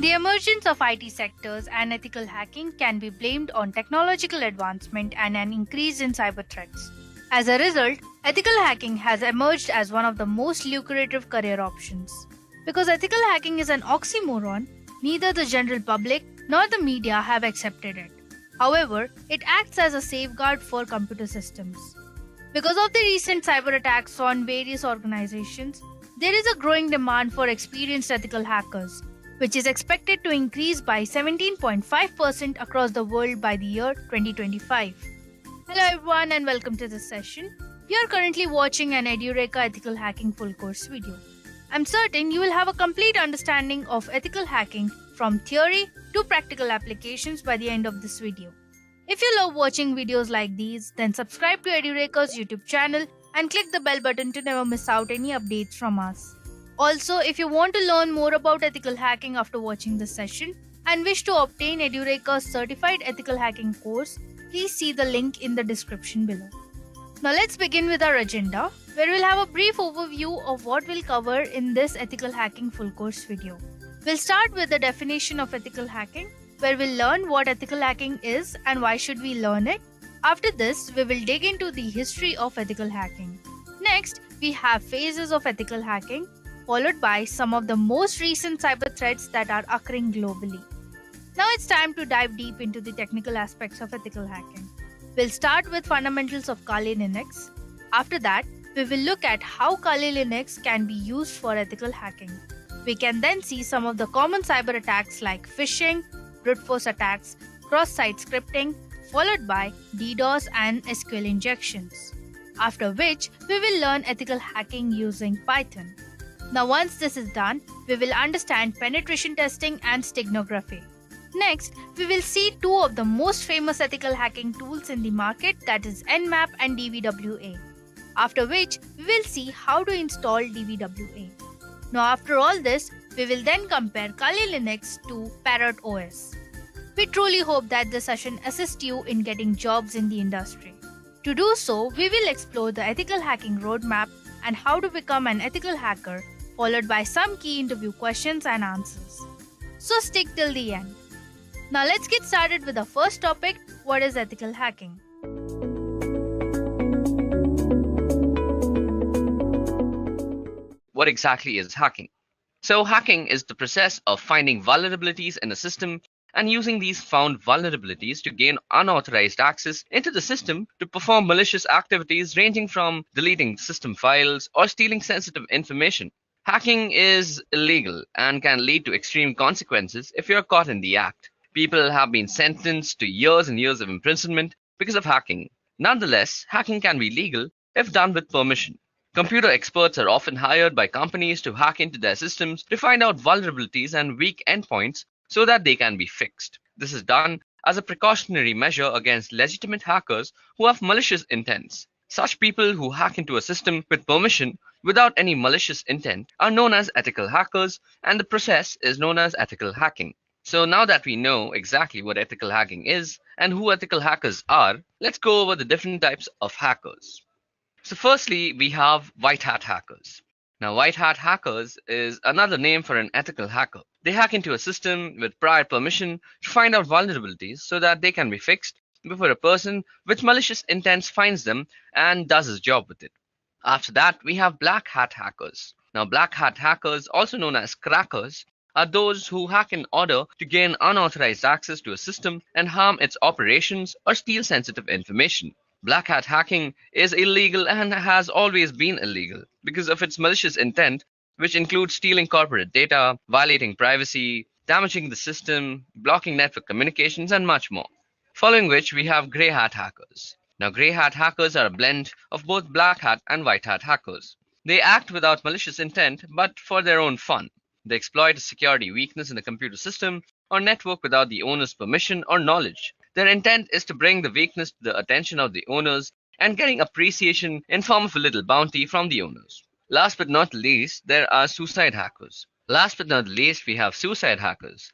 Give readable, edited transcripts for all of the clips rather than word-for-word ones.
The emergence of IT sectors and ethical hacking can be blamed on technological advancement and an increase in cyber threats. As a result, ethical hacking has emerged as one of the most lucrative career options. Because ethical hacking is an oxymoron, neither the general public nor the media have accepted it. However, it acts as a safeguard for computer systems. Because of the recent cyber attacks on various organizations, there is a growing demand for experienced ethical hackers, which is expected to increase by 17.5% across the world by the year 2025. Hello everyone and welcome to this session. You are currently watching an Edureka ethical hacking full course video. I'm certain you will have a complete understanding of ethical hacking from theory to practical applications by the end of this video. If you love watching videos like these, then subscribe to Edureka's YouTube channel and click the bell button to never miss out any updates from us. Also, if you want to learn more about ethical hacking after watching this session and wish to obtain Edureka's certified ethical hacking course, please see the link in the description below. Now let's begin with our agenda, where we'll have a brief overview of what we'll cover in this ethical hacking full course video. We'll start with the definition of ethical hacking, where we'll learn what ethical hacking is and why should we learn it. After this, we will dig into the history of ethical hacking. Next, we have phases of ethical hacking, followed by some of the most recent cyber threats that are occurring globally. Now it's time to dive deep into the technical aspects of ethical hacking. We'll start with fundamentals of Kali Linux. After that, we will look at how Kali Linux can be used for ethical hacking. We can then see some of the common cyber attacks like phishing, brute force attacks, cross-site scripting, followed by DDoS and SQL injections. After which, we will learn ethical hacking using Python. Now once this is done, we will understand penetration testing and steganography. Next, we will see two of the most famous ethical hacking tools in the market, that is NMAP and DVWA. After which, we will see how to install DVWA. Now after all this, we will then compare Kali Linux to Parrot OS. We truly hope that this session assists you in getting jobs in the industry. To do so, we will explore the ethical hacking roadmap and how to become an ethical hacker, followed by some key interview questions and answers. So stick till the end. Now let's get started with the first topic, what is ethical hacking? What exactly is hacking? So hacking is the process of finding vulnerabilities in a system and using these found vulnerabilities to gain unauthorized access into the system to perform malicious activities ranging from deleting system files or stealing sensitive information. Hacking is illegal and can lead to extreme consequences if you are caught in the act. People have been sentenced to years and years of imprisonment because of hacking. Nonetheless, hacking can be legal if done with permission. Computer experts are often hired by companies to hack into their systems to find out vulnerabilities and weak endpoints so that they can be fixed. This is done as a precautionary measure against legitimate hackers who have malicious intents. Such people who hack into a system with permission without any malicious intent are known as ethical hackers, and the process is known as ethical hacking. So now that we know exactly what ethical hacking is and who ethical hackers are, let's go over the different types of hackers. So firstly, we have white hat hackers. Now, white hat hackers is another name for an ethical hacker. They hack into a system with prior permission to find out vulnerabilities so that they can be fixed before a person with malicious intents finds them and does his job with it. After that, we have black hat hackers. Now, black hat hackers, also known as crackers, are those who hack in order to gain unauthorized access to a system and harm its operations or steal sensitive information. Black hat hacking is illegal and has always been illegal because of its malicious intent, which includes stealing corporate data, violating privacy, damaging the system, blocking network communications, and much more. Following which, we have grey hat hackers. Now, grey hat hackers are a blend of both black hat and white hat hackers. They act without malicious intent, but for their own fun. They exploit a security weakness in the computer system or network without the owner's permission or knowledge. Their intent is to bring the weakness to the attention of the owners and getting appreciation in form of a little bounty from the owners. Last but not least, there are suicide hackers. Last but not least, we have suicide hackers.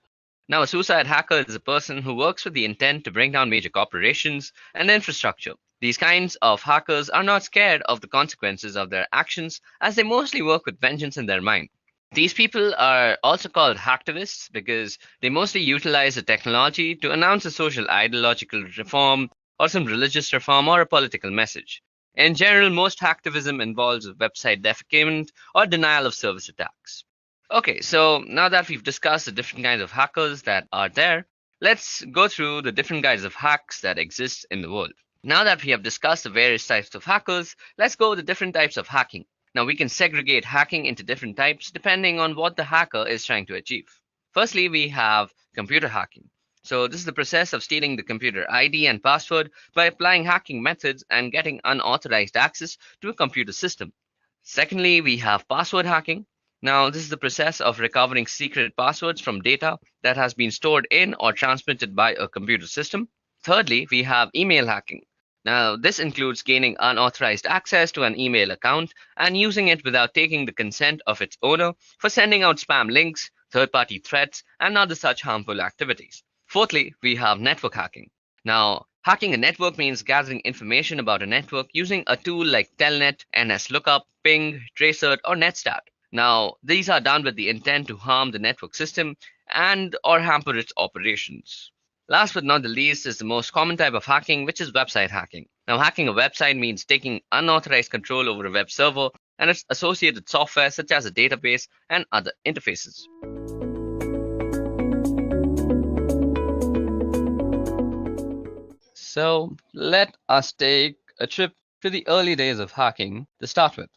Now, a suicide hacker is a person who works with the intent to bring down major corporations and infrastructure. These kinds of hackers are not scared of the consequences of their actions, as they mostly work with vengeance in their mind. These people are also called hacktivists because they mostly utilize the technology to announce a social ideological reform or some religious reform or a political message. In general, most hacktivism involves website defacement or denial of service attacks. Okay, so now that we've discussed the different kinds of hackers that are there, let's go through the different kinds of hacks that exist in the world. Now that we have discussed the various types of hackers, let's go with the different types of hacking. Now we can segregate hacking into different types depending on what the hacker is trying to achieve. Firstly, we have computer hacking. So this is the process of stealing the computer ID and password by applying hacking methods and getting unauthorized access to a computer system. Secondly, we have password hacking. Now, this is the process of recovering secret passwords from data that has been stored in or transmitted by a computer system. Thirdly, we have email hacking. Now, this includes gaining unauthorized access to an email account and using it without taking the consent of its owner for sending out spam links, third-party threats, and other such harmful activities. Fourthly, we have network hacking. Now, hacking a network means gathering information about a network using a tool like Telnet, NSLookup, Ping, Tracert, or Netstat. Now, these are done with the intent to harm the network system and or hamper its operations. Last but not the least is the most common type of hacking, which is website hacking. Now, hacking a website means taking unauthorized control over a web server and its associated software such as a database and other interfaces. So let us take a trip to the early days of hacking to start with.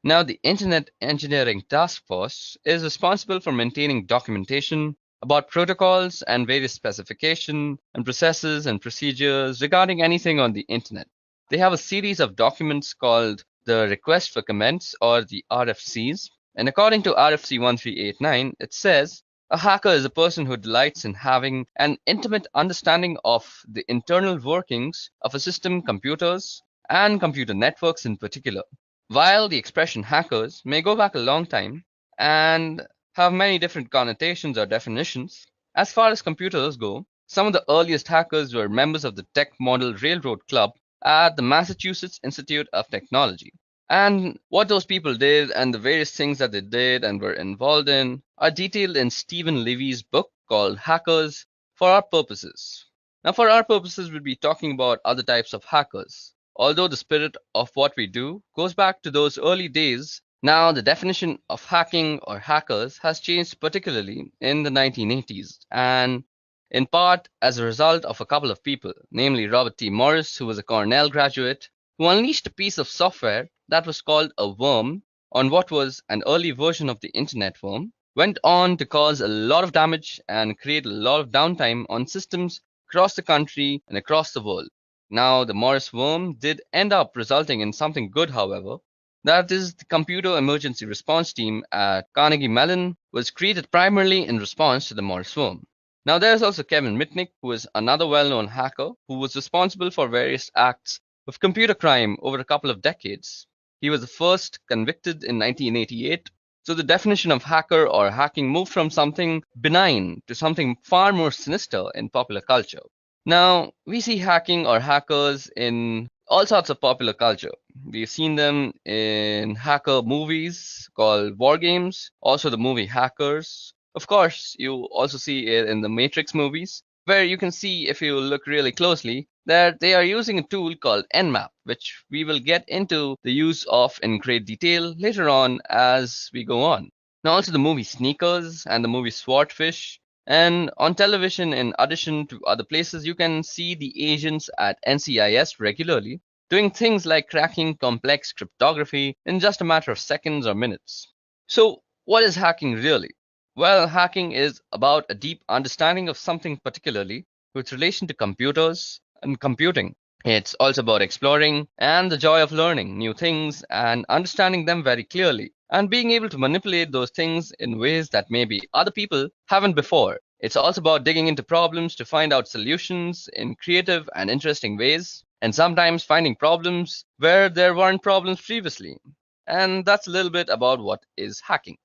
Now, the Internet Engineering Task Force is responsible for maintaining documentation about protocols and various specifications and processes and procedures regarding anything on the Internet. They have a series of documents called the Request for Comments or the RFCs. And according to RFC 1389, it says a hacker is a person who delights in having an intimate understanding of the internal workings of a system, computers, and computer networks in particular. While the expression hackers may go back a long time and have many different connotations or definitions, as far as computers go, some of the earliest hackers were members of the Tech Model Railroad Club at the Massachusetts Institute of Technology. And what those people did and the various things that they did and were involved in are detailed in Stephen Levy's book called Hackers for Our Purposes. Now, for our purposes, we'll be talking about other types of hackers. Although the spirit of what we do goes back to those early days, now the definition of hacking or hackers has changed, particularly in the 1980s, and in part as a result of a couple of people, namely Robert T. Morris, who was a Cornell graduate, who unleashed a piece of software that was called a worm on what was an early version of the internet worm, went on to cause a lot of damage and create a lot of downtime on systems across the country and across the world. Now, the Morris worm did end up resulting in something good, however. That is, the Computer Emergency Response Team at Carnegie Mellon was created primarily in response to the Morris worm. Now, there's also Kevin Mitnick, who is another well-known hacker who was responsible for various acts of computer crime over a couple of decades. He was the first convicted in 1988. So the definition of hacker or hacking moved from something benign to something far more sinister in popular culture. Now, we see hacking or hackers in all sorts of popular culture. We've seen them in hacker movies called war games, also the movie Hackers. Of course, you also see it in the Matrix movies, where you can see, if you look really closely, that they are using a tool called NMAP, which we will get into the use of in great detail later on as we go on. Now, also the movie Sneakers and the movie Swordfish. And on television, in addition to other places, you can see the agents at NCIS regularly doing things like cracking complex cryptography in just a matter of seconds or minutes. So, what is hacking really? Well, hacking is about a deep understanding of something particularly with relation to computers and computing. It's also about exploring and the joy of learning new things and understanding them very clearly and being able to manipulate those things in ways that maybe other people haven't before. It's also about digging into problems to find out solutions in creative and interesting ways, and sometimes finding problems where there weren't problems previously. And that's a little bit about what is hacking.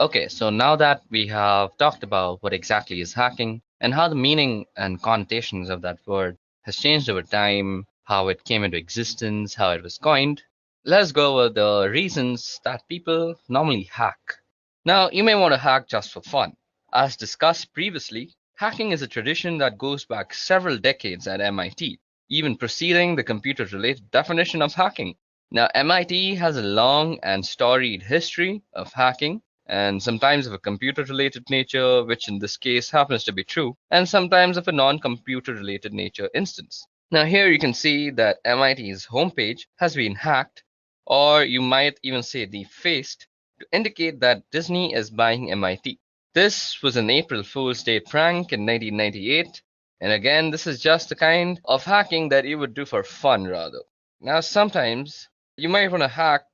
Okay, so now that we have talked about what exactly is hacking and how the meaning and connotations of that word has changed over time, how it came into existence, how it was coined, let's go over the reasons that people normally hack. Now, you may want to hack just for fun. As discussed previously, hacking is a tradition that goes back several decades at MIT, even preceding the computer-related definition of hacking. Now, MIT has a long and storied history of hacking, and sometimes of a computer-related nature, which in this case happens to be true, and sometimes of a non-computer-related nature instance. Now, here you can see that MIT's homepage has been hacked, or you might even say defaced, to indicate that Disney is buying MIT. This was an April Fool's Day prank in 1998, and again, this is just the kind of hacking that you would do for fun rather. Now, sometimes you might want to hack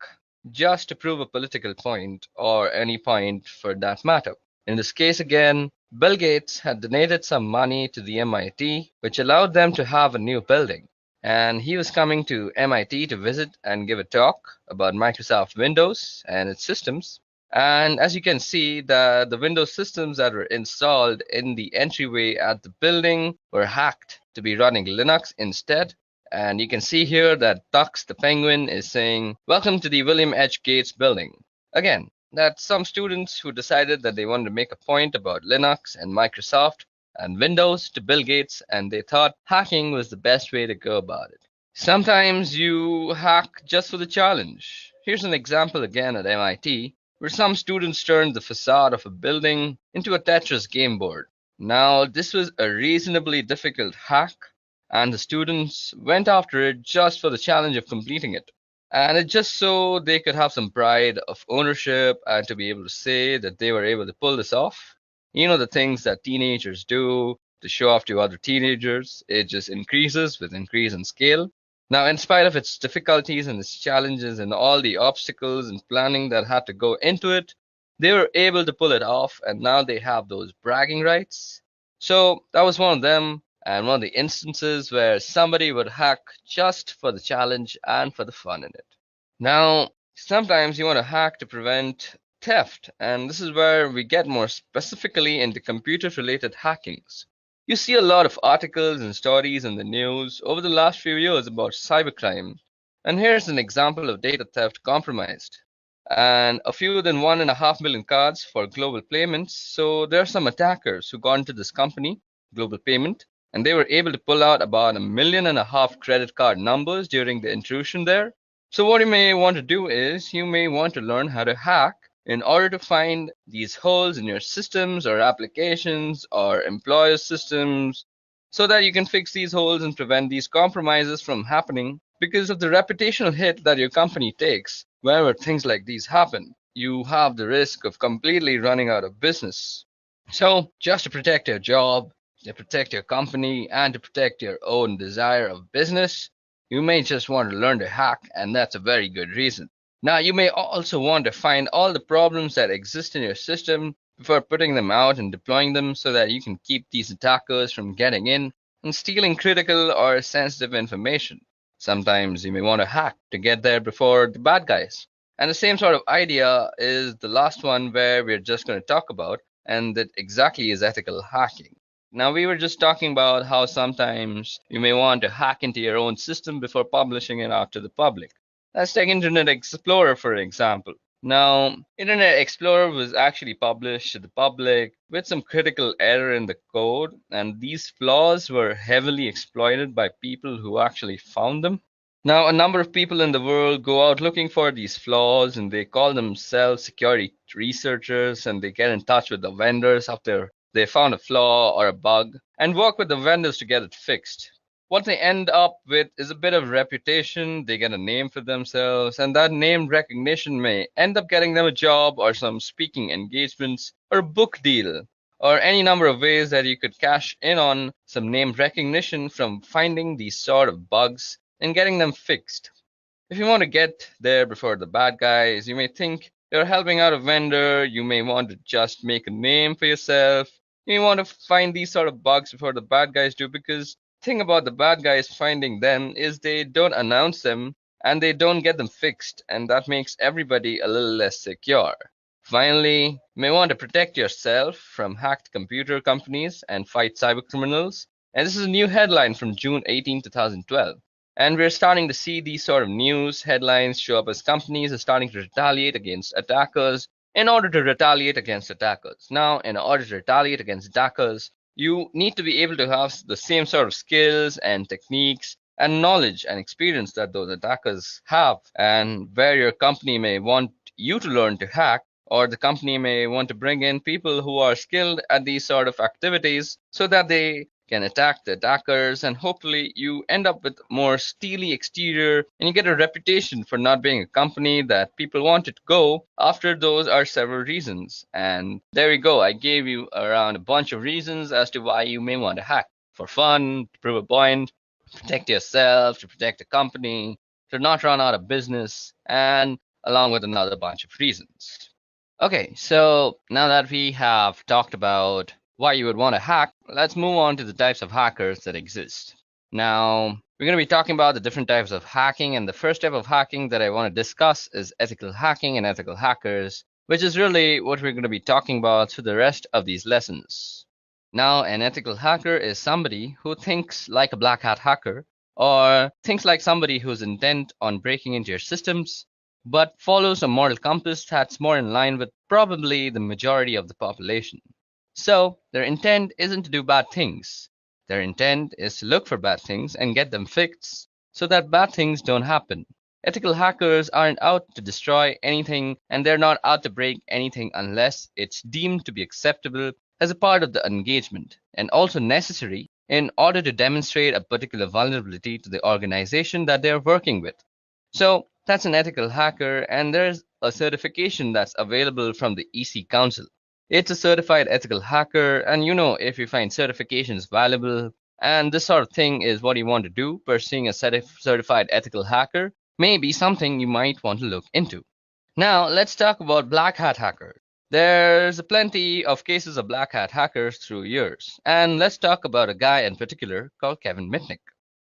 just to prove a political point, or any point for that matter. In this case, again, Bill Gates had donated some money to the MIT, which allowed them to have a new building. And he was coming to MIT to visit and give a talk about Microsoft Windows and its systems. And as you can see, the Windows systems that were installed in the entryway at the building were hacked to be running Linux instead. And you can see here that Tux the Penguin is saying, "Welcome to the William H. Gates building." Again, that's some students who decided that they wanted to make a point about Linux and Microsoft and Windows to Bill Gates, and they thought hacking was the best way to go about it. Sometimes you hack just for the challenge. Here's an example again at MIT, where some students turned the facade of a building into a Tetris game board. Now, this was a reasonably difficult hack, and the students went after it just for the challenge of completing it. And it just so they could have some pride of ownership and to be able to say that they were able to pull this off. You know, the things that teenagers do to show off to other teenagers, it just increases with increase in scale. Now, in spite of its difficulties and its challenges and all the obstacles and planning that had to go into it, they were able to pull it off, and now they have those bragging rights. So that was one of them, and one of the instances where somebody would hack just for the challenge and for the fun in it. Now, sometimes you want to hack to prevent theft, and this is where we get more specifically into computer-related hackings. You see a lot of articles and stories in the news over the last few years about cybercrime, and here's an example of data theft compromised. And a fewer than 1.5 million cards for global payments. So there are some attackers who got into this company, Global Payment, and they were able to pull out about 1.5 million credit card numbers during the intrusion there. So what you may want to do is you may want to learn how to hack in order to find these holes in your systems or applications or employer systems so that you can fix these holes and prevent these compromises from happening because of the reputational hit that your company takes whenever things like these happen. You have the risk of completely running out of business. So just to protect your job, to protect your company, and to protect your own desire of business, you may just want to learn to hack, and that's a very good reason. Now, you may also want to find all the problems that exist in your system before putting them out and deploying them so that you can keep these attackers from getting in and stealing critical or sensitive information. Sometimes you may want to hack to get there before the bad guys. And the same sort of idea is the last one where we're just going to talk about, and that exactly is ethical hacking. Now, we were just talking about how sometimes you may want to hack into your own system before publishing it out to the public. Let's take Internet Explorer, for example. Now, Internet Explorer was actually published to the public with some critical error in the code, and these flaws were heavily exploited by people who actually found them. Now, a number of people in the world go out looking for these flaws, and they call themselves security researchers, and they get in touch with the vendors after they found a flaw or a bug and work with the vendors to get it fixed. What they end up with is a bit of reputation, they get a name for themselves, and that name recognition may end up getting them a job or some speaking engagements or a book deal, or any number of ways that you could cash in on some name recognition from finding these sort of bugs and getting them fixed. If you want to get there before the bad guys, you may think you're helping out a vendor, you may want to just make a name for yourself, you may want to find these sort of bugs before the bad guys do, because thing about the bad guys finding them is they don't announce them and they don't get them fixed, and that makes everybody a little less secure. Finally, you may want to protect yourself from hacked computer companies and fight cybercriminals. And this is a new headline from June 18, 2012. And we're starting to see these sort of news headlines show up as companies are starting to retaliate against attackers in order to retaliate against attackers. Now, in order to retaliate against attackers, you need to be able to have the same sort of skills and techniques and knowledge and experience that those attackers have, and where your company may want you to learn to hack, or the company may want to bring in people who are skilled at these sort of activities so that they can attack the attackers, and hopefully you end up with more steely exterior and you get a reputation for not being a company that people want to go after. Those are several reasons, and there we go. I gave you around a bunch of reasons as to why you may want to hack: for fun, to prove a point, to protect yourself, to protect the company, to not run out of business, and along with another bunch of reasons. Okay, so now that we have talked about why you would want to hack, let's move on to the types of hackers that exist. Now, we're going to be talking about the different types of hacking, and the first type of hacking that I want to discuss is ethical hacking and ethical hackers, which is really what we're going to be talking about through the rest of these lessons. Now, an ethical hacker is somebody who thinks like a black hat hacker, or thinks like somebody who's intent on breaking into your systems, but follows a moral compass that's more in line with probably the majority of the population. So, their intent isn't to do bad things. Their intent is to look for bad things and get them fixed so that bad things don't happen. Ethical hackers aren't out to destroy anything, and they're not out to break anything unless it's deemed to be acceptable as a part of the engagement, and also necessary in order to demonstrate a particular vulnerability to the organization that they're working with. So, that's an ethical hacker, and there's a certification that's available from the EC Council. It's a certified ethical hacker, and if you find certifications valuable and this sort of thing is what you want to do, pursuing a certified ethical hacker may be something you might want to look into. Now, let's talk about black hat hackers. There's plenty of cases of black hat hackers through years, and let's talk about a guy in particular called Kevin Mitnick.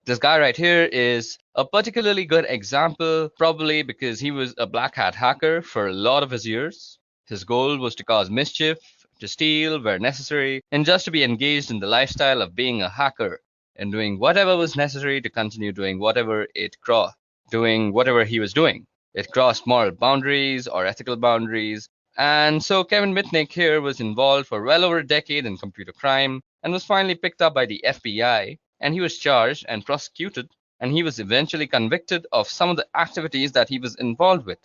This guy right here is a particularly good example, probably because he was a black hat hacker for a lot of his years. His goal was to cause mischief, to steal where necessary, and just to be engaged in the lifestyle of being a hacker and doing whatever was necessary to continue doing whatever he was doing. It crossed moral boundaries or ethical boundaries. And so Kevin Mitnick here was involved for well over a decade in computer crime and was finally picked up by the FBI, and he was charged and prosecuted, and he was eventually convicted of some of the activities that he was involved with.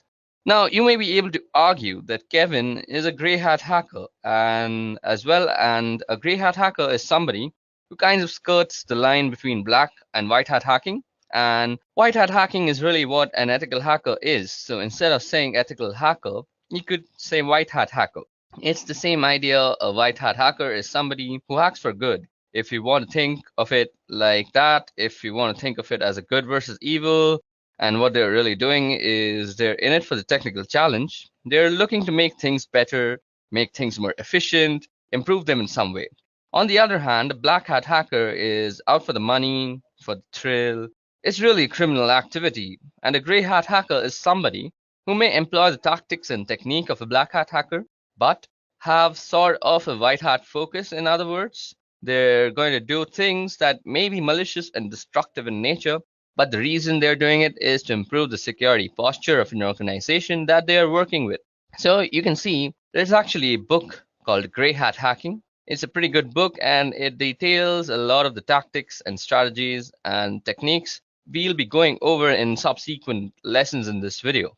Now, you may be able to argue that Kevin is a grey hat hacker, and a grey hat hacker is somebody who kind of skirts the line between black and white hat hacking. And white hat hacking is really what an ethical hacker is. So instead of saying ethical hacker, you could say white hat hacker. It's the same idea. A white hat hacker is somebody who hacks for good. If you want to think of it like that, if you want to think of it as a good versus evil, and what they're really doing is they're in it for the technical challenge. They're looking to make things better, make things more efficient, improve them in some way. On the other hand, a black hat hacker is out for the money, for the thrill. It's really a criminal activity. And a grey hat hacker is somebody who may employ the tactics and technique of a black hat hacker, but have sort of a white hat focus. In other words, they're going to do things that may be malicious and destructive in nature, but the reason they're doing it is to improve the security posture of an organization that they are working with. So you can see there's actually a book called Grey Hat Hacking. It's a pretty good book, and it details a lot of the tactics and strategies and techniques we'll be going over in subsequent lessons in this video.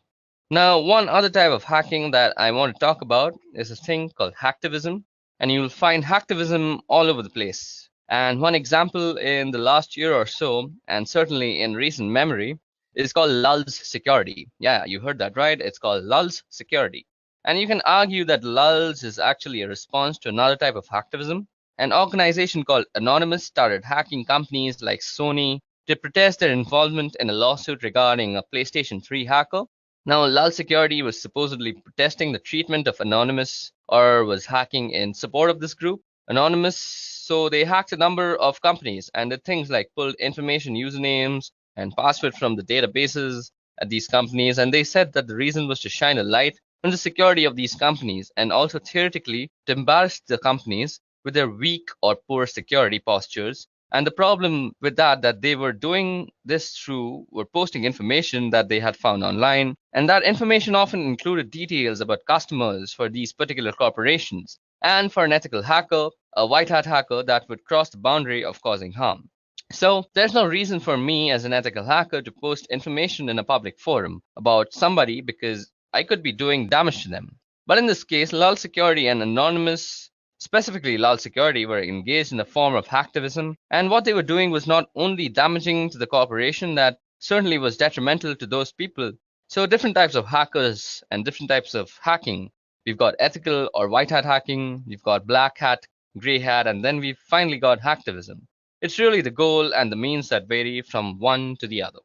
Now, one other type of hacking that I want to talk about is a thing called hacktivism, and you'll find hacktivism all over the place. And one example in the last year or so, and certainly in recent memory, is called Lulz Security. Yeah, you heard that right. It's called Lulz Security. And you can argue that Lulz is actually a response to another type of hacktivism. An organization called Anonymous started hacking companies like Sony to protest their involvement in a lawsuit regarding a PlayStation 3 hacker. Now, Lulz Security was supposedly protesting the treatment of Anonymous, or was hacking in support of this group, Anonymous. So they hacked a number of companies and did things like pulled information, usernames, and passwords from the databases at these companies. And they said that the reason was to shine a light on the security of these companies, and also theoretically to embarrass the companies with their weak or poor security postures And the problem with that they were doing this through were posting information that they had found online, and that information often included details about customers for these particular corporations. And for an ethical hacker, a white hat hacker, that would cross the boundary of causing harm. So there's no reason for me as an ethical hacker to post information in a public forum about somebody because I could be doing damage to them. But in this case, Lul Security and Anonymous, specifically Lul Security, were engaged in a form of hacktivism, and what they were doing was not only damaging to the corporation, that certainly was detrimental to those people. So different types of hackers and different types of hacking. We've got ethical or white hat hacking, we've got black hat, gray hat, and then we've finally got hacktivism. It's really the goal and the means that vary from one to the other.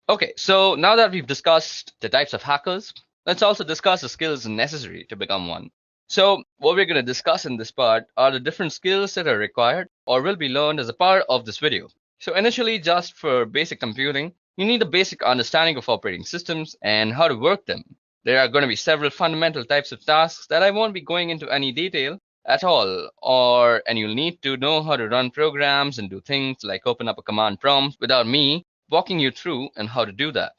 Okay, so now that we've discussed the types of hackers, let's also discuss the skills necessary to become one. So what we're going to discuss in this part are the different skills that are required or will be learned as a part of this video. So initially, just for basic computing, you need a basic understanding of operating systems and how to work them. There are going to be several fundamental types of tasks that I won't be going into any detail at all, and you'll need to know how to run programs and do things like open up a command prompt without me walking you through and how to do that.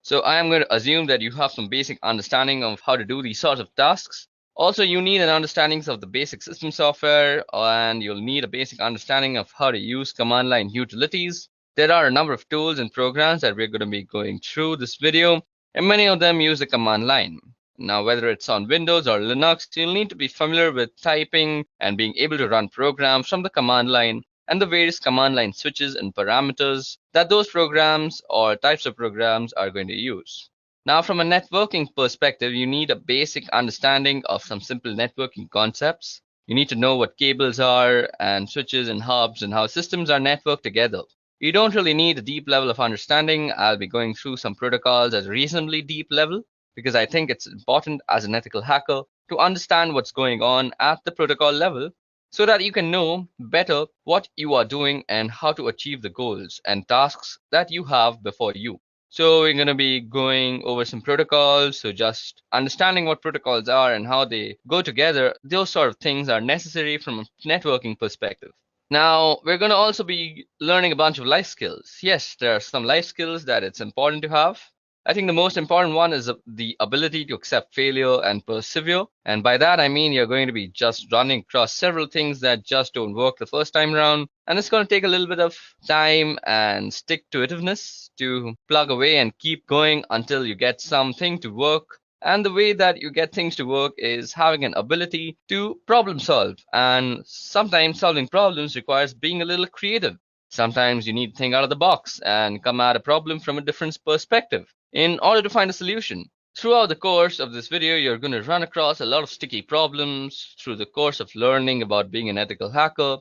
So I am going to assume that you have some basic understanding of how to do these sorts of tasks. Also, you need an understanding of the basic system software, and you'll need a basic understanding of how to use command line utilities. There are a number of tools and programs that we're going to be going through this video, and many of them use the command line. Now, whether it's on Windows or Linux, you'll need to be familiar with typing and being able to run programs from the command line and the various command line switches and parameters that those programs or types of programs are going to use. Now, from a networking perspective, you need a basic understanding of some simple networking concepts. You need to know what cables are and switches and hubs and how systems are networked together. You don't really need a deep level of understanding. I'll be going through some protocols at a reasonably deep level, because I think it's important as an ethical hacker to understand what's going on at the protocol level so that you can know better what you are doing and how to achieve the goals and tasks that you have before you. So we're going to be going over some protocols. So just understanding what protocols are and how they go together, those sort of things are necessary from a networking perspective. Now, we're going to also be learning a bunch of life skills. Yes, there are some life skills that it's important to have. I think the most important one is the ability to accept failure and persevere. And by that, I mean you're going to be just running across several things that just don't work the first time around. And it's going to take a little bit of time and stick-to-itiveness to plug away and keep going until you get something to work. And the way that you get things to work is having an ability to problem solve. And sometimes solving problems requires being a little creative. Sometimes you need to think out of the box and come at a problem from a different perspective in order to find a solution. Throughout the course of this video, you're going to run across a lot of sticky problems through the course of learning about being an ethical hacker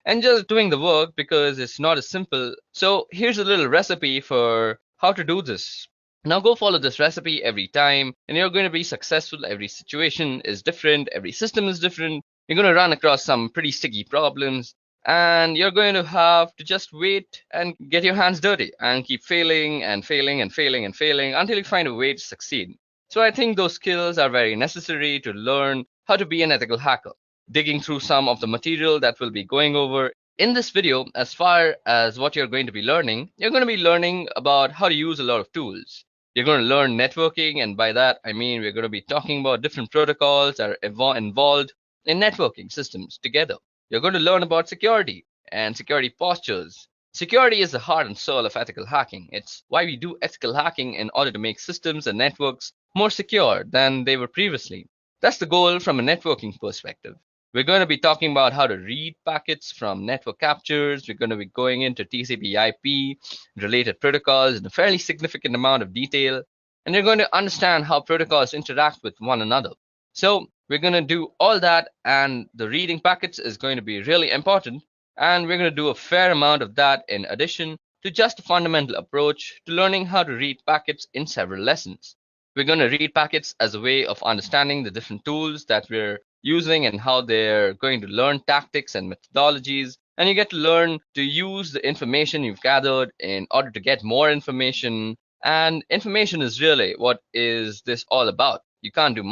and just doing the work, because it's not as simple. So here's a little recipe for how to do this. Now go follow this recipe every time and you're going to be successful. Every situation is different. Every system is different. You're going to run across some pretty sticky problems, and you're going to have to just wait and get your hands dirty and keep failing and failing and failing and failing until you find a way to succeed. So I think those skills are very necessary to learn how to be an ethical hacker. Digging through some of the material that we'll be going over in this video, as far as what you're going to be learning, you're going to be learning about how to use a lot of tools. You're going to learn networking, and by that I mean we're going to be talking about different protocols that are involved in networking systems together. You're going to learn about security and security postures. Security is the heart and soul of ethical hacking. It's why we do ethical hacking, in order to make systems and networks more secure than they were previously. That's the goal from a networking perspective. We're going to be talking about how to read packets from network captures. We're going to be going into TCP/IP related protocols in a fairly significant amount of detail. And you're going to understand how protocols interact with one another. So we're going to do all that, and the reading packets is going to be really important. And we're going to do a fair amount of that in addition to just a fundamental approach to learning how to read packets in several lessons. We're going to read packets as a way of understanding the different tools that we're using and how they're going to learn tactics and methodologies. And you get to learn to use the information you've gathered in order to get more information. And information is really what is this all about. You can't do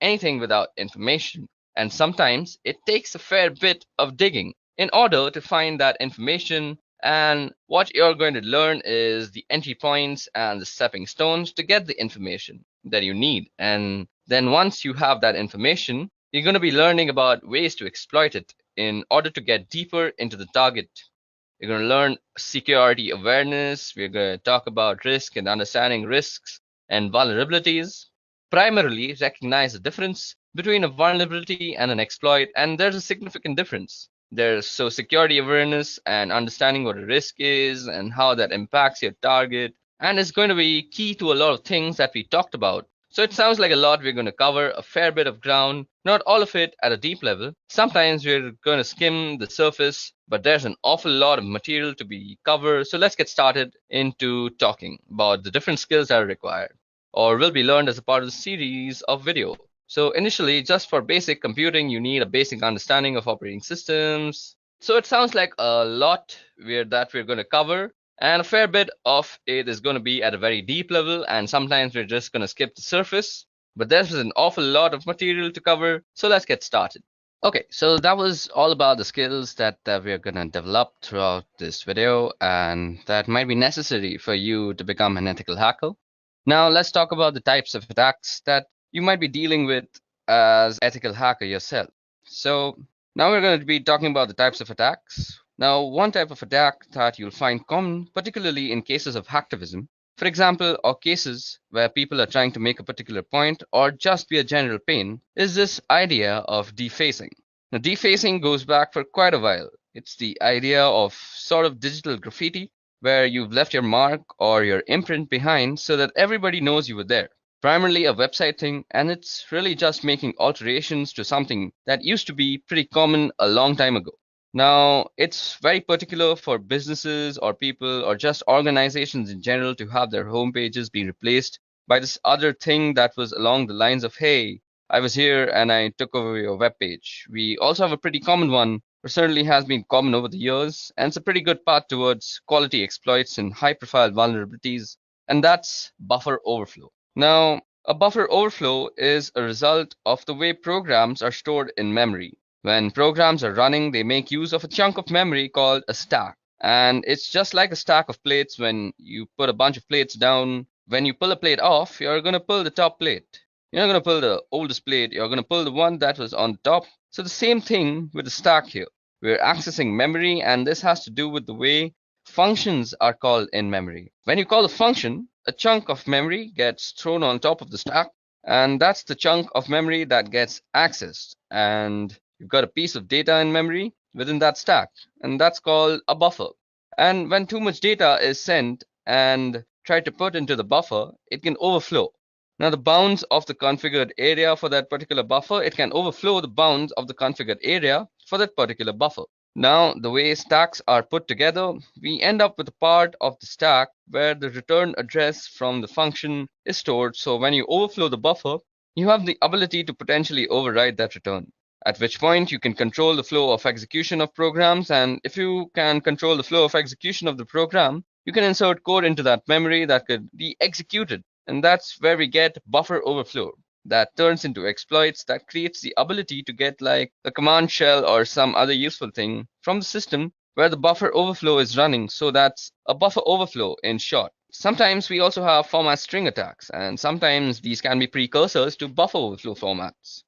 anything without information. And sometimes it takes a fair bit of digging. in order to find that information. And what you're going to learn is the entry points and the stepping stones to get the information that you need. And then once you have that information, you're going to be learning about ways to exploit it in order to get deeper into the target. You're going to learn security awareness. We're going to talk about risk and understanding risks and vulnerabilities. Primarily, recognize the difference between a vulnerability and an exploit, and there's a significant difference. There's security awareness and understanding what a risk is and how that impacts your target, and it's going to be key to a lot of things that we talked about. So it sounds like a lot. We're going to cover a fair bit of ground, not all of it at a deep level. Sometimes we're going to skim the surface, but there's an awful lot of material to be covered. So let's get started into talking about the different skills that are required or will be learned as a part of the series of video. So initially, just for basic computing, you need a basic understanding of operating systems. So it sounds like a lot that we're going to cover, and a fair bit of it is going to be at a very deep level, and sometimes we're just going to skip the surface. But there's an awful lot of material to cover, so let's get started. Okay, so that was all about the skills that we're going to develop throughout this video, and that might be necessary for you to become an ethical hacker. Now let's talk about the types of attacks that you might be dealing with as ethical hacker yourself. So now we're going to be talking about the types of attacks. Now, one type of attack that you'll find common, particularly in cases of hacktivism, for example, or cases where people are trying to make a particular point or just be a general pain, is this idea of defacing. Now, defacing goes back for quite a while. It's the idea of sort of digital graffiti, where you've left your mark or your imprint behind so that everybody knows you were there. Primarily a website thing, and it's really just making alterations to something that used to be pretty common a long time ago. Now, it's very particular for businesses or people or just organizations in general to have their home pages be replaced by this other thing that was along the lines of, hey, I was here and I took over your web page. We also have a pretty common one, or certainly has been common over the years, and it's a pretty good path towards quality exploits and high-profile vulnerabilities, and that's buffer overflow. Now, a buffer overflow is a result of the way programs are stored in memory. When programs are running, they make use of a chunk of memory called a stack. And it's just like a stack of plates. When you put a bunch of plates down, when you pull a plate off, you're going to pull the top plate. You're not going to pull the oldest plate, you're going to pull the one that was on top. So the same thing with the stack here. We're accessing memory, and this has to do with the way functions are called in memory. When you call a function, a chunk of memory gets thrown on top of the stack, and that's the chunk of memory that gets accessed. And you've got a piece of data in memory within that stack, and that's called a buffer. And when too much data is sent and tried to put into the buffer, it can overflow. Now, the bounds of the configured area for that particular buffer, it can overflow the bounds of the configured area for that particular buffer. Now, the way stacks are put together, we end up with a part of the stack where the return address from the function is stored. So when you overflow the buffer, you have the ability to potentially override that return, at which point you can control the flow of execution of programs. And if you can control the flow of execution of the program, you can insert code into that memory that could be executed. And that's where we get buffer overflow. That turns into exploits that creates the ability to get like a command shell or some other useful thing from the system where the buffer overflow is running. So that's a buffer overflow in short. Sometimes we also have format string attacks, and sometimes these can be precursors to buffer overflow formats.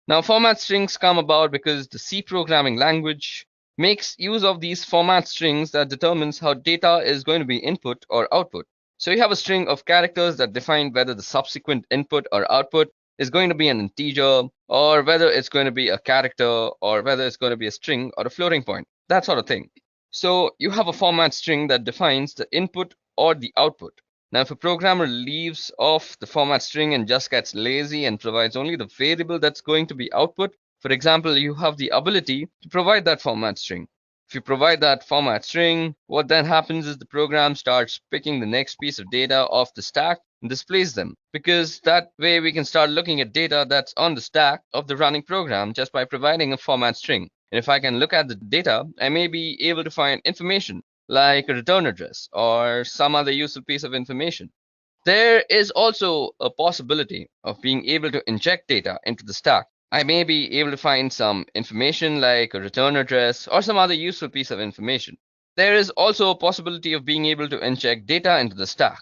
Now, format strings come about because the C programming language makes use of these format strings that determines how data is going to be input or output. So you have a string of characters that define whether the subsequent input or output is going to be an integer, or whether it's going to be a character, or whether it's going to be a string or a floating point, that sort of thing. So you have a format string that defines the input or the output. Now, if a programmer leaves off the format string and just gets lazy and provides only the variable that's going to be output, for example, you have the ability to provide that format string. If you provide that format string, what then happens is the program starts picking the next piece of data off the stack and displays them, because that way we can start looking at data that's on the stack of the running program just by providing a format string. And if I can look at the data, I may be able to find information like a return address or some other useful piece of information. There is also a possibility of being able to inject data into the stack I may be able to find some information like a return address or some other useful piece of information. There is also a possibility of being able to inject data into the stack.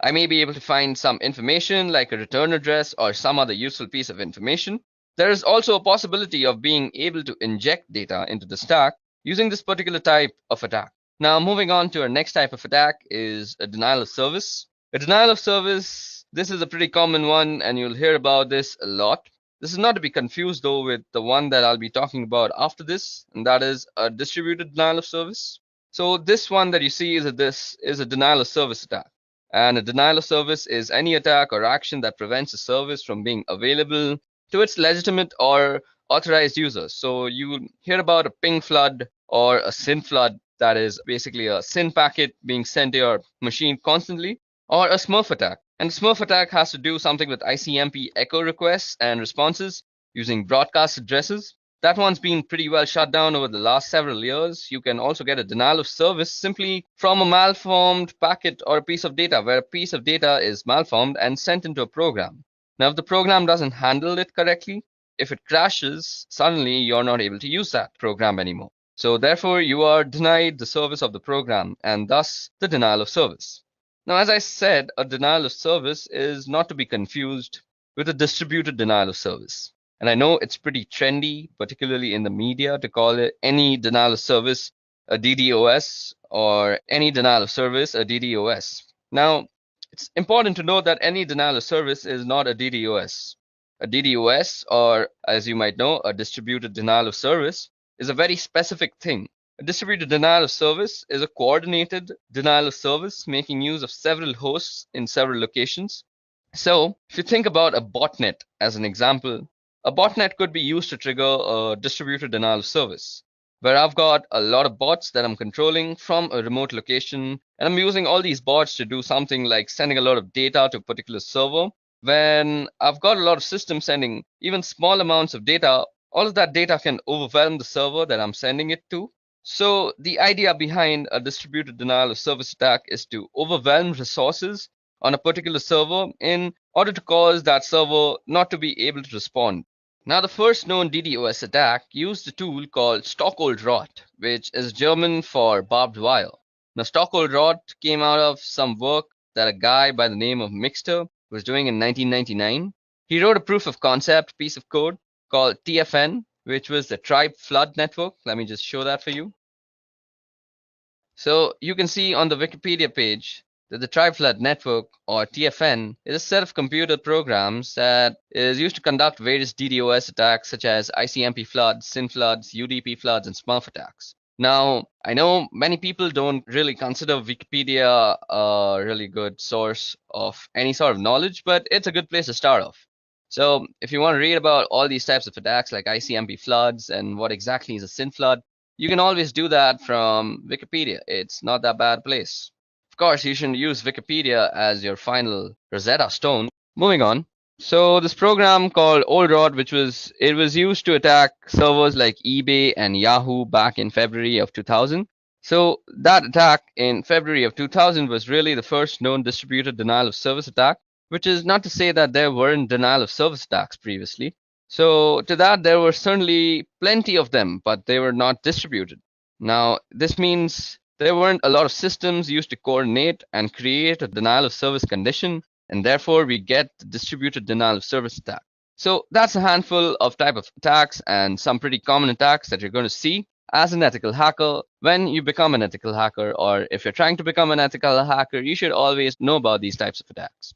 I may be able to find some information like a return address or some other useful piece of information. There is also a possibility of being able to inject data into the stack using this particular type of attack. Now, moving on to our next type of attack is a denial of service. A denial of service, this is a pretty common one, and you'll hear about this a lot. This is not to be confused though with the one that I'll be talking about after this, and that is a distributed denial of service. So this one that you see is a denial of service attack. And a denial of service is any attack or action that prevents a service from being available to its legitimate or authorized users. So you hear about a ping flood or a SYN flood, that is basically a SYN packet being sent to your machine constantly, or a Smurf attack. And the Smurf attack has to do something with ICMP echo requests and responses using broadcast addresses. That one's been pretty well shut down over the last several years. You can also get a denial of service simply from a malformed packet or a piece of data, where a piece of data is malformed and sent into a program. Now, if the program doesn't handle it correctly, if it crashes, suddenly you're not able to use that program anymore. So therefore, you are denied the service of the program and thus the denial of service. Now, as I said, a denial of service is not to be confused with a distributed denial of service. And I know it's pretty trendy, particularly in the media, to call it any denial of service a DDoS or any denial of service a DDoS. Now, it's important to note that any denial of service is not a DDoS. A DDoS, or as you might know, a distributed denial of service, is a very specific thing. A distributed denial of service is a coordinated denial of service making use of several hosts in several locations. So, if you think about a botnet as an example, a botnet could be used to trigger a distributed denial of service, where I've got a lot of bots that I'm controlling from a remote location, and I'm using all these bots to do something like sending a lot of data to a particular server. When I've got a lot of systems sending even small amounts of data, all of that data can overwhelm the server that I'm sending it to. So the idea behind a distributed denial of service attack is to overwhelm resources on a particular server in order to cause that server not to be able to respond. Now, the first known DDoS attack used a tool called Stockholrot, which is German for barbed wire. Now, Stockholrot came out of some work that a guy by the name of Mixter was doing in 1999. He wrote a proof of concept piece of code called TFN, which was the Tribe Flood Network. Let me just show that for you. So you can see on the Wikipedia page that the Tribe Flood Network, or TFN, is a set of computer programs that is used to conduct various DDoS attacks such as ICMP floods, SYN floods, UDP floods, and Smurf attacks. Now, I know many people don't really consider Wikipedia a really good source of any sort of knowledge, but it's a good place to start off. So if you want to read about all these types of attacks like ICMP floods and what exactly is a SYN flood, you can always do that from Wikipedia. It's not that bad a place. Of course, you shouldn't use Wikipedia as your final Rosetta Stone. Moving on. So this program called OldRod, which was used to attack servers like eBay and Yahoo back in February of 2000. So that attack in February of 2000 was really the first known distributed denial of service attack, which is not to say that there weren't denial of service attacks previously. So to that, there were certainly plenty of them, but they were not distributed. Now, this means there weren't a lot of systems used to coordinate and create a denial of service condition, and therefore we get the distributed denial of service attack. So that's a handful of type of attacks and some pretty common attacks that you're going to see as an ethical hacker when you become an ethical hacker, or if you're trying to become an ethical hacker, you should always know about these types of attacks.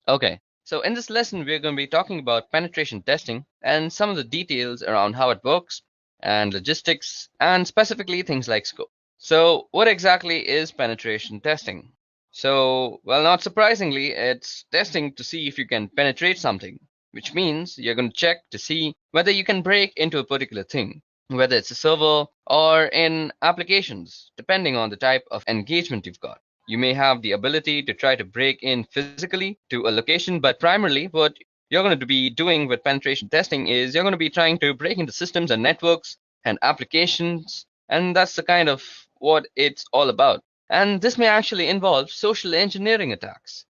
Okay, so in this lesson, we're going to be talking about penetration testing and some of the details around how it works and logistics and specifically things like scope. So what exactly is penetration testing? So, well, not surprisingly, it's testing to see if you can penetrate something, which means you're going to check to see whether you can break into a particular thing, whether it's a server or in applications, depending on the type of engagement you've got. You may have the ability to try to break in physically to a location, but primarily what you're going to be doing with penetration testing is you're going to be trying to break into systems and networks and applications, and that's the kind of what it's all about. And this may actually involve social engineering attacks.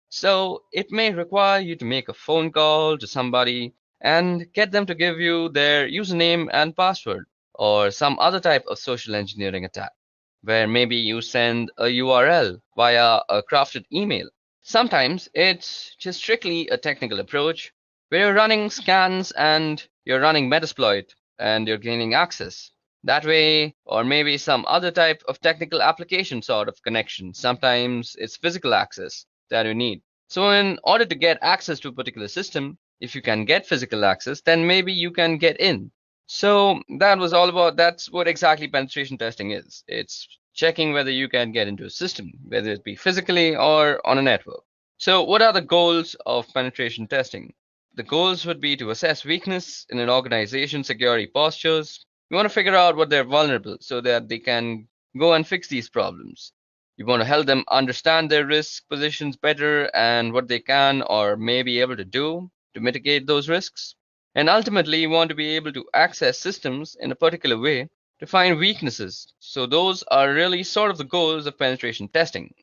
So it may require you to make a phone call to somebody and get them to give you their username and password, or some other type of social engineering attack, where maybe you send a URL via a crafted email. Sometimes it's just strictly a technical approach where you're running scans and you're running Metasploit and you're gaining access. That way, or maybe some other type of technical application sort of connection. Sometimes it's physical access that you need. So, in order to get access to a particular system, if you can get physical access, then maybe you can get in. So, that was all about that's what exactly penetration testing is. It's checking whether you can get into a system, whether it be physically or on a network. So, what are the goals of penetration testing? The goals would be to assess weakness in an organization's security postures. You want to figure out what they're vulnerable so that they can go and fix these problems. You want to help them understand their risk positions better and what they can or may be able to do to mitigate those risks. And ultimately, you want to be able to access systems in a particular way to find weaknesses. So, those are really sort of the goals of penetration testing.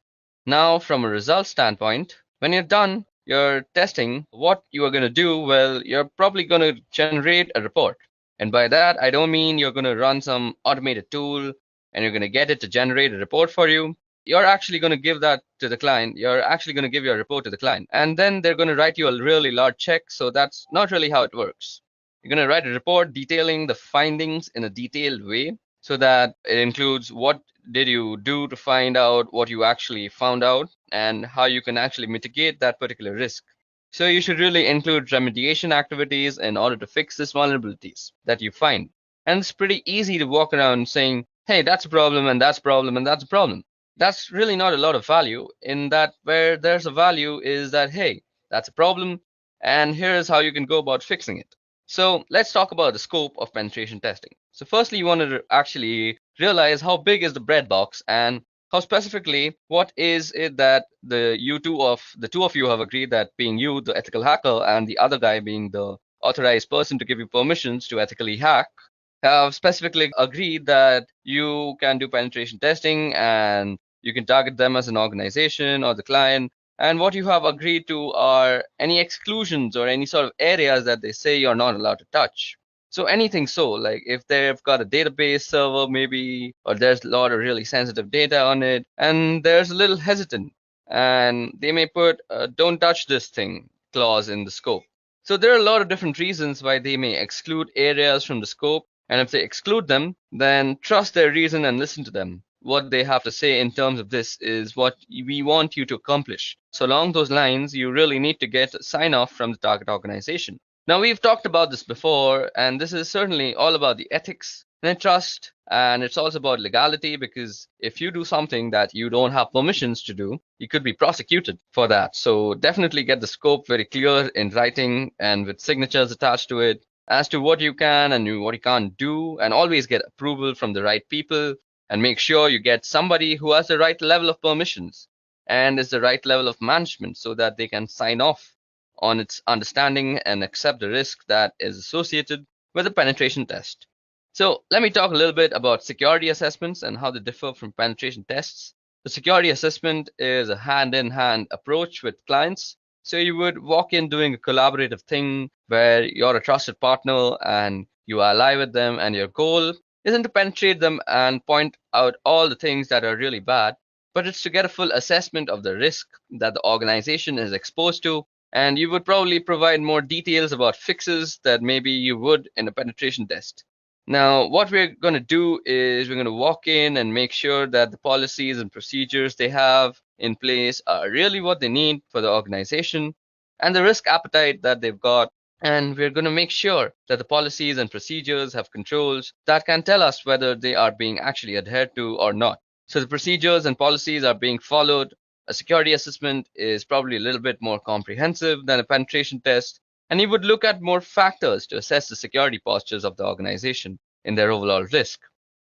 Now, from a result standpoint, when you're done your testing, what you are going to do, well, you're probably going to generate a report. And by that, I don't mean you're going to run some automated tool and you're going to get it to generate a report for you. You're actually going to give that to the client. You're actually going to give your report to the client. And then they're going to write you a really large check. So that's not really how it works. You're going to write a report detailing the findings in a detailed way so that it includes what did you do to find out what you actually found out and how you can actually mitigate that particular risk. So you should really include remediation activities in order to fix these vulnerabilities that you find. And it's pretty easy to walk around saying, hey, that's a problem and that's a problem and that's a problem. That's really not a lot of value in that where there's a value is that, hey, that's a problem and here's how you can go about fixing it. So let's talk about the scope of penetration testing. So firstly, you want to actually realize how big is the breadbox and how specifically what is it that the two of you have agreed that being you, the ethical hacker, and the other guy being the authorized person to give you permissions to ethically hack, have specifically agreed that you can do penetration testing and you can target them as an organization or the client. And what you have agreed to are any exclusions or any sort of areas that they say you're not allowed to touch. So anything so, like if they've got a database server maybe, or there's a lot of really sensitive data on it, and there's a little hesitant, and they may put a don't touch this thing clause in the scope. So there are a lot of different reasons why they may exclude areas from the scope, and if they exclude them, then trust their reason and listen to them. What they have to say in terms of this is what we want you to accomplish. So along those lines, you really need to get sign off from the target organization. Now, we've talked about this before, and this is certainly all about the ethics and trust, and it's also about legality because if you do something that you don't have permissions to do, you could be prosecuted for that. So, definitely get the scope very clear in writing and with signatures attached to it as to what you can and what you can't do, and always get approval from the right people and make sure you get somebody who has the right level of permissions and is the right level of management so that they can sign off on its understanding and accept the risk that is associated with a penetration test. So let me talk a little bit about security assessments and how they differ from penetration tests. The security assessment is a hand-in-hand approach with clients. So you would walk in doing a collaborative thing where you're a trusted partner and you ally with them, and your goal isn't to penetrate them and point out all the things that are really bad, but it's to get a full assessment of the risk that the organization is exposed to. And you would probably provide more details about fixes that maybe you would in a penetration test. Now, what we're going to do is we're going to walk in and make sure that the policies and procedures they have in place are really what they need for the organization and the risk appetite that they've got. And we're going to make sure that the policies and procedures have controls that can tell us whether they are being actually adhered to or not. So the procedures and policies are being followed. A security assessment is probably a little bit more comprehensive than a penetration test, and you would look at more factors to assess the security postures of the organization in their overall risk.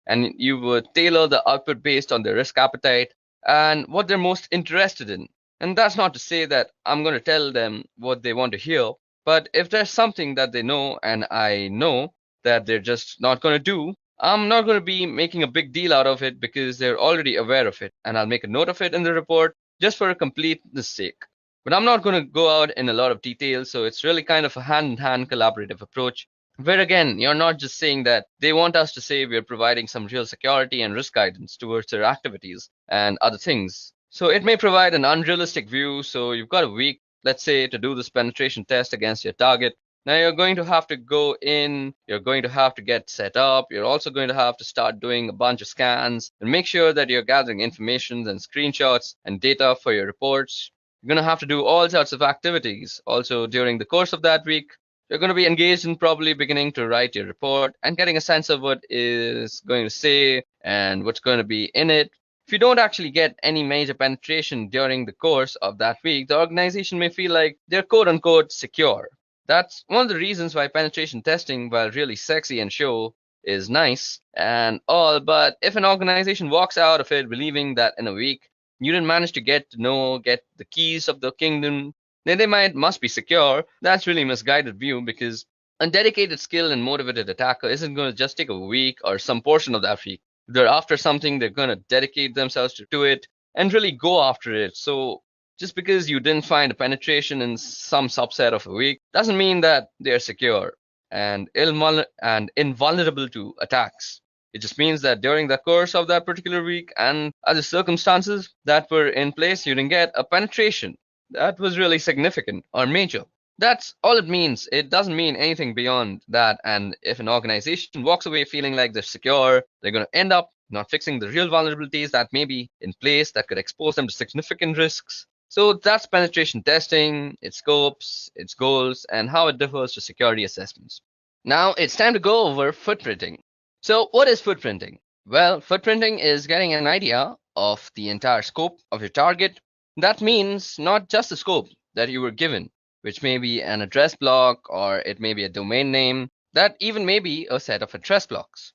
And you would tailor the output based on their risk appetite and what they're most interested in. And that's not to say that I'm going to tell them what they want to hear, but if there's something that they know and I know that they're just not going to do, I'm not going to be making a big deal out of it because they're already aware of it. And I'll make a note of it in the report just for a completeness sake. But I'm not going to go out in a lot of detail, so it's really kind of a hand-in-hand collaborative approach, where again, you're not just saying that they want us to say we're providing some real security and risk guidance towards their activities and other things. So it may provide an unrealistic view. So you've got a week, let's say, to do this penetration test against your target. Now you're going to have to go in, you're going to have to get set up, you're also going to have to start doing a bunch of scans and make sure that you're gathering information and screenshots and data for your reports. You're going to have to do all sorts of activities. Also, during the course of that week, you're going to be engaged in probably beginning to write your report and getting a sense of what is going to say and what's going to be in it. If you don't actually get any major penetration during the course of that week, the organization may feel like they're quote unquote secure. That's one of the reasons why penetration testing, while really sexy and show, is nice and all, but if an organization walks out of it believing that in a week you didn't manage to get the keys of the kingdom, then they must be secure. That's really misguided view, because a dedicated, skilled, and motivated attacker isn't going to just take a week or some portion of that week. If they're after something, they're going to dedicate themselves to it and really go after it. So just because you didn't find a penetration in some subset of a week doesn't mean that they're secure and invulnerable to attacks. It just means that during the course of that particular week and other circumstances that were in place, you didn't get a penetration that was really significant or major. That's all it means. It doesn't mean anything beyond that. And if an organization walks away feeling like they're secure, they're going to end up not fixing the real vulnerabilities that may be in place that could expose them to significant risks. So that's penetration testing, its scopes, its goals, and how it differs to security assessments. Now it's time to go over footprinting. So what is footprinting? Well, footprinting is getting an idea of the entire scope of your target. That means not just the scope that you were given, which may be an address block or it may be a domain name, that even may be a set of address blocks.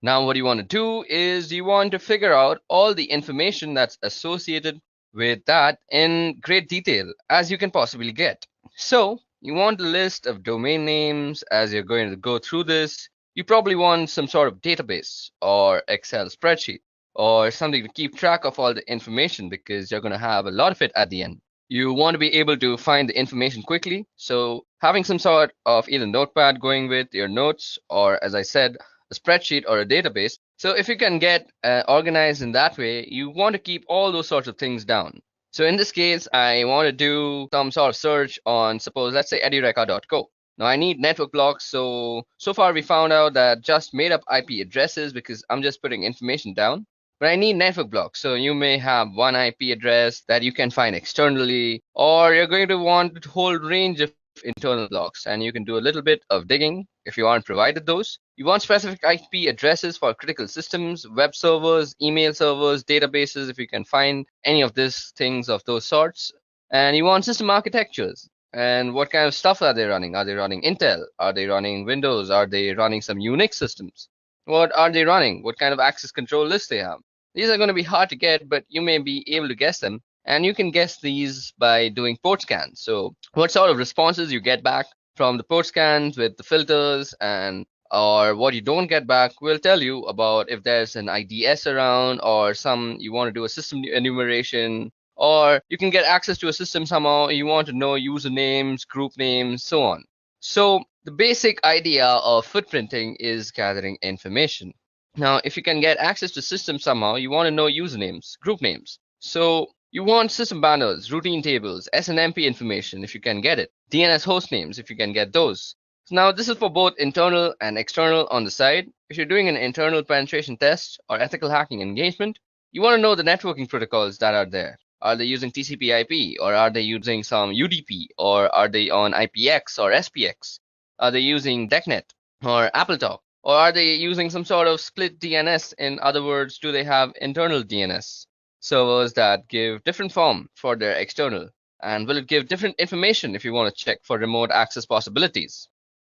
Now what you want to do is you want to figure out all the information that's associated with that in great detail as you can possibly get. So you want a list of domain names. As you're going to go through this, you probably want some sort of database or Excel spreadsheet or something to keep track of all the information, because you're going to have a lot of it at the end. You want to be able to find the information quickly. So having some sort of either notepad going with your notes, or as I said, a spreadsheet or a database. So if you can get organized in that way, you want to keep all those sorts of things down. So in this case, I want to do some sort of search on, suppose, let's say edureka.co. Now I need network blocks. So far we found out that just made up IP addresses because I'm just putting information down. But I need network blocks. So you may have one IP address that you can find externally, or you're going to want a whole range of internal blocks, and you can do a little bit of digging if you aren't provided those. You want specific IP addresses for critical systems, web servers, email servers, databases, if you can find any of these things of those sorts. And you want system architectures. And what kind of stuff are they running? Are they running Intel? Are they running Windows? Are they running some Unix systems? What are they running? What kind of access control lists they have? These are going to be hard to get, but you may be able to guess them. And you can guess these by doing port scans. So what sort of responses you get back from the port scans with the filters, and or what you don't get back will tell you about if there's an IDS around, or you want to do a system enumeration, or you can get access to a system somehow. You want to know usernames, group names, so on. So the basic idea of footprinting is gathering information. Now, if you can get access to systems somehow, you want to know usernames, group names. So you want system banners, routine tables, SNMP information if you can get it, DNS host names if you can get those. So now this is for both internal and external on the side. If you're doing an internal penetration test or ethical hacking engagement, you want to know the networking protocols that are there. Are they using TCP/IP, or are they using some UDP, or are they on IPX or SPX? Are they using DECnet or AppleTalk, or are they using some sort of split DNS? In other words, do they have internal DNS servers that give different form for their external? And will it give different information if you want to check for remote access possibilities?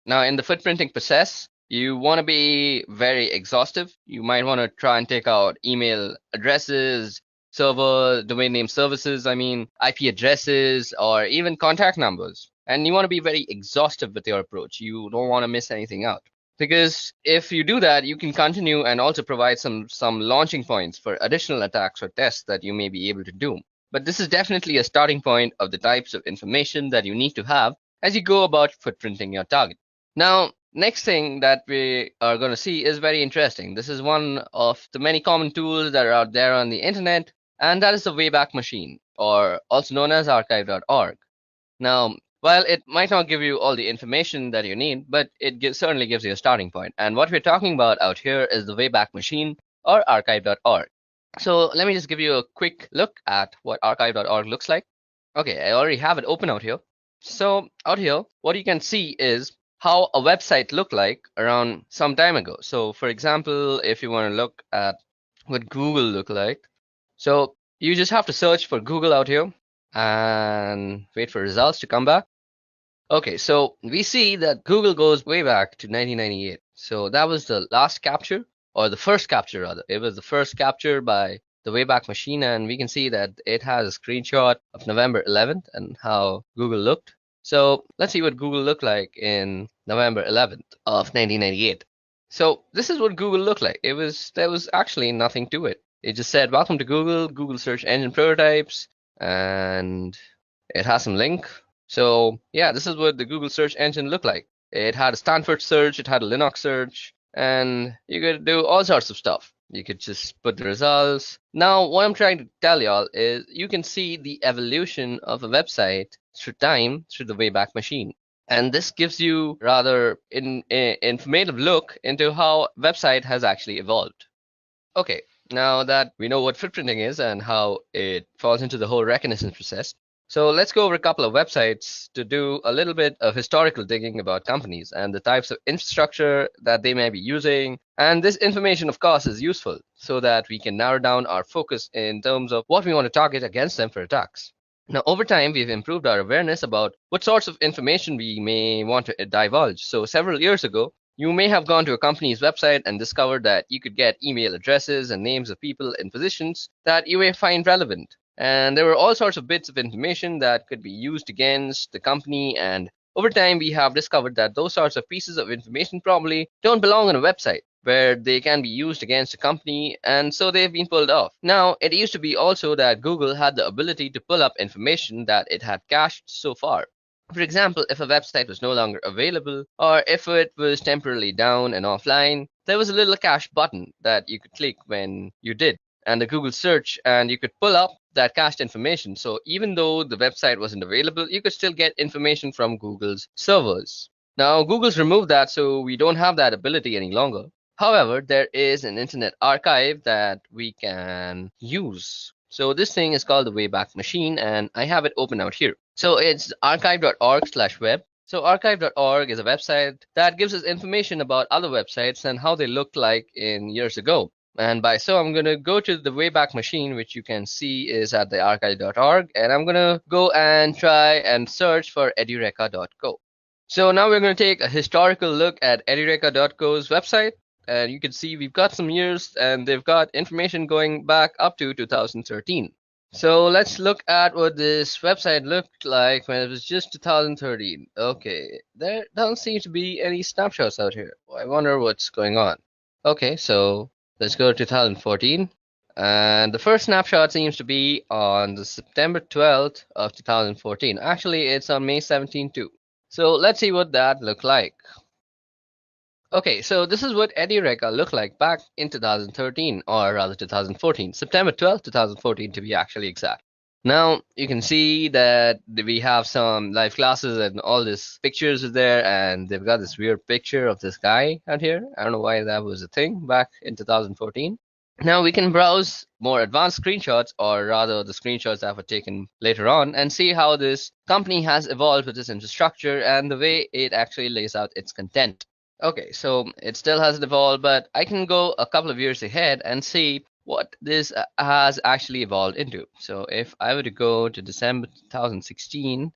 Now, in the footprinting process, you want to be very exhaustive. You might want to try and take out email addresses, server, domain name services, IP addresses, or even contact numbers. And you want to be very exhaustive with your approach. You don't want to miss anything out. Because if you do that, you can continue and also provide some launching points for additional attacks or tests that you may be able to do. but this is definitely a starting point of the types of information that you need to have as you go about footprinting your target. Now, next thing that we are going to see is very interesting. This is one of the many common tools that are out there on the internet, and that is the Wayback Machine, or also known as archive.org. Now, while it might not give you all the information that you need, but it certainly gives you a starting point. And what we're talking about out here is the Wayback Machine, or archive.org. So let me just give you a quick look at what archive.org looks like. Okay, I already have it open out here. So out here, what you can see is how a website looked like around some time ago. So for example, if you want to look at what Google looked like, so you just have to search for Google out here and wait for results to come back. Okay, so we see that Google goes way back to 1998. So that was the last capture, or the first capture rather. It was the first capture by the Wayback Machine, and we can see that it has a screenshot of November 11th and how Google looked. So let's see what Google looked like in November 11th of 1998. So this is what Google looked like. There was actually nothing to it. It just said, "Welcome to Google, Google search engine prototypes," and it has some link. So yeah, this is what the Google search engine looked like. It had a Stanford search, it had a Linux search, and you could do all sorts of stuff. You could just put the results. Now, what I'm trying to tell y'all is you can see the evolution of a website through time through the Wayback Machine. And this gives you rather informative look into how website has actually evolved. Okay, now that we know what footprinting is and how it falls into the whole reconnaissance process, so let's go over a couple of websites to do a little bit of historical digging about companies and the types of infrastructure that they may be using. And this information, of course, is useful so that we can narrow down our focus in terms of what we want to target against them for attacks. Now, over time, we've improved our awareness about what sorts of information we may want to divulge. So several years ago, you may have gone to a company's website and discovered that you could get email addresses and names of people in positions that you may find relevant. And there were all sorts of bits of information that could be used against the company. And over time, we have discovered that those sorts of pieces of information probably don't belong on a website where they can be used against a company, and so they've been pulled off. Now, it used to be also that Google had the ability to pull up information that it had cached so far. For example, if a website was no longer available, or if it was temporarily down and offline, there was a little cache button that you could click when you did, and the Google search, and you could pull up that cached information. So even though the website wasn't available, you could still get information from Google's servers. Now, Google's removed that, so we don't have that ability any longer. However, there is an internet archive that we can use. So this thing is called the Wayback Machine, and I have it open out here. So it's archive.org/web. So archive.org is a website that gives us information about other websites and how they looked like in years ago. And by so, I'm going to go to the Wayback Machine, which you can see is at the archive.org, and I'm going to go and try and search for edureka.co. So now we're going to take a historical look at edureka.co's website. And you can see we've got some years and they've got information going back up to 2013. So let's look at what this website looked like when it was just 2013. Okay, there don't seem to be any snapshots out here. I wonder what's going on. Okay, so let's go to 2014. And the first snapshot seems to be on the September 12th of 2014. Actually, it's on May 17th too. So let's see what that looked like. Okay, so this is what Edureka looked like back in 2013, or rather 2014, September 12th, 2014 to be actually exact. Now, you can see that we have some live classes and all these pictures are there, and they've got this weird picture of this guy out here. I don't know why that was a thing back in 2014. Now we can browse more advanced screenshots, or rather the screenshots that were taken later on, and see how this company has evolved with its infrastructure and the way it actually lays out its content. Okay, so it still hasn't evolved, but I can go a couple of years ahead and see what this has actually evolved into. So if I were to go to December 2016,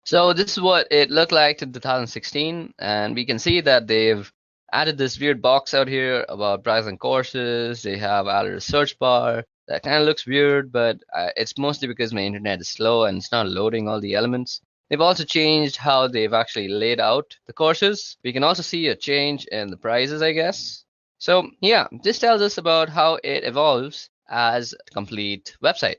so this is what it looked like in 2016, and we can see that they've added this weird box out here about browsing courses. They have added a search bar that kind of looks weird, but it's mostly because my internet is slow and it's not loading all the elements. They've also changed how they've actually laid out the courses. We can also see a change in the prices, I guess. So yeah, this tells us about how it evolves as a complete website.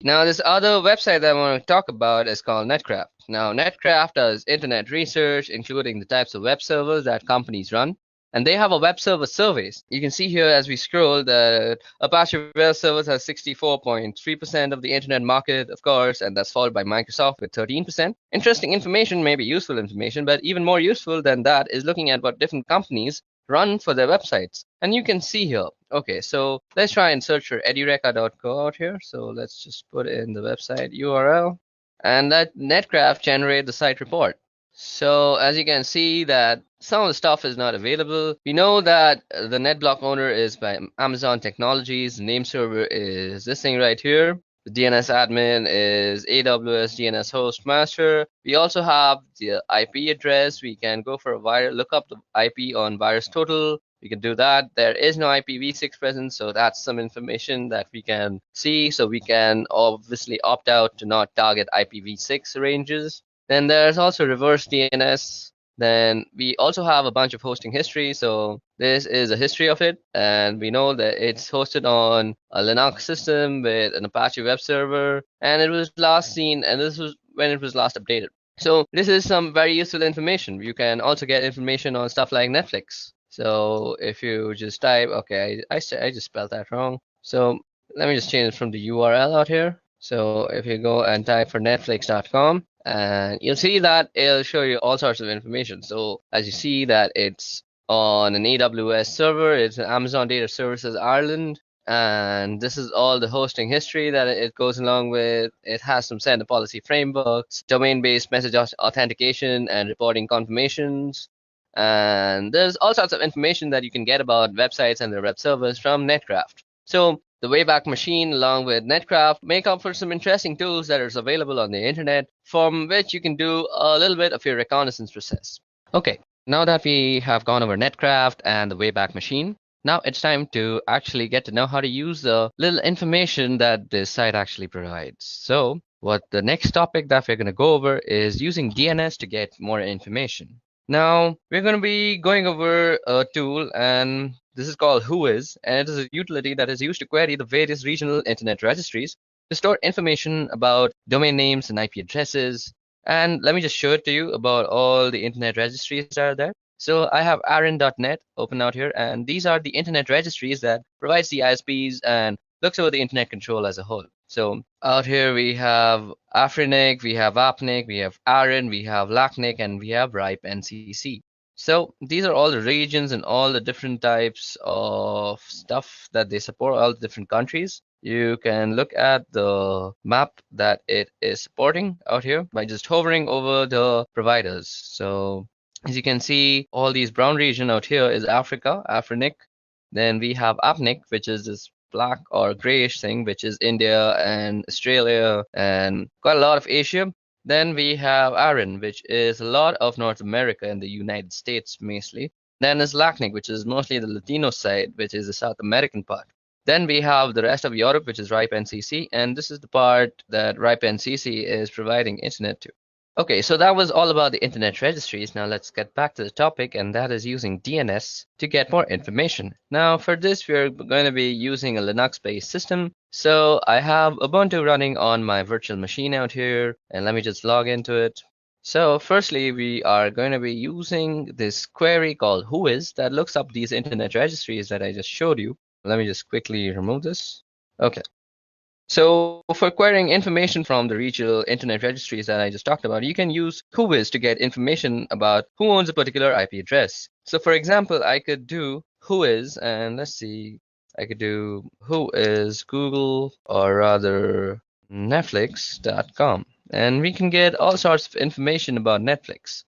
Now, this other website that I want to talk about is called Netcraft. Now, Netcraft does internet research, including the types of web servers that companies run. And they have a web server surveys. You can see here as we scroll that Apache Web Services has 64.3% of the internet market, of course, and that's followed by Microsoft with 13%. Interesting information, maybe useful information, but even more useful than that is looking at what different companies run for their websites. And you can see here, okay, so let's try and search for edureka.co out here. So let's just put in the website URL and let Netcraft generate the site report. So as you can see that some of the stuff is not available. We know that the NetBlock owner is by Amazon Technologies. The name server is this thing right here. The DNS admin is AWS DNS host master. We also have the IP address. We can go for a look up the IP on VirusTotal. We can do that. There is no IPv6 present, so that's some information that we can see. So we can obviously opt out to not target IPv6 ranges. Then there's also reverse DNS. Then we also have a bunch of hosting history. So this is a history of it. And we know that it's hosted on a Linux system with an Apache web server. And it was last seen, and this was when it was last updated. So this is some very useful information. You can also get information on stuff like Netflix. So if you just type, okay, I just spelled that wrong. So let me just change it from the URL out here. So if you go and type for netflix.com, and you'll see that it'll show you all sorts of information. So as you see that it's on an AWS server, it's an Amazon Data Services Ireland, and this is all the hosting history that it goes along with. It has some sender policy frameworks, domain-based message authentication and reporting confirmations, and there's all sorts of information that you can get about websites and their web servers from Netcraft. So the Wayback Machine, along with Netcraft, make up for some interesting tools that are available on the internet, from which you can do a little bit of your reconnaissance process. Okay, now that we have gone over Netcraft and the Wayback Machine, now it's time to actually get to know how to use the little information that this site actually provides. So what the next topic that we're going to go over is using DNS to get more information. Now, we're going to be going over a tool, and this is called Whois, and it is a utility that is used to query the various regional internet registries to store information about domain names and IP addresses. And let me just show it to you about all the internet registries that are there. So I have aaron.net open out here, and these are the internet registries that provides the ISPs and looks over the internet control as a whole. So out here we have Afrinic, we have Apnic, we have Aaron, we have Lacnic, and we have RIPE NCC. So these are all the regions and all the different types of stuff that they support, all the different countries. You can look at the map that it is supporting out here by just hovering over the providers. So as you can see, all these brown region out here is Africa, Afrinic. Then we have Apnic, which is this black or grayish thing, which is India and Australia and quite a lot of Asia. Then we have Aaron, which is a lot of North America and the United States mostly. Then is Lacnic, which is mostly the Latino side, which is the South American part. Then we have the rest of Europe, which is RIPE NCC, and this is the part that RIPE NCC is providing internet to. Okay, so that was all about the internet registries. Now let's get back to the topic, and that is using DNS to get more information. Now for this, we're going to be using a Linux-based system. So I have Ubuntu running on my virtual machine out here, and let me just log into it. So firstly, we are going to be using this query called Whois that looks up these internet registries that I just showed you. Let me just quickly remove this. Okay. So for querying information from the regional internet registries that I just talked about, you can use Whois to get information about who owns a particular IP address. So for example, I could do Whois, and let's see, I could do Whois Google, or rather Netflix.com, and we can get all sorts of information about Netflix.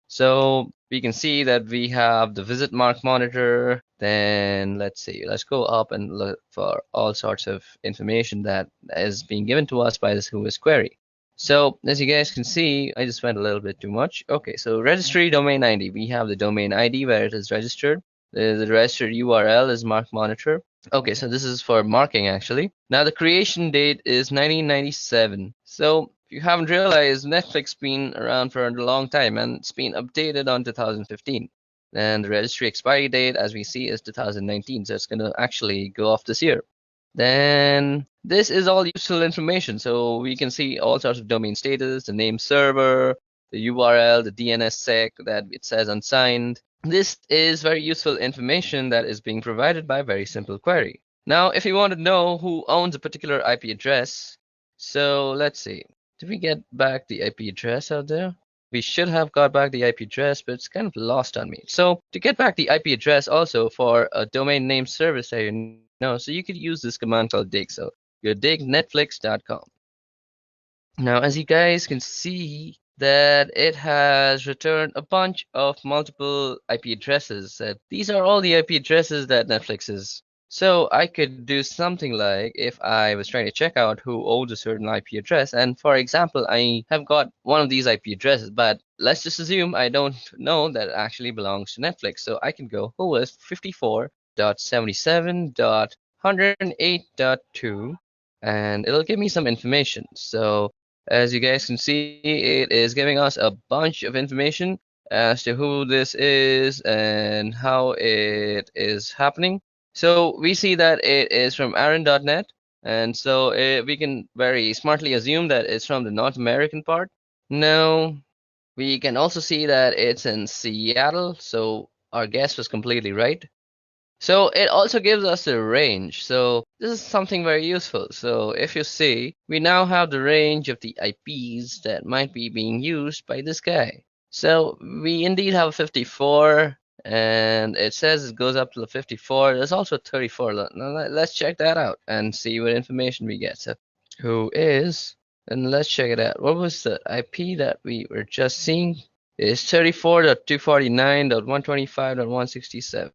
So we can see that we have the visit mark monitor. Then let's see, let's go up and look for all sorts of information that is being given to us by this Whois query. So as you guys can see, I just went a little bit too much. Okay, so registry domain ID. We have the domain ID where it is registered. The registered URL is mark monitor. Okay, so this is for marking actually. Now the creation date is 1997. So if you haven't realized, Netflix been around for a long time, and it's been updated on 2015. And the registry expiry date, as we see, is 2019. So it's going to actually go off this year. Then this is all useful information. So we can see all sorts of domain status, the name server, the URL, the DNSSEC that it says unsigned. This is very useful information that is being provided by a very simple query. Now, if you want to know who owns a particular IP address, so let's see. Did we get back the IP address out there? We should have got back the IP address, but it's kind of lost on me. So to get back the IP address also for a domain name service that you know, so you could use this command called dig. So go dig.netflix.com. Now, as you guys can see, that it has returned a bunch of multiple IP addresses. These are all the IP addresses that Netflix is. So I could do something like if I was trying to check out who owns a certain IP address, and for example, I have got one of these IP addresses, but let's just assume I don't know that it actually belongs to Netflix. So I can go who is 54.77.108.2, and it'll give me some information. So as you guys can see, it is giving us a bunch of information as to who this is and how it is happening. So we see that it is from Aaron.net, and so we can very smartly assume that it's from the North American part. Now, we can also see that it's in Seattle, so our guess was completely right. So it also gives us the range. So this is something very useful. So if you see, we now have the range of the IPs that might be being used by this guy. So we indeed have 54, and it says it goes up to the 54. There's also 34. Now let's check that out and see what information we get. So who is, and let's check it out. What was the IP that we were just seeing? It's 34.249.125.167.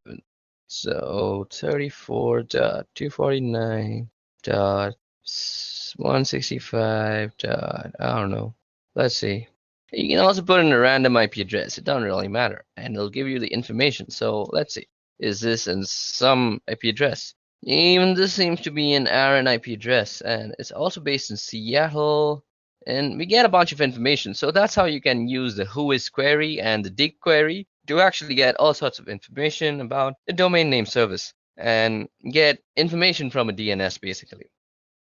So 34.249.165. I don't know. Let's see. You can also put in a random IP address. It doesn't really matter, and it'll give you the information. So let's see. Is this in some IP address? Even this seems to be an Aaron IP address, and it's also based in Seattle. And we get a bunch of information. So that's how you can use the whois query and the dig query to actually get all sorts of information about the domain name service and get information from a DNS basically.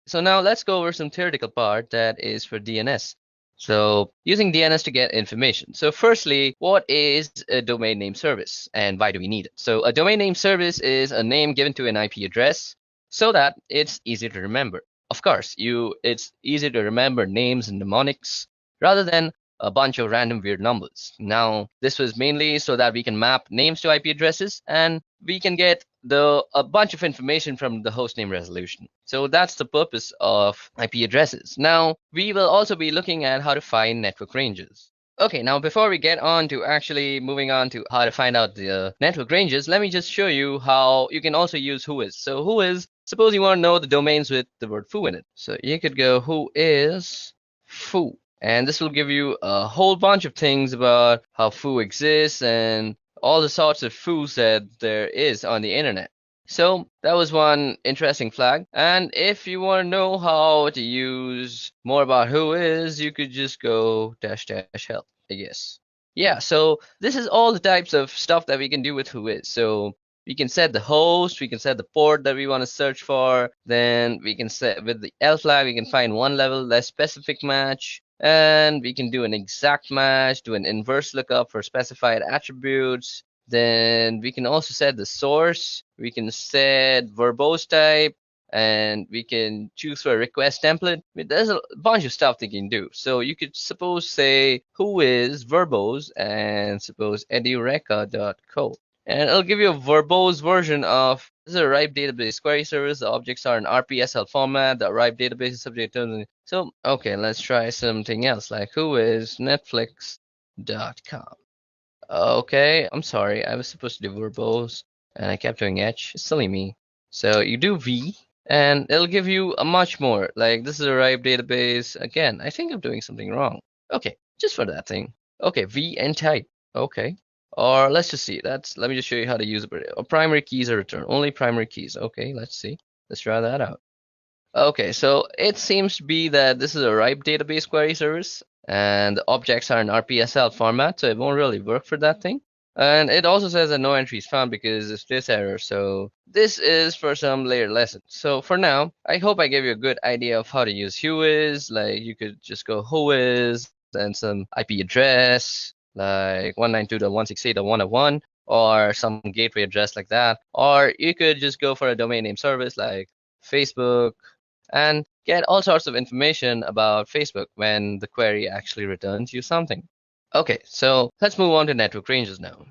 So now let's go over some theoretical part that is for DNS. So using DNS to get information. So firstly, what is a domain name service and why do we need it? So a domain name service is a name given to an IP address so that it's easy to remember. Of course, it's easy to remember names and mnemonics rather than a bunch of random weird numbers. Now, this was mainly so that we can map names to IP addresses and we can get a bunch of information from the hostname resolution. So that's the purpose of IP addresses. Now, we will also be looking at how to find network ranges. Okay, now before we get on to actually moving on to how to find out the network ranges, let me just show you how you can also use whois. So whois, suppose you want to know the domains with the word foo in it. So you could go whois foo. And this will give you a whole bunch of things about how foo exists and all the sorts of foos that there is on the internet. So that was one interesting flag. And if you want to know how to use more about whois, you could just go -- help, I guess. Yeah, so this is all the types of stuff that we can do with whois. So we can set the host, we can set the port that we want to search for. Then we can set with the L flag, we can find one level less specific match. And we can do an exact match, do an inverse lookup for specified attributes. Then we can also set the source. We can set verbose type, and we can choose for a request template. I mean, there's a bunch of stuff they can do. So you could suppose say whois verbose and suppose edureka.co. And it'll give you a verbose version of this is a RIPE database query service. The objects are in RPSL format. The RIPE database is subject to. So, okay, let's try something else like whois netflix.com. Okay, I'm sorry. I was supposed to do verbose and I kept doing H. Silly me. So you do V and it'll give you a much more. Like this is a RIPE database. Again, I think I'm doing something wrong. Okay, just for that thing. Okay, V and type. Okay. Or let's just see. Let me just show you how to use it. Primary keys are returned. Only primary keys. Okay, let's see. Let's try that out. Okay, so it seems to be that this is a RIPE database query service, and the objects are in RPSL format, so it won't really work for that thing. And it also says that no entries found because of this error. So this is for some later lesson. So for now, I hope I gave you a good idea of how to use whois. Like you could just go whois and some IP address like 192.168.101 or some gateway address like that. Or you could just go for a domain name service like Facebook and get all sorts of information about Facebook when the query actually returns you something. Okay, so let's move on to network ranges now.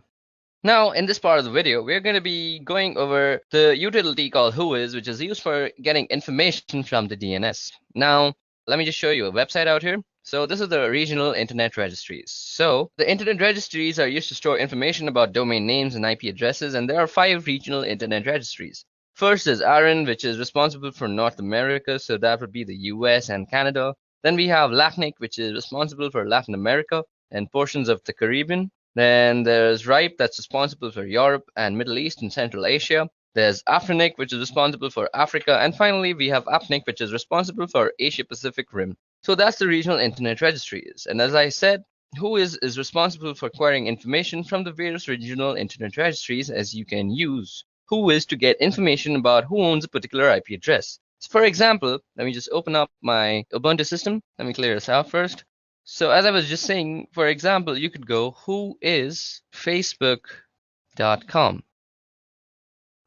Now, in this part of the video, we're going to be going over the utility called whois, which is used for getting information from the DNS. Now, let me just show you a website out here. So this is the regional internet registries. So the internet registries are used to store information about domain names and IP addresses, and there are 5 regional internet registries. First is ARIN, which is responsible for North America, so that would be the US and Canada. Then we have LACNIC, which is responsible for Latin America and portions of the Caribbean. Then there's RIPE, that's responsible for Europe and Middle East and Central Asia. There's AFRINIC, which is responsible for Africa. And finally, we have APNIC, which is responsible for Asia Pacific Rim. So that's the regional internet registries. And as I said, whois is responsible for querying information from the various regional internet registries, as you can use whois to get information about who owns a particular IP address. So for example, let me just open up my Ubuntu system. Let me clear this out first. So as I was just saying, for example, you could go whoisfacebook.com.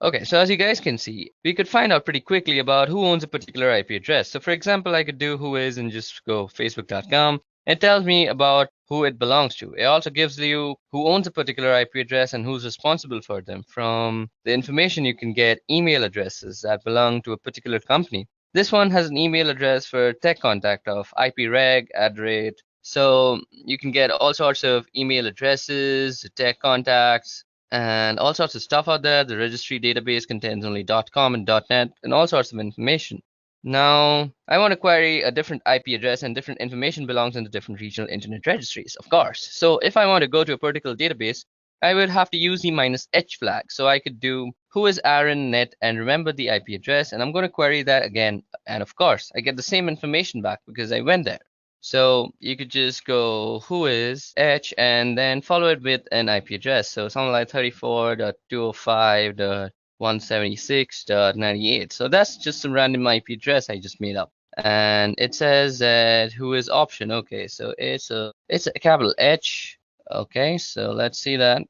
Okay, so as you guys can see, we could find out pretty quickly about who owns a particular IP address. So for example, I could do whois and just go facebook.com. It tells me about who it belongs to. It also gives you who owns a particular IP address and who's responsible for them. From the information, you can get email addresses that belong to a particular company. This one has an email address for tech contact of ipreg@. So you can get all sorts of email addresses, tech contacts, and all sorts of stuff out there. The registry database contains only .com and .net and all sorts of information. Now, I want to query a different IP address, and different information belongs in the different regional internet registries, of course. So if I want to go to a particular database, I would have to use the -h flag. So I could do whois ARIN net and remember the IP address, and I'm going to query that again. And of course, I get the same information back because I went there. So you could just go whois h and then follow it with an IP address. So something like 34.205.176.98. So that's just some random IP address I just made up. And it says that whois option. Okay, so it's a capital H. Okay, so let's see that.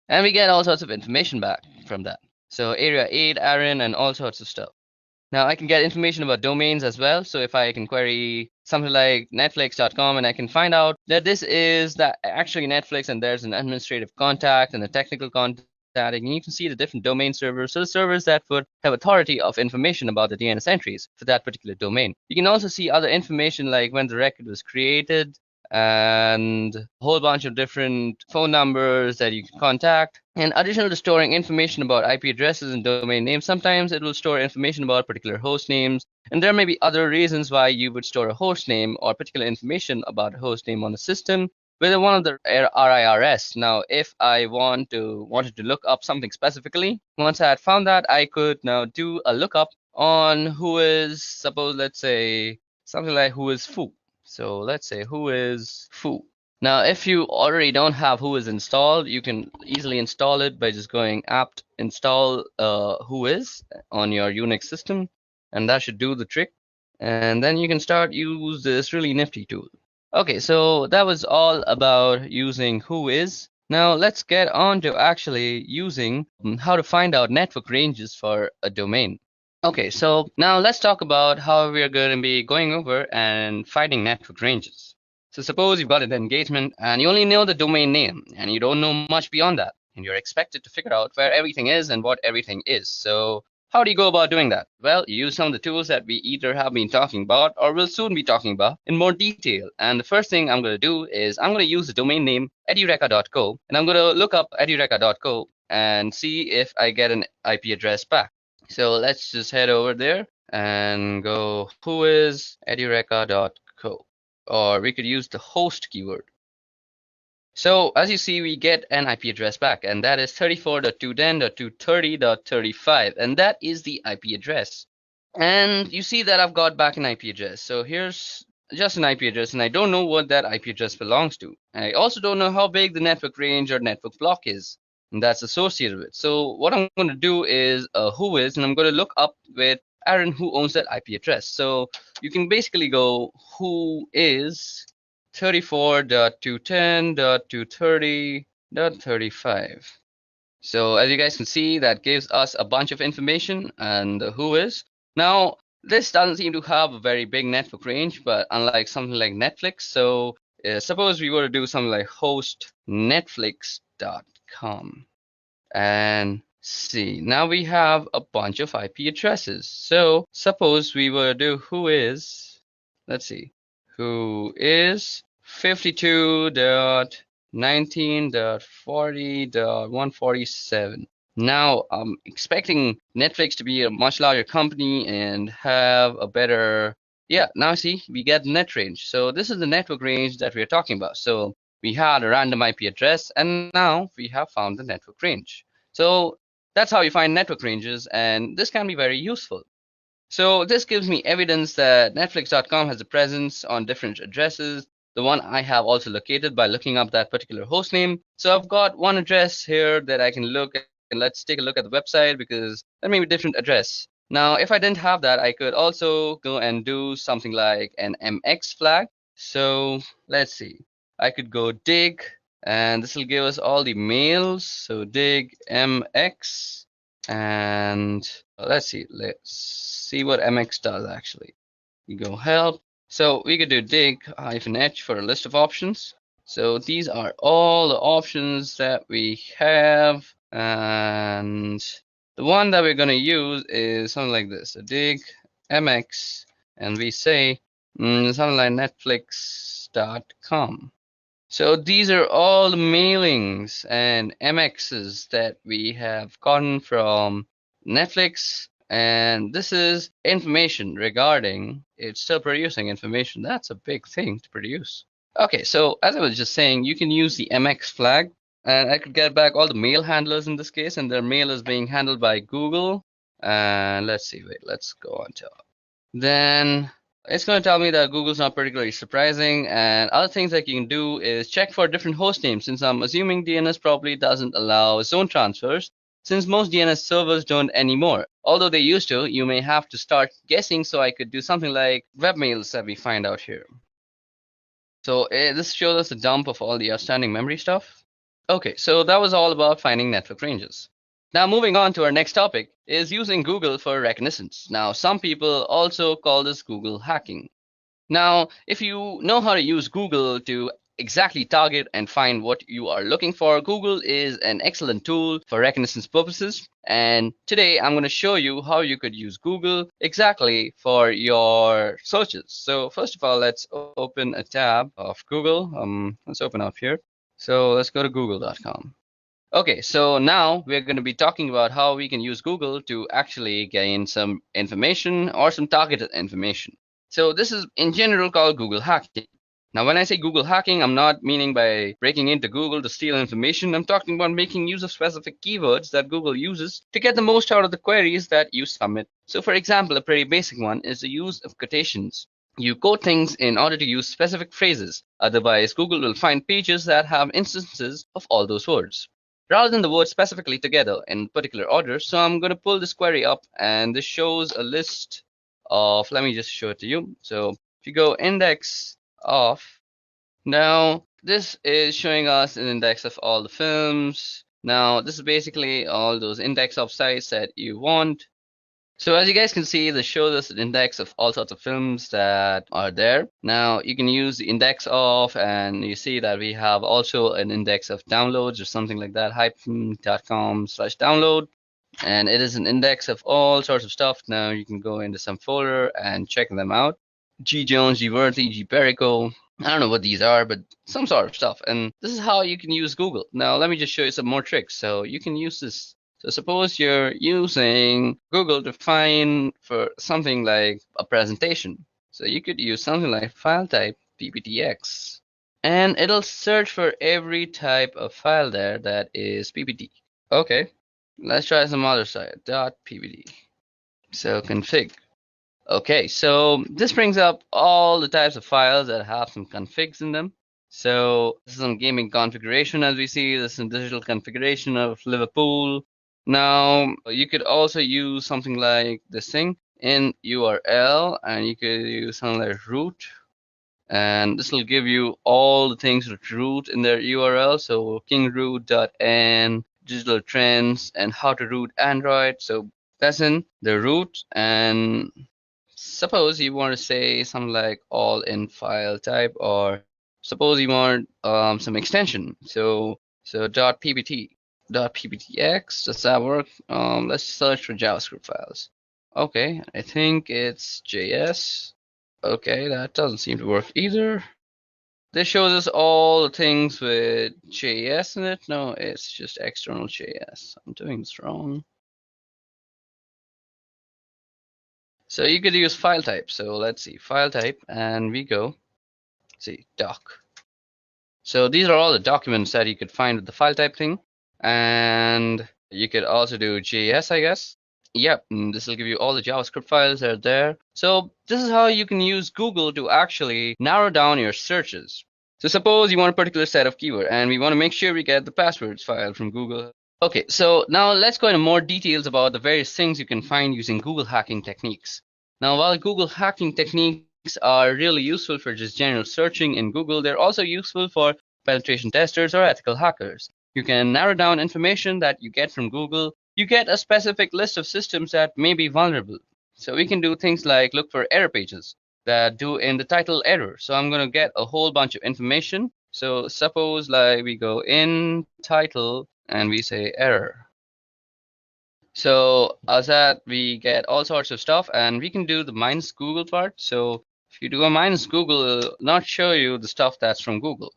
And we get all sorts of information back from that. So area 8, ARIN, and all sorts of stuff. Now I can get information about domains as well. So if I can query something like netflix.com, and I can find out that this is that actually Netflix, and there's an administrative contact and a technical contact, and you can see the different domain servers. So the servers that would have authority of information about the DNS entries for that particular domain. You can also see other information like when the record was created, and a whole bunch of different phone numbers that you can contact. In addition to storing information about IP addresses and domain names, sometimes it will store information about particular host names, and there may be other reasons why you would store a host name or particular information about a host name on the system, whether one of the RIRS. Now, if I wanted to look up something specifically, once I had found that, I could now do a lookup on whois, suppose, let's say, something like whois foo. So let's say whois foo. Now, if you already don't have whois installed, you can easily install it by just going apt install whois on your Unix system, and that should do the trick. And then you can start use this really nifty tool. Okay, so that was all about using whois. Now let's get on to actually using how to find out network ranges for a domain. Okay, so now let's talk about how we're going to be going over and finding network ranges. So suppose you've got an engagement and you only know the domain name and you don't know much beyond that, and you're expected to figure out where everything is and what everything is. So how do you go about doing that? Well, you use some of the tools that we either have been talking about or will soon be talking about in more detail. And the first thing I'm going to do is I'm going to use the domain name edureka.co, and I'm going to look up edureka.co and see if I get an IP address back. So let's just head over there and go whois edureka.co, or we could use the host keyword. So as you see, we get an IP address back, and that is 34.210.230.35, and that is the IP address. And you see that I've got back an IP address. So here's just an IP address, and I don't know what that IP address belongs to. I also don't know how big the network range or network block is, and that's associated with. So what I'm going to do is who is, and I'm going to look up with Aaron who owns that IP address. So you can basically go who is 34.210.230.35. So as you guys can see, that gives us a bunch of information and who is. Now, this doesn't seem to have a very big network range, but unlike something like Netflix, so suppose we were to do something like host netflix.com and see, now we have a bunch of IP addresses. So suppose we were to do who is, let's see, who is 52.19.40.147. Now I'm expecting Netflix to be a much larger company and have a better, yeah, now see, we get net range. So this is the network range that we're talking about. So we had a random IP address, and now we have found the network range. So that's how you find network ranges, and this can be very useful. So this gives me evidence that Netflix.com has a presence on different addresses. The one I have also located by looking up that particular host name. So I've got one address here that I can look at, and let's take a look at the website because that may be a different address. Now, if I didn't have that, I could also go and do something like an MX flag. So let's see. I could go dig, and this will give us all the mails. So dig MX, and let's see what MX does actually. You go help. So we could do dig-h for a list of options. So these are all the options that we have, and the one that we're going to use is something like this. So dig mx, and we say something like netflix.com. So these are all the mailings and MXs that we have gotten from Netflix, and this is information regarding it's still producing information. That's a big thing to produce. Okay, so as I was just saying, you can use the MX flag, and I could get back all the mail handlers in this case, and their mail is being handled by Google. And let's see, wait, let's go on top. Then it's going to tell me that Google's not particularly surprising, and other things that you can do is check for different host names, since I'm assuming DNS probably doesn't allow zone transfers, since most DNS servers don't anymore. Although they used to, you may have to start guessing, so I could do something like webmails that we find out here. So this shows us a dump of all the outstanding memory stuff. Okay, so that was all about finding network ranges. Now moving on to our next topic is using Google for reconnaissance. Now some people also call this Google hacking. Now if you know how to use Google to exactly target and find what you are looking for, Google is an excellent tool for reconnaissance purposes. And today I'm going to show you how you could use Google exactly for your searches. So first of all, let's open a tab of Google. Let's open up here. So let's go to google.com. Okay, so now we're going to be talking about how we can use Google to actually gain some information or some targeted information. So this is in general called Google hacking. Now, when I say Google hacking, I'm not meaning by breaking into Google to steal information. I'm talking about making use of specific keywords that Google uses to get the most out of the queries that you submit. So for example, a pretty basic one is the use of quotations. You quote things in order to use specific phrases. Otherwise, Google will find pages that have instances of all those words, rather than the words specifically together in particular order. So I'm going to pull this query up, and this shows a list of, let me just show it to you. So if you go index of, now this is showing us an index of all the films. Now this is basically all those index of sites that you want. So as you guys can see, this shows us an index of all sorts of films that are there. Now you can use the index of, and you see that we have also an index of downloads or something like that, hyphen.com/download. And it is an index of all sorts of stuff. Now you can go into some folder and check them out. G Jones, G Worthy, G Perico. I don't know what these are, but some sort of stuff. And this is how you can use Google. Now let me just show you some more tricks. So you can use this. So suppose you're using Google to find for something like a presentation. So you could use something like file type PPTX, and it'll search for every type of file there that is PPT. Okay, let's try some other site, .ppt. So config. Okay, so this brings up all the types of files that have some configs in them. So this is some gaming configuration as we see. This is some digital configuration of Liverpool. Now you could also use something like this thing in URL, and you could use something like root, and this will give you all the things with root in their URL. So kingroot.n, digital trends, and how to root Android. So that's in the root. And suppose you want to say something like all in file type, or suppose you want some extension. So .ppt, .pptx, does that work? Let's search for JavaScript files. Okay, I think it's JS. Okay, that doesn't seem to work either. This shows us all the things with JS in it. No, it's just external JS. I'm doing this wrong. So you could use file type. So let's see, file type, and we go, see, doc. So these are all the documents that you could find with the file type thing. And you could also do JS, I guess. Yep, and this will give you all the JavaScript files that are there. So this is how you can use Google to actually narrow down your searches. So suppose you want a particular set of keyword, and we want to make sure we get the passwords file from Google. Okay, so now let's go into more details about the various things you can find using Google hacking techniques. Now, while Google hacking techniques are really useful for just general searching in Google, they're also useful for penetration testers or ethical hackers. You can narrow down information that you get from Google. You get a specific list of systems that may be vulnerable. So we can do things like look for error pages that do in the title error. So I'm going to get a whole bunch of information. So suppose like we go in title and we say error. So as that we get all sorts of stuff, and we can do the minus Google part. So if you do a minus Google, it'll not show you the stuff that's from Google.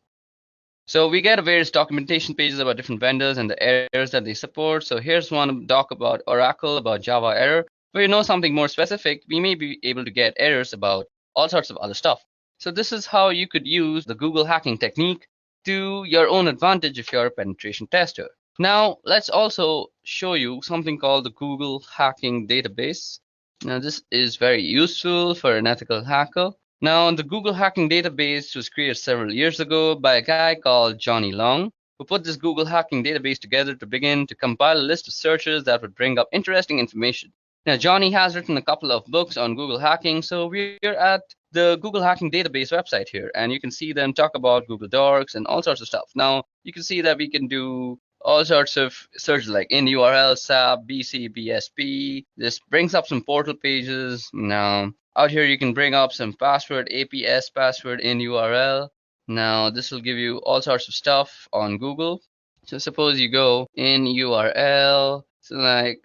So we get various documentation pages about different vendors and the errors that they support. So here's one doc about Oracle, about Java error. If you know something more specific, we may be able to get errors about all sorts of other stuff. So this is how you could use the Google hacking technique to your own advantage if you're a penetration tester. Now, let's also show you something called the Google Hacking Database. Now, this is very useful for an ethical hacker. Now, the Google Hacking Database was created several years ago by a guy called Johnny Long, who put this Google Hacking Database together to begin to compile a list of searches that would bring up interesting information. Now, Johnny has written a couple of books on Google hacking, so we're at the Google Hacking Database website here, and you can see them talk about Google Docs and all sorts of stuff. Now, you can see that we can do all sorts of searches like in URL, SAP, BC, BSP. This brings up some portal pages. Now, out here you can bring up some password, APS password in URL. Now, this will give you all sorts of stuff on Google. So suppose you go in URL, so like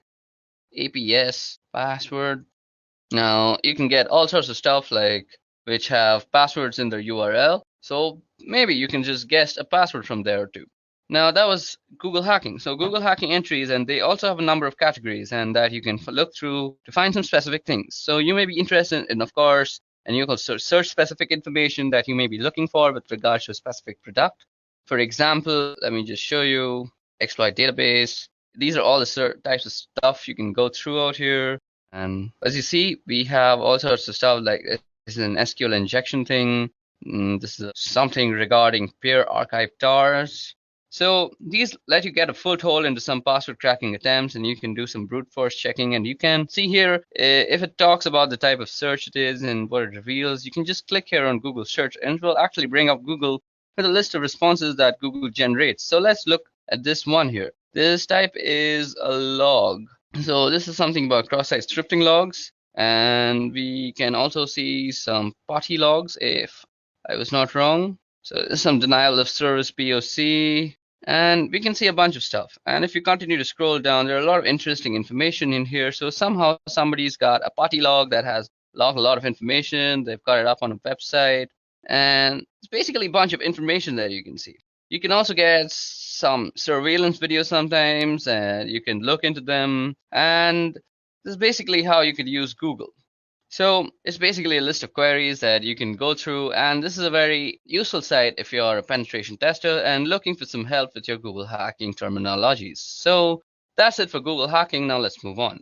APS password. Now, you can get all sorts of stuff like which have passwords in their URL. So maybe you can just guess a password from there too. Now that was Google hacking. So Google hacking entries, and they also have a number of categories and that you can look through to find some specific things. So you may be interested in, of course, and you can search specific information that you may be looking for with regards to a specific product. For example, let me just show you exploit database. These are all the types of stuff you can go through out here. And as you see, we have all sorts of stuff like this is an SQL injection thing. This is something regarding peer archive tars. So these let you get a foothold into some password cracking attempts, and you can do some brute force checking. And you can see here if it talks about the type of search it is and what it reveals. You can just click here on Google search, and it will actually bring up Google with a list of responses that Google generates. So let's look at this one here. This type is a log. So this is something about cross-site scripting logs, and we can also see some potty logs if I was not wrong. So there's some denial of service POC, and we can see a bunch of stuff. And if you continue to scroll down, there are a lot of interesting information in here. So somehow somebody's got a potty log that has logged a lot of information. They've got it up on a website, and it's basically a bunch of information that you can see. You can also get some surveillance videos sometimes, and you can look into them. And this is basically how you could use Google. So it's basically a list of queries that you can go through, and this is a very useful site if you're a penetration tester and looking for some help with your Google hacking terminologies. So that's it for Google hacking. Now let's move on.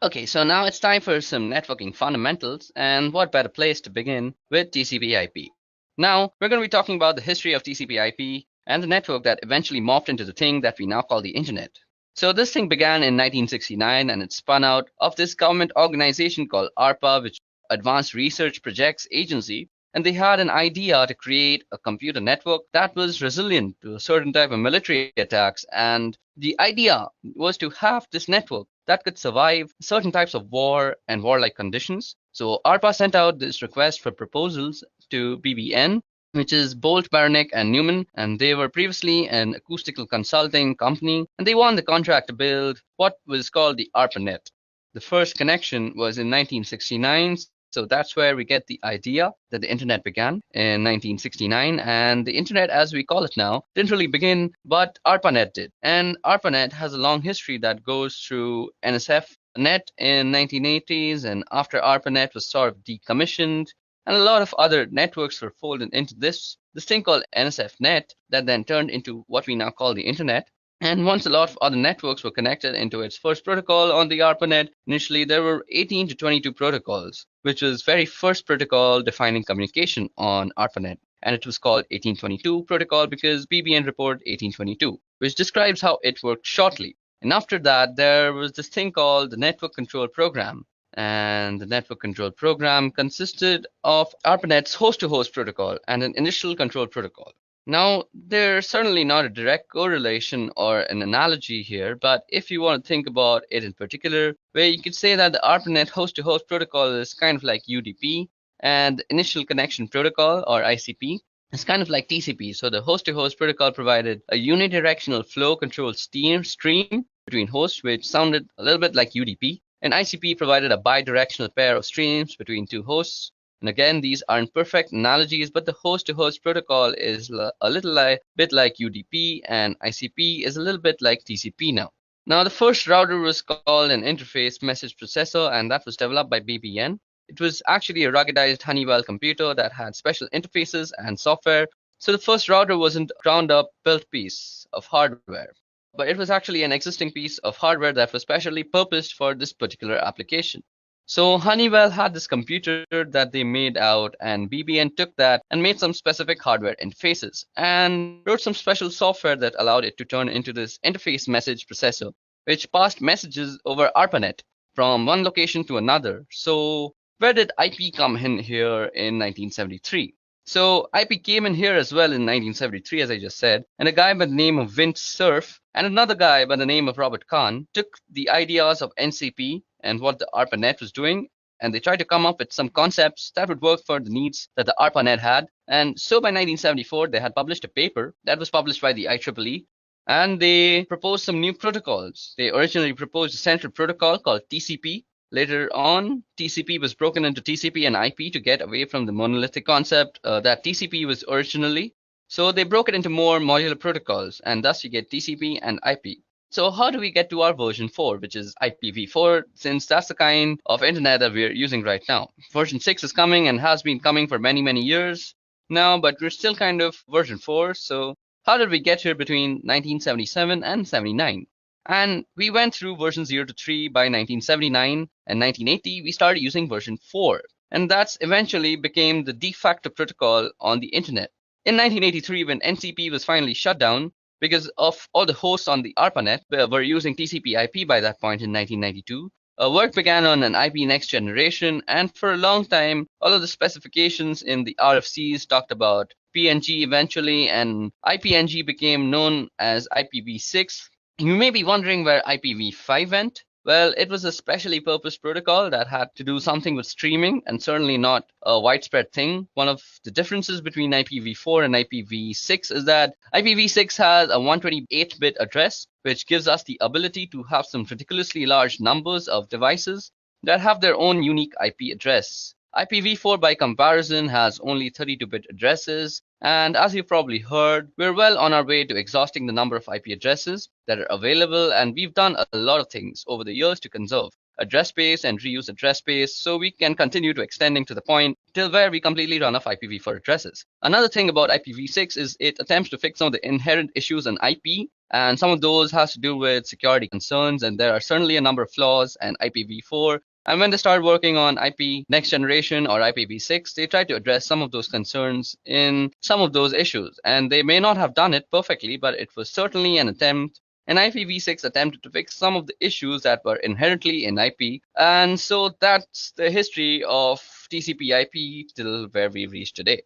Okay, so now it's time for some networking fundamentals, and what better place to begin with TCP/IP. Now, we're going to be talking about the history of TCP/IP and the network that eventually morphed into the thing that we now call the internet. So this thing began in 1969 and it spun out of this government organization called ARPA, which Advanced Research Projects Agency, and they had an idea to create a computer network that was resilient to a certain type of military attacks. And the idea was to have this network that could survive certain types of war and warlike conditions. So ARPA sent out this request for proposals to BBN, which is Bolt, Baranek, and Newman, and they were previously an acoustical consulting company, and they won the contract to build what was called the ARPANET. The first connection was in 1969, so that's where we get the idea that the internet began in 1969. And the internet, as we call it now, didn't really begin, but ARPANET did. And ARPANET has a long history that goes through NSFNet in 1980s, and after ARPANET was sort of decommissioned, and a lot of other networks were folded into this thing called NSFNet that then turned into what we now call the internet. And once a lot of other networks were connected into its first protocol on the ARPANET, initially there were 18 to 22 protocols, which was very first protocol defining communication on ARPANET. And it was called 1822 protocol because BBN report 1822, which describes how it worked shortly. And after that, there was this thing called the Network Control Program. And the network control program consisted of ARPANET's host-to-host protocol and an initial control protocol. Now, there's certainly not a direct correlation or an analogy here, but if you want to think about it in particular, where you could say that the ARPANET host-to-host protocol is kind of like UDP, and the initial connection protocol, or ICP, is kind of like TCP. So the host-to-host protocol provided a unidirectional flow control stream between hosts, which sounded a little bit like UDP. And ICP provided a bidirectional pair of streams between two hosts. And again, these aren't perfect analogies, but the host-to-host protocol is a little bit like UDP, and ICP is a little bit like TCP now. Now, the first router was called an interface message processor, and that was developed by BBN. It was actually a ruggedized Honeywell computer that had special interfaces and software. So the first router wasn't a ground-up built piece of hardware, but it was actually an existing piece of hardware that was specially purposed for this particular application. So Honeywell had this computer that they made out, and BBN took that and made some specific hardware interfaces and wrote some special software that allowed it to turn into this interface message processor, which passed messages over ARPANET from one location to another. So where did IP come in here in 1973? So IP came in here as well in 1973, as I just said, and a guy by the name of Vint Cerf and another guy by the name of Robert Kahn took the ideas of NCP and what the ARPANET was doing, and they tried to come up with some concepts that would work for the needs that the ARPANET had. And so by 1974, they had published a paper that was published by the IEEE, and they proposed some new protocols. They originally proposed a central protocol called TCP. Later on, TCP was broken into TCP and IP to get away from the monolithic concept that TCP was originally. So they broke it into more modular protocols, and thus you get TCP and IP. So how do we get to our version 4, which is IPv4, since that's the kind of internet that we're using right now? Version 6 is coming and has been coming for many, many years now, but we're still kind of version 4. So how did we get here between 1977 and 79? And we went through version 0 to 3 by 1979, and 1980 we started using version 4. And that's eventually became the de facto protocol on the internet. In 1983, when NCP was finally shut down, because of all the hosts on the ARPANET were using TCP/IP by that point in 1992, work began on an IP next generation, and for a long time, all of the specifications in the RFCs talked about PNG eventually, and IPNG became known as IPv6. You may be wondering where IPv5 went. Well, it was a specially purposed protocol that had to do something with streaming, and certainly not a widespread thing. One of the differences between IPv4 and IPv6 is that IPv6 has a 128-bit address, which gives us the ability to have some ridiculously large numbers of devices that have their own unique IP address. IPv4, by comparison, has only 32-bit addresses, and as you've probably heard, we're well on our way to exhausting the number of IP addresses that are available, and we've done a lot of things over the years to conserve address space and reuse address space so we can continue to extending to the point till where we completely run off IPv4 addresses. Another thing about IPv6 is it attempts to fix some of the inherent issues in IP And some of those has to do with security concerns, and there are certainly a number of flaws and IPv4. And when they started working on IP next generation or IPv6, they tried to address some of those concerns in some of those issues. And they may not have done it perfectly, but it was certainly an attempt. And IPv6 attempted to fix some of the issues that were inherently in IP. And so that's the history of TCP/IP till where we've reached today.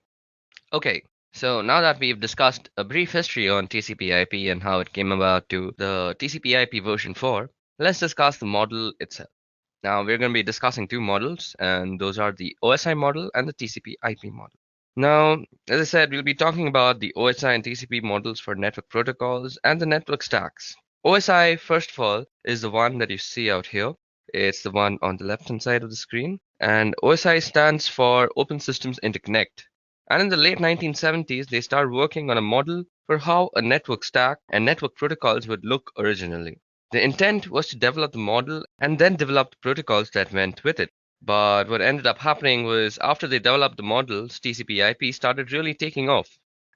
Okay, so now that we've discussed a brief history on TCP/IP and how it came about to the TCP/IP version 4, let's discuss the model itself. Now we're going to be discussing two models, and those are the OSI model and the TCP/IP model. Now, as I said, we'll be talking about the OSI and TCP models for network protocols and the network stacks. OSI, first of all, is the one that you see out here. It's the one on the left-hand side of the screen, and OSI stands for Open Systems Interconnect. And in the late 1970s, they started working on a model for how a network stack and network protocols would look originally. The intent was to develop the model and then develop the protocols that went with it. But what ended up happening was after they developed the models, TCP/IP started really taking off.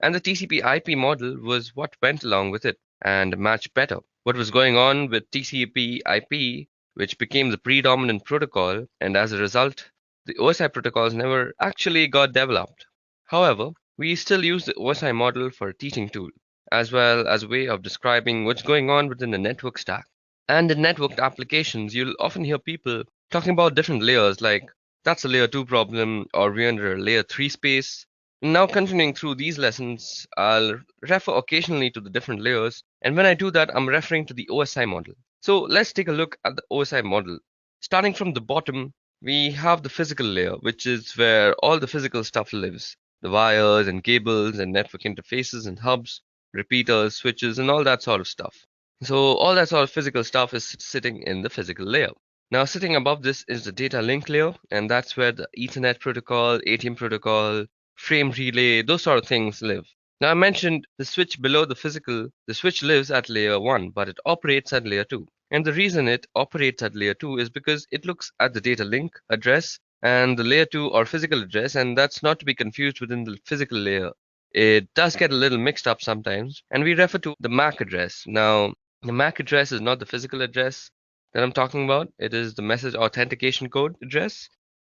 And the TCP/IP model was what went along with it and matched better what was going on with TCP/IP, which became the predominant protocol, and as a result, the OSI protocols never actually got developed. However, we still use the OSI model for a teaching tool, as well as a way of describing what's going on within the network stack. And in networked applications, you'll often hear people talking about different layers, like that's a layer 2 problem, or we're under a layer 3 space. Now, continuing through these lessons, I'll refer occasionally to the different layers, and when I do that, I'm referring to the OSI model. So let's take a look at the OSI model. Starting from the bottom, we have the physical layer, which is where all the physical stuff lives. The wires and cables and network interfaces and hubs, repeaters, switches, and all that sort of stuff. So all that sort of physical stuff is sitting in the physical layer. Now sitting above this is the data link layer, and that's where the Ethernet protocol, ATM protocol, frame relay, those sort of things live. Now I mentioned the switch below the physical, the switch lives at layer 1, but it operates at layer 2. And the reason it operates at layer 2 is because it looks at the data link address and the layer 2 or physical address, and that's not to be confused within the physical layer. It does get a little mixed up sometimes, and we refer to the MAC address. Now, the MAC address is not the physical address that I'm talking about. It is the message authentication code address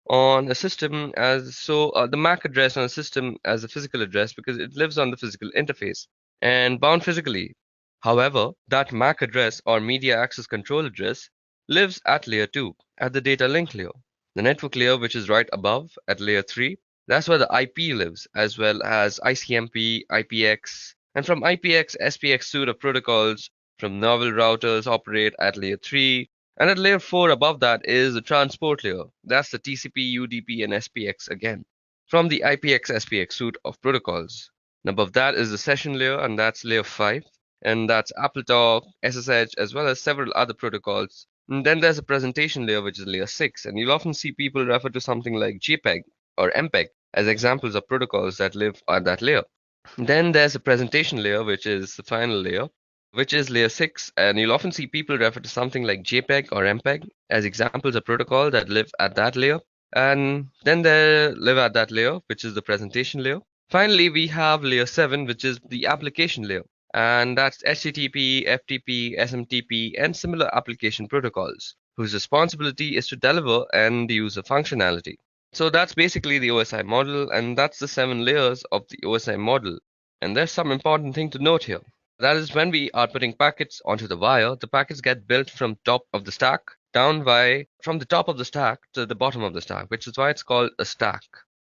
on a system the MAC address on a system as a physical address because it lives on the physical interface and bound physically. However, that MAC address or media access control address lives at layer 2 at the data link layer. The network layer, which is right above at layer 3, that's where the IP lives, as well as ICMP, IPX, and from IPX, SPX suite of protocols from novel routers operate at layer 3, and at layer 4 above that is the transport layer. That's the TCP, UDP, and SPX again, from the IPX, SPX suite of protocols. And above that is the session layer, and that's layer 5, and that's AppleTalk, SSH, as well as several other protocols. And then there's a presentation layer, which is layer 6, and you'll often see people refer to something like JPEG or MPEG as examples of protocols that live at that layer. Then there's a presentation layer, which is the final layer, which is layer 6, and you'll often see people refer to something like JPEG or MPEG as examples of protocol that live at that layer. And then they live at that layer, which is the presentation layer. Finally, we have layer 7, which is the application layer. And that's HTTP, FTP, SMTP, and similar application protocols, whose responsibility is to deliver and use a functionality. So that's basically the OSI model, and that's the 7 layers of the OSI model. And there's some important thing to note here. That is, when we are putting packets onto the wire, the packets get built from top of the stack from the top of the stack to the bottom of the stack, which is why it's called a stack.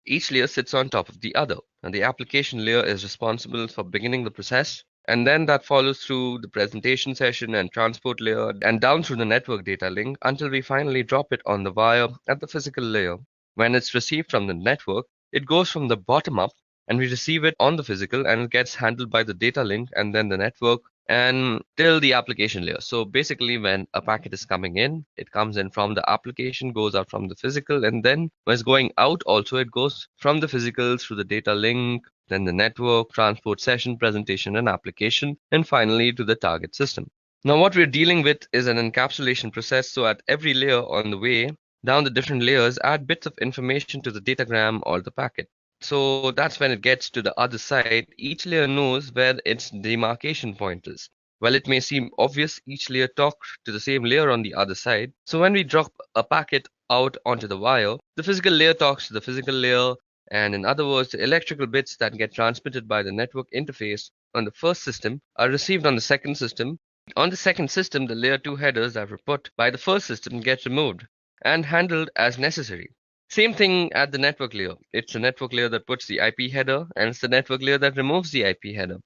Each layer sits on top of the other, and the application layer is responsible for beginning the process, and then that follows through the presentation session and transport layer and down through the network data link until we finally drop it on the wire at the physical layer. When it's received from the network, it goes from the bottom up and we receive it on the physical and it gets handled by the data link and then the network and till the application layer. So basically, when a packet is coming in, it comes in from the application, goes out from the physical, and then when it's going out also, it goes from the physical through the data link, then the network, transport session, presentation, and application, and finally to the target system. Now, what we're dealing with is an encapsulation process. So at every layer on the way down the different layers, add bits of information to the datagram or the packet. So that's when it gets to the other side. Each layer knows where its demarcation point is. While it may seem obvious, each layer talks to the same layer on the other side. So when we drop a packet out onto the wire, the physical layer talks to the physical layer, and in other words, the electrical bits that get transmitted by the network interface on the first system are received on the second system. On the second system, the layer 2 headers that were put by the first system get removed and handled as necessary. Same thing at the network layer. It's the network layer that puts the IP header, and it's the network layer that removes the IP header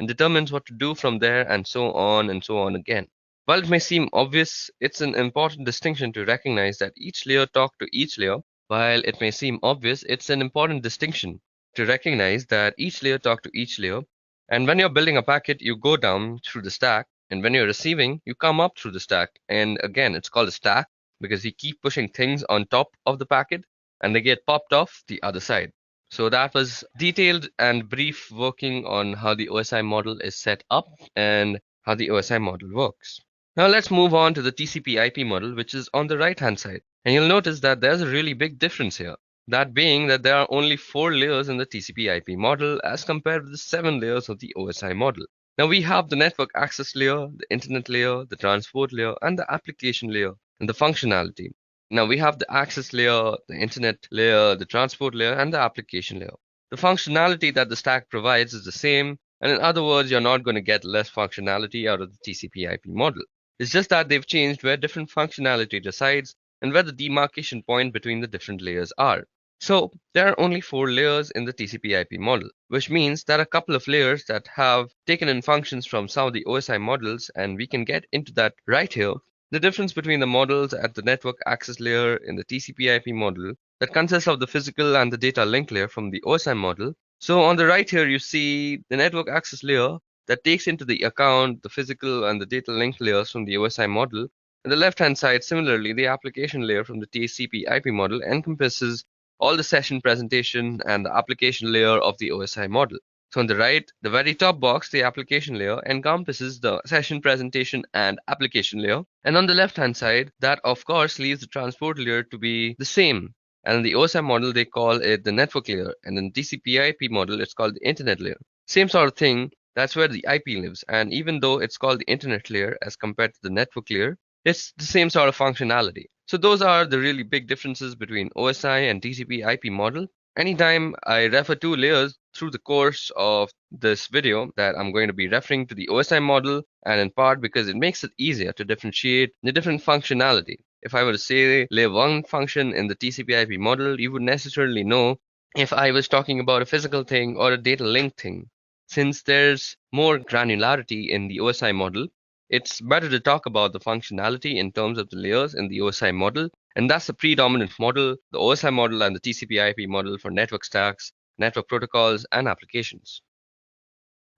and determines what to do from there, and so on again. While it may seem obvious, it's an important distinction to recognize that each layer talks to each layer. While it may seem obvious, it's an important distinction to recognize that each layer talks to each layer. And when you're building a packet, you go down through the stack, and when you're receiving, you come up through the stack. And again, it's called a stack because you keep pushing things on top of the packet and they get popped off the other side. So that was detailed and brief working on how the OSI model is set up and how the OSI model works. Now let's move on to the TCP IP model, which is on the right hand side. And you'll notice that there's a really big difference here. That being that there are only 4 layers in the TCP IP model as compared with the 7 layers of the OSI model. Now we have the network access layer, the internet layer, the transport layer, and the application layer, and the functionality. Now we have the access layer, the internet layer, the transport layer, and the application layer. The functionality that the stack provides is the same, and in other words, you're not going to get less functionality out of the TCP IP model. It's just that they've changed where different functionality resides and where the demarcation point between the different layers are. So there are only 4 layers in the TCP IP model, which means there are a couple of layers that have taken in functions from some of the OSI models, and we can get into that right here. The difference between the models at the network access layer in the TCP IP model that consists of the physical and the data link layer from the OSI model. So on the right here, you see the network access layer that takes into the account the physical and the data link layers from the OSI model. On the left-hand side, similarly, the application layer from the TCP IP model encompasses all the session presentation and the application layer of the OSI model. So on the right, the very top box, the application layer, encompasses the session presentation and application layer. And on the left-hand side, that of course leaves the transport layer to be the same. And in the OSI model, they call it the network layer. And in the TCP IP model, it's called the internet layer. Same sort of thing, that's where the IP lives. And even though it's called the internet layer as compared to the network layer, it's the same sort of functionality. So those are the really big differences between OSI and TCP IP model. Anytime I refer to layers through the course of this video, that I'm going to be referring to the OSI model, and in part because it makes it easier to differentiate the different functionality. If I were to say layer 1 function in the TCP IP model, you would necessarily know if I was talking about a physical thing or a data link thing. Since there's more granularity in the OSI model, it's better to talk about the functionality in terms of the layers in the OSI model, and that's the predominant model, the OSI model and the TCP IP model for network stacks, network protocols, and applications.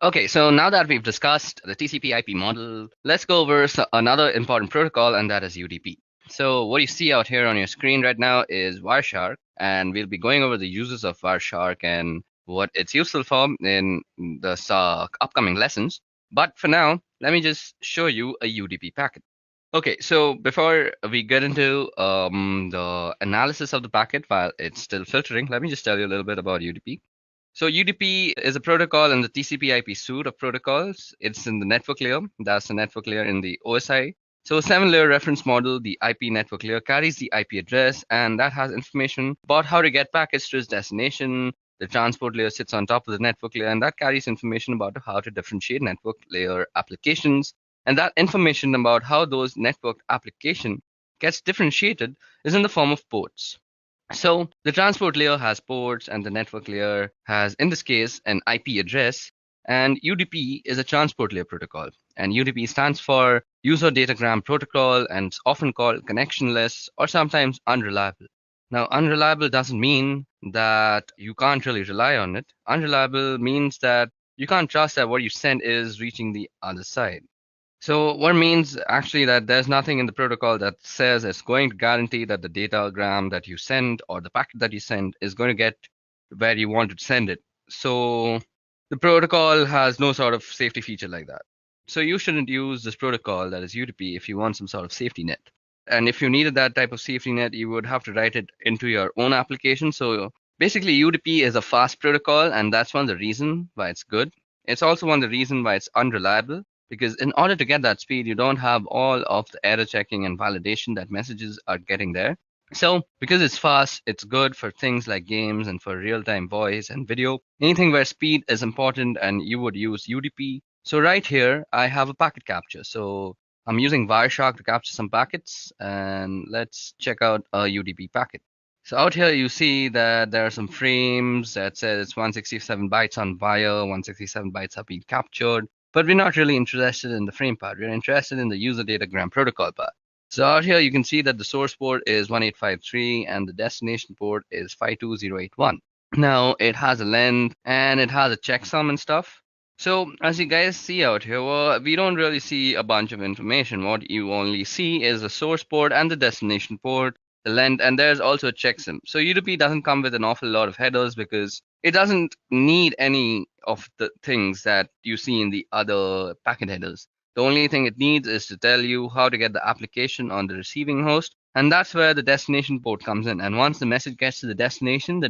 Okay, so now that we've discussed the TCP IP model, let's go over another important protocol, and that is UDP. So what you see out here on your screen right now is WireShark, and we'll be going over the uses of WireShark and what it's useful for in the upcoming lessons. But for now, let me just show you a UDP packet. Okay, so before we get into the analysis of the packet while it's still filtering, let me just tell you a little bit about UDP. So UDP is a protocol in the TCP IP suite of protocols. It's in the network layer. That's the network layer in the OSI. So a 7-layer reference model, the IP network layer carries the IP address, and that has information about how to get packets to its destination. The transport layer sits on top of the network layer, and that carries information about how to differentiate network layer applications. And that information about how those network application gets differentiated is in the form of ports. So the transport layer has ports, and the network layer has, in this case, an IP address. And UDP is a transport layer protocol. And UDP stands for User Datagram Protocol, and it's often called connectionless or sometimes unreliable. Now, unreliable doesn't mean that you can't really rely on it. Unreliable means that you can't trust that what you send is reaching the other side. So what means actually that there's nothing in the protocol that says it's going to guarantee that the datagram that you send or the packet that you send is going to get where you want to send it. So the protocol has no sort of safety feature like that. So you shouldn't use this protocol, that is UDP, if you want some sort of safety net. And if you needed that type of safety net, you would have to write it into your own application. So basically UDP is a fast protocol, and that's one of the reasons why it's good. It's also one of the reasons why it's unreliable. because in order to get that speed, you don't have all of the error checking and validation that messages are getting there. So because it's fast, it's good for things like games and for real-time voice and video, anything where speed is important, and you would use UDP. So right here, I have a packet capture. So I'm using WireShark to capture some packets, and let's check out a UDP packet. So out here you see that there are some frames that says it's 167 bytes on wire, 167 bytes have been captured, but we're not really interested in the frame part. We're interested in the user datagram protocol part. So out here you can see that the source port is 1853 and the destination port is 52081. Now it has a length and it has a checksum and stuff. So as you guys see out here, well, we don't really see a bunch of information. What you only see is the source port and the destination port, the length, and there's also a checksum. So UDP doesn't come with an awful lot of headers because it doesn't need any of the things that you see in the other packet headers. The only thing it needs is to tell you how to get the application on the receiving host, and that's where the destination port comes in. And once the message gets to the destination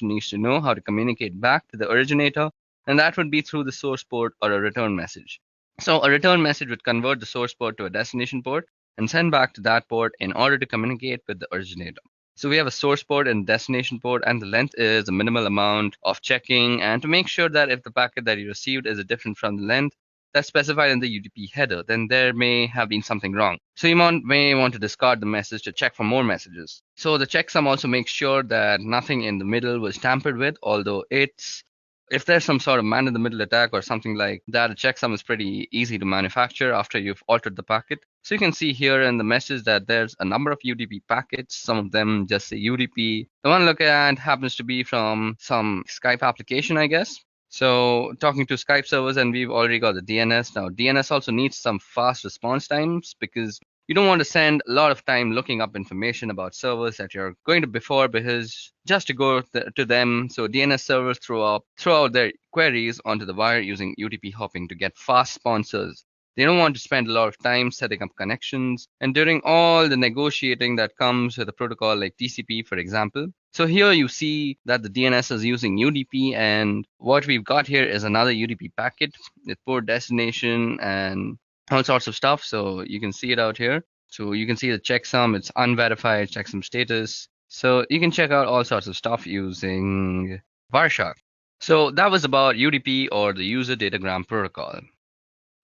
needs to know how to communicate back to the originator, and that would be through the source port or a return message. So a return message would convert the source port to a destination port and send back to that port in order to communicate with the originator. So we have a source port and destination port, and the length is a minimal amount of checking, and to make sure that if the packet that you received is different from the length that's specified in the UDP header, then there may have been something wrong. So you may want to discard the message to check for more messages. So the checksum also makes sure that nothing in the middle was tampered with, although if there's some sort of man-in-the-middle attack or something like that, a checksum is pretty easy to manufacture after you've altered the packet. So you can see here in the message that there's a number of UDP packets. Some of them just say UDP. The one I look at happens to be from some Skype application, I guess. So talking to Skype servers, and we've already got the DNS. Now DNS also needs some fast response times because you don't want to spend a lot of time looking up information about servers that you're going to before, because just to go to them. So DNS servers throw out their queries onto the wire using UDP hopping to get fast sponsors. They don't want to spend a lot of time setting up connections and during all the negotiating that comes with a protocol like TCP, for example. So here you see that the DNS is using UDP, and what we've got here is another UDP packet with port destination and all sorts of stuff. So you can see it out here. So you can see the checksum, it's unverified checksum status. So you can check out all sorts of stuff using WireShark. So that was about UDP, or the user datagram protocol.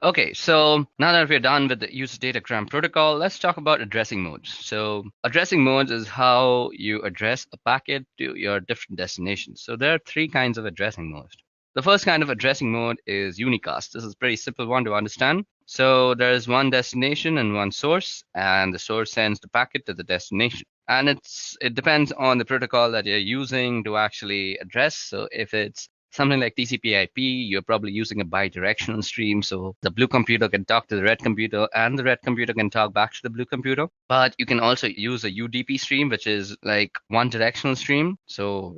Okay, so now that we're done with the user datagram protocol, let's talk about addressing modes. So addressing modes is how you address a packet to your different destinations. So there are three kinds of addressing modes. The first kind of addressing mode is unicast. This is a pretty simple one to understand. So there is one destination and one source, and the source sends the packet to the destination. And it depends on the protocol that you're using to actually address. So if it's something like TCP/IP, you're probably using a bidirectional stream. So the blue computer can talk to the red computer, and the red computer can talk back to the blue computer. But you can also use a UDP stream, which is like one directional stream. So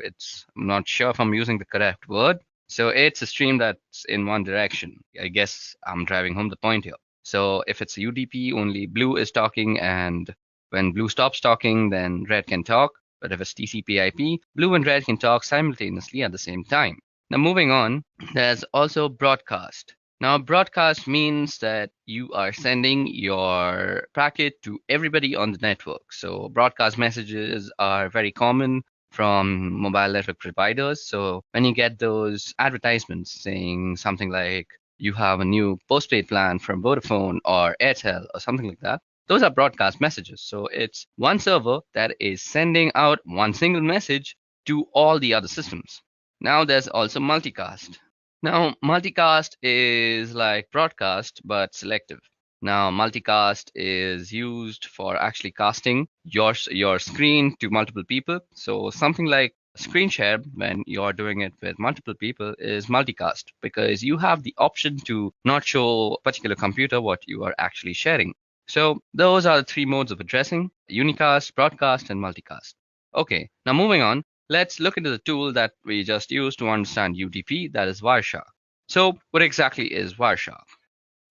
I'm not sure if I'm using the correct word. So it's a stream that's in one direction. I guess I'm driving home the point here. So if it's a UDP, only blue is talking, and when blue stops talking, then red can talk. But if it's TCP/IP, blue and red can talk simultaneously at the same time. Now moving on, there's also broadcast. Now broadcast means that you are sending your packet to everybody on the network. So broadcast messages are very common from mobile network providers. So when you get those advertisements saying something like you have a new postpaid plan from Vodafone or Airtel or something like that, those are broadcast messages. So it's one server that is sending out one single message to all the other systems. Now there's also multicast. Now multicast is like broadcast but selective. Now multicast is used for actually casting your screen to multiple people. So something like screen share, when you're doing it with multiple people, is multicast, because you have the option to not show a particular computer what you are actually sharing. So those are the three modes of addressing: unicast, broadcast, and multicast. Okay, now moving on, let's look into the tool that we just used to understand UDP, that is WireShark. So what exactly is WireShark?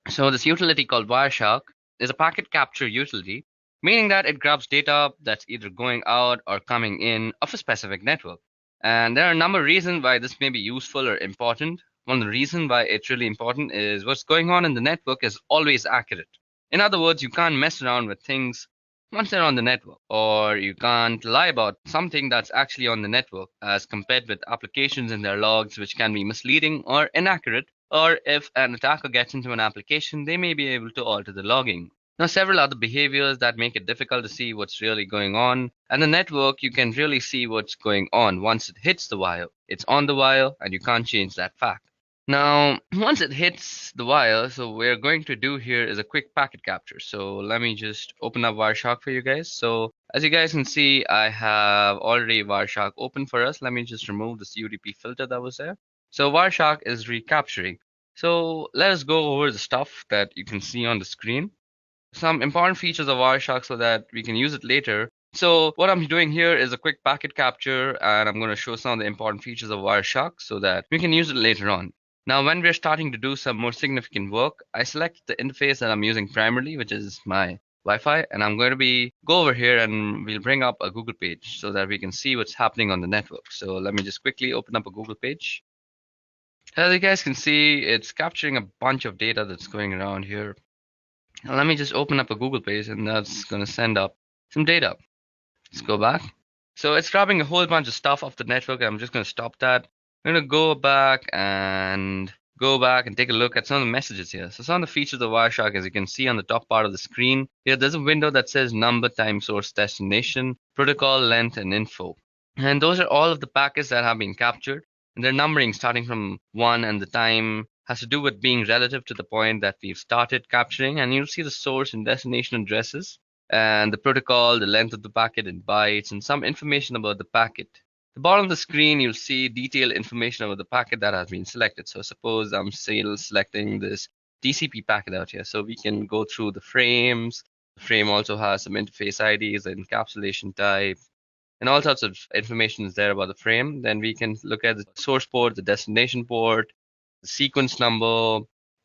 So this utility called WireShark is a packet capture utility, meaning that it grabs data that's either going out or coming in of a specific network. And there are a number of reasons why this may be useful or important. One of the reasons why it's really important is what's going on in the network is always accurate. In other words, you can't mess around with things once they're on the network, or you can't lie about something that's actually on the network as compared with applications in their logs, which can be misleading or inaccurate, or if an attacker gets into an application, they may be able to alter the logging. Now, several other behaviors that make it difficult to see what's really going on. And the network, you can really see what's going on once it hits the wire. It's on the wire, and you can't change that fact. Now, once it hits the wire, so what we're going to do here is a quick packet capture. So let me just open up WireShark for you guys. So as you guys can see, I have already WireShark open for us. Let me just remove this UDP filter that was there. So WireShark is recapturing. So let us go over the stuff that you can see on the screen. Some important features of WireShark so that we can use it later. So what I'm doing here is a quick packet capture, and I'm going to show some of the important features of WireShark so that we can use it later on. Now, when we're starting to do some more significant work, I select the interface that I'm using primarily, which is my Wi-Fi, and I'm going to go over here and we'll bring up a Google page so that we can see what's happening on the network. So let me just quickly open up a Google page. As you guys can see, it's capturing a bunch of data that's going around here. Now let me just open up a Google page, and that's going to send up some data. Let's go back. So it's grabbing a whole bunch of stuff off the network. I'm just going to stop that. I'm going to go back and take a look at some of the messages here. So some of the features of WireShark, as you can see on the top part of the screen, here there's a window that says number, time, source, destination, protocol, length, and info. And those are all of the packets that have been captured. And they're numbering starting from 1, and the time has to do with being relative to the point that we've started capturing. And you'll see the source and destination addresses, and the protocol, the length of the packet in bytes, and some information about the packet. At the bottom of the screen, you'll see detailed information about the packet that has been selected. So suppose I'm still selecting this TCP packet out here. So we can go through the frames. The frame also has some interface IDs, the encapsulation type, and all sorts of information is there about the frame. Then we can look at the source port, the destination port, the sequence number,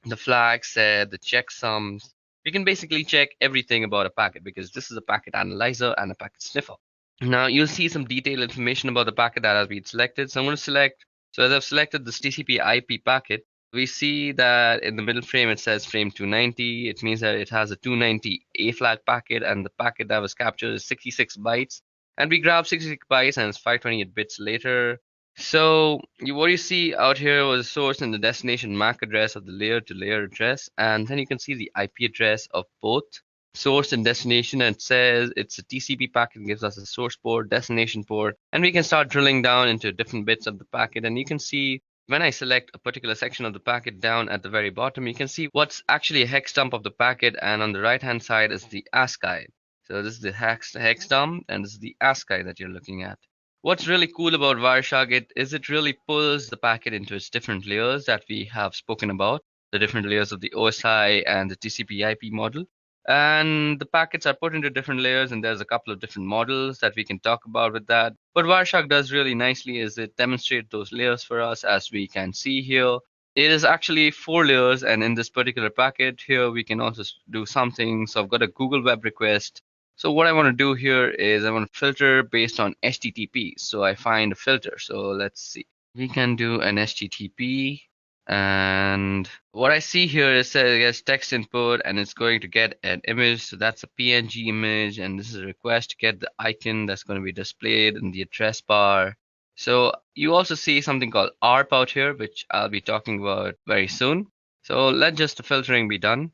the flag set, the checksums. We can basically check everything about a packet because this is a packet analyzer and a packet sniffer. Now you'll see some detailed information about the packet that has been selected. So I'm going to select, so as I've selected this TCP IP packet, we see that in the middle frame it says frame 290. It means that it has a 290 A flag packet, and the packet that was captured is 66 bytes. And we grab 66 bytes and it's 528 bits later. So what you see out here was the source and the destination MAC address of the layer to layer address. And then you can see the IP address of both source and destination. And it says it's a TCP packet, gives us a source port, destination port. And we can start drilling down into different bits of the packet. And you can see when I select a particular section of the packet down at the very bottom, you can see what's actually a hex dump of the packet. And on the right hand side is the ASCII. So this is the hex dump, and this is the ASCII that you're looking at. What's really cool about WireShark is it really pulls the packet into its different layers that we have spoken about, the different layers of the OSI and the TCP IP model. And the packets are put into different layers, and there's a couple of different models that we can talk about with that. What WireShark does really nicely is it demonstrates those layers for us, as we can see here. It is actually 4 layers, and in this particular packet here, we can also do something. So I've got a Google web request. So what I want to do here is I want to filter based on HTTP. So I find a filter. So let's see. We can do an HTTP. And what I see here is that it gets text input, and it's going to get an image. So that's a PNG image. And this is a request to get the icon that's going to be displayed in the address bar. So you also see something called ARP out here, which I'll be talking about very soon. So let just the filtering be done.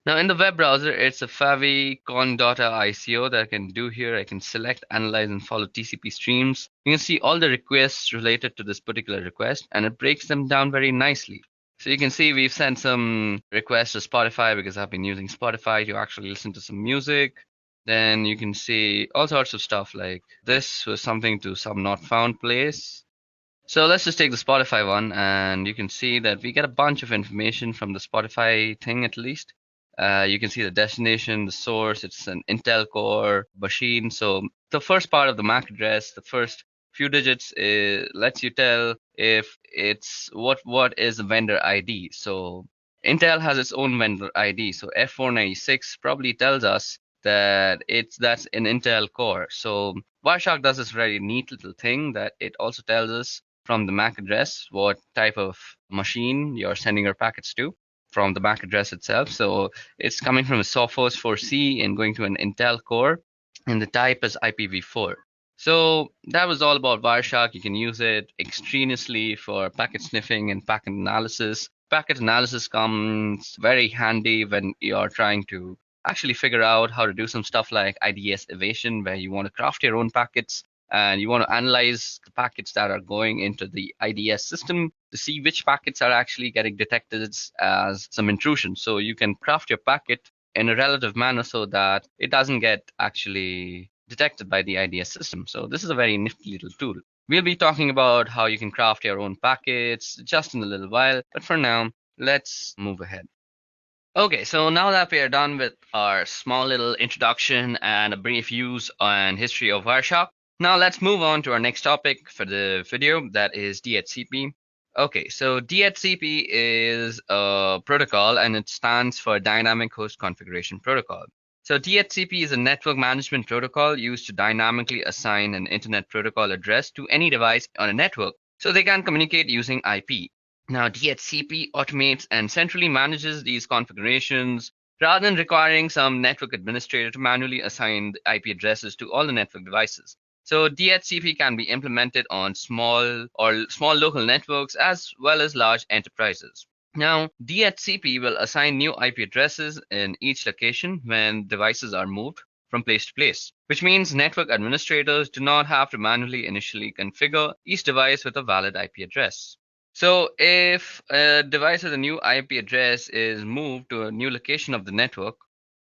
Now in the web browser, it's a favicon.ico that I can do here. I can select, analyze, and follow TCP streams. You can see all the requests related to this particular request, and it breaks them down very nicely. So you can see we've sent some requests to Spotify because I've been using Spotify to actually listen to some music. Then you can see all sorts of stuff like this was something to some not found place. So let's just take the Spotify one, and you can see that we get a bunch of information from the Spotify thing at least. You can see the destination, the source. It's an Intel Core machine. So the first part of the MAC address, the first few digits, lets you tell if it's what is the vendor ID. So Intel has its own vendor ID. So F496 probably tells us that that's an Intel Core. So WireShark does this very neat little thing that it also tells us from the MAC address what type of machine you're sending your packets to from the MAC address itself. So it's coming from a Sophos 4C and going to an Intel core, and the type is IPv4. So that was all about WireShark. You can use it extraneously for packet sniffing and packet analysis. Packet analysis comes very handy when you're trying to actually figure out how to do some stuff like IDS evasion, where you want to craft your own packets and you want to analyze the packets that are going into the IDS system to see which packets are actually getting detected as some intrusion. So you can craft your packet in a relative manner so that it doesn't get actually detected by the IDS system. So this is a very nifty little tool. We'll be talking about how you can craft your own packets just in a little while, but for now, let's move ahead. Okay, so now that we are done with our small little introduction and a brief use and history of WireShark, now let's move on to our next topic for the video, that is DHCP. Okay, so DHCP is a protocol and it stands for Dynamic Host Configuration Protocol. So DHCP is a network management protocol used to dynamically assign an internet protocol address to any device on a network so they can communicate using IP. Now, DHCP automates and centrally manages these configurations rather than requiring some network administrator to manually assign the IP addresses to all the network devices. So DHCP can be implemented on small local networks as well as large enterprises. Now, DHCP will assign new IP addresses in each location when devices are moved from place to place, which means network administrators do not have to manually initially configure each device with a valid IP address. So if a device with a new IP address is moved to a new location of the network,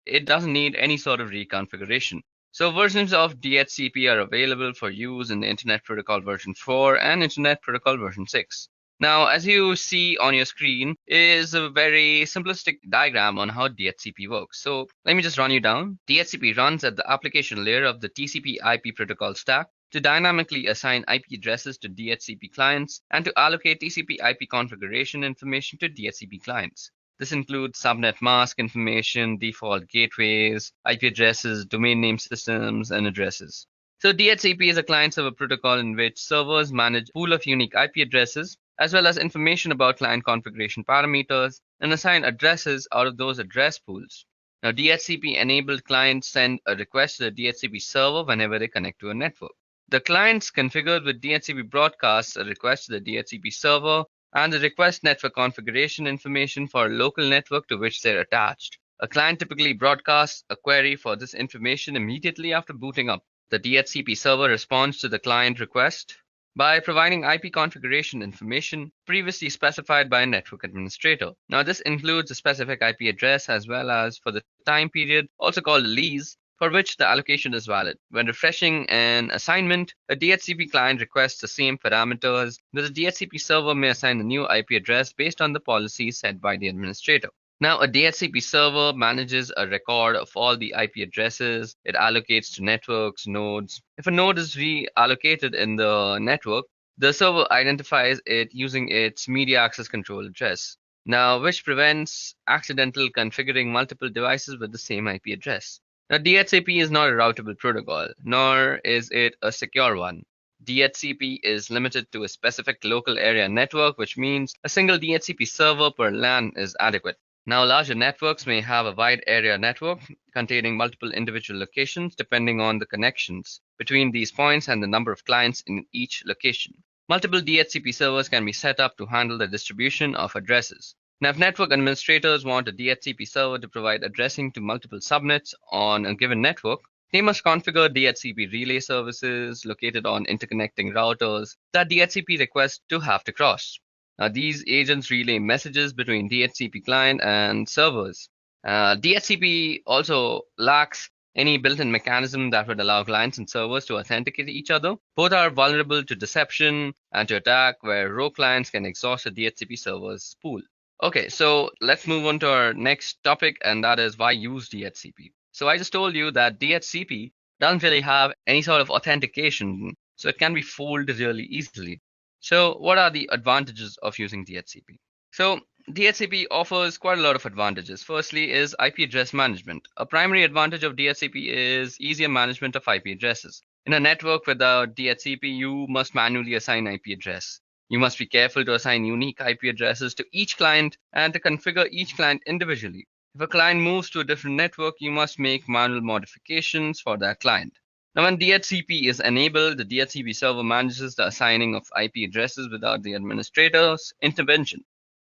it doesn't need any sort of reconfiguration. So versions of DHCP are available for use in the Internet Protocol version 4 and Internet Protocol version 6. Now, as you see on your screen is a very simplistic diagram on how DHCP works. So let me just run you down. DHCP runs at the application layer of the TCP IP protocol stack to dynamically assign IP addresses to DHCP clients and to allocate TCP IP configuration information to DHCP clients. This includes subnet mask information, default gateways, IP addresses, domain name systems, and addresses. So DHCP is a client-server protocol in which servers manage a pool of unique IP addresses, as well as information about client configuration parameters, and assign addresses out of those address pools. Now, DHCP-enabled clients send a request to the DHCP server whenever they connect to a network. The clients configured with DHCP broadcasts a request to the DHCP server and the request network configuration information for a local network to which they're attached. A client typically broadcasts a query for this information immediately after booting up. The DHCP server responds to the client request by providing IP configuration information previously specified by a network administrator. Now, this includes a specific IP address as well as for the time period, also called a lease, for which the allocation is valid. When refreshing an assignment, a DHCP client requests the same parameters, but the DHCP server may assign a new IP address based on the policies set by the administrator. Now, a DHCP server manages a record of all the IP addresses it allocates to networks, nodes. If a node is reallocated in the network, the server identifies it using its media access control address, now which prevents accidental configuring multiple devices with the same IP address. Now, DHCP is not a routable protocol, nor is it a secure one. DHCP is limited to a specific local area network, which means a single DHCP server per LAN is adequate. Now, larger networks may have a wide area network containing multiple individual locations depending on the connections between these points and the number of clients in each location. Multiple DHCP servers can be set up to handle the distribution of addresses. Now, if network administrators want a DHCP server to provide addressing to multiple subnets on a given network, they must configure DHCP relay services located on interconnecting routers that DHCP requests to have to cross. Now, these agents relay messages between DHCP client and servers. DHCP also lacks any built-in mechanism that would allow clients and servers to authenticate each other. Both are vulnerable to deception and to attack, where rogue clients can exhaust a DHCP server's pool. Okay, so let's move on to our next topic, and that is why use DHCP. So I just told you that DHCP doesn't really have any sort of authentication, so it can be fooled really easily. So what are the advantages of using DHCP? So DHCP offers quite a lot of advantages. Firstly is IP address management. A primary advantage of DHCP is easier management of IP addresses. In a network without DHCP, you must manually assign IP address. You must be careful to assign unique IP addresses to each client and to configure each client individually. If a client moves to a different network, you must make manual modifications for that client. Now, when DHCP is enabled, the DHCP server manages the assigning of IP addresses without the administrator's intervention.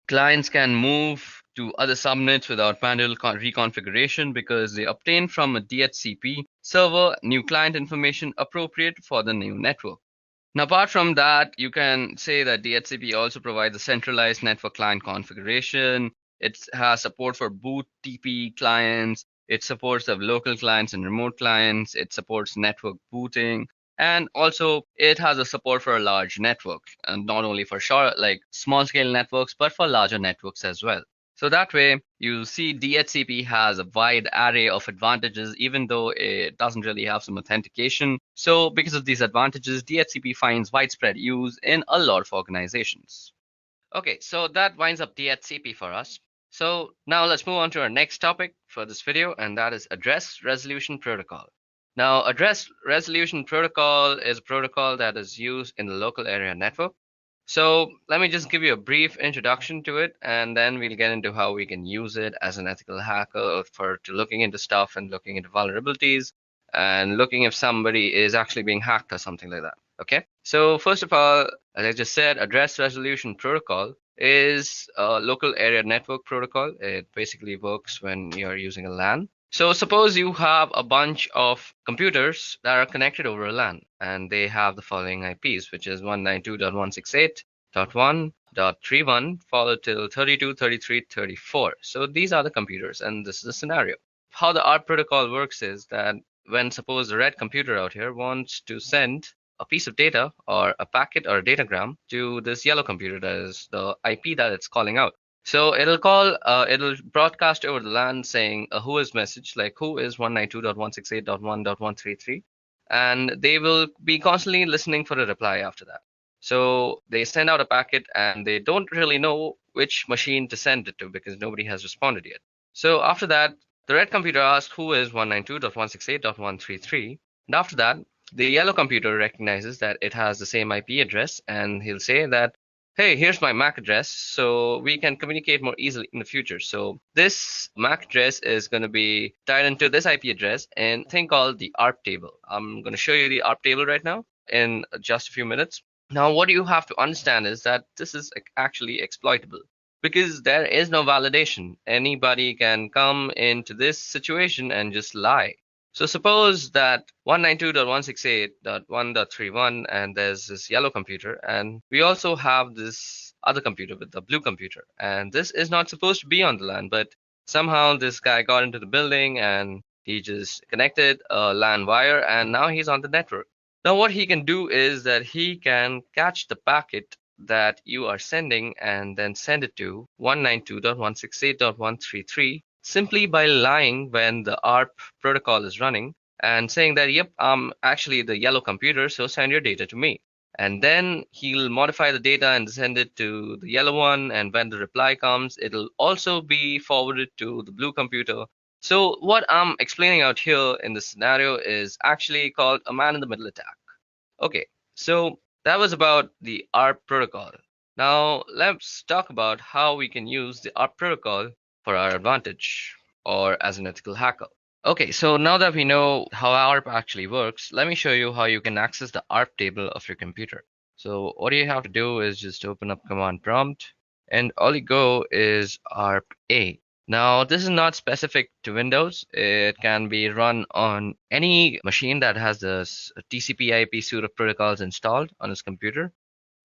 Clients can move to other subnets without manual reconfiguration because they obtain from a DHCP server new client information appropriate for the new network. Now, apart from that, you can say that DHCP also provides a centralized network client configuration. It has support for boot TP clients. It supports the local clients and remote clients. It supports network booting. And also, it has a support for a large network, and not only for short, like small scale networks, but for larger networks as well. So that way, you see DHCP has a wide array of advantages, even though it doesn't really have some authentication. So because of these advantages, DHCP finds widespread use in a lot of organizations. Okay, so that winds up DHCP for us. So now let's move on to our next topic for this video, and that is Address Resolution Protocol. Now, Address Resolution Protocol is a protocol that is used in the local area network. So let me just give you a brief introduction to it, and then we'll get into how we can use it as an ethical hacker for looking into stuff and looking into vulnerabilities and looking if somebody is actually being hacked or something like that. Okay. So first of all, as I just said, Address Resolution Protocol is a local area network protocol. It basically works when you're using a LAN. So suppose you have a bunch of computers that are connected over a LAN, and they have the following IPs, which is 192.168.1.31 followed till 32, 33, 34. So these are the computers, and this is the scenario. How the ARP protocol works is that when suppose the red computer out here wants to send a piece of data or a packet or a datagram to this yellow computer, that is the IP that it's calling out. So it'll broadcast over the LAN saying a whois message, like who is 192.168.1.133, and they will be constantly listening for a reply after that. So they send out a packet and they don't really know which machine to send it to because nobody has responded yet. So after that, the red computer asks who is 192.168.133, and after that, the yellow computer recognizes that it has the same IP address, and he'll say that, hey, here's my MAC address, so we can communicate more easily in the future. So this MAC address is going to be tied into this IP address in a thing called the ARP table. I'm going to show you the ARP table right now in just a few minutes. Now, what you have to understand is that this is actually exploitable because there is no validation. Anybody can come into this situation and just lie. So suppose that 192.168.1.31 and there's this yellow computer, and we also have this other computer with the blue computer, and this is not supposed to be on the LAN, but somehow this guy got into the building and he just connected a LAN wire and now he's on the network. Now what he can do is that he can catch the packet that you are sending and then send it to 192.168.133 simply by lying when the ARP protocol is running and saying that, yep, I'm actually the yellow computer, so send your data to me. And then he'll modify the data and send it to the yellow one. And when the reply comes, it'll also be forwarded to the blue computer. So what I'm explaining out here in this scenario is actually called a man-in-the-middle attack. Okay, so that was about the ARP protocol. Now let's talk about how we can use the ARP protocol for our advantage or as an ethical hacker. Okay, so now that we know how ARP actually works, let me show you how you can access the ARP table of your computer. So what you have to do is just open up command prompt, and all you go is ARP A. Now, this is not specific to Windows. It can be run on any machine that has this TCP/IP suite of protocols installed on its computer.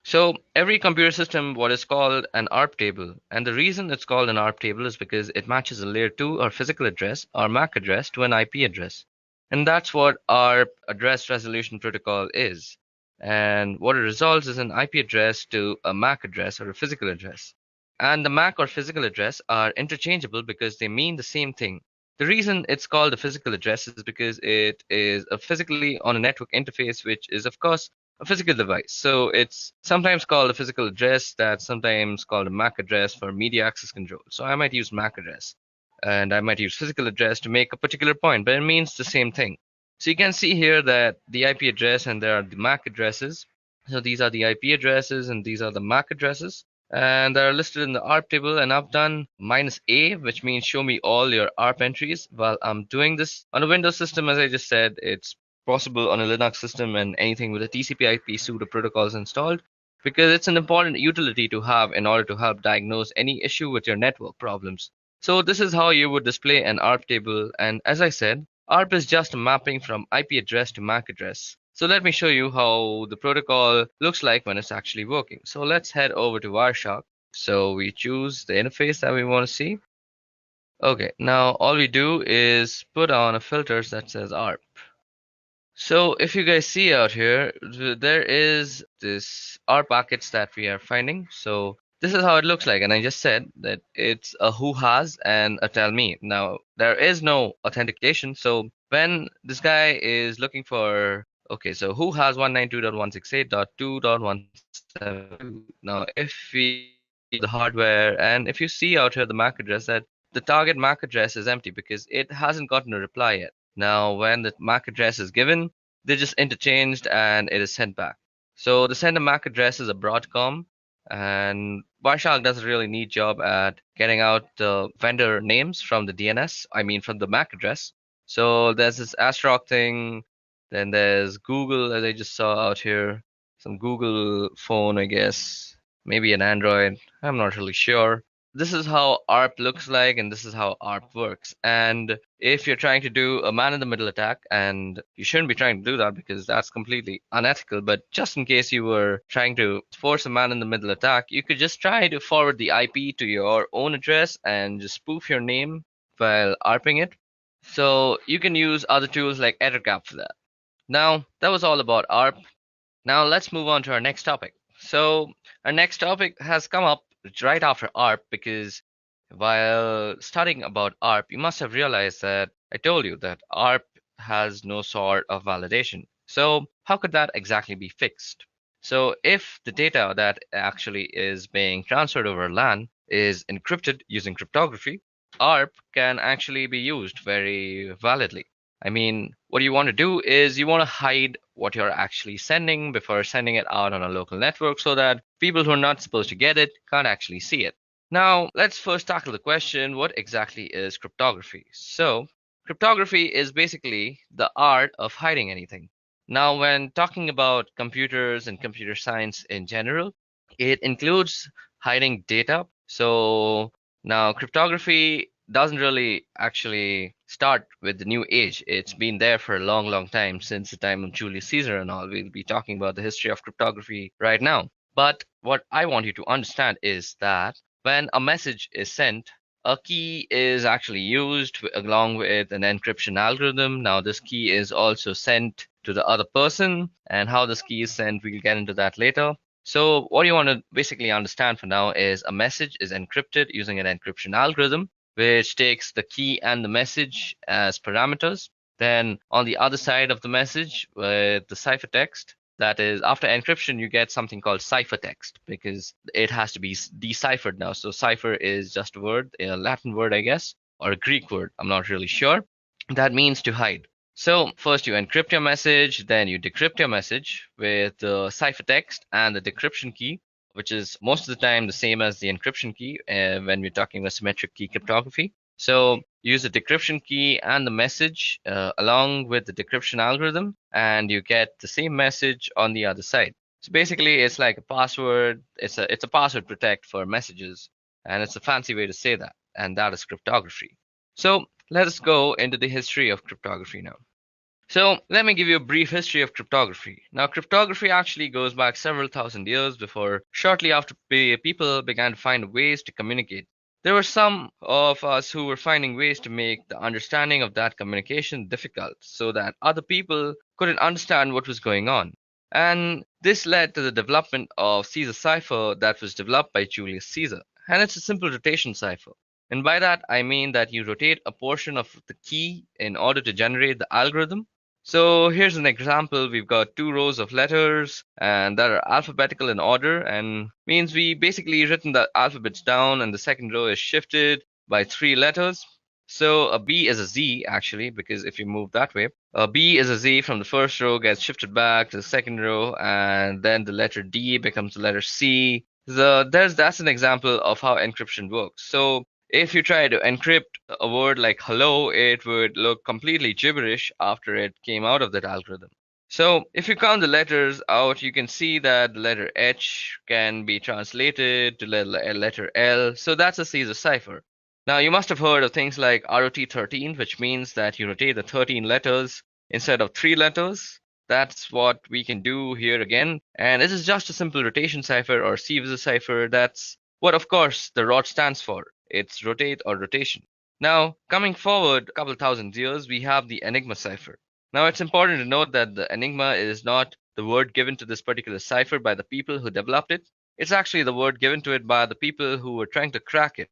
So every computer system, what is called an ARP table, and the reason it's called an ARP table is because it matches a layer 2 or physical address or MAC address to an IP address. And that's what ARP address resolution protocol is. And what it resolves is an IP address to a MAC address or a physical address. And the MAC or physical address are interchangeable because they mean the same thing. The reason it's called a physical address is because it is a physically on a network interface, which is, of course, a physical device. So it's sometimes called a physical address, that's sometimes called a MAC address for media access control. So I might use MAC address and I might use physical address to make a particular point, but it means the same thing. So you can see here that the IP address and there are the MAC addresses, So these are the IP addresses and these are the MAC addresses. And they're listed in the ARP table, and I've done -A, which means show me all your ARP entries while I'm doing this. On a Windows system, as I just said, it's possible on a Linux system and anything with a TCP/IP suite of protocols installed, because it's an important utility to have in order to help diagnose any issue with your network problems. So this is how you would display an ARP table, and as I said, ARP is just a mapping from IP address to MAC address. So let me show you how the protocol looks like when it's actually working. So let's head over to WireShark. So we choose the interface that we want to see. Okay, now all we do is put on a filter that says ARP. So if you guys see out here, there is this ARP packets that we are finding. So this is how it looks like. And I just said that it's a who has and a tell me. Now, there is no authentication. So when this guy is looking for, okay, so who has 192.168.2.172. Now, if we the hardware and if you see out here the MAC address, that the target MAC address is empty because it hasn't gotten a reply yet. Now, when the MAC address is given, they're just interchanged and it is sent back. So the sender MAC address is a Broadcom, and WireShark does a really neat job at getting out the vendor names from the DNS, I mean from the MAC address. So there's this Astrock thing, then there's Google, as I just saw out here, some Google phone, I guess, maybe an Android, I'm not really sure. This is how ARP looks like, and this is how ARP works. And if you're trying to do a man-in-the-middle attack, and you shouldn't be trying to do that because that's completely unethical, but just in case you were trying to force a man-in-the-middle attack, you could just try to forward the IP to your own address and just spoof your name while ARPing it. So you can use other tools like Edureka for that. Now, that was all about ARP. Now let's move on to our next topic. So our next topic has come up right after ARP because while studying about ARP, you must have realized that I told you that ARP has no sort of validation. So how could that exactly be fixed? So if the data that actually is being transferred over LAN is encrypted using cryptography, ARP can actually be used very validly. I mean, what you want to do is you want to hide what you're actually sending before sending it out on a local network so that people who are not supposed to get it can't actually see it. Now, let's first tackle the question, what exactly is cryptography? So, cryptography is basically the art of hiding anything. Now, when talking about computers and computer science in general, it includes hiding data. So, now cryptography doesn't really actually start with the new age. It's been there for a long, long time, since the time of Julius Caesar and all. We'll be talking about the history of cryptography right now. But what I want you to understand is that when a message is sent, a key is actually used along with an encryption algorithm. Now, this key is also sent to the other person, and how this key is sent, we'll get into that later. So what you want to basically understand for now is a message is encrypted using an encryption algorithm, which takes the key and the message as parameters. Then on the other side of the message, with the ciphertext, that is, after encryption, you get something called ciphertext because it has to be deciphered now. So cipher is just a word, a Latin word, I guess, or a Greek word. I'm not really sure. That means to hide. So first you encrypt your message, then you decrypt your message with the ciphertext and the decryption key, which is most of the time the same as the encryption key when we're talking about symmetric key cryptography. So use the decryption key and the message along with the decryption algorithm, and you get the same message on the other side. So basically, it's like a password. It's a password protect for messages, and it's a fancy way to say that, and that is cryptography. So let us go into the history of cryptography now. So let me give you a brief history of cryptography. Now, cryptography actually goes back several thousand years before, shortly after people began to find ways to communicate. There were some of us who were finding ways to make the understanding of that communication difficult so that other people couldn't understand what was going on. And this led to the development of Caesar cipher that was developed by Julius Caesar. And it's a simple rotation cipher. And by that, I mean that you rotate a portion of the key in order to generate the algorithm. So here's an example. We've got two rows of letters and that are alphabetical in order, and means we basically written the alphabets down and the second row is shifted by three letters. So a B is a Z actually, because if you move that way, a B is a Z from the first row gets shifted back to the second row, and then the letter D becomes the letter C. That's an example of how encryption works. So if you try to encrypt a word like hello, it would look completely gibberish after it came out of that algorithm. So if you count the letters out, you can see that the letter H can be translated to letter L. So that's a Caesar cipher. Now you must have heard of things like ROT13, which means that you rotate the 13 letters instead of 3 letters. That's what we can do here again. And this is just a simple rotation cipher or Caesar cipher. That's what, of course, the ROT stands for. It's rotate or rotation. Now, coming forward a couple thousand years, we have the Enigma cipher. Now, it's important to note that the Enigma is not the word given to this particular cipher by the people who developed it. It's actually the word given to it by the people who were trying to crack it.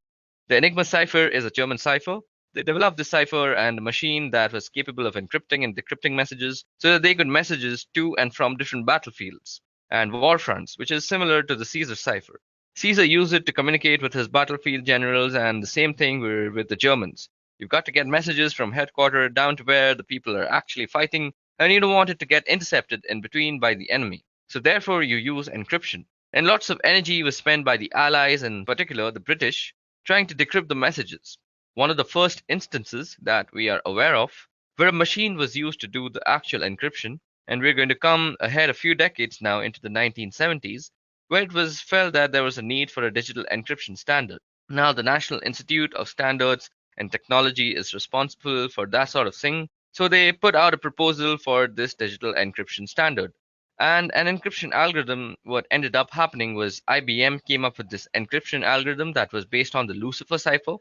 The Enigma cipher is a German cipher. They developed this cipher and a machine that was capable of encrypting and decrypting messages so that they could messages to and from different battlefields and war fronts, which is similar to the Caesar cipher. Caesar used it to communicate with his battlefield generals, and the same thing with the Germans. You've got to get messages from headquarters down to where the people are actually fighting, and you don't want it to get intercepted in between by the enemy. So therefore you use encryption. And lots of energy was spent by the Allies, in particular the British, trying to decrypt the messages. One of the first instances that we are aware of where a machine was used to do the actual encryption, and we're going to come ahead a few decades now into the 1970s, where it was felt that there was a need for a digital encryption standard. Now, the National Institute of Standards and Technology is responsible for that sort of thing, so they put out a proposal for this digital encryption standard. And an encryption algorithm, what ended up happening was IBM came up with this encryption algorithm that was based on the Lucifer cipher.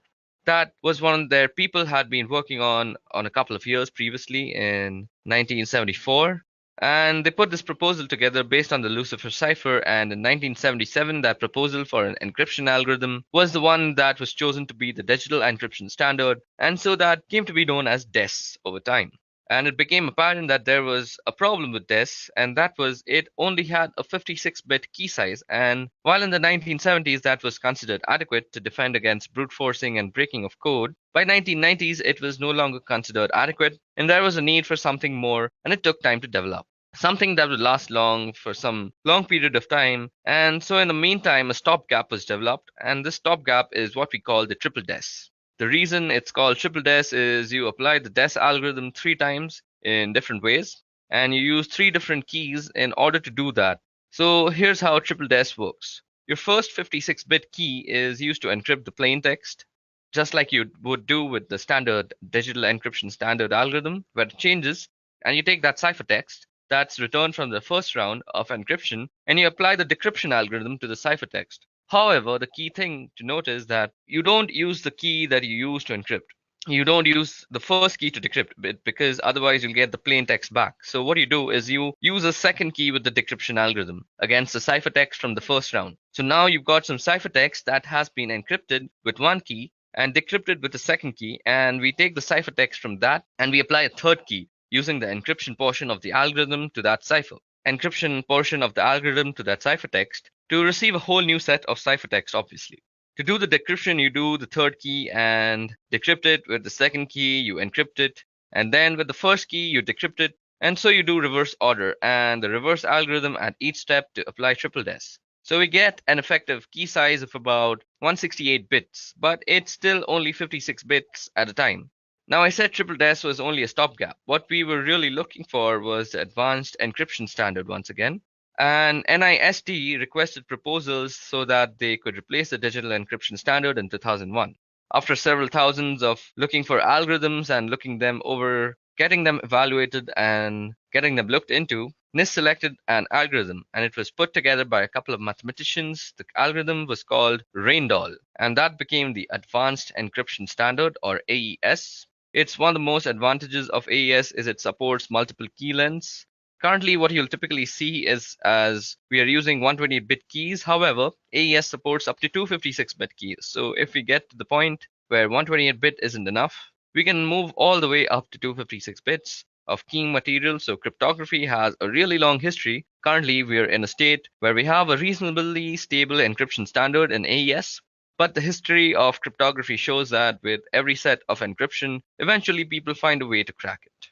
That was one their people had been working on a couple of years previously in 1974. And they put this proposal together based on the Lucifer cipher. And in 1977, that proposal for an encryption algorithm was the one that was chosen to be the digital encryption standard. And so that came to be known as DES over time. And it became apparent that there was a problem with DES, and that was it only had a 56-bit key size. And while in the 1970s that was considered adequate to defend against brute forcing and breaking of code, by 1990s it was no longer considered adequate, and there was a need for something more, and it took time to develop. Something that would last long for some long period of time. And so in the meantime, a stopgap was developed, and this stopgap is what we call the triple DES. The reason it's called triple DES is you apply the DES algorithm 3 times in different ways, and you use 3 different keys in order to do that. So here's how triple DES works. Your first 56-bit key is used to encrypt the plain text, just like you would do with the standard digital encryption standard algorithm, where it changes, and you take that ciphertext that's returned from the first round of encryption, and you apply the decryption algorithm to the ciphertext. However, the key thing to note is that you don't use the key that you use to encrypt. You don't use the first key to decrypt it because otherwise you'll get the plain text back. So what you do is you use a second key with the decryption algorithm against the ciphertext from the first round. So now you've got some ciphertext that has been encrypted with one key and decrypted with the second key, and we take the ciphertext from that and we apply a third key using the encryption portion of the algorithm to that cipher. Encryption portion of the algorithm to that ciphertext to receive a whole new set of ciphertext, obviously. To do the decryption, you do the third key and decrypt it. With the second key, you encrypt it. And then with the first key, you decrypt it. And so you do reverse order and the reverse algorithm at each step to apply triple DES. So we get an effective key size of about 168 bits, but it's still only 56 bits at a time. Now, I said triple DES was only a stopgap. What we were really looking for was the advanced encryption standard once again. And NIST requested proposals so that they could replace the digital encryption standard in 2001. After several thousands of looking for algorithms and looking them over, getting them evaluated and getting them looked into, NIST selected an algorithm, and it was put together by a couple of mathematicians. The algorithm was called Reindoll, and that became the Advanced Encryption Standard, or AES. It's one of the most advantages of AES is it supports multiple key lengths. Currently, what you'll typically see is as we are using 128-bit keys. However, AES supports up to 256-bit keys. So if we get to the point where 128-bit isn't enough, we can move all the way up to 256 bits of keying material. So cryptography has a really long history. Currently, we are in a state where we have a reasonably stable encryption standard in AES. But the history of cryptography shows that with every set of encryption, eventually people find a way to crack it.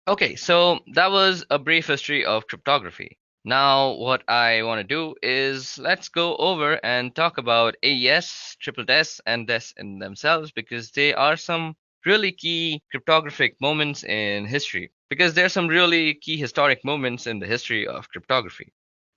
Okay, so that was a brief history of cryptography. Now, what I want to do is let's go over and talk about AES, triple DES, and DES in themselves because they are some really key cryptographic moments in history. Because there are some really key historic moments in the history of cryptography.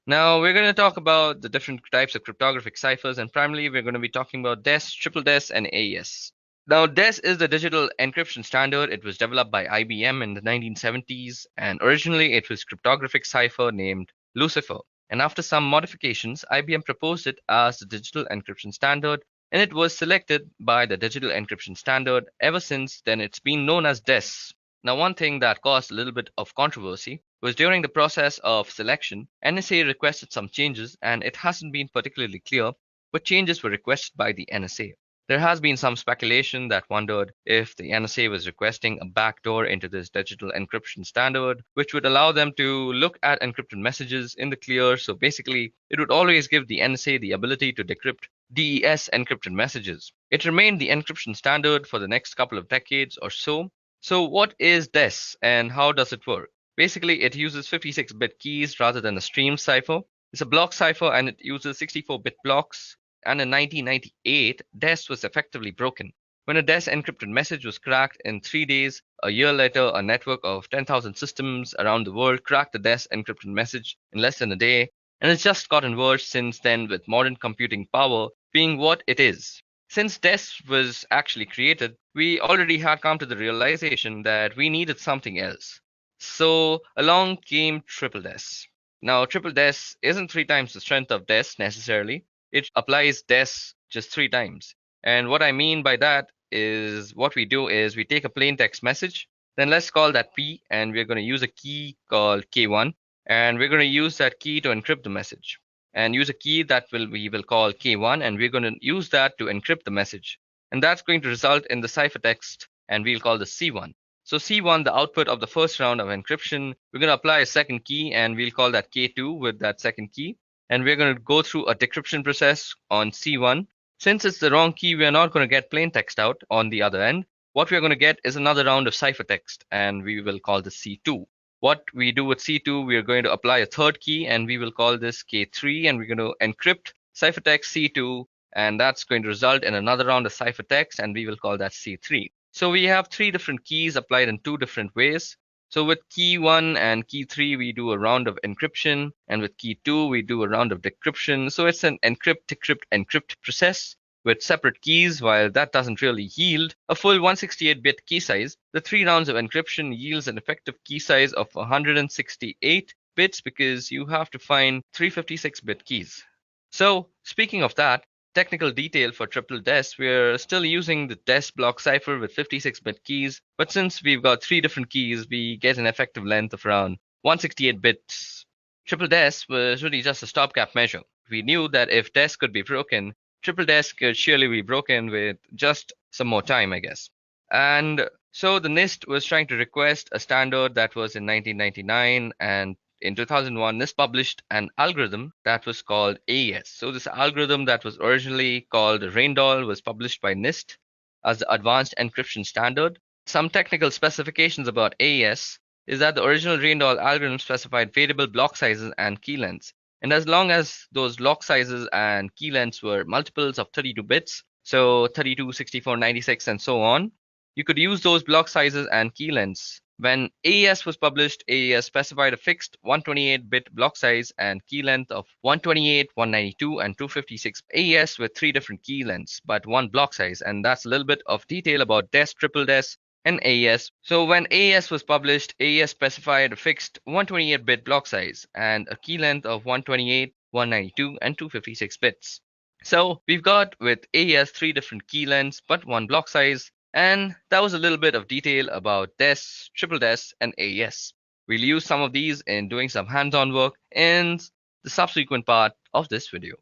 Now, we're going to talk about the different types of cryptographic ciphers, and primarily we're going to be talking about DES, triple DES, and AES. Now, DES is the digital encryption standard. It was developed by IBM in the 1970s, and originally it was cryptographic cipher named Lucifer. And after some modifications, IBM proposed it as the digital encryption standard, and it was selected by the digital encryption standard. Ever since then, it's been known as DES. Now, one thing that caused a little bit of controversy was during the process of selection, NSA requested some changes, and it hasn't been particularly clear what changes were requested by the NSA. There has been some speculation that wondered if the NSA was requesting a backdoor into this digital encryption standard, which would allow them to look at encrypted messages in the clear. So basically, it would always give the NSA the ability to decrypt DES encrypted messages. It remained the encryption standard for the next couple of decades or so. So what is DES and how does it work? Basically, it uses 56-bit keys rather than a stream cipher. It's a block cipher and it uses 64-bit blocks. And in 1998, DES was effectively broken. When a DES encrypted message was cracked in 3 days, a year later, a network of 10,000 systems around the world cracked the DES encrypted message in less than a day. And it's just gotten worse since then with modern computing power being what it is. Since DES was actually created, we already had come to the realization that we needed something else. So along came triple DES. Now, triple DES isn't 3 times the strength of DES necessarily. It applies DES just 3 times. And what I mean by that is what we do is we take a plain text message, then let's call that P, and we're going to use a key called K1, and we're going to use that key to encrypt the message. And use a key that we will call K1, and we're going to use that to encrypt the message. And that's going to result in the ciphertext, and we'll call this C1. So C1, the output of the first round of encryption, we're going to apply a second key, and we'll call that K2 with that second key. And we're going to go through a decryption process on C1. Since it's the wrong key, we're not going to get plain text out on the other end. What we're going to get is another round of ciphertext, and we will call this C2. What we do with C2, we are going to apply a third key, and we will call this K3, and we're going to encrypt ciphertext C2, and that's going to result in another round of ciphertext, and we will call that C3. So we have 3 different keys applied in 2 different ways. So with key 1 and key 3, we do a round of encryption, and with key 2, we do a round of decryption. So it's an encrypt, decrypt, encrypt process with separate keys. While that doesn't really yield a full 168-bit key size, the 3 rounds of encryption yields an effective key size of 168 bits because you have to find 356-bit keys. So speaking of that, technical detail for triple DES, we're still using the DES block cipher with 56-bit keys, but since we've got 3 different keys, we get an effective length of around 168 bits. Triple DES was really just a stopgap measure. We knew that if DES could be broken, triple DES could surely be broken with just some more time, I guess. And so the NIST was trying to request a standard that was in 1999, and in 2001, NIST published an algorithm that was called AES. So this algorithm that was originally called Raindoll was published by NIST as the Advanced Encryption Standard. Some technical specifications about AES is that the original Raindoll algorithm specified variable block sizes and key lengths. And as long as those block sizes and key lengths were multiples of 32 bits, so 32, 64, 96, and so on, you could use those block sizes and key lengths. When AES was published, AES specified a fixed 128-bit block size and key length of 128, 192, and 256. AES with 3 different key lengths, but 1 block size. And that's a little bit of detail about DES, triple DES, and AES. So when AES was published, AES specified a fixed 128-bit block size and a key length of 128, 192, and 256 bits. So we've got with AES 3 different key lengths, but 1 block size. And that was a little bit of detail about DES, triple DES, and AES. We'll use some of these in doing some hands-on work in the subsequent part of this video.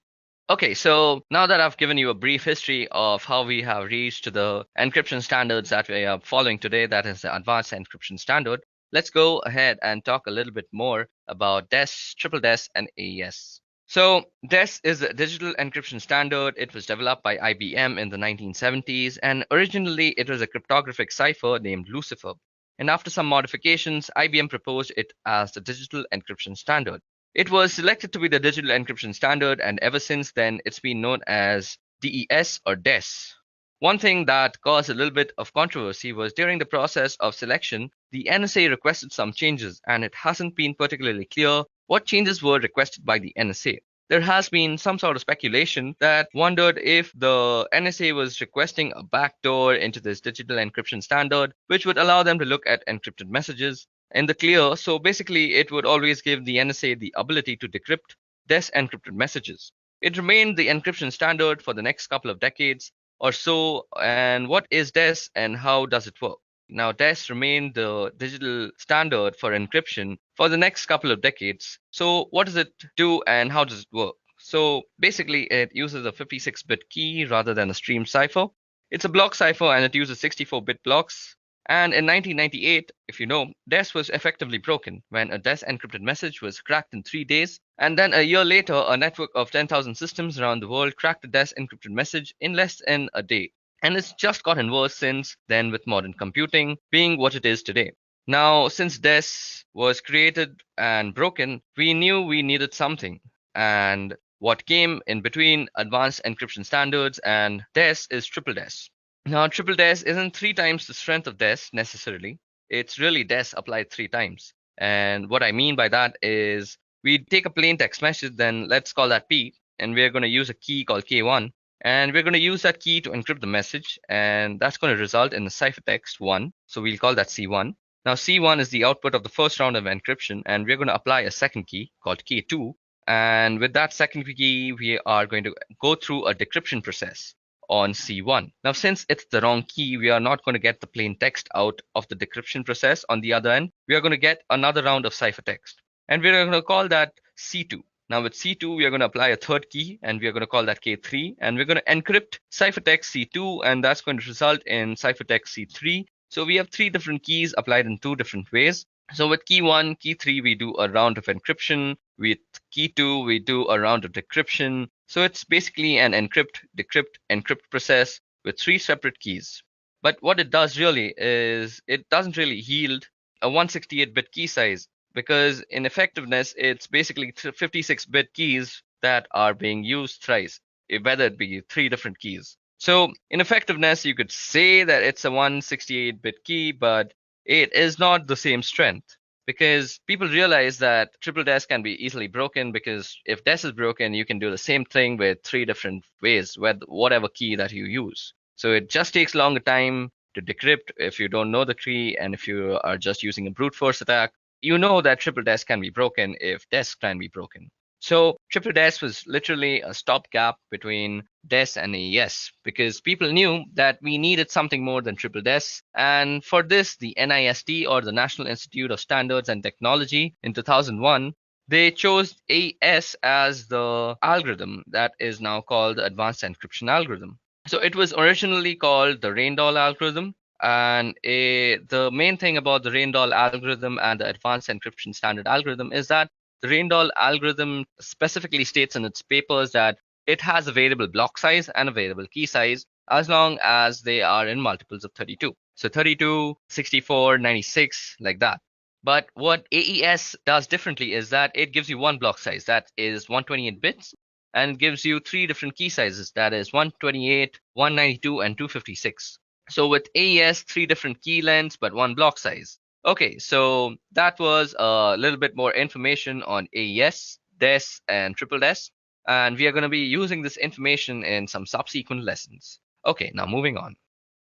Okay, so now that I've given you a brief history of how we have reached to the encryption standards that we are following today, that is the Advanced Encryption Standard, let's go ahead and talk a little bit more about DES, triple DES, and AES. So DES is a digital encryption standard. It was developed by IBM in the 1970s, and originally it was a cryptographic cipher named Lucifer. And after some modifications, IBM proposed it as the digital encryption standard. It was selected to be the digital encryption standard, and ever since then, it's been known as DES or DES. One thing that caused a little bit of controversy was during the process of selection, the NSA requested some changes, and it hasn't been particularly clear what changes were requested by the NSA. There has been some sort of speculation that wondered if the NSA was requesting a backdoor into this digital encryption standard, which would allow them to look at encrypted messages in the clear. So basically, it would always give the NSA the ability to decrypt encrypted messages. It remained the encryption standard for the next couple of decades or so. And what is DES and how does it work? Now, DES remained the digital standard for encryption for the next couple of decades. So, what does it do and how does it work? So, basically, it uses a 56-bit key rather than a stream cipher. It's a block cipher and it uses 64-bit blocks. And in 1998, if you know, DES was effectively broken when a DES encrypted message was cracked in 3 days. And then a year later, a network of 10,000 systems around the world cracked a DES encrypted message in less than a day. And it's just gotten worse since then with modern computing being what it is today. Now, since DES was created and broken, we knew we needed something. And what came in between advanced encryption standards and DES is triple DES. Now, triple DES isn't 3 times the strength of DES necessarily. It's really DES applied 3 times. And what I mean by that is we take a plain text message, then let's call that P, and we're going to use a key called K1. And we're going to use that key to encrypt the message, and that's going to result in the ciphertext 1. So we'll call that C1. Now, C1 is the output of the first round of encryption, and we're going to apply a second key called K2. And with that second key, we are going to go through a decryption process on C1. Now, since it's the wrong key, we are not going to get the plain text out of the decryption process. On the other end, we are going to get another round of ciphertext, and we're going to call that C2. Now with C2, we are going to apply a third key, and we are going to call that K3, and we're going to encrypt ciphertext C2, and that's going to result in ciphertext C3. So we have 3 different keys applied in 2 different ways. So with key 1, key 3, we do a round of encryption. With key 2, we do a round of decryption. So it's basically an encrypt, decrypt, encrypt process with 3 separate keys. But what it does really is it doesn't really yield a 168-bit key size, because in effectiveness, it's basically 56-bit keys that are being used thrice, whether it be 3 different keys. So in effectiveness, you could say that it's a 168-bit key, but it is not the same strength, because people realize that triple DES can be easily broken, because if DES is broken, you can do the same thing with 3 different ways with whatever key that you use. So it just takes longer time to decrypt if you don't know the key, and if you are just using a brute force attack, you know that triple DES can be broken if DES can be broken. So triple DES was literally a stopgap between DES and AES, because people knew that we needed something more than triple DES. And for this, the NIST, or the National Institute of Standards and Technology, in 2001, they chose AES as the algorithm that is now called the Advanced Encryption Algorithm. So it was originally called the Raindoll algorithm. And the main thing about the Raindoll algorithm and the Advanced Encryption Standard algorithm is that the Raindoll algorithm specifically states in its papers that it has a variable block size and a variable key size as long as they are in multiples of 32. So 32, 64, 96, like that. But what AES does differently is that it gives you one block size, that is 128 bits, and it gives you 3 different key sizes, that is 128, 192, and 256. So with AES, 3 different key lengths, but 1 block size. Okay, so that was a little bit more information on AES, DES, and triple DES. And we are going to be using this information in some subsequent lessons. Okay, now moving on.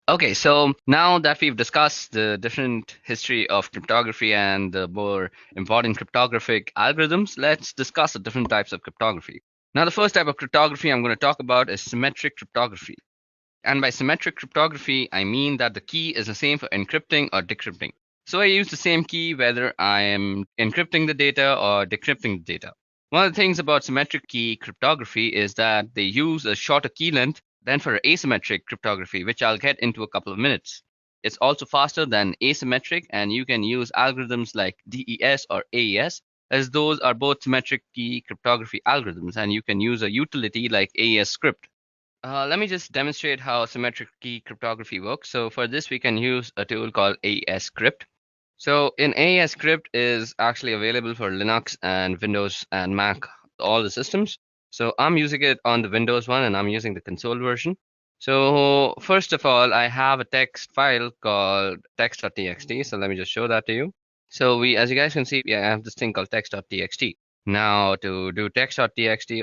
Okay, so now that we've discussed the different history of cryptography and the more important cryptographic algorithms, let's discuss the different types of cryptography. Now, the first type of cryptography I'm going to talk about is symmetric cryptography. And by symmetric cryptography, I mean that the key is the same for encrypting or decrypting. So I use the same key whether I am encrypting the data or decrypting the data. One of the things about symmetric key cryptography is that they use a shorter key length than for asymmetric cryptography, which I'll get into a couple of minutes. It's also faster than asymmetric, and you can use algorithms like DES or AES as those are both symmetric key cryptography algorithms, and you can use a utility like AES script. Let me just demonstrate how symmetric key cryptography works. So for this, we can use a tool called AES script. So in AES script is actually available for Linux and Windows and Mac, all the systems. So I'm using it on the Windows one, and I'm using the console version. So first of all, I have a text file called text.txt. So let me just show that to you. So as you guys can see, I have this thing called text.txt. Now to do text.txt,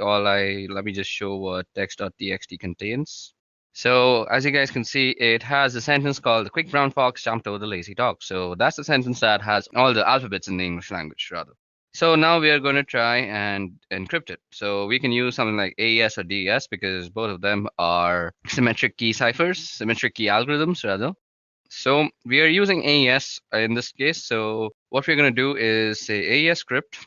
let me just show what text.txt contains. So as you guys can see, it has a sentence called "The quick brown fox jumped over the lazy dog." So that's the sentence that has all the alphabets in the English language, rather. So now we are going to try and encrypt it. So we can use something like AES or DES because both of them are symmetric key ciphers, symmetric key algorithms, rather. So we are using AES in this case. So what we're going to do is say AES script.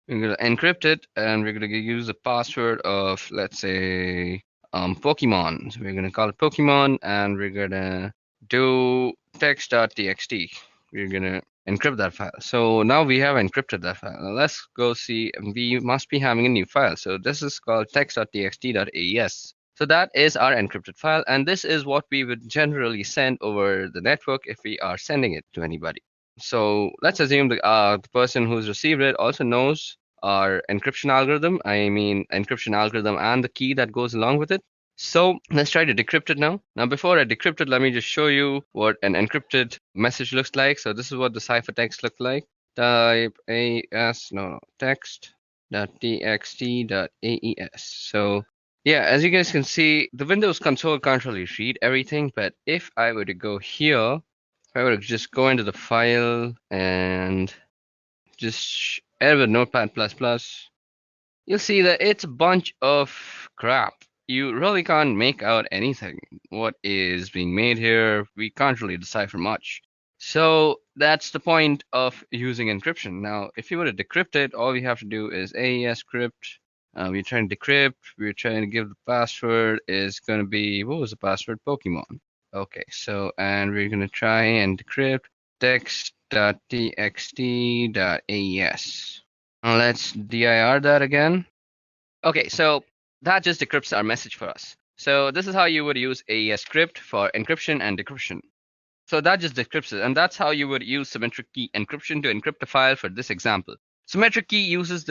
We're going to encrypt it, and we're going to use a password of, let's say, Pokemon. So we're going to call it Pokemon, and we're going to do text.txt. We're going to encrypt that file. So now we have encrypted that file. Now let's go see. We must be having a new file. So this is called text.txt.aes. So that is our encrypted file, and this is what we would generally send over the network if we are sending it to anybody. So let's assume the person who's received it also knows our encryption algorithm. I mean, encryption algorithm and the key that goes along with it. So let's try to decrypt it now. Now, before I decrypt it, let me just show you what an encrypted message looks like. So this is what the ciphertext looks like. Type text.txt.aes. So yeah, as you guys can see, the Windows console can't really read everything, but if I were to go here, if I were to just go into the file and just edit Notepad++, you'll see that it's a bunch of crap. You really can't make out anything. What is being made here, we can't really decipher much. So that's the point of using encryption. Now, if you were to decrypt it, all we have to do is AES script. We're trying to decrypt. We're trying to give the password is going to be, what was the password? Pokemon. Okay, so, and we're going to try and decrypt text.txt.aes. Now let's dir that again. Okay, so that just decrypts our message for us. So this is how you would use AES script for encryption and decryption. So that just decrypts it, and that's how you would use symmetric key encryption to encrypt a file for this example. Symmetric key uses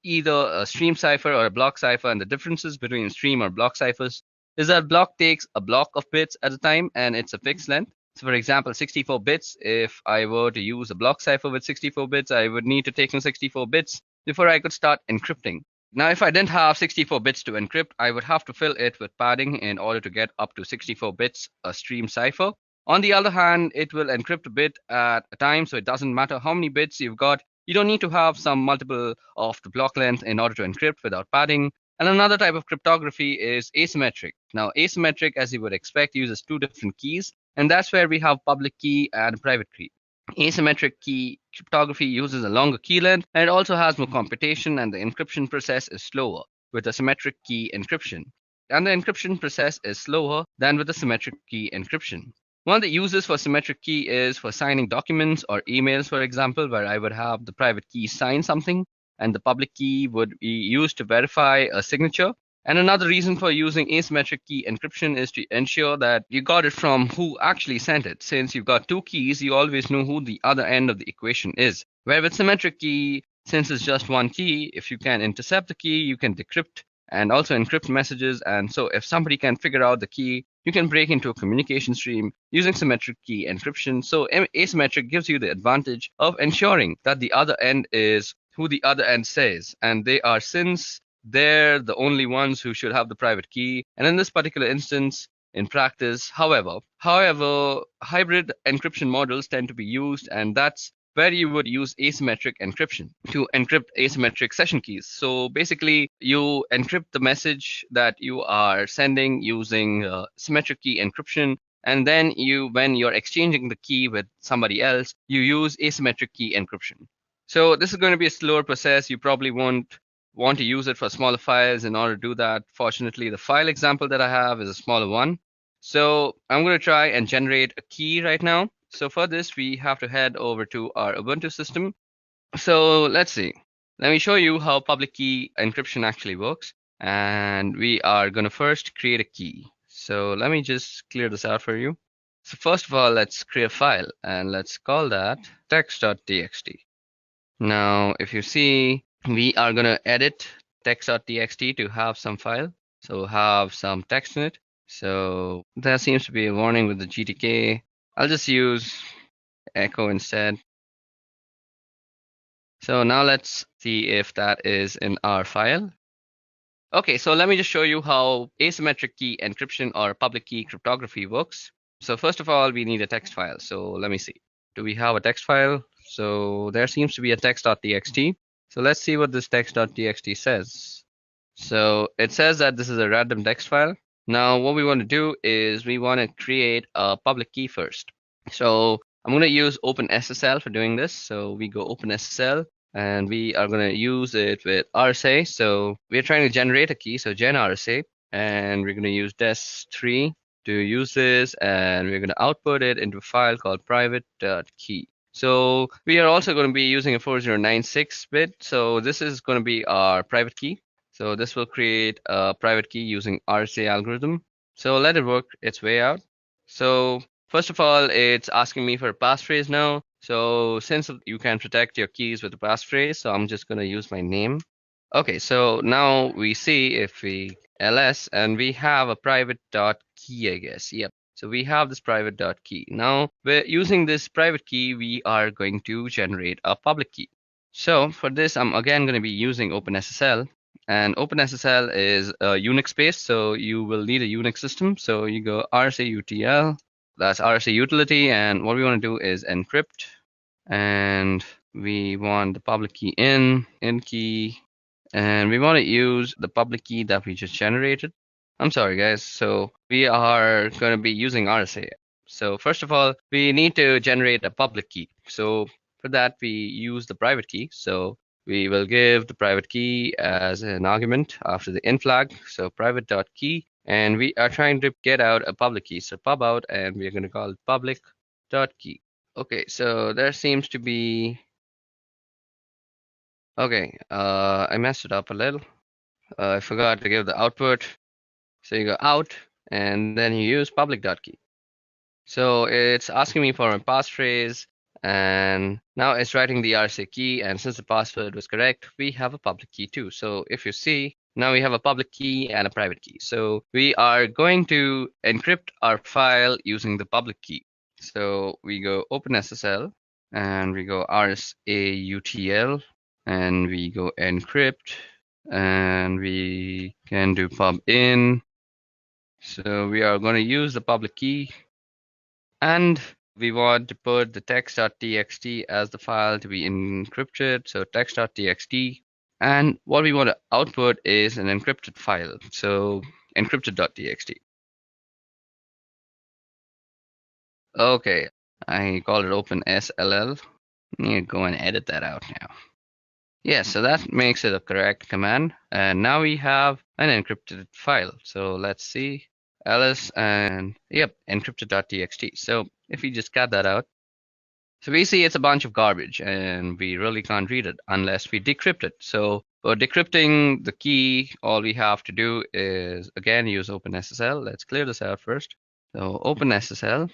either a stream cipher or a block cipher, and the differences between stream or block ciphers is that block takes a block of bits at a time, and it's a fixed length. So for example, 64 bits, if I were to use a block cipher with 64 bits, I would need to take in 64 bits before I could start encrypting. Now, if I didn't have 64 bits to encrypt, I would have to fill it with padding in order to get up to 64 bits a stream cipher. On the other hand, it will encrypt a bit at a time, so it doesn't matter how many bits you've got. You don't need to have some multiple of the block length in order to encrypt without padding. And another type of cryptography is asymmetric. Now, asymmetric, as you would expect, uses two different keys, and that's where we have public key and private key. Asymmetric key cryptography uses a longer key length, and it also has more computation, and the encryption process is slower with a symmetric key encryption. And the encryption process is slower than with the symmetric key encryption. One of the uses for symmetric key is for signing documents or emails, for example, where I would have the private key sign something and the public key would be used to verify a signature. And another reason for using asymmetric key encryption is to ensure that you got it from who actually sent it. Since you've got two keys, you always know who the other end of the equation is. Where with symmetric key, since it's just one key, if you can intercept the key, you can decrypt and also encrypt messages. And so if somebody can figure out the key, you can break into a communication stream using symmetric key encryption. So asymmetric gives you the advantage of ensuring that the other end is who the other end says. And they are, since they're the only ones who should have the private key. And in this particular instance, in practice, however, hybrid encryption models tend to be used, and that's where you would use asymmetric encryption to encrypt asymmetric session keys. So basically, you encrypt the message that you are sending using symmetric key encryption. And then when you're exchanging the key with somebody else, you use asymmetric key encryption. So this is going to be a slower process. You probably won't want to use it for smaller files. In order to do that, fortunately, the file example that I have is a smaller one. So I'm going to try and generate a key right now. So for this, we have to head over to our Ubuntu system. So let's see. let me show you how public key encryption actually works. And we are going to first create a key. So let me just clear this out for you. So first of all, let's create a file and let's call that text.txt. Now, if you see, we are going to edit text.txt to have some file. So have some text in it. So there seems to be a warning with the GTK. I'll just use echo instead. So now let's see if that is in our file. Okay, so let me just show you how asymmetric key encryption or public key cryptography works. So first of all, we need a text file. So let me see. Do we have a text file? So there seems to be a text.txt. So let's see what this text.txt says. So it says that this is a random text file. Now what we want to do is we want to create a public key first. So I'm going to use OpenSSL for doing this. So we go OpenSSL and we are going to use it with RSA. So we're trying to generate a key, so gen RSA, and we're going to use des3 to use this, and we're going to output it into a file called private.key. So we are also going to be using a 4096 bit. So this is going to be our private key. So this will create a private key using RSA algorithm. So let it work its way out. So first of all, it's asking me for a passphrase now. So since you can protect your keys with a passphrase, so I'm just going to use my name. Okay, so now we see if we ls and we have a private dot key, I guess. Yep. So we have this private dot key. Now we're using this private key, we are going to generate a public key. So for this, I'm again going to be using OpenSSL. And OpenSSL is a Unix based, so you will need a Unix system. So you go RSA-UTL, that's RSA utility, and what we want to do is encrypt, and we want the public key in key, and we want to use the public key that we just generated. I'm sorry guys, so we are going to be using RSA. So first of all, we need to generate a public key. So for that, we use the private key. So we will give the private key as an argument after the in flag. So private.key, and we are trying to get out a public key. So pub out, and we're going to call it public.key. Okay, so there seems to be, okay, I messed it up a little. I forgot to give the output. So you go out, and then you use public.key. So it's asking me for a passphrase, and now it's writing the RSA key, and since the password was correct, we have a public key too. So if you see, now we have a public key and a private key. So we are going to encrypt our file using the public key. So we go OpenSSL, and we go RSA-UTL, and we go encrypt, and we can do pub in. So we are going to use the public key, and we want to put the text.txt as the file to be encrypted. So text.txt, and what we want to output is an encrypted file. So encrypted.txt. Okay, I called it OpenSLL. I need to go and edit that out now. Yeah, so that makes it a correct command. And now we have an encrypted file. So let's see. ls and yep, encrypted.txt. So if we just cut that out, so we see it's a bunch of garbage and we really can't read it unless we decrypt it. So for decrypting the key, all we have to do is again use OpenSSL. Let's clear this out first. So OpenSSL,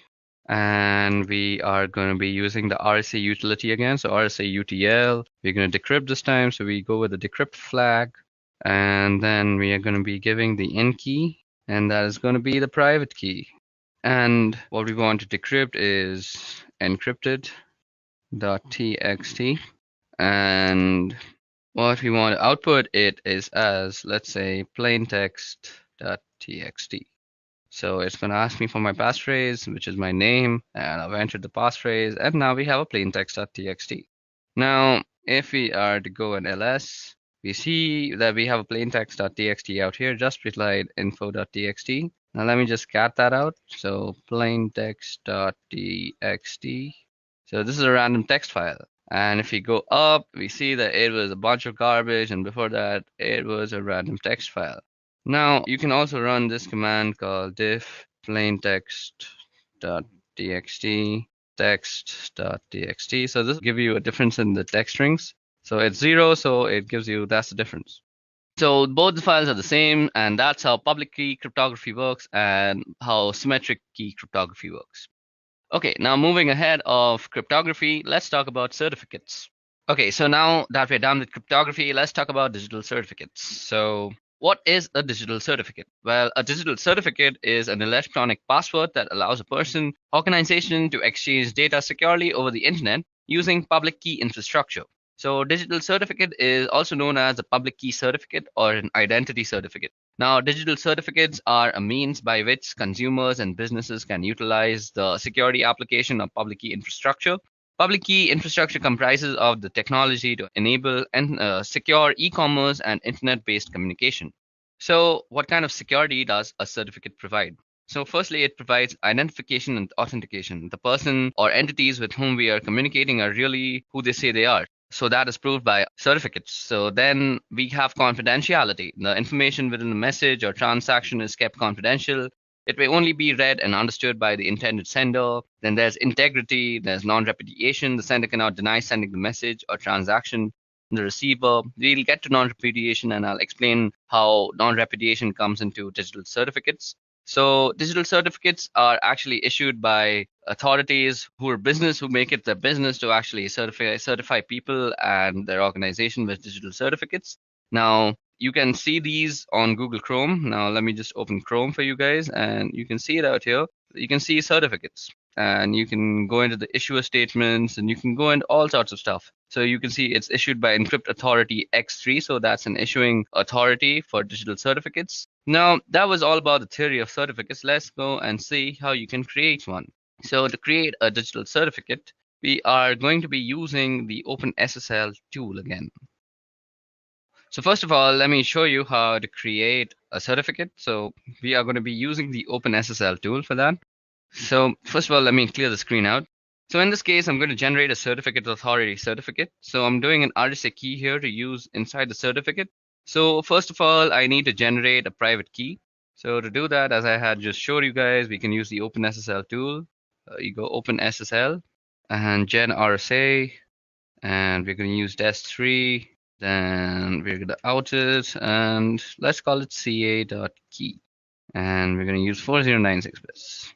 and we are going to be using the RSA utility again. So RSA-UTL, we're going to decrypt this time. So we go with the decrypt flag, and then we are going to be giving the in key, and that is going to be the private key. And what we want to decrypt is encrypted.txt, and what we want to output it is as, let's say, plaintext.txt. So it's going to ask me for my passphrase, which is my name, and I've entered the passphrase, and now we have a plaintext.txt. Now, if we are to go and ls, we see that we have a plaintext.txt out here, just replied info.txt. Now let me just cat that out. So plaintext.txt. So this is a random text file. And if we go up, we see that it was a bunch of garbage, and before that, it was a random text file. Now you can also run this command called diff plaintext.txt text.txt. So this will give you a difference in the text strings. So it's 0, so it gives you, that's the difference. So both the files are the same, and that's how public key cryptography works and how symmetric key cryptography works. Okay, now moving ahead of cryptography, let's talk about certificates. Okay, so now that we're done with cryptography, let's talk about digital certificates. So what is a digital certificate? Well, a digital certificate is an electronic password that allows a person, organization to exchange data securely over the internet using public key infrastructure. So digital certificate is also known as a public key certificate or an identity certificate. Now, digital certificates are a means by which consumers and businesses can utilize the security application of public key infrastructure. Public key infrastructure comprises of the technology to enable and secure e-commerce and internet-based communication. So, what kind of security does a certificate provide? So, firstly, it provides identification and authentication. The person or entities with whom we are communicating are really who they say they are. So that is proved by certificates. So then we have confidentiality. The information within the message or transaction is kept confidential. It may only be read and understood by the intended sender. Then there's integrity, there's non-repudiation. The sender cannot deny sending the message or transaction. The receiver, we'll get to non-repudiation and I'll explain how non-repudiation comes into digital certificates. So digital certificates are actually issued by authorities who are business, who make it their business to actually certify people and their organization with digital certificates. Now, you can see these on Google Chrome. Now, let me just open Chrome for you guys, and you can see it out here. You can see certificates, and you can go into the issuer statements, and you can go into all sorts of stuff. So you can see it's issued by Encrypt Authority X3, so that's an issuing authority for digital certificates. Now, that was all about the theory of certificates. Let's go and see how you can create one. So to create a digital certificate, we are going to be using the OpenSSL tool again. So first of all, let me show you how to create a certificate. So we are going to be using the OpenSSL tool for that. So first of all, let me clear the screen out. So in this case, I'm going to generate a certificate authority certificate. So I'm doing an RSA key here to use inside the certificate. So first of all, I need to generate a private key. So to do that, as I had just showed you guys, we can use the OpenSSL tool. You go OpenSSL and gen RSA, and we're going to use dest3. Then we're going to out it, and let's call it ca.key. And we're going to use 4096 bits.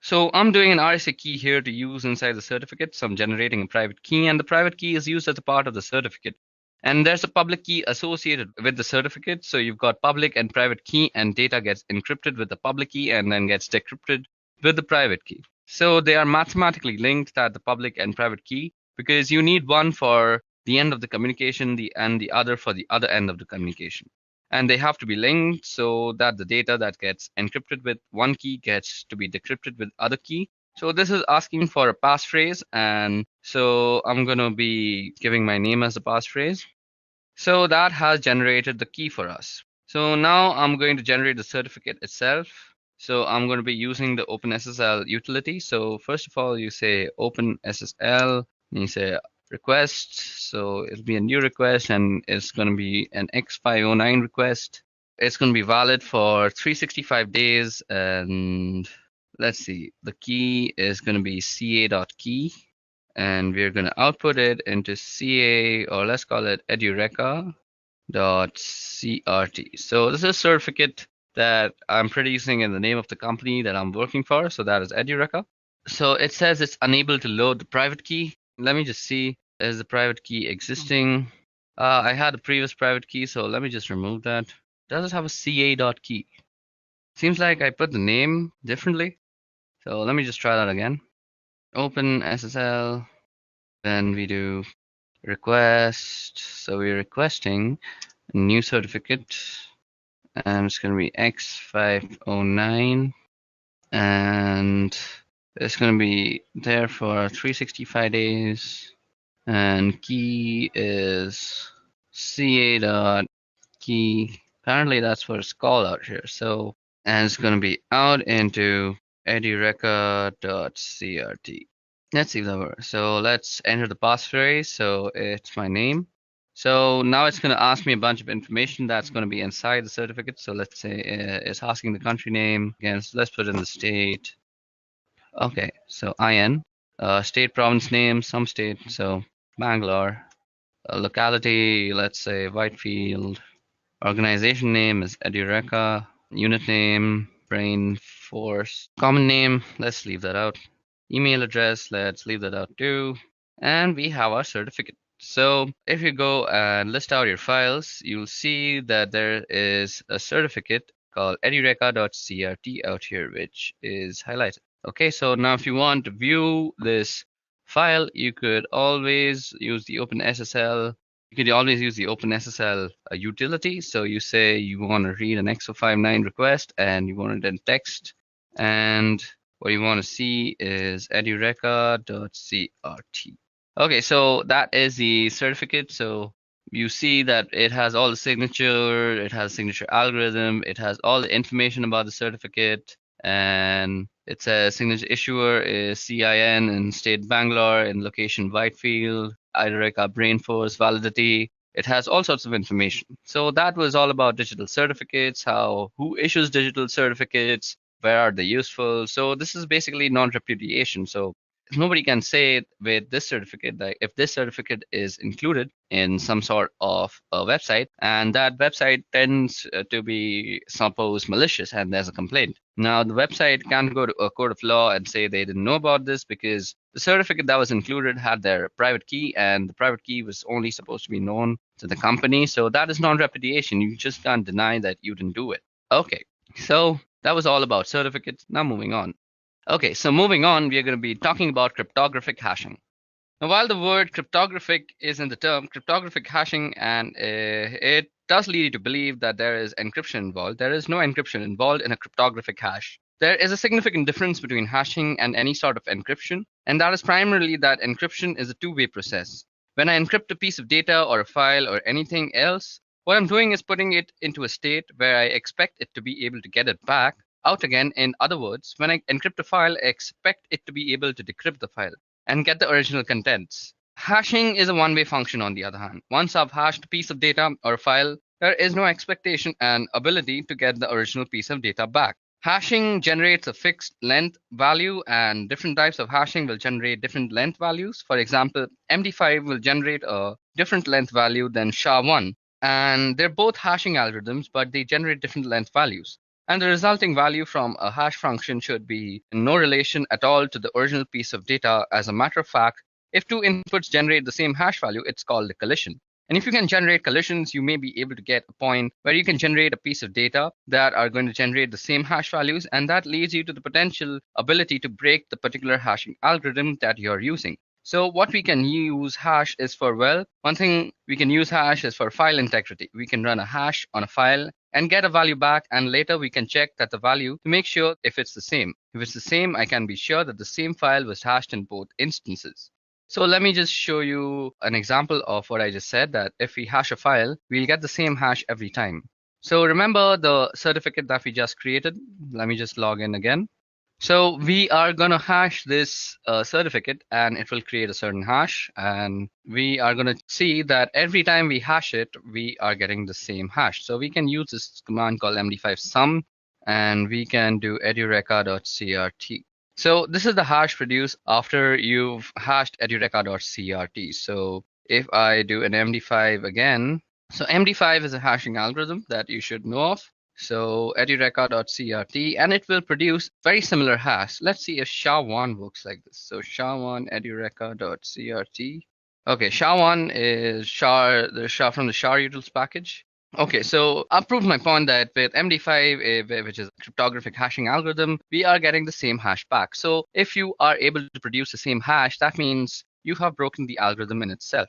So I'm doing an RSA key here to use inside the certificate. So I'm generating a private key, and the private key is used as a part of the certificate. And there's a public key associated with the certificate. So you've got public and private key, and data gets encrypted with the public key and then gets decrypted with the private key. So they are mathematically linked, at the public and private key, because you need one for the end of the communication and the other for the other end of the communication. And they have to be linked so that the data that gets encrypted with one key gets to be decrypted with other key. So this is asking for a passphrase, and so I'm going to be giving my name as a passphrase. So that has generated the key for us. So now I'm going to generate the certificate itself. So I'm going to be using the OpenSSL utility. So first of all, you say OpenSSL, and you say request. So it'll be a new request, and it's going to be an X509 request. It's going to be valid for 365 days. And let's see, the key is going to be ca.key. And we're going to output it into CA, or let's call it Edureka.crt. So this is a certificate that I'm producing in the name of the company that I'm working for. So that is Edureka. So it says it's unable to load the private key. Let me just see, is the private key existing? I had a previous private key, so let me just remove that. Does it have a ca.key? Seems like I put the name differently. So let me just try that again. Open SSL, then we do request. So we're requesting a new certificate, and it's going to be X509, and it's going to be there for 365 days, and key is ca.key. Apparently that's what it's called out here. So, and it's going to be out into edureka.crt. Let's see if that works. So let's enter the passphrase. So it's my name. So now it's going to ask me a bunch of information that's going to be inside the certificate. So let's say it's asking the country name. Again, so let's put in the state. Okay, so IN, state, province name, some state. So Bangalore. Locality, let's say Whitefield. Organization name is Edureka. Unit name, Brain Force. Common name, let's leave that out. Email address, let's leave that out too. And we have our certificate. So if you go and list out your files, you'll see that there is a certificate called edureka.crt out here, which is highlighted. Okay, so now if you want to view this file, you could always use the OpenSSL. You could always use the OpenSSL utility. So you say you want to read an XO59 request and you want it in text, and what you want to see is edureka.crt. Okay, so that is the certificate. So you see that it has all the signature, it has signature algorithm, it has all the information about the certificate, and it says signature issuer is CIN in state Bangalore, in location Whitefield, Edureka Brainforce, validity. It has all sorts of information. So that was all about digital certificates, who issues digital certificates, where are they useful. So this is basically non-repudiation. So nobody can say with this certificate that if this certificate is included in some sort of a website and that website tends to be suppose malicious and there's a complaint. Now the website can't go to a court of law and say they didn't know about this because the certificate that was included had their private key and the private key was only supposed to be known to the company. So that is non-repudiation. You just can't deny that you didn't do it. Okay, so that was all about certificates. Now moving on. Okay, so moving on, we are going to be talking about cryptographic hashing. Now, while the word cryptographic is in the term cryptographic hashing, and it does lead you to believe that there is encryption involved, there is no encryption involved in a cryptographic hash. There is a significant difference between hashing and any sort of encryption, and that is primarily that encryption is a two-way process. When I encrypt a piece of data or a file or anything else, what I'm doing is putting it into a state where I expect it to be able to get it back out again. In other words, when I encrypt a file, I expect it to be able to decrypt the file and get the original contents. Hashing is a one-way function on the other hand. Once I've hashed a piece of data or a file, there is no expectation and ability to get the original piece of data back. Hashing generates a fixed length value and different types of hashing will generate different length values. For example, MD5 will generate a different length value than SHA-1, and they're both hashing algorithms, but they generate different length values. And the resulting value from a hash function should be in no relation at all to the original piece of data. As a matter of fact, if two inputs generate the same hash value, it's called a collision. And if you can generate collisions, you may be able to get a point where you can generate a piece of data that are going to generate the same hash values, and that leads you to the potential ability to break the particular hashing algorithm that you're using. So what we can use hash is for, well, one thing we can use hash is for file integrity. We can run a hash on a file and get a value back, and later we can check that the value to make sure if it's the same. If it's the same, I can be sure that the same file was hashed in both instances. So let me just show you an example of what I just said, that if we hash a file, we'll get the same hash every time. So remember the certificate that we just created? Let me just log in again. So we are going to hash this certificate and it will create a certain hash, and we are going to see that every time we hash it, we are getting the same hash. So we can use this command called md5 sum, and we can do edureka.crt. So this is the hash produced after you've hashed edureka.crt. So if I do an md5 again, so md5 is a hashing algorithm that you should know of. So edureka.crt, and it will produce very similar hash. Let's see if SHA-1 works like this. So SHA-1 edureka.crt. Okay, SHA-1 is the SHA from the SHA-utils package. Okay, so I've proved my point that with MD5, which is a cryptographic hashing algorithm, we are getting the same hash back. So if you are able to produce the same hash, that means you have broken the algorithm in itself.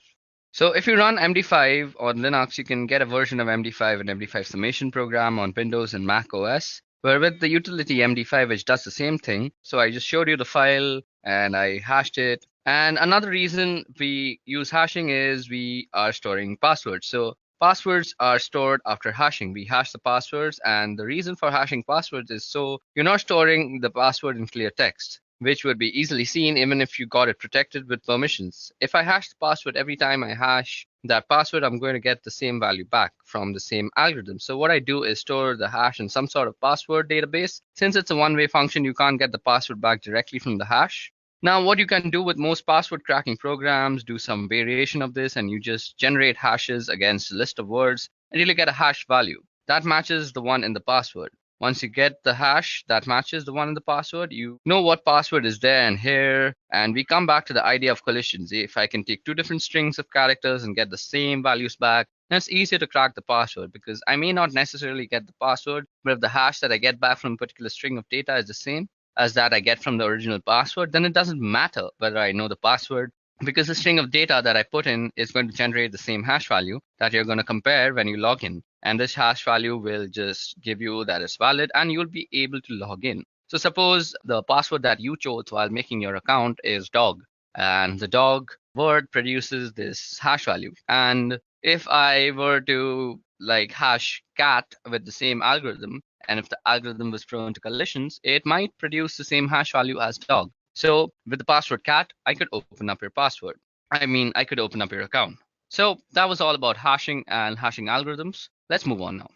So if you run MD5 on Linux, you can get a version of MD5 and MD5 summation program on Windows and Mac OS, where with the utility MD5, which does the same thing. So I just showed you the file and I hashed it. And another reason we use hashing is we are storing passwords. So passwords are stored after hashing. We hash the passwords, and the reason for hashing passwords is so you're not storing the password in clear text, which would be easily seen even if you got it protected with permissions. If I hash the password every time I hash that password, I'm going to get the same value back from the same algorithm. So what I do is store the hash in some sort of password database. Since it's a one-way function, you can't get the password back directly from the hash. Now, what you can do with most password cracking programs, do some variation of this, and you just generate hashes against a list of words and you'll get a hash value that matches the one in the password. Once you get the hash that matches the one in the password, you know what password is there and here. And we come back to the idea of collisions. If I can take two different strings of characters and get the same values back, then it's easier to crack the password because I may not necessarily get the password, but if the hash that I get back from a particular string of data is the same as that I get from the original password, then it doesn't matter whether I know the password because the string of data that I put in is going to generate the same hash value that you're going to compare when you log in. And this hash value will just give you that it's valid and you'll be able to log in. So suppose the password that you chose while making your account is dog, and the dog word produces this hash value. And if I were to like hash cat with the same algorithm, and if the algorithm was prone to collisions, it might produce the same hash value as dog. So with the password cat, I could open up your password. I could open up your account. So that was all about hashing and hashing algorithms. Let's move on now.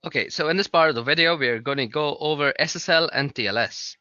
Okay, so in this part of the video, we're going to go over SSL and TLS.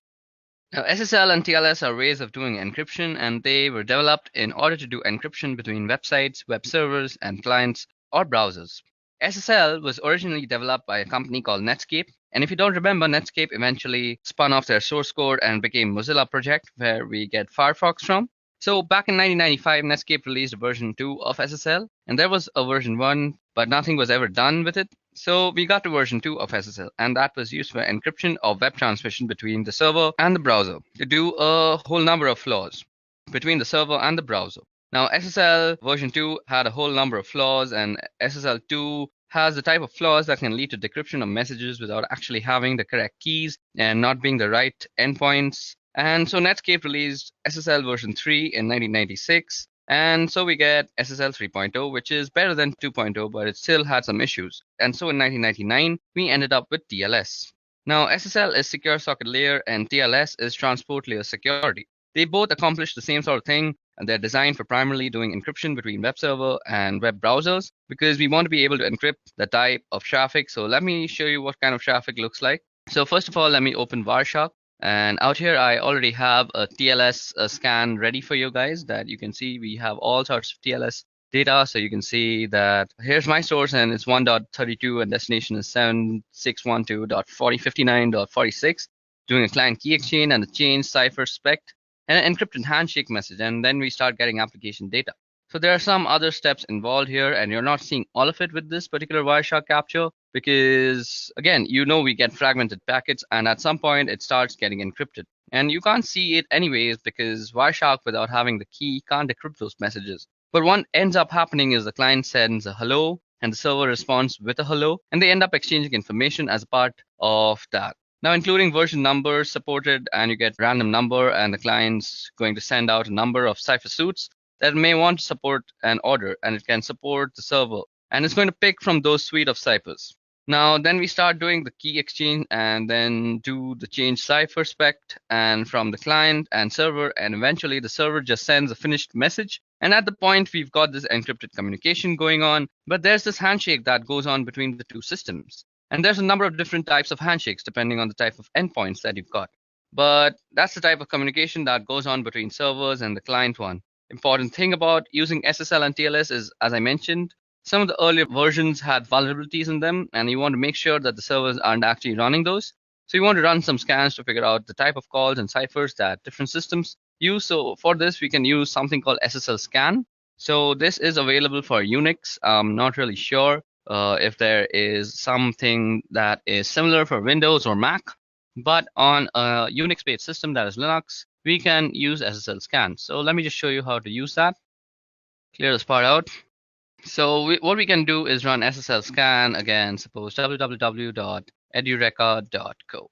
Now, SSL and TLS are ways of doing encryption, and they were developed in order to do encryption between websites, web servers, and clients or browsers. SSL was originally developed by a company called Netscape, and if you don't remember, Netscape eventually spun off their source code and became Mozilla project, where we get Firefox from. So back in 1995, Netscape released version 2 of SSL, and there was a version 1, but nothing was ever done with it. So we got to version 2 of SSL, and that was used for encryption of web transmission between the server and the browser to do a whole number of flaws between the server and the browser. Now, SSL version 2 had a whole number of flaws, and SSL 2 has the type of flaws that can lead to decryption of messages without actually having the correct keys and not being the right endpoints. And so Netscape released SSL version 3 in 1996. And so we get SSL 3.0, which is better than 2.0, but it still had some issues. And so in 1999, we ended up with TLS. Now, SSL is secure socket layer and TLS is transport layer security. They both accomplish the same sort of thing, and they're designed for primarily doing encryption between web server and web browsers because we want to be able to encrypt the type of traffic. So let me show you what kind of traffic looks like. So first of all, let me open WireShark. And out here, I already have a TLS scan ready for you guys that you can see. We have all sorts of TLS data. So you can see that here's my source and it's 1.32 and destination is 7612.4059.46, doing a client key exchange and the change cipher spec and an encrypted handshake message. And then we start getting application data. So there are some other steps involved here, and you're not seeing all of it with this particular Wireshark capture because, again, we get fragmented packets, and at some point it starts getting encrypted. And you can't see it anyways because Wireshark, without having the key, can't decrypt those messages. But what ends up happening is the client sends a hello, and the server responds with a hello, and they end up exchanging information as a part of that. Now, including version numbers supported, and you get random number, and the client's going to send out a number of cipher suits that may want to support an order, and it can support the server, and it's going to pick from those suite of ciphers. Now, then we start doing the key exchange and then do the change cipher spec and from the client and server, and eventually the server just sends a finished message. And at the point, we've got this encrypted communication going on, but there's this handshake that goes on between the two systems. And there's a number of different types of handshakes depending on the type of endpoints that you've got. But that's the type of communication that goes on between servers and the client one. Important thing about using SSL and TLS is, as I mentioned, some of the earlier versions had vulnerabilities in them, and you want to make sure that the servers aren't actually running those. So you want to run some scans to figure out the type of calls and ciphers that different systems use. So for this, we can use something called SSL scan. So this is available for Unix. I'm not really sure if there is something that is similar for Windows or Mac, but on a Unix-based system that is Linux, we can use SSL scan. So let me just show you how to use that. Clear this part out. So what we can do is run SSL scan again, suppose www.edureka.co.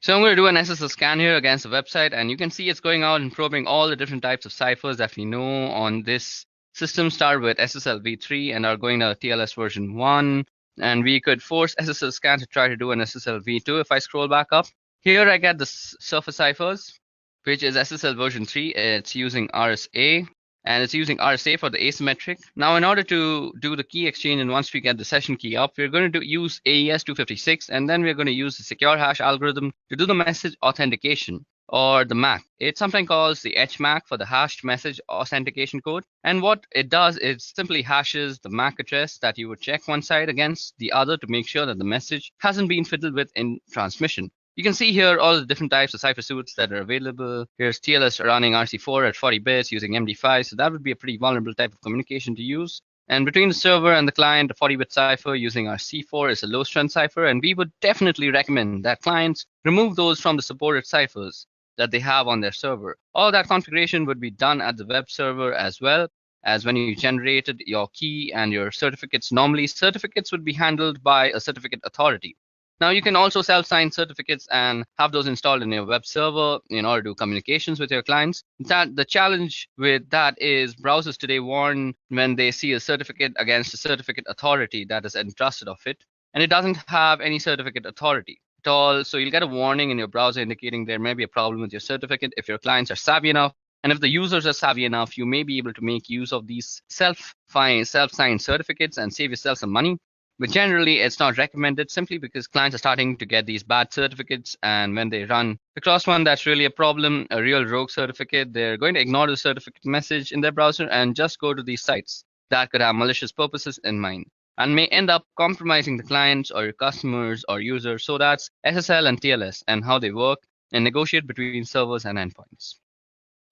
So I'm going to do an SSL scan here against the website, and you can see it's going out and probing all the different types of ciphers that we know on this system. Start with SSL v3 and are going to TLS version 1. And we could force SSL scan to try to do an SSL v2. If I scroll back up, here I get the surface ciphers, which is SSL version 3. It's using RSA, and it's using RSA for the asymmetric. Now, in order to do the key exchange, and once we get the session key up, we're going to use AES 256, and then we're going to use the secure hash algorithm to do the message authentication. or the MAC. It sometimes calls the HMAC for the hashed message authentication code. And what it does is simply hashes the MAC address that you would check one side against the other to make sure that the message hasn't been fiddled with in transmission. You can see here all the different types of cipher suits that are available. Here's TLS running RC4 at 40 bits using MD5, so that would be a pretty vulnerable type of communication to use. And between the server and the client, a 40-bit cipher using our C4 is a low-strength cipher, and we would definitely recommend that clients remove those from the supported ciphers that they have on their server. All that configuration would be done at the web server as well as when you generated your key and your certificates. Normally, certificates would be handled by a certificate authority. Now, you can also self-sign certificates and have those installed in your web server in order to do communications with your clients. The challenge with that is browsers today warn when they see a certificate against a certificate authority that is entrusted of it, and it doesn't have any certificate authority at all. So you'll get a warning in your browser indicating there may be a problem with your certificate. If your clients are savvy enough, and if the users are savvy enough, you may be able to make use of these self-signed certificates and save yourself some money. But generally, it's not recommended simply because clients are starting to get these bad certificates. And when they run across one that's really a problem, a real rogue certificate, they're going to ignore the certificate message in their browser and just go to these sites that could have malicious purposes in mind and may end up compromising the clients or your customers or users. So that's SSL and TLS and how they work and negotiate between servers and endpoints.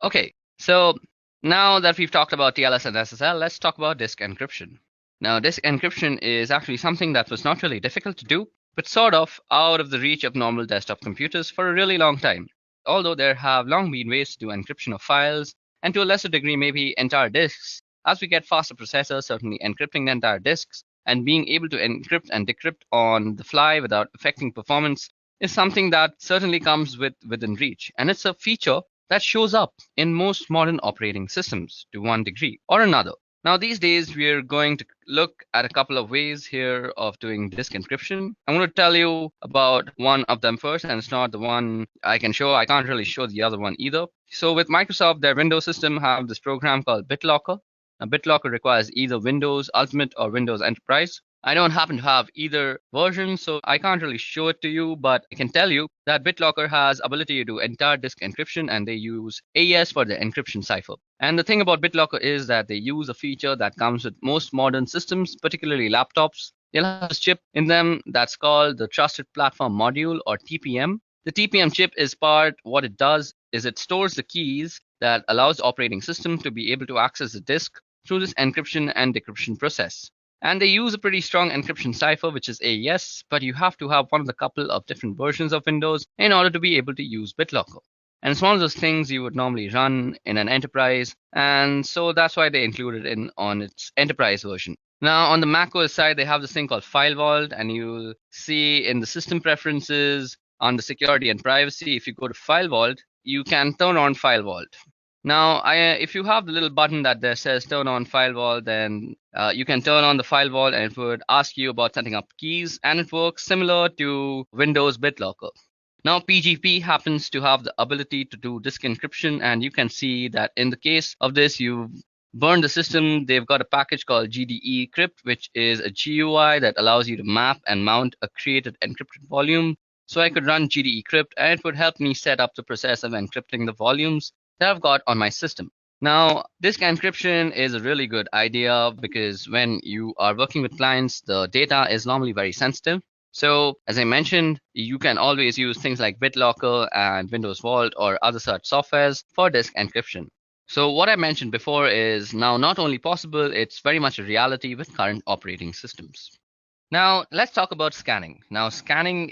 Okay, so now that we've talked about TLS and SSL, let's talk about disk encryption. Now, disk encryption is actually something that was not really difficult to do, but sort of out of the reach of normal desktop computers for a really long time. Although there have long been ways to do encryption of files, and to a lesser degree maybe entire disks, as we get faster processors certainly encrypting the entire disks, and being able to encrypt and decrypt on the fly without affecting performance is something that certainly comes within reach. And it's a feature that shows up in most modern operating systems to one degree or another. Now, these days, we're going to look at a couple of ways here of doing disk encryption. I'm going to tell you about one of them first, and it's not the one I can show. I can't really show the other one either. So with Microsoft, their Windows system have this program called BitLocker. Now, BitLocker requires either Windows Ultimate or Windows Enterprise. I don't happen to have either version, so I can't really show it to you, but I can tell you that BitLocker has ability to do entire disk encryption, and they use AES for the encryption cipher. And the thing about BitLocker is that they use a feature that comes with most modern systems, particularly laptops. They'll have a chip in them that's called the Trusted Platform Module, or TPM. The TPM chip is what it does is it stores the keys that allows the operating system to be able to access the disk through this encryption and decryption process. And they use a pretty strong encryption cipher, which is AES, but you have to have one of the couple of different versions of Windows in order to be able to use BitLocker. And it's one of those things you would normally run in an enterprise, and so that's why they included it on its enterprise version. Now, on the macOS side, they have this thing called File Vault, and you'll see in the system preferences on the security and privacy, if you go to File Vault, you can turn on File Vault. Now, if you have the little button that there says turn on File Vault, then you can turn on the File Vault and it would ask you about setting up keys, and it works similar to Windows BitLocker. Now, PGP happens to have the ability to do disk encryption, and you can see that in the case of this, you've burned the system. They've got a package called GDE Crypt, which is a GUI that allows you to map and mount a created encrypted volume. So I could run GDE Crypt, and it would help me set up the process of encrypting the volumes that I've got on my system. Now, disk encryption is a really good idea because when you are working with clients, the data is normally very sensitive. So as I mentioned, you can always use things like BitLocker and Windows Vault or other such softwares for disk encryption. So what I mentioned before is now not only possible, it's very much a reality with current operating systems. Now, let's talk about scanning. Now, scanning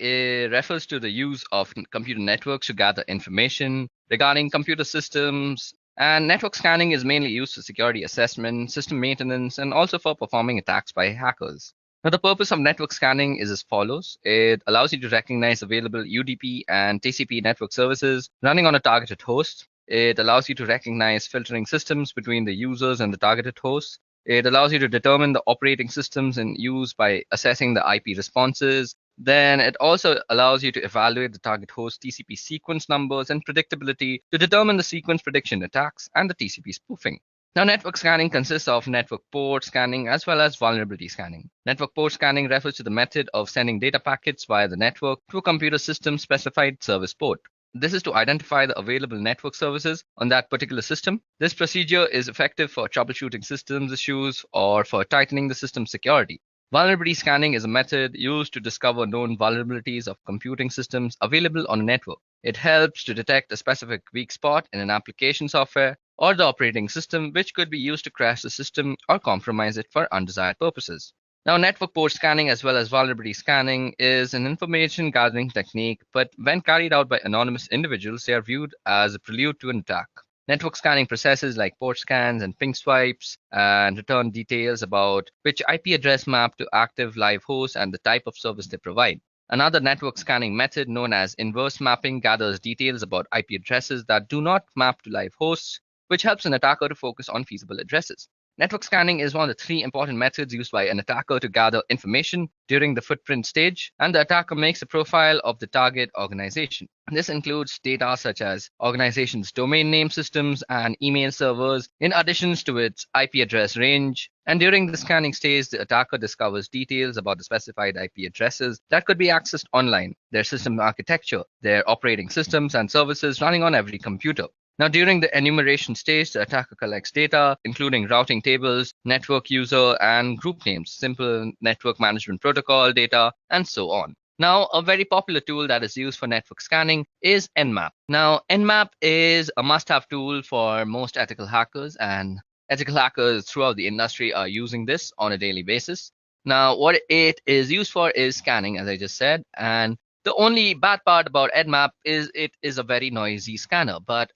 refers to the use of computer networks to gather information regarding computer systems. And network scanning is mainly used for security assessment, system maintenance, and also for performing attacks by hackers. Now, the purpose of network scanning is as follows. It allows you to recognize available UDP and TCP network services running on a targeted host. It allows you to recognize filtering systems between the users and the targeted hosts. It allows you to determine the operating systems in use by assessing the IP responses. Then it also allows you to evaluate the target host TCP sequence numbers and predictability to determine the sequence prediction attacks and the TCP spoofing. Now, network scanning consists of network port scanning as well as vulnerability scanning. Network port scanning refers to the method of sending data packets via the network to a computer system specified service port. This is to identify the available network services on that particular system. This procedure is effective for troubleshooting systems issues or for tightening the system security. Vulnerability scanning is a method used to discover known vulnerabilities of computing systems available on a network. It helps to detect a specific weak spot in an application software or the operating system, which could be used to crash the system or compromise it for undesired purposes. Now, network port scanning as well as vulnerability scanning is an information gathering technique, but when carried out by anonymous individuals, they are viewed as a prelude to an attack. Network scanning processes like port scans and ping swipes and return details about which IP address map to active live hosts and the type of service they provide. Another network scanning method known as inverse mapping gathers details about IP addresses that do not map to live hosts, which helps an attacker to focus on feasible addresses. Network scanning is one of the three important methods used by an attacker to gather information during the footprint stage, and the attacker makes a profile of the target organization. This includes data such as organization's domain name systems and email servers, in addition to its IP address range. And during the scanning stage, the attacker discovers details about the specified IP addresses that could be accessed online, their system architecture, their operating systems and services running on every computer. Now, during the enumeration stage, the attacker collects data, including routing tables, network user, and group names, simple network management protocol data, and so on. Now, a very popular tool that is used for network scanning is NMAP. Now, NMAP is a must-have tool for most ethical hackers, and ethical hackers throughout the industry are using this on a daily basis. Now, what it is used for is scanning, as I just said, and the only bad part about NMAP is it is a very noisy scanner. But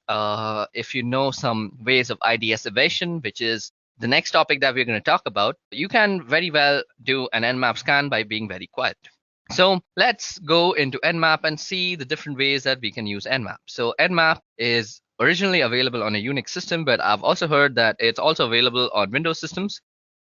if you know some ways of IDS evasion, which is the next topic that we're going to talk about, you can very well do an NMAP scan by being very quiet. So let's go into NMAP and see the different ways that we can use NMAP. So NMAP is originally available on a Unix system, but I've also heard that it's also available on Windows systems.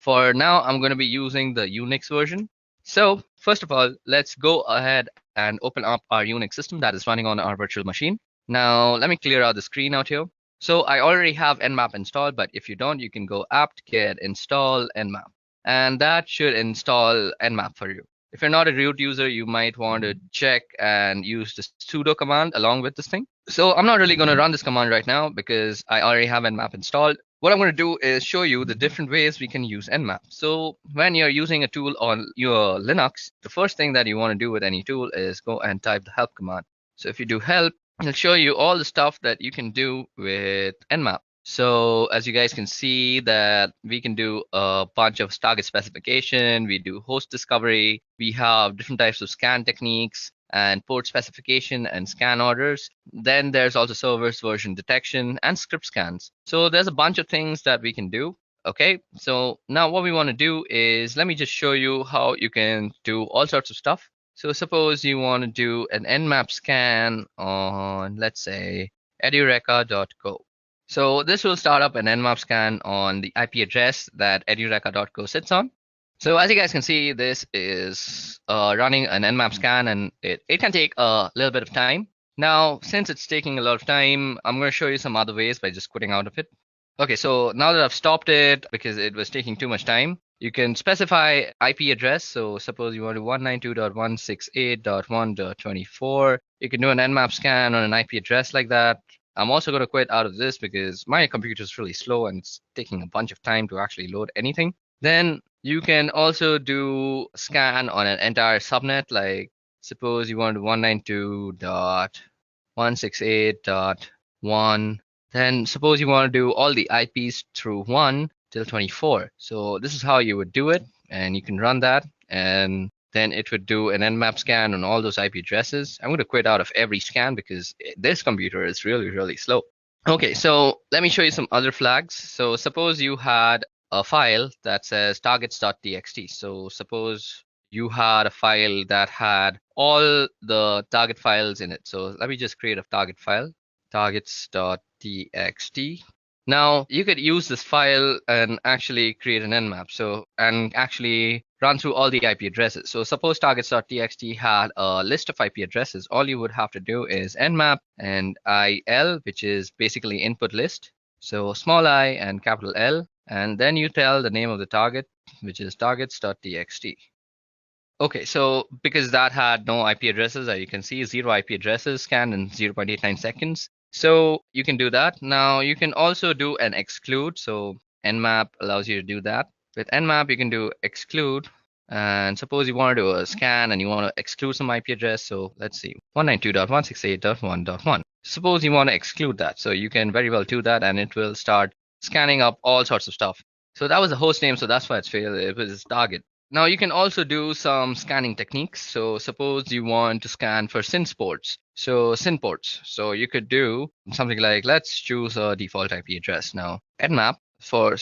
For now, I'm going to be using the Unix version. So first of all, let's go ahead and open up our Unix system that is running on our virtual machine. Now, let me clear out the screen out here. So I already have NMAP installed, but if you don't, you can go apt-get install NMAP, and that should install NMAP for you. If you're not a root user, you might want to check and use the sudo command along with this thing. So I'm not really going to run this command right now because I already have NMAP installed. What I'm going to do is show you the different ways we can use NMAP. So when you're using a tool on your Linux, the first thing that you want to do with any tool is go and type the help command. So if you do help, it'll show you all the stuff that you can do with NMAP. So as you guys can see that we can do a bunch of target specification, we do host discovery, we have different types of scan techniques and port specification and scan orders. Then there's also servers version detection and script scans. So there's a bunch of things that we can do. Okay, so now what we want to do is let me just show you how you can do all sorts of stuff. So suppose you want to do an NMAP scan on, let's say, edureka.co. So this will start up an NMAP scan on the IP address that edureka.co sits on. So as you guys can see, this is running an NMAP scan, and it can take a little bit of time. Now, since it's taking a lot of time, I'm going to show you some other ways by just quitting out of it. Okay, so now that I've stopped it because it was taking too much time, you can specify IP address. So suppose you want to 192.168.1.24. You can do an NMAP scan on an IP address like that. I'm also going to quit out of this because my computer is really slow and it's taking a bunch of time to actually load anything. Then you can also do scan on an entire subnet, like suppose you want to 192.168.1. Then suppose you want to do all the IPs through 1 till 24. So this is how you would do it, and you can run that, and then it would do an NMAP scan on all those IP addresses. I'm going to quit out of every scan because this computer is really, really slow. Okay, so let me show you some other flags. So suppose you had a file that says targets.txt. So suppose you had a file that had all the target files in it. So let me just create a target file, targets.txt. Now you could use this file and actually create an NMAP. So and actually run through all the IP addresses. So suppose targets.txt had a list of IP addresses. All you would have to do is nmap and il, which is basically input list. So small I and capital L, and then you tell the name of the target, which is targets.txt. Okay, so because that had no IP addresses, as you can see, 0 IP addresses scanned in 0.89 seconds. So you can do that. Now you can also do an exclude. So NMAP allows you to do that. With NMAP, you can do exclude. And suppose you want to do a scan and you want to exclude some IP address. So let's see, 192.168.1.1. Suppose you want to exclude that. So you can very well do that and it will start scanning up all sorts of stuff. So that was the host name. So that's why it's failed. It was its target. Now you can also do some scanning techniques. So suppose you want to scan for SYN ports. So SYN ports. So you could do something like, let's choose a default IP address. Now Nmap for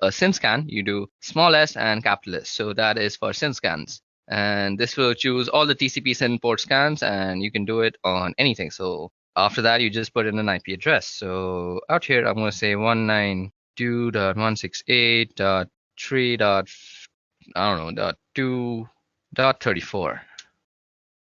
a SYN scan, you do small s and capital S. So that is for SYN scans. And this will choose all the TCP SYN port scans and you can do it on anything. So after that, you just put in an IP address. So out here, I'm going to say 192.168.3. I don't know, .2.34.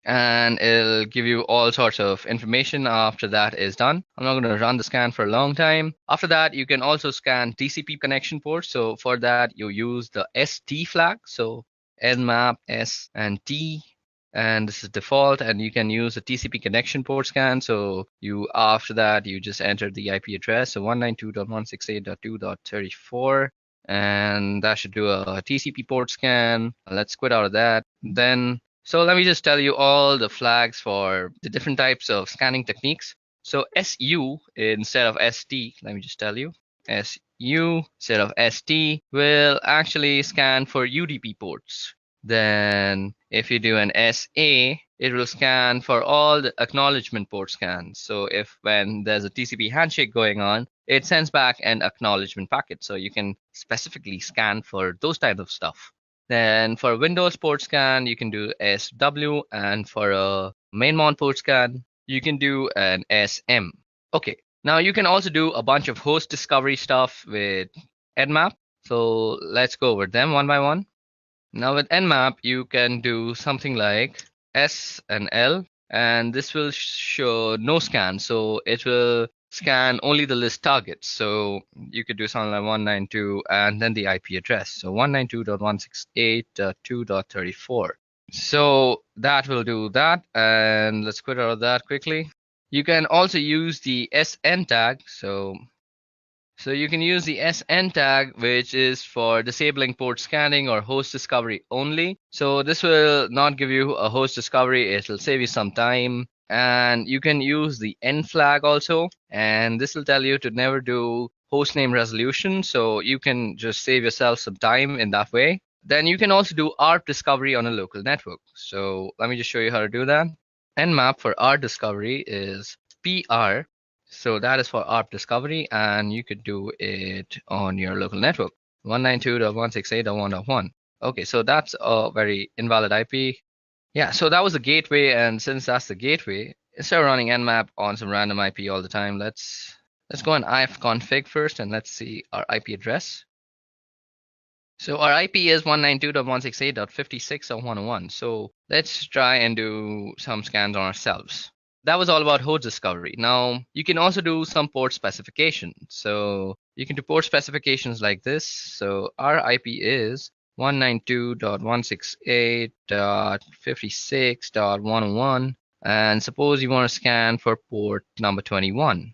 And it'll give you all sorts of information after that is done. I'm not going to run the scan for a long time. After that, you can also scan TCP connection ports. So for that, you use the ST flag. So Nmap, S, and T. And this is default, and you can use a TCP connection port scan. So after that, you just enter the IP address. So 192.168.2.34. And that should do a TCP port scan. Let's quit out of that. So let me just tell you all the flags for the different types of scanning techniques. So SU instead of ST, let me just tell you, SU instead of ST will actually scan for UDP ports. Then if you do an SA, it will scan for all the acknowledgement port scans. So when there's a TCP handshake going on, it sends back an acknowledgement packet. So you can specifically scan for those types of stuff. Then for Windows port scan, you can do SW, and for a mainmon port scan, you can do an SM. Okay, now you can also do a bunch of host discovery stuff with Nmap. So let's go over them one by one. Now with Nmap, you can do something like S and L, and this will show no scan. So it will scan only the list targets. So you could do something like 192 and then the IP address. So 192.168.2.34. So that will do that. And let's quit out of that quickly. You can also use the SN tag. So you can use the SN tag, which is for disabling port scanning or host discovery only. So this will not give you a host discovery. It will save you some time. And you can use the N flag also. And this will tell you to never do hostname resolution. So you can just save yourself some time in that way. Then you can also do ARP discovery on a local network. So let me just show you how to do that. Nmap for ARP discovery is PR. So that is for ARP discovery, and you could do it on your local network, 192.168.1.1. Okay, so that's a very invalid IP. Yeah, so that was the gateway, and since that's the gateway, instead of running Nmap on some random IP all the time, let's go on ifconfig first, and let's see our IP address. So our IP is 192.168.56.101. So let's try and do some scans on ourselves. That was all about host discovery. Now you can also do some port specification. So you can do port specifications like this. So our IP is 192.168.56.101. And suppose you want to scan for port number 21.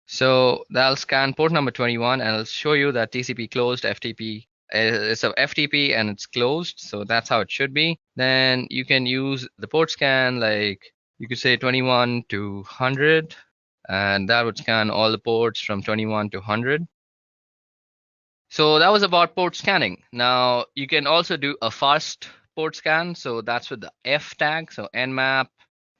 So that'll scan port number 21 and it'll show you that TCP closed FTP. It's a FTP and it's closed. So that's how it should be. Then you can use the port scan, like you could say 21 to 100, and that would scan all the ports from 21 to 100. So that was about port scanning. Now you can also do a fast port scan. So that's with the F tag. So Nmap.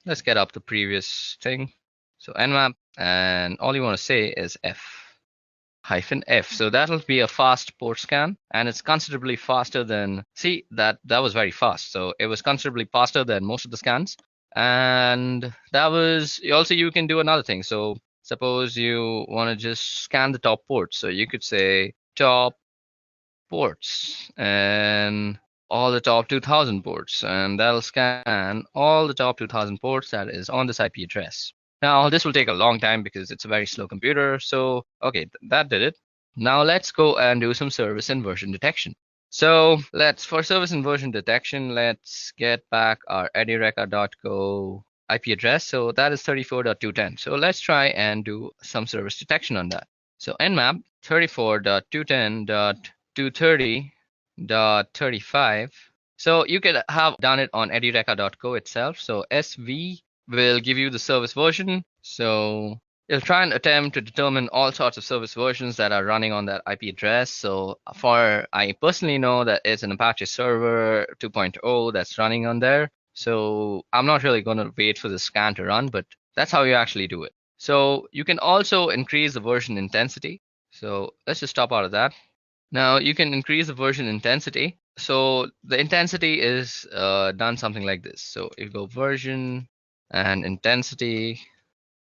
Let's get up the previous thing. So Nmap, and all you want to say is F-F. So that'll be a fast port scan, and it's considerably faster than, see, that was very fast. So it was considerably faster than most of the scans. And that was also, you can do another thing. So suppose you want to just scan the top ports. So you could say top ports and all the top 2000 ports, and that'll scan all the top 2000 ports that is on this IP address. Now this will take a long time because it's a very slow computer. So okay, that did it. Now let's go and do some service inversion detection. So for service inversion detection, let's get back our edureka.go IP address. So that is 34.210. So let's try and do some service detection on that. So nmap 34.210.230.35. So you could have done it on edureka.go itself. So SV will give you the service version. So it'll try and attempt to determine all sorts of service versions that are running on that IP address. So I personally know that it's an Apache server 2.0 that's running on there. So I'm not really going to wait for the scan to run, but that's how you actually do it. So you can also increase the version intensity. So let's just stop out of that. Now you can increase the version intensity. So the intensity is done something like this. So you go version and intensity,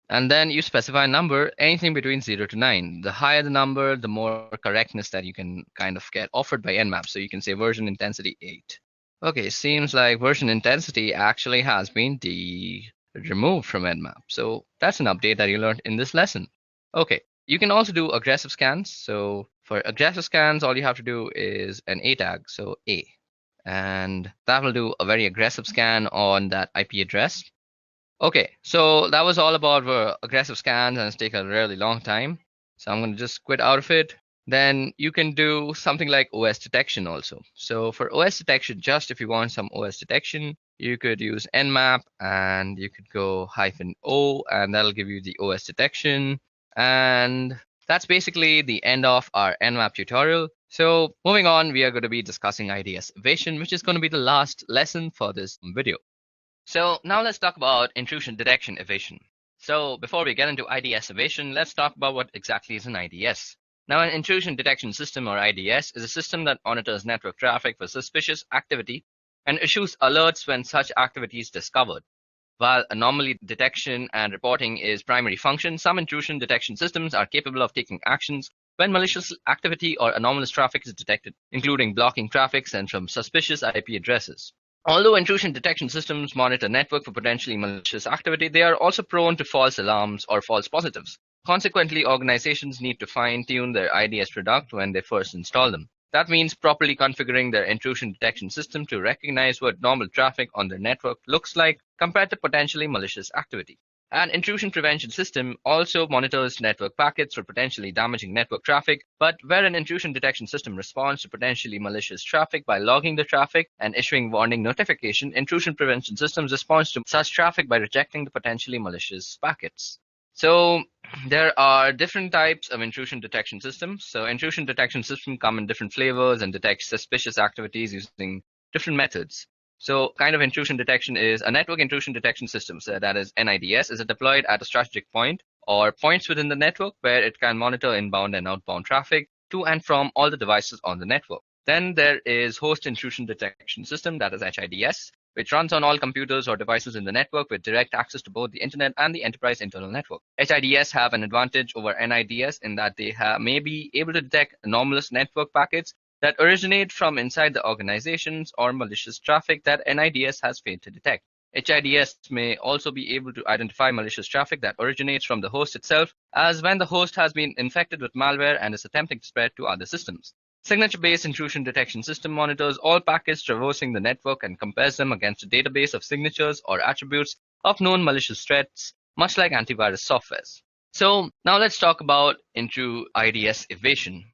and then you specify a number, anything between 0 to 9. The higher the number, the more correctness that you can kind of get offered by NMAP. So you can say version intensity 8. Okay, seems like version intensity actually has been removed from NMAP. So that's an update that you learned in this lesson. Okay, you can also do aggressive scans. So for aggressive scans, all you have to do is an A tag, so A. And that will do a very aggressive scan on that IP address. Okay, so that was all about aggressive scans, and it's taken a really long time. So I'm going to just quit out of it. Then you can do something like OS detection also. So for OS detection, just if you want some OS detection, you could use nmap and you could go -o, and that'll give you the OS detection. And that's basically the end of our nmap tutorial. So moving on, we are going to be discussing IDS evasion, which is going to be the last lesson for this video. So now let's talk about intrusion detection evasion. So before we get into IDS evasion, let's talk about what exactly is an IDS. Now, an intrusion detection system, or IDS, is a system that monitors network traffic for suspicious activity and issues alerts when such activity is discovered. While anomaly detection and reporting is primary function, some intrusion detection systems are capable of taking actions when malicious activity or anomalous traffic is detected, including blocking traffic sent from suspicious IP addresses. Although intrusion detection systems monitor network for potentially malicious activity, they are also prone to false alarms or false positives. Consequently, organizations need to fine-tune their IDS product when they first install them. That means properly configuring their intrusion detection system to recognize what normal traffic on their network looks like compared to potentially malicious activity. An intrusion prevention system also monitors network packets for potentially damaging network traffic, but where an intrusion detection system responds to potentially malicious traffic by logging the traffic and issuing warning notification, intrusion prevention systems respond to such traffic by rejecting the potentially malicious packets. So there are different types of intrusion detection systems. So intrusion detection systems come in different flavors and detect suspicious activities using different methods. So kind of intrusion detection is a network intrusion detection system, so that is NIDS, is deployed at a strategic point or points within the network where it can monitor inbound and outbound traffic to and from all the devices on the network. Then there is host intrusion detection system, that is HIDS, which runs on all computers or devices in the network with direct access to both the internet and the enterprise internal network. HIDS have an advantage over NIDS in that they may be able to detect anomalous network packets that originate from inside the organizations or malicious traffic that NIDS has failed to detect. HIDS may also be able to identify malicious traffic that originates from the host itself, as when the host has been infected with malware and is attempting to spread to other systems. Signature-based intrusion detection system monitors all packets traversing the network and compares them against a database of signatures or attributes of known malicious threats, much like antivirus softwares. So now let's talk about IDS evasion.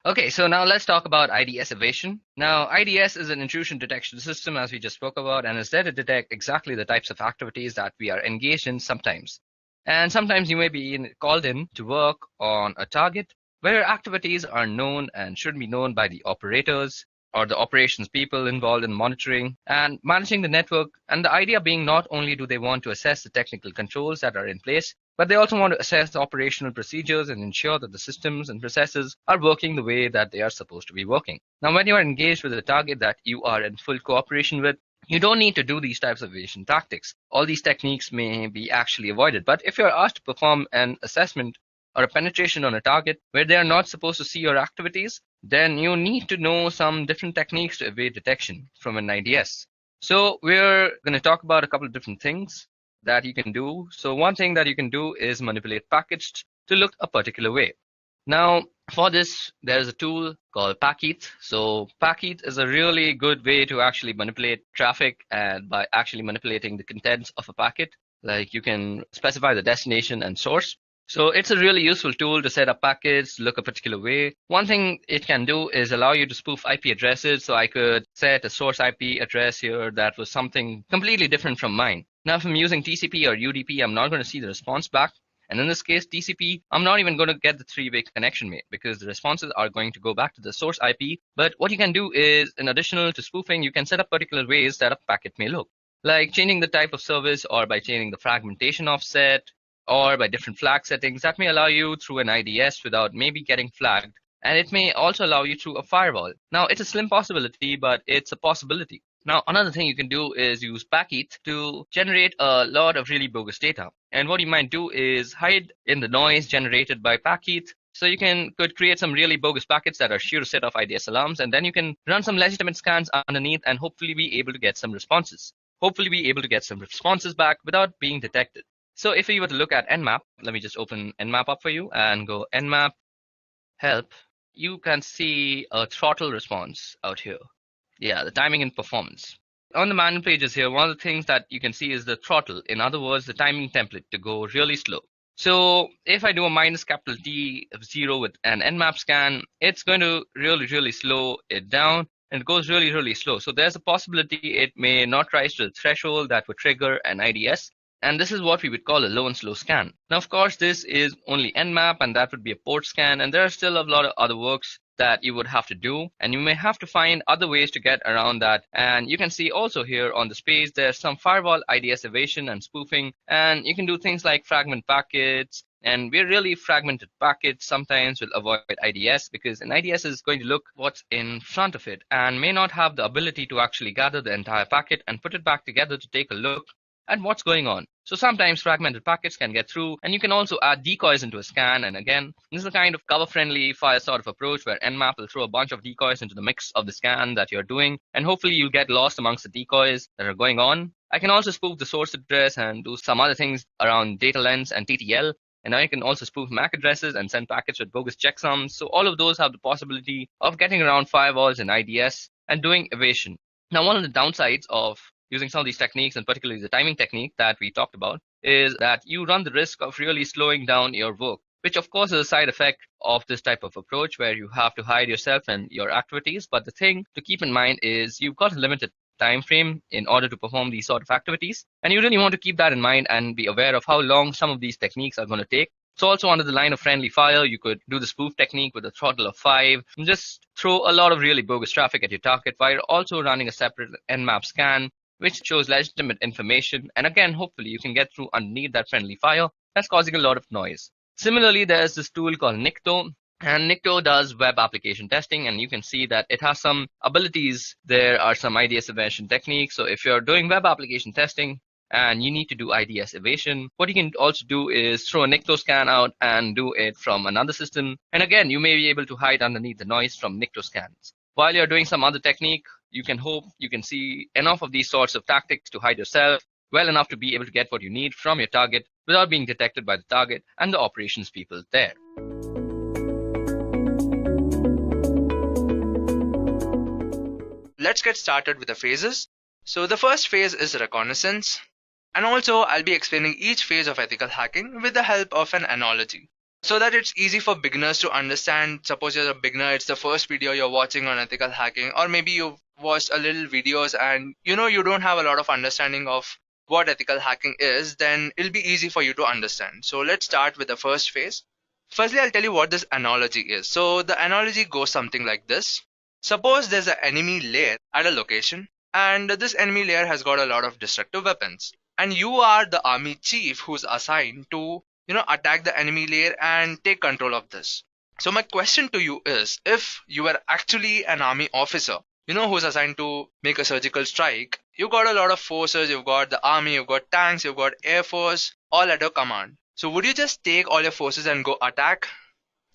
Okay, so now let's talk about IDS evasion. Now, IDS is an intrusion detection system, as we just spoke about, and is there to detect exactly the types of activities that we are engaged in sometimes. And sometimes you may be called in to work on a target where activities are known and should be known by the operators or the operations people involved in monitoring and managing the network. And the idea being not only do they want to assess the technical controls that are in place, but they also want to assess the operational procedures and ensure that the systems and processes are working the way that they are supposed to be working. Now, when you are engaged with a target that you are in full cooperation with, you don't need to do these types of evasion tactics. All these techniques may be actually avoided. But if you're asked to perform an assessment or a penetration on a target where they are not supposed to see your activities, then you need to know some different techniques to evade detection from an IDS. So we're going to talk about a couple of different things that you can do. So one thing that you can do is manipulate packets to look a particular way. Now, for this, there is a tool called Packet. So Packet is a really good way to actually manipulate traffic, and by actually manipulating the contents of a packet, like you can specify the destination and source. So it's a really useful tool to set up packets, look a particular way. One thing it can do is allow you to spoof IP addresses. So I could set a source IP address here that was something completely different from mine. Now, if I'm using TCP or UDP, I'm not going to see the response back. And in this case, TCP, I'm not even going to get the three-way connection made because the responses are going to go back to the source IP. But what you can do is, in addition to spoofing, you can set up particular ways that a packet may look, like changing the type of service, or by changing the fragmentation offset, or by different flag settings that may allow you through an IDS without maybe getting flagged. And it may also allow you through a firewall. Now, it's a slim possibility, but it's a possibility. Now, another thing you can do is use Packet to generate a lot of really bogus data. And what you might do is hide in the noise generated by Packet. So you could create some really bogus packets that are sure to set off IDS alarms, and then you can run some legitimate scans underneath and hopefully be able to get some responses. Hopefully be able to get some responses back without being detected. So if you were to look at NMAP, let me just open NMAP up for you and go NMAP help. You can see a throttle response out here. Yeah, the timing and performance. On the manual pages here, one of the things that you can see is the throttle. In other words, the timing template to go really slow. So if I do a minus capital T of 0 with an Nmap scan, it's going to really slow it down, and it goes really slow. So there's a possibility it may not rise to the threshold that would trigger an IDS. And this is what we would call a low and slow scan. Now, of course, this is only Nmap, and that would be a port scan. And there are still a lot of other works that you would have to do, and you may have to find other ways to get around that. And you can see also here on this page, there's some firewall IDS evasion and spoofing, and you can do things like fragment packets. And we're really fragmented packets sometimes will avoid IDS because an IDS is going to look what's in front of it and may not have the ability to actually gather the entire packet and put it back together to take a look at what's going on. So sometimes fragmented packets can get through, and you can also add decoys into a scan. And again, this is a kind of cover-friendly fire sort of approach where Nmap will throw a bunch of decoys into the mix of the scan that you're doing, and hopefully you'll get lost amongst the decoys that are going on. I can also spoof the source address and do some other things around data lengths and TTL. And I can also spoof MAC addresses and send packets with bogus checksums. So all of those have the possibility of getting around firewalls and IDS and doing evasion. Now, one of the downsides of using some of these techniques, and particularly the timing technique that we talked about, is that you run the risk of really slowing down your work, which of course is a side effect of this type of approach where you have to hide yourself and your activities. But the thing to keep in mind is you've got a limited time frame in order to perform these sort of activities. And you really want to keep that in mind and be aware of how long some of these techniques are going to take. So also under the line of friendly fire, you could do the spoof technique with a throttle of 5 and just throw a lot of really bogus traffic at your target while also running a separate Nmap scan, which shows legitimate information. And again, hopefully you can get through underneath that friendly fire that's causing a lot of noise. Similarly, there's this tool called Nikto, and Nikto does web application testing, and you can see that it has some abilities. There are some IDS evasion techniques. So if you're doing web application testing and you need to do IDS evasion, what you can also do is throw a Nikto scan out and do it from another system. And again, you may be able to hide underneath the noise from Nikto scans. While you're doing some other technique, you can hope you can see enough of these sorts of tactics to hide yourself well enough to be able to get what you need from your target without being detected by the target and the operations people there. Let's get started with the phases. So the first phase is reconnaissance. And also I'll be explaining each phase of ethical hacking with the help of an analogy, so that it's easy for beginners to understand. Suppose you're a beginner, it's the first video you're watching on ethical hacking, or maybe you've watched a little videos and you don't have a lot of understanding of what ethical hacking is, then it'll be easy for you to understand. So let's start with the first phase. Firstly, I'll tell you what this analogy is. So the analogy goes something like this. Suppose there's an enemy layer at a location, and this enemy layer has got a lot of destructive weapons, and you are the army chief who's assigned to attack the enemy layer and take control of this. So my question to you is, if you were actually an army officer, who's assigned to make a surgical strike, you've got a lot of forces, you've got the army, you've got tanks, you've got air force, all at your command. So would you just take all your forces and go attack?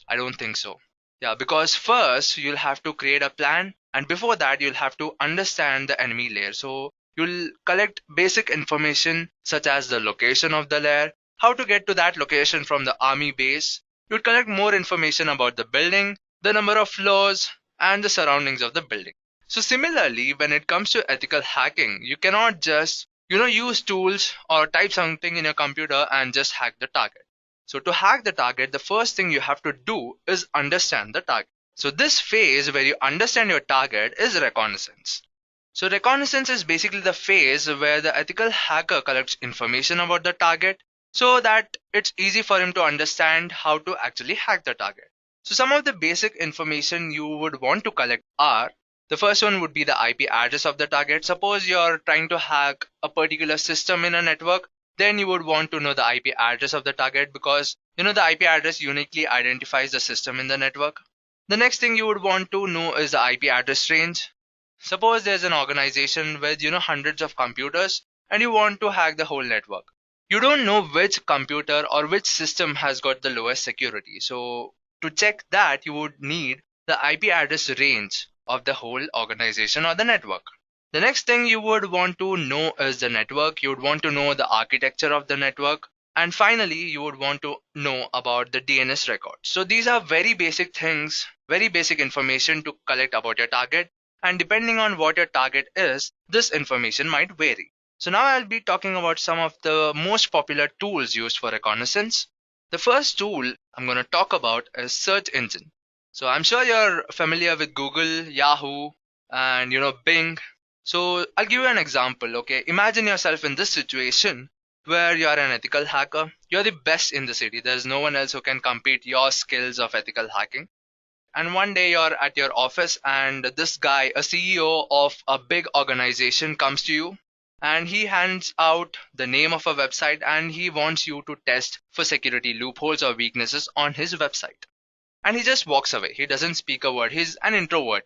I don't think so. Yeah, because first you'll have to create a plan, and before that you'll have to understand the enemy layer. So you'll collect basic information such as the location of the layer, how to get to that location from the army base, you'd collect more information about the building, the number of floors, and the surroundings of the building. So similarly, when it comes to ethical hacking, you cannot just use tools or type something in your computer and just hack the target. So to hack the target, the first thing you have to do is understand the target. So this phase where you understand your target is reconnaissance. So reconnaissance is basically the phase where the ethical hacker collects information about the target so that it's easy for him to understand how to actually hack the target. So some of the basic information you would want to collect are, the first one would be the IP address of the target. Suppose you're trying to hack a particular system in a network, then you would want to know the IP address of the target because the IP address uniquely identifies the system in the network. The next thing you would want to know is the IP address range. Suppose there's an organization with hundreds of computers and you want to hack the whole network. You don't know which computer or which system has got the lowest security. So to check that, you would need the IP address range of the whole organization or the network. The next thing you would want to know is the network. You would want to know the architecture of the network. And finally, you would want to know about the DNS record. So these are very basic things, very basic information to collect about your target. And depending on what your target is, this information might vary. So now I'll be talking about some of the most popular tools used for reconnaissance. The first tool I'm going to talk about is search engine. So I'm sure you're familiar with Google, Yahoo, and Bing. So I'll give you an example. Okay, imagine yourself in this situation where you are an ethical hacker. You're the best in the city. There's no one else who can compete your skills of ethical hacking. And one day you're at your office and this guy, a CEO of a big organization, comes to you and he hands out the name of a website and he wants you to test for security loopholes or weaknesses on his website. And he just walks away. He doesn't speak a word. He's an introvert,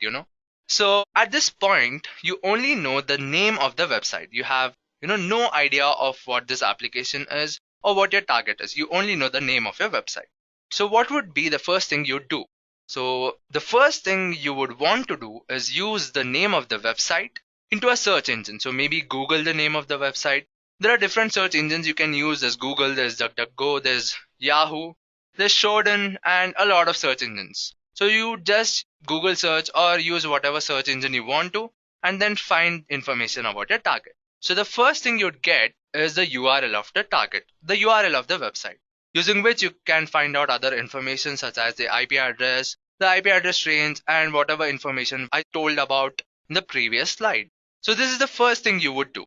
So at this point, you only know the name of the website. You have, no idea of what this application is or what your target is. You only know the name of your website. So what would be the first thing you do? So the first thing you would want to do is use the name of the website into a search engine. So maybe Google the name of the website. There are different search engines you can use. There's Google, there's DuckDuckGo, there's Yahoo, there's Shodan, and a lot of search engines. So you just Google search or use whatever search engine you want to and then find information about your target. So the first thing you'd get is the URL of the target, the URL of the website, using which you can find out other information such as the IP address, the IP address range, and whatever information I told about in the previous slide. So this is the first thing you would do.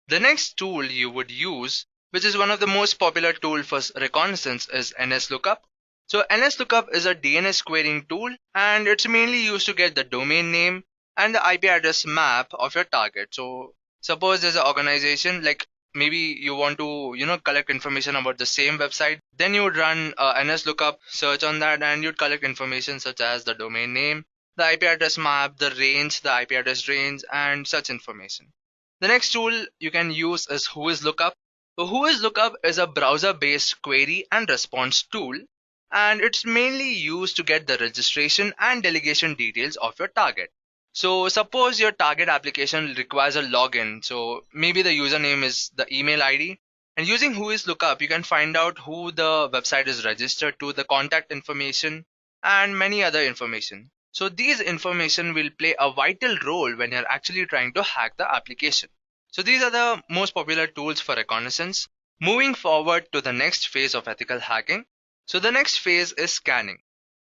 The next tool you would use, which is one of the most popular tools for reconnaissance, is NSLOOKUP. So NSLOOKUP is a DNS querying tool and it's mainly used to get the domain name and the IP address map of your target. So suppose there's an organization, like maybe you want to collect information about the same website, then you would run a NSLOOKUP search on that and you'd collect information such as the domain name, the IP address map, the range, the IP address range, and such information. The next tool you can use is WhoisLookup. So WhoisLookup is a browser-based query and response tool, and it's mainly used to get the registration and delegation details of your target. So suppose your target application requires a login. So maybe the username is the email ID. And using WhoisLookup, you can find out who the website is registered to, the contact information, and many other information. So these information will play a vital role when you're actually trying to hack the application. So these are the most popular tools for reconnaissance. Moving forward to the next phase of ethical hacking. So the next phase is scanning.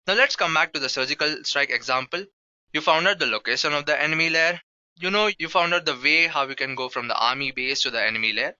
Now let's come back to the surgical strike example. You found out the location of the enemy layer. You found out the way how you can go from the army base to the enemy layer.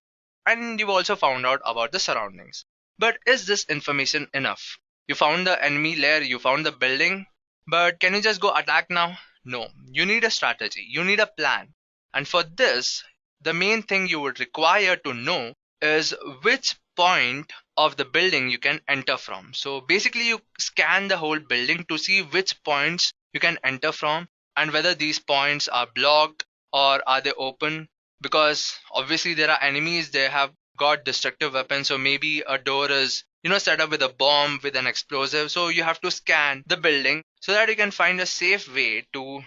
And you've also found out about the surroundings. But is this information enough? You found the enemy layer, you found the building, but can you just go attack now? No, you need a strategy, you need a plan. And for this, the main thing you would require to know is which point of the building you can enter from. So basically you scan the whole building to see which points you can enter from and whether these points are blocked or are they open, because obviously there are enemies, they have got destructive weapons. So maybe a door is set up with a bomb, with an explosive. So you have to scan the building so that you can find a safe way to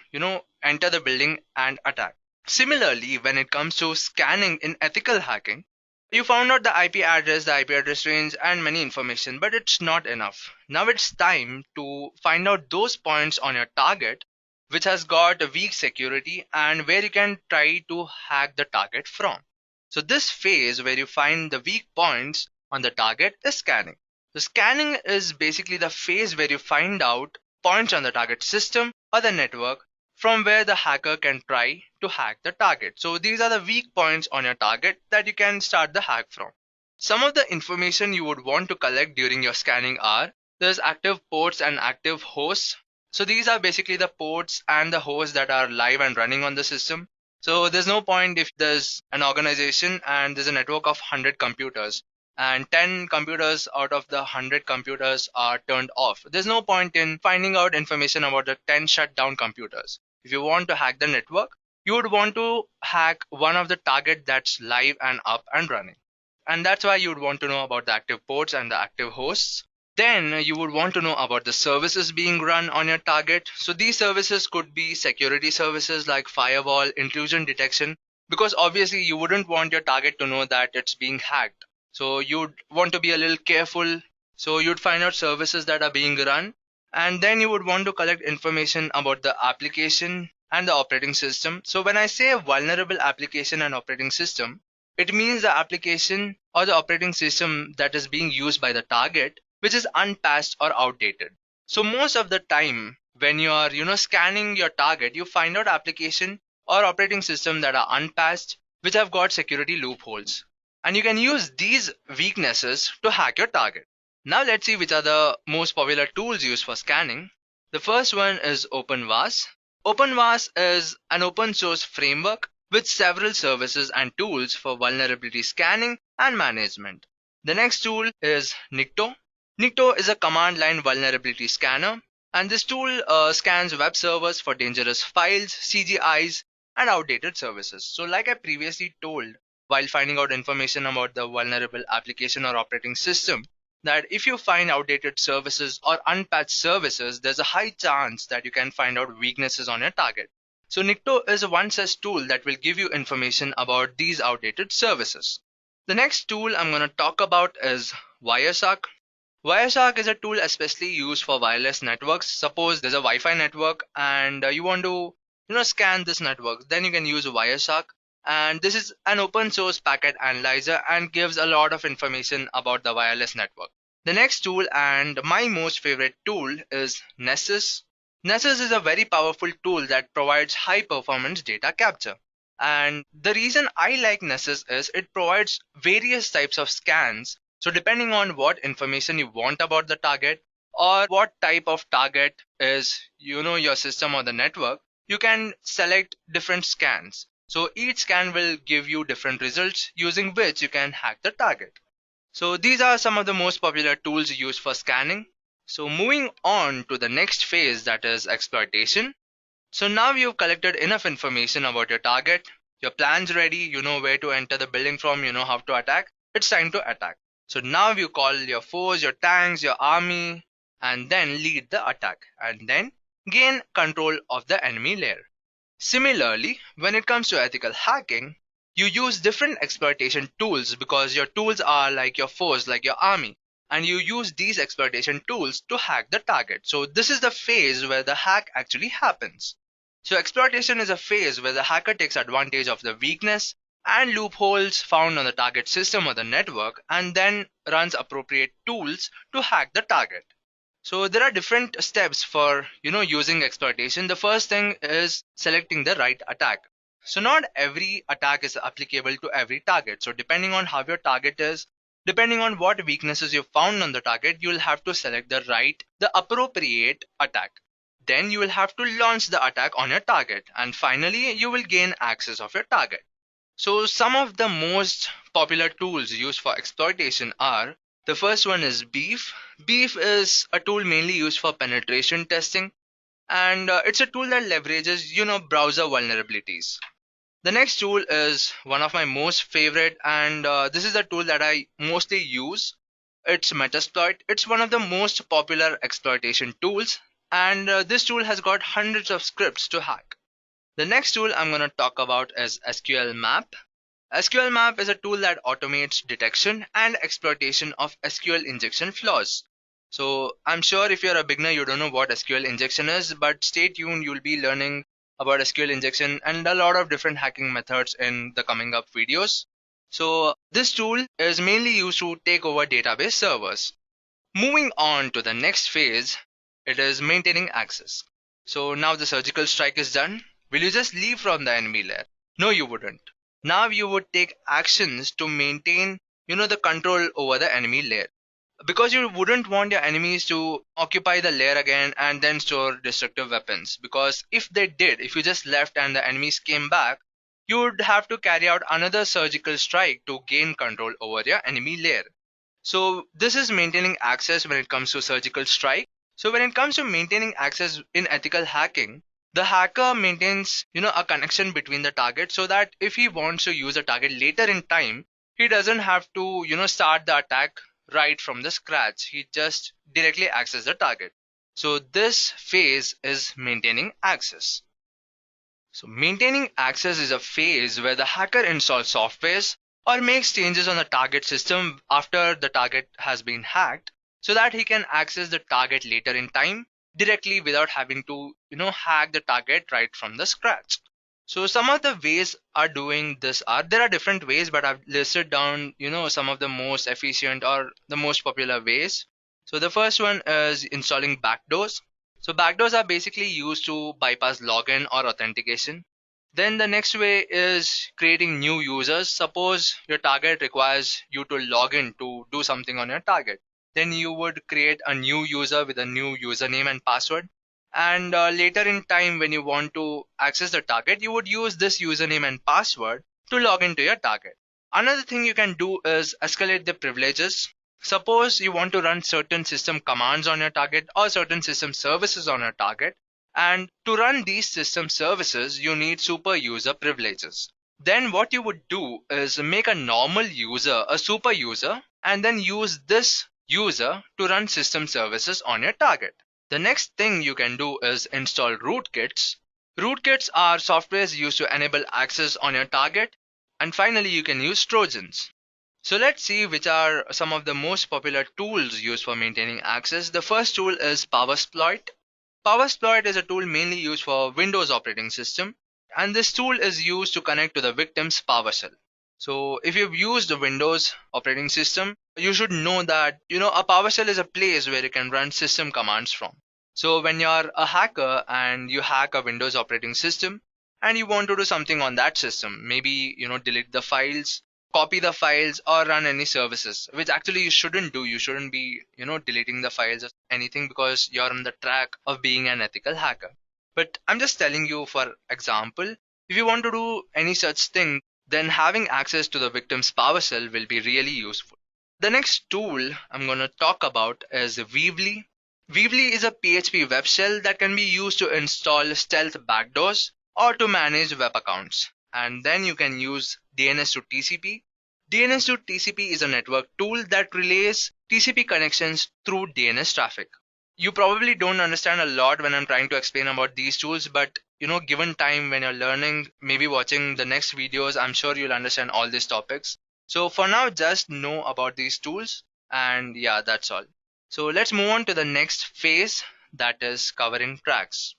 enter the building and attack. Similarly, when it comes to scanning in ethical hacking, You found out the IP address, the IP address range, and many information, but it's not enough. Now it's time to find out those points on your target which has got a weak security and where you can try to hack the target from. So this phase where you find the weak points on the target is scanning. So scanning is basically the phase where you find out points on the target system or the network from where the hacker can try to hack the target. So these are the weak points on your target that you can start the hack from. Some of the information you would want to collect during your scanning are there's active ports and active hosts. So these are basically the ports and the hosts that are live and running on the system. So there's no point if there's an organization and there's a network of 100 computers and 10 computers out of the 100 computers are turned off. There's no point in finding out information about the 10 shut down computers. If you want to hack the network, you would want to hack one of the target that's live and up and running. And that's why you would want to know about the active ports and the active hosts. Then you would want to know about the services being run on your target. So these services could be security services like firewall, intrusion detection, because obviously you wouldn't want your target to know that it's being hacked. So you'd want to be a little careful. So you'd find out services that are being run, and then you would want to collect information about the application and the operating system. So when I say a vulnerable application and operating system, it means the application or the operating system that is being used by the target which is unpatched or outdated. So most of the time when you are scanning your target, you find out application or operating system that are unpatched which have got security loopholes. And you can use these weaknesses to hack your target. Now let's see which are the most popular tools used for scanning. The first one is OpenVAS. OpenVAS is an open source framework with several services and tools for vulnerability scanning and management. The next tool is Nikto. Nikto is a command line vulnerability scanner, and this tool scans web servers for dangerous files, CGIs, and outdated services. So like I previously told while finding out information about the vulnerable application or operating system, that if you find outdated services or unpatched services, there's a high chance that you can find out weaknesses on your target. So Nikto is one such tool that will give you information about these outdated services. The next tool I'm going to talk about is WireShark. WireShark is a tool especially used for wireless networks. Suppose there's a Wi-Fi network and you want to scan this network, then you can use WireShark. And this is an open source packet analyzer and gives a lot of information about the wireless network. The next tool and my most favorite tool is Nessus. Nessus is a very powerful tool that provides high performance data capture. And the reason I like Nessus is it provides various types of scans. So depending on what information you want about the target or what type of target is your system or the network, you can select different scans. So each scan will give you different results using which you can hack the target. So these are some of the most popular tools used for scanning. So moving on to the next phase, that is exploitation. So now you've collected enough information about your target, your plan's ready, you know where to enter the building from, you know how to attack. It's time to attack. So now you call your foes, your tanks, your army, and then lead the attack and then gain control of the enemy layer. Similarly, when it comes to ethical hacking, you use different exploitation tools because your tools are like your foes, like your army, and you use these exploitation tools to hack the target. So this is the phase where the hack actually happens. So exploitation is a phase where the hacker takes advantage of the weakness and loopholes found on the target system or the network and then runs appropriate tools to hack the target. So there are different steps for using exploitation. The first thing is selecting the right attack. So not every attack is applicable to every target. So depending on how your target is, depending on what weaknesses you found on the target, you will have to select the appropriate attack. Then you will have to launch the attack on your target, and finally you will gain access of your target. So some of the most popular tools used for exploitation are, the first one is Beef. Beef is a tool mainly used for penetration testing, and it's a tool that leverages browser vulnerabilities. The next tool is one of my most favorite, and this is a tool that I mostly use. It's Metasploit. It's one of the most popular exploitation tools, and this tool has got hundreds of scripts to hack. The next tool I'm going to talk about is SQL Map. SQL Map is a tool that automates detection and exploitation of SQL injection flaws. So I'm sure if you're a beginner, you don't know what SQL injection is, but stay tuned. You'll be learning about SQL injection and a lot of different hacking methods in the coming up videos. So this tool is mainly used to take over database servers. Moving on to the next phase, it is maintaining access. So now the surgical strike is done. Will you just leave from the enemy layer? No, you wouldn't. Now you would take actions to maintain, the control over the enemy layer. Because you wouldn't want your enemies to occupy the layer again and then store destructive weapons. Because if they did, if you just left and the enemies came back, you would have to carry out another surgical strike to gain control over your enemy layer. So this is maintaining access when it comes to surgical strike. So when it comes to maintaining access in ethical hacking, the hacker maintains, a connection between the target so that if he wants to use a target later in time, he doesn't have to, start the attack right from the scratch. He just directly accesses the target. So this phase is maintaining access. So maintaining access is a phase where the hacker installs softwares or makes changes on the target system after the target has been hacked so that he can access the target later in time directly without having to, hack the target right from the scratch. So some of the ways are doing this there are different ways, but I've listed down, some of the most efficient or the most popular ways. So the first one is installing backdoors. So backdoors are basically used to bypass login or authentication. Then the next way is creating new users. Suppose your target requires you to log in to do something on your target. Then you would create a new user with a new username and password. And later in time, when you want to access the target, you would use this username and password to log into your target. Another thing you can do is escalate the privileges. Suppose you want to run certain system commands on your target or certain system services on your target. And to run these system services, you need super user privileges. Then what you would do is make a normal user a super user and then use this user to run system services on your target. The next thing you can do is install rootkits. Rootkits are softwares used to enable access on your target. And finally, you can use Trojans. So let's see which are some of the most popular tools used for maintaining access. The first tool is PowerSploit. PowerSploit is a tool mainly used for Windows operating system, and this tool is used to connect to the victim's PowerShell. So if you've used the Windows operating system, you should know that a PowerShell is a place where you can run system commands from. So when you're a hacker and you hack a Windows operating system and you want to do something on that system, maybe delete the files, copy the files, or run any services, which actually you shouldn't do. You shouldn't be deleting the files or anything because you're on the track of being an ethical hacker. But I'm just telling you, for example, if you want to do any such thing, then having access to the victim's PowerShell will be really useful. The next tool I'm going to talk about is Weebly. Weebly is a PHP web shell that can be used to install stealth backdoors or to manage web accounts. And then you can use DNS to TCP. DNS to TCP is a network tool that relays TCP connections through DNS traffic. You probably don't understand a lot when I'm trying to explain about these tools, but given time when you're learning, maybe watching the next videos, I'm sure you'll understand all these topics. So for now, just know about these tools, and yeah, that's all. So let's move on to the next phase, that is covering tracks.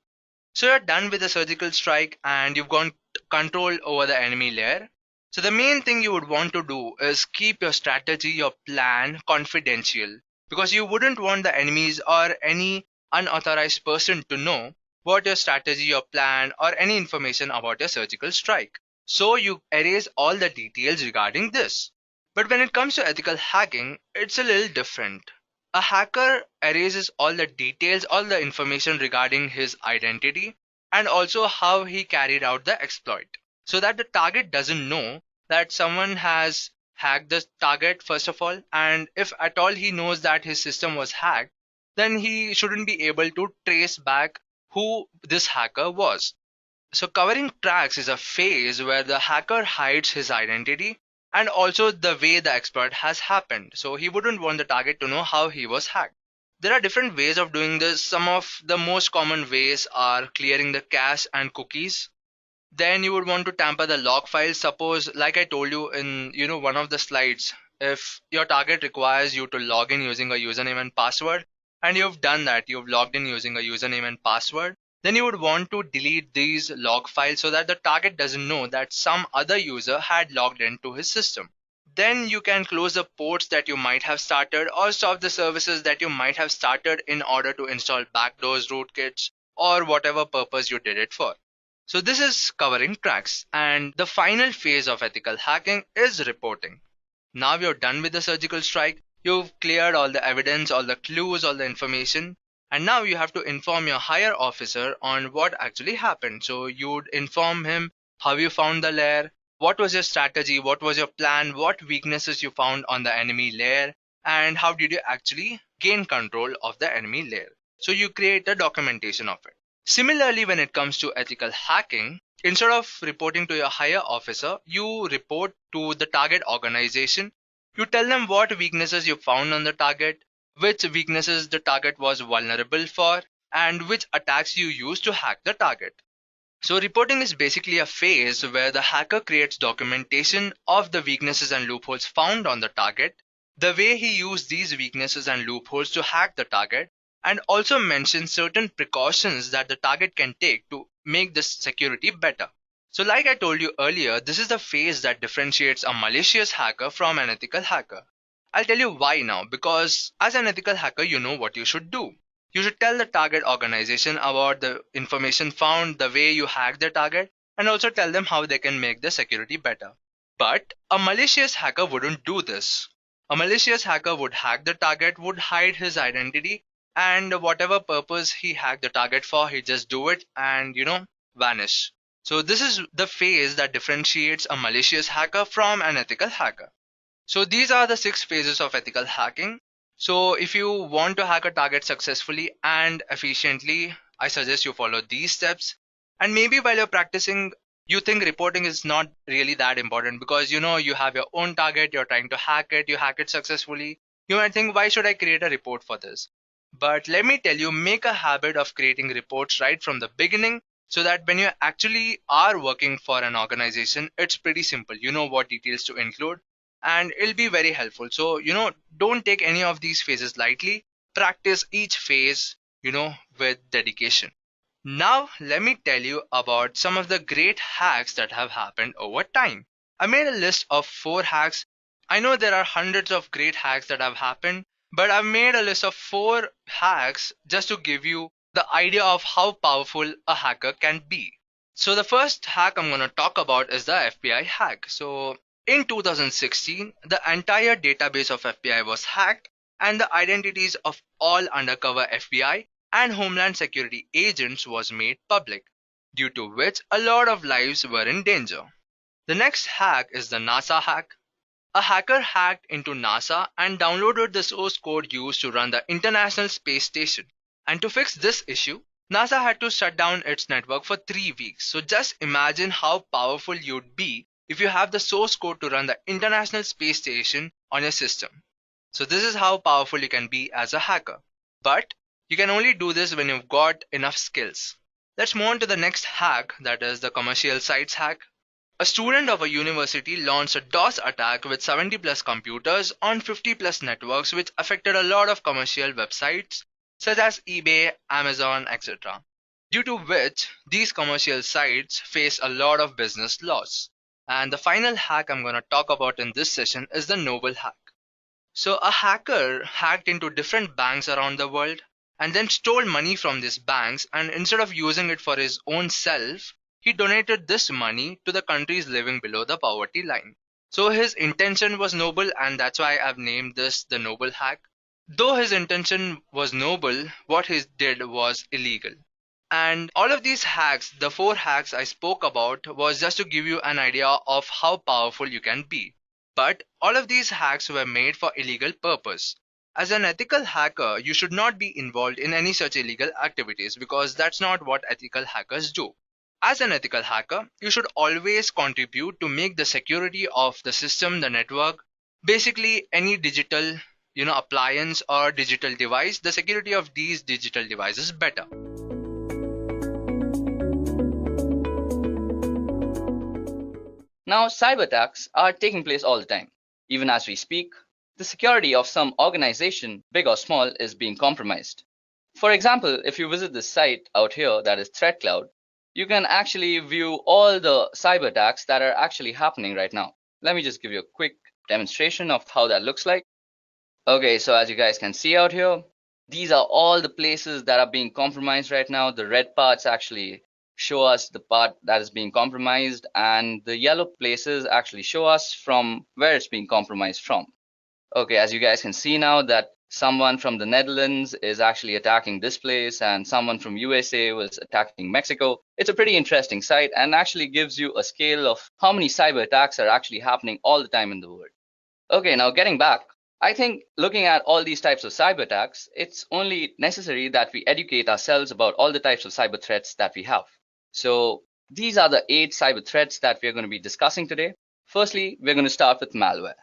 So you're done with the surgical strike and you've got control over the enemy layer. So the main thing you would want to do is keep your strategy, your plan confidential, because you wouldn't want the enemies or any unauthorized person to know what your strategy, your plan, or any information about your surgical strike. So you erase all the details regarding this. But when it comes to ethical hacking, it's a little different. A hacker erases all the details, all the information regarding his identity, and also how he carried out the exploit, so that the target doesn't know that someone has hacked the target first of all, and if at all he knows that his system was hacked, then he shouldn't be able to trace back who this hacker was. So covering tracks is a phase where the hacker hides his identity and also the way the exploit has happened. So he wouldn't want the target to know how he was hacked. There are different ways of doing this. Some of the most common ways are clearing the cache and cookies. Then you would want to tamper the log file. Suppose, like I told you in one of the slides, if your target requires you to log in using a username and password, and you've done that, you've logged in using a username and password, then you would want to delete these log files so that the target doesn't know that some other user had logged into his system. Then you can close the ports that you might have started or stop the services that you might have started in order to install backdoors, rootkits, or whatever purpose you did it for. So this is covering cracks, and the final phase of ethical hacking is reporting. Now you're done with the surgical strike, you've cleared all the evidence, all the clues, all the information, and now you have to inform your higher officer on what actually happened. So you'd inform him how you found the layer, what was your strategy, what was your plan, what weaknesses you found on the enemy layer, and how did you actually gain control of the enemy layer. So you create a documentation of it. Similarly, when it comes to ethical hacking, instead of reporting to your higher officer, you report to the target organization. You tell them what weaknesses you found on the target, which weaknesses the target was vulnerable for, and which attacks you used to hack the target. So reporting is basically a phase where the hacker creates documentation of the weaknesses and loopholes found on the target, the way he used these weaknesses and loopholes to hack the target, and also mentions certain precautions that the target can take to make this security better. So like I told you earlier, this is the phase that differentiates a malicious hacker from an ethical hacker. I'll tell you why now, because as an ethical hacker, you know what you should do. You should tell the target organization about the information found, the way you hack the target, and also tell them how they can make the security better. But a malicious hacker wouldn't do this. A malicious hacker would hack the target, would hide his identity, and whatever purpose he hacked the target for, he just do it and vanish. So this is the phase that differentiates a malicious hacker from an ethical hacker. So these are the 6 phases of ethical hacking. So if you want to hack a target successfully and efficiently, I suggest you follow these steps. And maybe while you're practicing, you think reporting is not really that important because you have your own target, you're trying to hack it, you hack it successfully. You might think, why should I create a report for this? But let me tell you, make a habit of creating reports right from the beginning so that when you actually are working for an organization, it's pretty simple. You know what details to include and it'll be very helpful. So, don't take any of these phases lightly. Practice each phase, with dedication. Now, let me tell you about some of the great hacks that have happened over time. I made a list of 4 hacks. I know there are hundreds of great hacks that have happened, but I've made a list of 4 hacks just to give you the idea of how powerful a hacker can be. So the first hack I'm going to talk about is the FBI hack. So in 2016, the entire database of FBI was hacked and the identities of all undercover FBI and Homeland Security agents was made public, due to which a lot of lives were in danger. The next hack is the NASA hack. A hacker hacked into NASA and downloaded the source code used to run the International Space Station. And to fix this issue, NASA had to shut down its network for 3 weeks. So just imagine how powerful you'd be if you have the source code to run the International Space Station on your system. So this is how powerful you can be as a hacker. But you can only do this when you've got enough skills. Let's move on to the next hack, that is the commercial sites hack. A student of a university launched a DOS attack with 70 plus computers on 50 plus networks, which affected a lot of commercial websites such as eBay, Amazon, etc. Due to which these commercial sites face a lot of business loss. And the final hack I'm going to talk about in this session is the noble hack. So a hacker hacked into different banks around the world and then stole money from these banks, and instead of using it for his own self, he donated this money to the countries living below the poverty line. So his intention was noble, and that's why I've named this the noble hack. Though his intention was noble, what he did was illegal. And all of these hacks, the 4 hacks I spoke about, was just to give you an idea of how powerful you can be. But all of these hacks were made for illegal purpose. As an ethical hacker, you should not be involved in any such illegal activities because that's not what ethical hackers do. As an ethical hacker, you should always contribute to make the security of the system, the network, basically any digital appliance or digital device, the security of these digital devices better. Now, cyber attacks are taking place all the time. Even as we speak, the security of some organization, big or small, is being compromised. For example, if you visit this site out here, that is ThreatCloud, you can actually view all the cyber attacks that are actually happening right now. Let me just give you a quick demonstration of how that looks like. Okay, so as you guys can see out here, these are all the places that are being compromised right now. The red parts actually show us the part that is being compromised, and the yellow places actually show us from where it's being compromised from. Okay, as you guys can see now that someone from the Netherlands is actually attacking this place and someone from USA was attacking Mexico. It's a pretty interesting site and actually gives you a scale of how many cyber attacks are actually happening all the time in the world. Okay, now getting back, I think looking at all these types of cyber attacks, it's only necessary that we educate ourselves about all the types of cyber threats that we have. So these are the 8 cyber threats that we're going to be discussing today. Firstly, we're going to start with malware.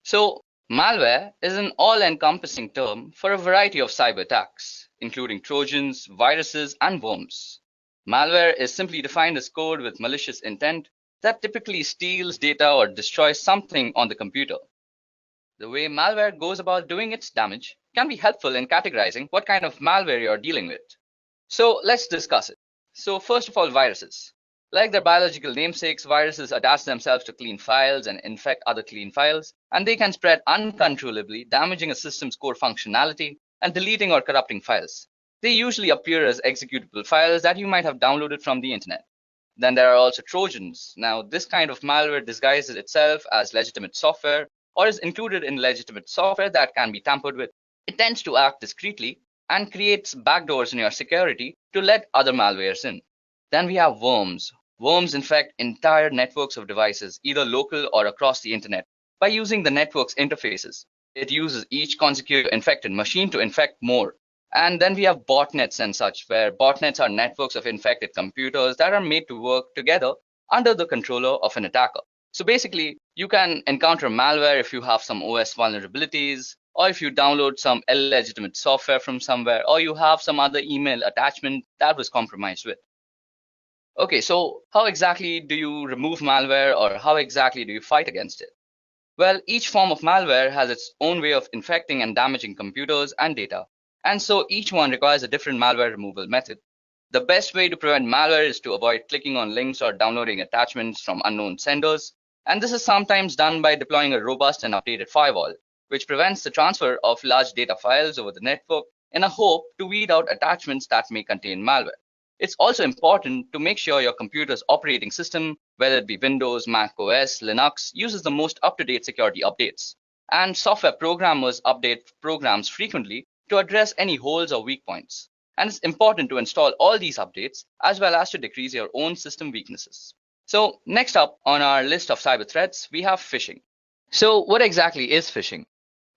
So malware is an all-encompassing term for a variety of cyber attacks, including Trojans, viruses, and worms. Malware is simply defined as code with malicious intent that typically steals data or destroys something on the computer. The way malware goes about doing its damage can be helpful in categorizing what kind of malware you're dealing with. So let's discuss it. So first of all, viruses. Like their biological namesakes, viruses attach themselves to clean files and infect other clean files, and they can spread uncontrollably, damaging a system's core functionality and deleting or corrupting files. They usually appear as executable files that you might have downloaded from the internet. Then there are also Trojans. Now, this kind of malware disguises itself as legitimate software or is included in legitimate software that can be tampered with. It tends to act discreetly and creates backdoors in your security to let other malwares in. Then we have worms. Worms infect entire networks of devices, either local or across the internet, by using the network's interfaces. It uses each consecutive infected machine to infect more. And then we have botnets and such, where botnets are networks of infected computers that are made to work together under the controller of an attacker. So basically, you can encounter malware if you have some OS vulnerabilities, or if you download some illegitimate software from somewhere, or you have some other email attachment that was compromised with. Okay, so how exactly do you remove malware, or how exactly do you fight against it? Well, each form of malware has its own way of infecting and damaging computers and data, and so each one requires a different malware removal method. The best way to prevent malware is to avoid clicking on links or downloading attachments from unknown senders, and this is sometimes done by deploying a robust and updated firewall, which prevents the transfer of large data files over the network in a hope to weed out attachments that may contain malware. It's also important to make sure your computer's operating system, whether it be Windows, Mac OS, Linux, uses the most up-to-date security updates. And software programmers update programs frequently to address any holes or weak points. And it's important to install all these updates as well as to decrease your own system weaknesses. So next up on our list of cyber threats, we have phishing. So what exactly is phishing?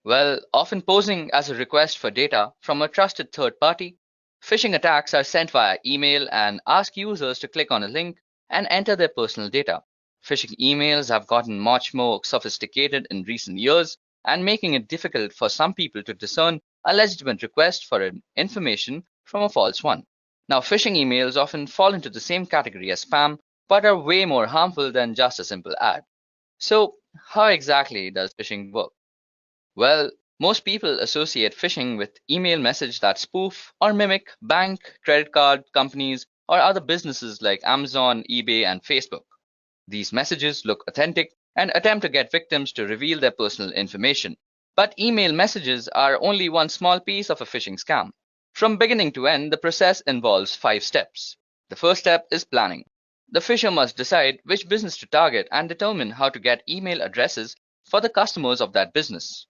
Well, often posing as a request for data from a trusted third party, phishing attacks are sent via email and ask users to click on a link and enter their personal data. Phishing emails have gotten much more sophisticated in recent years and making it difficult for some people to discern a legitimate request for information from a false one. Now, phishing emails often fall into the same category as spam, but are way more harmful than just a simple ad. So, how exactly does phishing work? Well, most people associate phishing with email messages that spoof or mimic bank, credit card companies, or other businesses like Amazon, eBay, and Facebook. These messages look authentic and attempt to get victims to reveal their personal information. But email messages are only one small piece of a phishing scam. From beginning to end, the process involves 5 steps. The first step is planning. The phisher must decide which business to target and determine how to get email addresses for the customers of that business.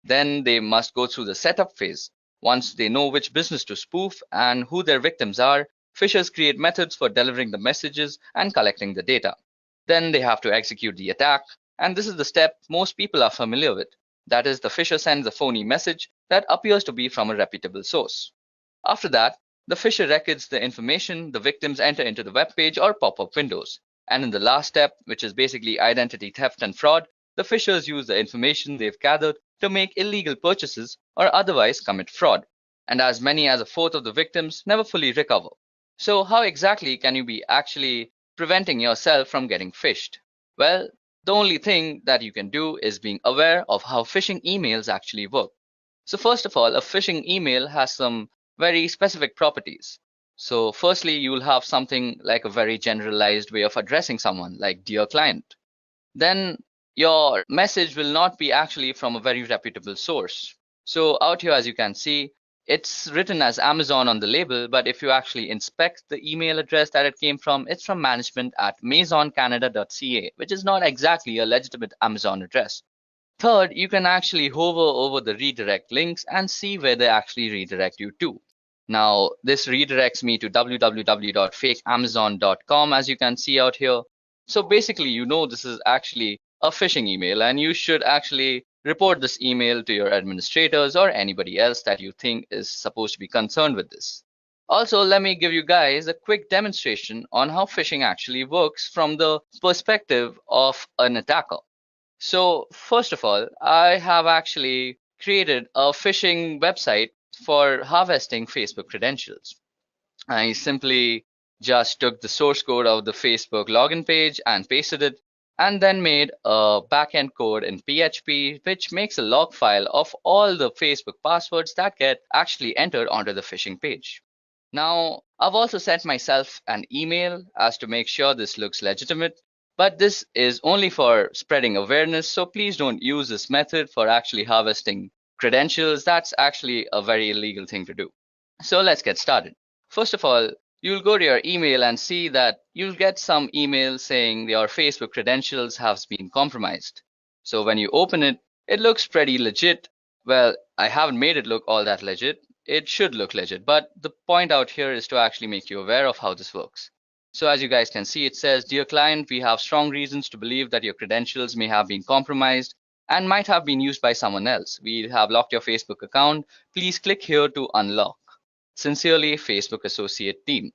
Then they must go through the setup phase. Once they know which business to spoof and who their victims are, phishers create methods for delivering the messages and collecting the data. Then they have to execute the attack, and this is the step most people are familiar with. That is, the phisher sends a phony message that appears to be from a reputable source. After that, the phisher records the information the victims enter into the web page or pop-up windows. And in the last step, which is basically identity theft and fraud, the phishers use the information they've gathered to make illegal purchases or otherwise commit fraud. And as many as a fourth of the victims never fully recover. So how exactly can you be actually preventing yourself from getting phished? Well, the only thing that you can do is being aware of how phishing emails actually work. So first of all, a phishing email has some very specific properties. So firstly, you will have something like a very generalized way of addressing someone, like dear client. Then your message will not be actually from a very reputable source. So out here, as you can see, it's written as Amazon on the label, but if you actually inspect the email address that it came from, it's from management@maisoncanada.ca, which is not exactly a legitimate Amazon address. Third, you can actually hover over the redirect links and see where they actually redirect you to. Now, this redirects me to www.fakeamazon.com, as you can see out here. So basically, you know this is actually a phishing email, and you should actually report this email to your administrators or anybody else that you think is supposed to be concerned with this. Also, let me give you guys a quick demonstration on how phishing actually works from the perspective of an attacker. So first of all, I have actually created a phishing website for harvesting Facebook credentials. I simply just took the source code of the Facebook login page and pasted it, and then made a backend code in PHP, which makes a log file of all the Facebook passwords that get actually entered onto the phishing page. Now, I've also sent myself an email as to make sure this looks legitimate, but this is only for spreading awareness, so please don't use this method for actually harvesting credentials. That's actually a very illegal thing to do. So let's get started. First of all, you'll go to your email and see that you'll get some email saying your Facebook credentials have been compromised. So when you open it, it looks pretty legit. Well, I haven't made it look all that legit. It should look legit, but the point out here is to actually make you aware of how this works. So as you guys can see, it says, "Dear client, we have strong reasons to believe that your credentials may have been compromised and might have been used by someone else. We have locked your Facebook account. Please click here to unlock. Sincerely, Facebook Associate Team."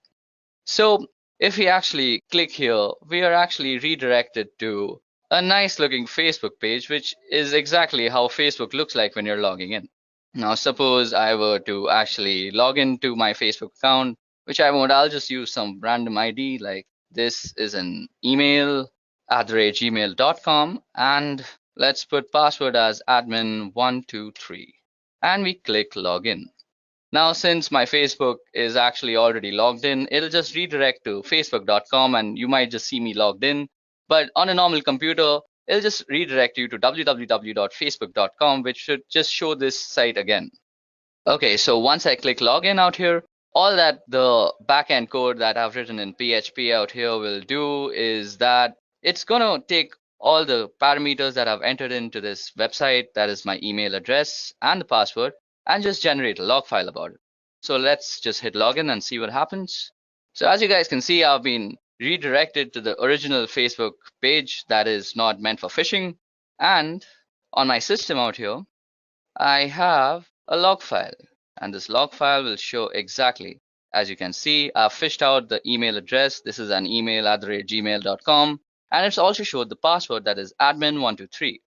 So if we actually click here, we are actually redirected to a nice looking Facebook page, which is exactly how Facebook looks like when you're logging in. Now, suppose I were to actually log into my Facebook account, which I won't. I'll just use some random ID, like this is an email @gmail.com, and let's put password as admin123, and we click login. Now, since my Facebook is actually already logged in, it'll just redirect to facebook.com, and you might just see me logged in. But on a normal computer, it'll just redirect you to www.facebook.com, which should just show this site again. Okay, so once I click login out here, all that the backend code that I've written in PHP out here will do is that it's going to take all the parameters that I've entered into this website, that is my email address and the password, and just generate a log file about it. So let's just hit login and see what happens. So as you guys can see, I've been redirected to the original Facebook page that is not meant for phishing. And on my system out here, I have a log file. And this log file will show exactly, as you can see, I've fished out the email address. This is an email @gmail.com. And it's also showed the password, that is admin123.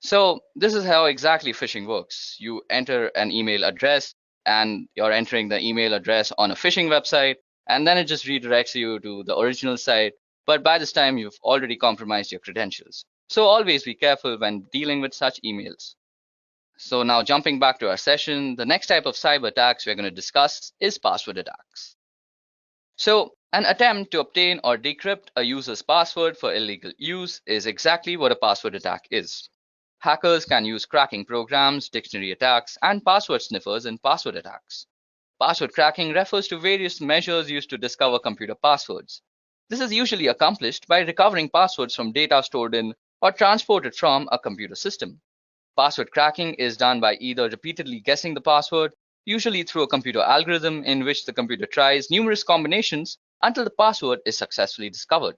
So this is how exactly phishing works. You enter an email address, and you're entering the email address on a phishing website, and then it just redirects you to the original site. But by this time, you've already compromised your credentials. So always be careful when dealing with such emails. So now jumping back to our session, the next type of cyber attacks we're going to discuss is password attacks. So an attempt to obtain or decrypt a user's password for illegal use is exactly what a password attack is. Hackers can use cracking programs, dictionary attacks, and password sniffers in password attacks. Password cracking refers to various measures used to discover computer passwords. This is usually accomplished by recovering passwords from data stored in or transported from a computer system. Password cracking is done by either repeatedly guessing the password, usually through a computer algorithm in which the computer tries numerous combinations until the password is successfully discovered.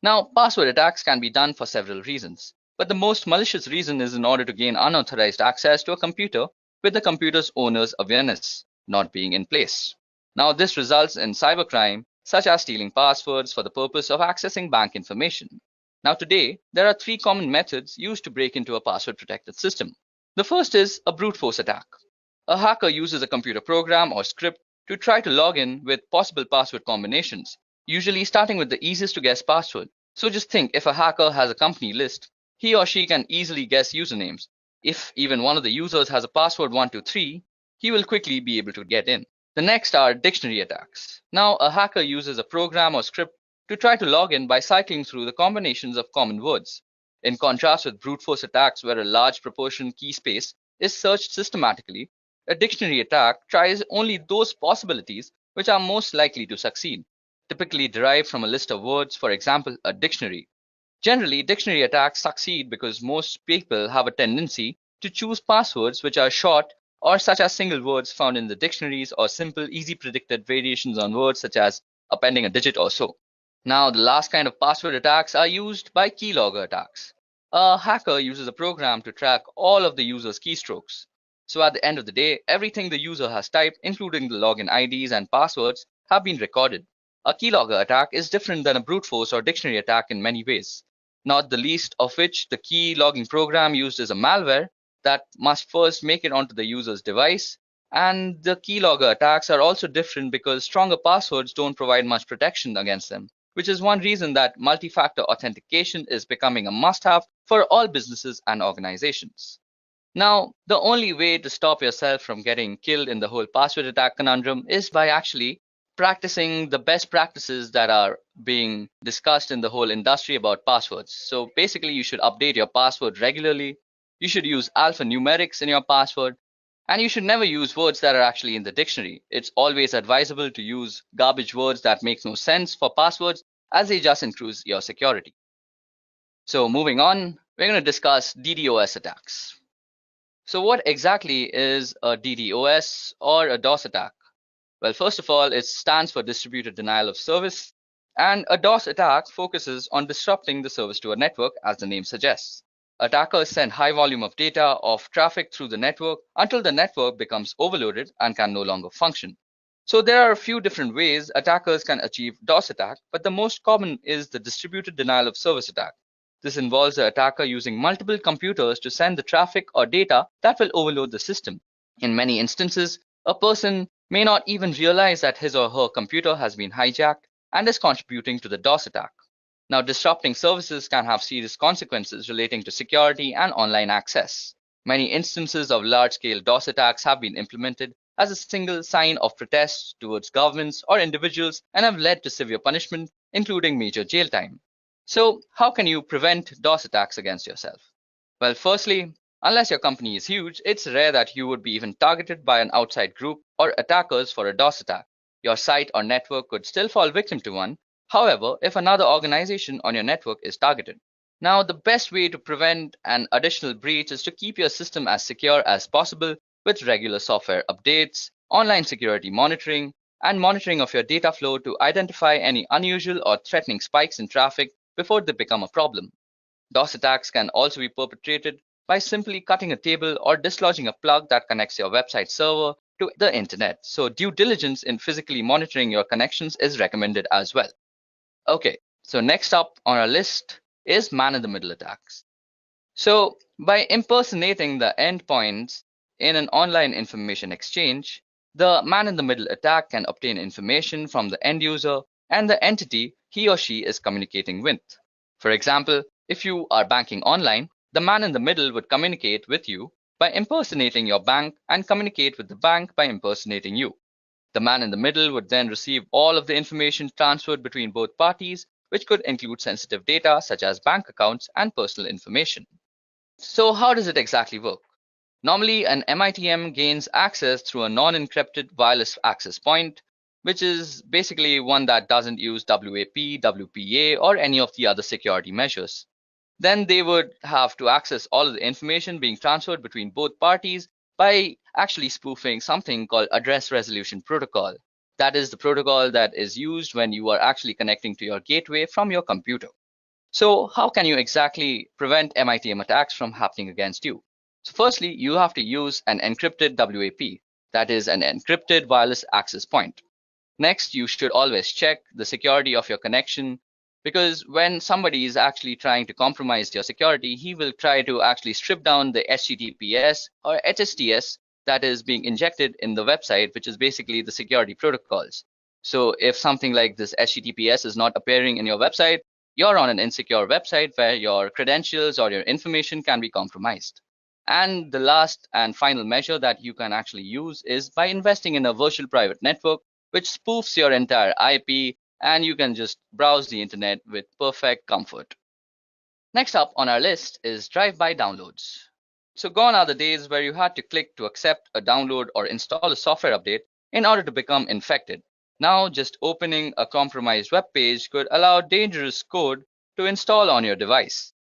Now, password attacks can be done for several reasons, but the most malicious reason is in order to gain unauthorized access to a computer with the computer's owner's awareness not being in place. Now, this results in cybercrime, such as stealing passwords for the purpose of accessing bank information. Now today, there are three common methods used to break into a password-protected system. The first is a brute force attack. A hacker uses a computer program or script to try to log in with possible password combinations, usually starting with the easiest to guess password. So just think, if a hacker has a company list, he or she can easily guess usernames. If even one of the users has a password 123, he will quickly be able to get in. The next are dictionary attacks. Now, a hacker uses a program or script to try to log in by cycling through the combinations of common words. In contrast with brute force attacks where a large proportion key space is searched systematically, a dictionary attack tries only those possibilities which are most likely to succeed, typically derived from a list of words, for example, a dictionary. Generally, dictionary attacks succeed because most people have a tendency to choose passwords which are short or such as single words found in the dictionaries or simple, easy predicted variations on words such as appending a digit or so. Now, the last kind of password attacks are used by keylogger attacks. A hacker uses a program to track all of the user's keystrokes. So at the end of the day, everything the user has typed, including the login IDs and passwords, have been recorded. A keylogger attack is different than a brute force or dictionary attack in many ways, not the least of which the key logging program used is a malware that must first make it onto the user's device. And the keylogger attacks are also different because stronger passwords don't provide much protection against them, which is one reason that multi-factor authentication is becoming a must-have for all businesses and organizations. Now, the only way to stop yourself from getting killed in the whole password attack conundrum is by actually practicing the best practices that are being discussed in the whole industry about passwords. So basically, you should update your password regularly. You should use alphanumerics in your password. And you should never use words that are actually in the dictionary. It's always advisable to use garbage words that make no sense for passwords, as they just increase your security. So moving on, we're going to discuss DDoS attacks. So what exactly is a DDoS or a DOS attack? Well, first of all, it stands for Distributed Denial of Service, and a DOS attack focuses on disrupting the service to a network, as the name suggests. Attackers send high volume of data of traffic through the network until the network becomes overloaded and can no longer function. So there are a few different ways attackers can achieve DOS attack, but the most common is the Distributed Denial of Service attack. This involves the attacker using multiple computers to send the traffic or data that will overload the system. In many instances, a person may not even realize that his or her computer has been hijacked and is contributing to the DOS attack. Now, disrupting services can have serious consequences relating to security and online access. Many instances of large-scale DOS attacks have been implemented as a single sign of protest towards governments or individuals and have led to severe punishment, including major jail time. So, how can you prevent DOS attacks against yourself? Well, firstly, unless your company is huge, it's rare that you would be even targeted by an outside group or attackers for a DOS attack. Your site or network could still fall victim to one. However, if another organization on your network is targeted. Now, the best way to prevent an additional breach is to keep your system as secure as possible with regular software updates, online security monitoring, and monitoring of your data flow to identify any unusual or threatening spikes in traffic before they become a problem. DOS attacks can also be perpetrated by simply cutting a table or dislodging a plug that connects your website server to the internet. So due diligence in physically monitoring your connections is recommended as well. Okay, so next up on our list is man-in-the-middle attacks. So by impersonating the endpoints in an online information exchange, the man-in-the-middle attack can obtain information from the end user and the entity he or she is communicating with. For example, if you are banking online, the man in the middle would communicate with you by impersonating your bank and communicate with the bank by impersonating you. The man in the middle would then receive all of the information transferred between both parties, which could include sensitive data such as bank accounts and personal information. So how does it exactly work? Normally, an MITM gains access through a non-encrypted wireless access point, which is basically one that doesn't use WAP, WPA, or any of the other security measures. Then they would have to access all of the information being transferred between both parties by actually spoofing something called Address Resolution Protocol. That is the protocol that is used when you are actually connecting to your gateway from your computer. So how can you exactly prevent MITM attacks from happening against you? So firstly, you have to use an encrypted WAP, that is an encrypted wireless access point. Next, you should always check the security of your connection, because when somebody is actually trying to compromise your security, he will try to actually strip down the HTTPS or HSTS that is being injected in the website, which is basically the security protocols. So if something like this HTTPS is not appearing in your website, you're on an insecure website where your credentials or your information can be compromised. And the last and final measure that you can actually use is by investing in a virtual private network which spoofs your entire IP, and you can just browse the internet with perfect comfort. Next up on our list is drive-by downloads. So gone are the days where you had to click to accept a download or install a software update in order to become infected. Now just opening a compromised web page could allow dangerous code to install on your device.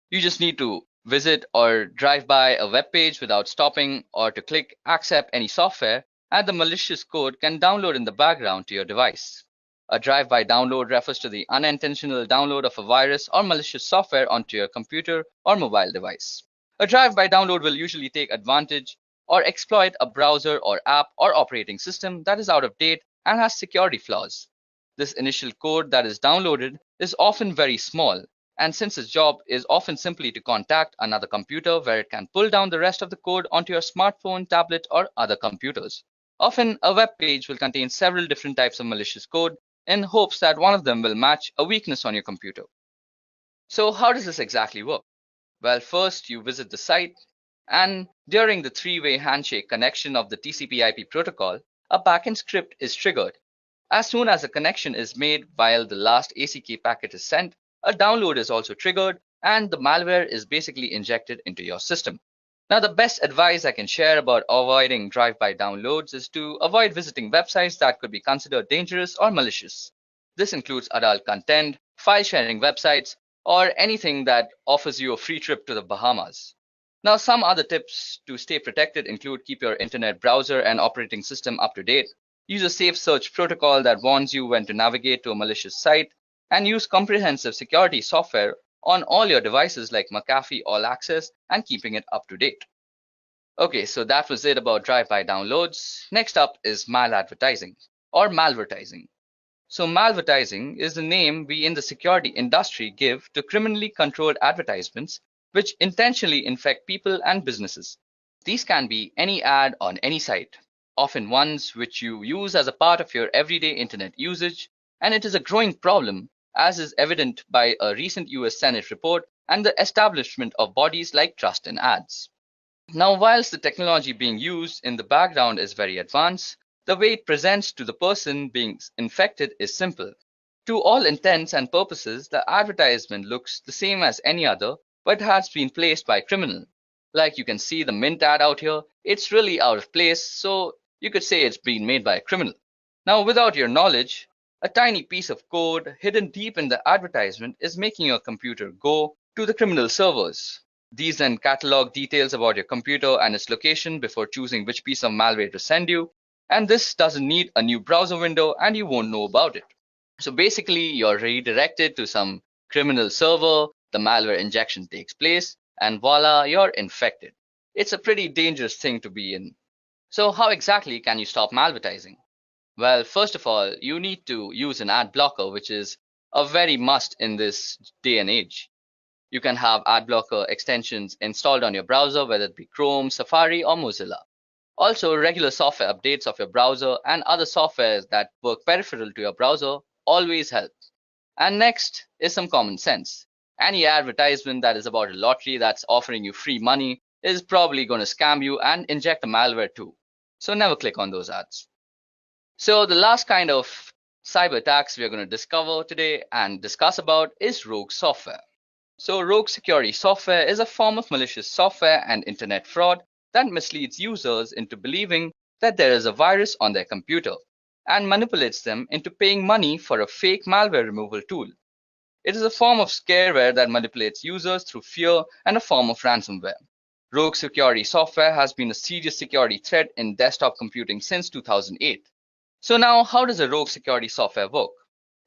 You just need to visit or drive by a web page without stopping, or to click accept any software, and the malicious code can download in the background to your device. A drive-by download refers to the unintentional download of a virus or malicious software onto your computer or mobile device. A drive-by download will usually take advantage or exploit a browser or app or operating system that is out of date and has security flaws. This initial code that is downloaded is often very small, and since its job is often simply to contact another computer where it can pull down the rest of the code onto your smartphone, tablet, or other computers. Often, a web page will contain several different types of malicious code in hopes that one of them will match a weakness on your computer. So how does this exactly work? Well, first you visit the site, and during the three-way handshake connection of the TCP/IP protocol, a backend script is triggered. As soon as a connection is made while the last ACK packet is sent, a download is also triggered, and the malware is basically injected into your system. Now, the best advice I can share about avoiding drive-by downloads is to avoid visiting websites that could be considered dangerous or malicious. This includes adult content, file-sharing websites, or anything that offers you a free trip to the Bahamas. Now, some other tips to stay protected include keep your internet browser and operating system up to date, use a safe search protocol that warns you when to navigate to a malicious site, and use comprehensive security software on all your devices like McAfee All Access and keeping it up to date. Okay, so that was it about drive-by downloads. Next up is maladvertising or malvertising. So malvertising is the name we in the security industry give to criminally controlled advertisements which intentionally infect people and businesses. These can be any ad on any site, often ones which you use as a part of your everyday internet usage, and it is a growing problem, as is evident by a recent US Senate report and the establishment of bodies like Trust in Ads. Now, whilst the technology being used in the background is very advanced, the way it presents to the person being infected is simple. To all intents and purposes, the advertisement looks the same as any other, but has been placed by a criminal. Like you can see the Mint ad out here, it's really out of place, so you could say it's been made by a criminal. Now, without your knowledge, a tiny piece of code hidden deep in the advertisement is making your computer go to the criminal servers. These then catalog details about your computer and its location before choosing which piece of malware to send you, and this doesn't need a new browser window and you won't know about it. So basically, you're redirected to some criminal server, the malware injection takes place, and voila, you're infected. It's a pretty dangerous thing to be in. So how exactly can you stop malvertising? Well, first of all, you need to use an ad blocker, which is a very must in this day and age. You can have ad blocker extensions installed on your browser, whether it be Chrome, Safari, or Mozilla. Also, regular software updates of your browser and other softwares that work peripheral to your browser always help. And next is some common sense. Any advertisement that is about a lottery that's offering you free money is probably going to scam you and inject a malware too. So never click on those ads. So the last kind of cyber attacks we are going to discover today and discuss about is rogue software. So rogue security software is a form of malicious software and internet fraud that misleads users into believing that there is a virus on their computer and manipulates them into paying money for a fake malware removal tool. It is a form of scareware that manipulates users through fear and a form of ransomware. Rogue security software has been a serious security threat in desktop computing since 2008. So now, how does a rogue security software work?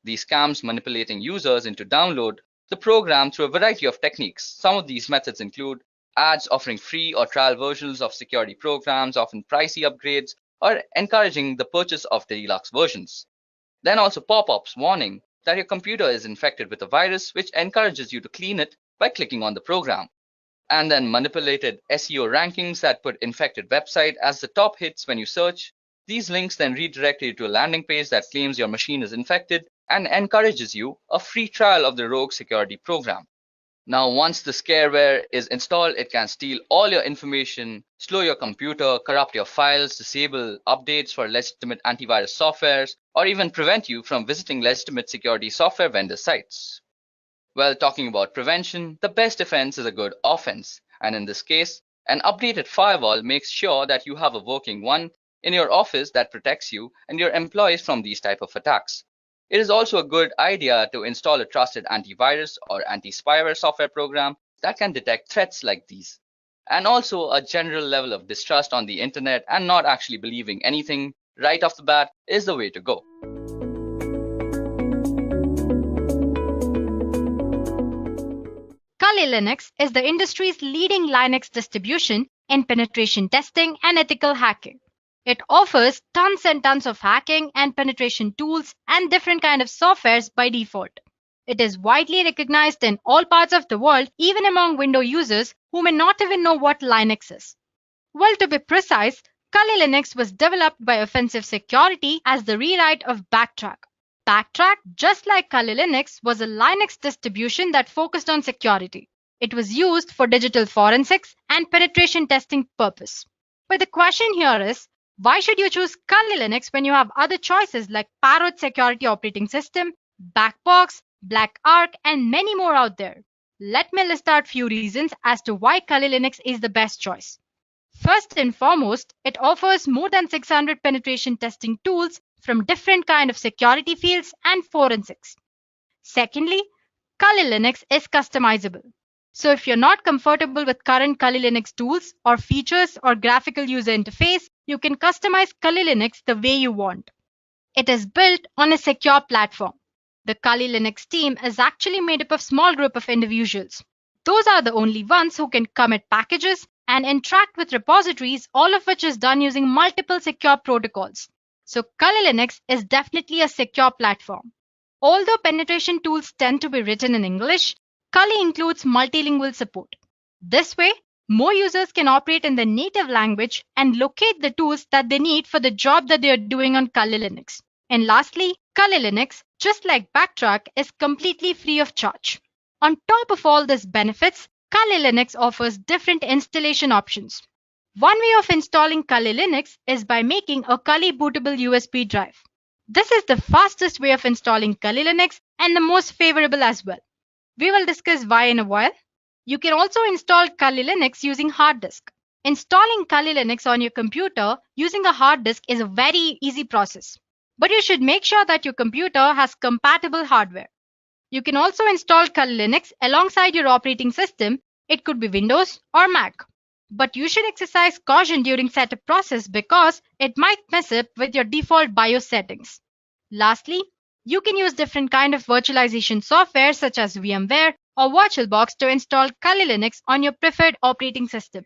These scams manipulating users into download the program through a variety of techniques. Some of these methods include ads offering free or trial versions of security programs, often pricey upgrades, or encouraging the purchase of deluxe versions. Then also pop-ups warning that your computer is infected with a virus, which encourages you to clean it by clicking on the program. And then manipulated SEO rankings that put infected website as the top hits when you search. These links then redirect you to a landing page that claims your machine is infected and encourages you a free trial of the rogue security program. Now, once the scareware is installed, it can steal all your information, slow your computer, corrupt your files, disable updates for legitimate antivirus softwares, or even prevent you from visiting legitimate security software vendor sites. Well, talking about prevention, the best defense is a good offense, and in this case, an updated firewall makes sure that you have a working one in your office that protects you and your employees from these type of attacks. It is also a good idea to install a trusted antivirus or anti-spyware software program that can detect threats like these. And also, a general level of distrust on the internet and not actually believing anything right off the bat is the way to go. Kali Linux is the industry's leading Linux distribution in penetration testing and ethical hacking. It offers tons and tons of hacking and penetration tools and different kinds of softwares by default. It is widely recognized in all parts of the world, even among Windows users who may not even know what Linux is. Well, to be precise, Kali Linux was developed by Offensive Security as the rewrite of Backtrack. Backtrack, just like Kali Linux, was a Linux distribution that focused on security. It was used for digital forensics and penetration testing purpose. But the question here is, why should you choose Kali Linux when you have other choices like Parrot Security Operating System, Backbox, Black Arc, and many more out there? Let me list out few reasons as to why Kali Linux is the best choice. First and foremost, it offers more than 600 penetration testing tools from different kinds of security fields and forensics. Secondly, Kali Linux is customizable. So if you're not comfortable with current Kali Linux tools or features or graphical user interface, you can customize Kali Linux the way you want. It is built on a secure platform. The Kali Linux team is actually made up of a small group of individuals. Those are the only ones who can commit packages and interact with repositories, all of which is done using multiple secure protocols. So Kali Linux is definitely a secure platform. Although penetration tools tend to be written in English, Kali includes multilingual support. This way, more users can operate in their native language and locate the tools that they need for the job that they are doing on Kali Linux. And lastly, Kali Linux, just like Backtrack, is completely free of charge. On top of all these benefits, Kali Linux offers different installation options. One way of installing Kali Linux is by making a Kali bootable USB drive. This is the fastest way of installing Kali Linux and the most favorable as well. We will discuss why in a while. You can also install Kali Linux using hard disk. Installing Kali Linux on your computer using a hard disk is a very easy process. But you should make sure that your computer has compatible hardware. You can also install Kali Linux alongside your operating system. It could be Windows or Mac. But you should exercise caution during setup process because it might mess up with your default BIOS settings. Lastly, you can use different kind of virtualization software such as VMware or VirtualBox to install Kali Linux on your preferred operating system.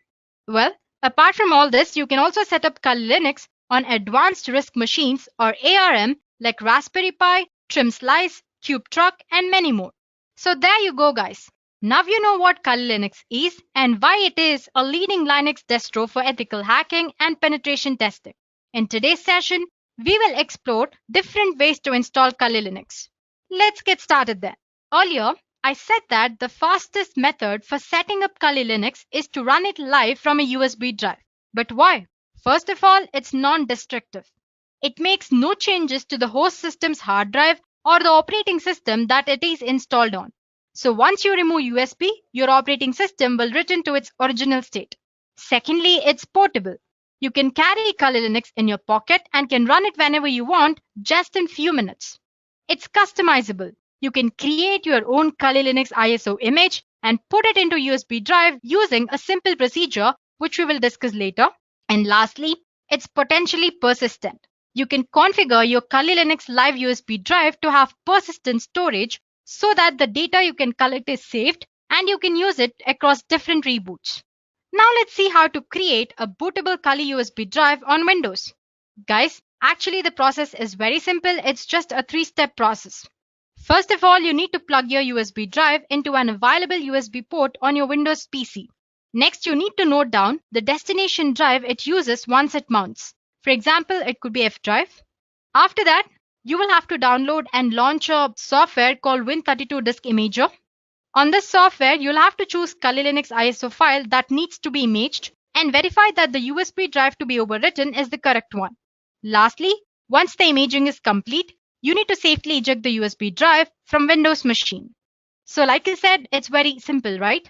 Well, apart from all this, you can also set up Kali Linux on advanced RISC machines or ARM like Raspberry Pi, Trim Slice, CubeTruck, and many more. So there you go, guys. Now you know what Kali Linux is and why it is a leading Linux distro for ethical hacking and penetration testing. In today's session, we will explore different ways to install Kali Linux. Let's get started then. Earlier, I said that the fastest method for setting up Kali Linux is to run it live from a USB drive. But why? First of all, it's non-destructive. It makes no changes to the host system's hard drive or the operating system that it is installed on. So once you remove USB, your operating system will return to its original state. Secondly, it's portable. You can carry Kali Linux in your pocket and can run it whenever you want, just in few minutes. It's customizable. You can create your own Kali Linux ISO image and put it into USB drive using a simple procedure, which we will discuss later. And lastly, it's potentially persistent. You can configure your Kali Linux live USB drive to have persistent storage so that the data you can collect is saved and you can use it across different reboots. Now let's see how to create a bootable Kali USB drive on Windows. Guys, actually the process is very simple. It's just a 3-step process. First of all, you need to plug your USB drive into an available USB port on your Windows PC. Next, you need to note down the destination drive it uses once it mounts. For example, it could be F drive. After that, you will have to download and launch a software called Win32 Disk Imager. On this software, you'll have to choose Kali Linux ISO file that needs to be imaged and verify that the USB drive to be overwritten is the correct one. Lastly, once the imaging is complete, you need to safely eject the USB drive from Windows machine. So like I said, it's very simple, right?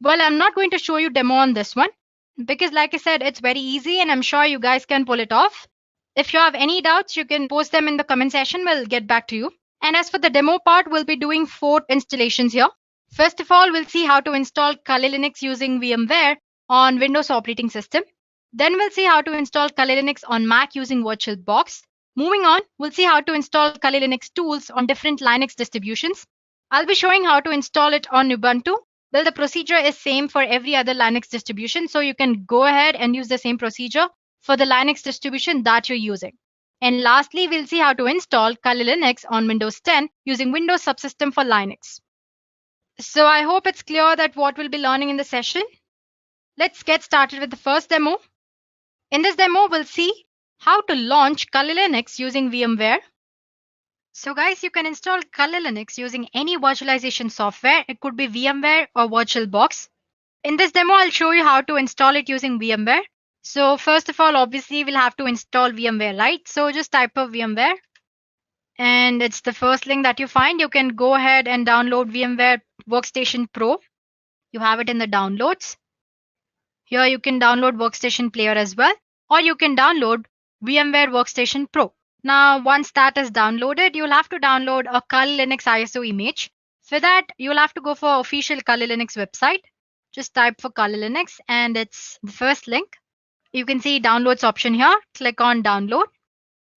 Well, I'm not going to show you demo on this one because like I said, it's very easy and I'm sure you guys can pull it off. If you have any doubts, you can post them in the comment section. We'll get back to you. And as for the demo part, we'll be doing 4 installations here. First of all, we'll see how to install Kali Linux using VMware on Windows operating system. Then we'll see how to install Kali Linux on Mac using VirtualBox. Moving on, we'll see how to install Kali Linux tools on different Linux distributions. I'll be showing how to install it on Ubuntu. Well, the procedure is same for every other Linux distribution, so you can go ahead and use the same procedure for the Linux distribution that you're using. And lastly, we'll see how to install Kali Linux on Windows 10 using Windows Subsystem for Linux. So I hope it's clear that what we'll be learning in the session. Let's get started with the first demo. In this demo, we'll see how to launch Kali Linux using VMware. So guys, you can install Kali Linux using any virtualization software. It could be VMware or VirtualBox. In this demo, I'll show you how to install it using VMware. So first of all, obviously, we'll have to install VMware, right? So just type of VMware. And it's the first link that you find. You can go ahead and download VMware Workstation Pro. You have it in the downloads. Here you can download Workstation Player as well. Or you can download VMware Workstation Pro. Now, once that is downloaded, you'll have to download a Kali Linux ISO image. For that, you'll have to go for official Kali Linux website. Just type for Kali Linux and it's the first link. You can see downloads option here. Click on download.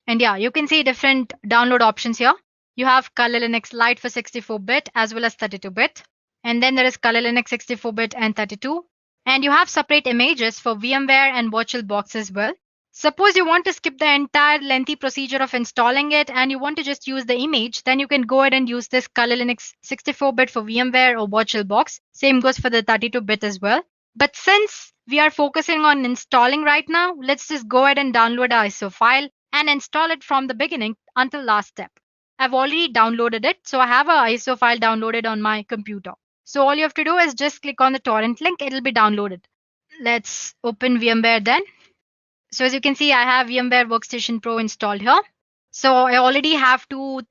And yeah, you can see different download options here. You have Kali Linux Lite for 64-bit as well as 32-bit. And then there is Kali Linux 64-bit and 32. And you have separate images for VMware and VirtualBox as well. Suppose you want to skip the entire lengthy procedure of installing it and you want to just use the image, then you can go ahead and use this Kali Linux 64-bit for VMware or VirtualBox. Same goes for the 32-bit as well. But since we are focusing on installing right now, let's just go ahead and download the ISO file and install it from the beginning until last step. I've already downloaded it, so I have an ISO file downloaded on my computer. So all you have to do is just click on the torrent link, it'll be downloaded. Let's open VMware then. So as you can see, I have VMware Workstation Pro installed here. So I already have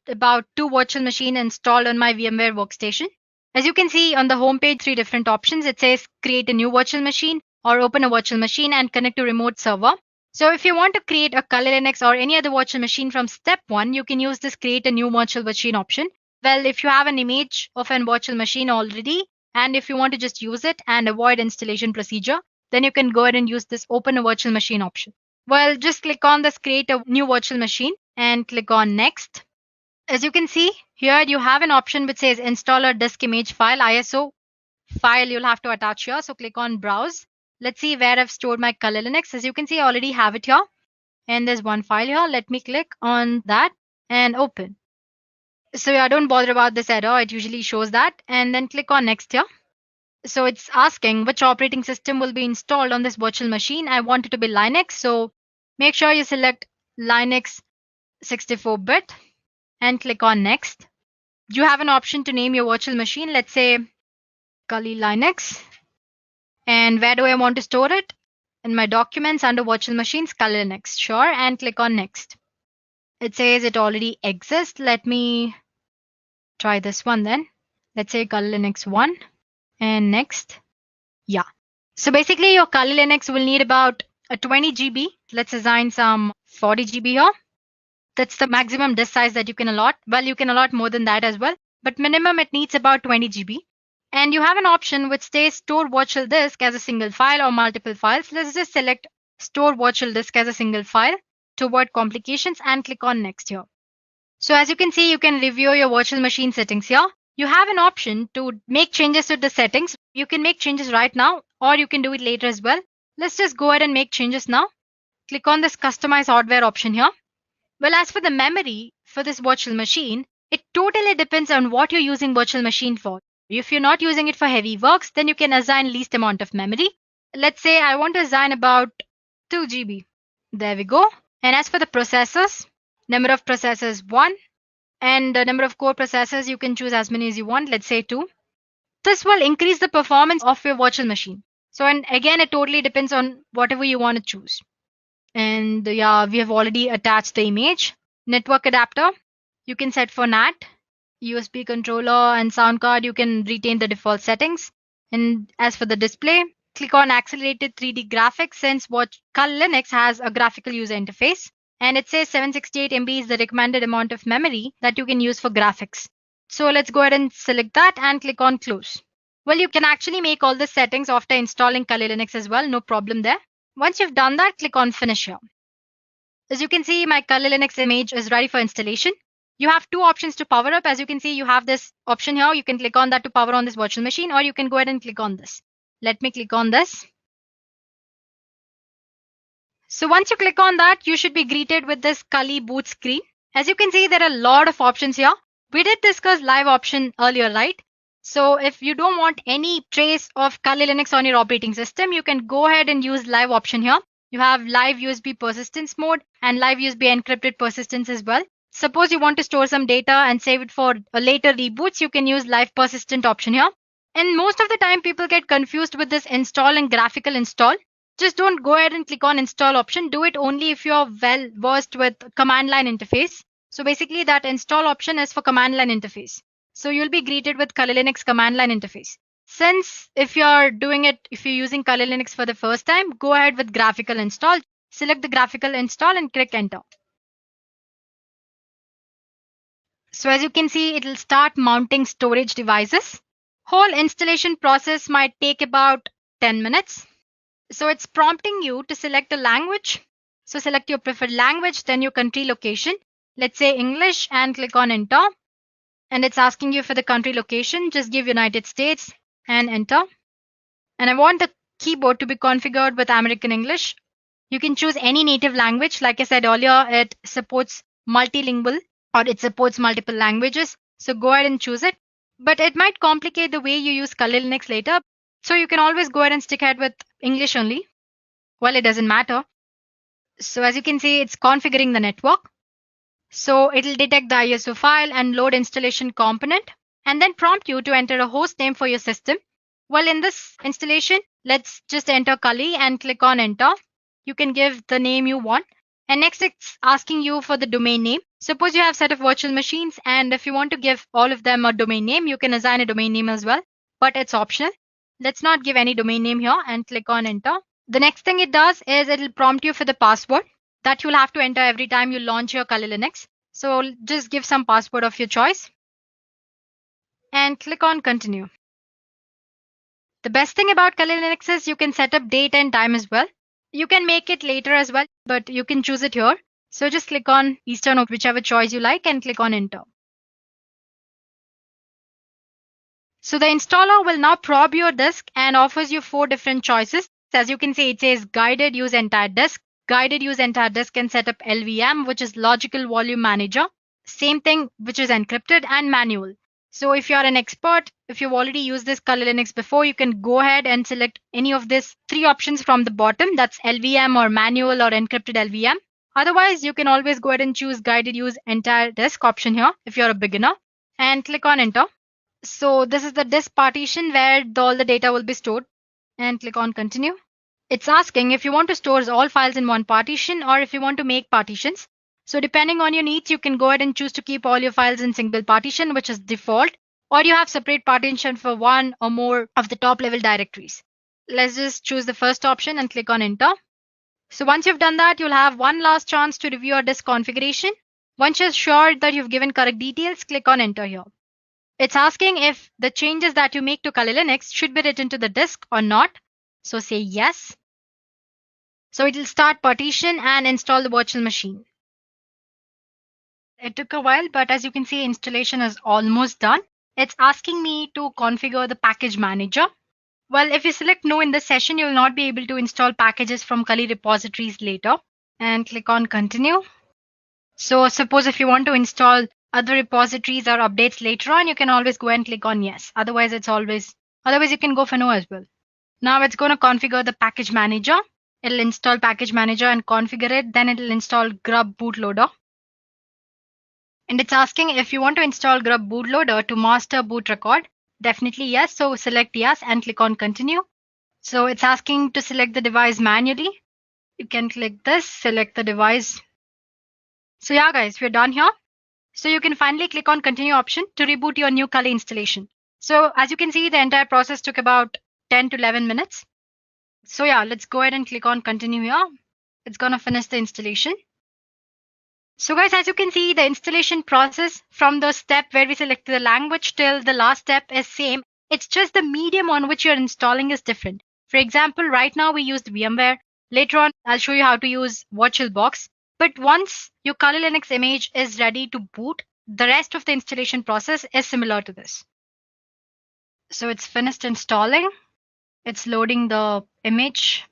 about two virtual machines installed on my VMware Workstation. As you can see on the home page, 3 different options. It says create a new virtual machine or open a virtual machine and connect to remote server. So if you want to create a Kali Linux or any other virtual machine from step 1, you can use this create a new virtual machine option. Well, if you have an image of a virtual machine already, and if you want to just use it and avoid installation procedure, then you can go ahead and use this open a virtual machine option. Well, just click on this create a new virtual machine and click on next. As you can see here, you have an option which says installer disk image file ISO file you'll have to attach here. So click on browse. Let's see where I've stored my Kali Linux. As you can see, I already have it here. And there's one file here. Let me click on that and open. So yeah, don't bother about this error. It usually shows that. And then click on next here. So it's asking which operating system will be installed on this virtual machine. I want it to be Linux. So make sure you select Linux 64-bit and click on next. You have an option to name your virtual machine. Let's say Kali Linux. And where do I want to store it? In my documents under virtual machines, Kali Linux. Sure. And click on next. It says it already exists. Let me try this one then. Let's say Kali Linux 1 and next. Yeah. So basically your Kali Linux will need about a 20 GB. Let's assign some 40 GB here. That's the maximum disk size that you can allot. Well, you can allot more than that as well, but minimum it needs about 20 GB. And you have an option which says store virtual disk as a single file or multiple files. Let's just select store virtual disk as a single file to avoid complications and click on next here. So as you can see, you can review your virtual machine settings here. You have an option to make changes to the settings. You can make changes right now or you can do it later as well. Let's just go ahead and make changes now. Click on this customize hardware option here. Well, as for the memory for this virtual machine, it totally depends on what you're using virtual machine for. If you're not using it for heavy works, then you can assign least amount of memory. Let's say I want to assign about 2 GB. There we go. And as for the processors, Number of processors 1. And the number of core processors, you can choose as many as you want, let's say 2. This will increase the performance of your virtual machine. So, and again, it totally depends on whatever you want to choose. And yeah, we have already attached the image. Network adapter, you can set for NAT. USB controller and sound card, you can retain the default settings. And as for the display, click on accelerated 3D graphics since what Kali Linux has a graphical user interface. And it says 768 MB is the recommended amount of memory that you can use for graphics. So let's go ahead and select that and click on close. Well, you can actually make all the settings after installing Kali Linux as well, no problem there. Once you've done that, click on finish here. As you can see, my Kali Linux image is ready for installation. You have two options to power up. As you can see, you have this option here. You can click on that to power on this virtual machine, or you can go ahead and click on this. Let me click on this. So once you click on that, you should be greeted with this Kali boot screen. As you can see, there are a lot of options here. We did discuss live option earlier, right? So if you don't want any trace of Kali Linux on your operating system, you can go ahead and use live option here. You have live USB persistence mode and live USB encrypted persistence as well. Suppose you want to store some data and save it for a later reboots, you can use live persistent option here. And most of the time people get confused with this install and graphical install. Just don't go ahead and click on install option. Do it only if you're well versed with command line interface. So basically that install option is for command line interface. So you'll be greeted with Kali Linux command line interface. Since if you're using Kali Linux for the first time, go ahead with graphical install. Select the graphical install and click enter. So as you can see, it will start mounting storage devices. Whole installation process might take about 10 minutes. So it's prompting you to select a language. So select your preferred language, then your country location. Let's say English and click on enter. And it's asking you for the country location. Just give United States and enter. And I want the keyboard to be configured with American English. You can choose any native language. Like I said earlier, it supports multilingual or it supports multiple languages. So go ahead and choose it. But it might complicate the way you use Kali Linux later. So you can always go ahead and stick ahead with English only. Well, it doesn't matter. So as you can see, it's configuring the network. So it'll detect the ISO file and load installation component and then prompt you to enter a host name for your system. Well, in this installation, let's just enter Kali and click on enter. You can give the name you want. And next it's asking you for the domain name. Suppose you have a set of virtual machines and if you want to give all of them a domain name, you can assign a domain name as well, but it's optional. Let's not give any domain name here and click on enter. The next thing it does is it'll prompt you for the password that you'll have to enter every time you launch your Kali Linux. So just give some password of your choice and click on continue. The best thing about Kali Linux is you can set up date and time as well. You can make it later as well, but you can choose it here. So just click on Eastern or whichever choice you like and click on enter. So the installer will now probe your disk and offers you 4 different choices. As you can see, it says guided use entire disk. Guided use entire disk can set up LVM, which is logical volume manager. Same thing, which is encrypted, and manual. So if you're an expert, if you've already used this Kali Linux before, you can go ahead and select any of these 3 options from the bottom. That's LVM or manual or encrypted LVM. Otherwise, you can always go ahead and choose guided use entire disk option here if you're a beginner and click on enter. So this is the disk partition where all the data will be stored and click on continue. It's asking if you want to store all files in one partition or if you want to make partitions. So depending on your needs, you can go ahead and choose to keep all your files in single partition, which is default, or you have separate partition for one or more of the top level directories. Let's just choose the first option and click on enter. So once you've done that, you'll have one last chance to review your disk configuration. Once you're sure that you've given correct details, click on enter here. It's asking if the changes that you make to Kali Linux should be written to the disk or not. So say yes. So it will start partition and install the virtual machine. It took a while, but as you can see, installation is almost done. It's asking me to configure the package manager. Well, if you select no in this session, you will not be able to install packages from Kali repositories later. And click on continue. So suppose if you want to install other repositories or updates later on, you can always go and click on yes. Otherwise you can go for no as well. Now it's going to configure the package manager. It'll install package manager and configure it. Then it'll install grub bootloader. And it's asking if you want to install grub bootloader to master boot record. Definitely yes. So select yes and click on continue. So it's asking to select the device manually. You can click this, select the device. So yeah guys, we're done here. So you can finally click on continue option to reboot your new Kali installation. So as you can see, the entire process took about 10 to 11 minutes. So yeah, let's go ahead and click on continue here. It's gonna finish the installation. So guys, as you can see, the installation process from the step where we selected the language till the last step is same. It's just the medium on which you're installing is different. For example, right now we used VMware. Later on, I'll show you how to use VirtualBox. But once your Kali Linux image is ready to boot, the rest of the installation process is similar to this. So it's finished installing. It's loading the image.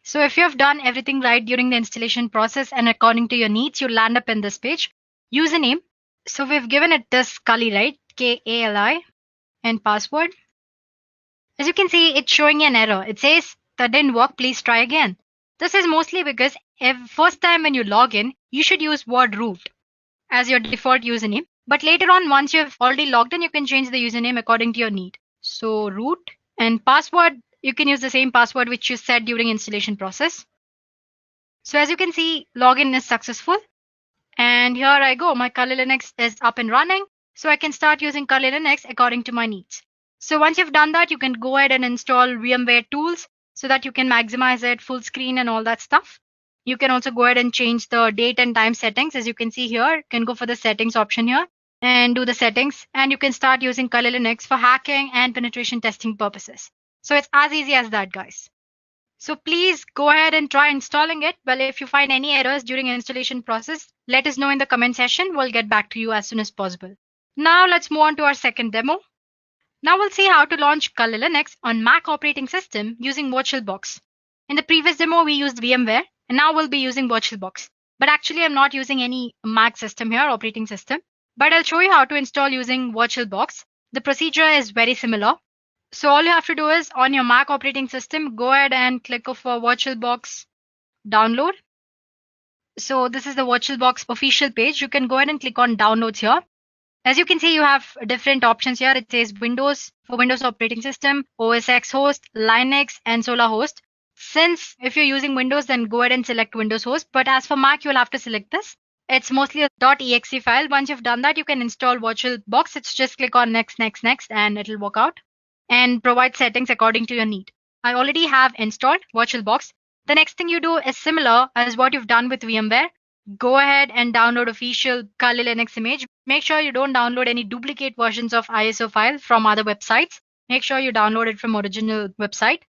So if you have done everything right during the installation process and according to your needs, you'll land up in this page. Username. So we've given it this Kali, right? Kali, and password. As you can see, it's showing an error. It says that didn't work. Please try again. This is mostly because first time when you log in, you should use word root as your default username. But later on, once you've already logged in, you can change the username according to your need. So root and password, you can use the same password which you set during installation process. So as you can see, login is successful. And here I go. My Kali Linux is up and running. So I can start using Kali Linux according to my needs. So once you've done that, you can go ahead and install VMware tools so that you can maximize it, full screen and all that stuff. You can also go ahead and change the date and time settings. As you can see here, you can go for the settings option here and do the settings. And you can start using Kali Linux for hacking and penetration testing purposes. So it's as easy as that, guys. So please go ahead and try installing it. Well, if you find any errors during installation process, let us know in the comment section. We'll get back to you as soon as possible. Now let's move on to our second demo. Now we'll see how to launch Kali Linux on Mac operating system using VirtualBox. In the previous demo, we used VMware, and now we'll be using VirtualBox. But actually, I'm not using any Mac system here, operating system. But I'll show you how to install using VirtualBox. The procedure is very similar. So all you have to do is on your Mac operating system, go ahead and click for VirtualBox download. So this is the VirtualBox official page. You can go ahead and click on downloads here. As you can see, you have different options here. It says Windows for Windows operating system, OS X host, Linux, and Solar host. Since if you're using Windows, then go ahead and select Windows host. But as for Mac, you'll have to select this. It's mostly a .exe file. Once you've done that, you can install VirtualBox. It's just click on next, and it'll work out. And provide settings according to your need. I already have installed VirtualBox. The next thing you do is similar as what you've done with VMware. Go ahead and download official Kali Linux image. Make sure you don't download any duplicate versions of ISO file from other websites. Make sure you download it from original website.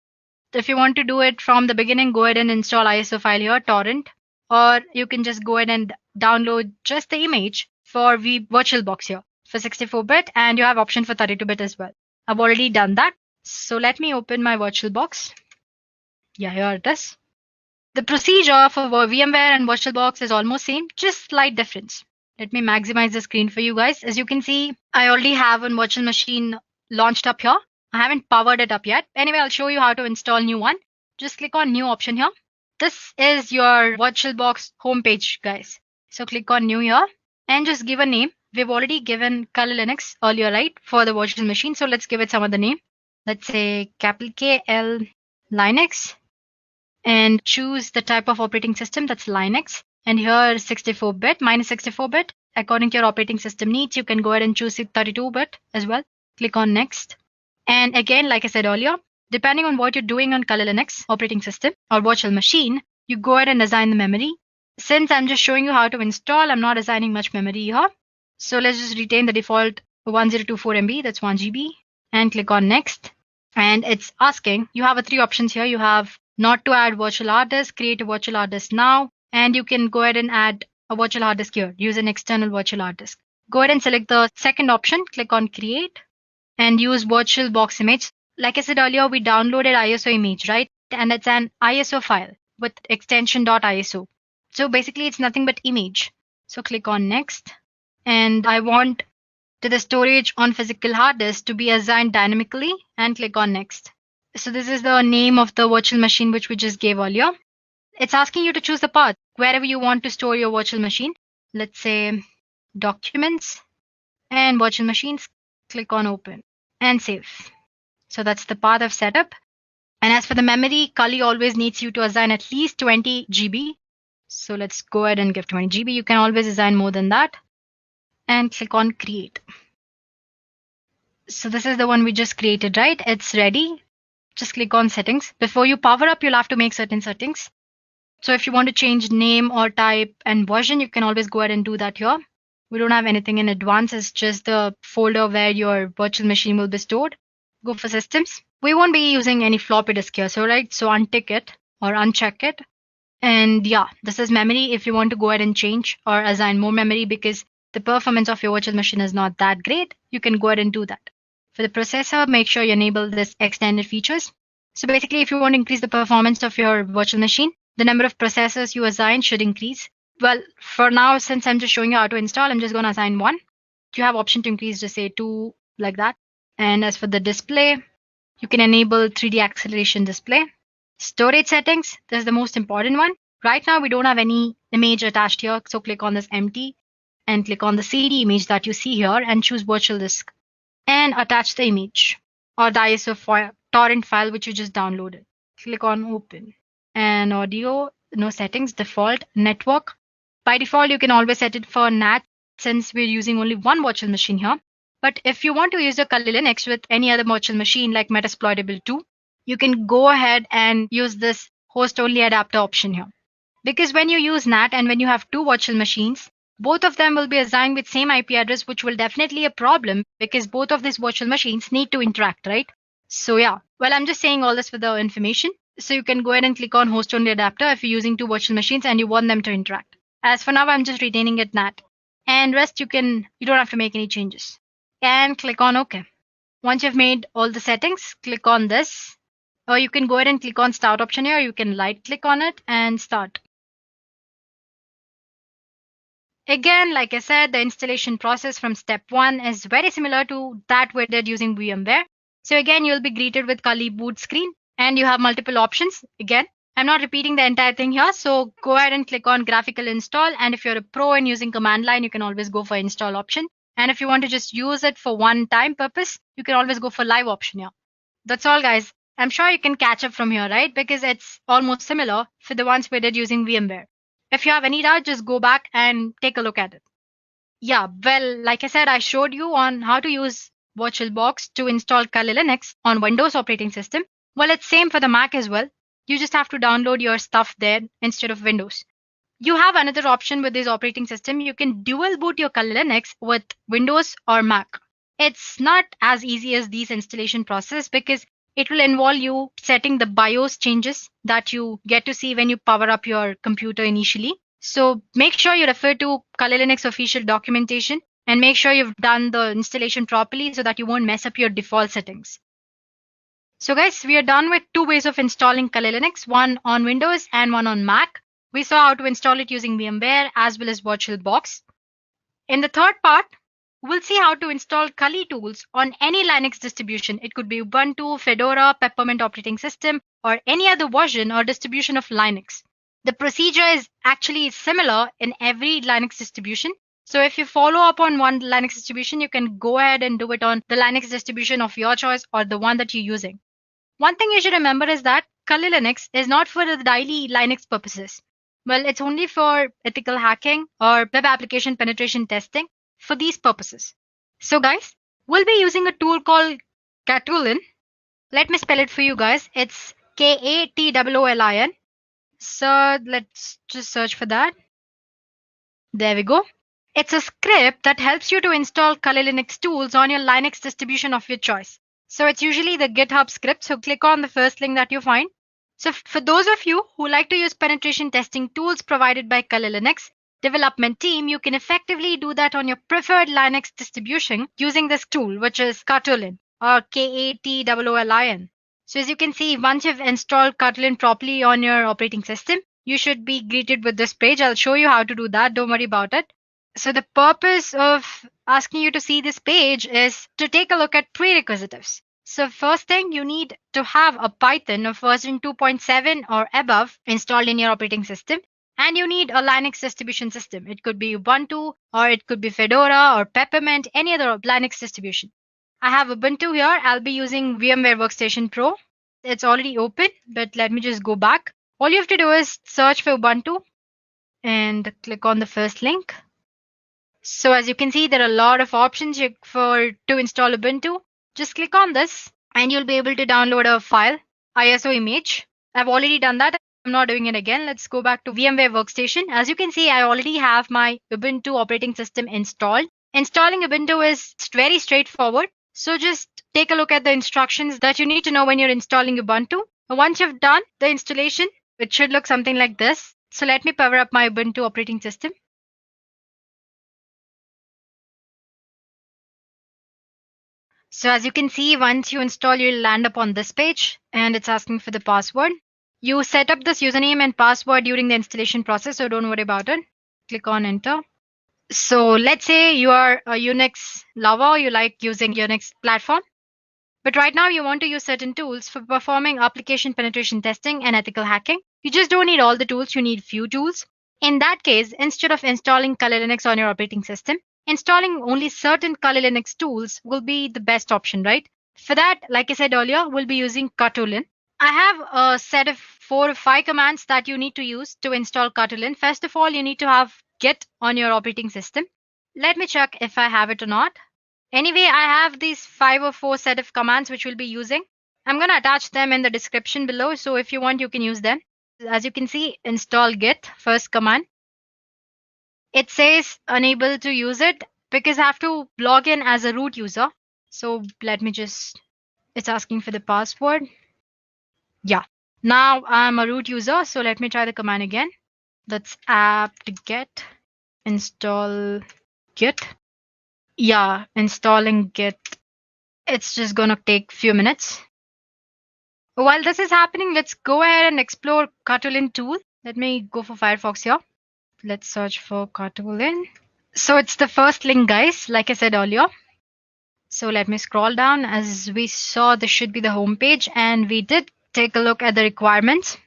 If you want to do it from the beginning, go ahead and install ISO file here, torrent. Or you can just go ahead and download just the image for VirtualBox here for 64-bit, and you have option for 32-bit as well. I've already done that. So let me open my VirtualBox. Yeah, here it is. The procedure for VMware and VirtualBox is almost same, just slight difference. Let me maximize the screen for you guys. As you can see, I already have a virtual machine launched up here. I haven't powered it up yet. Anyway, I'll show you how to install new one. Just click on new option here. This is your VirtualBox homepage, guys. So click on new here and just give a name. We've already given Kali Linux earlier, right, for the virtual machine. So let's give it some other name. Let's say capital KL Linux. And choose the type of operating system, that's Linux. And here 64-bit, minus 64-bit. According to your operating system needs, you can go ahead and choose 32-bit as well. Click on next. And again, like I said earlier, depending on what you're doing on Kali Linux operating system or virtual machine, you go ahead and assign the memory. Since I'm just showing you how to install, I'm not assigning much memory here. So let's just retain the default 1024 MB, that's 1 GB. And click on next. And it's asking, you have 3 options here. You have not to add virtual hard disk, create a virtual hard disk now, and you can go ahead and add a virtual hard disk here, use an external virtual hard disk. Go ahead and select the second option, click on create, and use VirtualBox image. Like I said earlier, we downloaded ISO image, right? And it's an ISO file with extension .iso. So basically it's nothing but image. So click on next, and I want the storage on physical hard disk to be assigned dynamically, and click on next. So this is the name of the virtual machine which we just gave earlier. It's asking you to choose the path wherever you want to store your virtual machine. let's say documents and virtual machines, click on open and save. So that's the path I've set up. And as for the memory, Kali always needs you to assign at least 20 GB. So let's go ahead and give 20 GB. You can always assign more than that. And click on create. So this is the one we just created, right? It's ready. Just click on settings. Before you power up, you'll have to make certain settings. So if you want to change name or type and version, you can always go ahead and do that here. We don't have anything in advance. It's just the folder where your virtual machine will be stored. Go for systems. We won't be using any floppy disk here. So untick it or uncheck it. And yeah, this is memory. If you want to go ahead and change or assign more memory because the performance of your virtual machine is not that great, you can go ahead and do that. For the processor, make sure you enable this extended features. So basically, if you want to increase the performance of your virtual machine, the number of processors you assign should increase. Well, for now, since I'm just showing you how to install, I'm just going to assign 1. You have option to increase to say 2 like that. And as for the display, you can enable 3D acceleration display. Storage settings, this is the most important one. Right now, we don't have any image attached here. So click on this empty and click on the CD image that you see here and choose virtual disk and attach the image or the ISO torrent file which you just downloaded. Click on open. And audio, no settings, default network. By default, you can always set it for NAT since we're using only one virtual machine here. But if you want to use your Kali Linux with any other virtual machine like Metasploitable 2, you can go ahead and use this host only adapter option here. Because when you use NAT and when you have 2 virtual machines, both of them will be assigned with same IP address, which will definitely a problem because both of these virtual machines need to interact, right? So yeah, well, I'm just saying all this for the information. So you can go ahead and click on host only adapter if you're using 2 virtual machines and you want them to interact. As for now, I'm just retaining it NAT. And rest you don't have to make any changes. And click on OK. Once you've made all the settings, click on this. Or you can go ahead and click on start option here. You can right click on it and start. Again, like I said, the installation process from step 1 is very similar to that we did using VMware. So again, you'll be greeted with Kali boot screen and you have multiple options. Again, I'm not repeating the entire thing here. So go ahead and click on graphical install. And if you're a pro and using command line, you can always go for install option. And if you want to just use it for one time purpose, you can always go for live option here. That's all, guys. I'm sure you can catch up from here, right? Because it's almost similar for the ones we did using VMware. If you have any doubt, just go back and take a look at it. Yeah, well, like I said, I showed you on how to use VirtualBox to install Kali Linux on Windows operating system. Well, it's same for the Mac as well. You just have to download your stuff there instead of Windows. You have another option with this operating system. You can dual boot your Kali Linux with Windows or Mac. It's not as easy as these installation process because it will involve you setting the BIOS changes that you get to see when you power up your computer initially. So make sure you refer to Kali Linux official documentation and make sure you've done the installation properly so that you won't mess up your default settings. So guys, we are done with 2 ways of installing Kali Linux, one on Windows and one on Mac. We saw how to install it using VMware as well as VirtualBox. In the third part, we'll see how to install Kali tools on any Linux distribution. It could be Ubuntu, Fedora, Peppermint operating system, or any other version or distribution of Linux. The procedure is actually similar in every Linux distribution. So if you follow up on one Linux distribution, you can go ahead and do it on the Linux distribution of your choice or the one that you're using. One thing you should remember is that Kali Linux is not for the daily Linux purposes. Well, it's only for ethical hacking or web application penetration testing for these purposes. So guys, we'll be using a tool called Katulin. Let me spell it for you guys. It's Katwolin. So let's just search for that. There we go. It's a script that helps you to install Kali Linux tools on your Linux distribution of your choice. So it's usually the GitHub script. So click on the first link that you find. So for those of you who like to use penetration testing tools provided by Kali Linux development team, you can effectively do that on your preferred Linux distribution using this tool, which is Katulin or Katwolin. So as you can see, once you've installed Katulin properly on your operating system, you should be greeted with this page. I'll show you how to do that. Don't worry about it. So the purpose of asking you to see this page is to take a look at prerequisites. So first thing, you need to have a Python of version 2.7 or above installed in your operating system. And you need a Linux distribution system. It could be Ubuntu, or it could be Fedora or Peppermint, any other Linux distribution. I have Ubuntu here. I'll be using VMware Workstation Pro. It's already open, but let me just go back. All you have to do is search for Ubuntu and click on the first link. So as you can see, there are a lot of options to install Ubuntu. Just click on this and you'll be able to download a file, ISO image. I've already done that. I'm not doing it again. Let's go back to VMware Workstation. As you can see, I already have my Ubuntu operating system installed. Installing Ubuntu is very straightforward. So just take a look at the instructions that you need to know when you're installing Ubuntu. Once you've done the installation, it should look something like this. So let me power up my Ubuntu operating system. So as you can see, once you install, you'll land up on this page and it's asking for the password. You set up this username and password during the installation process, so don't worry about it. Click on enter. So let's say you are a Unix lover, you like using Unix platform. But right now you want to use certain tools for performing application penetration testing and ethical hacking. You just don't need all the tools, you need few tools. In that case, instead of installing Kali Linux on your operating system, installing only certain Kali Linux tools will be the best option, right? For that, like I said earlier, we'll be using Katulin. I have a set of 4 or 5 commands that you need to use to install Katulin. First of all, you need to have Git on your operating system. Let me check if I have it or not. Anyway, I have these 5 or 4 set of commands which we'll be using. I'm going to attach them in the description below, so if you want, you can use them. As you can see, install Git, first command. It says unable to use it because I have to log in as a root user. So let me just, it's asking for the password. Yeah, now I'm a root user, so let me try the command again. That's apt-get install Git. Yeah, installing Git. It's just gonna take a few minutes. While this is happening, let's go ahead and explore Katulin tool. Let me go for Firefox here. Let's search for Katulin. So it's the first link, guys, like I said earlier. So let me scroll down. As we saw, this should be the home page, and we did take a look at the requirements.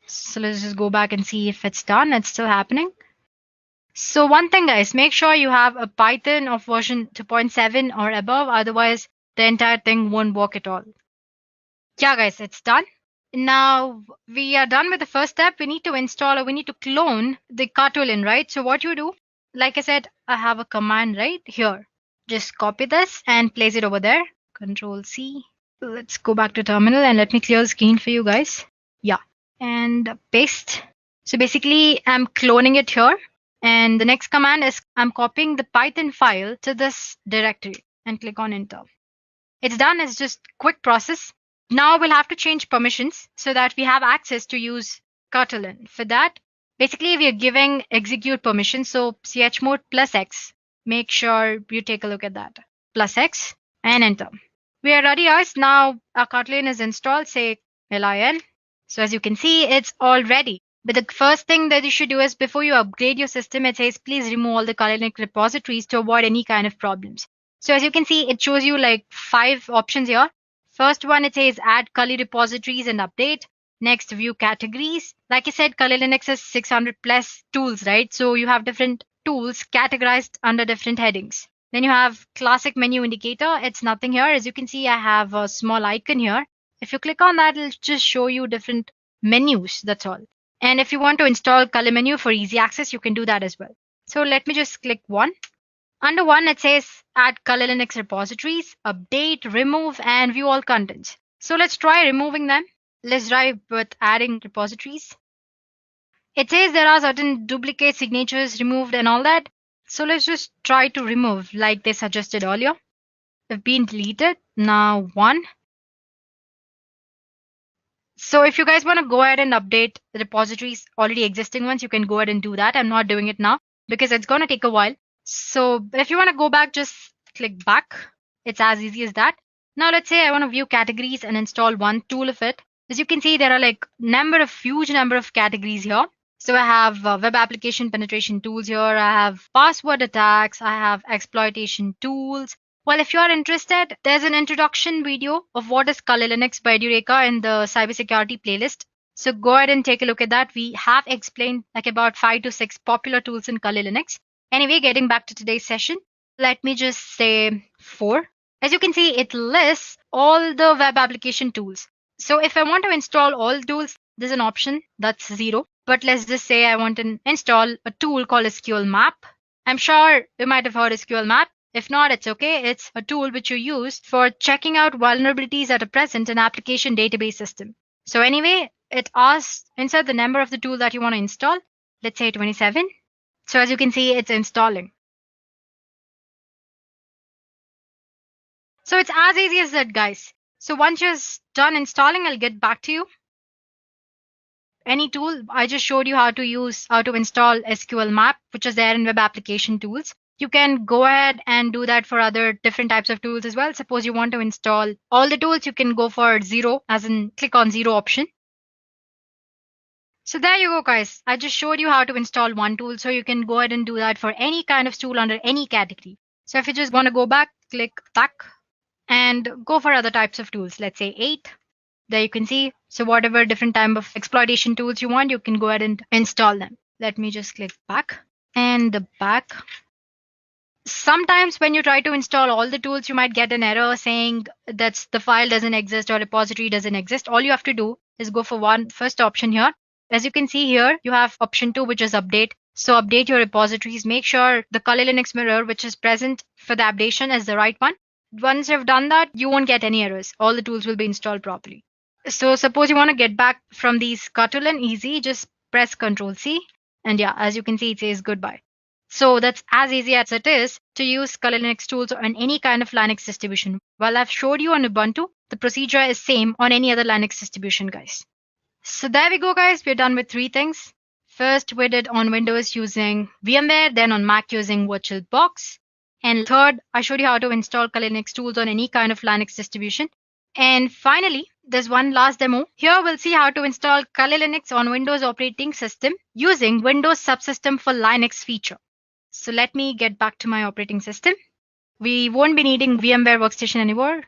So let's just go back and see if it's done. It's still happening. So one thing, guys, make sure you have a Python of version 2.7 or above. Otherwise, the entire thing won't work at all. Yeah, guys, it's done. Now we are done with the first step. We need to install, or we need to clone the Katulin, right? So what you do, like I said, I have a command right here. Just copy this and place it over there. Control C. Let's go back to terminal and let me clear the screen for you guys. Yeah, and paste. So basically, I'm cloning it here. And the next command is I'm copying the Python file to this directory and click on enter. It's done. It's just quick process. Now we'll have to change permissions so that we have access to use Katulin. For that, basically we are giving execute permission. So chmod +X. Make sure you take a look at that. +X and enter. We are ready, guys. Now our Katulin is installed. Say lin. So as you can see, it's all ready. But the first thing that you should do is before you upgrade your system, it says please remove all the Kali Linux repositories to avoid any kind of problems. So as you can see, it shows you like 5 options here. First one, it says add Kali repositories and update. Next, view categories. Like I said, Kali Linux has 600 plus tools, right? So you have different tools categorized under different headings. Then you have classic menu indicator. It's nothing here. As you can see, I have a small icon here. If you click on that, it'll just show you different menus. That's all. And if you want to install Kali menu for easy access, you can do that as well. So let me just click 1. Under 1, it says add Kali Linux repositories, update, remove, and view all contents. So let's try removing them. Let's try with adding repositories. It says there are certain duplicate signatures removed and all that. So let's just try to remove like they suggested earlier. They've been deleted. Now 1. So if you guys want to go ahead and update the repositories, already existing ones, you can go ahead and do that. I'm not doing it now because it's going to take a while. So if you want to go back, just click back. It's as easy as that. Now let's say I want to view categories and install one tool of it. As you can see, there are like huge number of categories here. So I have web application penetration tools here. I have password attacks. I have exploitation tools. Well, if you are interested, there's an introduction video of what is Kali Linux by Edureka in the cybersecurity playlist. So go ahead and take a look at that. We have explained like about 5 to 6 popular tools in Kali Linux. Anyway, getting back to today's session, let me just say 4. As you can see, it lists all the web application tools. So if I want to install all tools, there's an option that's 0. But let's just say I want to install a tool called SQL Map. I'm sure you might have heard SQL Map. If not, it's okay. It's a tool which you use for checking out vulnerabilities that are present in application database system. So anyway, it asks insert the number of the tool that you want to install. Let's say 27. So as you can see, it's installing. So it's as easy as that, guys. So once you're done installing, I'll get back to you. Any tool, I just showed you how to install SQL Map, which is there in web application tools. You can go ahead and do that for other different types of tools as well. Suppose you want to install all the tools, you can go for 0, as in click on 0 option. So there you go, guys. I just showed you how to install one tool. So you can go ahead and do that for any kind of tool under any category. So if you just want to go back, click back and go for other types of tools. Let's say 8. There you can see. So whatever different type of exploitation tools you want, you can go ahead and install them. Let me just click back and the back. Sometimes when you try to install all the tools, you might get an error saying that the file doesn't exist or repository doesn't exist. All you have to do is go for first option here. As you can see here, you have option 2, which is update. So update your repositories. Make sure the Kali Linux mirror, which is present for the updation, is the right one. Once you've done that, you won't get any errors. All the tools will be installed properly. So suppose you want to get back from these Catalan, easy, just press Ctrl C. And yeah, as you can see, it says goodbye. So that's as easy as it is to use Kali Linux tools on any kind of Linux distribution. While I've showed you on Ubuntu, the procedure is same on any other Linux distribution, guys. So there we go, guys. We're done with 3 things. First, we did on Windows using VMware, then on Mac using VirtualBox. And third, I showed you how to install Kali Linux tools on any kind of Linux distribution. And finally, there's one last demo. Here we'll see how to install Kali Linux on Windows operating system using Windows Subsystem for Linux feature. So let me get back to my operating system. We won't be needing VMware Workstation anymore.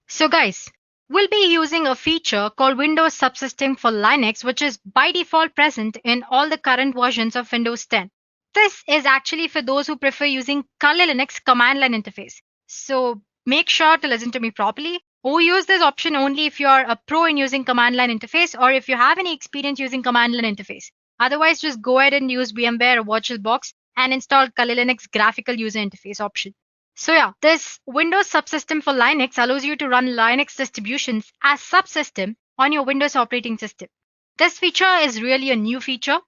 So guys, we'll be using a feature called Windows Subsystem for Linux, which is by default present in all the current versions of Windows 10. This is actually for those who prefer using Kali Linux command line interface. So make sure to listen to me properly. Or use this option only if you are a pro in using command line interface or if you have any experience using command line interface. Otherwise, just go ahead and use VMware or VirtualBox and install Kali Linux graphical user interface option. So yeah, this Windows Subsystem for Linux allows you to run Linux distributions as subsystem on your Windows operating system. This feature is really a new feature.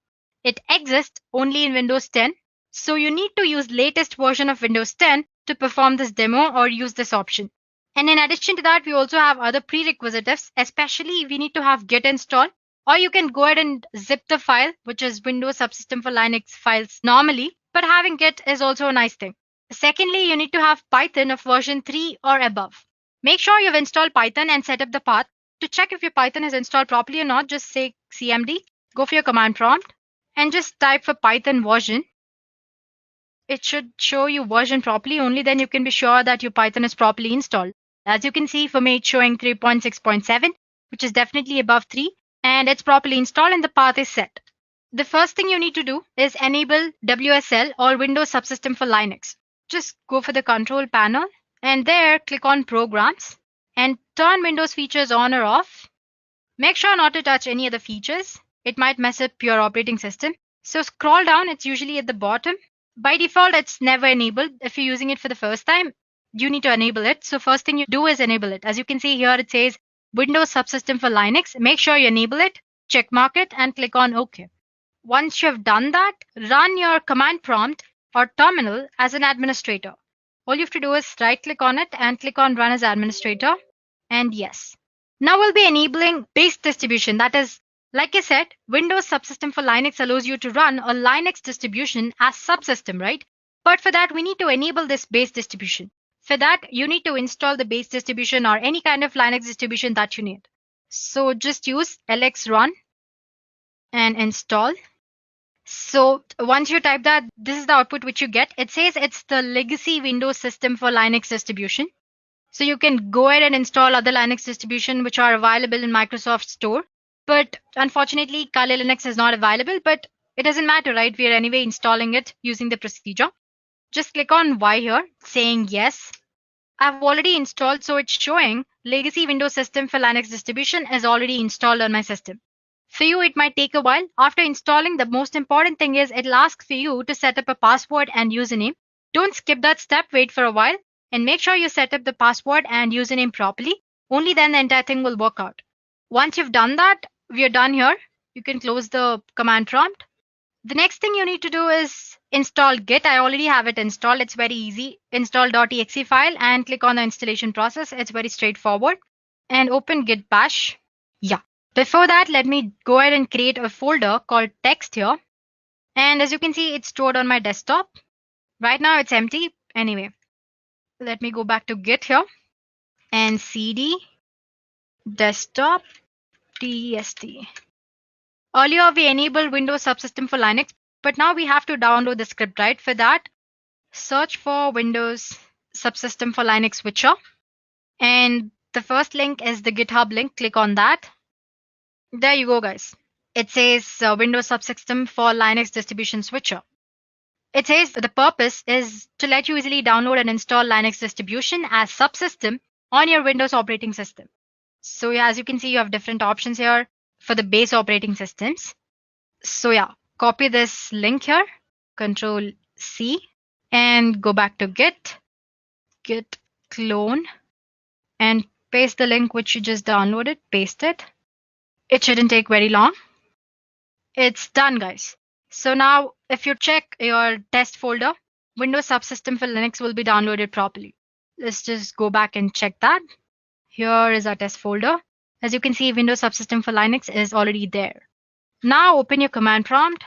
It exists only in Windows 10. So you need to use latest version of Windows 10 to perform this demo or use this option. And in addition to that, we also have other prerequisites, especially we need to have git install, or you can go ahead and zip the file, which is Windows Subsystem for Linux files normally, but having git is also a nice thing. Secondly, you need to have Python of version 3 or above. Make sure you've installed Python and set up the path. To check if your Python is installed properly or not, just say cmd, go for your command prompt, and just type for Python version. It should show you version properly, only then you can be sure that your Python is properly installed. As you can see, for me, it's showing 3.6.7, which is definitely above 3, and it's properly installed and the path is set. The first thing you need to do is enable WSL or Windows Subsystem for Linux. Just go for the control panel and there click on Programs and turn Windows features on or off. Make sure not to touch any other features. It might mess up your operating system. So scroll down, it's usually at the bottom. By default, it's never enabled. If you're using it for the first time, you need to enable it. So first thing you do is enable it. As you can see here, it says Windows Subsystem for Linux. Make sure you enable it, check mark it, and click on OK. Once you have done that, run your command prompt or terminal as an administrator. All you have to do is right click on it and click on Run as Administrator. And yes. Now we'll be enabling base distribution. That is, like I said, Windows Subsystem for Linux allows you to run a Linux distribution as subsystem, right? But for that, we need to enable this base distribution. For that, you need to install the base distribution or any kind of Linux distribution that you need. So just use lxrun and install. So once you type that, this is the output which you get. It says it's the legacy Windows system for Linux distribution. So you can go ahead and install other Linux distribution which are available in Microsoft Store. But unfortunately, Kali Linux is not available, but it doesn't matter, right? We are anyway installing it using the procedure. Just click on Y here, saying yes. I've already installed, so it's showing legacy Windows system for Linux distribution is already installed on my system. For you, it might take a while. After installing, the most important thing is it'll ask for you to set up a password and username. Don't skip that step, wait for a while, and make sure you set up the password and username properly. Only then the entire thing will work out. Once you've done that, we are done here. You can close the command prompt. The next thing you need to do is install Git. I already have it installed. It's very easy. Install.exe file and click on the installation process. It's very straightforward. And open Git bash. Yeah. Before that, let me go ahead and create a folder called text here. And as you can see, it's stored on my desktop. Right now it's empty. Anyway, let me go back to Git here and cd desktop test. Earlier, we enabled Windows subsystem for Linux, but now we have to download the script, right? For that, search for Windows subsystem for Linux switcher. And the first link is the GitHub link. Click on that. There you go, guys. It says Windows subsystem for Linux distribution switcher. It says the purpose is to let you easily download and install Linux distribution as subsystem on your Windows operating system. So yeah, as you can see, you have different options here for the base operating systems. So yeah, copy this link here, Control C, and go back to Git clone, and paste the link which you just downloaded, paste it. It shouldn't take very long. It's done, guys. So now if you check your test folder, Windows subsystem for Linux will be downloaded properly. Let's just go back and check that. Here is our test folder. As you can see, Windows subsystem for Linux is already there. Now open your command prompt,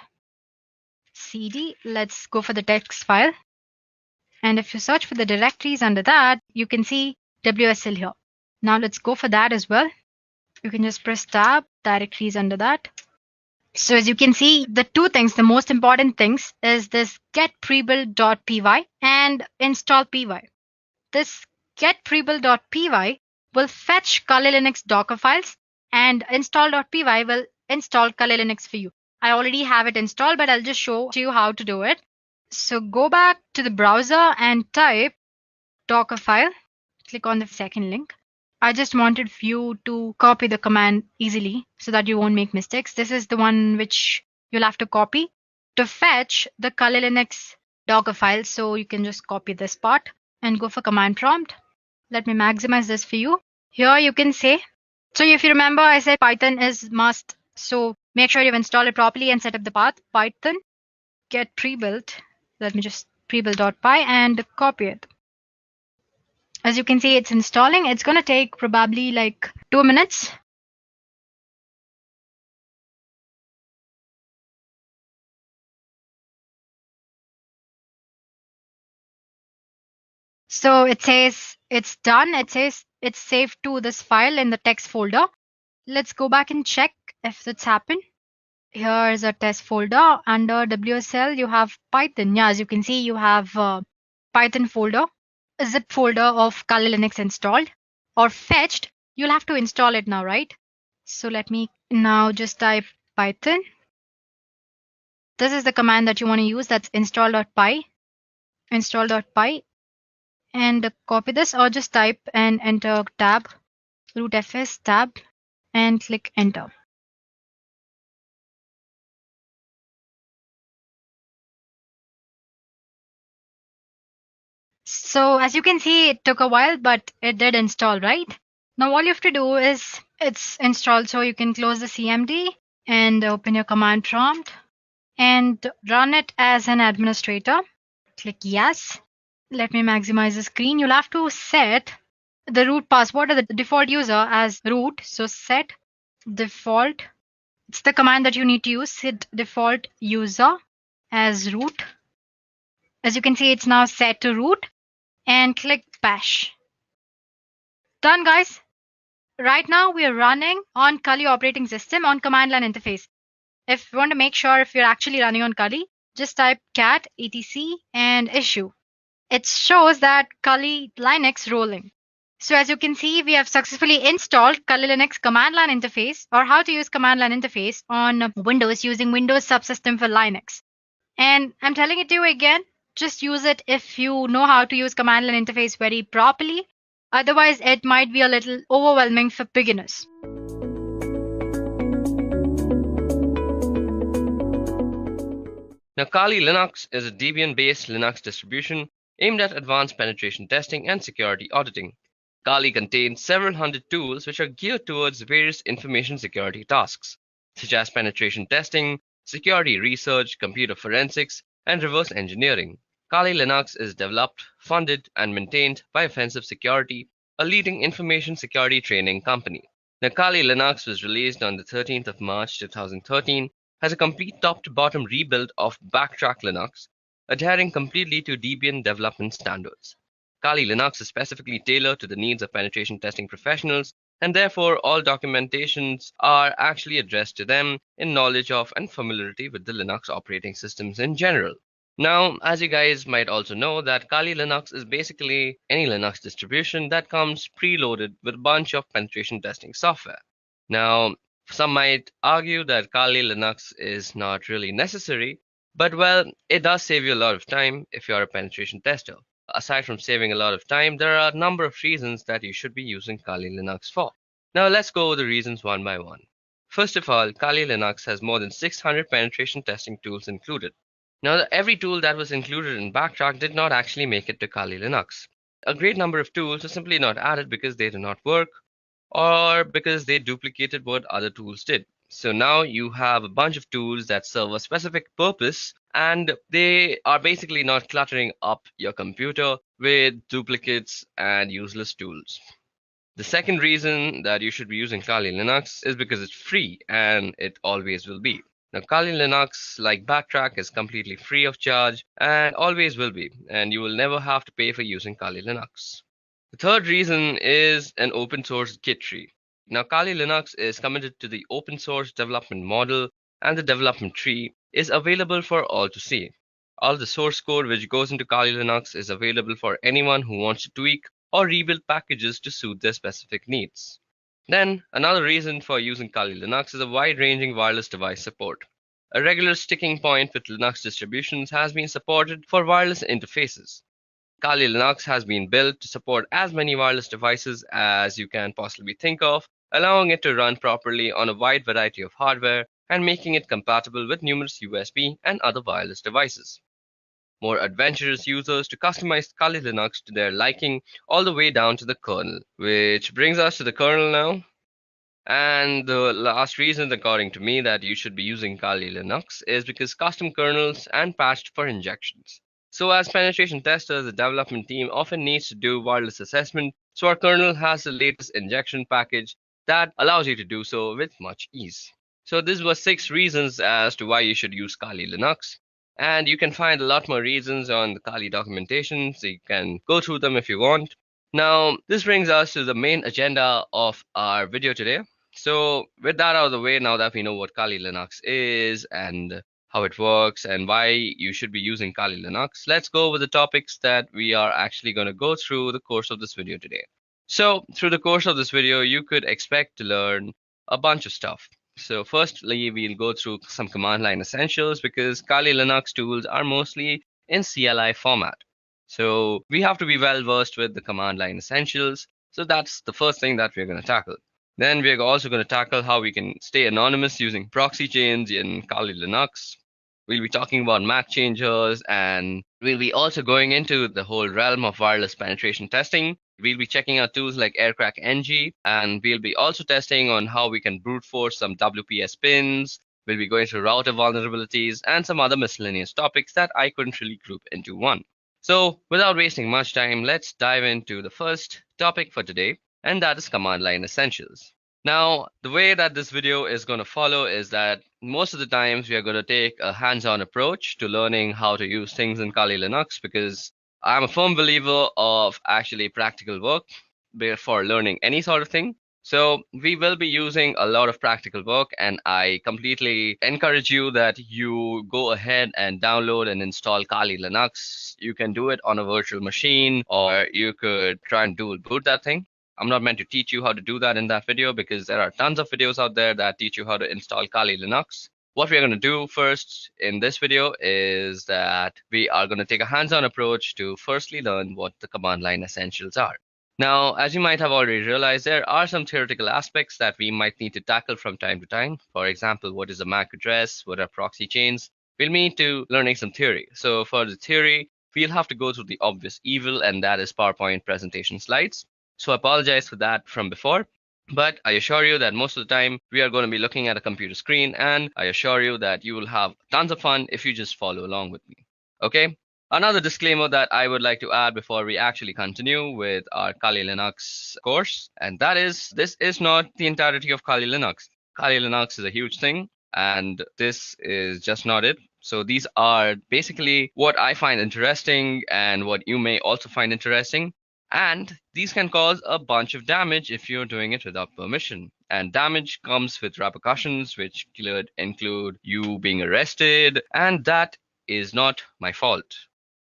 cd, let's go for the text file. And if you search for the directories under that, you can see WSL here. Now let's go for that as well. You can just press tab, directories under that. So as you can see, the two things, the most important things is this get prebuild.py and install py. This get prebuild.py will fetch Kali Linux Docker files, and install.py will install Kali Linux for you. I already have it installed, but I'll just show you how to do it. So go back to the browser and type Docker file. Click on the second link. I just wanted you to copy the command easily so that you won't make mistakes. This is the one which you'll have to copy to fetch the Kali Linux Docker file. So you can just copy this part and go for command prompt. Let me maximize this for you. Here you can say, so if you remember, I said Python is must. So make sure you've installed it properly and set up the path. Python get prebuilt. Let me just prebuild.py and copy it. As you can see, it's installing. It's going to take probably like 2 minutes. So it says it's done. It says it's saved to this file in the text folder. Let's go back and check if it's happened. Here is a test folder. Under WSL, you have Python. Yeah, as you can see, you have Python folder, a zip folder of Kali Linux installed or fetched. You'll have to install it now, right? So let me now just type Python. This is the command that you want to use. That's install.py. Install.py. And copy this, or just type and enter tab, root fs tab, and click enter. So as you can see, it took a while, but it did install, right? Now all you have to do is it's installed. So you can close the CMD and open your command prompt and run it as an administrator. Click yes. Let me maximize the screen. You'll have to set the root password or the default user as root. So set default. It's the command that you need to use. Set default user as root. As you can see, it's now set to root, and click bash. Done, guys. Right now we are running on Kali operating system on command line interface. If you want to make sure if you're actually running on Kali, just type cat etc and issue. It shows that Kali Linux rolling. So as you can see, we have successfully installed Kali Linux command line interface, or how to use command line interface on Windows using Windows subsystem for Linux. And I'm telling it to you again, just use it if you know how to use command line interface very properly. Otherwise, it might be a little overwhelming for beginners. Now, Kali Linux is a Debian-based Linux distribution aimed at advanced penetration testing and security auditing. Kali contains several hundred tools which are geared towards various information security tasks, such as penetration testing, security research, computer forensics, and reverse engineering. Kali Linux is developed, funded, and maintained by Offensive Security, a leading information security training company. Now, Kali Linux was released on the 13th of March 2013 as a complete top-to-bottom rebuild of Backtrack Linux, adhering completely to Debian development standards. Kali Linux is specifically tailored to the needs of penetration testing professionals, and therefore all documentations are actually addressed to them in knowledge of and familiarity with the Linux operating systems in general. Now, as you guys might also know, that Kali Linux is basically any Linux distribution that comes preloaded with a bunch of penetration testing software. Now, some might argue that Kali Linux is not really necessary, but well, it does save you a lot of time if you're a penetration tester. Aside from saving a lot of time, there are a number of reasons that you should be using Kali Linux for. Now let's go over the reasons one by one. First of all, Kali Linux has more than 600 penetration testing tools included. Now, every tool that was included in Backtrack did not actually make it to Kali Linux. A great number of tools are simply not added because they do not work, or because they duplicated what other tools did. So now you have a bunch of tools that serve a specific purpose, and they are basically not cluttering up your computer with duplicates and useless tools. The second reason that you should be using Kali Linux is because it's free, and it always will be. Now, Kali Linux, like Backtrack, is completely free of charge and always will be, and you will never have to pay for using Kali Linux. The third reason is an open source Git tree. Now, Kali Linux is committed to the open source development model, and the development tree is available for all to see. All the source code which goes into Kali Linux is available for anyone who wants to tweak or rebuild packages to suit their specific needs. Then, another reason for using Kali Linux is a wide-ranging wireless device support. A regular sticking point with Linux distributions has been supported for wireless interfaces. Kali Linux has been built to support as many wireless devices as you can possibly think of, allowing it to run properly on a wide variety of hardware and making it compatible with numerous USB and other wireless devices. More adventurous users to customize Kali Linux to their liking all the way down to the kernel, which brings us to the kernel now. And the last reason, according to me, that you should be using Kali Linux is because custom kernels and patched for injections. So as penetration testers, the development team often needs to do wireless assessment, so our kernel has the latest injection package that allows you to do so with much ease. So these were 6 reasons as to why you should use Kali Linux. And you can find a lot more reasons on the Kali documentation, so you can go through them if you want. Now, this brings us to the main agenda of our video today. So with that out of the way, now that we know what Kali Linux is and how it works and why you should be using Kali Linux, let's go over the topics that we are actually going to go through the course of this video today. So through the course of this video, you could expect to learn a bunch of stuff. So firstly, we'll go through some command line essentials because Kali Linux tools are mostly in CLI format. So we have to be well versed with the command line essentials. So that's the first thing that we're going to tackle. Then we're also going to tackle how we can stay anonymous using proxy chains in Kali Linux. We'll be talking about MAC changers, and we'll be also going into the whole realm of wireless penetration testing. We'll be checking out tools like AirCrackNG, and we'll be also testing on how we can brute force some WPS pins. We'll be going through router vulnerabilities and some other miscellaneous topics that I couldn't really group into one. So without wasting much time, let's dive into the first topic for today, and that is command line essentials. Now, the way that this video is going to follow is that most of the times we are going to take a hands-on approach to learning how to use things in Kali Linux, because I'm a firm believer of actually practical work before learning any sort of thing. So we will be using a lot of practical work, and I completely encourage you that you go ahead and download and install Kali Linux. You can do it on a virtual machine, or you could try and dual boot that thing. I'm not meant to teach you how to do that in that video because there are tons of videos out there that teach you how to install Kali Linux. What we're going to do first in this video is that we are going to take a hands-on approach to firstly learn what the command line essentials are. Now, as you might have already realized, there are some theoretical aspects that we might need to tackle from time to time. For example, what is a MAC address? What are proxy chains? We'll need to learning some theory. So for the theory, we'll have to go through the obvious evil, and that is PowerPoint presentation slides. So I apologize for that from before, but I assure you that most of the time we are going to be looking at a computer screen, and I assure you that you will have tons of fun if you just follow along with me. Okay? Another disclaimer that I would like to add before we actually continue with our Kali Linux course, and that is this is not the entirety of Kali Linux. Kali Linux is a huge thing, and this is just not it. So these are basically what I find interesting and what you may also find interesting. And these can cause a bunch of damage if you're doing it without permission. And damage comes with repercussions, which could include you being arrested, and that is not my fault.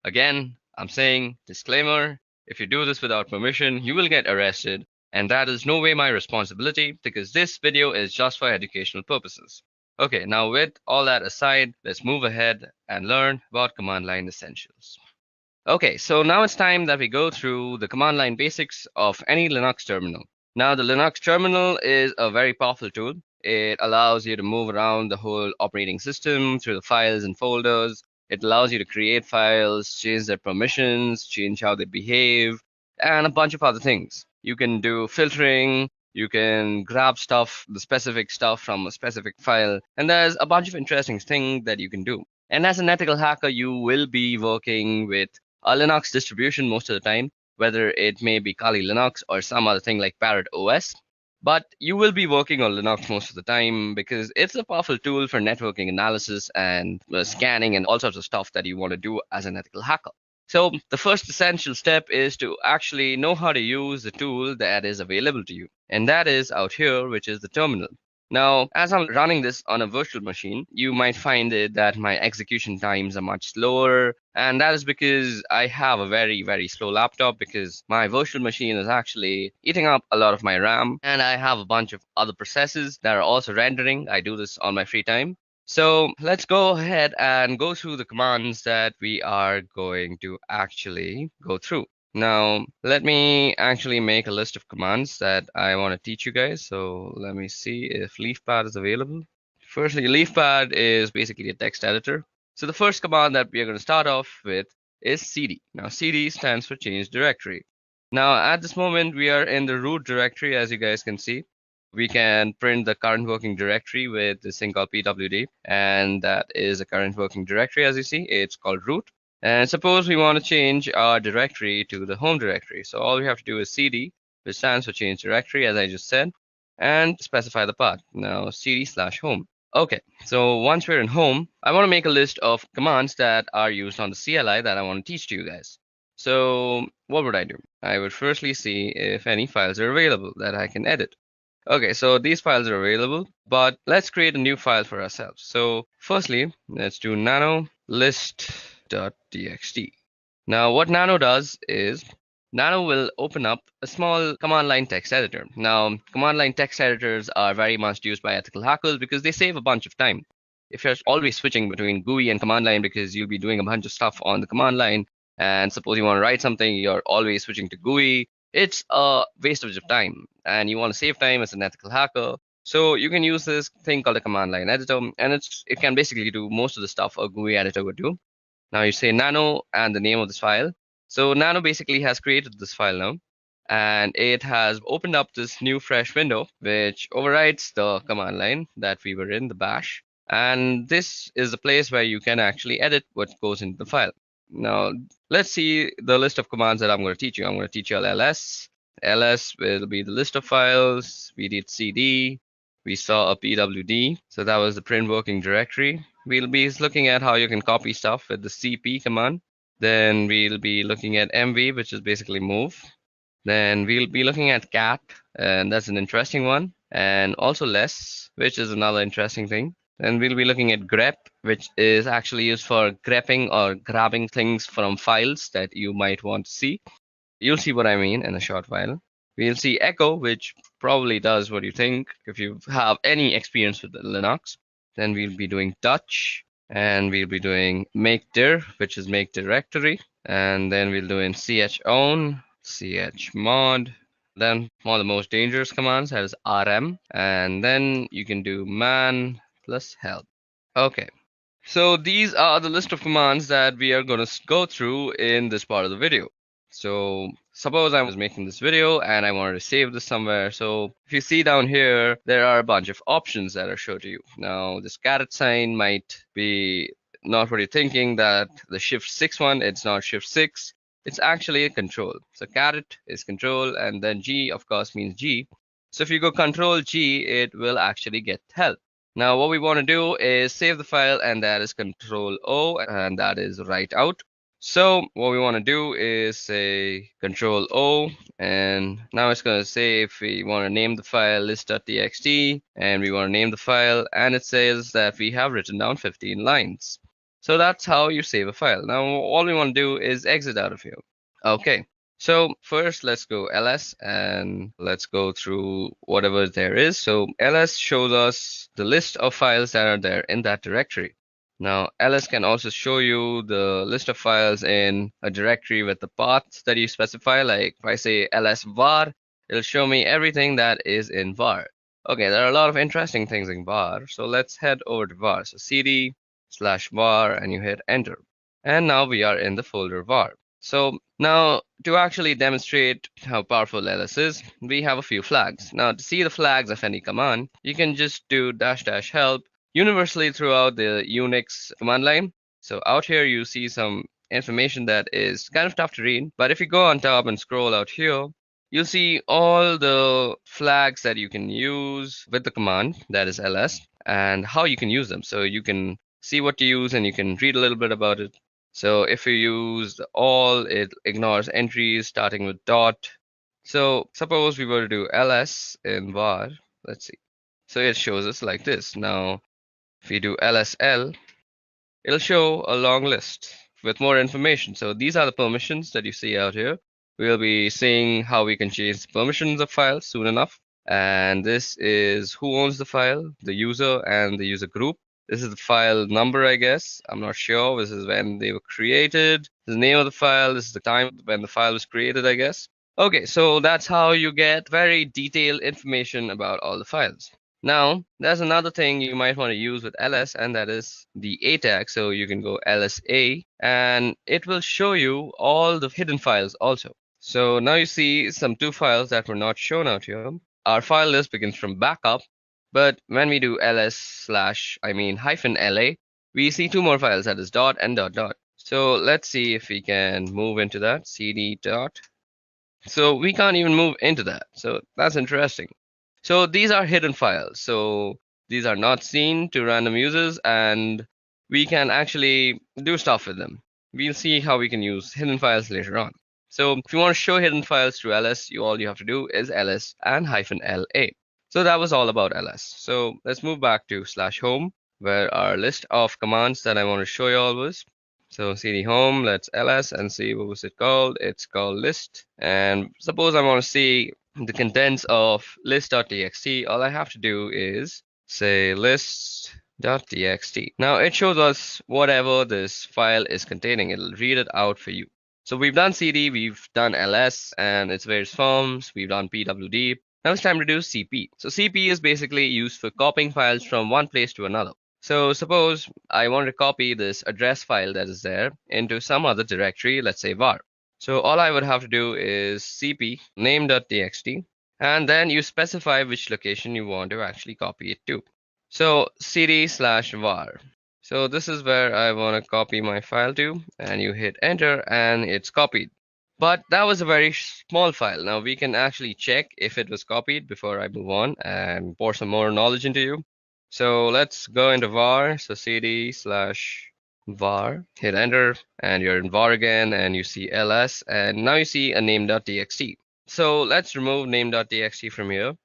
Again, I'm saying disclaimer, if you do this without permission, you will get arrested, and that is no way my responsibility because this video is just for educational purposes. Okay, now with all that aside, let's move ahead and learn about command line essentials. Okay, so now it's time that we go through the command line basics of any Linux terminal. Now, the Linux terminal is a very powerful tool. It allows you to move around the whole operating system through the files and folders. It allows you to create files, change their permissions, change how they behave, and a bunch of other things. You can do filtering, you can grab stuff, the specific stuff from a specific file, and there's a bunch of interesting things that you can do. And as an ethical hacker, you will be working with a Linux distribution most of the time, whether it may be Kali Linux or some other thing like Parrot OS. But you will be working on Linux most of the time because it's a powerful tool for networking analysis and scanning and all sorts of stuff that you want to do as an ethical hacker. So the first essential step is to actually know how to use the tool that is available to you. And that is out here, which is the terminal. Now, as I'm running this on a virtual machine, you might find it that my execution times are much slower. And that is because I have a very, very slow laptop because my virtual machine is actually eating up a lot of my RAM. And I have a bunch of other processes that are also rendering. I do this on my free time. So let's go ahead and go through the commands that we are going to actually go through. Now, let me actually make a list of commands that I want to teach you guys. So let me see if LeafPad is available. Firstly, LeafPad is basically a text editor. So the first command that we are going to start off with is cd. Now, cd stands for change directory. Now, at this moment, we are in the root directory, as you guys can see. We can print the current working directory with this thing called pwd, and that is a current working directory, as you see. It's called root. And suppose we want to change our directory to the home directory. So all we have to do is cd, which stands for change directory, as I just said, and specify the path. Now cd/home. Okay, so once we're in home, I want to make a list of commands that are used on the CLI that I want to teach to you guys. So what would I do? I would firstly see if any files are available that I can edit. Okay, so these files are available, but let's create a new file for ourselves. So firstly, let's do nano list.txt. Now what nano does is nano will open up a small command line text editor. Now command line text editors are very much used by ethical hackers because they save a bunch of time. If you're always switching between GUI and command line because you'll be doing a bunch of stuff on the command line, and suppose you want to write something, you're always switching to GUI, it's a waste of time, and you want to save time as an ethical hacker. So you can use this thing called a command line editor, and it can basically do most of the stuff a GUI editor would do. Now you say nano and the name of this file. So nano basically has created this file now, and it has opened up this new fresh window, which overwrites the command line that we were in, the bash. And this is the place where you can actually edit what goes into the file. Now, let's see the list of commands that I'm going to teach you. I'm going to teach you ls. ls will be the list of files. We did cd. We saw a pwd. So that was the print working directory. We'll be looking at how you can copy stuff with the cp command. Then we'll be looking at mv, which is basically move. Then we'll be looking at cat, and that's an interesting one. And also less, which is another interesting thing. Then we'll be looking at grep, which is actually used for grepping or grabbing things from files that you might want to see. You'll see what I mean in a short while. We'll see echo, which probably does what you think if you have any experience with Linux. Then we'll be doing touch, and we'll be doing make dir, which is make directory, and then we'll do in chown, chmod. Then one of the most dangerous commands that is rm, and then you can do man plus help. Okay, so these are the list of commands that we are going to go through in this part of the video. So suppose I was making this video and I wanted to save this somewhere. So if you see down here, there are a bunch of options that are shown to you. Now this caret sign might be not what you're thinking, that the shift 6 one, it's not shift 6. It's actually a control. So caret is control, and then G of course means G. So if you go control G, it will actually get help. Now what we want to do is save the file, and that is control O, and that is write out. So what we want to do is say control O, and now it's going to say if we want to name the file list.txt, and we want to name the file, and it says that we have written down 15 lines. So that's how you save a file. Now all we want to do is exit out of here. Okay, so first let's go ls, and let's go through whatever there is. So ls shows us the list of files that are there in that directory. Now ls can also show you the list of files in a directory with the path that you specify. Like if I say ls var, it'll show me everything that is in var. Okay, there are a lot of interesting things in var, so let's head over to var. So cd/var, and you hit enter, and now we are in the folder var. So now to actually demonstrate how powerful ls is, we have a few flags. Now to see the flags of any command, you can just do -- help universally throughout the Unix command line. So out here you see some information that is kind of tough to read, but if you go on top and scroll out here, you'll see all the flags that you can use with the command, that is ls, and how you can use them. So you can see what to use, and you can read a little bit about it. So if you use the all, it ignores entries starting with dot. So suppose we were to do ls in var, let's see. So it shows us like this. Now if we do lsl, it'll show a long list with more information. So these are the permissions that you see out here. We'll be seeing how we can change the permissions of files soon enough. And this is who owns the file, the user and the user group. This is the file number, I guess. I'm not sure. This is when they were created. This is the name of the file. This is the time when the file was created, I guess. Okay, so that's how you get very detailed information about all the files. Now, there's another thing you might want to use with ls, and that is the a tag. So you can go lsa, and it will show you all the hidden files also. So now you see some 2 files that were not shown out here. Our file list begins from backup, but when we do -la, we see 2 more files, that is dot and dot dot. So let's see if we can move into that, cd dot. So we can't even move into that. So that's interesting. So these are hidden files. So these are not seen to random users, and we can actually do stuff with them. We'll see how we can use hidden files later on. So if you want to show hidden files through ls, all you have to do is ls and -la. So that was all about ls. So let's move back to /home, where our list of commands that I want to show you all was. So cd home, let's ls and see what was it called. It's called list. And suppose I want to see the contents of list.txt. All I have to do is say list.txt. Now it shows us whatever this file is containing. It'll read it out for you. So we've done cd, we've done ls and its various forms, we've done pwd. Now it's time to do cp. So cp is basically used for copying files from one place to another. So suppose I want to copy this address file that is there into some other directory, let's say var. So all I would have to do is cp name.txt, and then you specify which location you want to actually copy it to. So cd/var. So this is where I want to copy my file to, and you hit enter and it's copied. But that was a very small file. Now we can actually check if it was copied before I move on and pour some more knowledge into you. So let's go into var. So cd/var, hit enter, and you're in var again, and you see ls, and now you see a name.txt. So let's remove name.txt from here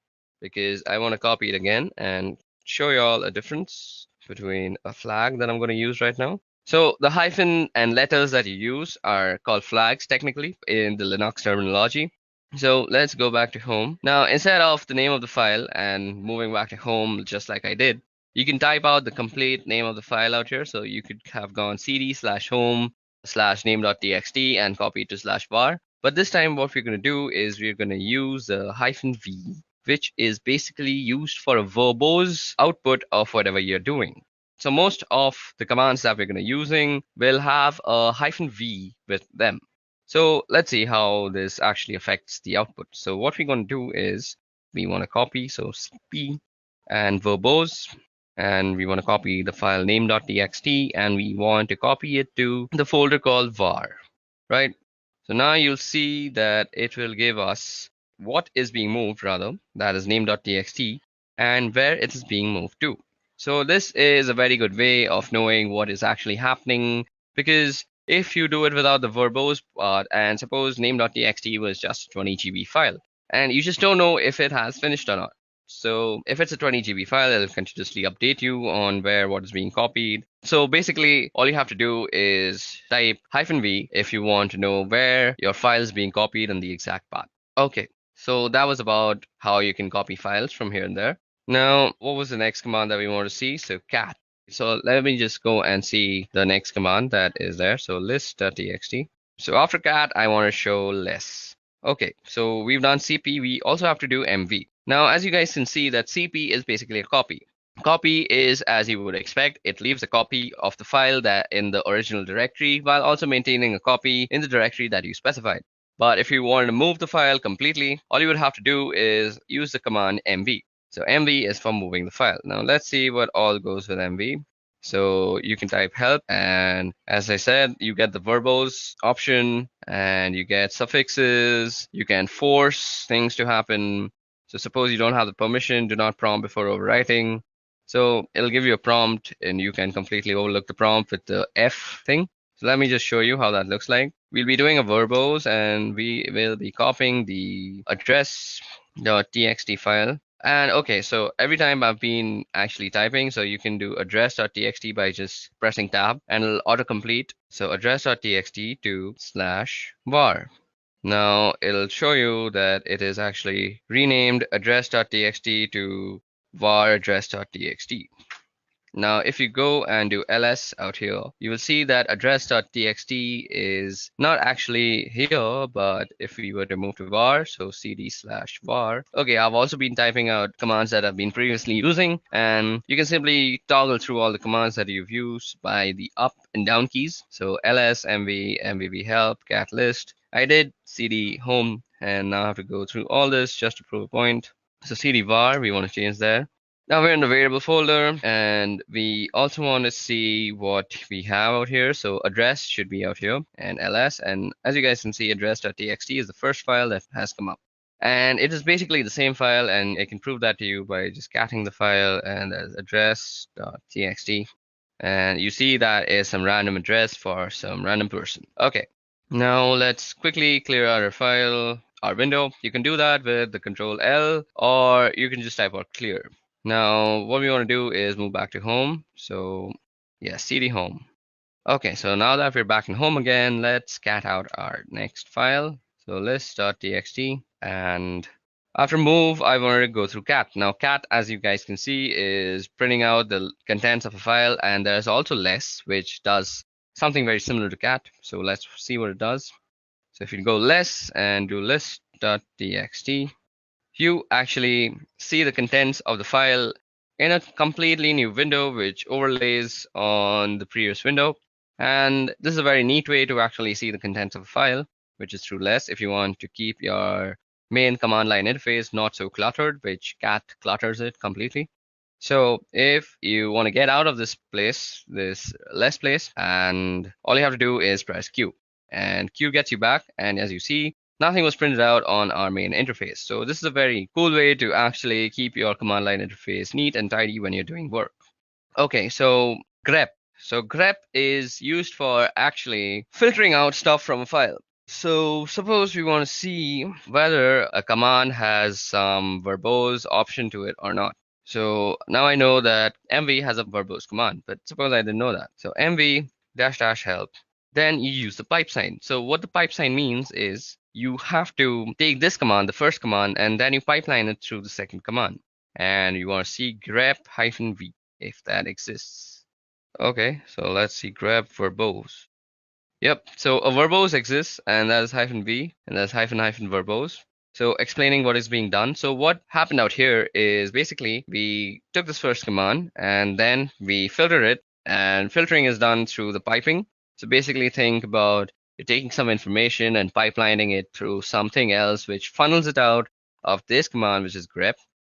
because I want to copy it again and show you all a difference between a flag that I'm going to use right now. So the hyphen and letters that you use are called flags technically in the Linux terminology. So let's go back to home. Now, instead of the name of the file and moving back to home just like I did, you can type out the complete name of the file out here. So you could have gone cd/home/name.txt and copy it to /var. But this time what we're going to do is we're going to use a -v, which is basically used for a verbose output of whatever you're doing. So most of the commands that we're going to using will have a -v with them. So let's see how this actually affects the output. So what we're going to do is we want to copy, so cp and verbose, and we want to copy the file name.txt, and we want to copy it to the folder called var, right? So now you'll see that it will give us what is being moved, rather, that is name.txt, and where it is being moved to. So this is a very good way of knowing what is actually happening, because if you do it without the verbose part, and suppose name.txt was just a 20 GB file, and you just don't know if it has finished or not. So if it's a 20 GB file, it'll continuously update you on where what is being copied. So basically, all you have to do is type -v if you want to know where your file is being copied on the exact path. Okay, so that was about how you can copy files from here and there. Now, what was the next command that we want to see? So cat. So let me just go and see the next command that is there. So list.txt. So after cat, I want to show less. Okay, so we've done CP. We also have to do MV. Now, as you guys can see, that CP is basically a copy. Copy is, as you would expect, it leaves a copy of the file that in the original directory while also maintaining a copy in the directory that you specified. But if you wanted to move the file completely, all you would have to do is use the command MV. So MV is for moving the file. Now let's see what all goes with MV. So you can type help, and as I said, you get the verbose option and you get suffixes. You can force things to happen. So suppose you don't have the permission, do not prompt before overwriting. So it'll give you a prompt and you can completely overlook the prompt with the F thing. So let me just show you how that looks like. We'll be doing a verbose and we will be copying the address.txt file. And okay, so every time I've been actually typing, so you can do address.txt by just pressing tab and it'll autocomplete. So address.txt to /var. Now it'll show you that it is actually renamed address.txt to var address.txt. Now, if you go and do ls out here, you will see that address.txt is not actually here, but if we were to move to var, so cd/var. Okay, I've also been typing out commands that I've been previously using, and you can simply toggle through all the commands that you've used by the up and down keys. So ls, mv, mvv help, cat list. I did cd home, and now I have to go through all this just to prove a point. So cd var, we want to change there. Now we're in the variable folder, and we also want to see what we have out here. So address should be out here, and ls. And as you guys can see, address.txt is the first file that has come up. And it is basically the same file, and I can prove that to you by just catting the file, and there's address.txt. And you see that is some random address for some random person. Okay, now let's quickly clear out our file, our window. You can do that with the Control L, or you can just type out clear. Now, what we want to do is move back to home. So yeah, cd home. Okay, so now that we're back in home again, let's cat out our next file. So list.txt, and after move, I wanted to go through cat. Now cat, as you guys can see, is printing out the contents of a file, and there's also less, which does something very similar to cat. So let's see what it does. So if you go less and do list.txt, you actually see the contents of the file in a completely new window, which overlays on the previous window. And this is a very neat way to actually see the contents of a file, which is through less if you want to keep your main command line interface not so cluttered, which cat clutters it completely. So if you want to get out of this place, this less place, and all you have to do is press Q, and Q gets you back. And as you see, nothing was printed out on our main interface. So this is a very cool way to actually keep your command line interface neat and tidy when you're doing work. Okay, so grep. So grep is used for actually filtering out stuff from a file. So suppose we want to see whether a command has some verbose option to it or not. So now I know that mv has a verbose command, but suppose I didn't know that. So mv --help. Then you use the pipe sign. So what the pipe sign means is you have to take this command, the first command, and then you pipeline it through the second command. And you want to see grep-v if that exists. Okay, so let's see grep verbose. Yep, so a verbose exists, and that is -v, and that's --verbose. So explaining what is being done. So what happened out here is basically we took this first command and then we filter it, and filtering is done through the piping. So basically think about you're taking some information and pipelining it through something else which funnels it out of this command, which is grep.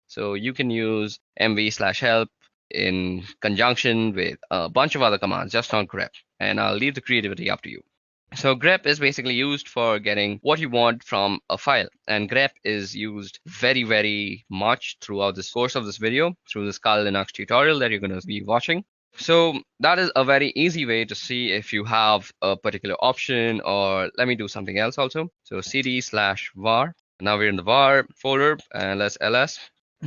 So you can use mv/help in conjunction with a bunch of other commands, just not grep. And I'll leave the creativity up to you. So grep is basically used for getting what you want from a file. And grep is used very, very much throughout this course of this video, through this Kali Linux tutorial that you're going to be watching. So that is a very easy way to see if you have a particular option, or let me do something else also. So cd/var. Now we're in the var folder, and let's ls.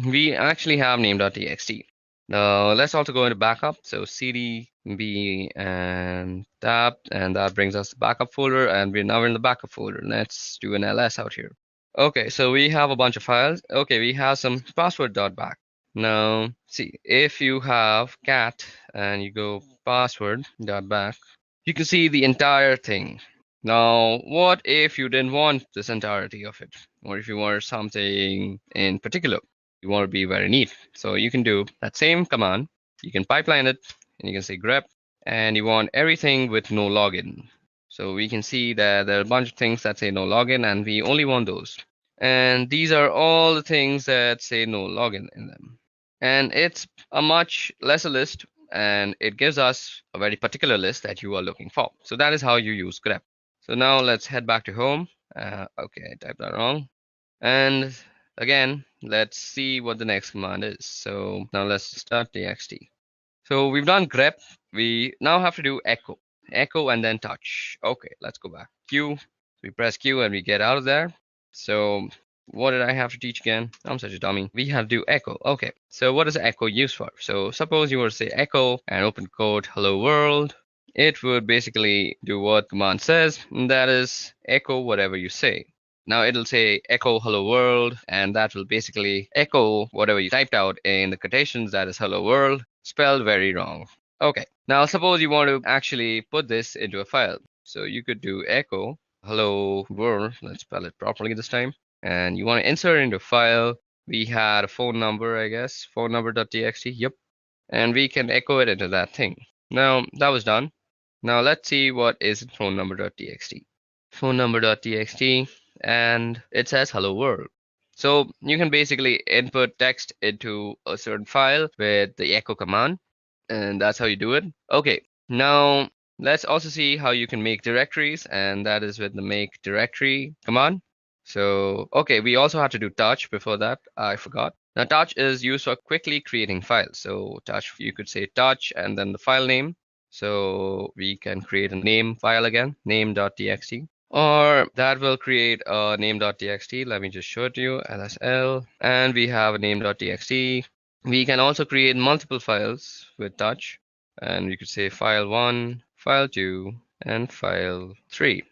We actually have name.txt. Now let's also go into backup. So cd b and tab, and that brings us the backup folder, and we're now in the backup folder. Let's do an ls out here. Okay, so we have a bunch of files. Okay, we have some password.back. Now see, if you have cat and you go password.back, you can see the entire thing. Now what if you didn't want this entirety of it, or if you want something in particular? You want to be very neat. So you can do that same command. You can pipeline it, and you can say grep, and you want everything with no login. So we can see that there are a bunch of things that say no login, and we only want those. And these are all the things that say no login in them. And it's a much lesser list, and it gives us a very particular list that you are looking for. So that is how you use grep. So now let's head back to home. Okay, I typed that wrong. And again, let's see what the next command is. So now let's start txt. So we've done grep. We now have to do echo and then touch. Okay, let's go back. Q. We press Q and we get out of there. So what did I have to teach again? I'm such a dummy. We have to do echo. Okay, so what is echo used for? So suppose you were to say echo and open quote hello world. It would basically do what command says, and that is echo whatever you say. Now it'll say echo hello world, and that will basically echo whatever you typed out in the quotations, that is hello world, spelled very wrong. Okay, now suppose you want to actually put this into a file. So you could do echo hello world, let's spell it properly this time, and you want to insert into a file. We had a phone number, I guess, phone number.txt, yep, and we can echo it into that thing. Now that was done. Now let's see what is phone number.txt. Phone number.txt, and it says hello world. So you can basically input text into a certain file with the echo command, and that's how you do it. Okay, now let's also see how you can make directories, and that is with the make directory command. So okay, we also had to do touch before that, I forgot. Now touch is used for quickly creating files. So touch, you could say touch and then the file name. So we can create a name file again, name.txt. Or that will create a name.txt. Let me just show it to you, lsl, and we have a name.txt. We can also create multiple files with touch, and we could say file 1, file 2, and file 3.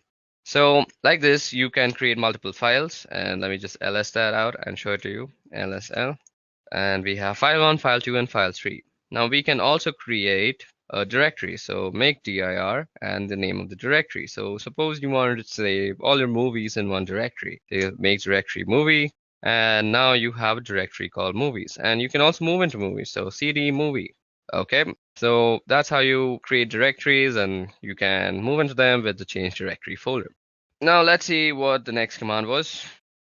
So like this, you can create multiple files, and let me just ls that out and show it to you, lsl. And we have file 1, file 2, and file 3. Now we can also create a directory. So make dir and the name of the directory. So suppose you wanted to save all your movies in one directory. So make directory movie, and now you have a directory called movies, and you can also move into movies. So cd movie. Okay, so that's how you create directories, and you can move into them with the change directory folder. Now let's see what the next command was.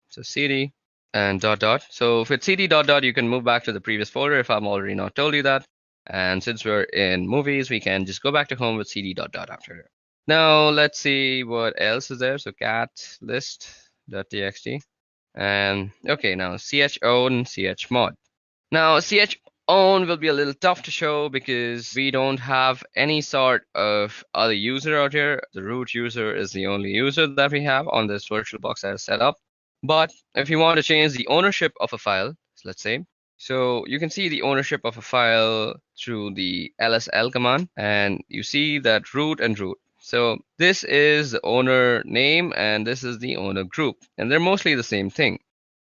So cd and dot dot. So with cd dot dot, you can move back to the previous folder if I'm already not told you that. And since we're in movies, we can just go back to home with cd dot dot after. Now let's see what else is there. So cat list.txt. And okay, now chown, chmod. Now chown will be a little tough to show because we don't have any sort of other user out here. The root user is the only user that we have on this VirtualBox that is set up. But if you want to change the ownership of a file, let's say, so you can see the ownership of a file through the lsl command, and you see that root and root. So this is the owner name and this is the owner group, and they're mostly the same thing.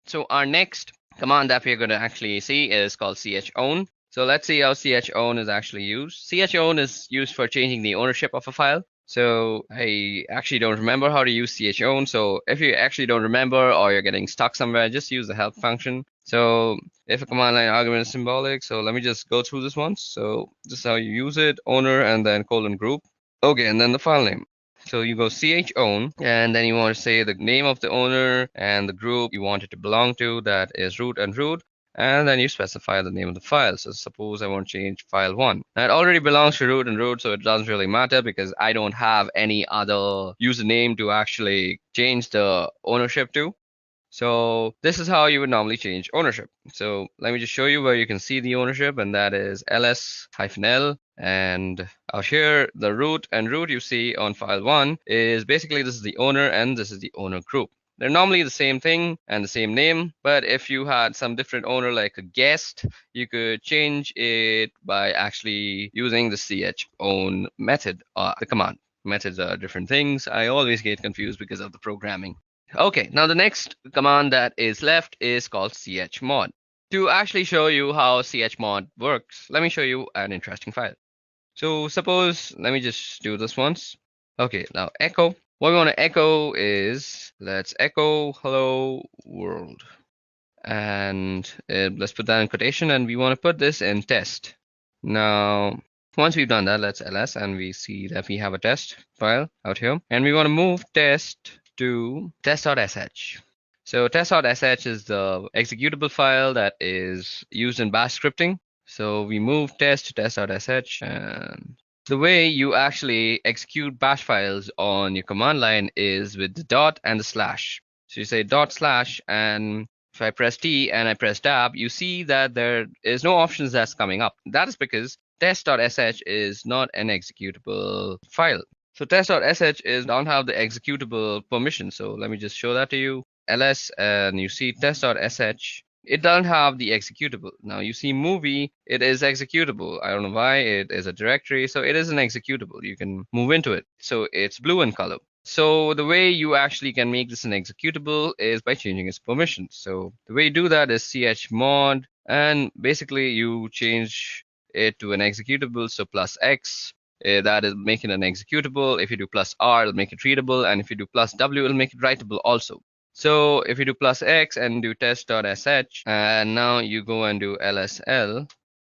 So our next command that we're going to actually see is called chown. So let's see how chown is actually used. Chown is used for changing the ownership of a file. So I actually don't remember how to use chown. So if you actually don't remember or you're getting stuck somewhere, just use the help function. So if a command line argument is symbolic, so let me just go through this once. So this is how you use it, owner and then colon group. Okay, and then the file name. So you go chown, and then you want to say the name of the owner and the group you want it to belong to, that is root and root, and then you specify the name of the file. So suppose I want to change file 1. Now it already belongs to root and root, so it doesn't really matter because I don't have any other username to actually change the ownership to. So this is how you would normally change ownership. So let me just show you where you can see the ownership, and that is ls-l. And out here, the root and root you see on file 1 is basically this is the owner and this is the owner group. They're normally the same thing and the same name, but if you had some different owner like a guest, you could change it by actually using the chown method, the command. Methods are different things. I always get confused because of the programming. Okay, now the next command that is left is called chmod. To actually show you how chmod works, let me show you an interesting file. So suppose, let me just do this once. Okay, now echo. What we want to echo is, let's echo hello world. And let's put that in quotation, and we want to put this in test. Now, once we've done that, let's ls, and we see that we have a test file out here. And we want to move test to test.sh. So test.sh is the executable file that is used in bash scripting. So we move test to test.sh, and the way you actually execute bash files on your command line is with the dot and the slash. So you say dot slash, and if I press T and I press tab, you see that there is no options that's coming up. That is because test.sh is not an executable file. So test.sh don't have the executable permission. So let me just show that to you. ls, and you see test.sh. It doesn't have the executable. Now you see movie, it is executable. I don't know why, it is a directory, so it is an executable. You can move into it. So it's blue in color. So the way you actually can make this an executable is by changing its permissions. So the way you do that is chmod, and basically you change it to an executable. So plus X, that is making an executable. If you do plus R, it'll make it readable. And if you do plus W, it'll make it writable also. So if you do plus X and do test.sh, and now you go and do LSL,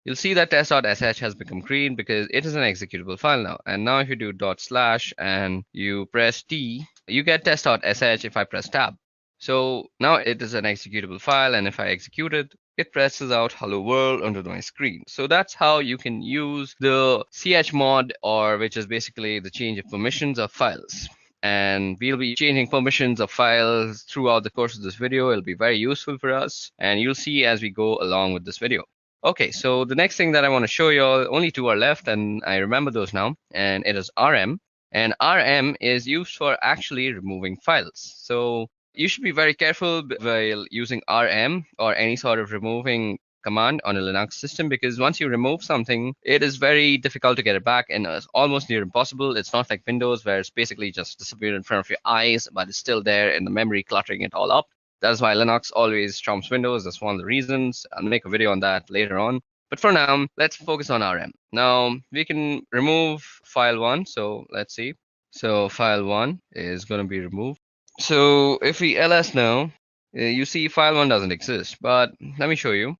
you'll see that test.sh has become green because it is an executable file now. And now if you do dot slash and you press T, you get test.sh if I press tab. So now it is an executable file, and if I execute it, it presses out hello world onto my screen. So that's how you can use the chmod, or which is basically the change of permissions of files. And we'll be changing permissions of files throughout the course of this video. It'll be very useful for us, and you'll see as we go along with this video. Okay, so the next thing that I want to show you all, only two are left, and I remember those now, and it is rm. And rm is used for actually removing files. So you should be very careful while using rm or any sort of removing command on a Linux system, because once you remove something, it is very difficult to get it back, and it's almost near impossible. It's not like Windows where it's basically just disappeared in front of your eyes, but it's still there in the memory, cluttering it all up. That's why Linux always trumps Windows. That's one of the reasons. I'll make a video on that later on. But for now, let's focus on rm. Now, we can remove file 1. So let's see. So file 1 is going to be removed. So if we ls now, you see file 1 doesn't exist. But let me show you.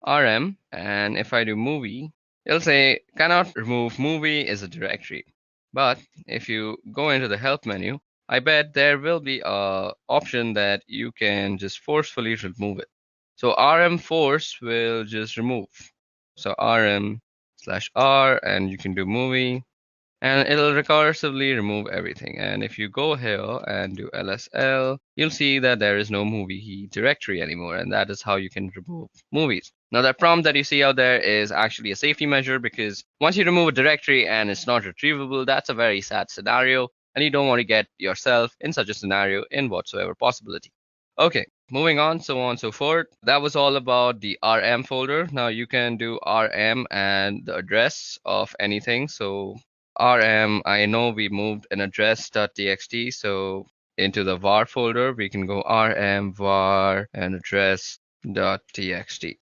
rm, and if I do movie, it'll say cannot remove movie is a directory. But if you go into the help menu, I bet there will be a option that you can just forcefully remove it. So rm force will just remove. So rm/r, and you can do movie, and it'll recursively remove everything. And if you go here and do lsl, you'll see that there is no movie directory anymore, and that is how you can remove movies. Now that prompt that you see out there is actually a safety measure, because once you remove a directory and it's not retrievable, that's a very sad scenario, and you don't want to get yourself in such a scenario in whatsoever possibility. Okay, moving on, so on and so forth. That was all about the rm folder. Now you can do rm and the address of anything. So rm, I know we moved an address.txt, so into the var folder, we can go rm var and address.txt.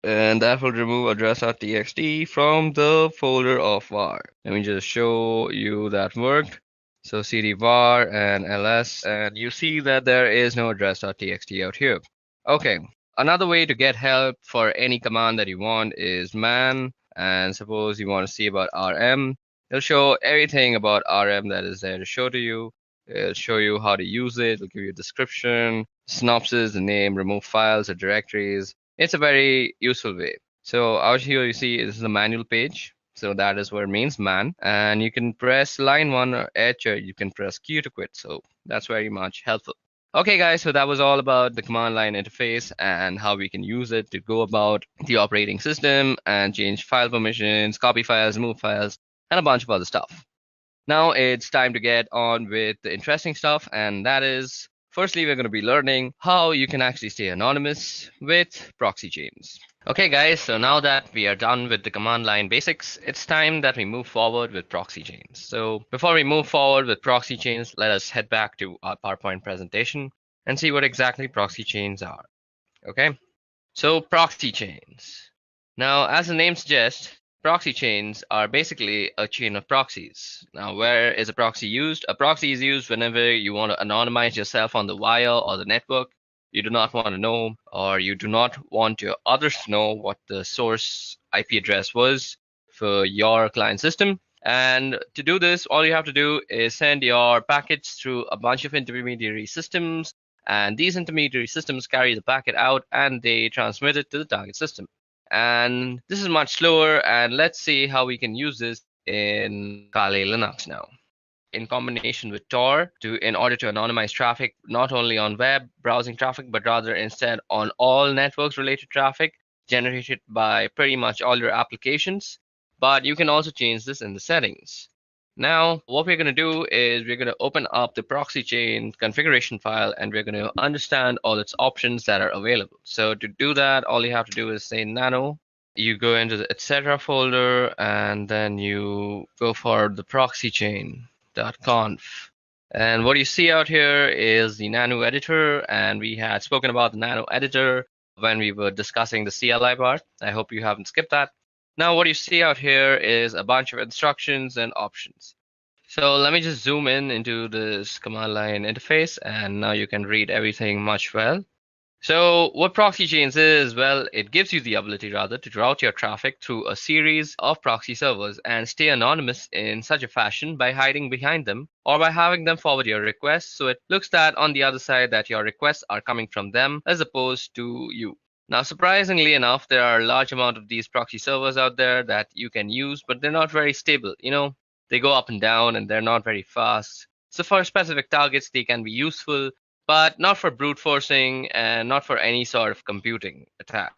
And that will remove address.txt from the folder of var. Let me just show you that worked. So cd var and ls, and you see that there is no address.txt out here. Okay, another way to get help for any command that you want is man, and suppose you want to see about rm. It'll show everything about rm that is there to show to you. It'll show you how to use it. It'll give you a description, synopsis, the name, remove files or directories. It's a very useful way. So out here you see this is the manual page. So that is what it means, man. And you can press line 1 or H, or you can press Q to quit. So that's very much helpful. Okay guys, so that was all about the command line interface and how we can use it to go about the operating system and change file permissions, copy files, move files, and a bunch of other stuff. Now it's time to get on with the interesting stuff, and that is, firstly, we're going to be learning how you can actually stay anonymous with proxy chains. Okay guys, so now that we are done with the command line basics, it's time that we move forward with proxy chains. So before we move forward with proxy chains, let us head back to our PowerPoint presentation and see what exactly proxy chains are. Okay, so proxy chains. Now, as the name suggests, proxy chains are basically a chain of proxies. Now, where is a proxy used? A proxy is used whenever you want to anonymize yourself on the wire or the network. You do not want to know, or you do not want your others to know what the source IP address was for your client system. And to do this, all you have to do is send your packets through a bunch of intermediary systems, and these intermediary systems carry the packet out and they transmit it to the target system. And this is much slower, and let's see how we can use this in Kali Linux now. In combination with Tor in order to anonymize traffic, not only on web browsing traffic, but rather instead on all networks related traffic generated by pretty much all your applications. But you can also change this in the settings. Now, what we're going to do is we're going to open up the proxy chain configuration file, and we're going to understand all its options that are available. So to do that, all you have to do is say nano. You go into the etc folder, and then you go for the proxy chain. .conf. And what you see out here is the nano editor, and we had spoken about the nano editor when we were discussing the CLI part. I hope you haven't skipped that. Now what you see out here is a bunch of instructions and options. So let me just zoom in into this command line interface, and now you can read everything much well. So what proxy chains is, well, it gives you the ability rather to route your traffic through a series of proxy servers and stay anonymous in such a fashion by hiding behind them or by having them forward your requests, so it looks that on the other side that your requests are coming from them as opposed to you. Now, surprisingly enough, there are a large amount of these proxy servers out there that you can use, but they're not very stable. You know, they go up and down and they're not very fast. So for specific targets, they can be useful, but not for brute forcing and not for any sort of computing attack.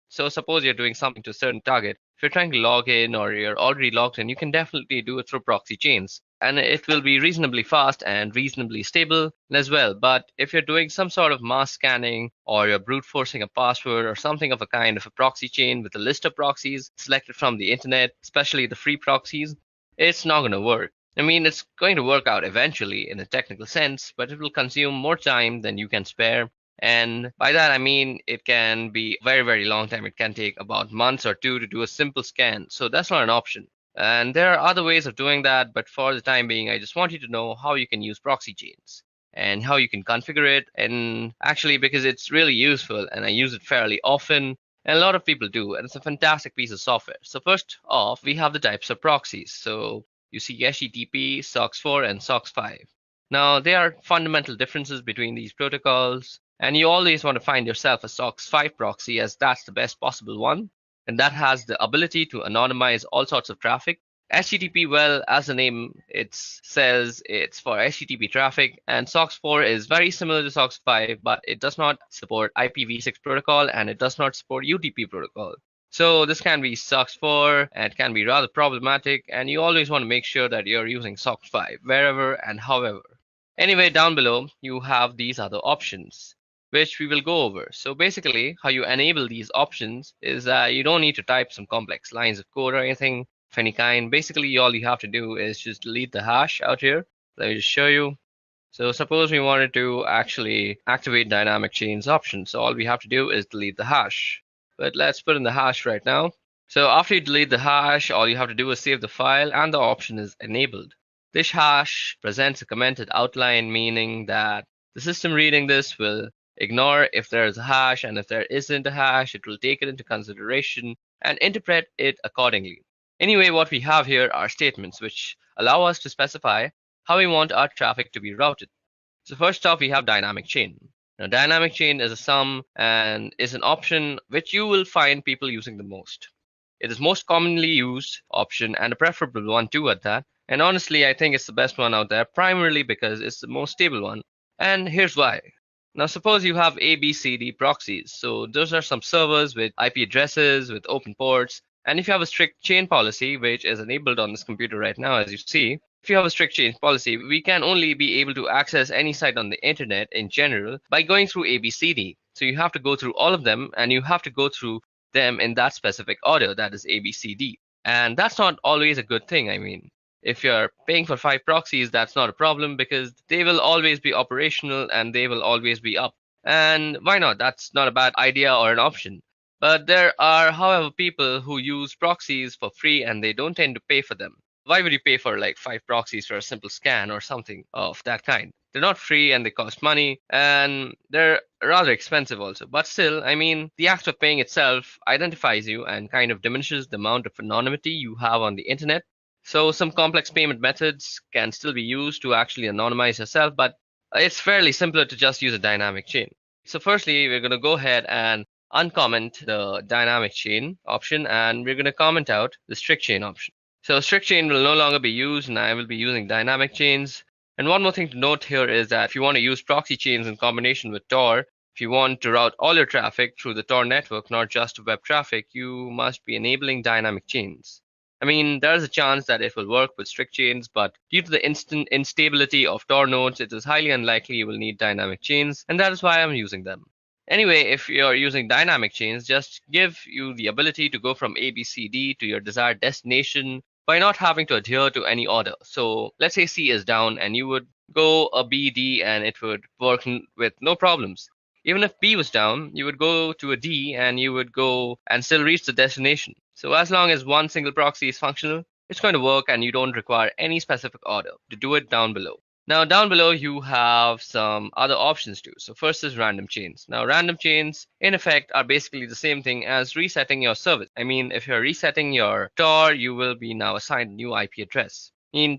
So suppose you're doing something to a certain target. If you're trying to log in or you're already logged in, you can definitely do it through proxy chains. And it will be reasonably fast and reasonably stable as well. But if you're doing some sort of mass scanning or you're brute forcing a password or something of a kind of a proxy chain with a list of proxies selected from the internet, especially the free proxies, it's not going to work. I mean, it's going to work out eventually in a technical sense, but it will consume more time than you can spare. And by that, I mean, it can be a very, very long time. It can take about months or two to do a simple scan. So that's not an option. And there are other ways of doing that. But for the time being, I just want you to know how you can use proxy chains and how you can configure it. And actually, because it's really useful and I use it fairly often, and a lot of people do, and it's a fantastic piece of software. So first off, we have the types of proxies. So you see HTTP, SOCKS4, and SOCKS5. Now, there are fundamental differences between these protocols, and you always want to find yourself a SOCKS5 proxy, as that's the best possible one, and that has the ability to anonymize all sorts of traffic. HTTP, well, as the name it says, it's for HTTP traffic, and SOCKS4 is very similar to SOCKS5, but it does not support IPv6 protocol, and it does not support UDP protocol. So this can be SOCKS4 and it can be rather problematic, and you always want to make sure that you're using SOCKS5 wherever and however. Anyway, down below you have these other options which we will go over. So basically how you enable these options is that you don't need to type some complex lines of code or anything. of any kind. Basically, all you have to do is just delete the hash out here. Let me just show you. So suppose we wanted to actually activate dynamic chains option. So all we have to do is delete the hash. But let's put in the hash right now. So after you delete the hash, all you have to do is save the file and the option is enabled. This hash presents a commented outline, meaning that the system reading this will ignore if there is a hash, and if there isn't a hash, it will take it into consideration and interpret it accordingly. Anyway, what we have here are statements which allow us to specify how we want our traffic to be routed. So first off, we have dynamic chain. Now, dynamic chain is a sum and is an option which you will find people using the most. It is most commonly used option and a preferable one too at that. And honestly, I think it's the best one out there, primarily because it's the most stable one. And here's why. Now, suppose you have ABCD proxies. So those are some servers with IP addresses, with open ports. And if you have a strict chain policy, which is enabled on this computer right now, as you see, if you have a strict chain policy, we can only be able to access any site on the internet in general by going through ABCD. So you have to go through all of them, and you have to go through them in that specific order, that is ABCD. And that's not always a good thing. I mean, if you're paying for 5 proxies, that's not a problem because they will always be operational and they will always be up. And why not? That's not a bad idea or an option. But there are, however, people who use proxies for free and they don't tend to pay for them. Why would you pay for like 5 proxies for a simple scan or something of that kind? They're not free and they cost money and they're rather expensive also. But still, I mean, the act of paying itself identifies you and kind of diminishes the amount of anonymity you have on the internet. So some complex payment methods can still be used to actually anonymize yourself, but it's fairly simpler to just use a dynamic chain. So firstly, we're going to go ahead and uncomment the dynamic chain option, and we're going to comment out the strict chain option. So strict chain will no longer be used, and I will be using dynamic chains. And one more thing to note here is that if you want to use proxy chains in combination with Tor, if you want to route all your traffic through the Tor network, not just web traffic, you must be enabling dynamic chains. I mean, there is a chance that it will work with strict chains, but due to the instant instability of Tor nodes, it is highly unlikely you will need dynamic chains, and that is why I'm using them. Anyway, if you're using dynamic chains, just give you the ability to go from ABCD to your desired destination by not having to adhere to any order. So let's say C is down and you would go a B, D, and it would work with no problems. Even if B was down, you would go to a D and you would go and still reach the destination. So as long as one single proxy is functional, it's going to work and you don't require any specific order to do it down below. Now down below you have some other options too. So first is random chains. Now random chains in effect are basically the same thing as resetting your service. I mean, if you're resetting your Tor, you will be now assigned a new IP address.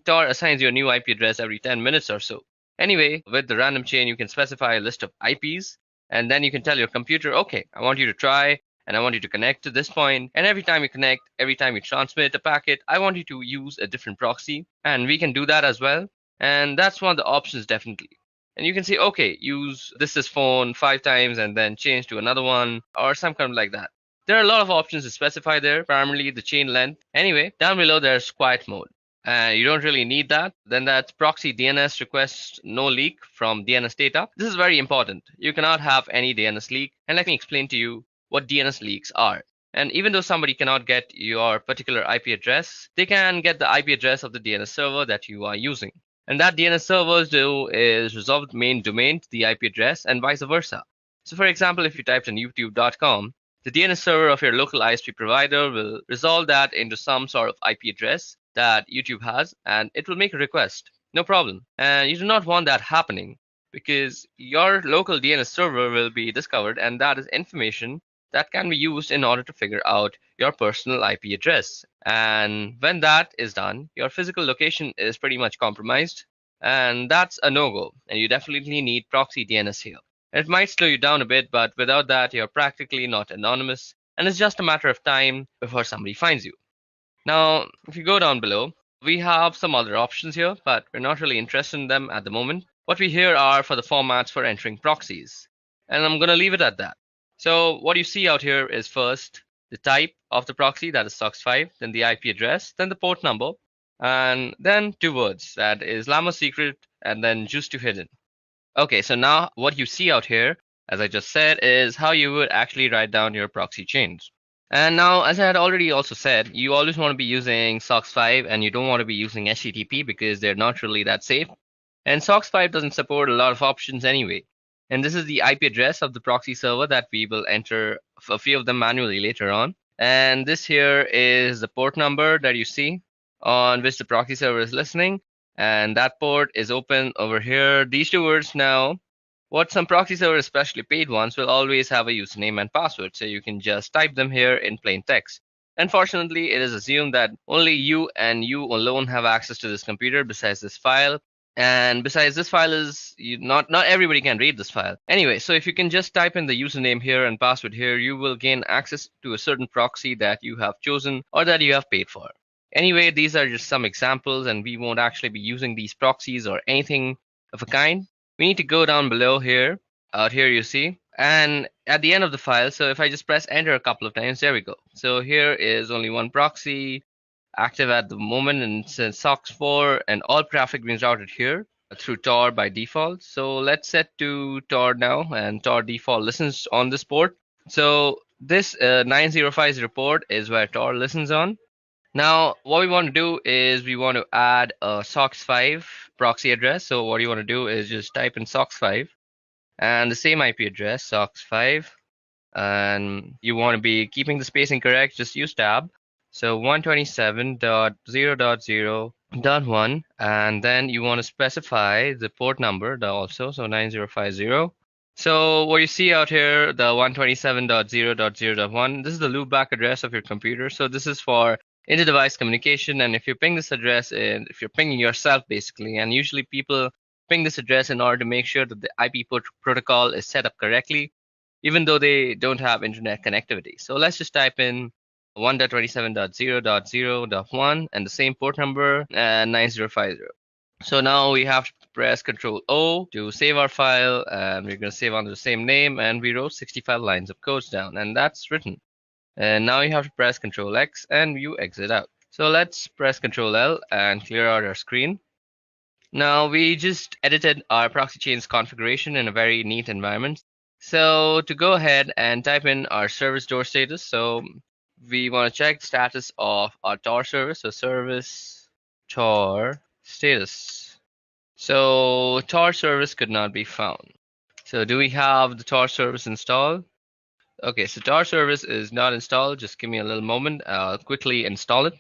Tor assigns you a new IP address every 10 minutes or so. Anyway, with the random chain, you can specify a list of IPs, and then you can tell your computer, okay, I want you to try, and I want you to connect to this point. And every time you connect, every time you transmit a packet, I want you to use a different proxy. And we can do that as well. And that's one of the options, definitely. And you can say, okay, use this is phone 5 times and then change to another one or some kind of like that. There are a lot of options to specify there, primarily the chain length. Anyway, down below there's quiet mode. You don't really need that. Then that's proxy DNS requests no leak from DNS data. This is very important. You cannot have any DNS leak. And let me explain to you what DNS leaks are. And even though somebody cannot get your particular IP address, they can get the IP address of the DNS server that you are using. And that DNS servers do is resolve the main domain to the IP address and vice versa. So for example, if you typed in youtube.com, the DNS server of your local ISP provider will resolve that into some sort of IP address that YouTube has, and it will make a request. No problem. And you do not want that happening because your local DNS server will be discovered, and that is information that can be used in order to figure out your personal IP address. And when that is done, your physical location is pretty much compromised, and that's a no-go. And you definitely need proxy DNS here. It might slow you down a bit, but without that, you're practically not anonymous, and it's just a matter of time before somebody finds you. Now, if you go down below, we have some other options here, but we're not really interested in them at the moment. What we here are for the formats for entering proxies, and I'm going to leave it at that. So what you see out here is first the type of the proxy, that is SOX5, then the IP address, then the port number, and then 2 words, that is Llama secret and then juice to hidden. Okay, so now what you see out here, as I just said, is how you would actually write down your proxy chains. And now, as I had already also said, you always want to be using SOCKS 5 and you don't want to be using HTTP because they're not really that safe. And SOCKS 5 doesn't support a lot of options anyway. And this is the IP address of the proxy server that we will enter a few of them manually later on. And this here is the port number that you see on which the proxy server is listening. And that port is open over here. These two words now, what some proxy servers, especially paid ones, will always have a username and password. So you can just type them here in plain text. Unfortunately, it is assumed that only you and you alone have access to this computer besides this file. And besides, this file is not everybody can read this file. Anyway, so if you can just type in the username here and password here, you will gain access to a certain proxy that you have chosen or that you have paid for. Anyway, these are just some examples, and we won't actually be using these proxies or anything of a kind. We need to go down below here. Out here you see. And at the end of the file, so if I just press enter a couple of times, there we go. So here is only one proxy active at the moment, and it says SOCKS 4, and all traffic being routed here through Tor by default. So let's set to Tor now, and Tor default listens on this port. So this 9050 port is where Tor listens on. Now, what we want to do is we want to add a SOCKS 5 proxy address. So what you want to do is just type in SOCKS 5 and the same IP address, SOCKS 5. And you want to be keeping the spacing correct, just use tab. So 127.0.0.1, and then you want to specify the port number also, so 9050. So what you see out here, the 127.0.0.1, this is the loopback address of your computer. So this is for inter-device communication, and if you ping this address in, if you're pinging yourself basically, and usually people ping this address in order to make sure that the IP protocol is set up correctly, even though they don't have internet connectivity. So let's just type in 1.27.0.0.1 and the same port number and 9050. So now we have to press Control O to save our file, and we're going to save under the same name, and we wrote 65 lines of codes down, and that's written. And now you have to press Control X and you exit out. So let's press Control L and clear out our screen. Now we just edited our ProxyChain's configuration in a very neat environment. So to go ahead and type in our service door status, so we want to check the status of our Tor service. So service Tor status. So Tor service could not be found. So do we have the Tor service installed? Okay, so Tor service is not installed. Just give me a little moment. I'll quickly install it.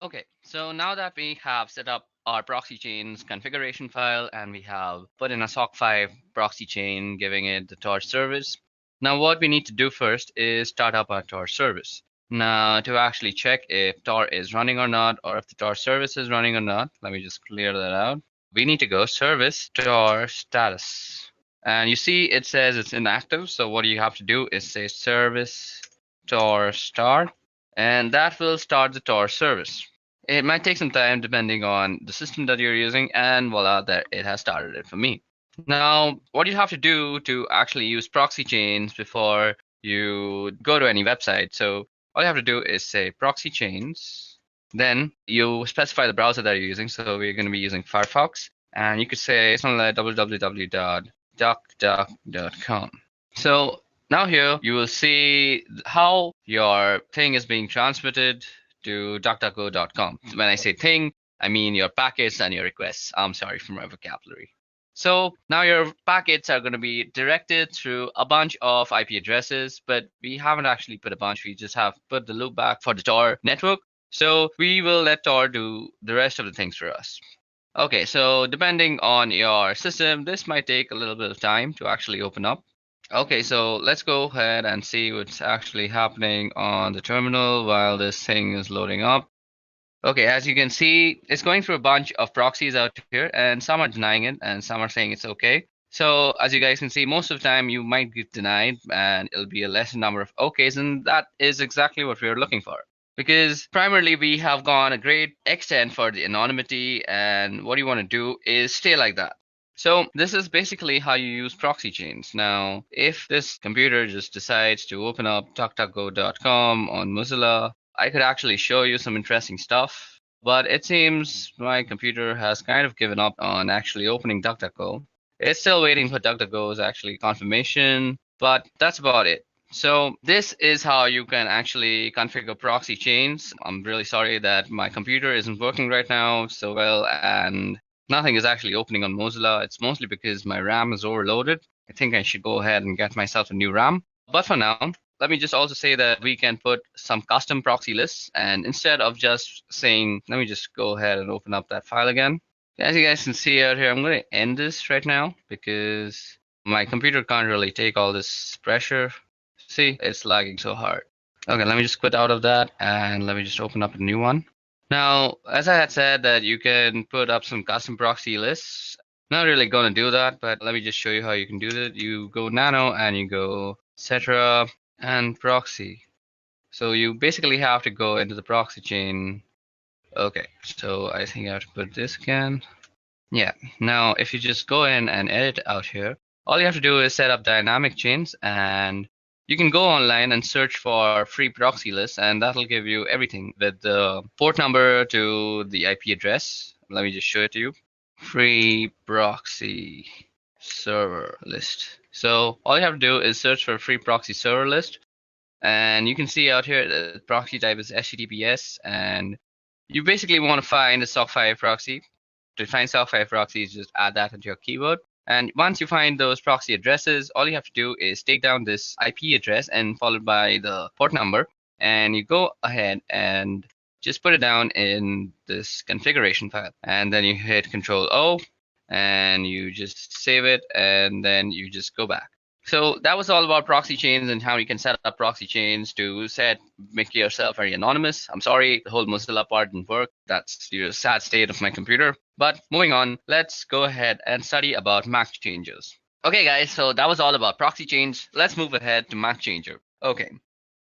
Okay, so now that we have set up our ProxyChain's configuration file and we have put in a SOC 5 proxy chain, giving it the Tor service. Now what we need to do first is start up our Tor service. Now to actually check if Tor is running or not, or if the Tor service is running or not, let me just clear that out. We need to go service Tor status. And you see it says it's inactive. So what you have to do is say service Tor start, and that will start the Tor service. It might take some time depending on the system that you're using, and voila, there it has started it for me. Now, what you have to do to actually use proxy chains before you go to any website. So all you have to do is say proxy chains, then you specify the browser that you're using. So we're going to be using Firefox, and you could say something like www.duckduck.com. So now here you will see how your thing is being transmitted to duckduckgo.com. When I say thing, I mean your packets and your requests. I'm sorry for my vocabulary. So now your packets are going to be directed through a bunch of IP addresses, but we haven't actually put a bunch. We just have put the loopback for the Tor network. So we will let Tor do the rest of the things for us. Okay, so depending on your system, this might take a little bit of time to actually open up. Okay, so let's go ahead and see what's actually happening on the terminal while this thing is loading up. Okay, as you can see, it's going through a bunch of proxies out here, and some are denying it and some are saying it's okay. So as you guys can see, most of the time you might get denied and it'll be a lesser number of okays, and that is exactly what we're looking for. Because primarily we have gone a great extent for the anonymity, and what you want to do is stay like that. So this is basically how you use proxy chains. Now, if this computer just decides to open up duckduckgo.com on Mozilla, I could actually show you some interesting stuff, but it seems my computer has kind of given up on actually opening DuckDuckGo. It's still waiting for DuckDuckGo's actually confirmation, but that's about it. So this is how you can actually configure proxy chains. I'm really sorry that my computer isn't working right now so well, and nothing is actually opening on Mozilla. It's mostly because my RAM is overloaded. I think I should go ahead and get myself a new RAM. But for now, let me just also say that we can put some custom proxy lists, and instead of just saying, let me just go ahead and open up that file again. As you guys can see out here, I'm going to end this right now because my computer can't really take all this pressure. See, it's lagging so hard. Okay, let me just quit out of that and let me just open up a new one. Now, as I had said that you can put up some custom proxy lists. Not really going to do that, but let me just show you how you can do that. You go nano and you go etc and proxy. So you basically have to go into the proxy chain. Okay, so I think I have to put this again. Yeah, now if you just go in and edit out here, all you have to do is set up dynamic chains, and you can go online and search for free proxy lists, and that'll give you everything with the port number to the IP address. Let me just show it to you. Free proxy server list. So all you have to do is search for free proxy server list, and you can see out here the proxy type is HTTPS, and you basically want to find a SOC5 proxy. To find SOC5 proxies, just add that into your keyword. And once you find those proxy addresses, all you have to do is take down this IP address and followed by the port number. And you go ahead and just put it down in this configuration file. And then you hit Control O and you just save it, and then you just go back. So that was all about proxy chains and how you can set up proxy chains to make yourself very anonymous. I'm sorry, the whole Mozilla part didn't work. That's the sad state of my computer. But moving on, let's go ahead and study about MAC changers. Okay, guys, so that was all about proxy chains. Let's move ahead to MAC changer. Okay.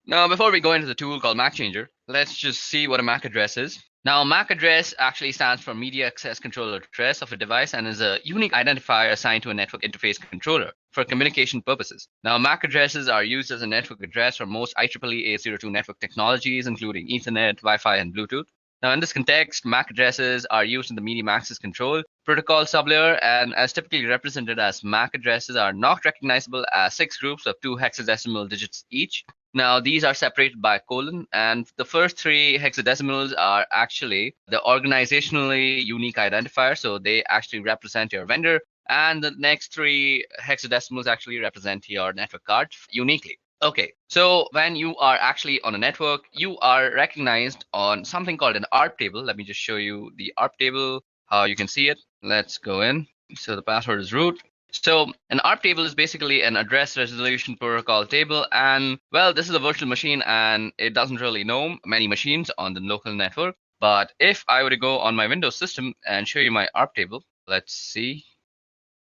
Now, before we go into the tool called MAC changer, let's just see what a MAC address is. Now, MAC address actually stands for Media Access Control Address of a device and is a unique identifier assigned to a network interface controller for communication purposes. Now, MAC addresses are used as a network address for most IEEE 802 network technologies, including Ethernet, Wi-Fi, and Bluetooth. Now, in this context, MAC addresses are used in the medium access control protocol sublayer, and as typically represented as MAC addresses are not recognizable as 6 groups of 2 hexadecimal digits each. Now, these are separated by a colon, and the first 3 hexadecimals are actually the organizationally unique identifier, so they actually represent your vendor, and the next 3 hexadecimals actually represent your network card uniquely. Okay, so when you are actually on a network, you are recognized on something called an ARP table. Let me just show you the ARP table, how you can see it. Let's go in. So the password is root. So an ARP table is basically an address resolution protocol table, and well, this is a virtual machine and it doesn't really know many machines on the local network. But if I were to go on my Windows system and show you my ARP table, let's see.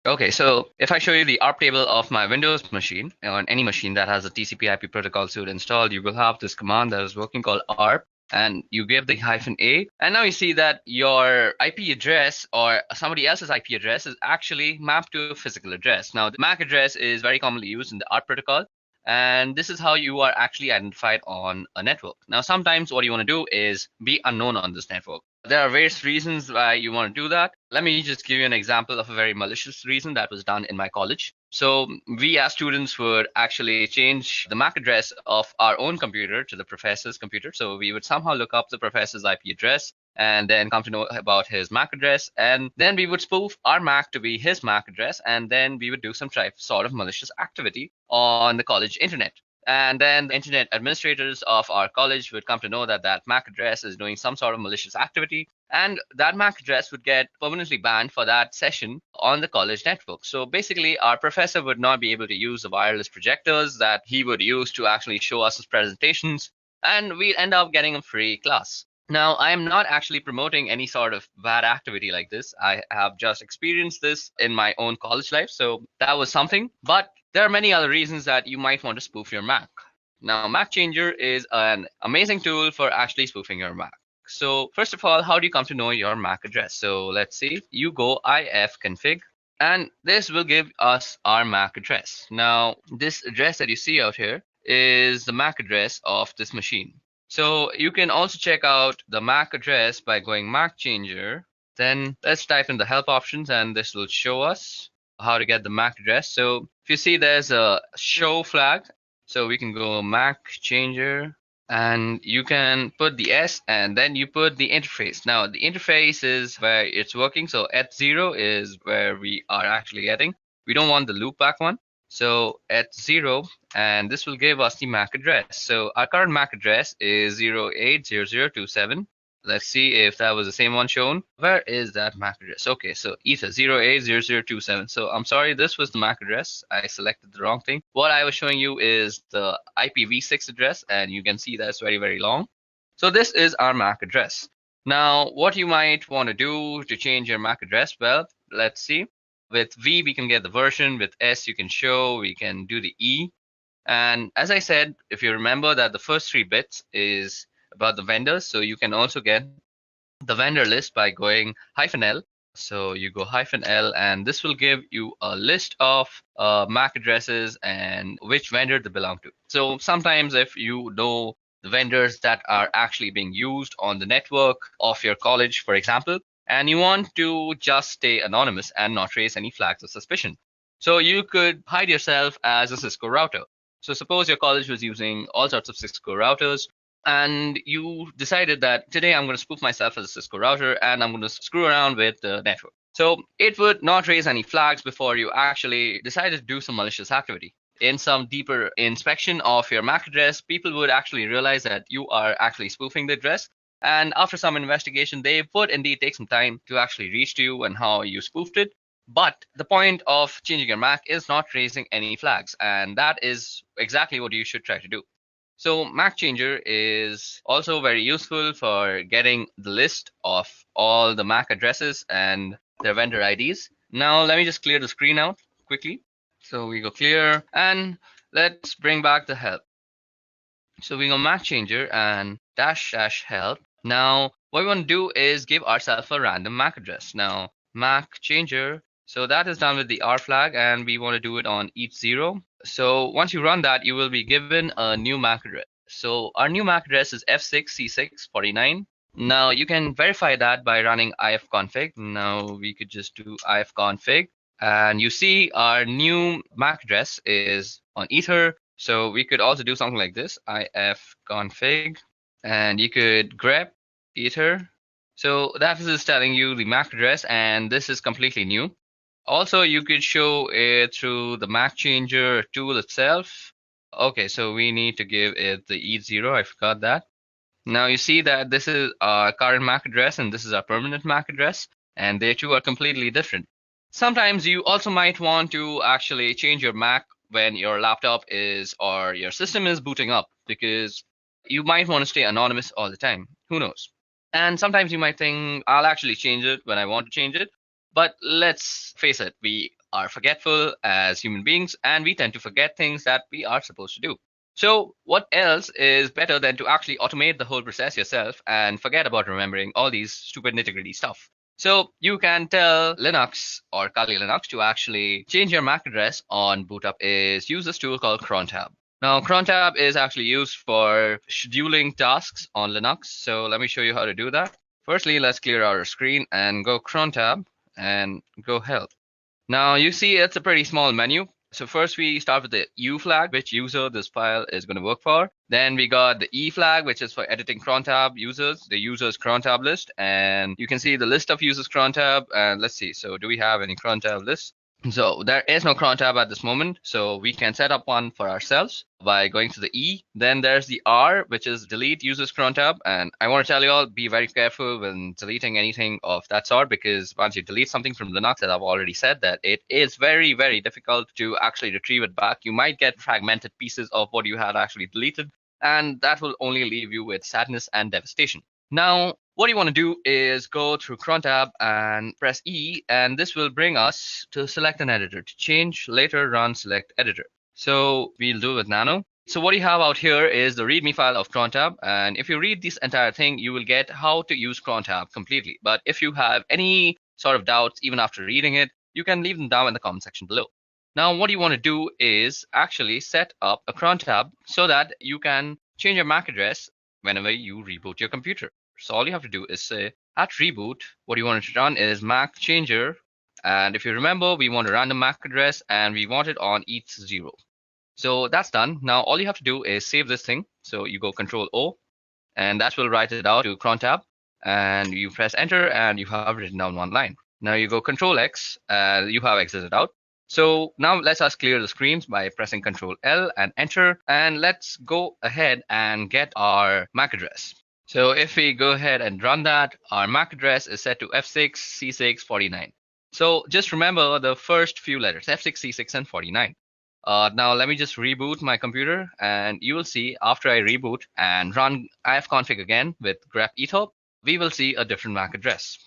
Okay, so if I show you the ARP table of my Windows machine, on any machine that has a TCP/IP protocol suite installed, you will have this command that is working called ARP, and you give the -a, and now you see that your IP address or somebody else's IP address is actually mapped to a physical address. Now, the MAC address is very commonly used in the ARP protocol, and this is how you are actually identified on a network. Now, sometimes what you want to do is be unknown on this network. There are various reasons why you want to do that. Let me just give you an example of a very malicious reason that was done in my college. So we as students would actually change the MAC address of our own computer to the professor's computer. So we would somehow look up the professor's IP address and then come to know about his MAC address. And then we would spoof our MAC to be his MAC address. And then we would do some sort of malicious activity on the college internet. And then the internet administrators of our college would come to know that that MAC address is doing some sort of malicious activity, and that MAC address would get permanently banned for that session on the college network. So basically, our professor would not be able to use the wireless projectors that he would use to actually show us his presentations, and we'd end up getting a free class. Now, I am not actually promoting any sort of bad activity like this. I have just experienced this in my own college life, so that was something. But there are many other reasons that you might want to spoof your Mac. Now, Mac Changer is an amazing tool for actually spoofing your Mac. So first of all, how do you come to know your MAC address? So let's see, you go ifconfig, and this will give us our MAC address. Now, this address that you see out here is the MAC address of this machine. So you can also check out the MAC address by going MAC Changer. Then let's type in the help options, and this will show us how to get the MAC address. So if you see there's a show flag, So we can go Mac changer, and you can put the S and then you put the interface. Now the interface is where it's working. So eth0 is where we are actually getting. We don't want the loopback one. So eth0, and this will give us the MAC address. So our current MAC address is 080027. Let's see if that was the same one shown. Where is that MAC address? Okay, so ether 080027. So I'm sorry, this was the MAC address. I selected the wrong thing. What I was showing you is the IPv6 address, and you can see that's very, very long. So this is our MAC address. Now, what you might want to do to change your MAC address, well, let's see. With V, we can get the version. With S, you can show. We can do the E. And as I said, if you remember that the first 3 bits is about the vendors, so you can also get the vendor list by going -L. So you go -L, and this will give you a list of MAC addresses and which vendor they belong to. So sometimes if you know the vendors that are actually being used on the network of your college, for example, and you want to just stay anonymous and not raise any flags of suspicion, so you could hide yourself as a Cisco router. So suppose your college was using all sorts of Cisco routers, and you decided that today I'm going to spoof myself as a Cisco router and I'm going to screw around with the network. So it would not raise any flags before you actually decided to do some malicious activity. In some deeper inspection of your MAC address, people would actually realize that you are actually spoofing the address. And after some investigation, they would indeed take some time to actually reach to you and how you spoofed it. But the point of changing your MAC is not raising any flags. And that is exactly what you should try to do. So MAC changer is also very useful for getting the list of all the MAC addresses and their vendor IDs. Now let me just clear the screen out quickly. So we go clear, and let's bring back the help. So we go MAC changer and --help. Now what we want to do is give ourselves a random MAC address. Now MAC changer, so that is done with the R flag, and we want to do it on each 0. So once you run that, you will be given a new MAC address. So our new MAC address is F6C649. Now you can verify that by running ifconfig. Now we could just do ifconfig, and you see our new MAC address is on Ether. So we could also do something like this, ifconfig, and you could grep Ether. So that is telling you the MAC address, and this is completely new. Also, you could show it through the MAC changer tool itself. Okay, so we need to give it the E0. I forgot that. Now you see that this is our current MAC address and this is our permanent MAC address, and they two are completely different. Sometimes you also might want to actually change your MAC when your laptop is or your system is booting up, because you might want to stay anonymous all the time. Who knows? And sometimes you might think, I'll actually change it when I want to change it. But let's face it, we are forgetful as human beings, and we tend to forget things that we are supposed to do. So what else is better than to actually automate the whole process yourself and forget about remembering all these stupid nitty-gritty stuff? So you can tell Linux or Kali Linux to actually change your MAC address on boot up is use this tool called crontab. Now crontab is actually used for scheduling tasks on Linux. So let me show you how to do that. Firstly, let's clear our screen and go crontab and go help. Now you see it's a pretty small menu. So first we start with the U flag, which user this file is going to work for. Then we got the E flag, which is for editing crontab users, the users crontab list. And you can see the list of users crontab. And let's see, so do we have any crontab lists? So there is no crontab at this moment, so we can set up one for ourselves by going to the E. Then there's the R, which is delete users crontab. And I want to tell you all, be very careful when deleting anything of that sort, because once you delete something from Linux, as I've already said, that it is very, very difficult to actually retrieve it back. You might get fragmented pieces of what you had actually deleted, and that will only leave you with sadness and devastation. Now, what you want to do is go through crontab and press E, and this will bring us to select an editor. To change, later run select editor. So we'll do it with nano. So what you have out here is the README file of crontab, and if you read this entire thing, you will get how to use crontab completely. But if you have any sort of doubts, even after reading it, you can leave them down in the comment section below. Now, what you want to do is actually set up a crontab so that you can change your MAC address whenever you reboot your computer. So all you have to do is say at reboot, what you want to run is MAC changer. And if you remember, we want a random MAC address and we want it on each 0. So that's done. Now all you have to do is save this thing. So you go Control O, and that will write it out to cron tab, and you press enter and you have written down one line. Now you go Control X, you have exited out. So now let's us clear the screens by pressing Control L and enter, and let's go ahead and get our MAC address. So if we go ahead and run that, our MAC address is set to F6, C6, 49. So just remember the first few letters, F6, C6, and 49. Now let me just reboot my computer, and you will see after I reboot and run ifconfig again with grep etho, we will see a different MAC address.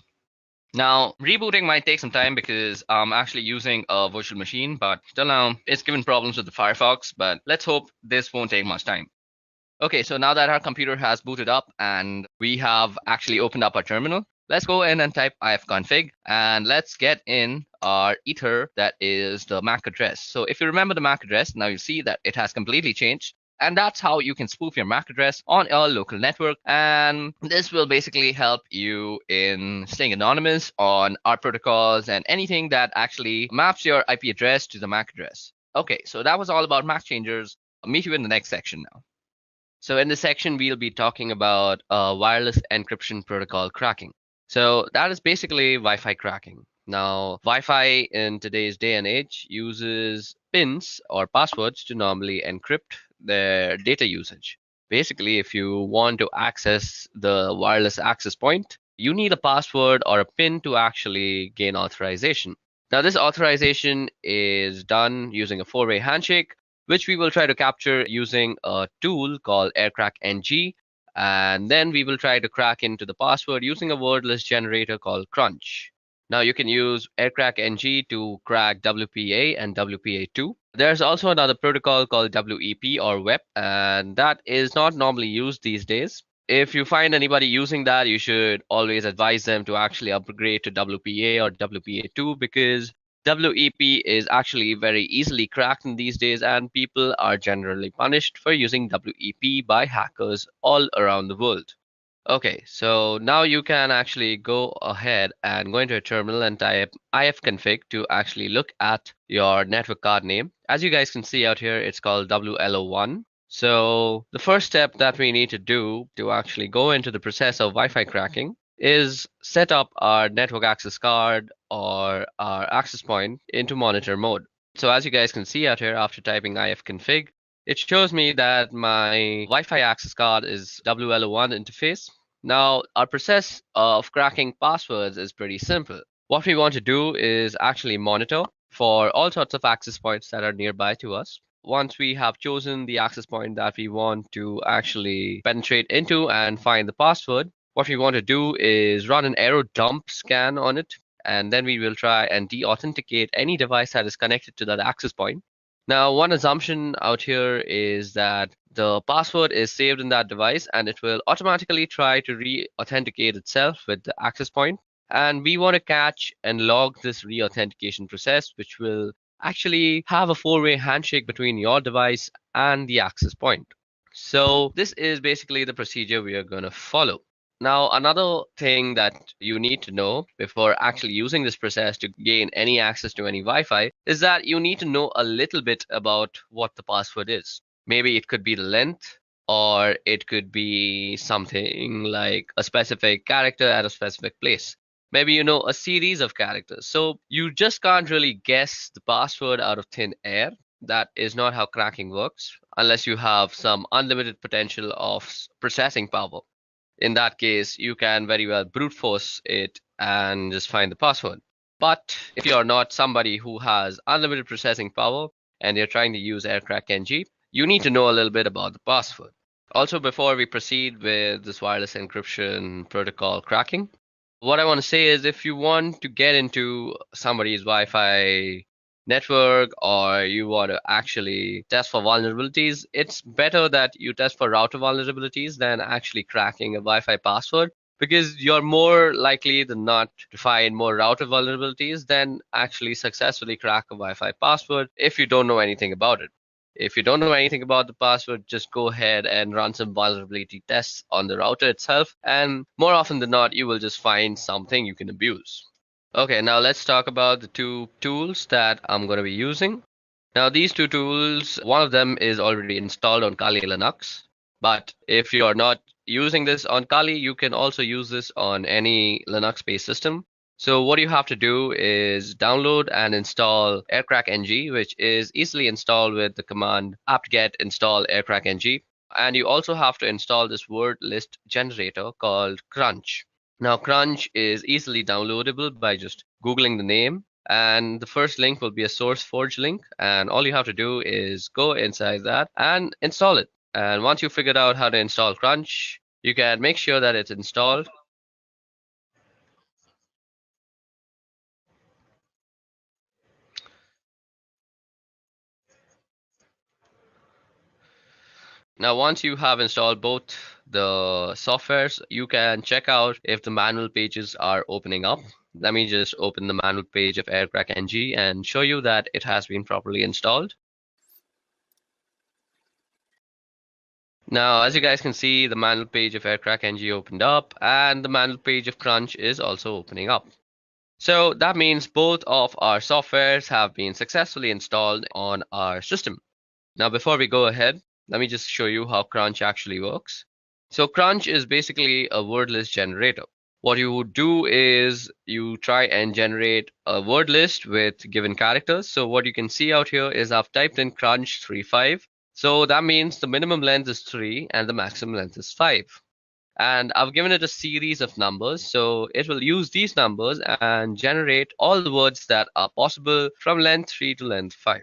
Now rebooting might take some time because I'm actually using a virtual machine, but till now it's given problems with the Firefox, but let's hope this won't take much time. Okay, so now that our computer has booted up and we have actually opened up our terminal, let's go in and type ifconfig, and let's get in our ether, that is the MAC address. So if you remember the MAC address, now you see that it has completely changed. And that's how you can spoof your MAC address on your local network. And this will basically help you in staying anonymous on our protocols and anything that actually maps your IP address to the MAC address. Okay, so that was all about MAC changers. I'll meet you in the next section now. So in this section, we'll be talking about wireless encryption protocol cracking. So that is basically Wi-Fi cracking. Now, Wi-Fi in today's day and age uses pins or passwords to normally encrypt their data usage. Basically, if you want to access the wireless access point, you need a password or a pin to actually gain authorization. Now, this authorization is done using a four-way handshake, which we will try to capture using a tool called aircrackng, and then we will try to crack into the password using a wordless generator called crunch. Now you can use aircrackng to crack WPA and WPA2. There's also another protocol called WEP or WEP, and that is not normally used these days. If you find anybody using that, you should always advise them to actually upgrade to WPA or WPA2, because WEP is actually very easily cracked in these days, and people are generally punished for using WEP by hackers all around the world. Okay, so now you can actually go ahead and go into a terminal and type ifconfig to actually look at your network card name. As you guys can see out here, it's called WLO1. So the first step that we need to do to actually go into the process of Wi-Fi cracking is set up our network access card or our access point into monitor mode. So as you guys can see out here, after typing ifconfig, it shows me that my Wi-Fi access card is WLO1 interface. Now, our process of cracking passwords is pretty simple. What we want to do is actually monitor for all sorts of access points that are nearby to us. Once we have chosen the access point that we want to actually penetrate into and find the password, what we want to do is run an arrow dump scan on it, and then we will try and de-authenticate any device that is connected to that access point. Now, one assumption out here is that the password is saved in that device and it will automatically try to re-authenticate itself with the access point. And we want to catch and log this re-authentication process, which will actually have a four-way handshake between your device and the access point. So this is basically the procedure we are going to follow. Now, another thing that you need to know before actually using this process to gain any access to any Wi-Fi is that you need to know a little bit about what the password is. Maybe it could be the length, or it could be something like a specific character at a specific place. Maybe you know a series of characters. So you just can't really guess the password out of thin air. That is not how cracking works, unless you have some unlimited potential of processing power. In that case, you can very well brute force it and just find the password. But if you're not somebody who has unlimited processing power and you're trying to use aircrackng, you need to know a little bit about the password. Also, before we proceed with this wireless encryption protocol cracking, what I want to say is if you want to get into somebody's Wi-Fi network, or you want to actually test for vulnerabilities, it's better that you test for router vulnerabilities than actually cracking a Wi-Fi password, because you're more likely than not to find more router vulnerabilities than actually successfully crack a Wi-Fi password if you don't know anything about it. If you don't know anything about the password, just go ahead and run some vulnerability tests on the router itself, and more often than not, you will just find something you can abuse. Okay, now let's talk about the two tools that I'm going to be using. Now, these two tools, one of them is already installed on Kali Linux, but if you're not using this on Kali, you can also use this on any Linux-based system. So what you have to do is download and install aircrackng, which is easily installed with the command apt-get install aircrackng. And you also have to install this word list generator called Crunch. Now, Crunch is easily downloadable by just Googling the name, and the first link will be a SourceForge link, and all you have to do is go inside that and install it. And once you figured out how to install Crunch, you can make sure that it's installed. Now, once you have installed both the softwares, you can check out if the manual pages are opening up. Let me just open the manual page of aircrackng and show you that it has been properly installed. Now, as you guys can see, the manual page of aircrackng opened up, and the manual page of Crunch is also opening up. So that means both of our softwares have been successfully installed on our system. Now, before we go ahead, let me just show you how Crunch actually works. So Crunch is basically a word list generator. What you would do is you try and generate a word list with given characters. So what you can see out here is I've typed in Crunch 35. So that means the minimum length is 3 and the maximum length is 5. And I've given it a series of numbers, so it will use these numbers and generate all the words that are possible from length 3 to length 5.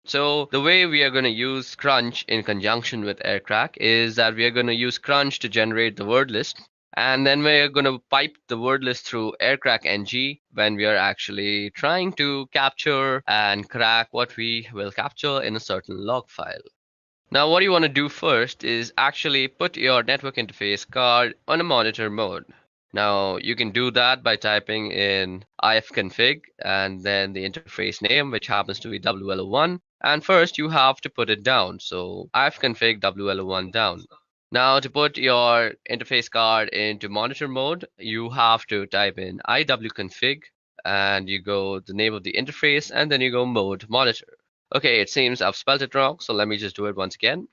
So the way we are going to use Crunch in conjunction with aircrack is that we are going to use Crunch to generate the word list, and then we're going to pipe the word list through aircrackng when we are actually trying to capture and crack what we will capture in a certain log file. Now, what you want to do first is actually put your network interface card on a monitor mode. Now, you can do that by typing in ifconfig and then the interface name, which happens to be WLO1. And first, you have to put it down. So ifconfig WLO1 down. Now, to put your interface card into monitor mode, you have to type in iwconfig and you go the name of the interface and then you go mode monitor. Okay, it seems I've spelled it wrong, so let me just do it once again.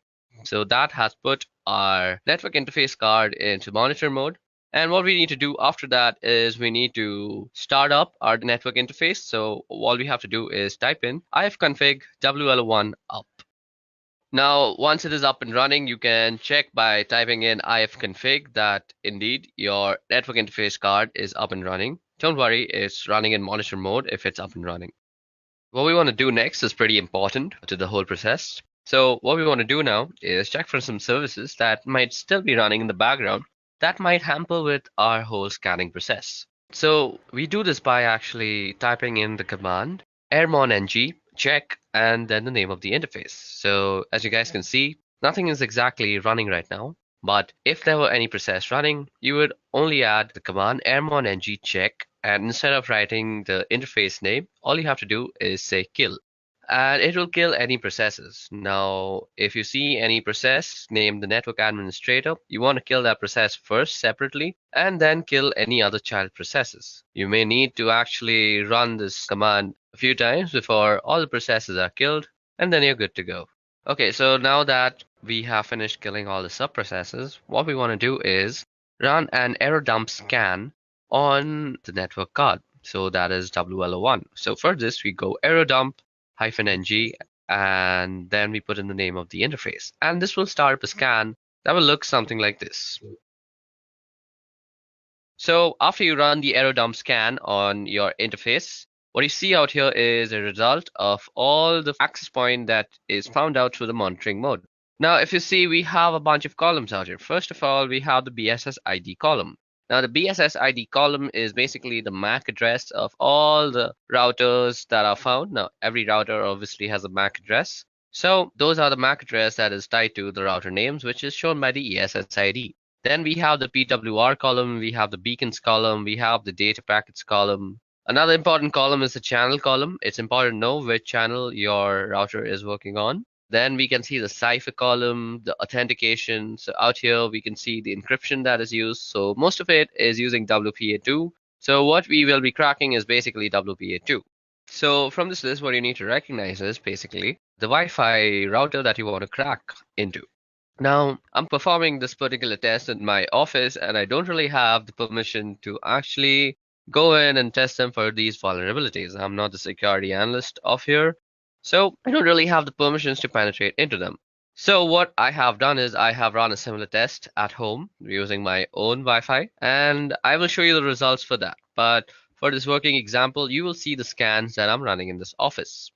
So that has put our network interface card into monitor mode. And what we need to do after that is we need to start up our network interface. So all we have to do is type in ifconfig WL1 up. Now, once it is up and running, you can check by typing in ifconfig that indeed your network interface card is up and running. Don't worry, it's running in monitor mode if it's up and running. What we want to do next is pretty important to the whole process. So what we want to do now is check for some services that might still be running in the background that might hamper with our whole scanning process. So we do this by actually typing in the command airmon-ng check and then the name of the interface. So as you guys can see, nothing is exactly running right now. But if there were any process running, you would only add the command airmon-ng check, and instead of writing the interface name, all you have to do is say kill. And it will kill any processes. Now, if you see any process named the network administrator, you want to kill that process first separately and then kill any other child processes. You may need to actually run this command a few times before all the processes are killed, and then you're good to go. Okay, so now that we have finished killing all the sub-processes, what we want to do is run an error dump scan on the network card. So that is WLO1. So for this, we go error dump -ng and then we put in the name of the interface. And this will start up a scan that will look something like this. So after you run the error dump scan on your interface, what you see out here is a result of all the access point that is found out through the monitoring mode. Now, if you see, we have a bunch of columns out here. First of all, we have the BSS ID column. Now, the BSS ID column is basically the MAC address of all the routers that are found. Now, every router obviously has a MAC address. So those are the MAC address that is tied to the router names, which is shown by the ESS ID. Then we have the PWR column, we have the beacons column, we have the data packets column. Another important column is the channel column. It's important to know which channel your router is working on. Then we can see the cipher column, the authentication. So out here, we can see the encryption that is used. So most of it is using WPA2. So what we will be cracking is basically WPA2. So from this list, what you need to recognize is basically the Wi-Fi router that you want to crack into. Now, I'm performing this particular test in my office, and I don't really have the permission to actually go in and test them for these vulnerabilities. I'm not the security analyst of here, so I don't really have the permissions to penetrate into them. So what I have done is I have run a similar test at home using my own Wi-Fi, and I will show you the results for that. But for this working example, you will see the scans that I'm running in this office.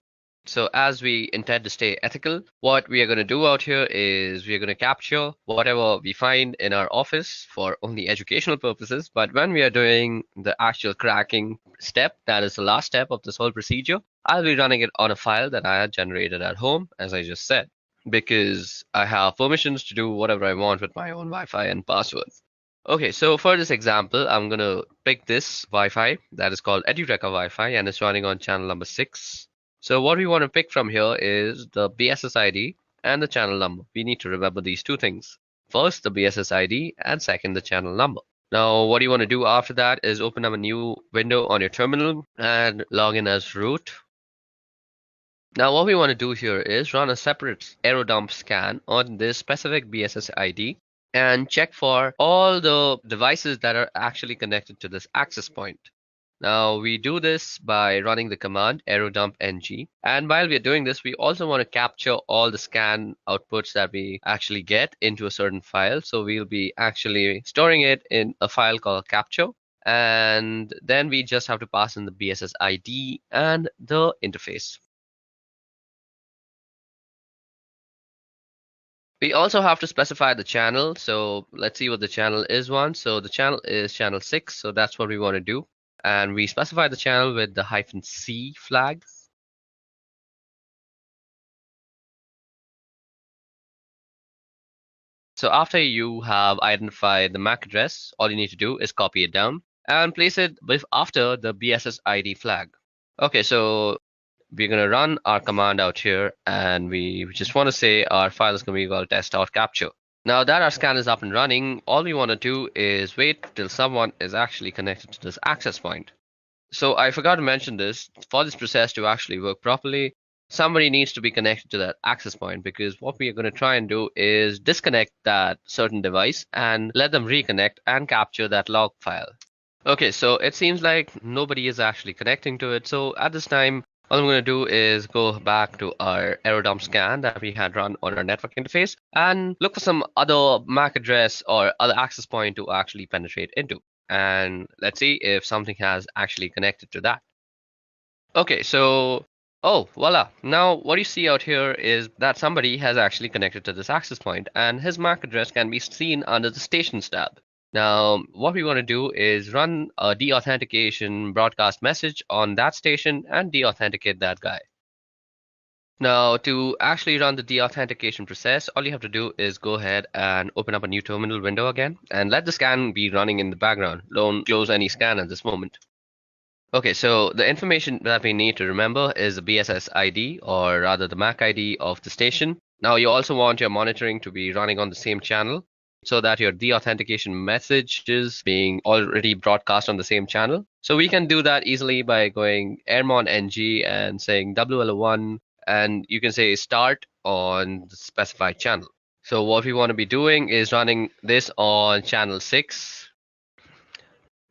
So as we intend to stay ethical, what we are going to do out here is we are going to capture whatever we find in our office for only educational purposes. But when we are doing the actual cracking step, that is the last step of this whole procedure, I'll be running it on a file that I had generated at home, as I just said, because I have permissions to do whatever I want with my own Wi-Fi and passwords. Okay, so for this example, I'm going to pick this Wi-Fi that is called Edureka Wi-Fi, and it's running on channel number 6. So what we want to pick from here is the BSS ID and the channel number. We need to remember these two things. First, the BSS ID, and second, the channel number. Now, what you want to do after that is open up a new window on your terminal and log in as root. Now, what we want to do here is run a separate arrow dump scan on this specific BSS ID and check for all the devices that are actually connected to this access point. Now we do this by running the command arrowdump-ng, and while we are doing this, we also want to capture all the scan outputs that we actually get into a certain file. So we'll be actually storing it in a file called capture, and then we just have to pass in the BSS ID and the interface. We also have to specify the channel. So let's see what the channel is one. So the channel is channel 6. So that's what we want to do. And we specify the channel with the -C flag. So after you have identified the MAC address, all you need to do is copy it down and place it after the BSS ID flag. Okay, so we're going to run our command out here, and we just want to say our file is going to be called test.capture. Now that our scan is up and running, all we want to do is wait till someone is actually connected to this access point. So I forgot to mention this. For this process to actually work properly, somebody needs to be connected to that access point, because what we are going to try and do is disconnect that certain device and let them reconnect and capture that log file. Okay, so it seems like nobody is actually connecting to it. So at this time, all I'm going to do is go back to our arrow dump scan that we had run on our network interface and look for some other MAC address or other access point to actually penetrate into. And let's see if something has actually connected to that. Okay, so, oh, voila. Now what you see out here is that somebody has actually connected to this access point, and his MAC address can be seen under the stations tab. Now, what we want to do is run a deauthentication broadcast message on that station and deauthenticate that guy. Now, to actually run the deauthentication process, all you have to do is go ahead and open up a new terminal window again and let the scan be running in the background. Don't close any scan at this moment. Okay, so the information that we need to remember is the BSS ID, or rather the MAC ID of the station. Now, you also want your monitoring to be running on the same channel so that your deauthentication message is being already broadcast on the same channel. So we can do that easily by going airmon-ng and saying WLO1, and you can say start on the specified channel. So what we want to be doing is running this on channel 6.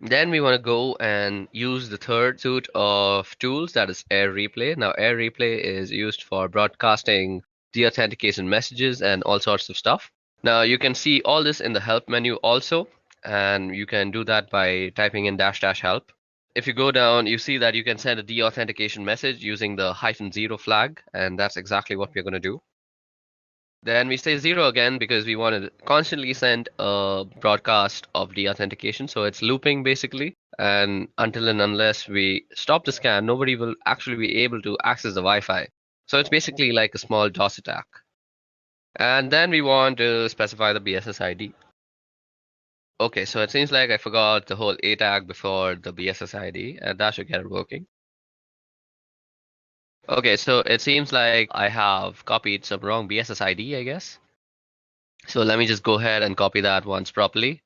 Then we want to go and use the third suite of tools, that is Air Replay. Now Air Replay is used for broadcasting deauthentication messages and all sorts of stuff. Now you can see all this in the help menu also, and you can do that by typing in --help. If you go down, you see that you can send a deauthentication message using the -0 flag, and that's exactly what we're going to do. Then we say 0 again because we want to constantly send a broadcast of deauthentication, so it's looping basically, and until and unless we stop the scan, nobody will actually be able to access the Wi-Fi. So it's basically like a small DOS attack. And then we want to specify the BSS ID. Okay, so it seems like I forgot the whole A tag before the BSS ID, and that should get it working. Okay, so it seems like I have copied some wrong BSS ID, I guess. So let me just go ahead and copy that once properly.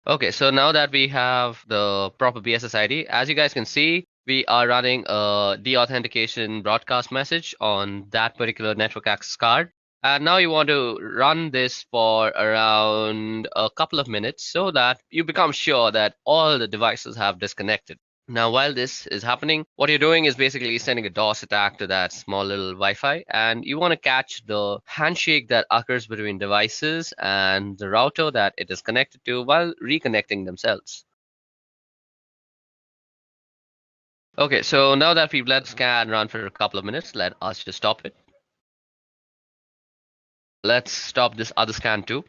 Okay, so now that we have the proper BSS ID, as you guys can see, we are running a deauthentication broadcast message on that particular network access card. And now you want to run this for around a couple of minutes so that you become sure that all the devices have disconnected. Now, while this is happening, what you're doing is basically sending a DOS attack to that small little Wi-Fi, and you want to catch the handshake that occurs between devices and the router that it is connected to while reconnecting themselves. Okay, so now that we've let the scan run for a couple of minutes, let us just stop it. Let's stop this other scan too.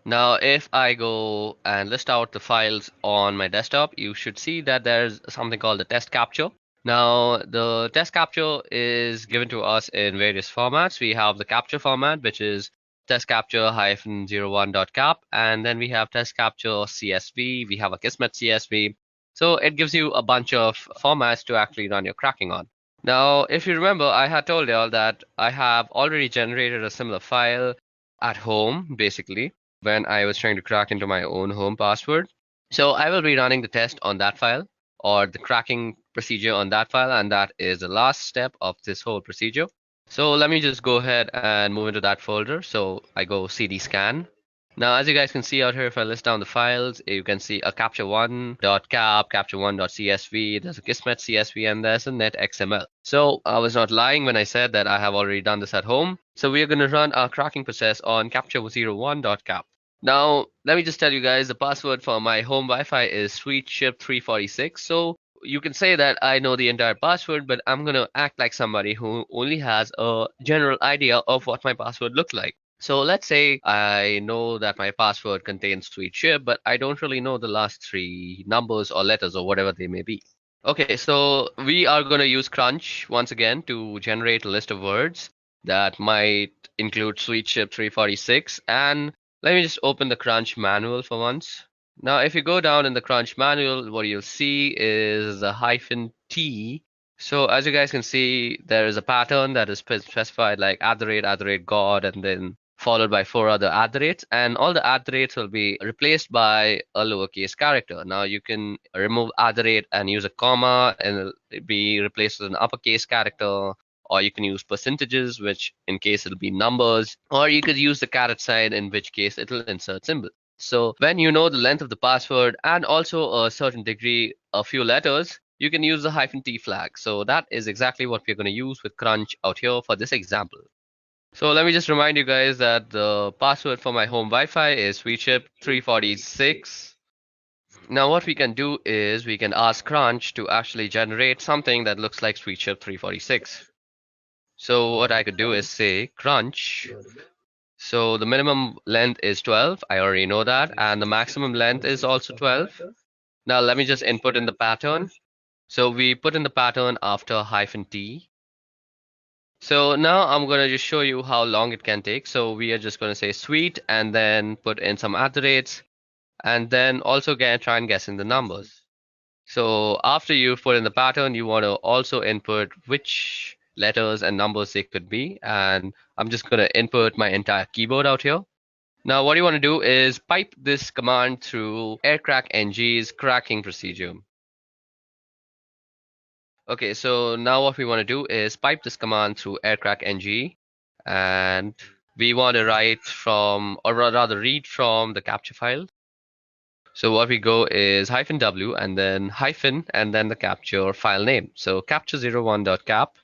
Now, if I go and list out the files on my desktop, you should see that there's something called the test capture. Now, the test capture is given to us in various formats. We have the capture format, which is test capture-01.cap, and then we have test capture CSV, we have a Kismet CSV. So it gives you a bunch of formats to actually run your cracking on. Now, if you remember, I had told y'all that I have already generated a similar file at home, basically, when I was trying to crack into my own home password. So I will be running the test on that file or the cracking procedure on that file, and that is the last step of this whole procedure. So let me just go ahead and move into that folder. So I go cd scan. Now, as you guys can see out here, if I list down the files, you can see a capture1.cap, capture1.csv, there's a Kismet CSV, and there's a netxml. So I was not lying when I said that I have already done this at home. So we are going to run our cracking process on capture01.cap. Now, let me just tell you guys, the password for my home Wi-Fi is sweetship346. So you can say that I know the entire password, but I'm going to act like somebody who only has a general idea of what my password looks like. So let's say I know that my password contains sweetship, but I don't really know the last three numbers or letters or whatever they may be. Okay, so we are going to use Crunch once again to generate a list of words that might include sweetship346. And let me just open the Crunch manual for once. Now, if you go down in the Crunch manual, what you'll see is the -T. So as you guys can see, there is a pattern that is specified like @God, and then followed by 4 other @, and all the @ will be replaced by a lowercase character. Now you can remove @ and use a comma, and it'll be replaced with an uppercase character, or you can use percentages, which in case it'll be numbers, or you could use the caret sign, in which case it'll insert symbol. So when you know the length of the password and also a certain degree, a few letters, you can use the -T flag. So that is exactly what we're going to use with Crunch out here for this example. So let me just remind you guys that the password for my home Wi-Fi is sweetship346. Now what we can do is we can ask Crunch to actually generate something that looks like sweetship346. So what I could do is say Crunch. So the minimum length is 12. I already know that. And the maximum length is also 12. Now let me just input in the pattern. So we put in the pattern after -T. So now I'm going to just show you how long it can take. So we are just going to say sweet and then put in some @, and then also try and guess in the numbers. So after you put in the pattern, you want to also input which letters and numbers they could be. And I'm just going to input my entire keyboard out here. Now what you want to do is pipe this command through aircrackng's cracking procedure. Okay, so now what we want to do is pipe this command through aircrackng, and we want to write from, or rather read from, the capture file. So what we go is -w and then hyphen and then the capture file name. So capture01.cap.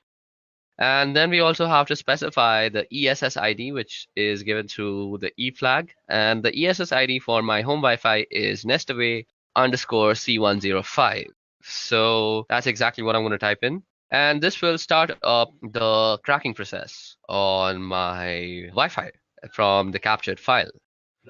And then we also have to specify the ESS ID, which is given through the E flag. And the ESS ID for my home Wi-Fi is nestaway_C105. So that's exactly what I'm going to type in. And this will start up the cracking process on my Wi-Fi from the captured file.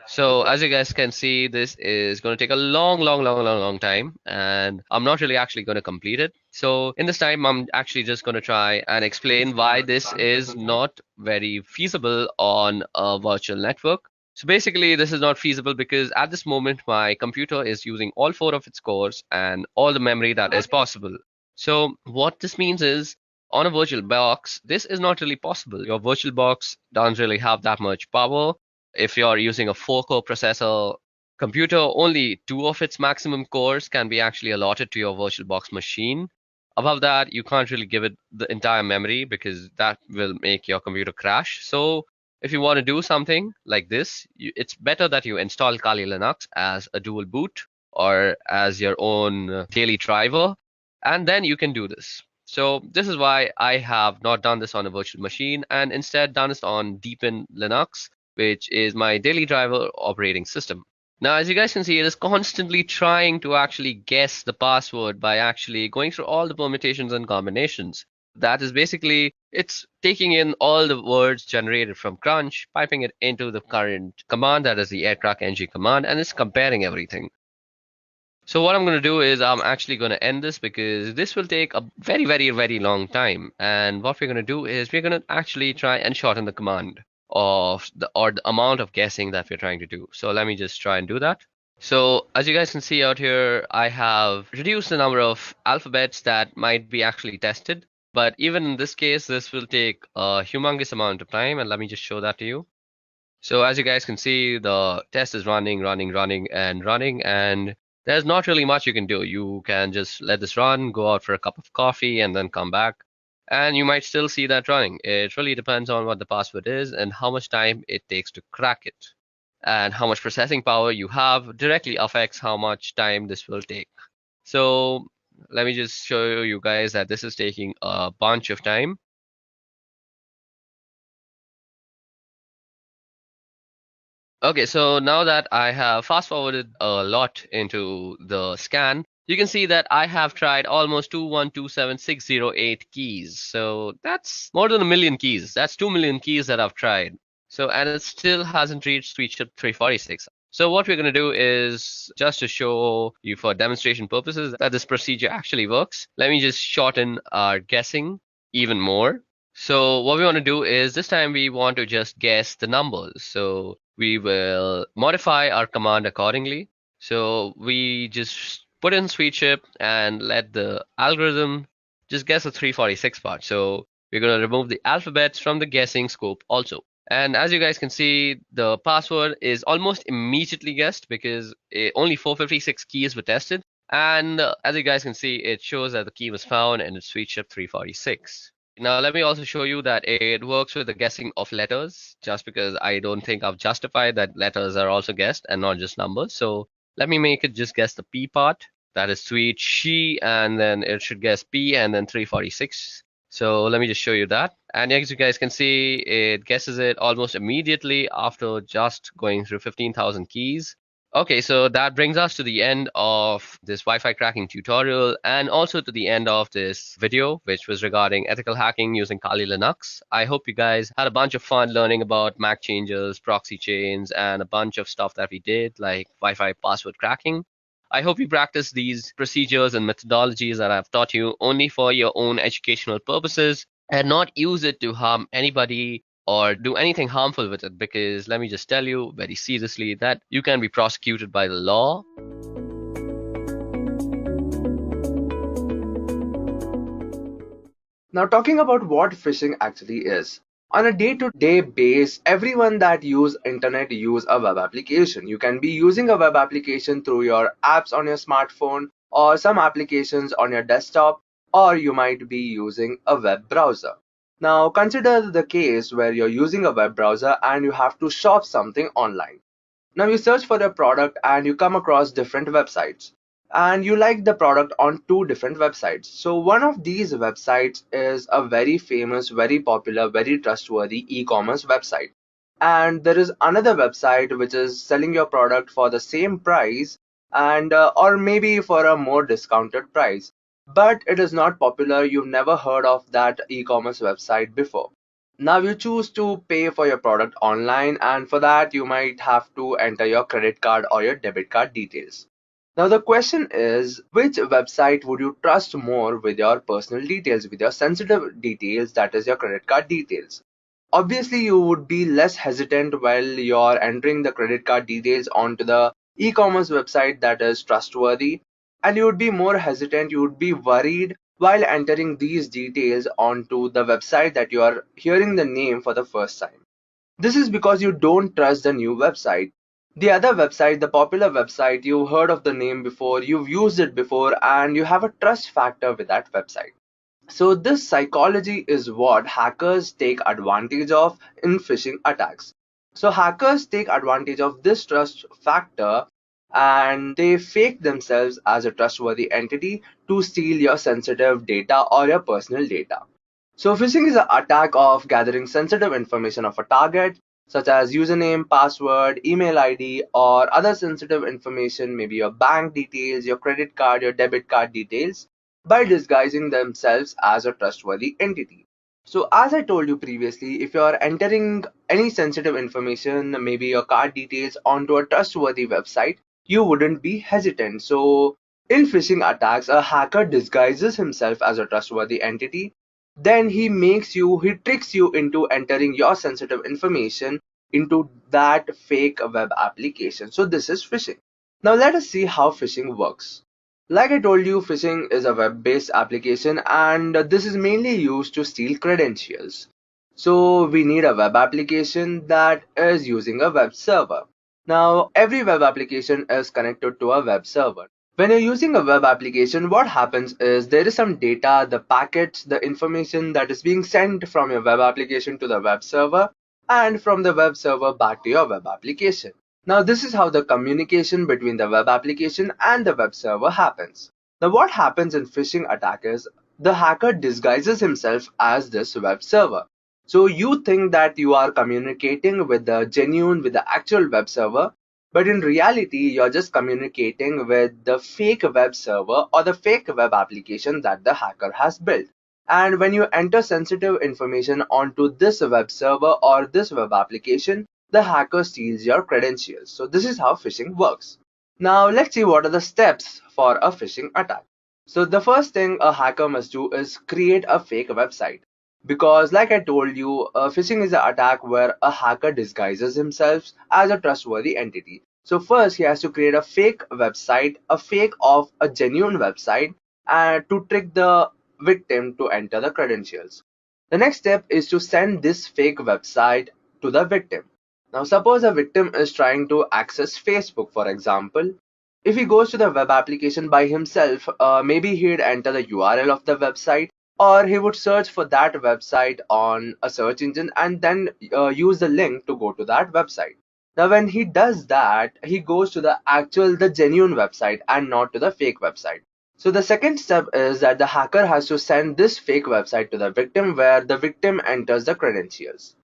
So as you guys can see, this is going to take a long time, and I'm not really actually going to complete it. So in this time, I'm actually just going to try and explain why this is not very feasible on a virtual network. So basically, this is not feasible because at this moment, my computer is using all 4 of its cores and all the memory that is possible. So what this means is, on a virtual box, this is not really possible. Your virtual box doesn't really have that much power. If you're using a 4-core processor computer, only 2 of its maximum cores can be actually allotted to your VirtualBox machine. Above that, you can't really give it the entire memory because that will make your computer crash. So if you want to do something like this, it's better that you install Kali Linux as a dual boot or as your own daily driver, and then you can do this. So this is why I have not done this on a virtual machine and instead done this on Deepin Linux, which is my daily driver operating system. Now, as you guys can see, it is constantly trying to actually guess the password by actually going through all the permutations and combinations. That is basically, it's taking in all the words generated from Crunch, piping it into the current command, that is the aircrack-ng command, and it's comparing everything. So what I'm going to do is I'm actually going to end this because this will take a very, very, very long time. And what we're going to do is we're going to actually try and shorten the command of the amount of guessing that we're trying to do. So let me just try and do that. So as you guys can see out here, I have reduced the number of alphabets that might be actually tested. But even in this case, this will take a humongous amount of time. And let me just show that to you. So as you guys can see, the test is running, and there's not really much you can do. You can just let this run, go out for a cup of coffee, and then come back. And you might still see that running. It really depends on what the password is and how much time it takes to crack it. And how much processing power you have directly affects how much time this will take. So let me just show you guys that this is taking a bunch of time. Okay, so now that I have fast forwarded a lot into the scan, you can see that I have tried almost 2127608 keys. So that's more than 1 million keys. That's 2 million keys that I've tried. So, and it still hasn't reached sweet chip 346. So what we're going to do is just to show you for demonstration purposes that this procedure actually works. Let me just shorten our guessing even more. So what we want to do is this time we want to just guess the numbers. So we will modify our command accordingly. So we just put in sweet chip and let the algorithm just guess the 346 part. So we're going to remove the alphabets from the guessing scope also. And as you guys can see, the password is almost immediately guessed because only 456 keys were tested. And as you guys can see, it shows that the key was found and it's sweet chip 346. Now, let me also show you that it works with the guessing of letters, just because I don't think I've justified that letters are also guessed and not just numbers. So let me make it just guess the P part. That is sweet she, and then it should guess P and then 346. So let me just show you that. And as you guys can see, it guesses it almost immediately after just going through 15,000 keys. Okay, so that brings us to the end of this Wi-Fi cracking tutorial and also to the end of this video, which was regarding ethical hacking using Kali Linux. I hope you guys had a bunch of fun learning about MAC changes, proxy chains, and a bunch of stuff that we did, like Wi-Fi password cracking. I hope you practice these procedures and methodologies that I've taught you only for your own educational purposes and not use it to harm anybody or do anything harmful with it, because let me just tell you very seriously that you can be prosecuted by the law. Now, talking about what phishing actually is. On a day-to-day basis, everyone that use internet use a web application. You can be using a web application through your apps on your smartphone or some applications on your desktop, or you might be using a web browser. Now, consider the case where you're using a web browser and you have to shop something online. Now, you search for a product and you come across different websites. And you like the product on 2 different websites. So one of these websites is a very famous, very popular, very trustworthy e-commerce website. And there is another website which is selling your product for the same price and or maybe for a more discounted price. But it is not popular. You've never heard of that e-commerce website before. Now you choose to pay for your product online, and for that you might have to enter your credit card or your debit card details. Now the question is, which website would you trust more with your personal details, with your sensitive details, that is your credit card details? Obviously, you would be less hesitant while you're entering the credit card details onto the e-commerce website that is trustworthy, and you would be more hesitant, you would be worried while entering these details onto the website that you are hearing the name for the first time. This is because you don't trust the new website. The other website, the popular website, you've heard of the name before, you've used it before, and you have a trust factor with that website. So this psychology is what hackers take advantage of in phishing attacks. So hackers take advantage of this trust factor and they fake themselves as a trustworthy entity to steal your sensitive data or your personal data. So phishing is an attack of gathering sensitive information of a target, such as username, password, email ID, or other sensitive information, maybe your bank details, your credit card, your debit card details, by disguising themselves as a trustworthy entity. So as I told you previously, if you are entering any sensitive information, maybe your card details, onto a trustworthy website, you wouldn't be hesitant. So in phishing attacks, a hacker disguises himself as a trustworthy entity, then he tricks you into entering your sensitive information into that fake web application. So this is phishing. Now let us see how phishing works. Like I told you, phishing is a web-based application and this is mainly used to steal credentials. So we need a web application that is using a web server. Now every web application is connected to a web server. When you're using a web application, what happens is there is some data, the packets, the information that is being sent from your web application to the web server and from the web server back to your web application. Now this is how the communication between the web application and the web server happens. Now what happens in phishing attack is the hacker disguises himself as this web server. So you think that you are communicating with the actual web server, but in reality, you're just communicating with the fake web server or the fake web application that the hacker has built. And when you enter sensitive information onto this web server or this web application, the hacker steals your credentials. So this is how phishing works. Now let's see what are the steps for a phishing attack. So the first thing a hacker must do is create a fake website. Because like I told you, phishing is an attack where a hacker disguises himself as a trustworthy entity. So first he has to create a fake website, a fake of a genuine website, and to trick the victim to enter the credentials. The next step is to send this fake website to the victim. Now suppose a victim is trying to access Facebook, for example. If he goes to the web application by himself, maybe he'd enter the URL of the website, or he would search for that website on a search engine and then use the link to go to that website. Now when he does that, he goes to the genuine website and not to the fake website. So the second step is that the hacker has to send this fake website to the victim where the victim enters the credentials.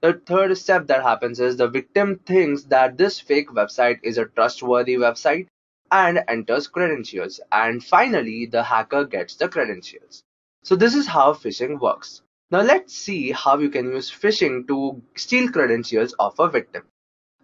The third step that happens is the victim thinks that this fake website is a trustworthy website and enters credentials, and finally the hacker gets the credentials. So this is how phishing works. Now let's see how you can use phishing to steal credentials of a victim.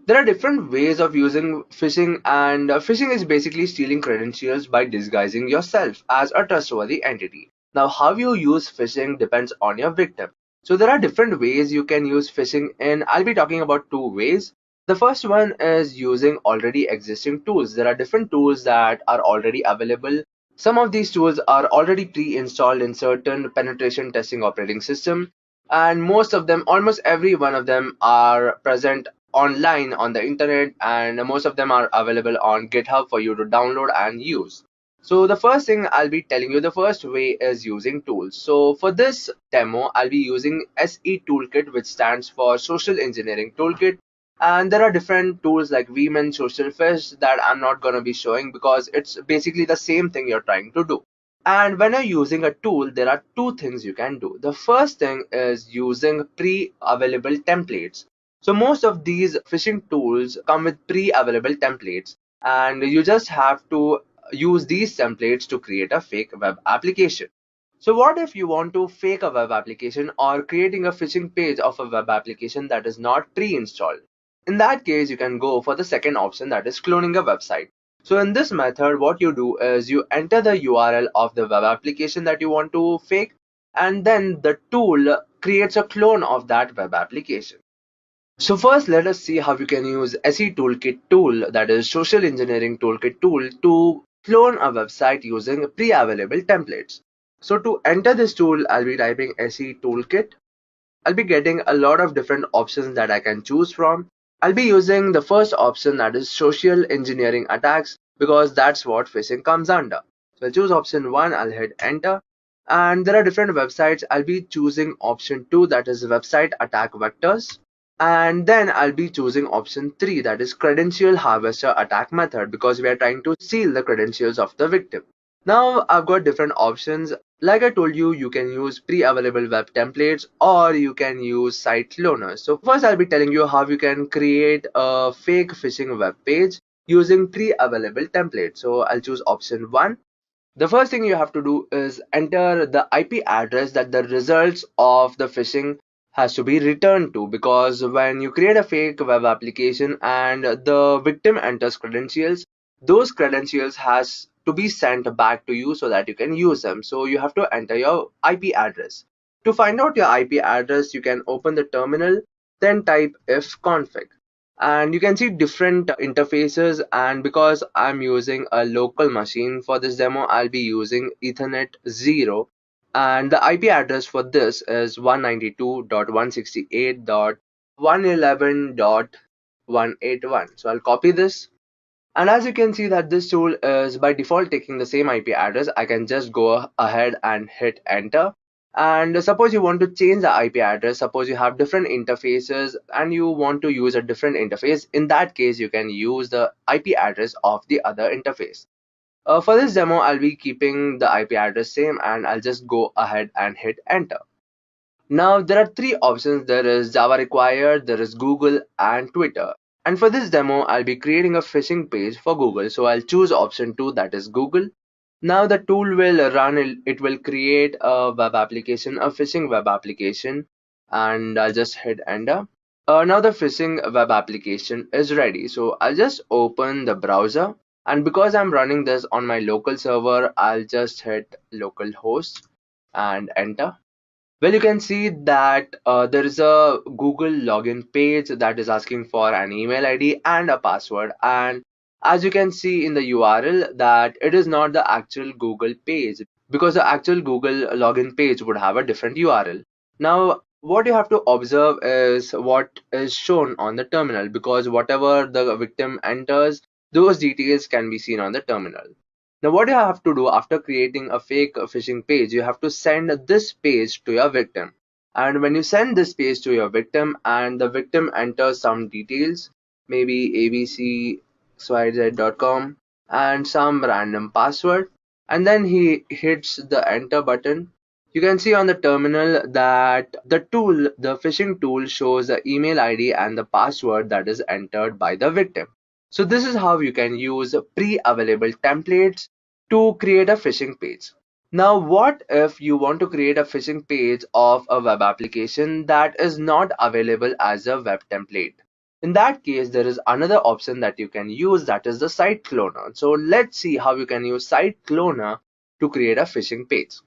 There are different ways of using phishing, and phishing is basically stealing credentials by disguising yourself as a trustworthy entity. Now how you use phishing depends on your victim. So there are different ways you can use phishing in. I'll be talking about two ways. The first one is using already existing tools. There are different tools that are already available. Some of these tools are already pre-installed in certain penetration testing operating system, and most of them, almost every one of them, are present online on the internet, and most of them are available on GitHub for you to download and use. So the first thing I'll be telling you, the first way is using tools. So for this demo, I'll be using SE Toolkit, which stands for Social Engineering Toolkit. And there are different tools like Vmin, Social Fish that I'm not going to be showing because it's basically the same thing you're trying to do. And when you're using a tool, there are two things you can do. The first thing is using pre-available templates. So most of these phishing tools come with pre-available templates, and you just have to use these templates to create a fake web application. So what if you want to fake a web application or creating a phishing page of a web application that is not pre-installed? In that case, you can go for the second option, that is cloning a website. So in this method, what you do is you enter the URL of the web application that you want to fake, and then the tool creates a clone of that web application. So first, let us see how you can use SE Toolkit tool, that is Social Engineering Toolkit tool, to clone a website using pre-available templates. So to enter this tool, I'll be typing SE Toolkit. I'll be getting a lot of different options that I can choose from. I'll be using the first option, that is social engineering attacks, because that's what phishing comes under. So I'll choose option 1, I'll hit enter. And there are different websites. I'll be choosing option 2, that is website attack vectors. And then I'll be choosing option 3, that is credential harvester attack method, because we are trying to steal the credentials of the victim. Now I've got different options. Like I told you, you can use pre-available web templates or you can use site cloners. So first I'll be telling you how you can create a fake phishing web page using pre-available templates. So I'll choose option 1. The first thing you have to do is enter the IP address that the results of the phishing has to be returned to, because when you create a fake web application and the victim enters credentials, those credentials has to be sent back to you so that you can use them. So you have to enter your IP address. To find out your IP address, you can open the terminal, then type ifconfig. And you can see different interfaces, and because I'm using a local machine for this demo, I'll be using Ethernet 0, and the IP address for this is 192.168.111.181. So I'll copy this, and as you can see that this tool is by default taking the same IP address. I can just go ahead and hit enter. And suppose you want to change the IP address, suppose you have different interfaces and you want to use a different interface, in that case you can use the IP address of the other interface. For this demo, I'll be keeping the IP address same, and I'll just go ahead and hit enter. Now there are three options. There is Java required, there is Google, and Twitter. And for this demo, I'll be creating a phishing page for Google. So I'll choose option 2, that is Google. Now the tool will run, it will create a web application, a phishing web application, and I'll just hit enter. Now the phishing web application is ready. So I'll just open the browser, and because I'm running this on my local server, I'll just hit localhost and enter. Well, you can see that there is a Google login page that is asking for an email ID and a password, and as you can see in the URL that it is not the actual Google page, because the actual Google login page would have a different URL. Now what you have to observe is what is shown on the terminal, because whatever the victim enters, those details can be seen on the terminal. Now what you have to do after creating a fake phishing page, you have to send this page to your victim. And when you send this page to your victim and the victim enters some details, maybe abcxyz.com and some random password, and then he hits the enter button, you can see on the terminal that the phishing tool shows the email ID and the password that is entered by the victim. So this is how you can use pre-available templates to create a phishing page. Now what if you want to create a phishing page of a web application that is not available as a web template? In that case, there is another option that you can use, that is the site cloner. So let's see how you can use site cloner to create a phishing page.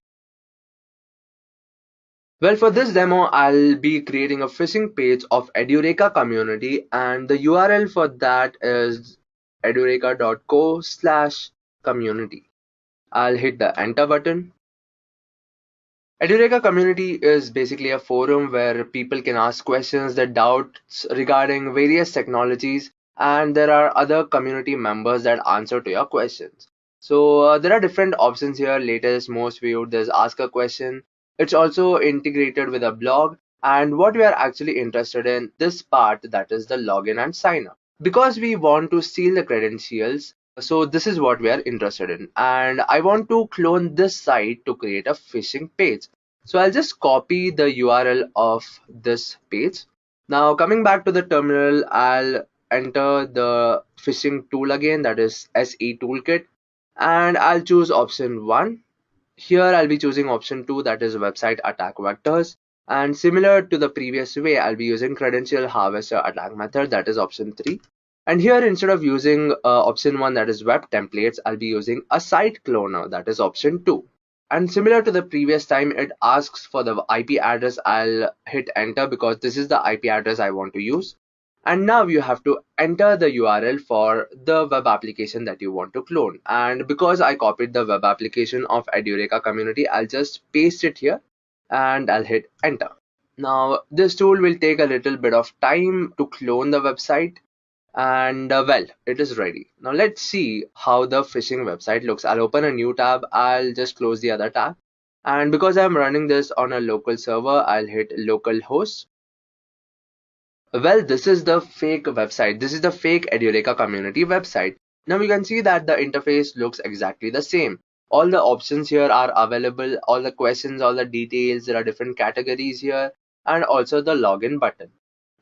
Well, for this demo, I'll be creating a phishing page of Edureka community, and the URL for that is edureka.co/community. I'll hit the enter button. Edureka community is basically a forum where people can ask questions, their doubts regarding various technologies, and there are other community members that answer to your questions. So there are different options here. Latest, most viewed, there's ask a question. It's also integrated with a blog, and what we are actually interested in, this part, that is the login and sign up, because we want to steal the credentials. So this is what we are interested in, and I want to clone this site to create a phishing page. So I'll just copy the URL of this page. Now coming back to the terminal, I'll enter the phishing tool again, that is SE toolkit, and I'll choose option 1. Here I'll be choosing option 2, that is website attack vectors, and similar to the previous way, I'll be using credential harvester attack method, that is option 3. And here, instead of using option 1, that is web templates, I'll be using a site cloner, that is option 2. And similar to the previous time, it asks for the IP address. I'll hit enter because this is the IP address I want to use. And now you have to enter the URL for the web application that you want to clone. And because I copied the web application of Edureka community, I'll just paste it here and I'll hit enter. Now, this tool will take a little bit of time to clone the website, and well, it is ready. Now let's see how the phishing website looks. I'll open a new tab. I'll just close the other tab. And because I'm running this on a local server, I'll hit localhost. Well, this is the fake website. This is the fake Edureka community website. Now you can see that the interface looks exactly the same. All the options here are available, all the questions, all the details, there are different categories here, and also the login button.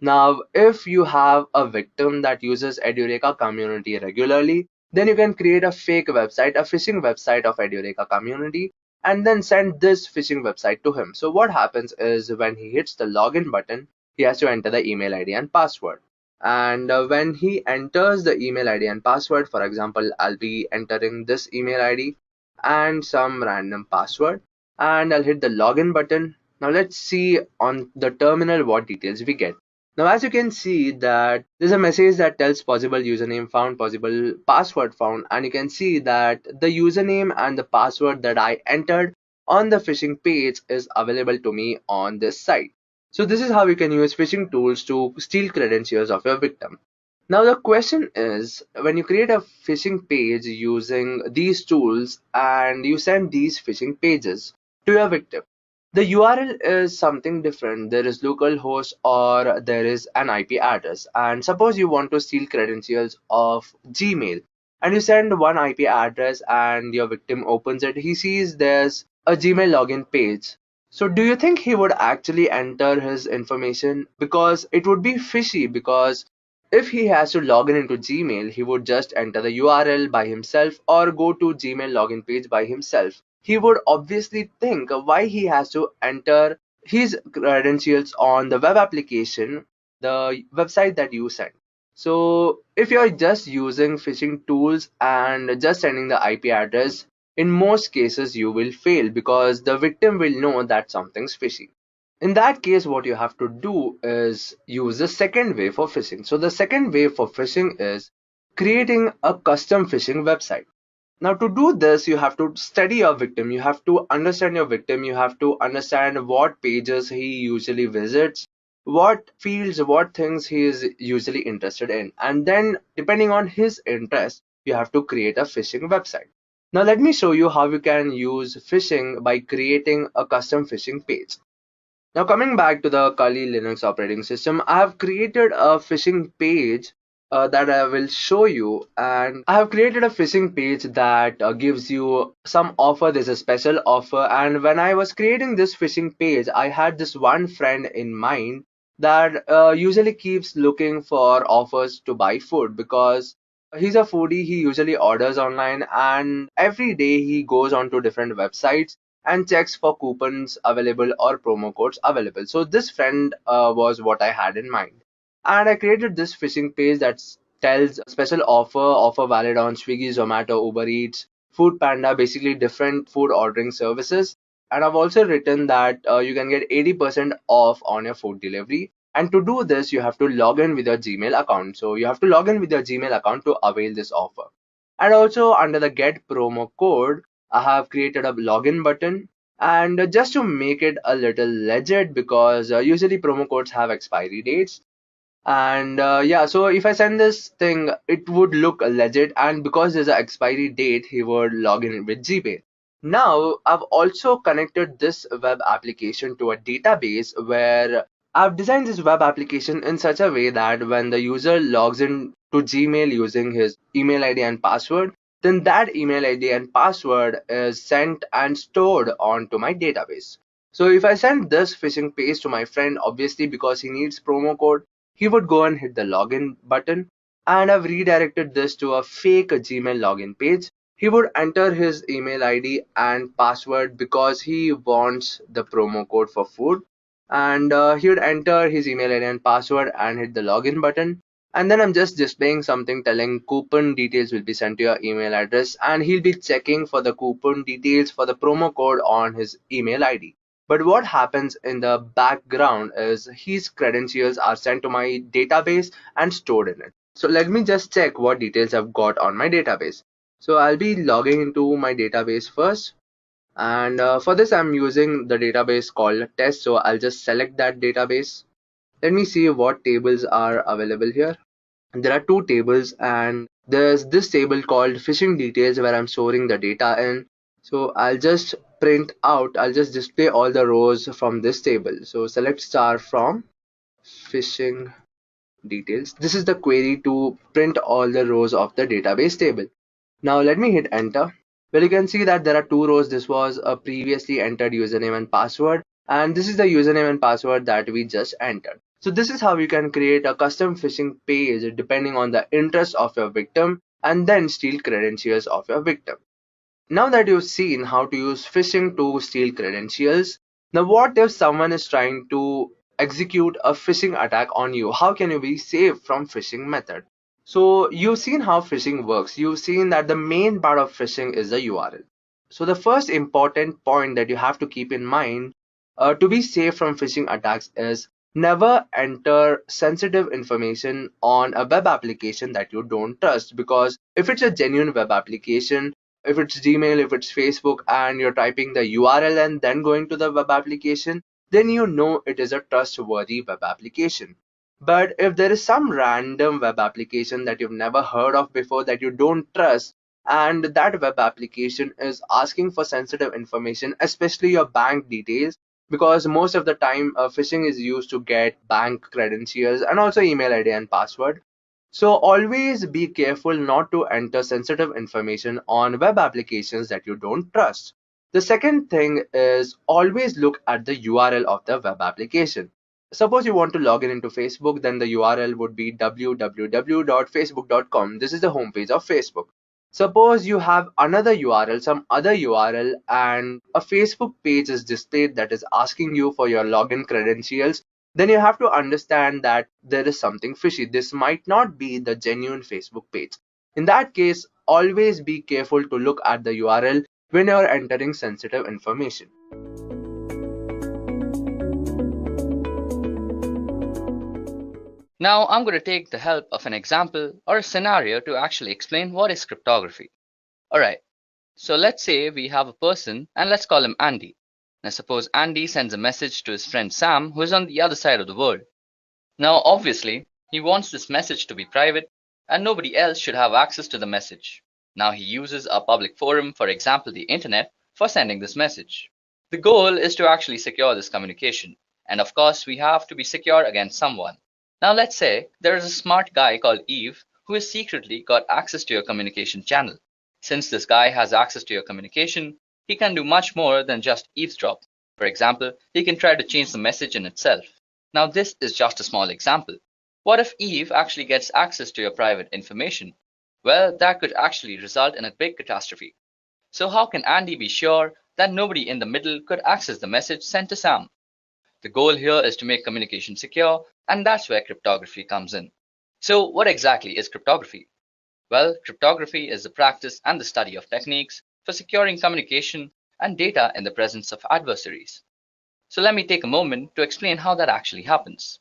Now, if you have a victim that uses Edureka community regularly, then you can create a fake website, a phishing website of Edureka community, and then send this phishing website to him. So what happens is when he hits the login button, he has to enter the email ID and password. And when he enters the email ID and password, for example, I'll be entering this email ID and some random password, and I'll hit the login button. Now let's see on the terminal what details we get. Now, as you can see that there's a message that tells possible username found, possible password found, and you can see that the username and the password that I entered on the phishing page is available to me on this site. So this is how you can use phishing tools to steal credentials of your victim. Now the question is, when you create a phishing page using these tools and you send these phishing pages to your victim, the URL is something different. There is localhost or there is an IP address. And suppose you want to steal credentials of Gmail and you send one IP address and your victim opens it. He sees there's a Gmail login page. So do you think he would actually enter his information? Because it would be fishy, because if he has to log in into Gmail, he would just enter the URL by himself or go to Gmail login page by himself. He would obviously think why he has to enter his credentials on the web application, the website that you sent. So if you're just using phishing tools and just sending the IP address, in most cases you will fail because the victim will know that something's fishy. In that case, what you have to do is use the second way for phishing. So the second way for phishing is creating a custom phishing website. Now to do this, you have to study your victim, you have to understand your victim, you have to understand what pages he usually visits, what fields, what things he is usually interested in, and then depending on his interest, you have to create a phishing website. Now let me show you how you can use phishing by creating a custom phishing page. Now coming back to the Kali Linux operating system, I have created a phishing page that I will show you, and I have created a phishing page that gives you some offer. There's a special offer, and when I was creating this phishing page, I had this one friend in mind that usually keeps looking for offers to buy food because he's a foodie. He usually orders online, and every day he goes on to different websites and checks for coupons available or promo codes available. So this friend was what I had in mind, and I created this phishing page that tells special offer valid on Swiggy, Zomato, Uber Eats, Food Panda, basically different food ordering services. And I've also written that you can get 80% off on your food delivery. And to do this, you have to log in with your Gmail account. So you have to log in with your Gmail account to avail this offer. And also under the get promo code, I have created a login button. And just to make it a little legit, because usually promo codes have expiry dates, and yeah, so if I send this thing, it would look legit, and because there's an expiry date, he would log in with Gmail. Now I've also connected this web application to a database where I've designed this web application in such a way that when the user logs in to Gmail using his email ID and password, then that email ID and password is sent and stored onto my database. So if I send this phishing page to my friend, obviously because he needs promo code, he would go and hit the login button, and I've redirected this to a fake Gmail login page. He would enter his email ID and password because he wants the promo code for food, and he would enter his email ID and password and hit the login button, and then I'm just displaying something telling coupon details will be sent to your email address, and he'll be checking for the coupon details for the promo code on his email ID. But what happens in the background is his credentials are sent to my database and stored in it. So let me just check what details I've got on my database. So I'll be logging into my database first. And for this, I'm using the database called test. So I'll just select that database. Let me see what tables are available here. There are two tables, and there's this table called phishing details where I'm storing the data in. So I'll just I'll just display all the rows from this table. So select star from phishing details. This is the query to print all the rows of the database table. Now let me hit enter. Well, you can see that there are two rows. This was a previously entered username and password, and this is the username and password that we just entered. So this is how you can create a custom phishing page depending on the interest of your victim and then steal credentials of your victim. Now that you've seen how to use phishing to steal credentials, now what if someone is trying to execute a phishing attack on you? How can you be safe from phishing method? So you've seen how phishing works. You've seen that the main part of phishing is the URL. So the first important point that you have to keep in mind to be safe from phishing attacks is never enter sensitive information on a web application that you don't trust, because if it's a genuine web application, if it's Gmail, if it's Facebook, and you're typing the URL and then going to the web application, then you know it is a trustworthy web application. But if there is some random web application that you've never heard of before that you don't trust, and that web application is asking for sensitive information, especially your bank details, because most of the time phishing is used to get bank credentials and also email ID and password. So always be careful not to enter sensitive information on web applications that you don't trust. The second thing is always look at the URL of the web application. Suppose you want to log in into Facebook, then the URL would be www.facebook.com. This is the homepage of Facebook. Suppose you have another URL, some other URL, and a Facebook page is displayed that is asking you for your login credentials, then you have to understand that there is something fishy. This might not be the genuine Facebook page. In that case, always be careful to look at the URL when you're entering sensitive information. Now I'm going to take the help of an example or a scenario to actually explain what is cryptography. Alright, so let's say we have a person and let's call him Andy. Now suppose Andy sends a message to his friend Sam, who is on the other side of the world. Now obviously he wants this message to be private and nobody else should have access to the message. Now he uses a public forum, for example the internet, for sending this message. The goal is to actually secure this communication, and of course we have to be secure against someone. Now let's say there is a smart guy called Eve who has secretly got access to your communication channel. Since this guy has access to your communication, he can do much more than just eavesdrop. For example, he can try to change the message in itself. Now this is just a small example. What if Eve actually gets access to your private information? Well, that could actually result in a big catastrophe. So how can Andy be sure that nobody in the middle could access the message sent to Sam? The goal here is to make communication secure, and that's where cryptography comes in. So what exactly is cryptography? Well, cryptography is the practice and the study of techniques for securing communication and data in the presence of adversaries. So let me take a moment to explain how that actually happens.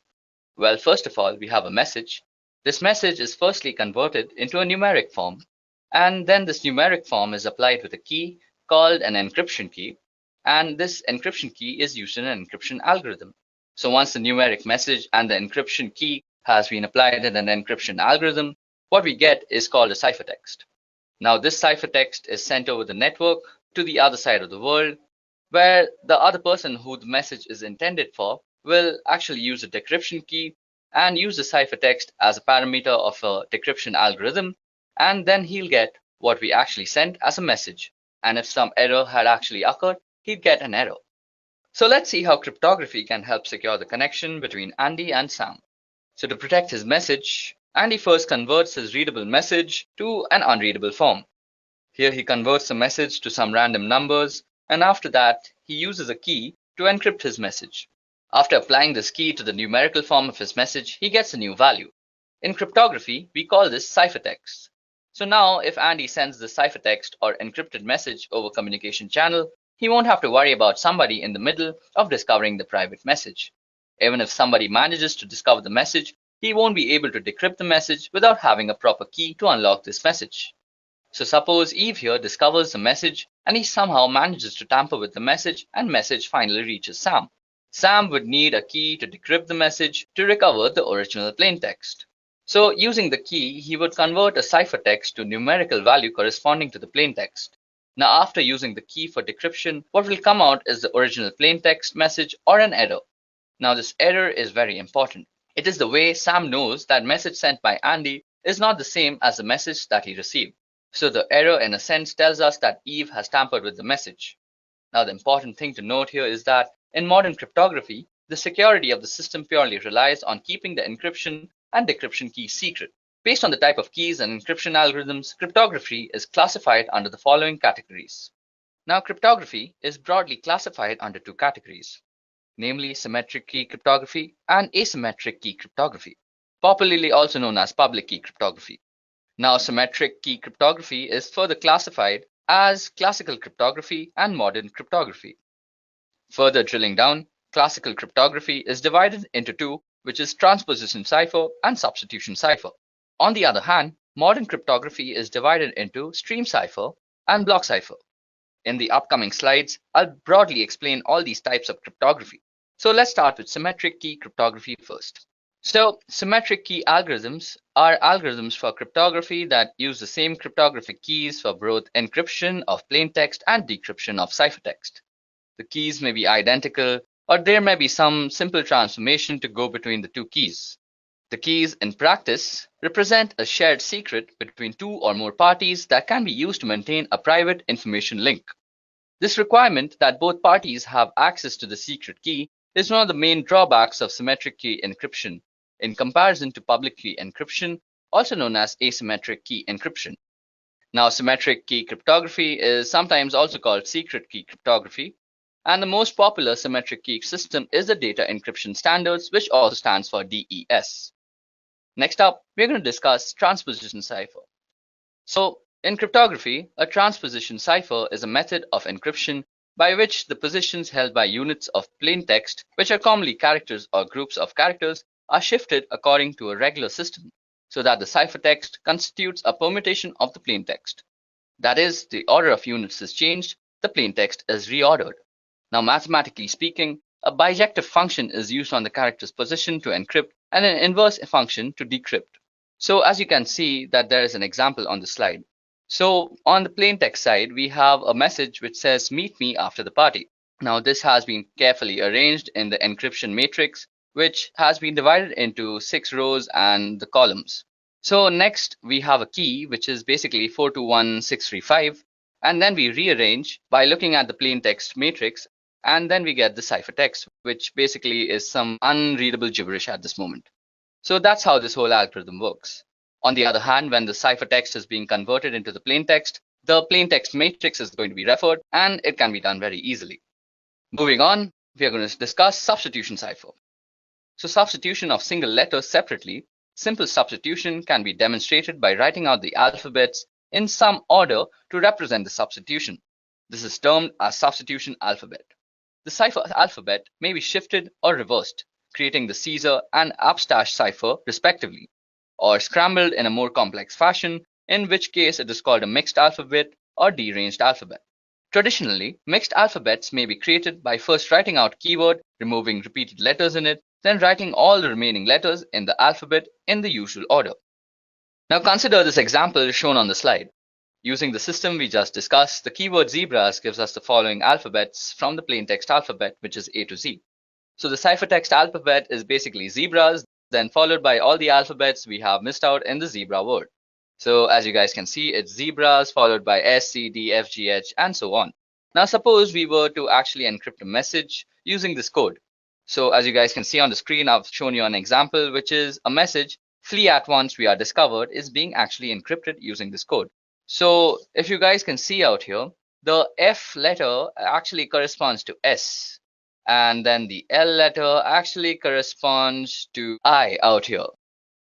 Well, first of all, we have a message. This message is firstly converted into a numeric form, and then this numeric form is applied with a key called an encryption key, and this encryption key is used in an encryption algorithm. So once the numeric message and the encryption key has been applied in an encryption algorithm, what we get is called a ciphertext. Now this ciphertext is sent over the network to the other side of the world, where the other person who the message is intended for will actually use a decryption key and use the ciphertext as a parameter of a decryption algorithm, and then he'll get what we actually sent as a message. And if some error had actually occurred, he'd get an error. So let's see how cryptography can help secure the connection between Andy and Sam. So to protect his message, Andy first converts his readable message to an unreadable form. Here he converts the message to some random numbers, and after that he uses a key to encrypt his message. After applying this key to the numerical form of his message, he gets a new value. In cryptography, we call this ciphertext. So now if Andy sends the ciphertext or encrypted message over communication channel, he won't have to worry about somebody in the middle of discovering the private message. Even if somebody manages to discover the message, he won't be able to decrypt the message without having a proper key to unlock this message. So suppose Eve here discovers the message and he somehow manages to tamper with the message and message finally reaches Sam. Sam would need a key to decrypt the message to recover the original plaintext. So using the key, he would convert a ciphertext to numerical value corresponding to the plaintext. Now after using the key for decryption, what will come out is the original plaintext message or an error. Now this error is very important. It is the way Sam knows that message sent by Andy is not the same as the message that he received. So the error in a sense tells us that Eve has tampered with the message. Now the important thing to note here is that in modern cryptography, the security of the system purely relies on keeping the encryption and decryption keys secret. Based on the type of keys and encryption algorithms, cryptography is classified under the following categories. Now cryptography is broadly classified under two categories, namely symmetric key cryptography and asymmetric key cryptography, popularly also known as public key cryptography. Now symmetric key cryptography is further classified as classical cryptography and modern cryptography. Further drilling down, classical cryptography is divided into two, which is transposition cipher and substitution cipher. On the other hand, modern cryptography is divided into stream cipher and block cipher. In the upcoming slides, I'll broadly explain all these types of cryptography. So let's start with symmetric key cryptography first. So symmetric key algorithms are algorithms for cryptography that use the same cryptographic keys for both encryption of plaintext and decryption of ciphertext. The keys may be identical, or there may be some simple transformation to go between the two keys. The keys in practice represent a shared secret between two or more parties that can be used to maintain a private information link. This requirement that both parties have access to the secret key is one of the main drawbacks of symmetric key encryption in comparison to public key encryption, also known as asymmetric key encryption. Now, symmetric key cryptography is sometimes also called secret key cryptography, and the most popular symmetric key system is the Data Encryption Standards, which also stands for DES. Next up, we're going to discuss transposition cipher. So, in cryptography, a transposition cipher is a method of encryption by which the positions held by units of plaintext, which are commonly characters or groups of characters, are shifted according to a regular system, so that the ciphertext constitutes a permutation of the plaintext. That is, the order of units is changed, the plaintext is reordered. Now, mathematically speaking, a bijective function is used on the character's position to encrypt and an inverse function to decrypt. So as you can see that there is an example on the slide. So on the plaintext side, we have a message which says, "Meet me after the party." Now this has been carefully arranged in the encryption matrix, which has been divided into 6 rows and the columns. So next we have a key, which is basically 421635, and then we rearrange by looking at the plaintext matrix, and then we get the ciphertext, which basically is some unreadable gibberish at this moment. So that's how this whole algorithm works. On the other hand, when the ciphertext is being converted into the plaintext matrix is going to be referred, and it can be done very easily. Moving on, we are going to discuss substitution cipher. So substitution of single letters separately, simple substitution can be demonstrated by writing out the alphabets in some order to represent the substitution. This is termed as substitution alphabet. The cipher alphabet may be shifted or reversed, creating the Caesar and upstash cipher respectively, or scrambled in a more complex fashion, in which case it is called a mixed alphabet or deranged alphabet. Traditionally, mixed alphabets may be created by first writing out keyword, removing repeated letters in it, then writing all the remaining letters in the alphabet in the usual order. Now consider this example shown on the slide. Using the system we just discussed, the keyword zebras gives us the following alphabets from the plaintext alphabet, which is A to Z. So the ciphertext alphabet is basically zebras, then followed by all the alphabets we have missed out in the zebra word. So as you guys can see, it's zebras followed by S, C, D, F, G, H, and so on. Now suppose we were to actually encrypt a message using this code. So as you guys can see on the screen, I've shown you an example, which is a message, "Flee at once, we are discovered," is being actually encrypted using this code. So if you guys can see out here, the F letter actually corresponds to S, and then the L letter actually corresponds to I out here.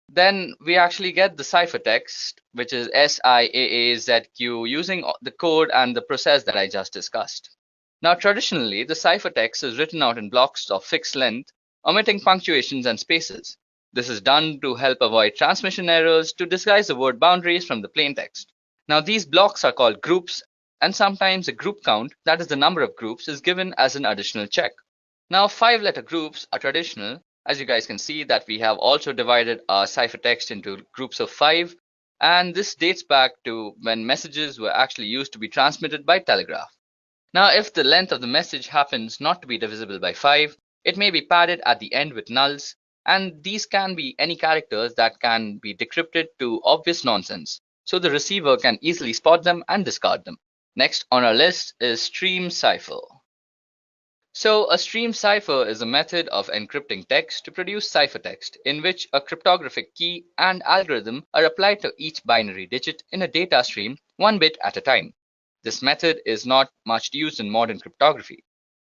Then we actually get the ciphertext, which is SIAAZQ, using the code and the process that I just discussed. Now traditionally, the ciphertext is written out in blocks of fixed length, omitting punctuations and spaces. This is done to help avoid transmission errors to disguise the word boundaries from the plaintext. Now these blocks are called groups, and sometimes a group count, that is the number of groups, is given as an additional check. Now 5-letter groups are traditional. As you guys can see that we have also divided our ciphertext into groups of 5, and this dates back to when messages were actually used to be transmitted by telegraph. Now if the length of the message happens not to be divisible by 5, it may be padded at the end with nulls, and these can be any characters that can be decrypted to obvious nonsense, so the receiver can easily spot them and discard them. Next on our list is stream cipher. So a stream cipher is a method of encrypting text to produce ciphertext in which a cryptographic key and algorithm are applied to each binary digit in a data stream 1 bit at a time. This method is not much used in modern cryptography.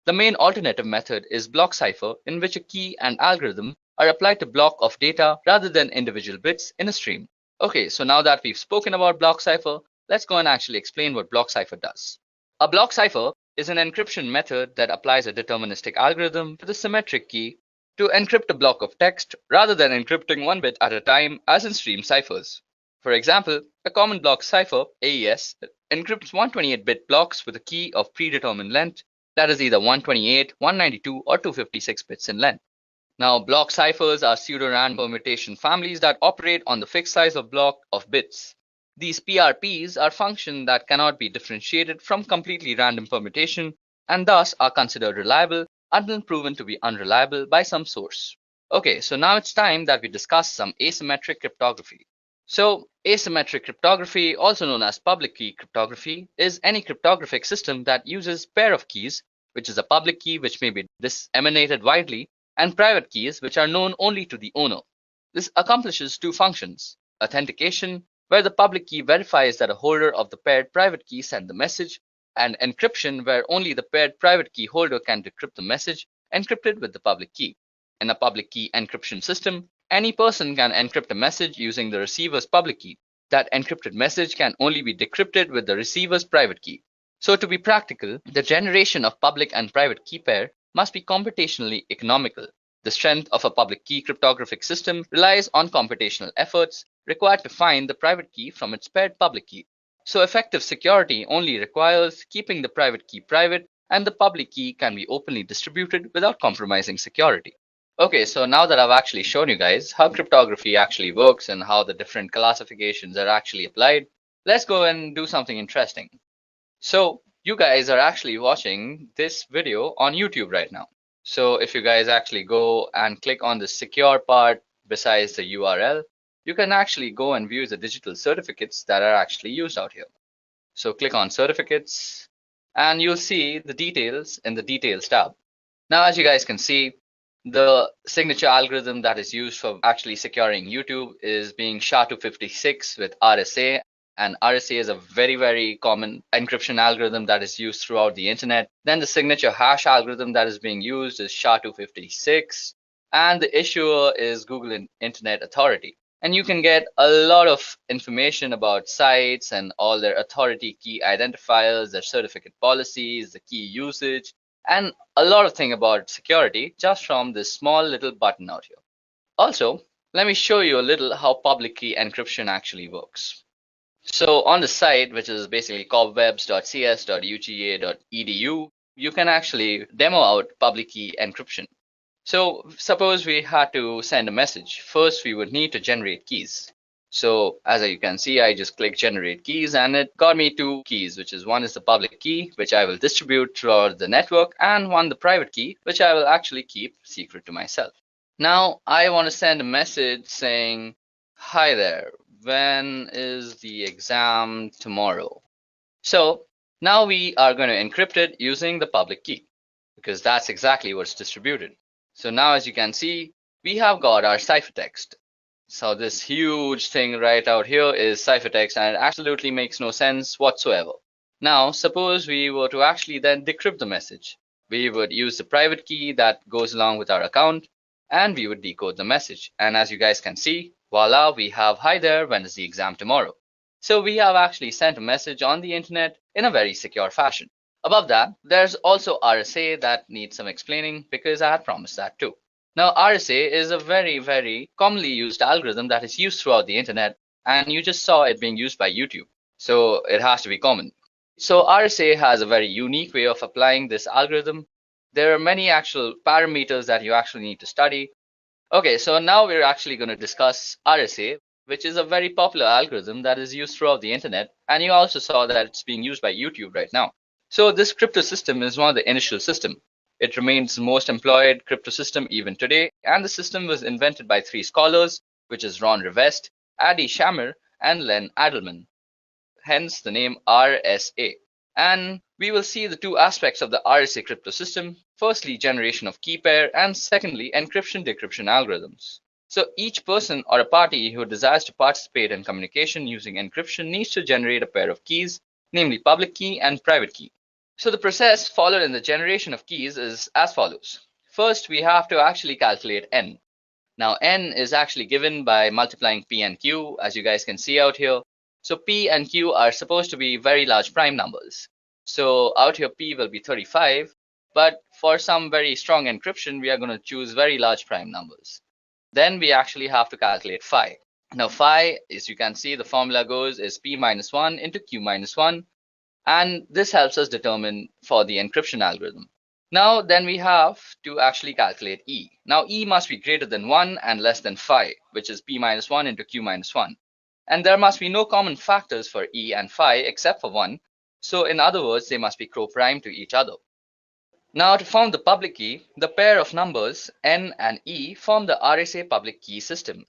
The main alternative method is block cipher, in which a key and algorithm are applied to block of data rather than individual bits in a stream. Okay, so now that we've spoken about block cipher, let's go and actually explain what block cipher does. A block cipher is an encryption method that applies a deterministic algorithm to the symmetric key to encrypt a block of text rather than encrypting 1 bit at a time as in stream ciphers. For example, a common block cipher, AES, encrypts 128-bit blocks with a key of predetermined length that is either 128, 192, or 256 bits in length. Now, block ciphers are pseudo-random permutation families that operate on the fixed size of block of bits. These PRPs are functions that cannot be differentiated from completely random permutation and thus are considered reliable until proven to be unreliable by some source. Okay, so now it's time that we discuss some asymmetric cryptography. So asymmetric cryptography, also known as public key cryptography, is any cryptographic system that uses pair of keys, which is a public key which may be disseminated widely, and private keys which are known only to the owner. This accomplishes two functions: authentication, where the public key verifies that a holder of the paired private key sent the message, and encryption, where only the paired private key holder can decrypt the message encrypted with the public key. In a public key encryption system, any person can encrypt a message using the receiver's public key. That encrypted message can only be decrypted with the receiver's private key. So to be practical, the generation of public and private key pair must be computationally economical. The strength of a public key cryptographic system relies on computational efforts required to find the private key from its paired public key. So effective security only requires keeping the private key private, and the public key can be openly distributed without compromising security. Okay, so now that I've actually shown you guys how cryptography actually works and how the different classifications are actually applied, let's go and do something interesting. So you guys are actually watching this video on YouTube right now. So if you guys actually go and click on the secure part besides the URL, you can actually go and view the digital certificates that are actually used out here. So click on certificates and you'll see the details in the details tab. Now, as you guys can see, the signature algorithm that is used for actually securing YouTube is being SHA-256 with RSA. And RSA is a very, very common encryption algorithm that is used throughout the internet. Then the signature hash algorithm that is being used is SHA-256. And the issuer is Google Internet Authority. And you can get a lot of information about sites and all their authority key identifiers, their certificate policies, the key usage, and a lot of things about security just from this small little button out here. Also, let me show you a little how public key encryption actually works. So on the site, which is basically cobwebs.cs.uga.edu, you can actually demo out public key encryption. So suppose we had to send a message. First, we would need to generate keys. So as you can see, I just click generate keys and it got me two keys, which is one is the public key, which I will distribute throughout the network, and one the private key, which I will actually keep secret to myself. Now I want to send a message saying, hi there, when is the exam tomorrow? So now we are going to encrypt it using the public key because that's exactly what's distributed. So now as you can see, we have got our ciphertext. So this huge thing right out here is ciphertext, and it absolutely makes no sense whatsoever. Now suppose we were to actually then decrypt the message. We would use the private key that goes along with our account and we would decode the message. And as you guys can see, voila, we have hi there, when is the exam tomorrow? So we have actually sent a message on the internet in a very secure fashion. Above that, there's also RSA that needs some explaining because I had promised that too. Now RSA is a very, very commonly used algorithm that is used throughout the internet, and you just saw it being used by YouTube. So it has to be common. So RSA has a very unique way of applying this algorithm. There are many actual parameters that you actually need to study. Okay, so now we're actually going to discuss RSA, which is a very popular algorithm that is used throughout the internet. And you also saw that it's being used by YouTube right now. So this crypto system is one of the initial system. It remains the most employed crypto system even today. And the system was invented by three scholars, which is Ron Rivest, Adi Shamir, and Len Adelman. Hence the name RSA. And we will see the two aspects of the RSA crypto system. Firstly, generation of key pair, and secondly, encryption-decryption algorithms. So each person or a party who desires to participate in communication using encryption needs to generate a pair of keys, namely public key and private key. So the process followed in the generation of keys is as follows. First, we have to actually calculate n. Now n is actually given by multiplying p and q, as you guys can see out here. So p and q are supposed to be very large prime numbers. So out here p will be 35, but for some very strong encryption, we are going to choose very large prime numbers. Then we actually have to calculate phi. Now phi, as you can see, the formula goes is p minus 1 into q minus 1. And this helps us determine for the encryption algorithm. Now then we have to actually calculate e. Now e must be greater than 1 and less than phi, which is p minus 1 into q minus 1. And there must be no common factors for e and phi except for 1. So in other words, they must be co-prime to each other. Now to form the public key, the pair of numbers n and e form the RSA public key system.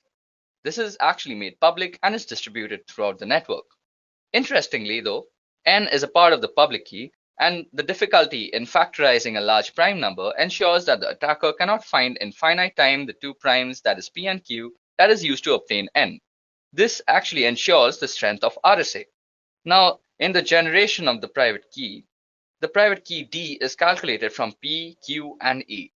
This is actually made public and is distributed throughout the network. Interestingly though, n is a part of the public key, and the difficulty in factorizing a large prime number ensures that the attacker cannot find in finite time the two primes, that is p and q, that is used to obtain n. This actually ensures the strength of RSA. Now, in the generation of the private key D is calculated from P, Q, and E.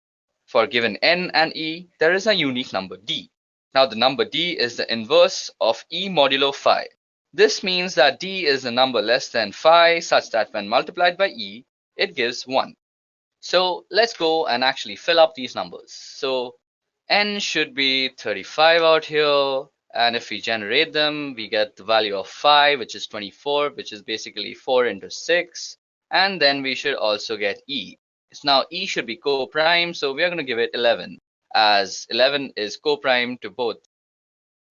For given N and E, there is a unique number D. Now, the number D is the inverse of E modulo phi. This means that D is a number less than phi such that when multiplied by E, it gives 1. So let's go and actually fill up these numbers. So N should be 35 out here. And if we generate them, we get the value of phi, which is 24, which is basically 4 into 6. And then we should also get E. Now E should be co-prime, so we are going to give it 11, as 11 is co-prime to both.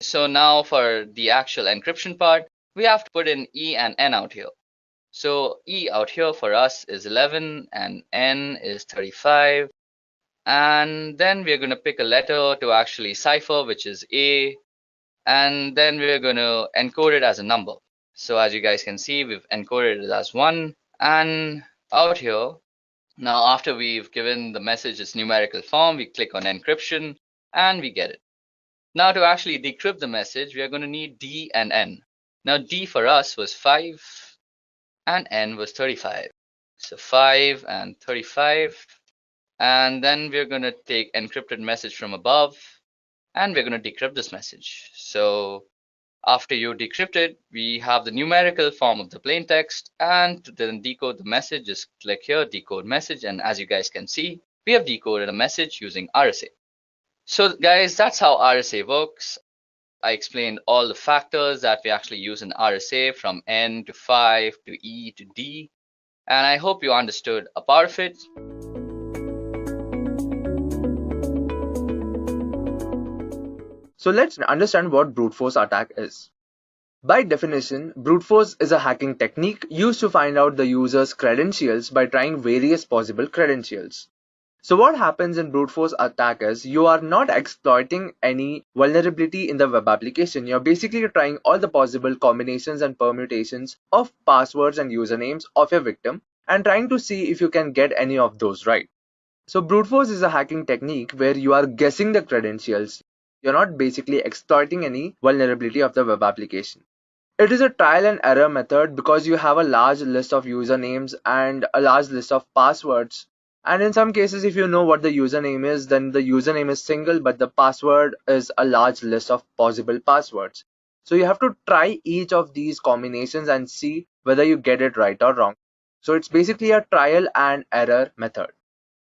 So now for the actual encryption part, we have to put in E and N out here. So E out here for us is 11 and N is 35. And then we're going to pick a letter to actually cipher, which is A. And then we're going to encode it as a number. So as you guys can see, we've encoded it as 1. And out here, now after we've given the message its numerical form, we click on encryption and we get it. Now to actually decrypt the message, we are going to need D and N. Now D for us was 5 and N was 35. So 5 and 35. And then we're going to take encrypted message from above. And we're going to decrypt this message. So after you decrypt it, we have the numerical form of the plain text. And to then decode the message, just click here, decode message. And as you guys can see, we have decoded a message using RSA. So guys, that's how RSA works. I explained all the factors that we actually use in RSA, from N to 5 to E to D. And I hope you understood a part of it. So let's understand what brute force attack is. By definition, brute force is a hacking technique used to find out the user's credentials by trying various possible credentials. So what happens in brute force attack is you are not exploiting any vulnerability in the web application. You're basically trying all the possible combinations and permutations of passwords and usernames of your victim and trying to see if you can get any of those right. So brute force is a hacking technique where you are guessing the credentials. You're not basically exploiting any vulnerability of the web application. It is a trial and error method because you have a large list of usernames and a large list of passwords. And in some cases, if you know what the username is, then the username is single, but the password is a large list of possible passwords. So you have to try each of these combinations and see whether you get it right or wrong. So it's basically a trial and error method.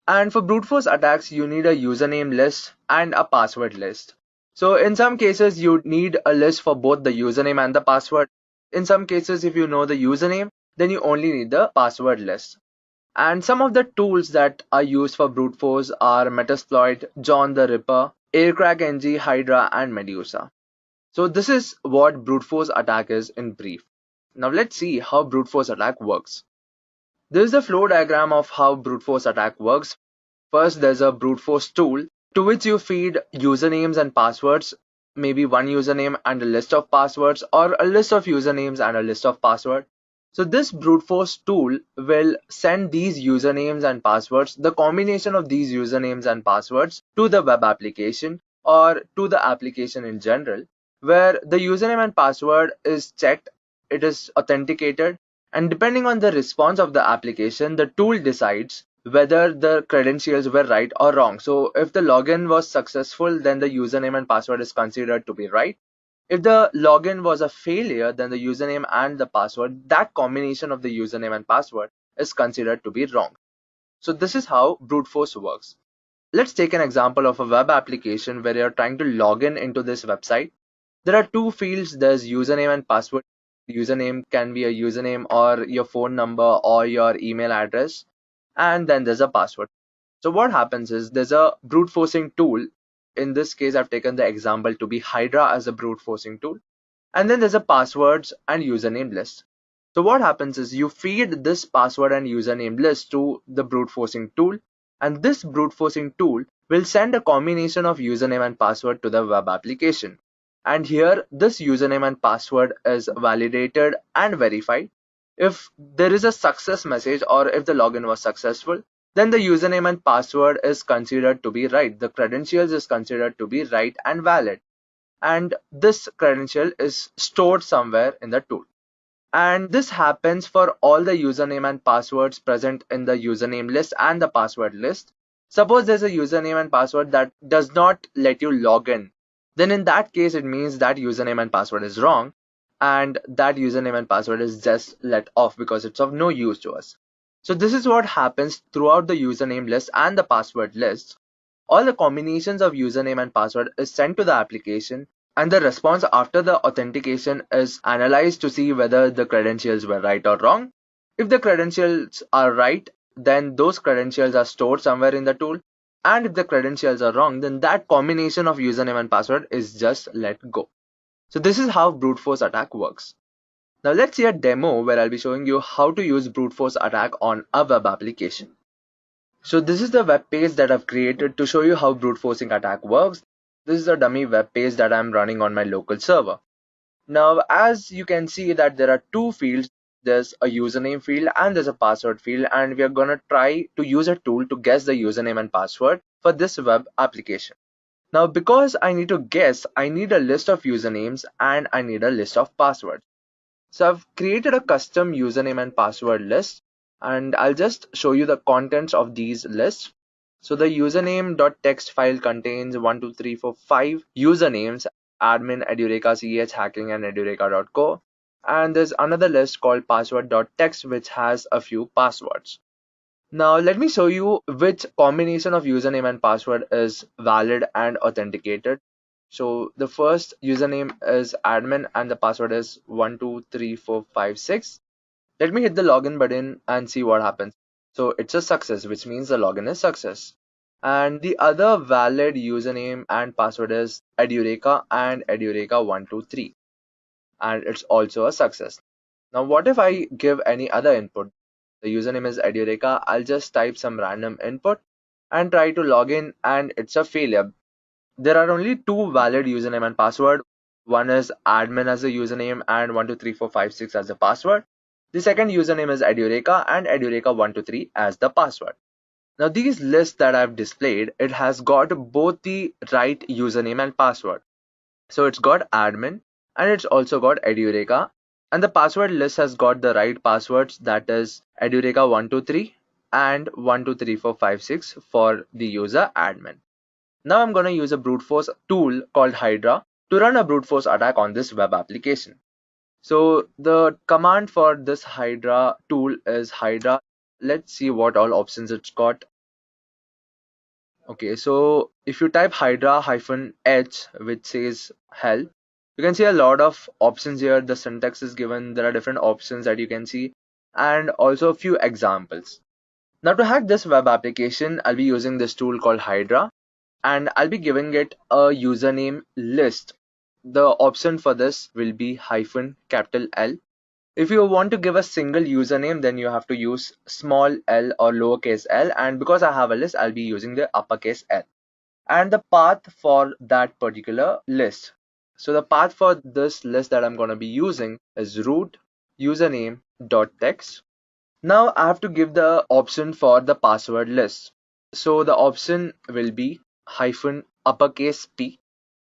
And for brute force attacks, you need a username list and a password list. So in some cases, you need a list for both the username and the password. In some cases, if you know the username, then you only need the password list. And some of the tools that are used for brute force are Metasploit, John the Ripper, AirCrackNG, Hydra, and Medusa. So this is what brute force attack is in brief. Now let's see how brute force attack works. This is the flow diagram of how brute force attack works. First, there's a brute force tool to which you feed usernames and passwords, maybe one username and a list of passwords, or a list of usernames and a list of passwords. So this brute force tool will send these usernames and passwords, the combination of these usernames and passwords, to the web application or to the application in general, where the username and password is checked, it is authenticated, and depending on the response of the application, the tool decides whether the credentials were right or wrong. So if the login was successful, then the username and password is considered to be right. If the login was a failure, then the username and the password, that combination of the username and password, is considered to be wrong. So this is how brute force works. Let's take an example of a web application where you're trying to log into this website. There are two fields. There's username and password. Username can be a username or your phone number or your email address. And then there's a password. So what happens is there's a brute forcing tool. In this case, I've taken the example to be Hydra as a brute forcing tool. And then there's a passwords and username list. So what happens is you feed this password and username list to the brute forcing tool, and this brute forcing tool will send a combination of username and password to the web application. And here this username and password is validated and verified. If there is a success message or if the login was successful, then the username and password is considered to be right. The credentials is considered to be right and valid. And this credential is stored somewhere in the tool. And this happens for all the username and passwords present in the username list and the password list. Suppose there's a username and password that does not let you log in. Then in that case, it means that username and password is wrong. And that username and password is just let off because it's of no use to us. So this is what happens throughout the username list and the password list. All the combinations of username and password is sent to the application, and the response after the authentication is analyzed to see whether the credentials were right or wrong. If the credentials are right, then those credentials are stored somewhere in the tool. And if the credentials are wrong, then that combination of username and password is just let go. So this is how brute force attack works. Now let's see a demo where I'll be showing you how to use brute force attack on a web application. So this is the web page that I've created to show you how brute forcing attack works. This is a dummy web page that I'm running on my local server. Now, as you can see that there are two fields. There's a username field and there's a password field, and we are gonna try to use a tool to guess the username and password for this web application. Now, because I need to guess, I need a list of usernames and I need a list of passwords. So I've created a custom username and password list, and I'll just show you the contents of these lists. So the username.txt file contains 1, 2, 3, 4, 5 usernames: admin, Edureka, ch, hacking, and edureka.co. And there's another list called password.txt which has a few passwords. Now let me show you which combination of username and password is valid and authenticated. So the first username is admin and the password is 123456. Let me hit the login button and see what happens. So it's a success, which means the login is success. And the other valid username and password is Edureka and Edureka123. And it's also a success. Now what if I give any other input? The username is Edureka. I'll just type some random input and try to log in, and it's a failure. There are only two valid username and password. One is admin as a username and 123456 as the password. The second username is Edureka and Edureka123 as the password. Now these lists that I've displayed, it has got both the right username and password. So it's got admin and it's also got Edureka, and the password list has got the right passwords, that is Edureka123 and 123456 for the user admin. Now I'm going to use a brute force tool called Hydra to run a brute force attack on this web application. So the command for this Hydra tool is Hydra. Let's see what all options it's got. Okay, so if you type Hydra -h, which says help, You can see a lot of options here. The syntax is given. There are different options that you can see, and also a few examples. Now to hack this web application, I'll be using this tool called Hydra, and I'll be giving it a username list. The option for this will be -L. If you want to give a single username, then you have to use small l or lowercase l, and because I have a list, I'll be using the uppercase L. And the path for that particular list. So the path for this list that I'm going to be using is root username.text. Now I have to give the option for the password list. So the option will be -P.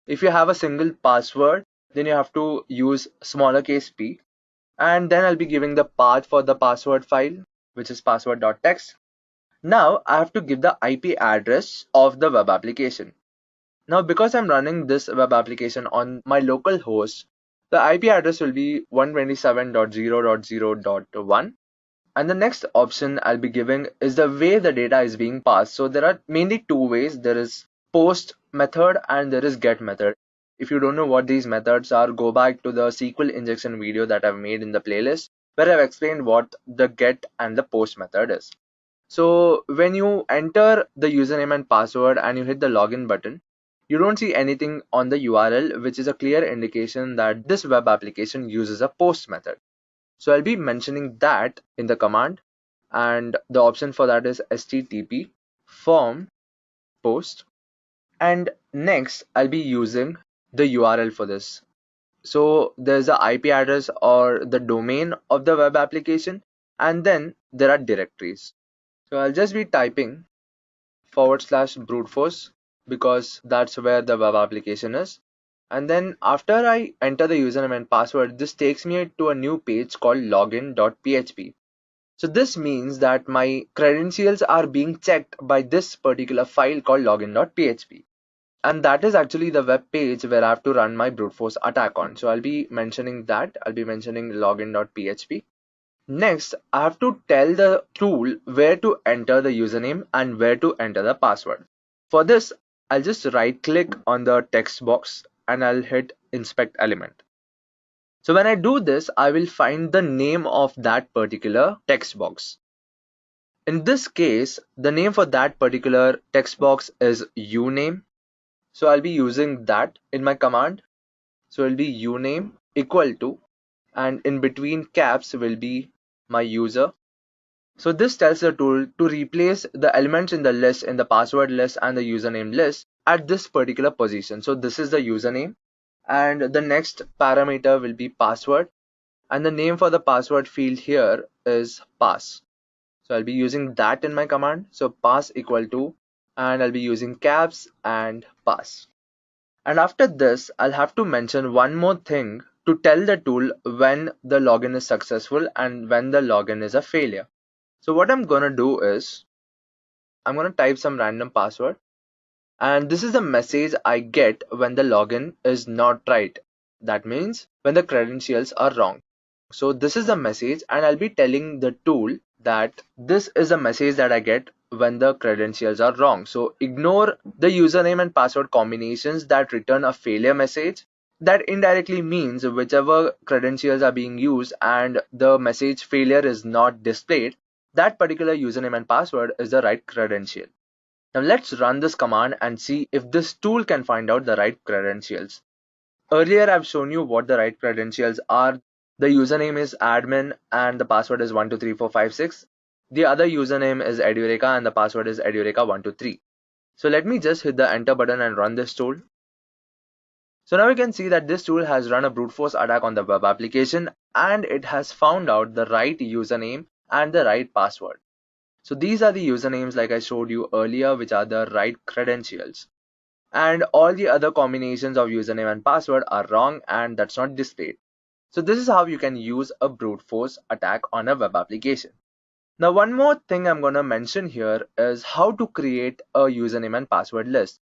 If you have a single password, then you have to use smaller case p. And then I'll be giving the path for the password file, which is password.text. Now I have to give the IP address of the web application. Now because I'm running this web application on my local host, the IP address will be 127.0.0.1. And the next option I'll be giving is the way the data is being passed. So there are mainly two ways. There is post method and there is get method. If you don't know what these methods are, go back to the SQL injection video that I've made in the playlist where I've explained what the get and the post method is. So when you enter the username and password and you hit the login button, you don't see anything on the URL, which is a clear indication that this web application uses a post method. So I'll be mentioning that in the command, and the option for that is http form post. And next I'll be using the URL for this. So there's the IP address or the domain of the web application, and then there are directories. So I'll just be typing /brute force because that's where the web application is. And then after I enter the username and password, this takes me to a new page called login.php. So this means that my credentials are being checked by this particular file called login.php. And that is actually the web page where I have to run my brute force attack on. So I'll be mentioning that. I'll be mentioning login.php. Next, I have to tell the tool where to enter the username and where to enter the password. For this, I'll just right click on the text box and I'll hit inspect element. So when I do this, I will find the name of that particular text box. In this case, the name for that particular text box is uname. So I'll be using that in my command. So it'll be uname equal to, and in between caps will be my user. So this tells the tool to replace the elements in the list, in the password list and the username list at this particular position. So this is the username, and the next parameter will be password, and the name for the password field here is pass. So I'll be using that in my command. So pass equal to, and I'll be using caps and pass. And after this, I'll have to mention one more thing to tell the tool when the login is successful and when the login is a failure. So what I'm going to do is, I'm going to type some random password, and this is the message I get when the login is not right. That means when the credentials are wrong. So this is the message, and I'll be telling the tool that this is a message that I get when the credentials are wrong. So ignore the username and password combinations that return a failure message. That indirectly means whichever credentials are being used and the message failure is not displayed, that particular username and password is the right credential. Now let's run this command and see if this tool can find out the right credentials. Earlier I've shown you what the right credentials are. The username is admin and the password is 123456. The other username is Edureka and the password is Edureka123. So let me just hit the enter button and run this tool. So now we can see that this tool has run a brute force attack on the web application, and it has found out the right username and the right password. So these are the usernames like I showed you earlier, which are the right credentials. And all the other combinations of username and password are wrong, and that's not displayed. So this is how you can use a brute force attack on a web application. Now one more thing I'm going to mention here is how to create a username and password list.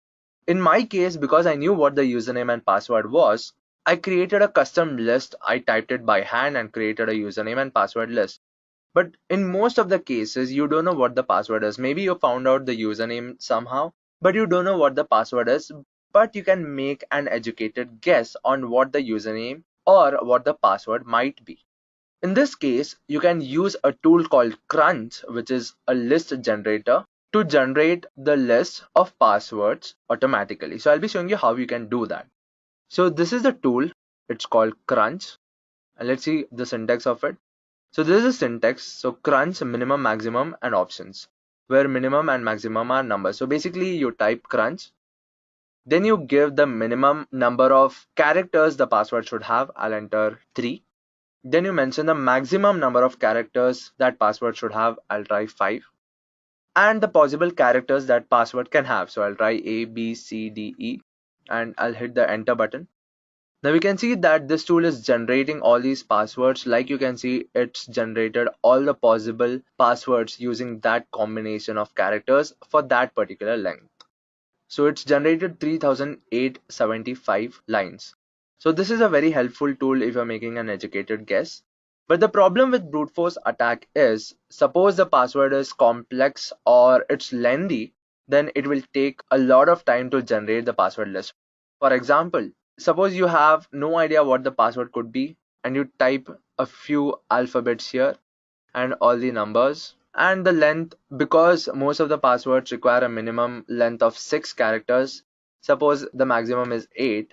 In my case, because I knew what the username and password was, I created a custom list. I typed it by hand and created a username and password list. But in most of the cases, you don't know what the password is. Maybe you found out the username somehow, but you don't know what the password is. but you can make an educated guess on what the username or what the password might be. In this case, you can use a tool called Crunch, which is a list generator, to generate the list of passwords automatically. So I'll be showing you how you can do that. So this is the tool. It's called Crunch. And let's see the syntax of it. So this is the syntax. So crunch, minimum, maximum, and options, where minimum and maximum are numbers. So basically you type crunch, then you give the minimum number of characters the password should have. I'll enter 3. Then you mention the maximum number of characters that password should have. I'll try 5. And the possible characters that password can have. So I'll try A, B, C, D, E, and I'll hit the enter button. Now we can see that this tool is generating all these passwords. Like you can see, it's generated all the possible passwords using that combination of characters for that particular length. So it's generated 3875 lines. So this is a very helpful tool if you're making an educated guess. But the problem with brute force attack is, suppose the password is complex or it's lengthy, then it will take a lot of time to generate the password list. For example, suppose you have no idea what the password could be and you type a few alphabets here and all the numbers and the length, because most of the passwords require a minimum length of 6 characters. Suppose the maximum is 8.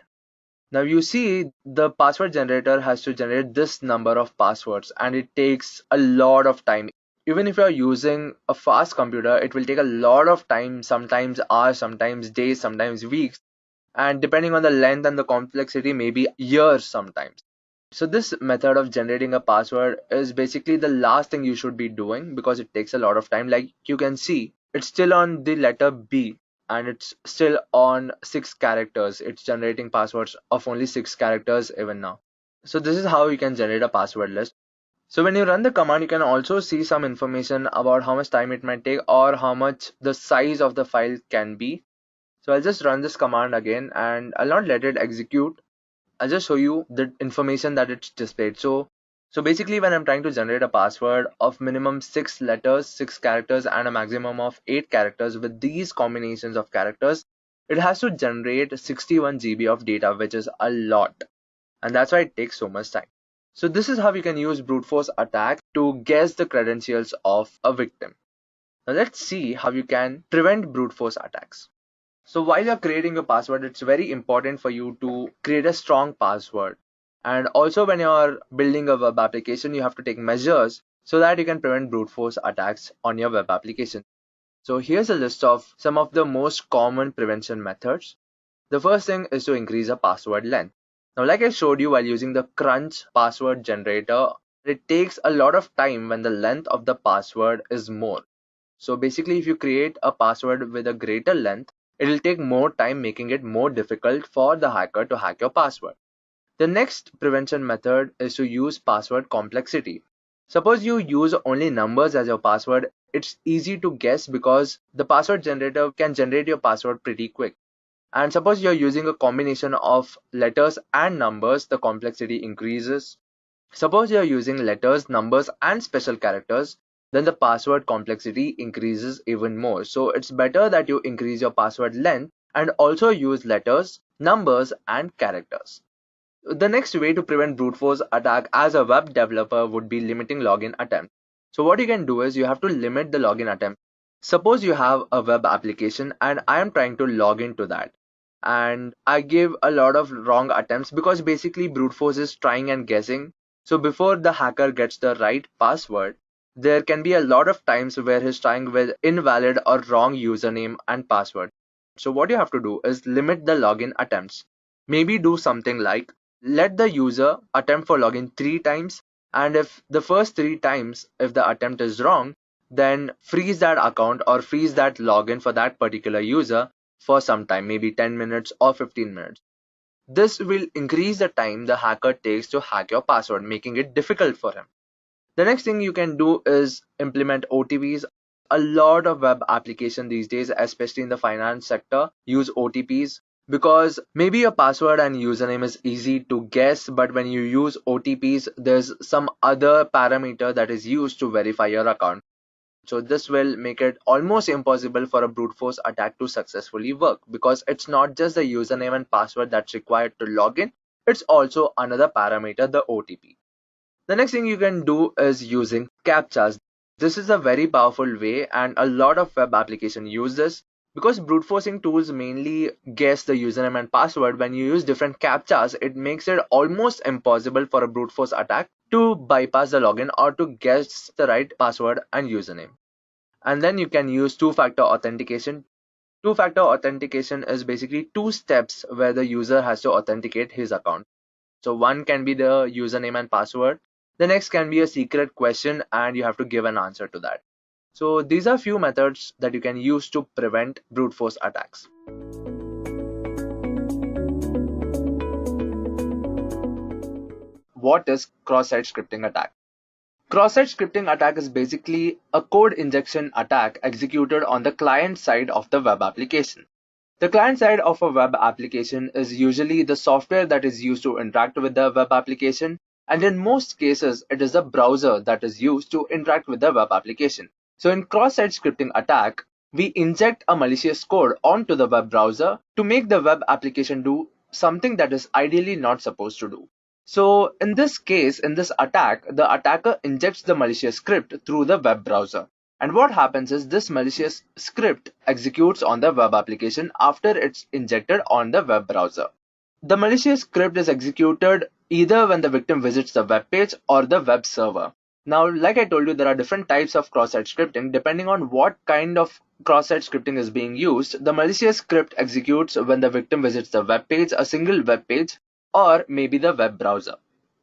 Now you see the password generator has to generate this number of passwords and it takes a lot of time. Even if you're using a fast computer, it will take a lot of time, sometimes hours, sometimes days, sometimes weeks. And depending on the length and the complexity, maybe years sometimes. So this method of generating a password is basically the last thing you should be doing because it takes a lot of time. Like you can see, it's still on the letter B and it's still on 6 characters. It's generating passwords of only 6 characters even now. So this is how you can generate a password list. So when you run the command, you can also see some information about how much time it might take or how much the size of the file can be. So I'll just run this command again and I'll not let it execute. I'll just show you the information that it's displayed. So basically when I'm trying to generate a password of minimum 6 letters, 6 characters and a maximum of 8 characters with these combinations of characters, it has to generate 61 GB of data, which is a lot. And that's why it takes so much time. So this is how you can use brute force attack to guess the credentials of a victim. Now let's see how you can prevent brute force attacks. So while you're creating your password, it's very important for you to create a strong password. And also when you're building a web application, you have to take measures so that you can prevent brute force attacks on your web application. So here's a list of some of the most common prevention methods. The first thing is to increase a password length. Now, like I showed you while using the Crunch password generator, it takes a lot of time when the length of the password is more. So basically, if you create a password with a greater length, it will take more time, making it more difficult for the hacker to hack your password. The next prevention method is to use password complexity. Suppose you use only numbers as your password, it's easy to guess because the password generator can generate your password pretty quick. And suppose you're using a combination of letters and numbers, the complexity increases. Suppose you're using letters, numbers, and special characters, then the password complexity increases even more. So it's better that you increase your password length and also use letters, numbers, and characters. The next way to prevent brute force attack as a web developer would be limiting login attempts. So what you can do is you have to limit the login attempt. Suppose you have a web application and I am trying to log into that. And I give a lot of wrong attempts because basically brute force is trying and guessing. So before the hacker gets the right password, there can be a lot of times where he's trying with invalid or wrong username and password. So what you have to do is limit the login attempts. Maybe do something like let the user attempt for login 3 times, and if the first 3 times, if the attempt is wrong, then freeze that account or freeze that login for that particular user for some time, maybe 10 minutes or 15 minutes. This will increase the time the hacker takes to hack your password, making it difficult for him. The next thing you can do is implement OTPs. A lot of web applications these days, especially in the finance sector, use OTPs because maybe your password and username is easy to guess, but when you use OTPs, there's some other parameter that is used to verify your account. So this will make it almost impossible for a brute force attack to successfully work, because it's not just the username and password that's required to log in, it's also another parameter, the OTP. The next thing you can do is using CAPTCHAs. This is a very powerful way, and a lot of web applications use this. Because brute forcing tools mainly guess the username and password, when you use different CAPTCHAs, it makes it almost impossible for a brute force attack to bypass the login or to guess the right password and username. And then you can use two-factor authentication. Two-factor authentication is basically 2 steps where the user has to authenticate his account. So one can be the username and password. The next can be a secret question and you have to give an answer to that. So these are few methods that you can use to prevent brute force attacks. What is cross-site scripting attack? Cross-site scripting attack is basically a code injection attack executed on the client side of the web application. The client side of a web application is usually the software that is used to interact with the web application, and in most cases it is the browser that is used to interact with the web application. So in cross-site scripting attack, we inject a malicious code onto the web browser to make the web application do something that is ideally not supposed to do. So in this case, in this attack, the attacker injects the malicious script through the web browser. And what happens is this malicious script executes on the web application after it's injected on the web browser. The malicious script is executed either when the victim visits the web page or the web server. Now, like I told you, there are different types of cross-site scripting. Depending on what kind of cross-site scripting is being used, the malicious script executes when the victim visits the web page, a single web page, or maybe the web browser.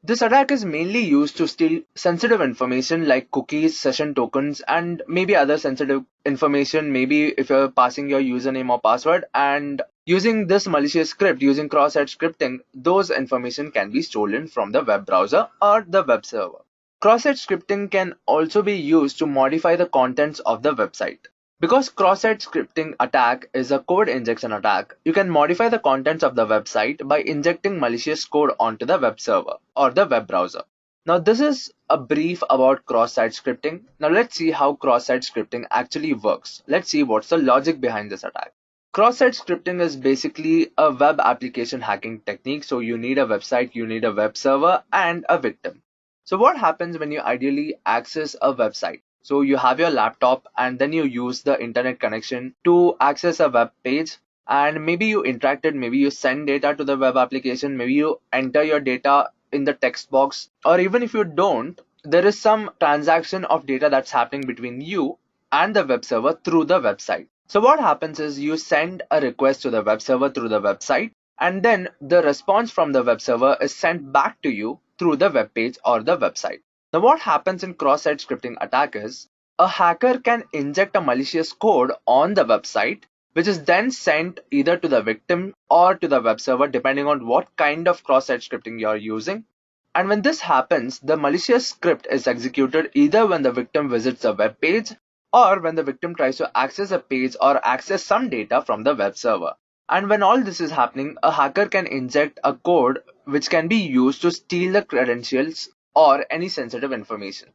This attack is mainly used to steal sensitive information like cookies, session tokens, and maybe other sensitive information, maybe if you're passing your username or password, and using this malicious script, using cross-site scripting, those information can be stolen from the web browser or the web server. Cross-site scripting can also be used to modify the contents of the website. Because cross-site scripting attack is a code injection attack, you can modify the contents of the website by injecting malicious code onto the web server or the web browser. Now this is a brief about cross-site scripting. Now let's see how cross-site scripting actually works. Let's see what's the logic behind this attack. Cross-site scripting is basically a web application hacking technique. So you need a website, you need a web server, and a victim. So what happens when you ideally access a website? So you have your laptop and then you use the internet connection to access a web page, and maybe you interacted, maybe you send data to the web application, maybe you enter your data in the text box, or even if you don't, there is some transaction of data that's happening between you and the web server through the website. So what happens is you send a request to the web server through the website, and then the response from the web server is sent back to you through the web page or the website. Now what happens in cross-site scripting attack is a hacker can inject a malicious code on the website, which is then sent either to the victim or to the web server depending on what kind of cross-site scripting you're using. And when this happens, the malicious script is executed either when the victim visits a web page or when the victim tries to access a page or access some data from the web server. And when all this is happening, a hacker can inject a code which can be used to steal the credentials or any sensitive information.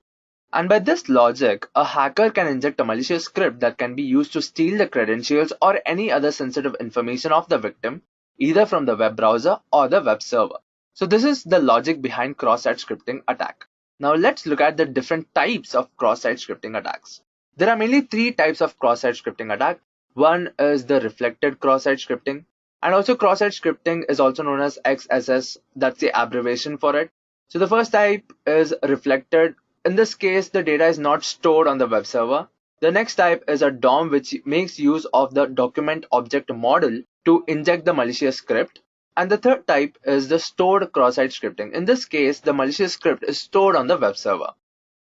And by this logic, a hacker can inject a malicious script that can be used to steal the credentials or any other sensitive information of the victim, either from the web browser or the web server. So this is the logic behind cross-site scripting attack. Now let's look at the different types of cross-site scripting attacks. There are mainly 3 types of cross-site scripting attack. One is the reflected cross-site scripting, and also cross-site scripting is also known as XSS. That's the abbreviation for it. So the first type is reflected. In this case, the data is not stored on the web server. The next type is a DOM, which makes use of the document object model to inject the malicious script. And the third type is the stored cross-site scripting. In this case, the malicious script is stored on the web server.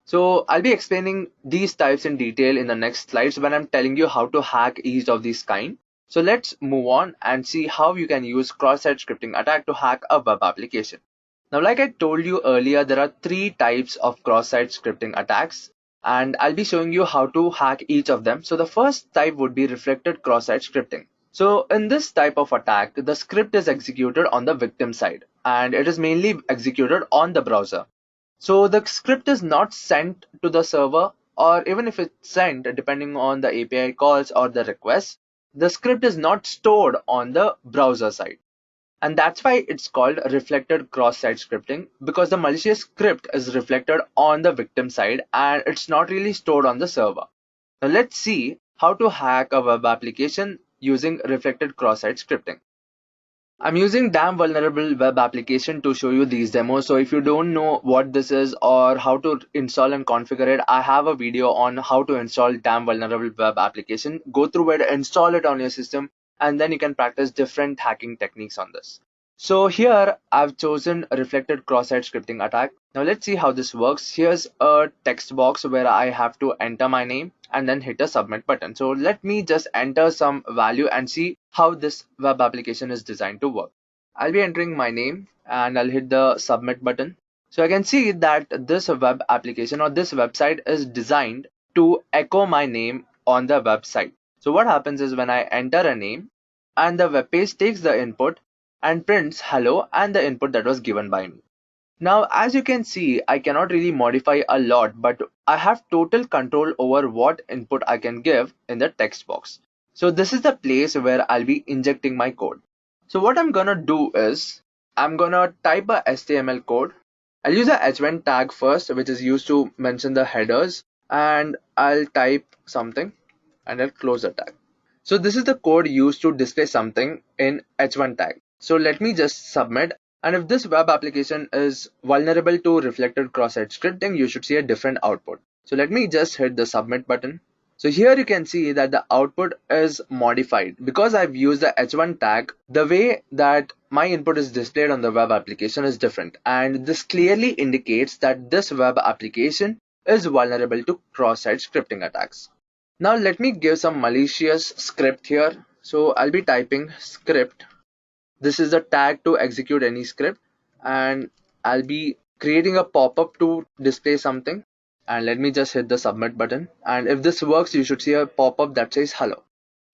So I'll be explaining these types in detail in the next slides when I'm telling you how to hack each of these kind. So let's move on and see how you can use cross-site scripting attack to hack a web application. Now, like I told you earlier, there are 3 types of cross-site scripting attacks, and I'll be showing you how to hack each of them. So the first type would be reflected cross-site scripting. So in this type of attack, the script is executed on the victim side, and it is mainly executed on the browser. So the script is not sent to the server or even if it's sent, depending on the API calls or the requests, the script is not stored on the browser side. And that's why it's called reflected cross-site scripting, because the malicious script is reflected on the victim side and it's not really stored on the server. Now let's see how to hack a web application using reflected cross-site scripting. I'm using Damn Vulnerable Web Application to show you these demos. So if you don't know what this is or how to install and configure it, I have a video on how to install Damn Vulnerable Web Application. Go through it, install it on your system, and then you can practice different hacking techniques on this. So here I've chosen a reflected cross-site scripting attack. Now let's see how this works. Here's a text box where I have to enter my name and then hit a submit button. So let me just enter some value and see how this web application is designed to work. I'll be entering my name and I'll hit the submit button. So I can see that this web application or this website is designed to echo my name on the website. So what happens is when I enter a name and the web page takes the input and prints hello and the input that was given by me. Now, as you can see, I cannot really modify a lot, but I have total control over what input I can give in the text box. So this is the place where I'll be injecting my code. So what I'm gonna do is I'm gonna type a HTML code. I'll use a h1 tag first, which is used to mention the headers, and I'll type something and I'll close the tag. So this is the code used to display something in h1 tag. So let me just submit, and if this web application is vulnerable to reflected cross-site scripting, you should see a different output. So let me just hit the submit button. So here you can see that the output is modified because I've used the h1 tag. The way that my input is displayed on the web application is different, and this clearly indicates that this web application is vulnerable to cross-site scripting attacks. Now let me give some malicious script here. So I'll be typing script. This is the tag to execute any script, and I'll be creating a pop-up to display something, and let me just hit the submit button. And if this works, you should see a pop-up that says hello.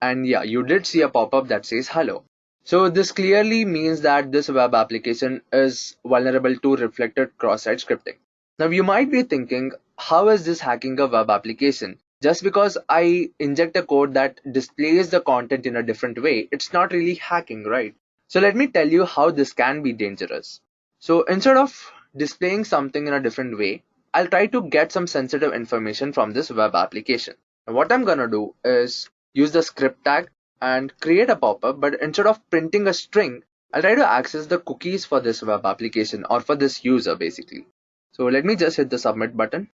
And yeah, you did see a pop-up that says hello. So this clearly means that this web application is vulnerable to reflected cross-site scripting. Now you might be thinking, how is this hacking a web application? Just because I inject a code that displays the content in a different way, it's not really hacking, right? So let me tell you how this can be dangerous. So instead of displaying something in a different way, I'll try to get some sensitive information from this web application. And what I'm gonna do is use the script tag and create a pop-up, but instead of printing a string, I'll try to access the cookies for this web application or for this user basically. So let me just hit the submit button.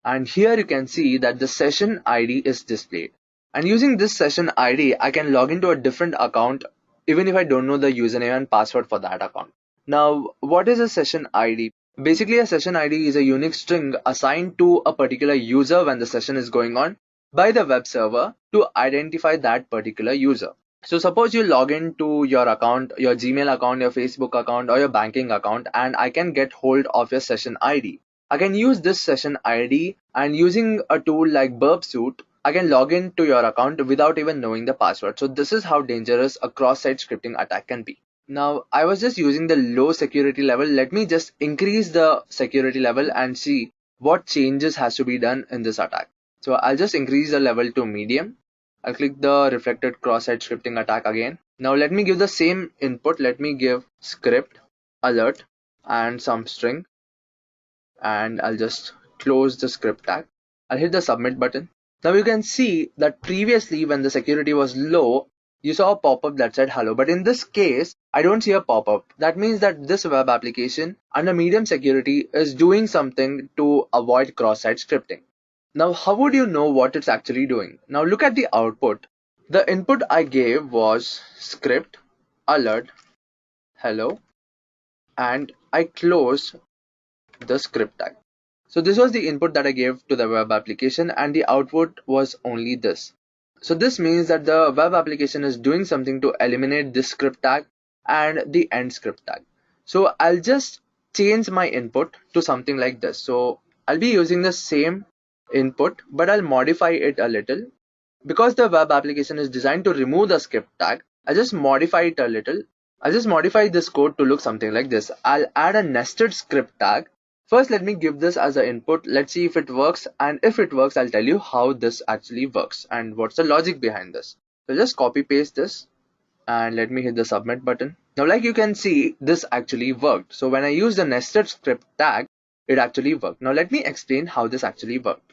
And here you can see that the session ID is displayed. And using this session ID, I can log into a different account even if I don't know the username and password for that account. Now, what is a session ID? Basically, a session ID is a unique string assigned to a particular user when the session is going on by the web server to identify that particular user. So suppose you log into your account, your Gmail account, your Facebook account, or your banking account, and I can get hold of your session ID. I can use this session ID, and using a tool like Burpsuit, I can log into your account without even knowing the password. So this is how dangerous a cross-site scripting attack can be. Now, I was just using the low security level. Let me just increase the security level and see what changes has to be done in this attack. So I'll just increase the level to medium. I'll click the reflected cross-site scripting attack again. Now let me give the same input. Let me give script, alert, and some string. And I'll just close the script tag. I'll hit the submit button. Now you can see that previously when the security was low, you saw a pop-up that said hello, but in this case, I don't see a pop-up. That means that this web application under medium security is doing something to avoid cross-site scripting. Now, how would you know what it's actually doing? Now look at the output. The input I gave was script, alert, hello, and I closed the script tag. So this was the input that I gave to the web application, and the output was only this. So this means that the web application is doing something to eliminate this script tag and the end script tag. So I'll just change my input to something like this. So I'll be using the same input, but I'll modify it a little. Because the web application is designed to remove the script tag, I'll just modify it a little. I'll just modify this code to look something like this. I'll add a nested script tag First, let me give this as an input. Let's see if it works, and if it works, I'll tell you how this actually works and what's the logic behind this. So just copy paste this and let me hit the submit button. Now, like you can see, this actually worked. So when I use the nested script tag, it actually worked. Now let me explain how this actually worked.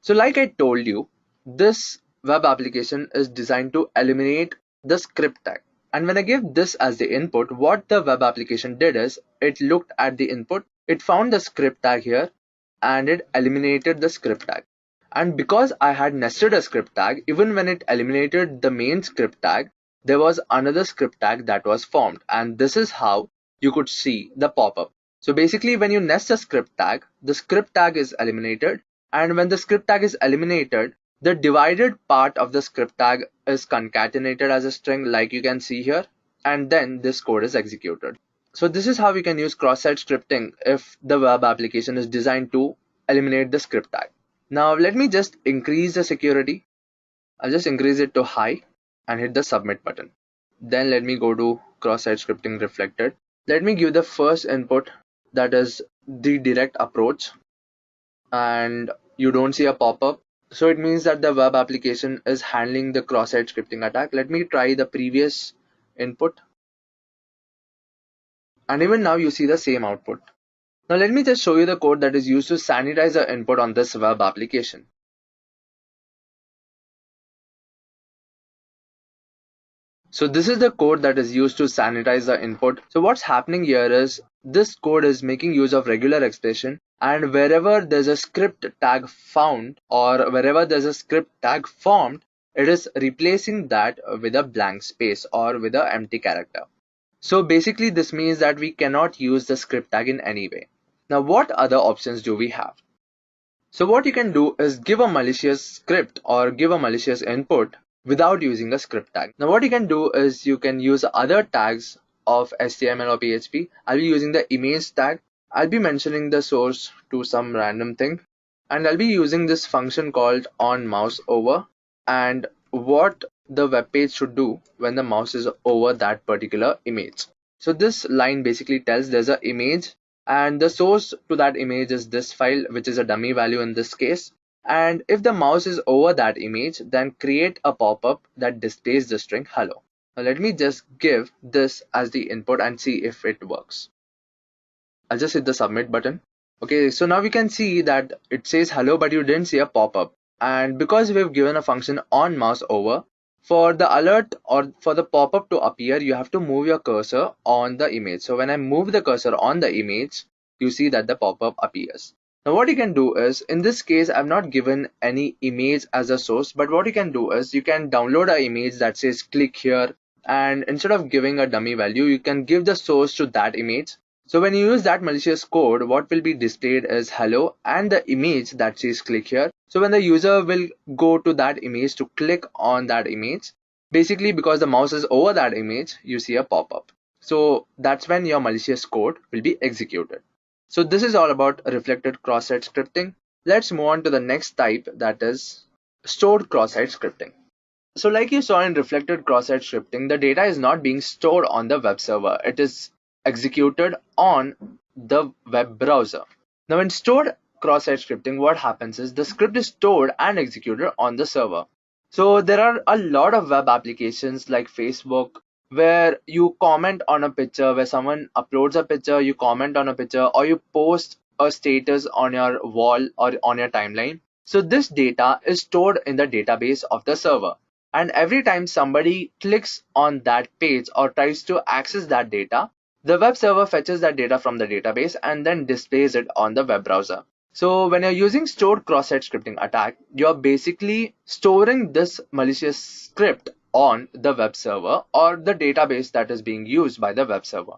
So like I told you, this web application is designed to eliminate the script tag. And when I give this as the input, what the web application did is it looked at the input, it found the script tag here, and it eliminated the script tag. And because I had nested a script tag, even when it eliminated the main script tag, there was another script tag that was formed. And this is how you could see the pop-up. So basically, when you nest a script tag, the script tag is eliminated. And when the script tag is eliminated, the divided part of the script tag is concatenated as a string like you can see here, and then this code is executed. So this is how we can use cross-site scripting if the web application is designed to eliminate the script tag. Now let me just increase the security. I'll just increase it to high and hit the submit button. Then let me go to cross-site scripting reflected. Let me give the first input, that is the direct approach, and you don't see a pop-up. So it means that the web application is handling the cross-site scripting attack. Let me try the previous input. And even now you see the same output. Now let me just show you the code that is used to sanitize the input on this web application. So this is the code that is used to sanitize the input. So what's happening here is this code is making use of regular expression, and wherever there's a script tag found or wherever there's a script tag formed, it is replacing that with a blank space or with an empty character. So basically this means that we cannot use the script tag in any way. Now what other options do we have? So what you can do is give a malicious script or give a malicious input without using a script tag. Now what you can do is you can use other tags of HTML or PHP. I'll be using the image tag. I'll be mentioning the source to some random thing, and I'll be using this function called onMouseOver and what the web page should do when the mouse is over that particular image. So this line basically tells there's an image and the source to that image is this file, which is a dummy value in this case. And if the mouse is over that image, then create a pop-up that displays the string hello. Now let me just give this as the input and see if it works. I'll just hit the submit button. Okay, so now we can see that it says hello, but you didn't see a pop-up. And because we've given a function on mouse over, for the alert or for the pop-up to appear, you have to move your cursor on the image. So when I move the cursor on the image, you see that the pop-up appears. Now what you can do is, in this case, I've not given any image as a source, but what you can do is you can download an image that says click here, and instead of giving a dummy value, you can give the source to that image. So when you use that malicious code, what will be displayed is hello and the image that says click here. So when the user will go to that image to click on that image, basically because the mouse is over that image, you see a pop-up. So that's when your malicious code will be executed. So this is all about reflected cross-site scripting. Let's move on to the next type, that is stored cross-site scripting. So like you saw in reflected cross-site scripting, the data is not being stored on the web server. It is executed on the web browser. Now in stored cross-site scripting, what happens is the script is stored and executed on the server. So there are a lot of web applications like Facebook where you comment on a picture, where someone uploads a picture, you comment on a picture, or you post a status on your wall or on your timeline. So this data is stored in the database of the server. And every time somebody clicks on that page or tries to access that data, the web server fetches that data from the database and then displays it on the web browser. So when you're using stored cross-site scripting attack, you're basically storing this malicious script on the web server or the database that is being used by the web server.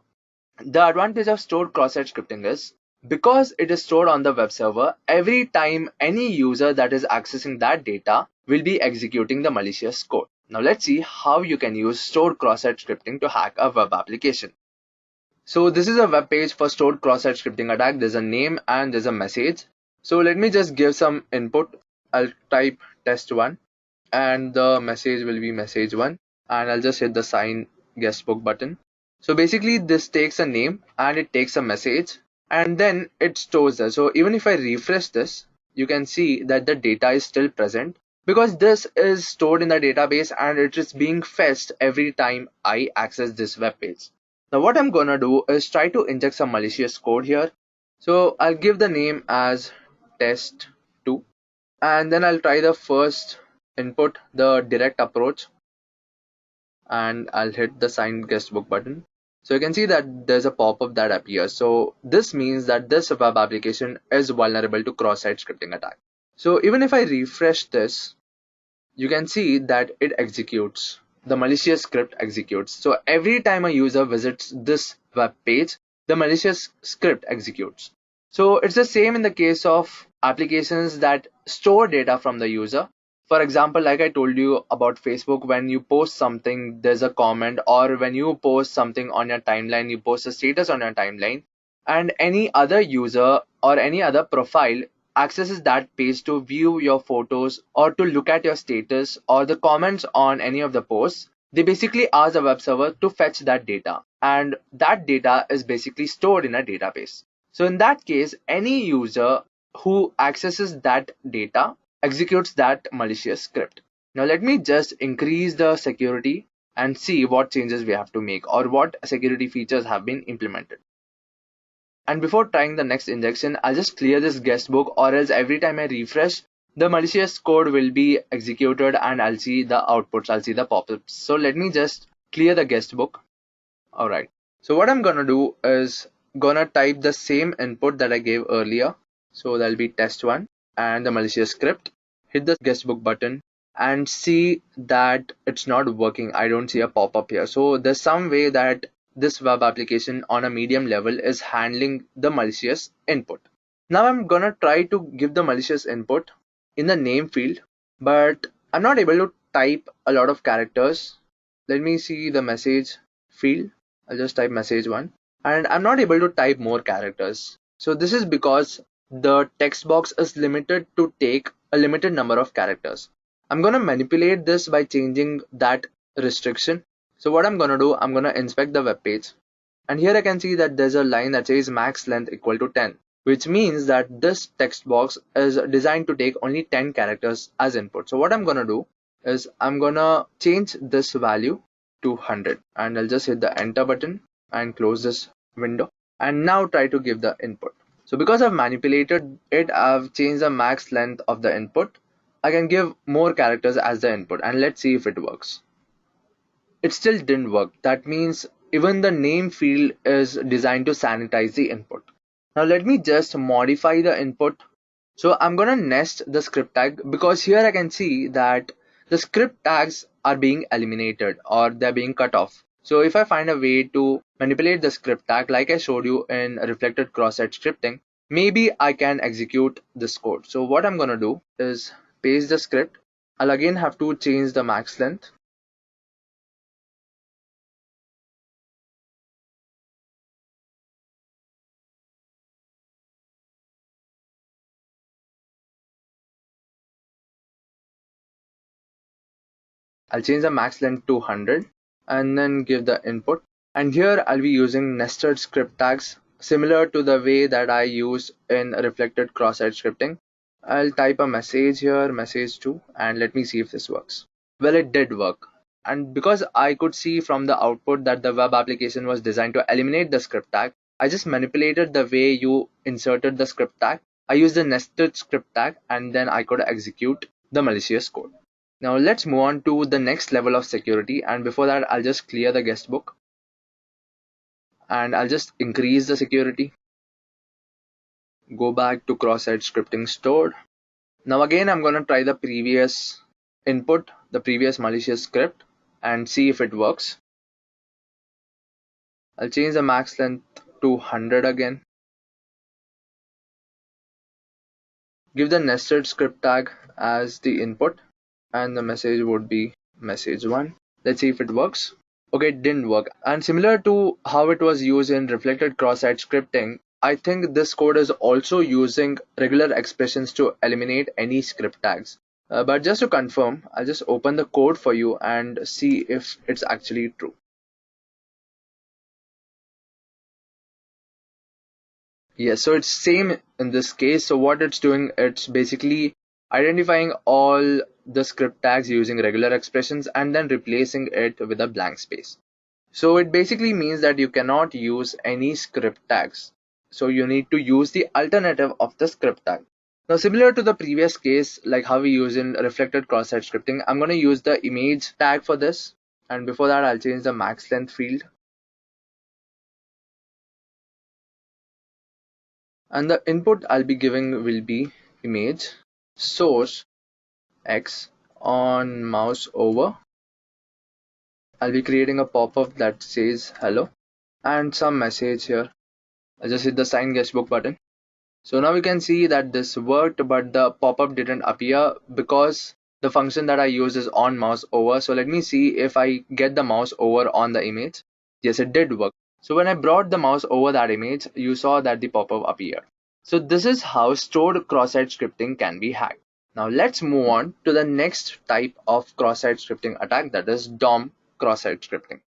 The advantage of stored cross-site scripting is because it is stored on the web server, every time any user that is accessing that data will be executing the malicious code. Now let's see how you can use stored cross-site scripting to hack a web application. So this is a web page for stored cross-site scripting attack. There's a name and there's a message. So let me just give some input. I'll type test1 and the message will be message1, and I'll just hit the sign guestbook button. So basically this takes a name and it takes a message, and then it stores this. So even if I refresh this, you can see that the data is still present because this is stored in the database and it is being fetched every time I access this web page. Now what I'm gonna do is try to inject some malicious code here. So I'll give the name as test2, and then I'll try the first input, the direct approach, and I'll hit the sign guestbook button. So you can see that there's a pop-up that appears. So this means that this web application is vulnerable to cross-site scripting attack. So even if I refresh this, you can see that it executes. The malicious script executes. So every time a user visits this web page, the malicious script executes. So it's the same in the case of applications that store data from the user. For example, like I told you about Facebook, when you post something, there's a comment, or when you post something on your timeline, you post a status on your timeline, and any other user or any other profile accesses that page to view your photos or to look at your status or the comments on any of the posts. They basically ask the web server to fetch that data, and that data is basically stored in a database. So in that case, any user who accesses that data executes that malicious script. Now let me just increase the security and see what changes we have to make or what security features have been implemented. And before trying the next injection, I'll just clear this guestbook, or else every time I refresh, the malicious code will be executed and I'll see the outputs, I'll see the pop-ups. So let me just clear the guestbook. Alright, so what I'm gonna do is gonna type the same input that I gave earlier. So that'll be test1 and the malicious script. Hit the guestbook button and see that it's not working. I don't see a pop-up here. So there's some way that this web application on a medium level is handling the malicious input. Now I'm gonna try to give the malicious input in the name field, but I'm not able to type a lot of characters. Let me see the message field. I'll just type message1, and I'm not able to type more characters. So this is because the text box is limited to take a limited number of characters. I'm gonna manipulate this by changing that restriction. So what I'm gonna do, I'm gonna inspect the web page, and here I can see that there's a line that says max length equal to 10, which means that this text box is designed to take only 10 characters as input. So what I'm gonna do is I'm gonna change this value to 100, and I'll just hit the enter button and close this window, and now try to give the input. So because I've manipulated it, I've changed the max length of the input. I can give more characters as the input, and let's see if it works. It still didn't work. That means even the name field is designed to sanitize the input. Now let me just modify the input. So I'm gonna nest the script tag, because here I can see that the script tags are being eliminated or they're being cut off. So if I find a way to manipulate the script tag like I showed you in reflected cross-site scripting, maybe I can execute this code. So what I'm gonna do is paste the script. I'll again have to change the max length. I'll change the max length to 100 and then give the input. And here I'll be using nested script tags similar to the way that I use in reflected cross-site scripting. I'll type a message here, message2, and let me see if this works. Well, it did work. And because I could see from the output that the web application was designed to eliminate the script tag, I just manipulated the way you inserted the script tag. I used the nested script tag, and then I could execute the malicious code. Now let's move on to the next level of security, and before that I'll just clear the guestbook and I'll just increase the security. Go back to cross-site scripting stored. Now again I'm gonna try the previous input, the previous malicious script, and see if it works. I'll change the max length to 100 again. Give the nested script tag as the input, and the message would be message1. Let's see if it works. Okay, it didn't work. And similar to how it was used in reflected cross-site scripting, I think this code is also using regular expressions to eliminate any script tags. But just to confirm, I'll just open the code for you and see if it's actually true. Yes, so it's same in this case. So what it's doing, it's basically identifying all the script tags using regular expressions and then replacing it with a blank space. So it basically means that you cannot use any script tags. So you need to use the alternative of the script tag. Now, similar to the previous case, like how we use in reflected cross-site scripting, I'm going to use the image tag for this. And before that, I'll change the max length field. And the input I'll be giving will be image source X on mouse over. I'll be creating a pop-up that says hello and some message here. I'll just hit the sign guestbook button. So now we can see that this worked, but the pop-up didn't appear because the function that I use is on mouse over. So let me see if I get the mouse over on the image. Yes, it did work. So when I brought the mouse over that image, you saw that the pop-up appeared. So this is how stored cross-site scripting can be hacked. Now let's move on to the next type of cross-site scripting attack, that is DOM cross-site scripting.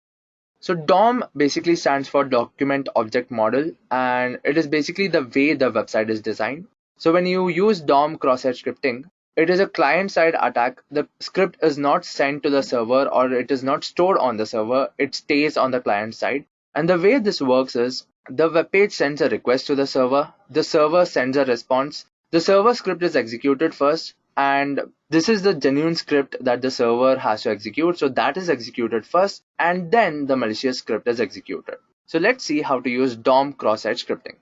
So DOM basically stands for Document Object Model, and it is basically the way the website is designed. So when you use DOM cross-site scripting, it is a client-side attack. The script is not sent to the server or it is not stored on the server. It stays on the client side. And the way this works is the web page sends a request to the server sends a response. The server script is executed first, and this is the genuine script that the server has to execute. So that is executed first, and then the malicious script is executed. So let's see how to use DOM cross-site scripting.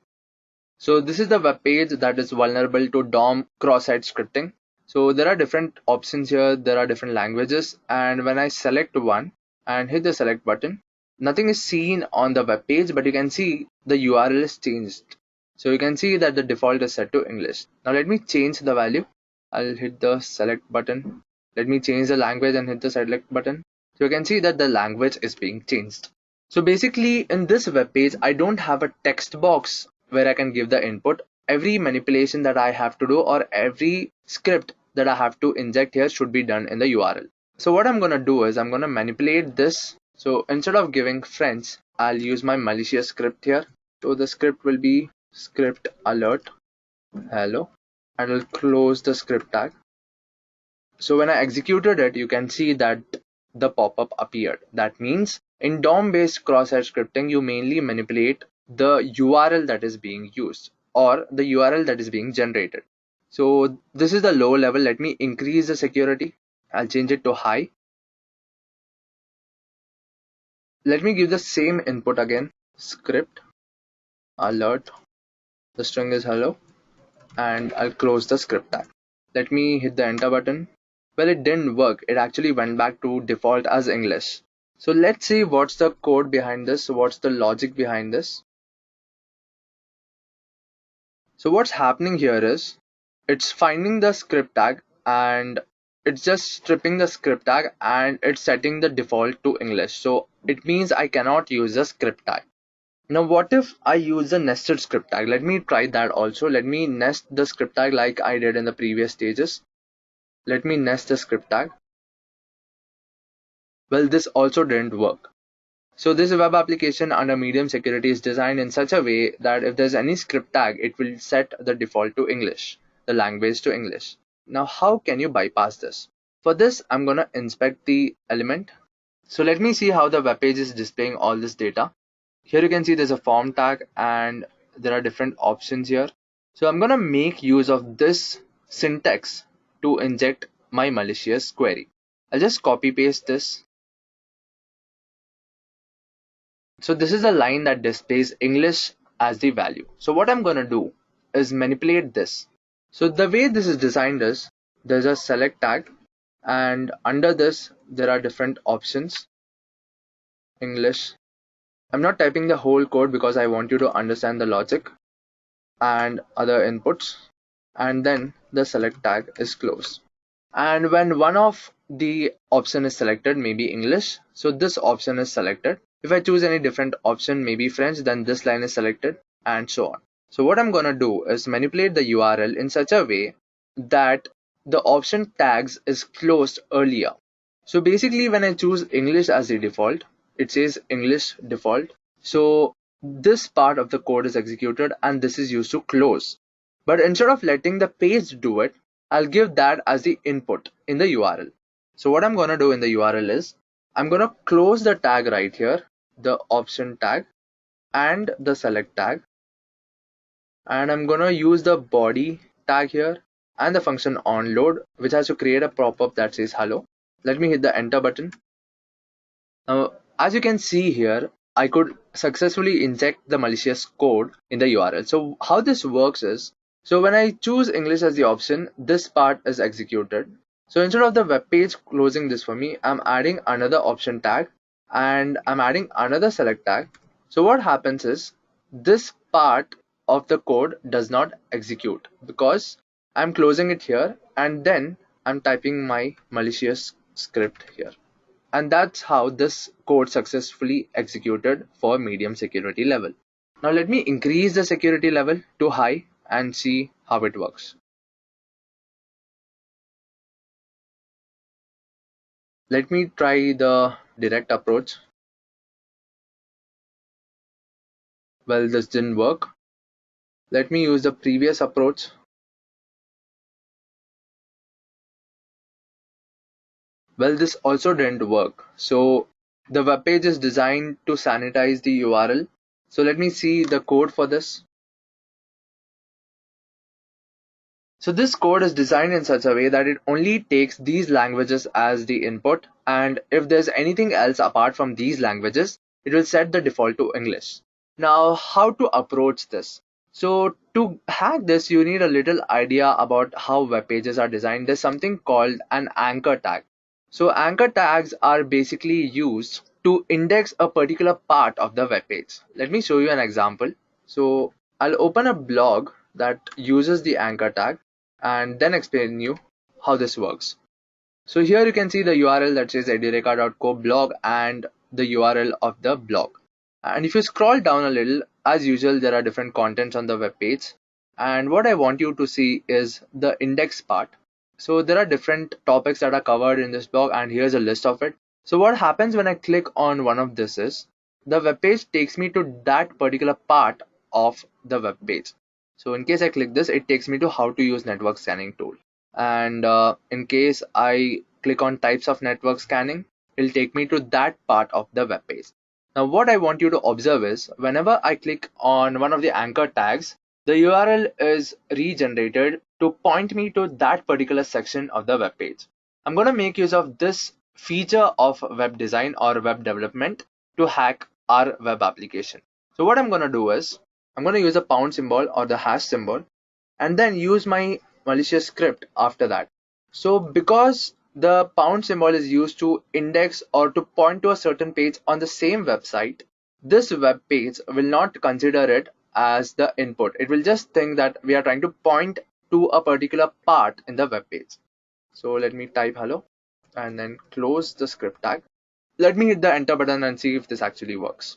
So this is the web page that is vulnerable to DOM cross-site scripting. So there are different options here, there are different languages, and when I select one and hit the select button, nothing is seen on the web page, but you can see the URL is changed. So you can see that the default is set to English. Now let me change the value. I'll hit the select button. Let me change the language and hit the select button. So you can see that the language is being changed. So basically in this web page, I don't have a text box where I can give the input. Every manipulation that I have to do or every script that I have to inject here should be done in the URL. So what I'm going to do is I'm going to manipulate this. So instead of giving French, I'll use my malicious script here. So the script will be script alert hello, and I'll close the script tag. So when I executed it, you can see that the pop-up appeared. That means in DOM-based cross-site scripting, you mainly manipulate the URL that is being used or the URL that is being generated. So this is the low level. Let me increase the security. I'll change it to high. Let me give the same input again, script alert, the string is hello, and I'll close the script tag. Let me hit the enter button. Well, it didn't work. It actually went back to default as English. So let's see what's the code behind this. What's the logic behind this? So what's happening here is it's finding the script tag and it's just stripping the script tag and it's setting the default to English. So it means I cannot use the script tag. Now what if I use a nested script tag? Let me try that also. Let me nest the script tag like I did in the previous stages. Let me nest the script tag. Well, this also didn't work. So this web application under medium security is designed in such a way that if there's any script tag, it will set the default to English, the language to English. Now how can you bypass this? For this, I'm going to inspect the element. So let me see how the web page is displaying all this data. Here you can see there's a form tag and there are different options here. So I'm going to make use of this syntax to inject my malicious query. I'll just copy paste this. So this is a line that displays English as the value. So what I'm going to do is manipulate this. So the way this is designed is there's a select tag and under this there are different options. English. I'm not typing the whole code because I want you to understand the logic and other inputs, and then the select tag is closed. And when one of the option is selected, maybe English, so this option is selected. If I choose any different option, maybe French, then this line is selected and so on. So what I'm going to do is manipulate the URL in such a way that the option tags is closed earlier. So basically when I choose English as the default, it says English default. So this part of the code is executed and this is used to close. But instead of letting the page do it, I'll give that as the input in the URL. So what I'm going to do in the URL is I'm going to close the tag right here, the option tag and the select tag, and I'm going to use the body tag here and the function onload, which has to create a pop-up that says hello. Let me hit the enter button. Now, as you can see here, I could successfully inject the malicious code in the URL. So how this works is, so when I choose English as the option, this part is executed. So instead of the web page closing this for me, I'm adding another option tag and I'm adding another select tag. So what happens is this part of the code does not execute because I'm closing it here and then I'm typing my malicious script here. And that's how this code successfully executed for medium security level. Now let me increase the security level to high and see how it works. Let me try the direct approach. Well, this didn't work. Let me use the previous approach. Well, this also didn't work. So the web page is designed to sanitize the URL. So let me see the code for this. So this code is designed in such a way that it only takes these languages as the input, and if there's anything else apart from these languages, it will set the default to English. Now, how to approach this? So to hack this, you need a little idea about how web pages are designed. There's something called an anchor tag. So anchor tags are basically used to index a particular part of the web page. Let me show you an example. So I'll open a blog that uses the anchor tag and then explain you how this works. So here you can see the URL that says edureka.co blog and the URL of the blog. And if you scroll down a little, as usual, there are different contents on the web page. And what I want you to see is the index part. So there are different topics that are covered in this blog, and here's a list of it. So what happens when I click on one of this is the web page takes me to that particular part of the web page. So in case I click this, it takes me to how to use network scanning tool. And in case I click on types of network scanning, it'll take me to that part of the web page. Now what I want you to observe is whenever I click on one of the anchor tags, the URL is regenerated to point me to that particular section of the web page. I'm going to make use of this feature of web design or web development to hack our web application. So what I'm going to do is I'm going to use a pound symbol or the hash symbol and then use my malicious script after that. So because the pound symbol is used to index or to point to a certain page on the same website, this web page will not consider it as the input. It will just think that we are trying to point to a particular part in the web page. So let me type hello and then close the script tag. Let me hit the enter button and see if this actually works.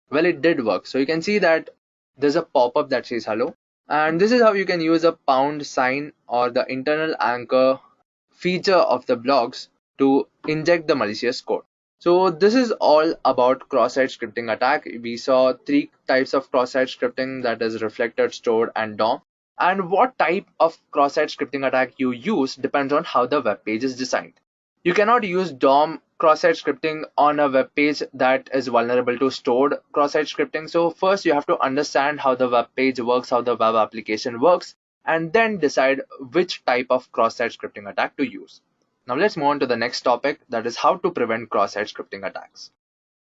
Well, it did work. So you can see that there's a pop-up that says hello, and this is how you can use a pound sign or the internal anchor feature of the blogs to inject the malicious code. So this is all about cross-site scripting attack. We saw 3 types of cross-site scripting, that is reflected, stored and DOM. And what type of cross-site scripting attack you use depends on how the web page is designed. You cannot use DOM cross-site scripting on a web page that is vulnerable to stored cross-site scripting. So first you have to understand how the web page works, how the web application works, and then decide which type of cross-site scripting attack to use. Now let's move on to the next topic, that is how to prevent cross-site scripting attacks.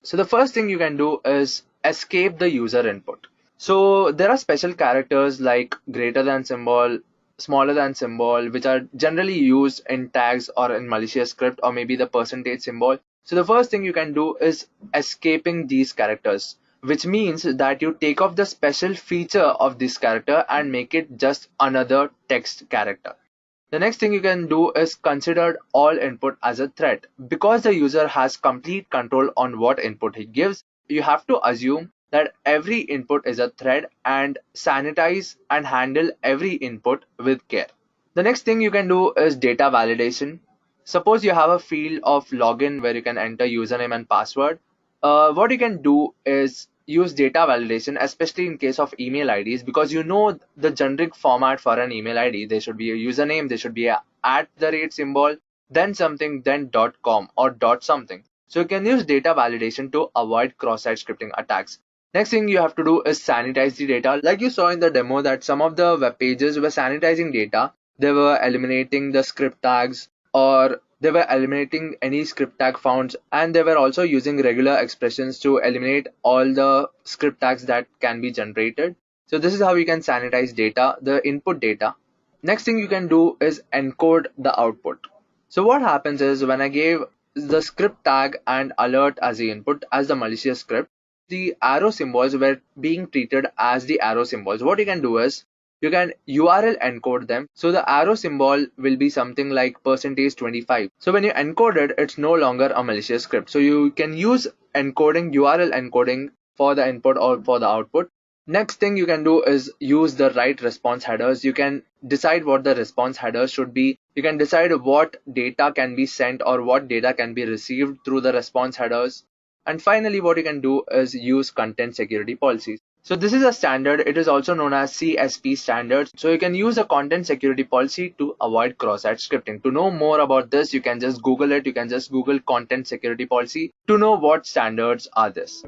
So the first thing you can do is escape the user input. So there are special characters like greater than symbol, smaller than symbol, which are generally used in tags or in malicious script, or maybe the percentage symbol. So the first thing you can do is escaping these characters, which means that you take off the special feature of this character and make it just another text character. The next thing you can do is consider all input as a threat. Because the user has complete control on what input he gives, you have to assume that every input is a thread and sanitize and handle every input with care. The next thing you can do is data validation. Suppose you have a field of login where you can enter username and password. What you can do is use data validation, especially in case of email IDs, because you know the generic format for an email ID. There should be a username, there should be a @ symbol, then something, then .com or .something. So you can use data validation to avoid cross-site scripting attacks. Next thing you have to do is sanitize the data. Like you saw in the demo that some of the web pages were sanitizing data. They were eliminating the script tags, or they were eliminating any script tag found, and they were also using regular expressions to eliminate all the script tags that can be generated. So this is how you can sanitize data, the input data. Next thing you can do is encode the output. So what happens is when I gave the script tag and alert as the input as the malicious script, the arrow symbols were being treated as the arrow symbols. What you can do is you can URL encode them. So the arrow symbol will be something like %25. So when you encode it, it's no longer a malicious script. So you can use encoding, URL encoding for the input or for the output. Next thing you can do is use the right response headers. You can decide what the response headers should be. You can decide what data can be sent or what data can be received through the response headers. And finally, what you can do is use content security policies. So this is a standard. It is also known as CSP standard. So you can use a content security policy to avoid cross-site scripting. To know more about this, you can just Google it. You can just Google content security policy to know what standards are this.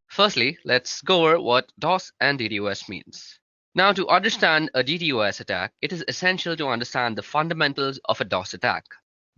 Firstly, let's go over what DOS and DDoS means. Now, to understand a DDoS attack, it is essential to understand the fundamentals of a DOS attack.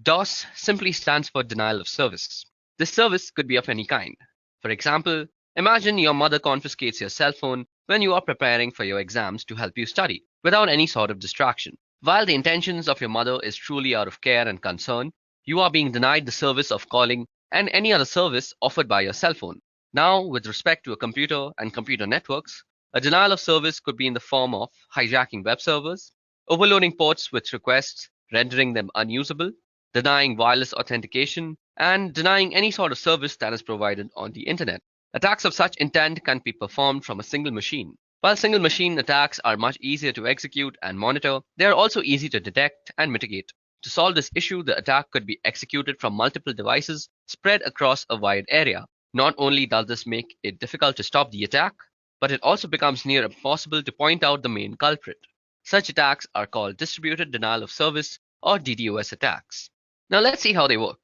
DOS simply stands for denial of service. This service could be of any kind. For example, imagine your mother confiscates your cell phone when you are preparing for your exams to help you study without any sort of distraction. While the intentions of your mother is truly out of care and concern, you are being denied the service of calling and any other service offered by your cell phone. Now, with respect to a computer and computer networks, a denial of service could be in the form of hijacking web servers, overloading ports with requests, rendering them unusable, denying wireless authentication, and denying any sort of service that is provided on the internet. Attacks of such intent can be performed from a single machine. While single machine attacks are much easier to execute and monitor, they are also easy to detect and mitigate. To solve this issue, the attack could be executed from multiple devices spread across a wide area. Not only does this make it difficult to stop the attack, but it also becomes near impossible to point out the main culprit. Such attacks are called distributed denial of service or DDoS attacks. Now let's see how they work.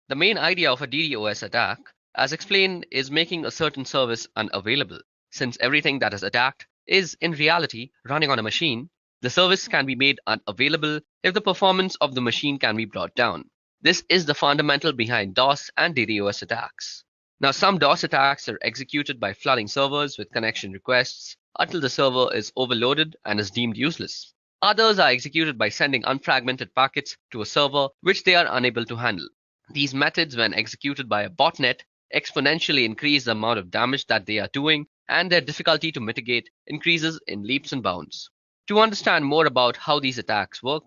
The main idea of a DDoS attack, as explained, is making a certain service unavailable. Since everything that is attacked is in reality running on a machine, the service can be made unavailable if the performance of the machine can be brought down. This is the fundamental behind DOS and DDoS attacks. Now, some DOS attacks are executed by flooding servers with connection requests until the server is overloaded and is deemed useless. Others are executed by sending unfragmented packets to a server which they are unable to handle. These methods, when executed by a botnet, exponentially increase the amount of damage that they are doing, and their difficulty to mitigate increases in leaps and bounds. To understand more about how these attacks work,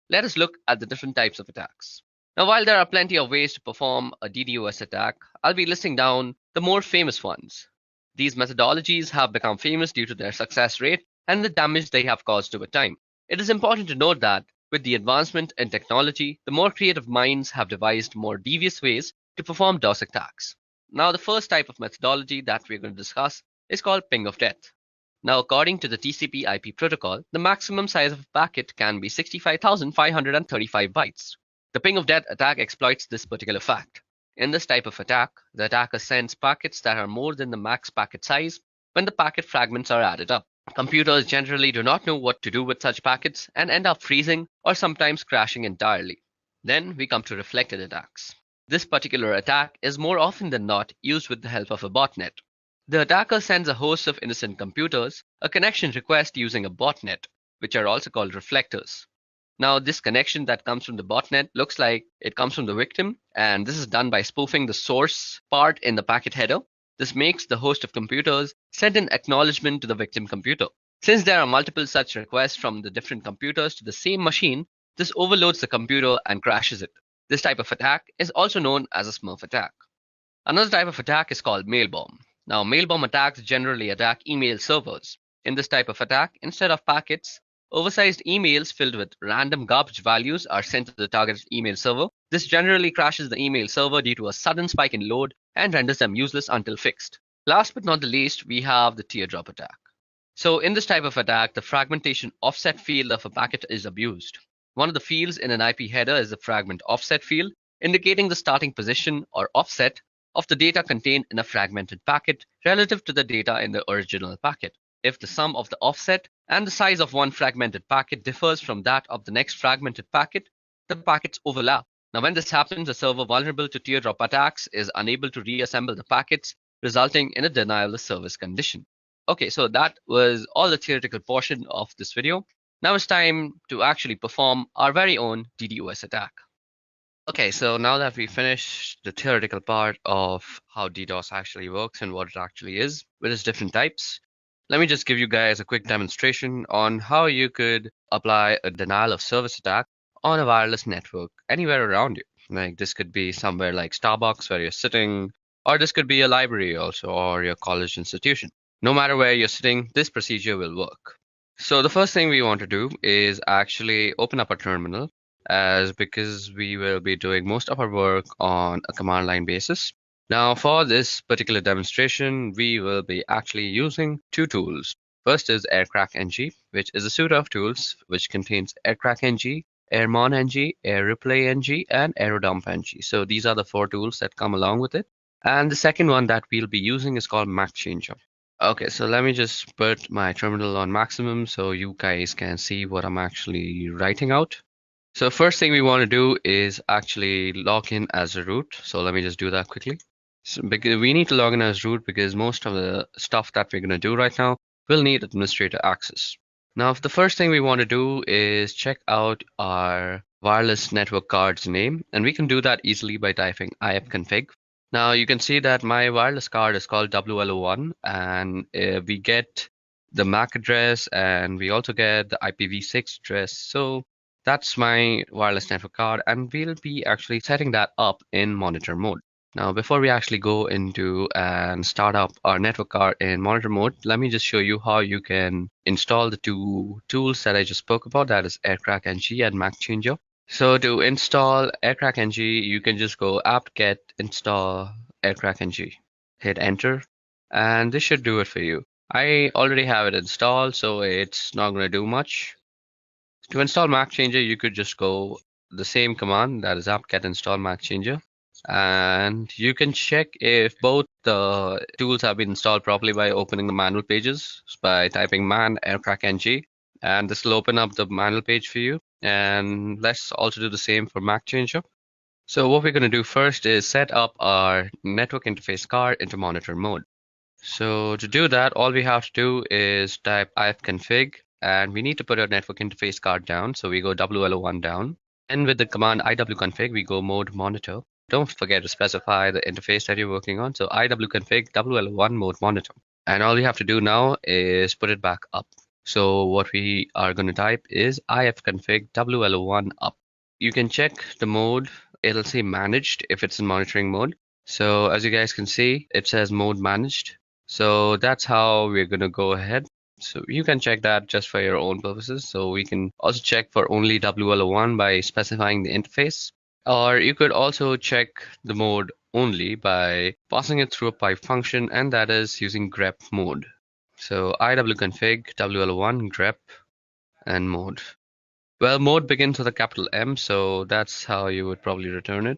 let us look at the different types of attacks. Now, while there are plenty of ways to perform a DDoS attack, I'll be listing down the more famous ones. These methodologies have become famous due to their success rate and the damage they have caused over time. It is important to note that with the advancement in technology, the more creative minds have devised more devious ways to perform DOS attacks. Now, the first type of methodology that we're going to discuss is called ping of death. Now, according to the TCP/IP protocol, the maximum size of a packet can be 65,535 bytes. The ping of death attack exploits this particular fact. In this type of attack, the attacker sends packets that are more than the max packet size when the packet fragments are added up. Computers generally do not know what to do with such packets and end up freezing or sometimes crashing entirely. Then we come to reflected attacks. This particular attack is more often than not used with the help of a botnet. The attacker sends a host of innocent computers a connection request using a botnet, which are also called reflectors. Now, this connection that comes from the botnet looks like it comes from the victim, and this is done by spoofing the source part in the packet header. This makes the host of computers send an acknowledgement to the victim computer. Since there are multiple such requests from the different computers to the same machine, this overloads the computer and crashes it. This type of attack is also known as a Smurf attack. Another type of attack is called mail bomb. Now, mail bomb attacks generally attack email servers. In this type of attack, instead of packets, oversized emails filled with random garbage values are sent to the targeted email server. This generally crashes the email server due to a sudden spike in load and renders them useless until fixed. Last but not the least, we have the teardrop attack. So in this type of attack, the fragmentation offset field of a packet is abused. One of the fields in an IP header is the fragment offset field, indicating the starting position or offset of the data contained in a fragmented packet relative to the data in the original packet. If the sum of the offset and the size of one fragmented packet differs from that of the next fragmented packet, the packets overlap. Now, when this happens, a server vulnerable to teardrop attacks is unable to reassemble the packets, resulting in a denial of service condition. Okay, so that was all the theoretical portion of this video. Now it's time to actually perform our very own DDoS attack. Okay, so now that we finished the theoretical part of how DDoS actually works and what it actually is with its different types, let me just give you guys a quick demonstration on how you could apply a denial of service attack on a wireless network anywhere around you. Like this could be somewhere like Starbucks where you're sitting, or this could be a library also, or your college institution. No matter where you're sitting, this procedure will work. So the first thing we want to do is actually open up a terminal, as because we will be doing most of our work on a command line basis. Now for this particular demonstration, we will be actually using two tools. First is AirCrackNG, which is a suite of tools which contains AirCrackNG, AirmonNG, AirReplayNG, and AeroDumpNG. So these are the four tools that come along with it. And the second one that we'll be using is called MacChanger. Okay, so let me just put my terminal on maximum so you guys can see what I'm actually writing out. So first thing we want to do is actually log in as a root. So let me just do that quickly. So because we need to log in as root because most of the stuff that we're going to do right now will need administrator access. Now, the first thing we want to do is check out our wireless network card's name, and we can do that easily by typing ifconfig. Now you can see that my wireless card is called WLO1, and we get the MAC address and we also get the IPv6 address. So that's my wireless network card, and we'll be actually setting that up in monitor mode. Now, before we actually go into and start up our network card in monitor mode, let me just show you how you can install the two tools that I just spoke about, that is AirCrackNG and MacChanger. So to install AirCrackNG, you can just go apt-get install AirCrackNG, hit enter, and this should do it for you. I already have it installed, so it's not going to do much. To install MacChanger, you could just go the same command, that is apt-get install MacChanger, and you can check if both the tools have been installed properly by opening the manual pages by typing man AirCrackNG, and this will open up the manual page for you. And let's also do the same for MacChanger. So what we're going to do first is set up our network interface card into monitor mode. So to do that, all we have to do is type ifconfig, and we need to put our network interface card down. So we go WLO1 down, and with the command iwconfig, we go mode monitor. Don't forget to specify the interface that you're working on. So iwconfig WLO1 mode monitor. And all you have to do now is put it back up. So what we are going to type is ifconfig WLO1 up. You can check the mode. It'll say managed if it's in monitoring mode. So as you guys can see, it says mode managed. So that's how we're going to go ahead. So you can check that just for your own purposes. So we can also check for only WLO1 by specifying the interface. Or you could also check the mode only by passing it through a pipe function, and that is using grep mode. So iwconfig WLO1 grep and mode. Well, mode begins with a capital M, so that's how you would probably return it.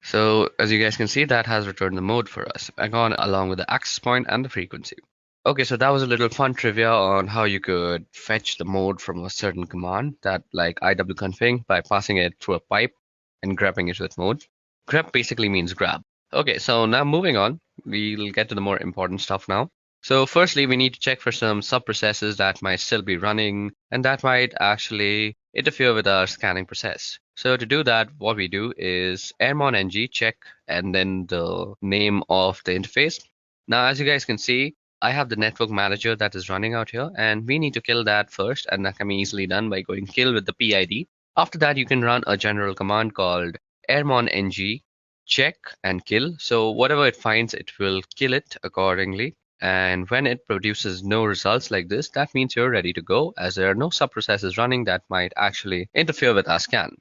So as you guys can see, that has returned the mode for us, along with the access point and the frequency. Okay, so that was a little fun trivia on how you could fetch the mode from a certain command, that like iwconfig, by passing it through a pipe and grabbing it with mode. Grab basically means grab. Okay, so now moving on, we'll get to the more important stuff now. So firstly, we need to check for some sub-processes that might still be running and that might actually interfere with our scanning process. So to do that, what we do is airmonng check and then the name of the interface. Now, as you guys can see, I have the network manager that is running out here, and we need to kill that first, and that can be easily done by going kill with the PID. After that, you can run a general command called airmonng check and kill. So whatever it finds, it will kill it accordingly. And when it produces no results like this, that means you're ready to go, as there are no sub-processes running that might actually interfere with our scan.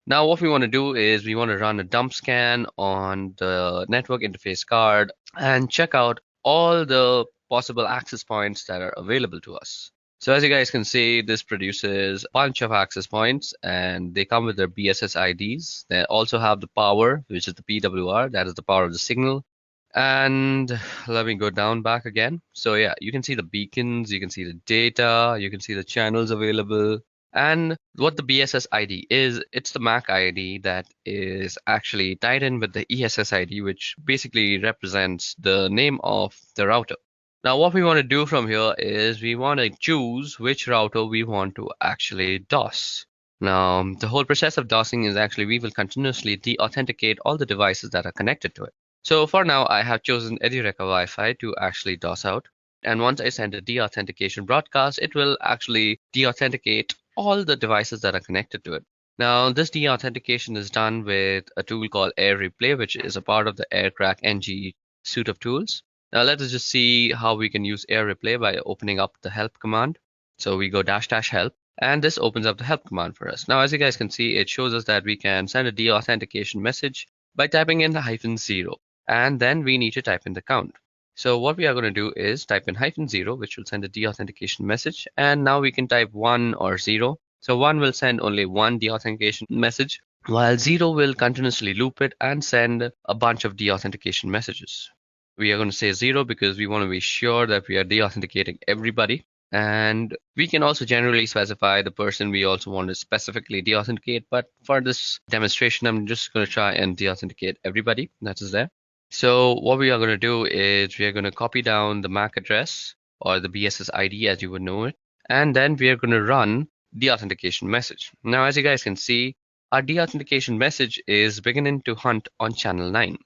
Now what we want to do is we want to run a dump scan on the network interface card and check out all the possible access points that are available to us. So as you guys can see, this produces a bunch of access points and they come with their BSS IDs. They also have the power, which is the PWR, that is the power of the signal. And let me go down back again. So yeah, you can see the beacons, you can see the data, you can see the channels available. And what the BSS ID is, it's the MAC ID that is actually tied in with the ESS ID, which basically represents the name of the router. Now what we want to do from here is we want to choose which router we want to actually DOS. Now the whole process of DOSing is actually we will continuously de-authenticate all the devices that are connected to it. So for now I have chosen Edureka Wi-Fi to actually DOS out. And once I send a de-authentication broadcast, it will actually de-authenticate all the devices that are connected to it. Now this de-authentication is done with a tool called Air Replay, which is a part of the AirCrack NG suite of tools. Now let us just see how we can use Air Replay by opening up the help command. So we go --help and this opens up the help command for us. Now as you guys can see, it shows us that we can send a de-authentication message by typing in the -0 and then we need to type in the count. So what we are going to do is type in -0, which will send a de-authentication message, and now we can type 1 or 0. So 1 will send only one de-authentication message, while 0 will continuously loop it and send a bunch of de-authentication messages. We are going to say 0 because we want to be sure that we are de-authenticating everybody. And we can also generally specify the person we also want to specifically de-authenticate. But for this demonstration, I'm just going to try and de-authenticate everybody that is there. So what we are going to do is we are going to copy down the MAC address or the BSS ID as you would know it. And then we are going to run the authentication message. Now, as you guys can see, our de-authentication message is beginning to hunt on channel 9.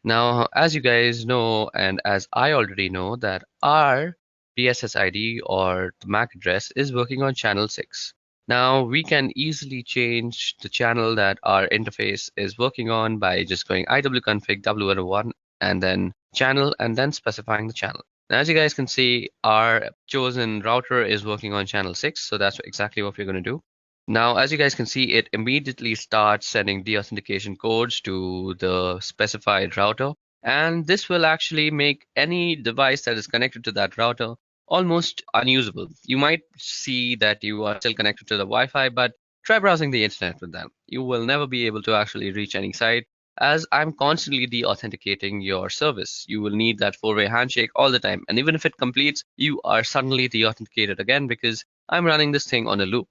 Now, as you guys know, and as I already know, that our BSS ID or the MAC address is working on channel 6. Now, we can easily change the channel that our interface is working on by just going iwconfig w1 and then channel and then specifying the channel. Now, as you guys can see, our chosen router is working on channel 6. So that's exactly what we're going to do. Now, as you guys can see, it immediately starts sending de-authentication codes to the specified router. And this will actually make any device that is connected to that router almost unusable. You might see that you are still connected to the Wi-Fi, but try browsing the internet with them. You will never be able to actually reach any site, as I'm constantly de-authenticating your service. You will need that 4-way handshake all the time. And even if it completes, you are suddenly de-authenticated again because I'm running this thing on a loop.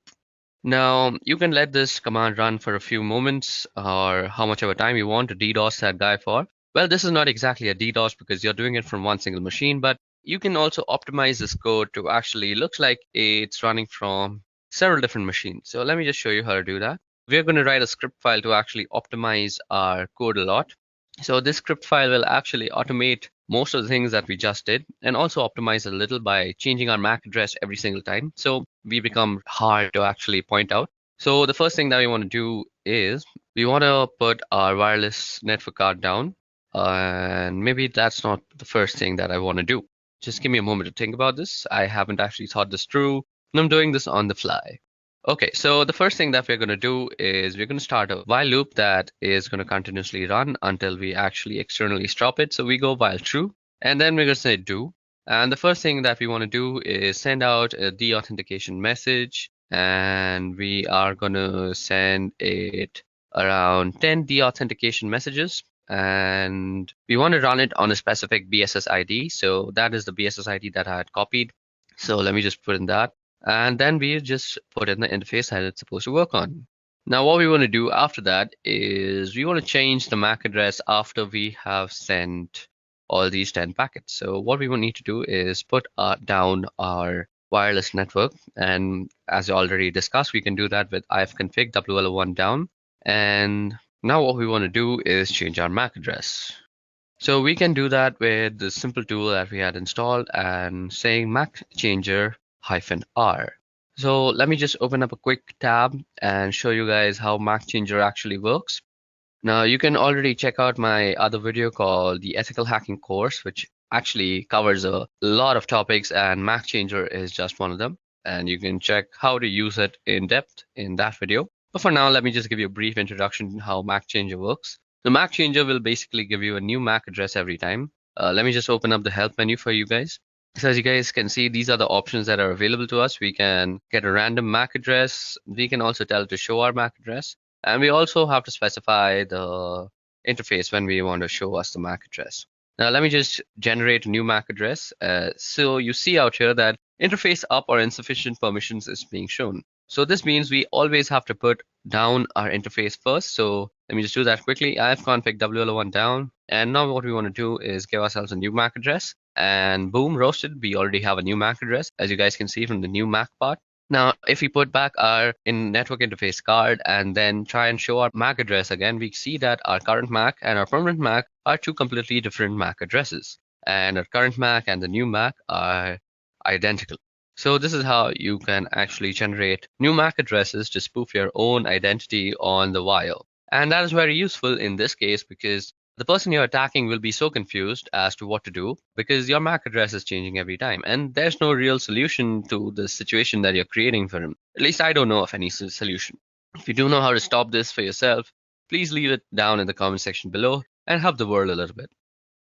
Now, you can let this command run for a few moments or how much of a time you want to DDoS that guy for. Well, this is not exactly a DDoS because you're doing it from one single machine, but you can also optimize this code to actually looks like it's running from several different machines. So let me just show you how to do that. We're going to write a script file to actually optimize our code a lot. So this script file will actually automate most of the things that we just did and also optimize a little by changing our MAC address every single time. So we become hard to actually point out. So the first thing that we want to do is we want to put our wireless network card down. And maybe that's not the first thing that I want to do. Just give me a moment to think about this. I haven't actually thought this through, and I'm doing this on the fly. Okay, so the first thing that we're going to do is we're going to start a while loop that is going to continuously run until we actually externally stop it. So we go while true, and then we're going to say do. And the first thing that we want to do is send out a de-authentication message, and we are going to send it around 10 de-authentication messages. And we want to run it on a specific BSS ID. So that is the BSS ID that I had copied. So let me just put in that. And then we just put in the interface that it's supposed to work on. Now, what we want to do after that is we want to change the MAC address after we have sent all these 10 packets. So what we will need to do is put down our wireless network. And as I already discussed, we can do that with ifconfig w1 down. And now what we want to do is change our MAC address. So we can do that with the simple tool that we had installed and saying MAC changer -r. So let me just open up a quick tab and show you guys how MAC changer actually works. Now you can already check out my other video called the ethical hacking course, which actually covers a lot of topics, and MAC changer is just one of them. And you can check how to use it in depth in that video. But for now, let me just give you a brief introduction to how MAC Changer works. The MAC Changer will basically give you a new MAC address every time. Let me just open up the help menu for you guys. So as you guys can see, these are the options that are available to us. We can get a random MAC address. We can also tell it to show our MAC address. And we also have to specify the interface when we want to show us the MAC address. Now let me just generate a new MAC address. So you see out here that interface up or insufficient permissions is being shown. So this means we always have to put down our interface first. So let me just do that quickly. I've config WL1 down. And now what we want to do is give ourselves a new MAC address. And boom, roasted, we already have a new MAC address, as you guys can see from the new MAC part. Now, if we put back our network interface card and then try and show our MAC address again, we see that our current MAC and our permanent MAC are two completely different MAC addresses. And our current MAC and the new MAC are identical. So this is how you can actually generate new MAC addresses to spoof your own identity on the wire. And that is very useful in this case because the person you're attacking will be so confused as to what to do because your MAC address is changing every time. And there's no real solution to the situation that you're creating for him. At least I don't know of any solution. If you do know how to stop this for yourself, please leave it down in the comment section below and help the world a little bit.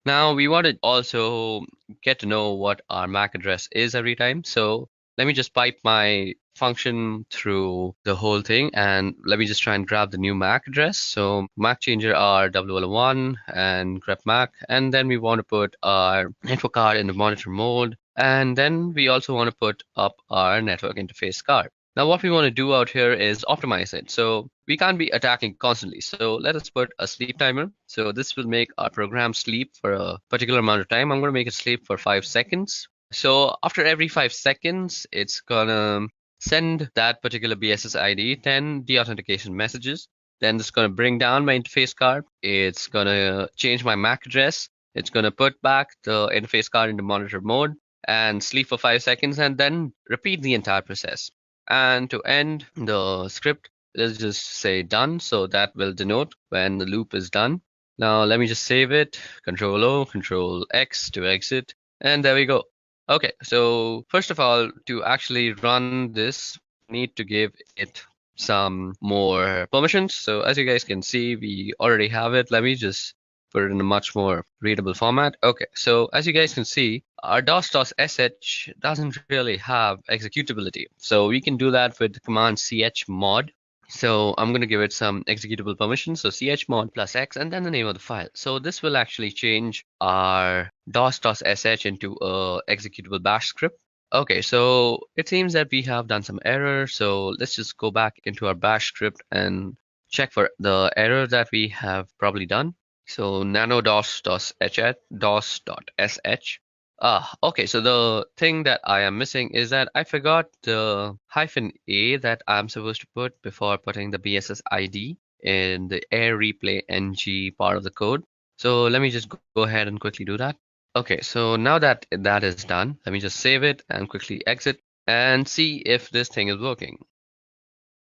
Now we want to also get to know what our MAC address is every time. So let me just pipe my function through the whole thing and let me just try and grab the new MAC address. So MAC changer our WL1 and grep MAC, and then we want to put our network card in the monitor mode, and then we also want to put up our network interface card. Now what we want to do out here is optimize it. So we can't be attacking constantly. So let us put a sleep timer. So this will make our program sleep for a particular amount of time. I'm going to make it sleep for 5 seconds. So after every 5 seconds, it's gonna send that particular BSS ID 10 deauthentication messages. Then it's gonna bring down my interface card. It's gonna change my MAC address. It's gonna put back the interface card into monitor mode and sleep for 5 seconds and then repeat the entire process. And to end the script, let's just say done. So that will denote when the loop is done. Now let me just save it. Control O, Control X to exit. And there we go. Okay, so first of all, to actually run this, need to give it some more permissions. So as you guys can see, we already have it. Let me just put it in a much more readable format. Okay, so as you guys can see, our DOS.sh doesn't really have executability. So we can do that with the command chmod. So I'm going to give it some executable permissions. So chmod plus x and then the name of the file. So this will actually change our DOS.sh into a executable bash script. Okay, so it seems that we have done some error. So let's just go back into our bash script and check for the error that we have probably done. So nano dos.sh. Okay, so the thing that I am missing is that I forgot the -a that I'm supposed to put before putting the BSS ID in the air replay ng part of the code. So let me just go ahead and quickly do that. Okay, so now that that is done, let me just save it and quickly exit and see if this thing is working.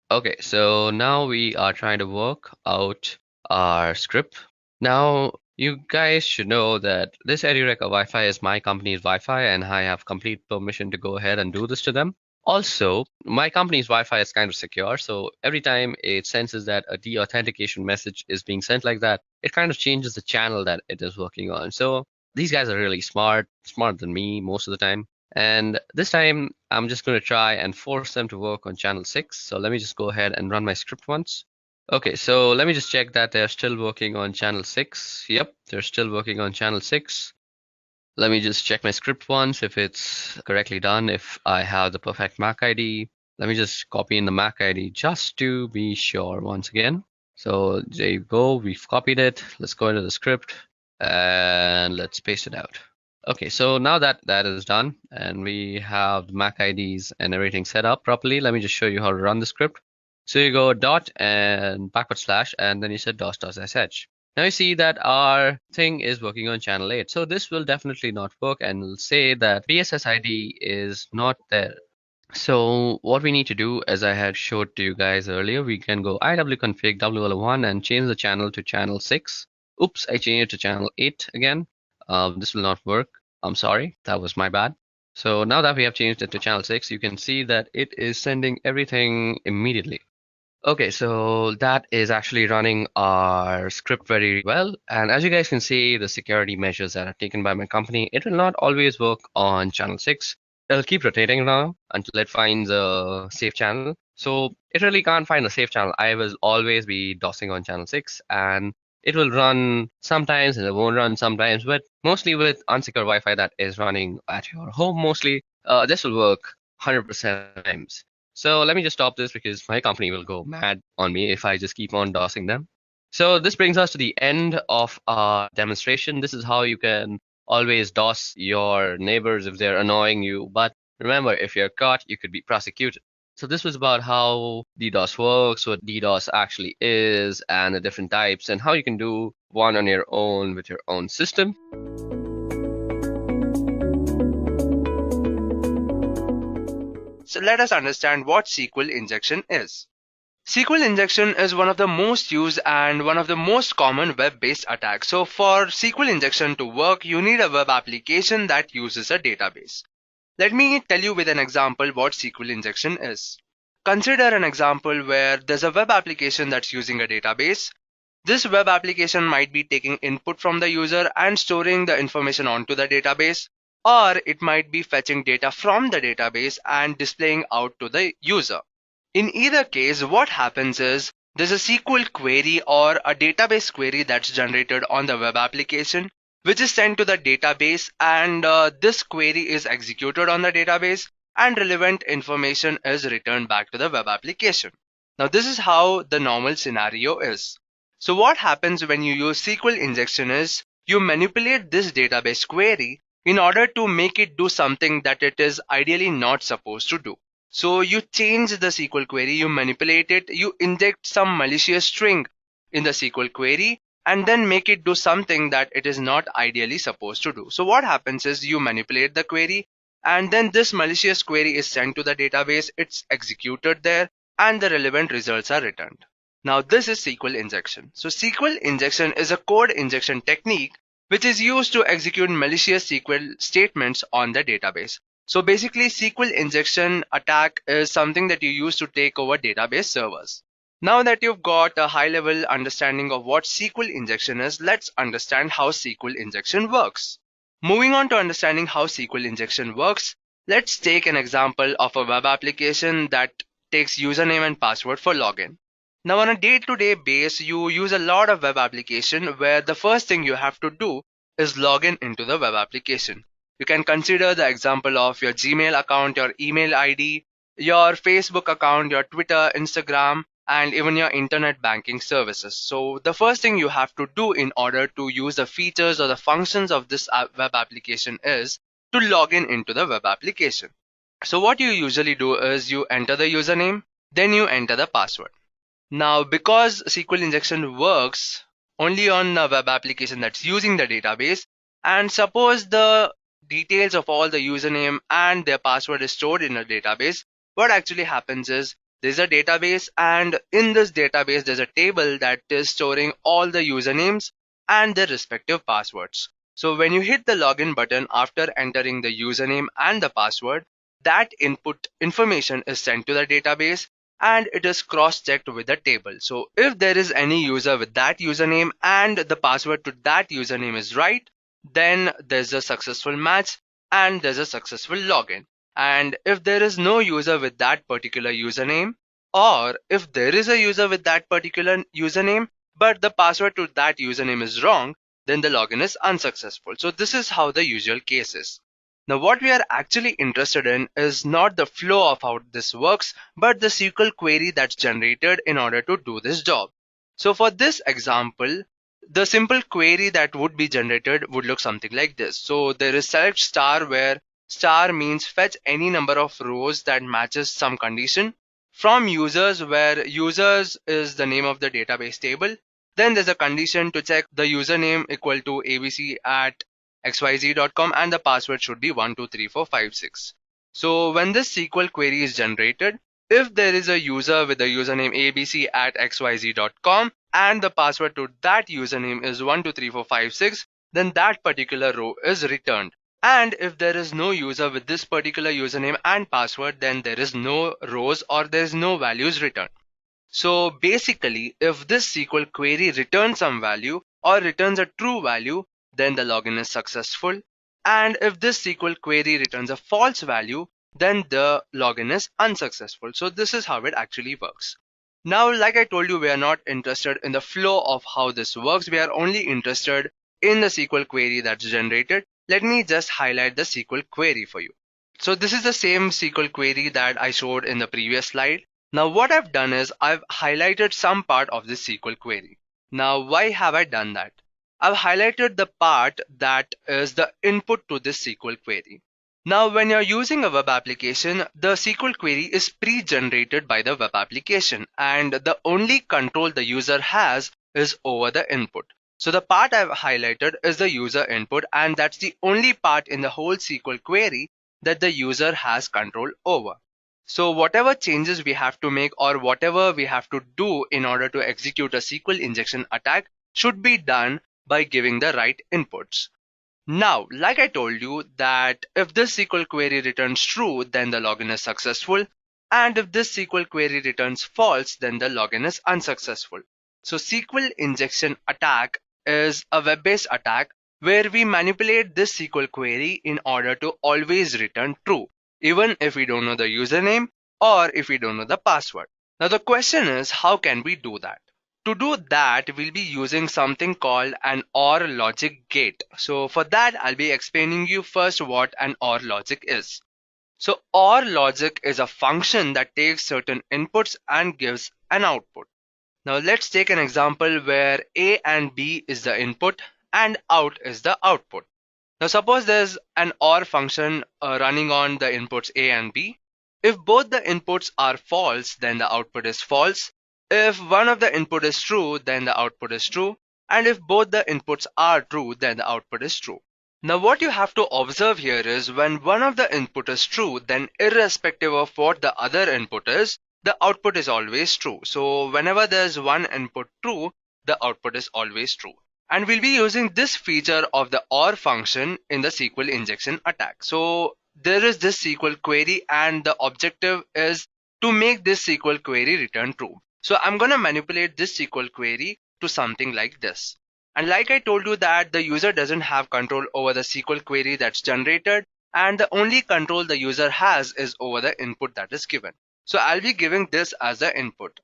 Okay, so now we are trying to work out our script. Now, you guys should know that this Edureka Wi-Fi is my company's Wi-Fi and I have complete permission to go ahead and do this to them. Also, my company's Wi-Fi is kind of secure, so every time it senses that a deauthentication message is being sent like that, it kind of changes the channel that it is working on. So these guys are really smarter than me most of the time. And this time, I'm just going to try and force them to work on channel 6. So let me just go ahead and run my script once. Okay, so let me just check that they're still working on channel 6. Yep, they're still working on channel 6. Let me just check my script once if it's correctly done, if I have the perfect MAC ID. Let me just copy in the MAC ID just to be sure once again. So there you go, we've copied it. Let's go into the script and let's paste it out. Okay, so now that that is done and we have the MAC IDs and everything set up properly, let me just show you how to run the script. So you go dot and // and then you said dos.sh. Now you see that our thing is working on channel 8. So this will definitely not work and will say that BSS ID is not there. So what we need to do, as I had showed to you guys earlier, we can go iwconfig WL1 and change the channel to channel 6. Oops, I changed it to channel 8 again. This will not work. I'm sorry, that was my bad. So now that we have changed it to channel 6, you can see that it is sending everything immediately. Okay, so that is actually running our script very well. And as you guys can see, the security measures that are taken by my company, it will not always work on channel 6. It'll keep rotating now until it finds a safe channel. So it really can't find a safe channel. I will always be DOSing on channel 6, and it will run sometimes and it won't run sometimes, but mostly with unsecure Wi-Fi that is running at your home mostly, this will work 100% times. So let me just stop this because my company will go mad on me if I just keep on DOSing them. So this brings us to the end of our demonstration. This is how you can always DOS your neighbors if they're annoying you. But remember, if you're caught, you could be prosecuted. So this was about how DDoS works, what DDoS actually is, and the different types, and how you can do one on your own with your own system. So let us understand what SQL injection is. SQL injection is one of the most used and one of the most common web-based attacks. So for SQL injection to work, you need a web application that uses a database. Let me tell you with an example what SQL injection is. Consider an example where there's a web application that's using a database. This web application might be taking input from the user and storing the information onto the database, or it might be fetching data from the database and displaying out to the user. In either case, what happens is there's a SQL query or a database query that's generated on the web application, which is sent to the database, and this query is executed on the database and relevant information is returned back to the web application. Now, this is how the normal scenario is. So what happens when you use SQL injection is you manipulate this database query in order to make it do something that it is ideally not supposed to do. So you change the SQL query, you manipulate it, you inject some malicious string in the SQL query and then make it do something that it is not ideally supposed to do. So what happens is you manipulate the query and then this malicious query is sent to the database, it's executed there and the relevant results are returned. Now this is SQL injection. So SQL injection is a code injection technique which is used to execute malicious SQL statements on the database. So basically SQL injection attack is something that you use to take over database servers. Now that you've got a high level understanding of what SQL injection is, let's understand how SQL injection works. Moving on to understanding how SQL injection works, let's take an example of a web application that takes username and password for login. Now on a day-to-day basis, you use a lot of web application where the first thing you have to do is log in into the web application. You can consider the example of your Gmail account, your email ID, your Facebook account, your Twitter, Instagram, and even your internet banking services. So the first thing you have to do in order to use the features or the functions of this web application is to log in into the web application. So what you usually do is you enter the username, then you enter the password. Now, because SQL injection works only on a web application that's using the database, and suppose the details of all the username and their password is stored in a database, what actually happens is there's a database, and in this database there's a table that is storing all the usernames and their respective passwords. So when you hit the login button after entering the username and the password, that input information is sent to the database and it is cross-checked with the table. So if there is any user with that username and the password to that username is right, then there's a successful match and there's a successful login. And if there is no user with that particular username, or if there is a user with that particular username but the password to that username is wrong, then the login is unsuccessful. So this is how the usual case is. Now what we are actually interested in is not the flow of how this works, but the SQL query that's generated in order to do this job. So for this example, the simple query that would be generated would look something like this. So there is select star, where star means fetch any number of rows that matches some condition from users, where users is the name of the database table. Then there's a condition to check the username equal to abc@xyz.com and the password should be 123456. So when this SQL query is generated, if there is a user with the username abc@xyz.com and the password to that username is 123456, then that particular row is returned. And if there is no user with this particular username and password, then there is no rows or there is no values returned. So basically, if this SQL query returns some value or returns a true value, then the login is successful. And if this SQL query returns a false value, then the login is unsuccessful. So this is how it actually works. Now, like I told you, we are not interested in the flow of how this works. We are only interested in the SQL query that's generated. Let me just highlight the SQL query for you. So this is the same SQL query that I showed in the previous slide. Now what I've done is I've highlighted some part of this SQL query. Now why have I done that? I've highlighted the part that is the input to this SQL query. Now when you're using a web application, the SQL query is pre-generated by the web application, and the only control the user has is over the input. So the part I've highlighted is the user input, and that's the only part in the whole SQL query that the user has control over. So whatever changes we have to make or whatever we have to do in order to execute a SQL injection attack should be done by giving the right inputs. Now, like I told you that if this SQL query returns true, then the login is successful. And if this SQL query returns false, then the login is unsuccessful. So SQL injection attack is a web-based attack where we manipulate this SQL query in order to always return true, even if we don't know the username or if we don't know the password. Now the question is, how can we do that? To do that, we'll be using something called an OR logic gate. So for that, I'll be explaining you first what an OR logic is. So OR logic is a function that takes certain inputs and gives an output. Now let's take an example where A and B is the input and out is the output. Now suppose there's an OR function running on the inputs A and B. If both the inputs are false, then the output is false. If one of the input is true, then the output is true. And if both the inputs are true, then the output is true. Now what you have to observe here is when one of the input is true, then irrespective of what the other input is, the output is always true. So whenever there's one input true, the output is always true. And we'll be using this feature of the OR function in the SQL injection attack. So there is this SQL query and the objective is to make this SQL query return true. So I'm going to manipulate this SQL query to something like this. And like I told you that the user doesn't have control over the SQL query that's generated, and the only control the user has is over the input that is given. So I'll be giving this as the input.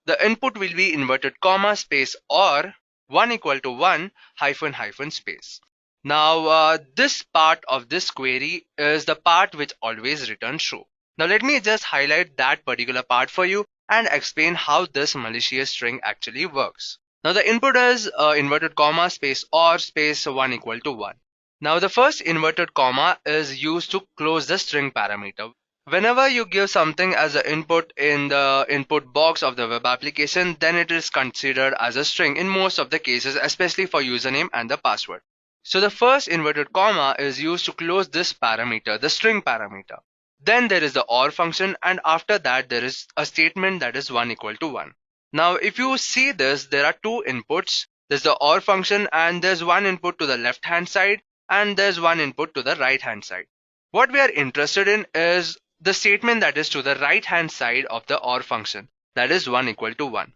The input will be inverted comma space or 1 equal to 1 hyphen hyphen space. Now this part of this query is the part which always returns true. Now let me just highlight that particular part for you and explain how this malicious string actually works. Now the input is inverted comma space or space 1 equal to 1. Now the first inverted comma is used to close the string parameter. Whenever you give something as an input in the input box of the web application, then it is considered as a string in most of the cases, especially for username and the password. So the first inverted comma is used to close this parameter, the string parameter. Then there is the OR function, and after that there is a statement that is 1 equal to 1. Now if you see this, there are two inputs. There's the OR function and there's one input to the left hand side and there's one input to the right hand side. What we are interested in is the statement that is to the right hand side of the OR function, that is 1 equal to 1.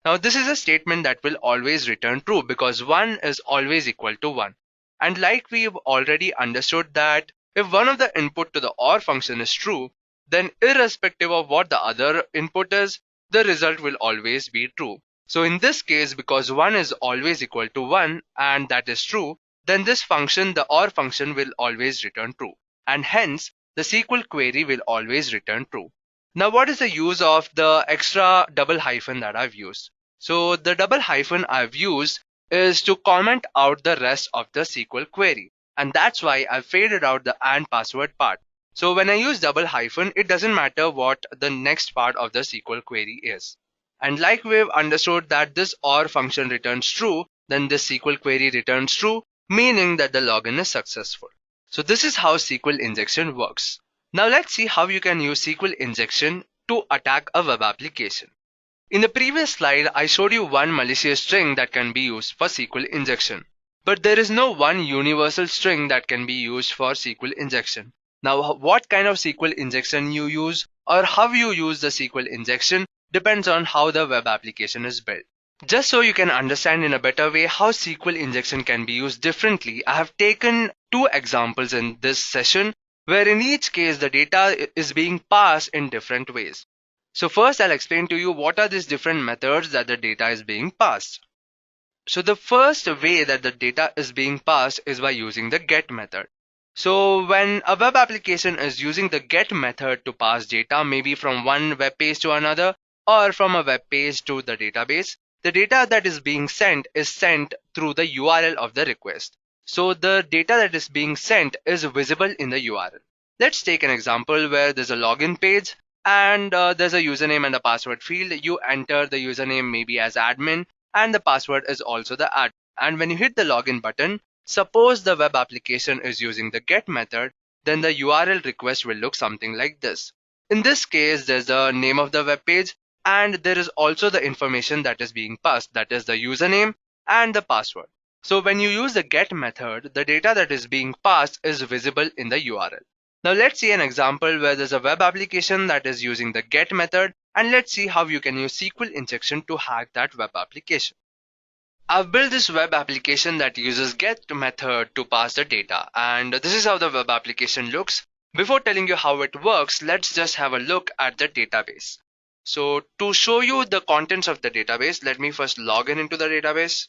Now this is a statement that will always return true because 1 is always equal to 1. And like we've already understood that if one of the input to the OR function is true, then irrespective of what the other input is, the result will always be true. So in this case, because 1 is always equal to 1 and that is true, then this function, the OR function, will always return true. And hence, the SQL query will always return true. Now what is the use of the extra double hyphen that I've used? So the double hyphen I've used is to comment out the rest of the SQL query. And that's why I've faded out the and password part. So when I use double hyphen, it doesn't matter what the next part of the SQL query is. And like we've understood that this OR function returns true, then this SQL query returns true, meaning that the login is successful. So this is how SQL injection works. Now let's see how you can use SQL injection to attack a web application. In the previous slide, I showed you one malicious string that can be used for SQL injection. But there is no one universal string that can be used for SQL injection. Now what kind of SQL injection you use or how you use the SQL injection depends on how the web application is built. Just so you can understand in a better way how SQL injection can be used differently, I have taken two examples in this session where in each case the data is being passed in different ways. So first I'll explain to you what are these different methods that the data is being passed. So the first way that the data is being passed is by using the get method. So when a web application is using the get method to pass data, maybe from one web page to another or from a web page to the database, the data that is being sent is sent through the URL of the request. So the data that is being sent is visible in the URL. Let's take an example where there's a login page and there's a username and a password field. You enter the username maybe as admin and the password is also the admin. And when you hit the login button, suppose the web application is using the get method, then the URL request will look something like this. In this case, there's the name of the web page and there is also the information that is being passed, that is the username and the password. So when you use the get method, the data that is being passed is visible in the URL. Now let's see an example where there's a web application that is using the get method, and let's see how you can use SQL injection to hack that web application. I've built this web application that uses get method to pass the data, and this is how the web application looks. Before telling you how it works, let's just have a look at the database. So to show you the contents of the database, let me first log into the database.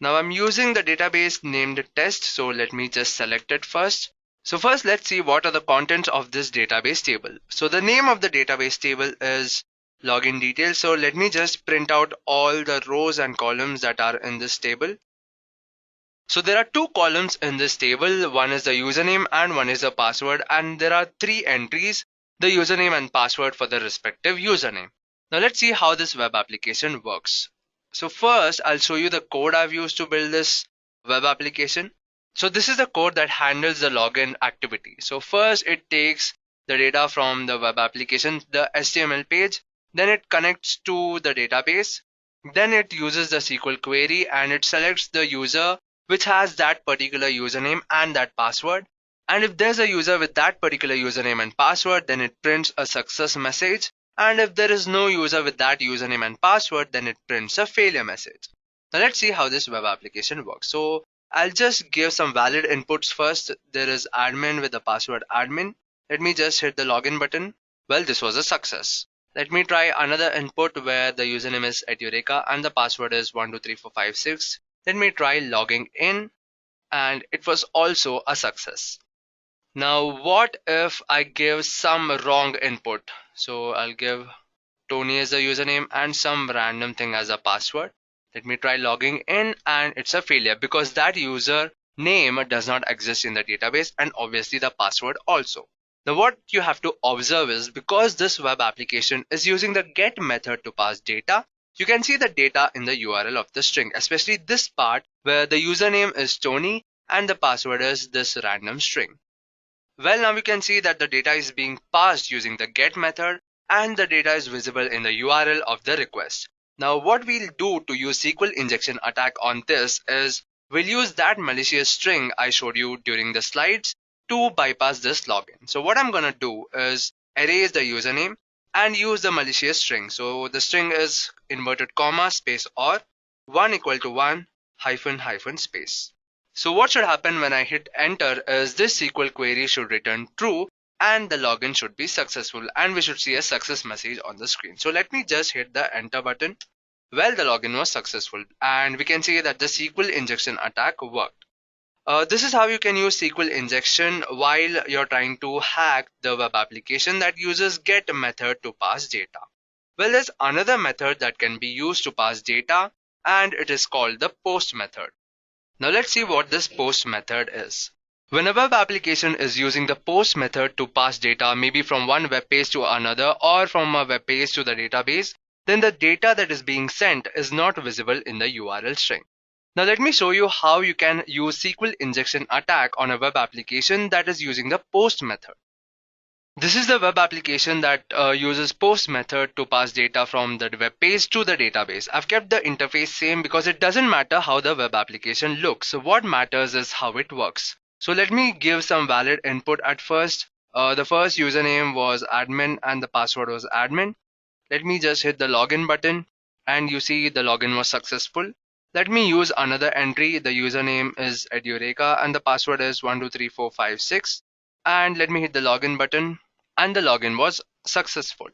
Now I'm using the database named test, so let me just select it first. So first let's see what are the contents of this database table. So the name of the database table is login details. So let me just print out all the rows and columns that are in this table. So there are two columns in this table. One is the username and one is the password, and there are three entries, the username and password for the respective username. Now let's see how this web application works. So first I'll show you the code I've used to build this web application. So this is the code that handles the login activity. So first it takes the data from the web application, the HTML page, then it connects to the database, then it uses the SQL query and it selects the user which has that particular username and that password. And if there's a user with that particular username and password, then it prints a success message. And if there is no user with that username and password, then it prints a failure message. Now let's see how this web application works. So I'll just give some valid inputs first. There is admin with the password admin. Let me just hit the login button. Well, this was a success. Let me try another input where the username is Edureka and the password is 123456. Let me try logging in and it was also a success. Now what if I give some wrong input? So I'll give Tony as the username and some random thing as a password. Let me try logging in and it's a failure because that user name does not exist in the database and obviously the password also. Now what you have to observe is because this web application is using the get method to pass data, you can see the data in the URL of the string, especially this part where the username is Tony and the password is this random string. Well, now we can see that the data is being passed using the get method and the data is visible in the URL of the request. Now what we'll do to use SQL injection attack on this is we'll use that malicious string I showed you during the slides to bypass this login. So what I'm going to do is erase the username and use the malicious string. So the string is inverted comma space or 1 equal to 1 hyphen hyphen space. So what should happen when I hit enter is this SQL query should return true and the login should be successful and we should see a success message on the screen. So let me just hit the enter button. Well, the login was successful and we can see that the SQL injection attack worked. This is how you can use SQL injection while you're trying to hack the web application that uses get method to pass data. Well, there's another method that can be used to pass data and it is called the post method. Now let's see what this post method is. When a web application is using the post method to pass data maybe from one web page to another or from a web page to the database, then the data that is being sent is not visible in the URL string. Now let me show you how you can use SQL injection attack on a web application that is using the post method. This is the web application that uses post method to pass data from the web page to the database. I've kept the interface same because it doesn't matter how the web application looks. So what matters is how it works. So let me give some valid input at first. The first username was admin and the password was admin. Let me just hit the login button and you see the login was successful. Let me use another entry. The username is Edureka and the password is 123456. And let me hit the login button and the login was successful.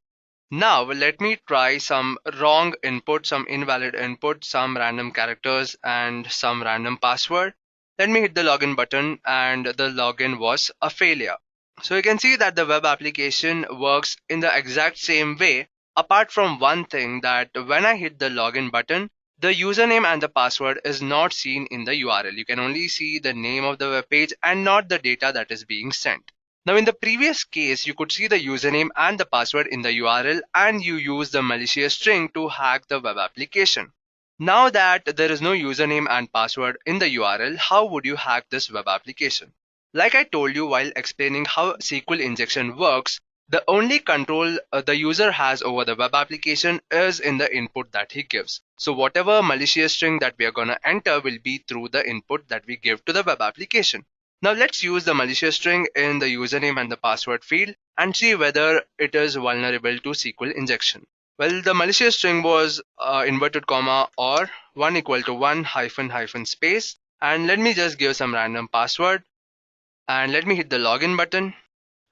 Now let me try some wrong input, some invalid input, some random characters and some random password. Let me hit the login button and the login was a failure. So you can see that the web application works in the exact same way, apart from one thing, that when I hit the login button, the username and the password is not seen in the URL. You can only see the name of the web page and not the data that is being sent. Now in the previous case, you could see the username and the password in the URL and you use the malicious string to hack the web application. Now that there is no username and password in the URL, how would you hack this web application? Like I told you while explaining how SQL injection works, the only control the user has over the web application is in the input that he gives. So whatever malicious string that we are going to enter will be through the input that we give to the web application. Now let's use the malicious string in the username and the password field and see whether it is vulnerable to SQL injection. Well, the malicious string was inverted comma or 1 equal to 1 hyphen hyphen space, and let me just give some random password and let me hit the login button.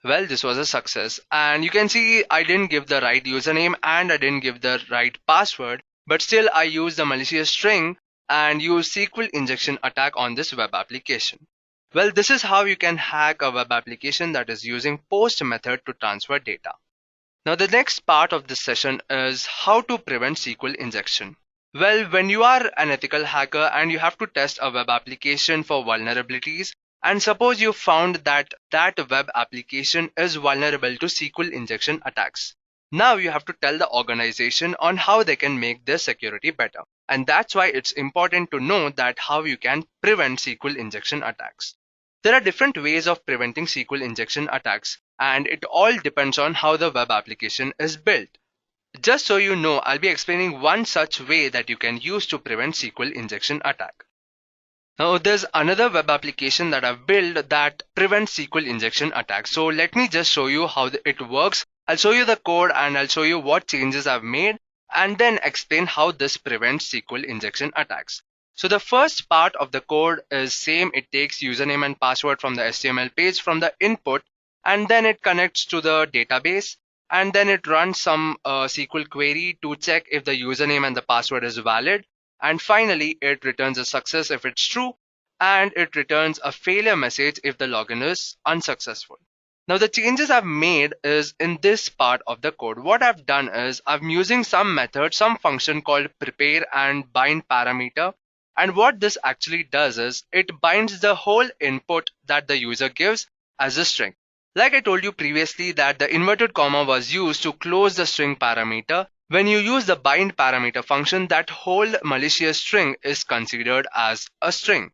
Well, this was a success and you can see I didn't give the right username and I didn't give the right password, but still I used the malicious string and used SQL injection attack on this web application. Well, this is how you can hack a web application that is using post method to transfer data. Now the next part of this session is how to prevent SQL injection. Well, when you are an ethical hacker and you have to test a web application for vulnerabilities, and suppose you found that that web application is vulnerable to SQL injection attacks. Now you have to tell the organization on how they can make their security better. And that's why it's important to know that how you can prevent SQL injection attacks. There are different ways of preventing SQL injection attacks, and it all depends on how the web application is built. Just so you know, I'll be explaining one such way that you can use to prevent SQL injection attack. Now there's another web application that I've built that prevents SQL injection attacks. So let me just show you how it works. I'll show you the code and I'll show you what changes I've made and then explain how this prevents SQL injection attacks. So the first part of the code is same. It takes username and password from the HTML page from the input and then it connects to the database and then it runs some SQL query to check if the username and the password is valid. And finally, it returns a success if it's true, and it returns a failure message if the login is unsuccessful. Now, the changes I've made is in this part of the code. What I've done is I'm using some method, some function called prepare and bind parameter. And what this actually does is it binds the whole input that the user gives as a string. Like I told you previously that the inverted comma was used to close the string parameter. When you use the bind parameter function, that whole malicious string is considered as a string.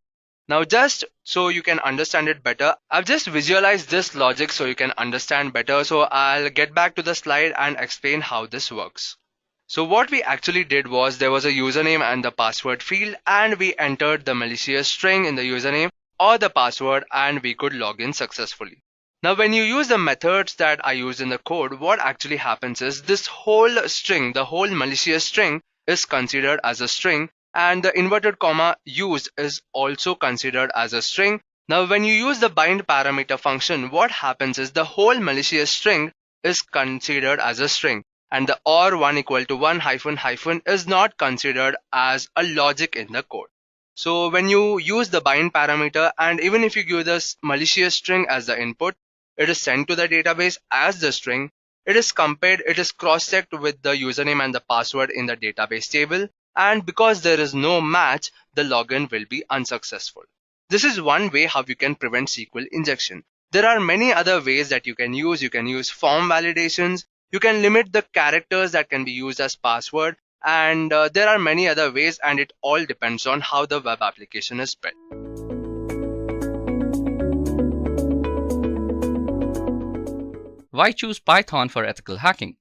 Now just so you can understand it better, I've just visualized this logic so you can understand better. So I'll get back to the slide and explain how this works. So what we actually did was there was a username and the password field and we entered the malicious string in the username or the password and we could log in successfully. Now when you use the methods that I used in the code, what actually happens is this whole string, the whole malicious string is considered as a string and the inverted comma used is also considered as a string. Now when you use the bind parameter function, what happens is the whole malicious string is considered as a string and the or 1 equal to 1 hyphen hyphen is not considered as a logic in the code. So when you use the bind parameter and even if you give this malicious string as the input, it is sent to the database as the string. It is compared, it is cross-checked with the username and the password in the database table. And because there is no match, the login will be unsuccessful. This is one way how you can prevent SQL injection. There are many other ways that you can use. You can use form validations. You can limit the characters that can be used as password. And there are many other ways and it all depends on how the web application is built. Why choose Python for ethical hacking?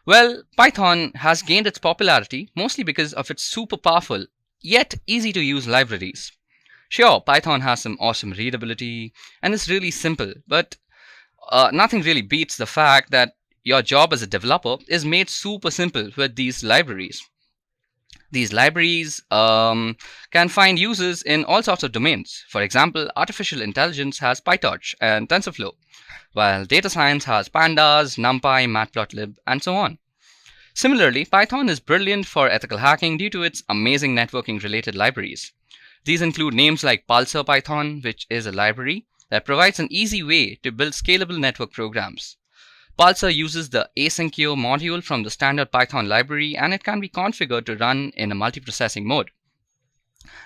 Well, Python has gained its popularity mostly because of its super powerful yet easy to use libraries. Sure, Python has some awesome readability and it's really simple, but nothing really beats the fact that your job as a developer is made super simple with these libraries. These libraries can find uses in all sorts of domains. For example, artificial intelligence has PyTorch and TensorFlow, while data science has pandas, NumPy, Matplotlib, and so on. Similarly, Python is brilliant for ethical hacking due to its amazing networking-related libraries. These include names like Pulsar Python, which is a library that provides an easy way to build scalable network programs. Pulsar uses the asyncio module from the standard Python library, and it can be configured to run in a multiprocessing mode.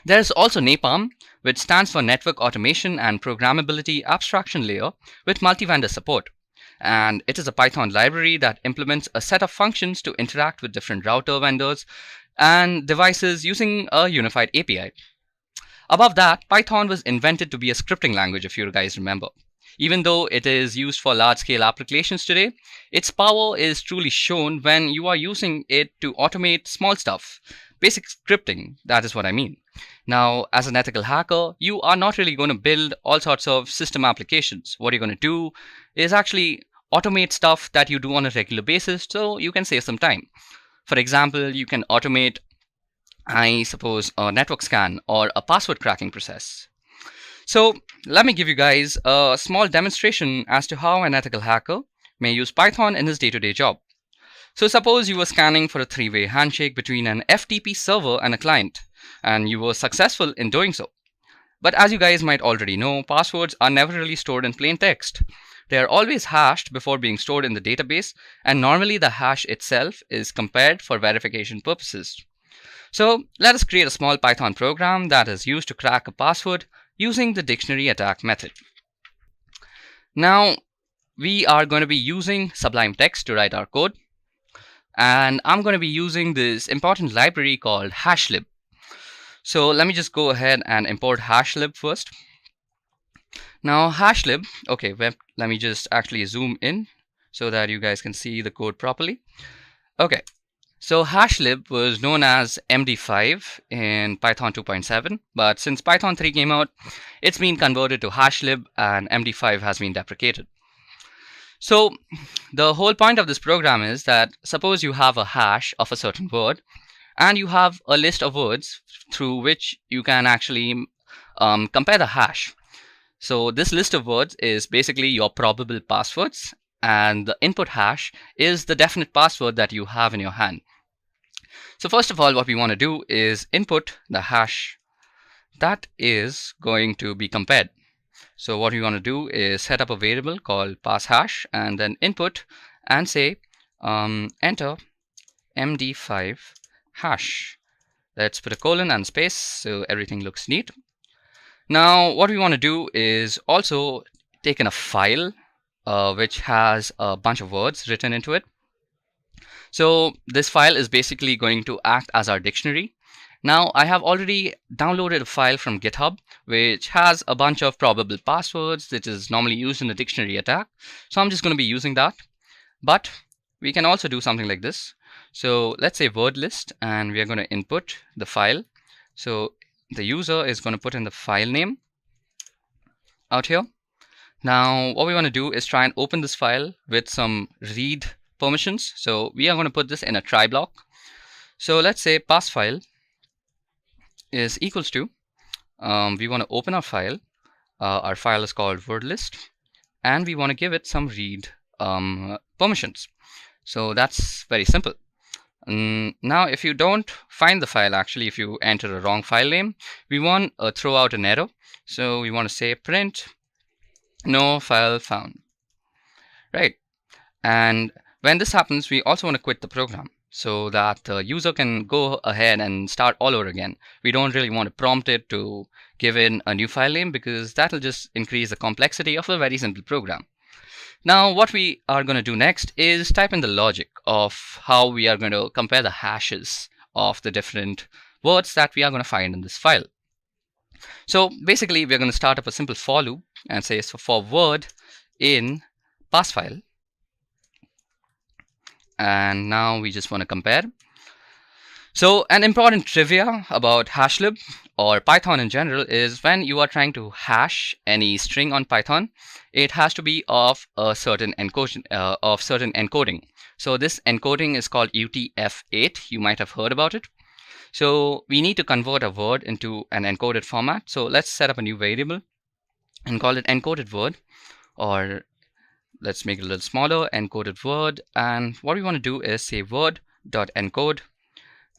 There is also NAPALM, which stands for Network Automation and Programmability Abstraction Layer with multi-vendor support. And it is a Python library that implements a set of functions to interact with different router vendors and devices using a unified API. Above that, Python was invented to be a scripting language, if you guys remember. Even though it is used for large-scale applications today, its power is truly shown when you are using it to automate small stuff. Basic scripting, that is what I mean. Now, as an ethical hacker, you are not really going to build all sorts of system applications. What you're going to do is actually automate stuff that you do on a regular basis so you can save some time. For example, you can automate, I suppose, a network scan or a password cracking process. So let me give you guys a small demonstration as to how an ethical hacker may use Python in his day-to-day job. So suppose you were scanning for a three-way handshake between an FTP server and a client, and you were successful in doing so. But as you guys might already know, passwords are never really stored in plain text. They are always hashed before being stored in the database, and normally the hash itself is compared for verification purposes. So let us create a small Python program that is used to crack a password using the dictionary attack method. Now, we are going to be using Sublime Text to write our code. And I'm going to be using this important library called hashlib. So let me just go ahead and import hashlib first. Now hashlib, okay, let me just actually zoom in so that you guys can see the code properly. Okay, so hashlib was known as MD5 in Python 2.7, but since Python 3 came out, it's been converted to hashlib and MD5 has been deprecated. So the whole point of this program is that suppose you have a hash of a certain word and you have a list of words through which you can actually compare the hash. So this list of words is basically your probable passwords, and the input hash is the definite password that you have in your hand. So first of all, what we want to do is input the hash that is going to be compared. So what we want to do is set up a variable called passHash and then input and say enter MD5 hash. Let's put a colon and space so everything looks neat. Now what we want to do is also take in a file which has a bunch of words written into it. So this file is basically going to act as our dictionary. Now I have already downloaded a file from GitHub which has a bunch of probable passwords that is normally used in a dictionary attack. So I'm just going to be using that. But we can also do something like this. So let's say word list, and we are going to input the file. So the user is going to put in the file name out here. Now what we want to do is try and open this file with some read permissions. So we are going to put this in a try block. So let's say pass file is equals to, we want to open our file. Our file is called word list, and we want to give it some read permissions. So that's very simple. Now if you don't find the file, actually if you enter a wrong file name, we want to throw out an error. So we want to say print no file found, right? And when this happens, we also want to quit the program so that the user can go ahead and start all over again. We don't really want to prompt it to give in a new file name because that will just increase the complexity of a very simple program. Now what we are going to do next is type in the logic of how we are going to compare the hashes of the different words that we are going to find in this file. So basically we're going to start up a simple for loop and say so for word in pass file. And now we just want to compare. So an important trivia about hashlib or Python in general is when you are trying to hash any string on Python, it has to be of a certain encoding. So this encoding is called UTF-8. You might have heard about it. So we need to convert a word into an encoded format. So let's set up a new variable and call it encoded word, or let's make it a little smaller, encoded word. And what we want to do is say word.encode,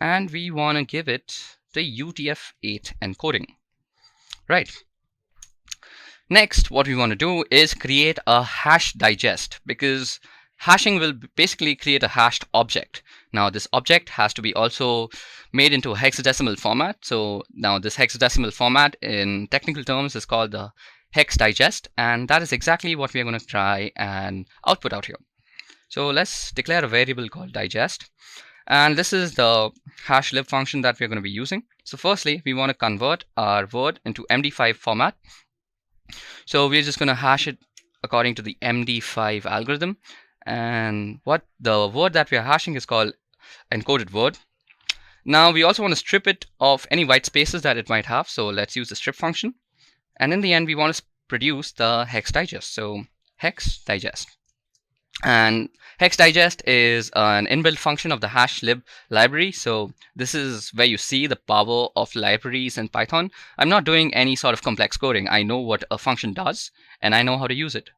and we want to give it the UTF-8 encoding. Right. Next, what we want to do is create a hash digest, because hashing will basically create a hashed object. Now this object has to be also made into a hexadecimal format. So now this hexadecimal format in technical terms is called the hex digest, and that is exactly what we are going to try and output out here. So let's declare a variable called digest, and this is the hashlib function that we're going to be using. So firstly, we want to convert our word into MD5 format. So we're just going to hash it according to the MD5 algorithm, and what the word that we are hashing is called encoded word. Now we also want to strip it of any white spaces that it might have. So let's use the strip function, and in the end we want to produce the hex digest. So hex digest, and hex digest is an inbuilt function of the hashlib library. So this is where you see the power of libraries in Python. I'm not doing any sort of complex coding. I know what a function does and I know how to use it.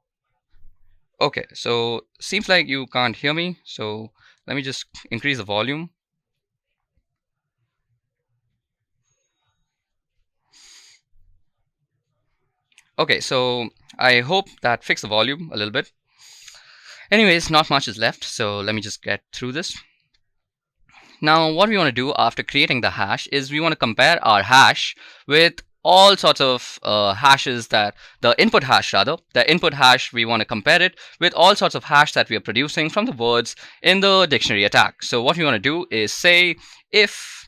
Okay, so seems like you can't hear me, so let me just increase the volume. Okay, so I hope that fixed the volume a little bit. Anyways, not much is left, so let me just get through this. Now what we want to do after creating the hash is we want to compare our hash with all sorts of hashes, that the input hash we want to compare it with all sorts of hash that we are producing from the words in the dictionary attack. So what we want to do is say if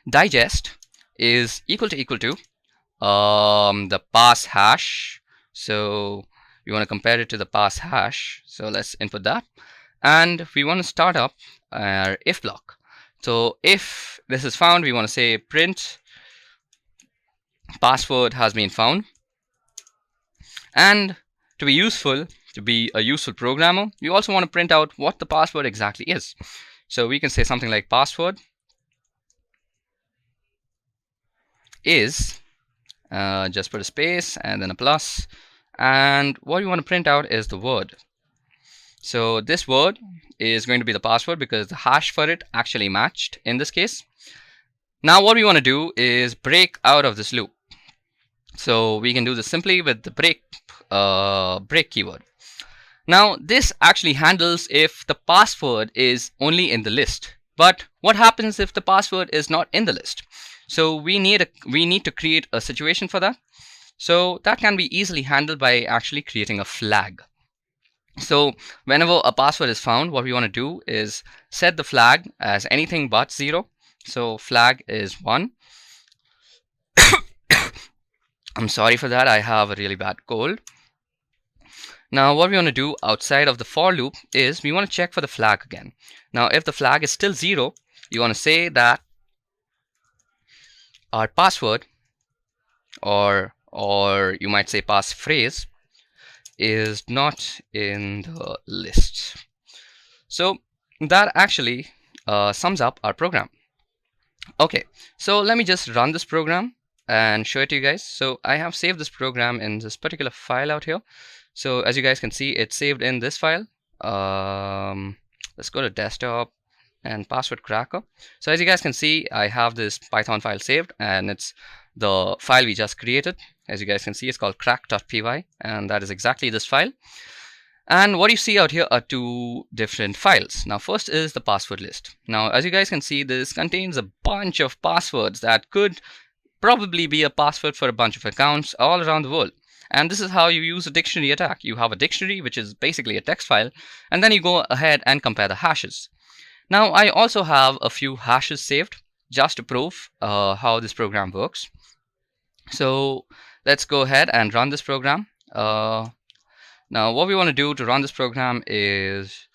digest is equal to the pass hash. So we want to compare it to the pass hash. So let's input that, and we want to start up our if block. So if this is found, we want to say print password has been found. And to be a useful programmer, we also want to print out what the password exactly is. So we can say something like password is, just put a space and then a plus, and what we want to print out is the word. So this word is going to be the password because the hash for it actually matched in this case. Now what we want to do is break out of this loop. So we can do this simply with the break keyword. Now this actually handles if the password is only in the list. But what happens if the password is not in the list? So we need to create a situation for that. So that can be easily handled by actually creating a flag. So whenever a password is found, what we want to do is set the flag as anything but 0. So flag is 1. I'm sorry for that, I have a really bad cold. Now what we want to do outside of the for loop is we want to check for the flag again. Now if the flag is still 0, you want to say that our password, or you might say passphrase, is not in the list. So that actually sums up our program. Okay, so let me just run this program and show it to you guys. So I have saved this program in this particular file out here. So as you guys can see, it's saved in this file. Let's go to desktop and password cracker. So as you guys can see, I have this Python file saved, and it's the file we just created. As you guys can see, it's called crack.py, and that is exactly this file. And what you see out here are two different files. Now first is the password list. Now as you guys can see, this contains a bunch of passwords that could probably be a password for a bunch of accounts all around the world. And this is how you use a dictionary attack. You have a dictionary, which is basically a text file, and then you go ahead and compare the hashes. Now I also have a few hashes saved just to prove how this program works. So let's go ahead and run this program. Now what we want to do to run this program is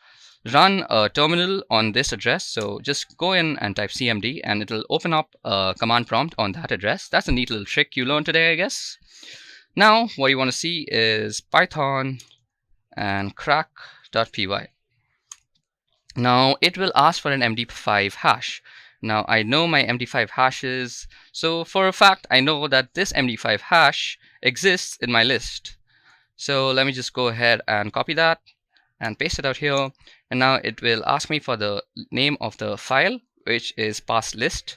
run a terminal on this address. So just go in and type cmd and it'll open up a command prompt on that address. That's a neat little trick you learned today, I guess. Now what you want to see is python and crack.py. Now it will ask for an MD5 hash. Now I know my MD5 hashes, so for a fact I know that this MD5 hash exists in my list. So let me just go ahead and copy that and paste it out here, and now it will ask me for the name of the file, which is passlist.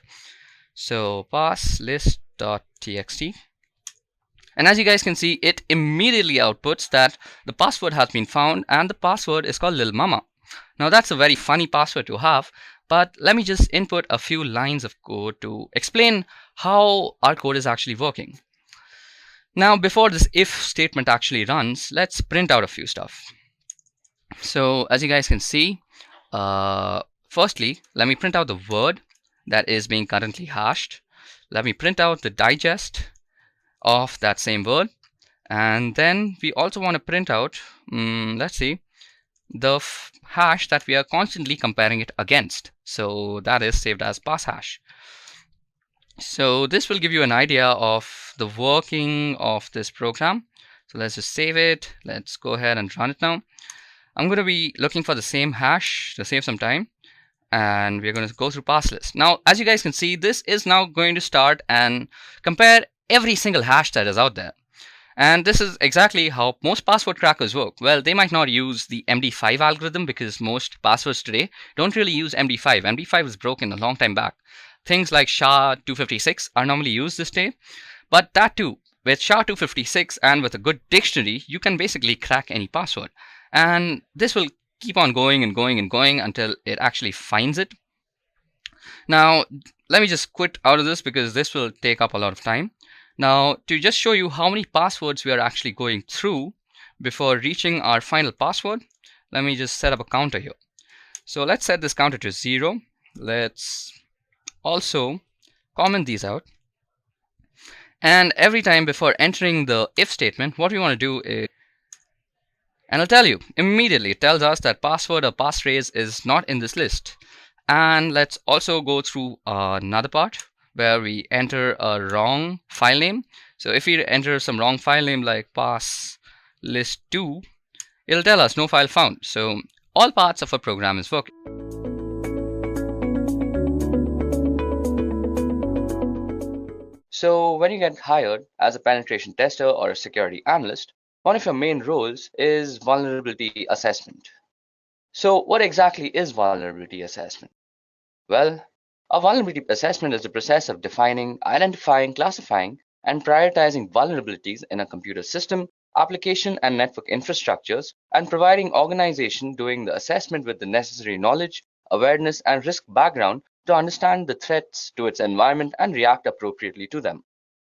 So passlist.txt, and as you guys can see, it immediately outputs that the password has been found and the password is called Lil Mama. Now that's a very funny password to have, but let me just input a few lines of code to explain how our code is actually working. Now before this if statement actually runs, let's print out a few stuff. So as you guys can see, firstly, let me print out the word that is being currently hashed. Let me print out the digest of that same word, and then we also want to print out, let's see, the hash that we are constantly comparing it against. So that is saved as pass hash. So this will give you an idea of the working of this program. So let's just save it. Let's go ahead and run it now. I'm going to be looking for the same hash to save some time, and we're going to go through pass list. Now as you guys can see, this is now going to start and compare every single hash that is out there. And this is exactly how most password crackers work. Well, they might not use the MD5 algorithm because most passwords today don't really use MD5. MD5 was broken a long time back. Things like SHA-256 are normally used this day, but that too, with SHA-256 and with a good dictionary, you can basically crack any password. And this will keep on going and going and going until it actually finds it. Now, let me just quit out of this because this will take up a lot of time. Now, to just show you how many passwords we are actually going through before reaching our final password, let me just set up a counter here. So let's set this counter to 0. Let's also comment these out. And every time before entering the if statement, what we want to do is, and I'll tell you, immediately it tells us that password or passphrase is not in this list. And let's also go through another part where we enter a wrong file name. So if we enter some wrong file name like passlist2, it'll tell us no file found. So all parts of a program is working. So when you get hired as a penetration tester or a security analyst, one of your main roles is vulnerability assessment. So what exactly is vulnerability assessment? Well, a vulnerability assessment is the process of defining, identifying, classifying, and prioritizing vulnerabilities in a computer system, application, and network infrastructures, and providing organization doing the assessment with the necessary knowledge, awareness, and risk background to understand the threats to its environment and react appropriately to them.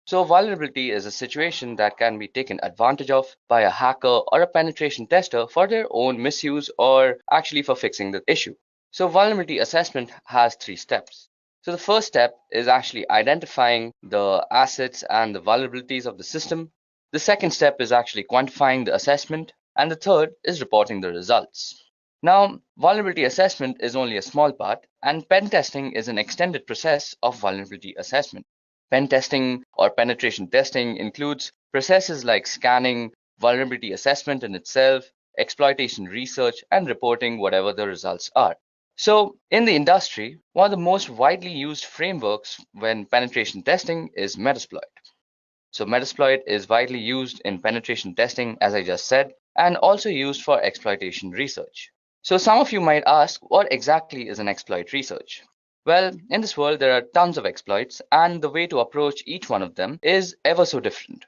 So vulnerability is a situation that can be taken advantage of by a hacker or a penetration tester for their own misuse or actually for fixing the issue. So vulnerability assessment has 3 steps. So the first step is actually identifying the assets and the vulnerabilities of the system. The second step is actually quantifying the assessment. And the third is reporting the results. Now, vulnerability assessment is only a small part, and pen testing is an extended process of vulnerability assessment. Pen testing or penetration testing includes processes like scanning, vulnerability assessment in itself, exploitation research, and reporting whatever the results are. So in the industry, one of the most widely used frameworks when penetration testing is Metasploit. So Metasploit is widely used in penetration testing, as I just said, and also used for exploitation research. So some of you might ask, what exactly is an exploit research? Well, in this world, there are tons of exploits, and the way to approach each one of them is ever so different.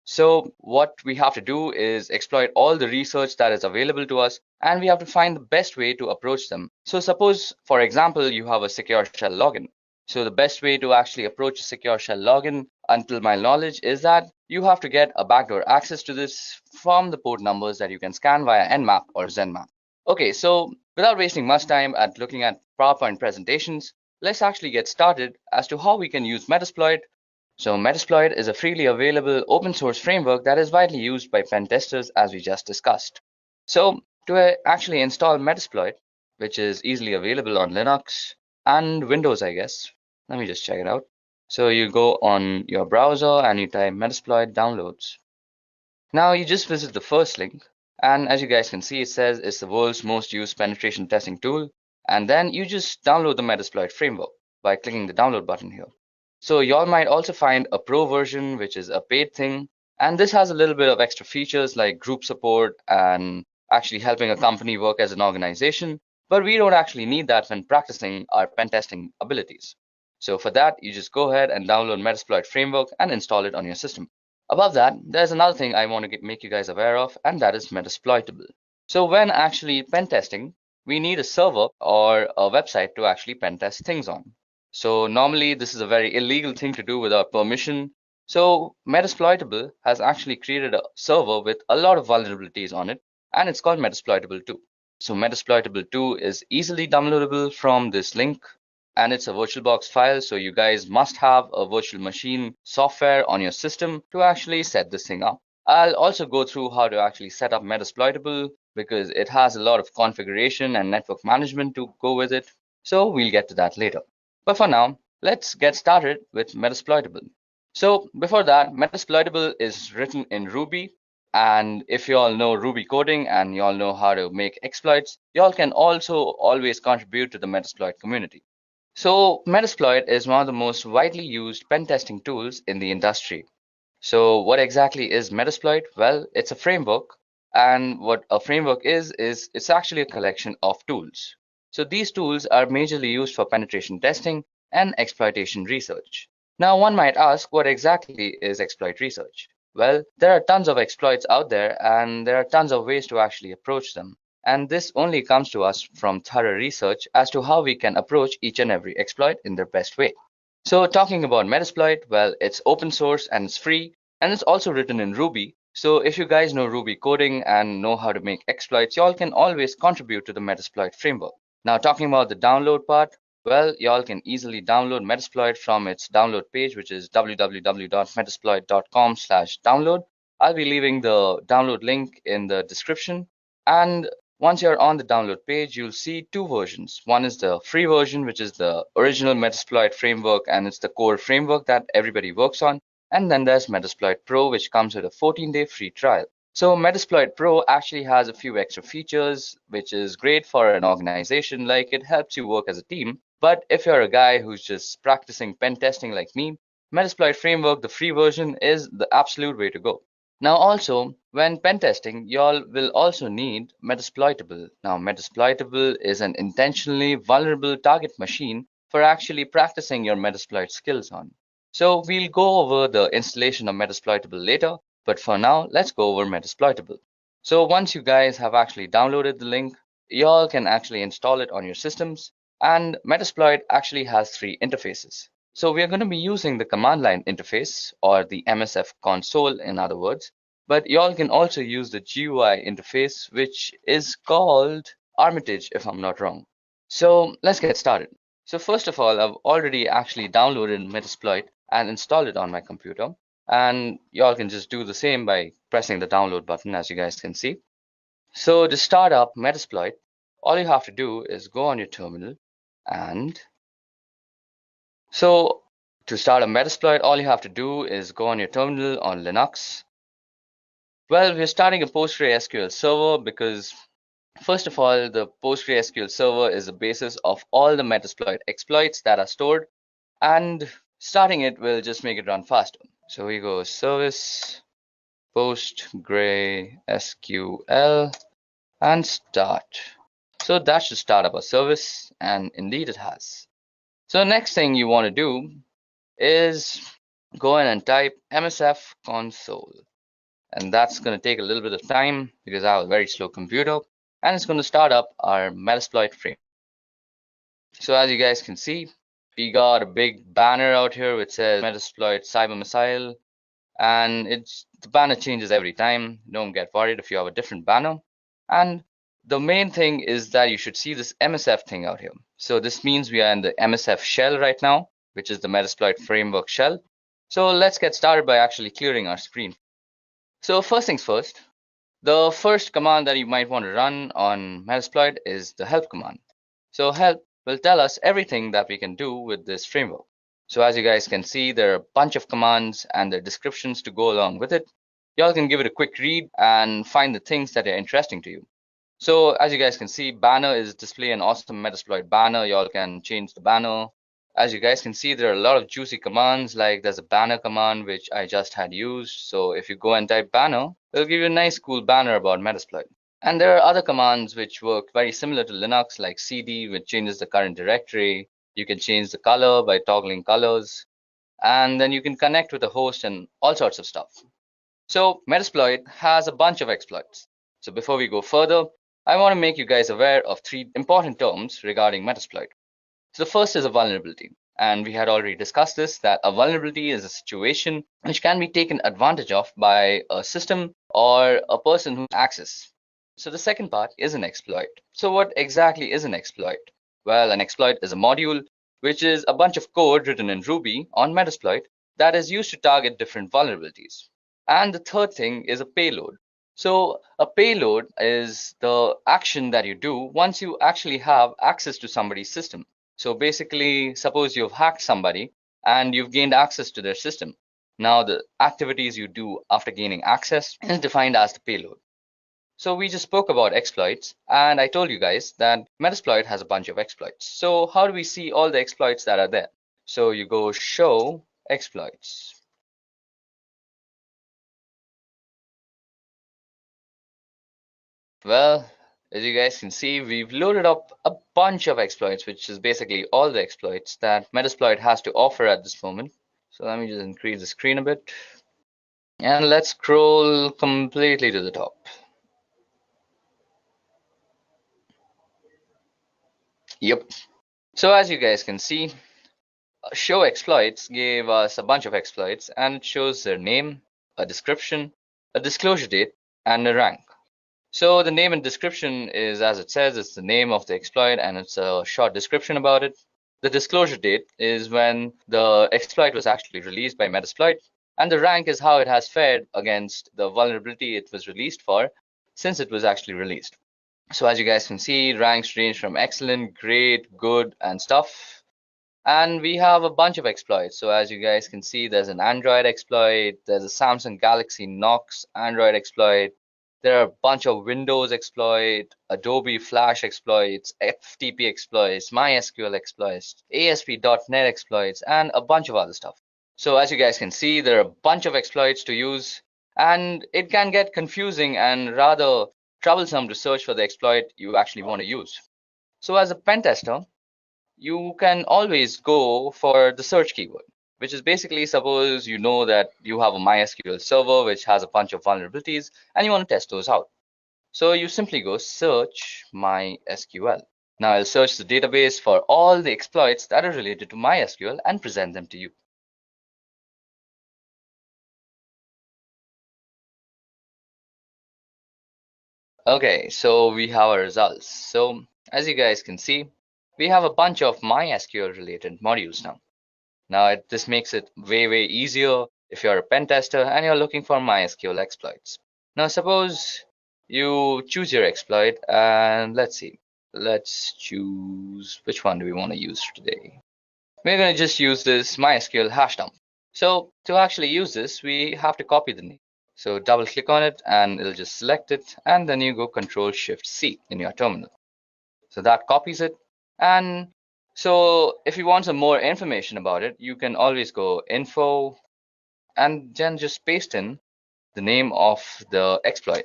So what we have to do is exploit all the research that is available to us, and we have to find the best way to approach them. So suppose, for example, you have a secure shell login. So the best way to actually approach a secure shell login, until my knowledge, is that you have to get a backdoor access to this from the port numbers that you can scan via NMAP or ZenMap. Okay, so without wasting much time at looking at PowerPoint presentations, let's actually get started as to how we can use Metasploit. So Metasploit is a freely available open source framework that is widely used by pen testers, as we just discussed. So to actually install Metasploit, which is easily available on Linux and Windows, I guess. Let me just check it out. So you go on your browser and you type Metasploit downloads. Now you just visit the first link, and as you guys can see, it says it's the world's most used penetration testing tool. And then you just download the Metasploit framework by clicking the download button here. So y'all might also find a pro version, which is a paid thing. And this has a little bit of extra features like group support and actually helping a company work as an organization. But we don't actually need that when practicing our pen testing abilities. So for that, you just go ahead and download Metasploit framework and install it on your system. Above that, there's another thing I want to make you guys aware of, and that is Metasploitable. So when actually pen testing, we need a server or a website to actually pen test things on. So normally this is a very illegal thing to do without permission. So Metasploitable has actually created a server with a lot of vulnerabilities on it, and it's called Metasploitable 2. So Metasploitable 2 is easily downloadable from this link, and it's a VirtualBox file, so you guys must have a virtual machine software on your system to actually set this thing up. I'll also go through how to actually set up Metasploitable because it has a lot of configuration and network management to go with it, so we'll get to that later. But for now, let's get started with Metasploitable. So before that, Metasploitable is written in Ruby, and if you all know Ruby coding and you all know how to make exploits, you all can also always contribute to the Metasploit community. So Metasploit is one of the most widely used pen testing tools in the industry. So what exactly is Metasploit? Well, it's a framework, and what a framework is it's actually a collection of tools. So these tools are majorly used for penetration testing and exploitation research. Now one might ask, what exactly is exploit research? Well, there are tons of exploits out there, and there are tons of ways to actually approach them. And this only comes to us from thorough research as to how we can approach each and every exploit in their best way. So talking about Metasploit, well, it's open source and it's free, and it's also written in Ruby. So if you guys know Ruby coding and know how to make exploits, y'all can always contribute to the Metasploit framework. Now talking about the download part, well, y'all can easily download Metasploit from its download page, which is www.metasploit.com/download. I'll be leaving the download link in the description. And once you're on the download page, you'll see two versions. One is the free version, which is the original Metasploit framework, and it's the core framework that everybody works on. And then there's Metasploit Pro, which comes with a 14-day free trial. So Metasploit Pro actually has a few extra features, which is great for an organization, like it helps you work as a team. But if you're a guy who's just practicing pen testing like me, Metasploit framework, the free version, is the absolute way to go. Now also, when pen testing, y'all will also need Metasploitable. Now Metasploitable is an intentionally vulnerable target machine for actually practicing your Metasploit skills on. So we'll go over the installation of Metasploitable later, but for now, let's go over Metasploitable. So once you guys have actually downloaded the link, y'all can actually install it on your systems, and Metasploit actually has three interfaces. So we are going to be using the command line interface, or the MSF console in other words, but y'all can also use the GUI interface, which is called Armitage if I'm not wrong. So let's get started. So first of all, I've already actually downloaded Metasploit and installed it on my computer, and y'all can just do the same by pressing the download button, as you guys can see. So to start up Metasploit, all you have to do is go on your terminal, and so to start a Metasploit, all you have to do is go on your terminal on Linux. Well, we're starting a PostgreSQL server because, first of all, the PostgreSQL server is the basis of all the Metasploit exploits that are stored, and starting it will just make it run faster. So we go service PostgreSQL and start. So that should start up a service, and indeed it has. So the next thing you want to do is go in and type MSF console. And that's going to take a little bit of time because I have a very slow computer, and it's going to start up our Metasploit frame. So as you guys can see, we got a big banner out here which says Metasploit Cyber Missile, and the banner changes every time. Don't get worried if you have a different banner. And the main thing is that you should see this MSF thing out here. So this means we are in the MSF shell right now, which is the Metasploit framework shell. So let's get started by actually clearing our screen. So first things first, the first command that you might want to run on Metasploit is the help command. So help will tell us everything that we can do with this framework. So as you guys can see, there are a bunch of commands and their descriptions to go along with it. Y'all can give it a quick read and find the things that are interesting to you. So as you guys can see, banner is display an awesome Metasploit banner. Y'all can change the banner. As you guys can see, there are a lot of juicy commands, like there's a banner command which I just had used. So if you go and type banner, it'll give you a nice cool banner about Metasploit. And there are other commands which work very similar to Linux, like cd, which changes the current directory. You can change the color by toggling colors. And then you can connect with a host and all sorts of stuff. So Metasploit has a bunch of exploits. So before we go further, I want to make you guys aware of 3 important terms regarding Metasploit. So the first is a vulnerability. And we had already discussed this, that a vulnerability is a situation which can be taken advantage of by a system or a person who access. So the second part is an exploit. So what exactly is an exploit? Well, an exploit is a module which is a bunch of code written in Ruby on Metasploit that is used to target different vulnerabilities. And the third thing is a payload. So a payload is the action that you do once you actually have access to somebody's system. So basically, suppose you've hacked somebody and you've gained access to their system. Now the activities you do after gaining access is defined as the payload. So we just spoke about exploits, and I told you guys that Metasploit has a bunch of exploits. So how do we see all the exploits that are there? So you go show exploits. Well, as you guys can see, we've loaded up a bunch of exploits, which is basically all the exploits that Metasploit has to offer at this moment. So let me just increase the screen a bit. And let's scroll completely to the top. Yep. So as you guys can see, show exploits gave us a bunch of exploits, and it shows their name, a description, a disclosure date, and a rank. So the name and description is, as it says, it's the name of the exploit and it's a short description about it. The disclosure date is when the exploit was actually released by Metasploit, and the rank is how it has fared against the vulnerability it was released for since it was actually released. So as you guys can see, ranks range from excellent, great, good, and stuff. And we have a bunch of exploits. So as you guys can see, there's an Android exploit, there's a Samsung Galaxy Knox Android exploit, there are a bunch of Windows exploit, Adobe Flash exploits, FTP exploits, MySQL exploits, ASP.NET exploits, and a bunch of other stuff. So as you guys can see, there are a bunch of exploits to use, and it can get confusing and rather troublesome to search for the exploit you actually want to use. So as a pen tester, you can always go for the search keyword, which is basically, suppose you know that you have a MySQL server which has a bunch of vulnerabilities and you want to test those out. So you simply go search MySQL. Now I'll search the database for all the exploits that are related to MySQL and present them to you. Okay, so we have our results. So as you guys can see, we have a bunch of MySQL related modules now. Now, this makes it way easier if you're a pen tester and you're looking for MySQL exploits. Now, suppose you choose your exploit and let's see. Let's choose, which one do we want to use today? We're going to just use this MySQL hash dump. So to actually use this, we have to copy the name. So double click on it and it'll just select it, and then you go Control-Shift-C in your terminal. So that copies it. And so if you want some more information about it, you can always go info and then just paste in the name of the exploit.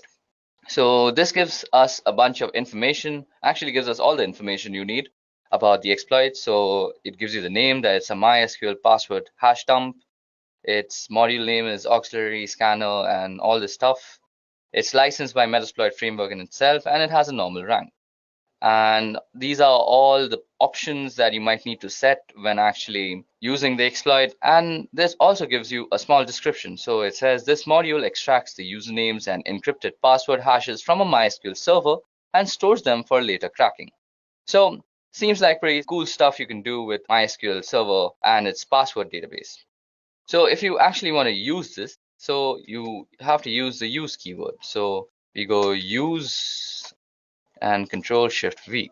So this gives us a bunch of information, actually gives us all the information you need about the exploit. So it gives you the name, that it's a MySQL password hash dump. Its module name is auxiliary scanner and all this stuff. It's licensed by Metasploit framework in itself, and it has a normal rank. And these are all the options that you might need to set when actually using the exploit. And this also gives you a small description. So it says this module extracts the usernames and encrypted password hashes from a MySQL server and stores them for later cracking. So seems like pretty cool stuff you can do with MySQL server and its password database. So if you actually want to use this, so you have to use the use keyword. So we go use and Control-Shift-V.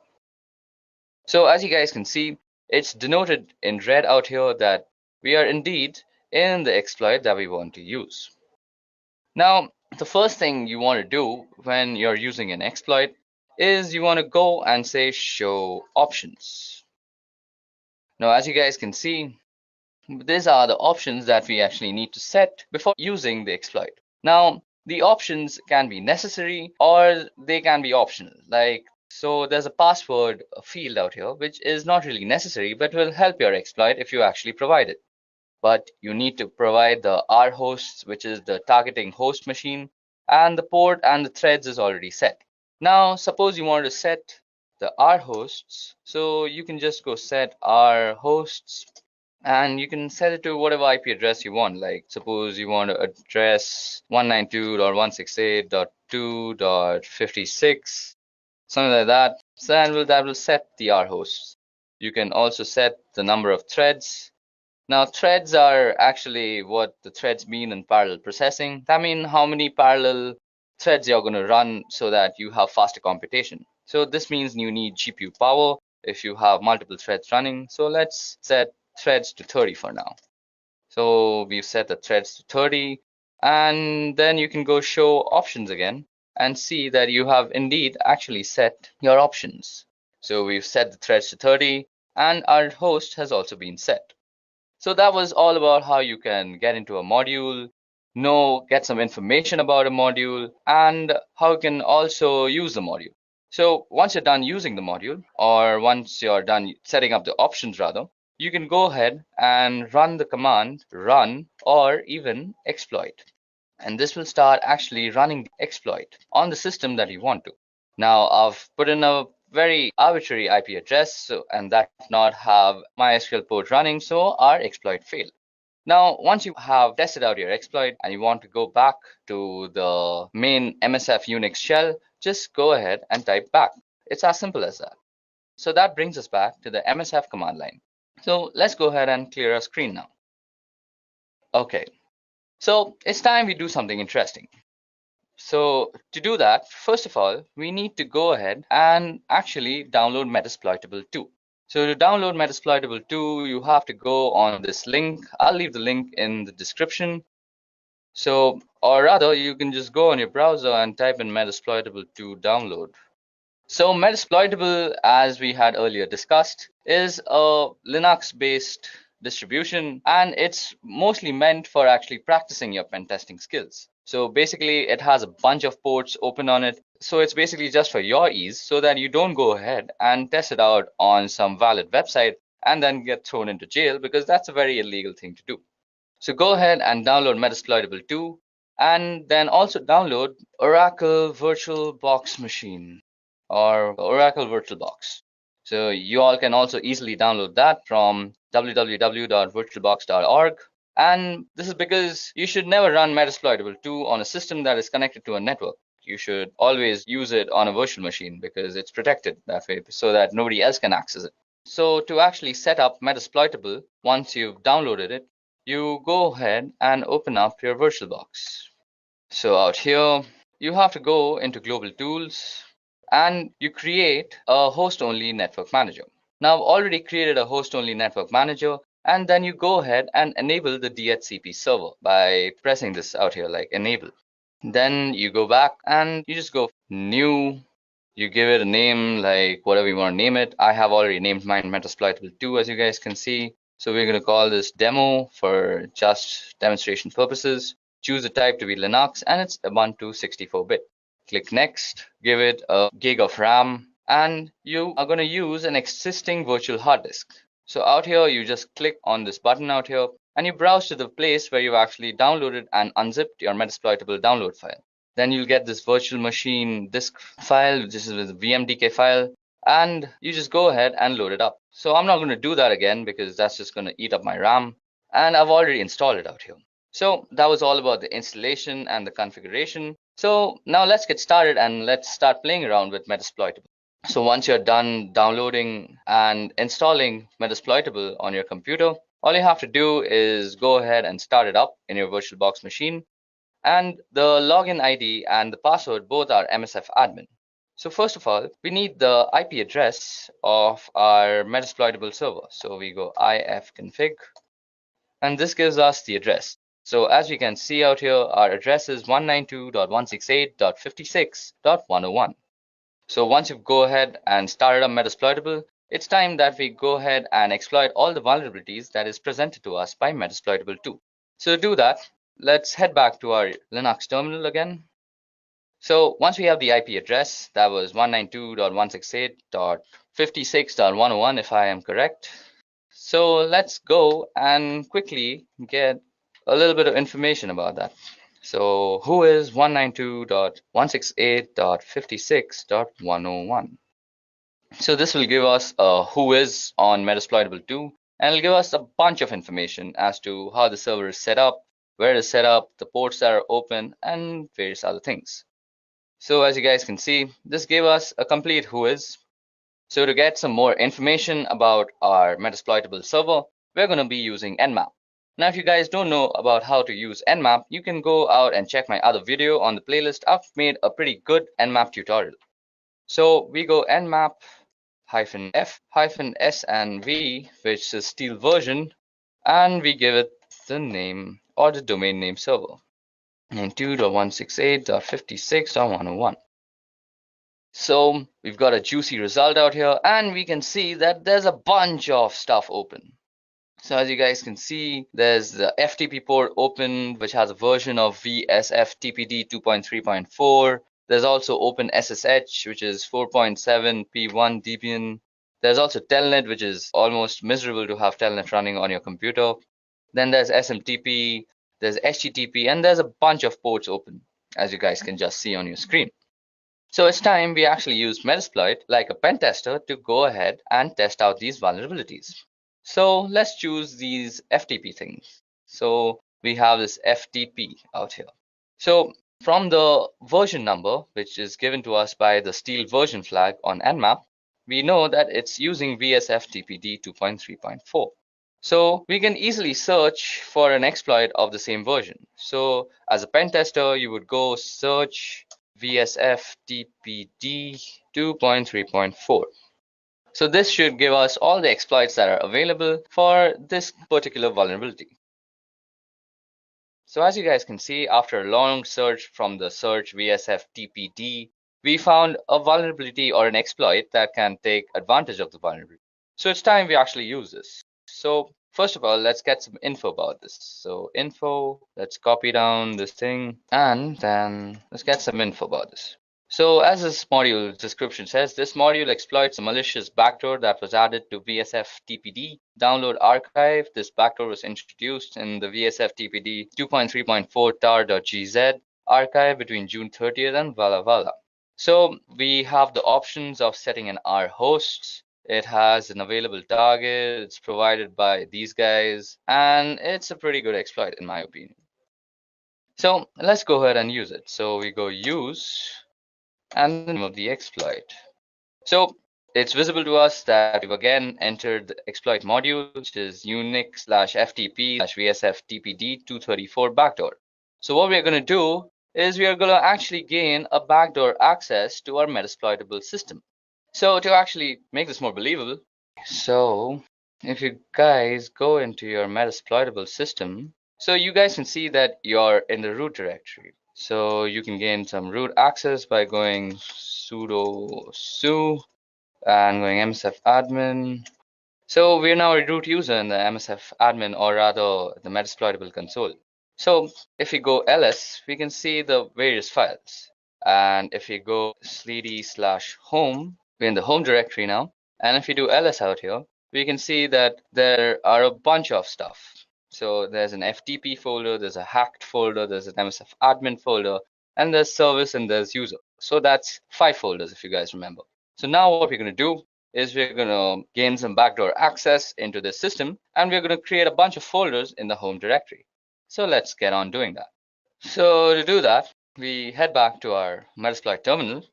So as you guys can see, it's denoted in red out here that we are indeed in the exploit that we want to use. Now, the first thing you want to do when you're using an exploit is you want to go and say show options. Now, as you guys can see, these are the options that we actually need to set before using the exploit. Now, the options can be necessary or they can be optional. So there's a password field out here, which is not really necessary, but will help your exploit if you actually provide it. But you need to provide the R hosts, which is the targeting host machine, and the port and the threads is already set. Now, suppose you want to set the R hosts, so you can just go set R hosts, and you can set it to whatever IP address you want. Like suppose you want to address 192.168.2.56, something like that. So that will set the R hosts. You can also set the number of threads. Now, threads are actually what the threads mean in parallel processing. That means how many parallel threads you're going to run so that you have faster computation. So this means you need GPU power if you have multiple threads running. So let's set threads to 30 for now. So we've set the threads to 30, and then you can go show options again and see that you have indeed actually set your options. So we've set the threads to 30 and our host has also been set. So that was all about how you can get into a module, get some information about a module, and how you can also use the module. So once you're done using the module, or once you're done setting up the options rather, you can go ahead and run the command run or even exploit. And this will start actually running the exploit on the system that you want to. Now I've put in a very arbitrary IP address and that does not have MySQL port running, so our exploit failed. Now, once you have tested out your exploit and you want to go back to the main MSF Unix shell, just go ahead and type back. It's as simple as that. So that brings us back to the MSF command line. So let's go ahead and clear our screen now. Okay, so it's time we do something interesting. So to do that, first of all, we need to go ahead and actually download Metasploitable 2. So to download Metasploitable 2, you have to go on this link. I'll leave the link in the description. So, or rather, you can just go on your browser and type in Metasploitable 2 download. So Metasploitable, as we had earlier discussed, is a Linux-based distribution, and it's mostly meant for actually practicing your pen testing skills. So basically, it has a bunch of ports open on it. So it's basically just for your ease so that you don't go ahead and test it out on some valid website and then get thrown into jail, because that's a very illegal thing to do. So go ahead and download Metasploitable 2 and then also download Oracle VirtualBox Machine or Oracle VirtualBox. So you all can also easily download that from www.virtualbox.org. And this is because you should never run Metasploitable 2 on a system that is connected to a network. You should always use it on a virtual machine because it's protected that way so that nobody else can access it. So to actually set up Metasploitable, once you've downloaded it, you go ahead and open up your VirtualBox. So out here, you have to go into Global Tools and you create a host-only network manager. Now I've already created a host-only network manager, and then you go ahead and enable the DHCP server by pressing this out here like enable. Then you go back and you just go new. You give it a name like whatever you want to name it. I have already named mine Metasploitable 2, as you guys can see. So we're going to call this demo for just demonstration purposes. Choose the type to be Linux, and it's Ubuntu 64-bit. Click next, give it a gig of RAM, and you are going to use an existing virtual hard disk. So out here, you just click on this button out here, and you browse to the place where you've actually downloaded and unzipped your Metasploitable download file. Then you'll get this virtual machine disk file, which is a VMDK file, and you just go ahead and load it up. So I'm not going to do that again because that's just going to eat up my RAM, and I've already installed it out here. So that was all about the installation and the configuration. So now let's get started and let's start playing around with Metasploitable. So once you're done downloading and installing Metasploitable on your computer, all you have to do is go ahead and start it up in your VirtualBox machine. And the login ID and the password both are MSF admin. So first of all, we need the IP address of our Metasploitable server. So we go ifconfig, and this gives us the address. So as we can see out here, our address is 192.168.56.101. So once you go ahead and started up Metasploitable, it's time that we go ahead and exploit all the vulnerabilities that is presented to us by Metasploitable 2. So to do that, let's head back to our Linux terminal again. So once we have the IP address, that was 192.168.56.101 if I am correct. So let's go and quickly get a little bit of information about that. So who is 192.168.56.101? So this will give us a who is on Metasploitable 2, and it'll give us a bunch of information as to how the server is set up, where it is set up, the ports that are open, and various other things. So as you guys can see, this gave us a complete who is. So to get some more information about our Metasploitable server, we're going to be using NMAP. Now, if you guys don't know about how to use NMAP, you can go out and check my other video on the playlist. I've made a pretty good NMAP tutorial. So we go nmap-f-s and v, which is steel version, and we give it the name or the domain name server, 92.168.56.101. So we've got a juicy result out here, and we can see that there's a bunch of stuff open. So as you guys can see, there's the FTP port open, which has a version of VSFTPD 2.3.4. There's also open SSH, which is 4.7 P1 Debian. There's also Telnet, which is almost miserable to have Telnet running on your computer. Then there's SMTP, there's HTTP, and there's a bunch of ports open, as you guys can just see on your screen. So it's time we actually use Metasploit like a pen tester to go ahead and test out these vulnerabilities. So let's choose these FTP things. So we have this FTP out here. So from the version number, which is given to us by the steel version flag on Nmap, we know that it's using VSFTPD 2.3.4. So we can easily search for an exploit of the same version. So as a pen tester, you would go search VSFTPD 2.3.4. So this should give us all the exploits that are available for this particular vulnerability. So as you guys can see, after a long search from the search VSFTPD, we found a vulnerability or an exploit that can take advantage of the vulnerability. So it's time we actually use this. So first of all, let's get some info about this. So info, let's copy down this thing, and then let's get some info about this. So as this module description says, this module exploits a malicious backdoor that was added to VSFTPD download archive. This backdoor was introduced in the VSFTPD 2.3.4 tar.gz archive between June 30th and Walla Walla. So we have the options of setting an R host. It has an available target. It's provided by these guys, and it's a pretty good exploit in my opinion. So let's go ahead and use it. So we go use and the name of the exploit. So it's visible to us that we've again entered the exploit module, which is unix/ftp/vsftpd234 backdoor. So what we're going to do is we are going to actually gain a backdoor access to our Metasploitable system. So to actually make this more believable, so if you guys go into your Metasploitable system, so you guys can see that you're in the root directory. So you can gain some root access by going sudo su and going msf admin. So we're now a root user in the msf admin, or rather the Metasploitable console. So if we go ls, we can see the various files. And if we go /home, we're in the home directory now. And if we do ls out here, we can see that there are a bunch of stuff. So there's an FTP folder, there's a hacked folder, there's an MSF admin folder, and there's service and there's user. So that's 5 folders if you guys remember. So now what we're going to do is we're going to gain some backdoor access into this system, and we're going to create a bunch of folders in the home directory. So let's get on doing that. So to do that, we head back to our Metasploit terminal,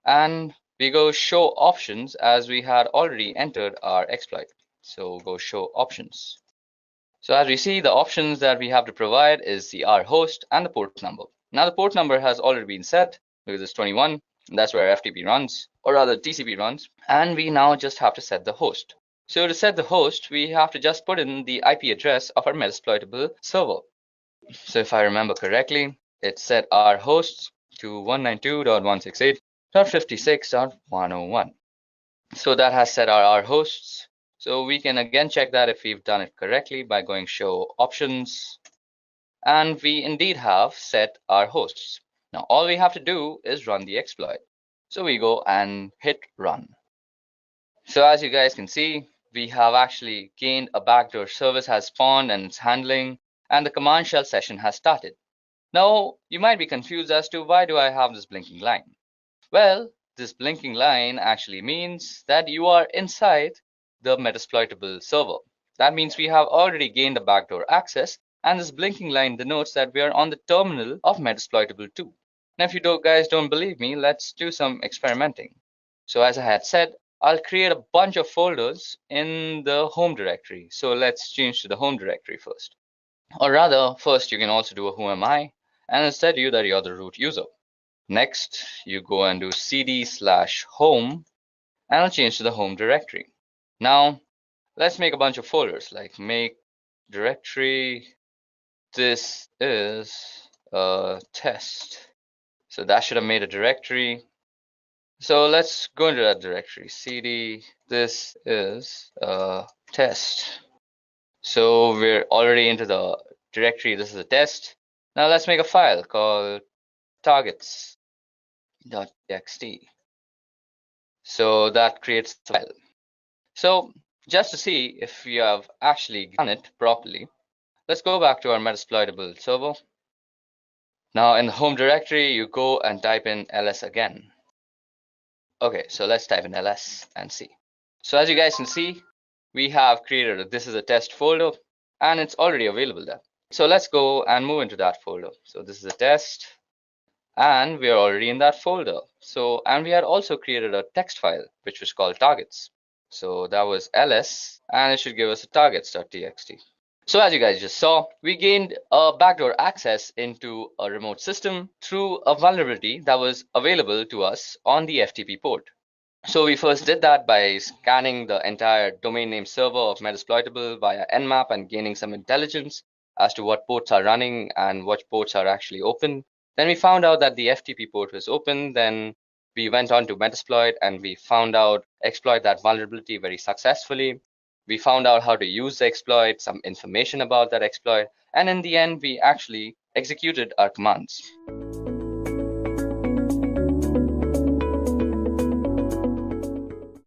and we go show options as we had already entered our exploit. So go show options. So as we see, the options that we have to provide is the R host and the port number. Now the port number has already been set because it's 21, That's where FTP runs, or rather TCP runs. And we now just have to set the host. So to set the host, we have to just put in the IP address of our Metasploitable server. So if I remember correctly, it set our hosts to 192.168.56.101. So that has set our hosts. So we can again check that if we've done it correctly by going show options. And we indeed have set our hosts. Now all we have to do is run the exploit. So we go and hit run. So as you guys can see, we have actually gained a backdoor service has spawned and it's handling, and the command shell session has started. Now you might be confused as to why do I have this blinking line? Well, this blinking line actually means that you are inside the Metasploitable server. That means we have already gained a backdoor access, and this blinking line denotes that we are on the terminal of Metasploitable 2. Now if you guys don't believe me, let's do some experimenting. So as I had said, I'll create a bunch of folders in the home directory. So let's change to the home directory first. Or rather, first you can also do a who am I, and instead you that you're the root user. Next, you go and do cd/home, and I'll change to the home directory. Now, let's make a bunch of folders, like make directory. This is a test. So that should have made a directory. So let's go into that directory. cd, this is a test. So we're already into the directory. This is a test. Now let's make a file called targets.txt. So that creates the file. So just to see if we have actually done it properly, let's go back to our Metasploitable server. Now in the home directory, you go and type in ls again. Okay, so let's type in ls and see. So as you guys can see, we have created this is a test folder, and it's already available there. So let's go and move into that folder. So this is a test, and we are already in that folder. So, and we had also created a text file which was called targets. So that was ls, and it should give us a targets.txt. So as you guys just saw, we gained a backdoor access into a remote system through a vulnerability that was available to us on the FTP port. So we first did that by scanning the entire domain name server of Metasploitable via NMAP and gaining some intelligence as to what ports are running and what ports are actually open. Then we found out that the FTP port was open. Then we went on to Metasploit and we exploit that vulnerability very successfully. We found out how to use the exploit, some information about that exploit, and in the end, we actually executed our commands.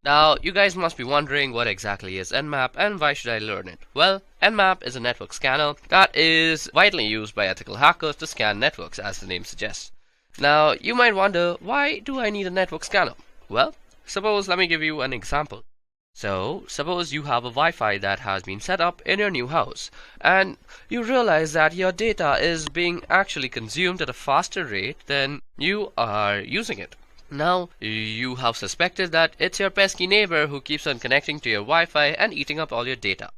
Now, you guys must be wondering what exactly is NMAP and why should I learn it? Well, NMAP is a network scanner that is widely used by ethical hackers to scan networks, as the name suggests. Now, you might wonder, why do I need a network scanner? Well, let me give you an example. So, suppose you have a Wi-Fi that has been set up in your new house, and you realize that your data is being actually consumed at a faster rate than you are using it. Now, you have suspected that it's your pesky neighbor who keeps on connecting to your Wi-Fi and eating up all your data.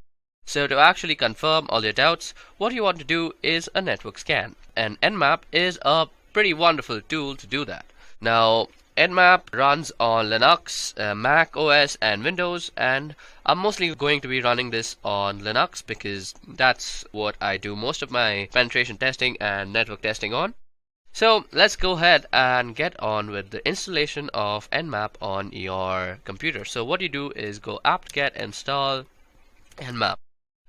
So to actually confirm all your doubts, what you want to do is a network scan, and NMAP is a pretty wonderful tool to do that. Now, NMAP runs on Linux, Mac OS, and Windows, and I'm mostly going to be running this on Linux because that's what I do most of my penetration testing and network testing on. So let's go ahead and get on with the installation of NMAP on your computer. So what you do is go apt-get install NMAP.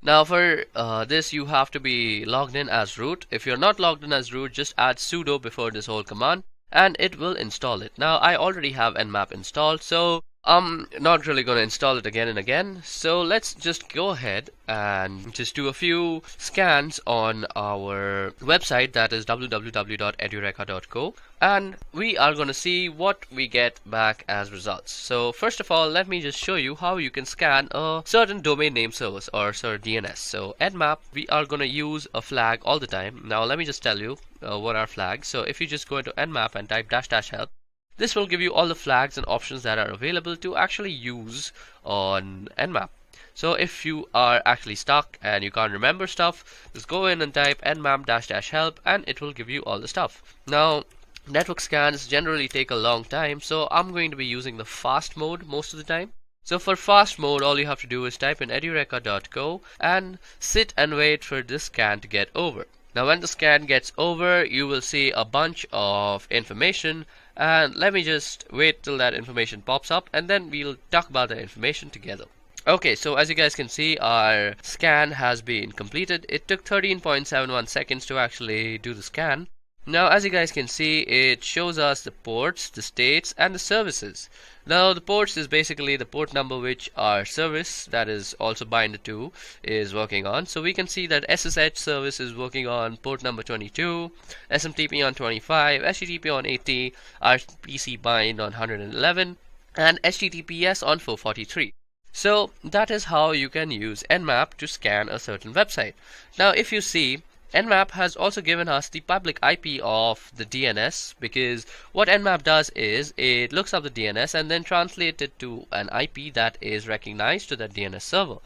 Now for this you have to be logged in as root. If you're not logged in as root, just add sudo before this whole command, and it will install it. Now I already have NMAP installed, so I'm not really going to install it again and again. So let's just go ahead and just do a few scans on our website, that is www.edureka.co, and we are going to see what we get back as results. So first of all, let me just show you how you can scan a certain domain name service or DNS. So NMAP, we are going to use a flag all the time. Now let me just tell you what are flags. So if you just go into NMAP and type --help, this will give you all the flags and options that are available to actually use on NMAP. So if you are actually stuck and you can't remember stuff, just go in and type nmap --help and it will give you all the stuff. Now network scans generally take a long time, so I'm going to be using the fast mode most of the time. So for fast mode, all you have to do is type in edureka.go and sit and wait for this scan to get over. Now when the scan gets over, you will see a bunch of information, and let me just wait till that information pops up and then we'll talk about the information together. Okay, so as you guys can see, our scan has been completed. It took 13.71 seconds to actually do the scan. Now as you guys can see, it shows us the ports, the states, and the services. Now the ports is basically the port number which our service, that is also bind to, is working on. So we can see that SSH service is working on port number 22, SMTP on 25, HTTP on 80, RPC bind on 111, and HTTPS on 443. So that is how you can use NMAP to scan a certain website. Now if you see, NMAP has also given us the public IP of the DNS, because what NMAP does is it looks up the DNS and then translates it to an IP that is recognized to that DNS server.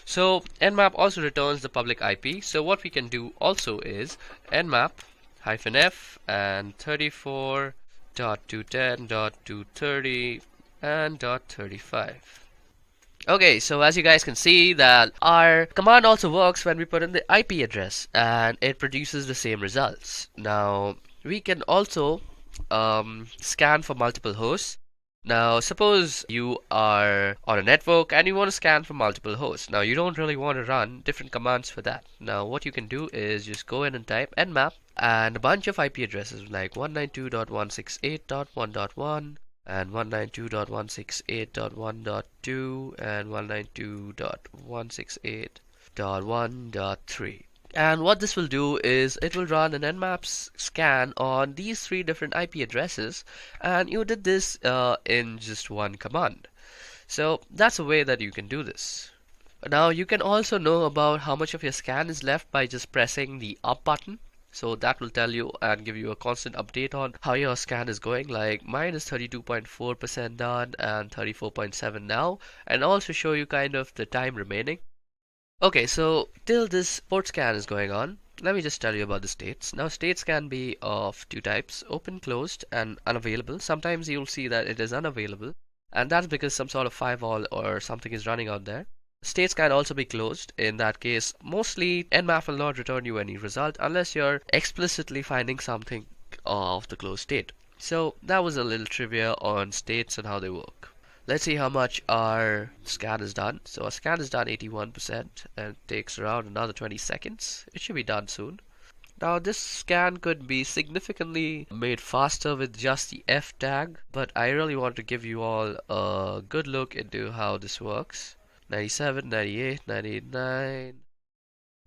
So NMAP also returns the public IP. So what we can do also is NMAP -f and 34.210.230 and .35. Okay, so as you guys can see that our command also works when we put in the IP address and it produces the same results. Now we can also scan for multiple hosts. Now suppose you are on a network and you want to scan for multiple hosts. Now you don't really want to run different commands for that. Now what you can do is just go in and type nmap and a bunch of IP addresses like 192.168.1.1 and 192.168.1.2 and 192.168.1.3. And what this will do is it will run an nmap scan on these three different IP addresses, and you did this in just one command. So that's a way that you can do this. Now you can also know about how much of your scan is left by just pressing the up button. So that will tell you and give you a constant update on how your scan is going. Like mine is 32.4% done and 34.7 now, and also show you kind of the time remaining. Okay, so till this port scan is going on, let me just tell you about the states. Now states can be of two types: open, closed, and unavailable. Sometimes you'll see that it is unavailable, and that's because some sort of firewall or something is running out there. States can also be closed. In that case, mostly NMAP will not return you any result unless you're explicitly finding something of the closed state. So that was a little trivia on states and how they work. Let's see how much our scan is done. So our scan is done 81% and it takes around another 20 seconds. It should be done soon. Now this scan could be significantly made faster with just the F tag, but I really want to give you all a good look into how this works. 97, 98, 99.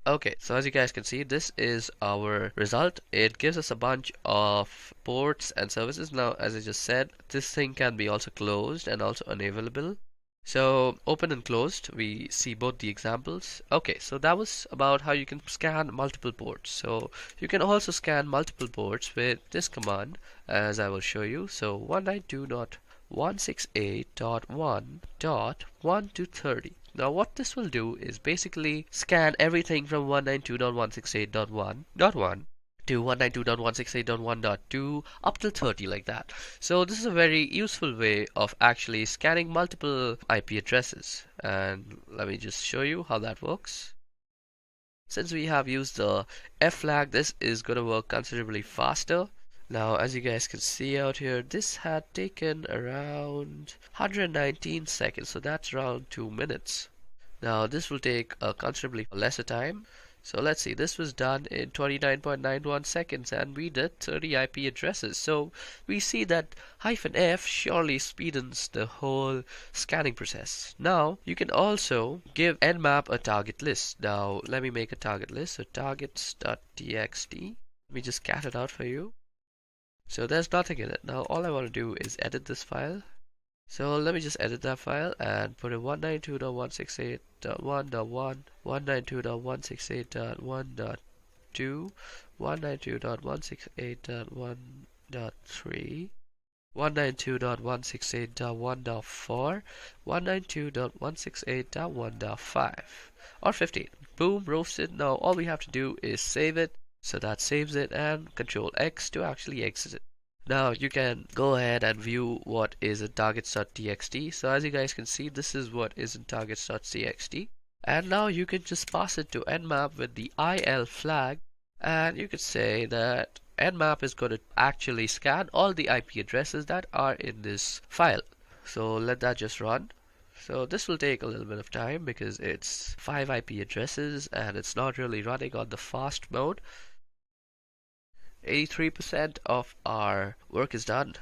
Okay, so as you guys can see, this is our result. It gives us a bunch of ports and services. Now, as I just said, this thing can be also closed and also unavailable. So, open and closed, we see both the examples. Okay, so that was about how you can scan multiple ports. So, you can also scan multiple ports with this command, as I will show you. So, 192.168.1.1 to 30. Now what this will do is basically scan everything from 192.168.1.1 to 192.168.1.2 up till 30 like that. So this is a very useful way of actually scanning multiple IP addresses. And let me just show you how that works. Since we have used the F flag, this is going to work considerably faster. Now as you guys can see out here, this had taken around 119 seconds, so that's around 2 minutes. Now this will take a considerably lesser time. So let's see, this was done in 29.91 seconds and we did 30 IP addresses. So we see that -F surely speedens the whole scanning process. Now you can also give nmap a target list. Now let me make a target list. So targets.txt. Let me just cat it out for you. So there's nothing in it. Now all I want to do is edit this file. So let me just edit that file and put in 192.168.1.1, 192.168.1.2, 192.168.1.3, 192.168.1.4, 192.168.1.5, or 15. Boom, roasted. Now all we have to do is save it. So that saves it, and Control X to actually exit it. Now you can go ahead and view what is in targets.txt. So as you guys can see, this is what is in targets.txt. And now you can just pass it to Nmap with the IL flag, and you could say that Nmap is going to actually scan all the IP addresses that are in this file. So let that just run. So this will take a little bit of time because it's 5 IP addresses and it's not really running on the fast mode. 83% of our work is done.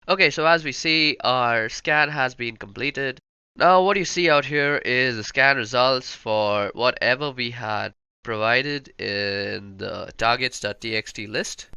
Okay, so as we see, our scan has been completed. Now what you see out here is the scan results for whatever we had provided in the targets.txt list.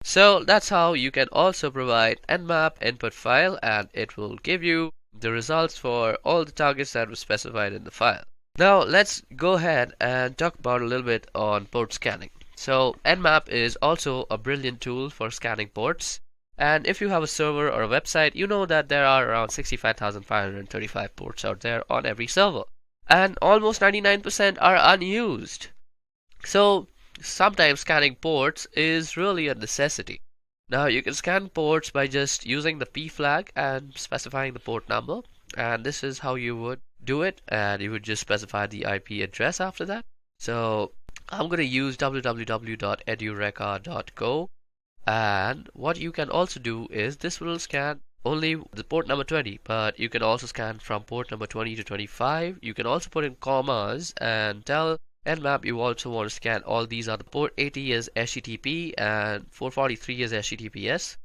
So that's how you can also provide Nmap input file, and it will give you the results for all the targets that were specified in the file. Now let's go ahead and talk about a little bit on port scanning. So Nmap is also a brilliant tool for scanning ports. And if you have a server or a website, you know that there are around 65,535 ports out there on every server. And almost 99% are unused. So sometimes scanning ports is really a necessity. Now you can scan ports by just using the P flag and specifying the port number. And this is how you would do it. And you would just specify the IP address after that. So I'm going to use www.edureka.co. And what you can also do is this will scan only the port number 20, but you can also scan from port number 20 to 25. You can also put in commas and tell Nmap you also want to scan all these other port 80 is HTTP and 443 is HTTPS.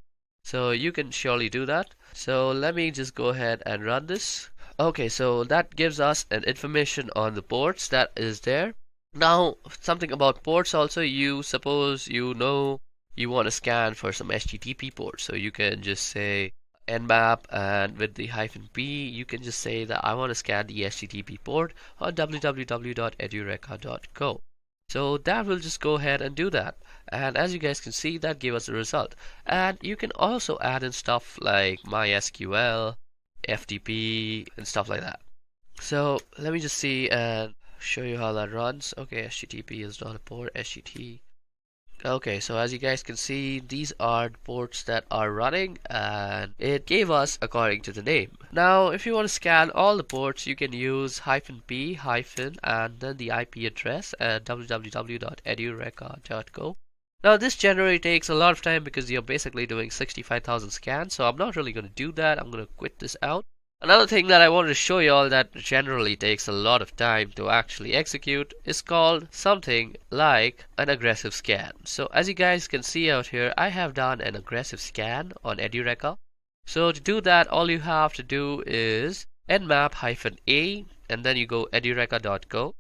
So you can surely do that. So let me just go ahead and run this. Okay, so that gives us an information on the ports that is there. Now something about ports also, you suppose you know you want to scan for some HTTP ports, so you can just say Nmap, and with the -p you can just say that I want to scan the HTTP port on www.edureka.co. So that will just go ahead and do that, and as you guys can see, that gave us a result. And you can also add in stuff like MySQL, FTP and stuff like that. So let me just see and show you how that runs. Okay, HTTP is not a port, HTTP. Okay, so as you guys can see, these are the ports that are running, and it gave us according to the name. Now if you want to scan all the ports, you can use -p and then the IP address at www.edureka.co. Now this generally takes a lot of time because you're basically doing 65,000 scans, so I'm not really going to do that. I'm going to quit this out. Another thing that I wanted to show you all that generally takes a lot of time to actually execute is called something like an aggressive scan. So as you guys can see out here, I have done an aggressive scan on Edureka. So to do that, all you have to do is nmap-a and then you go edureka.co.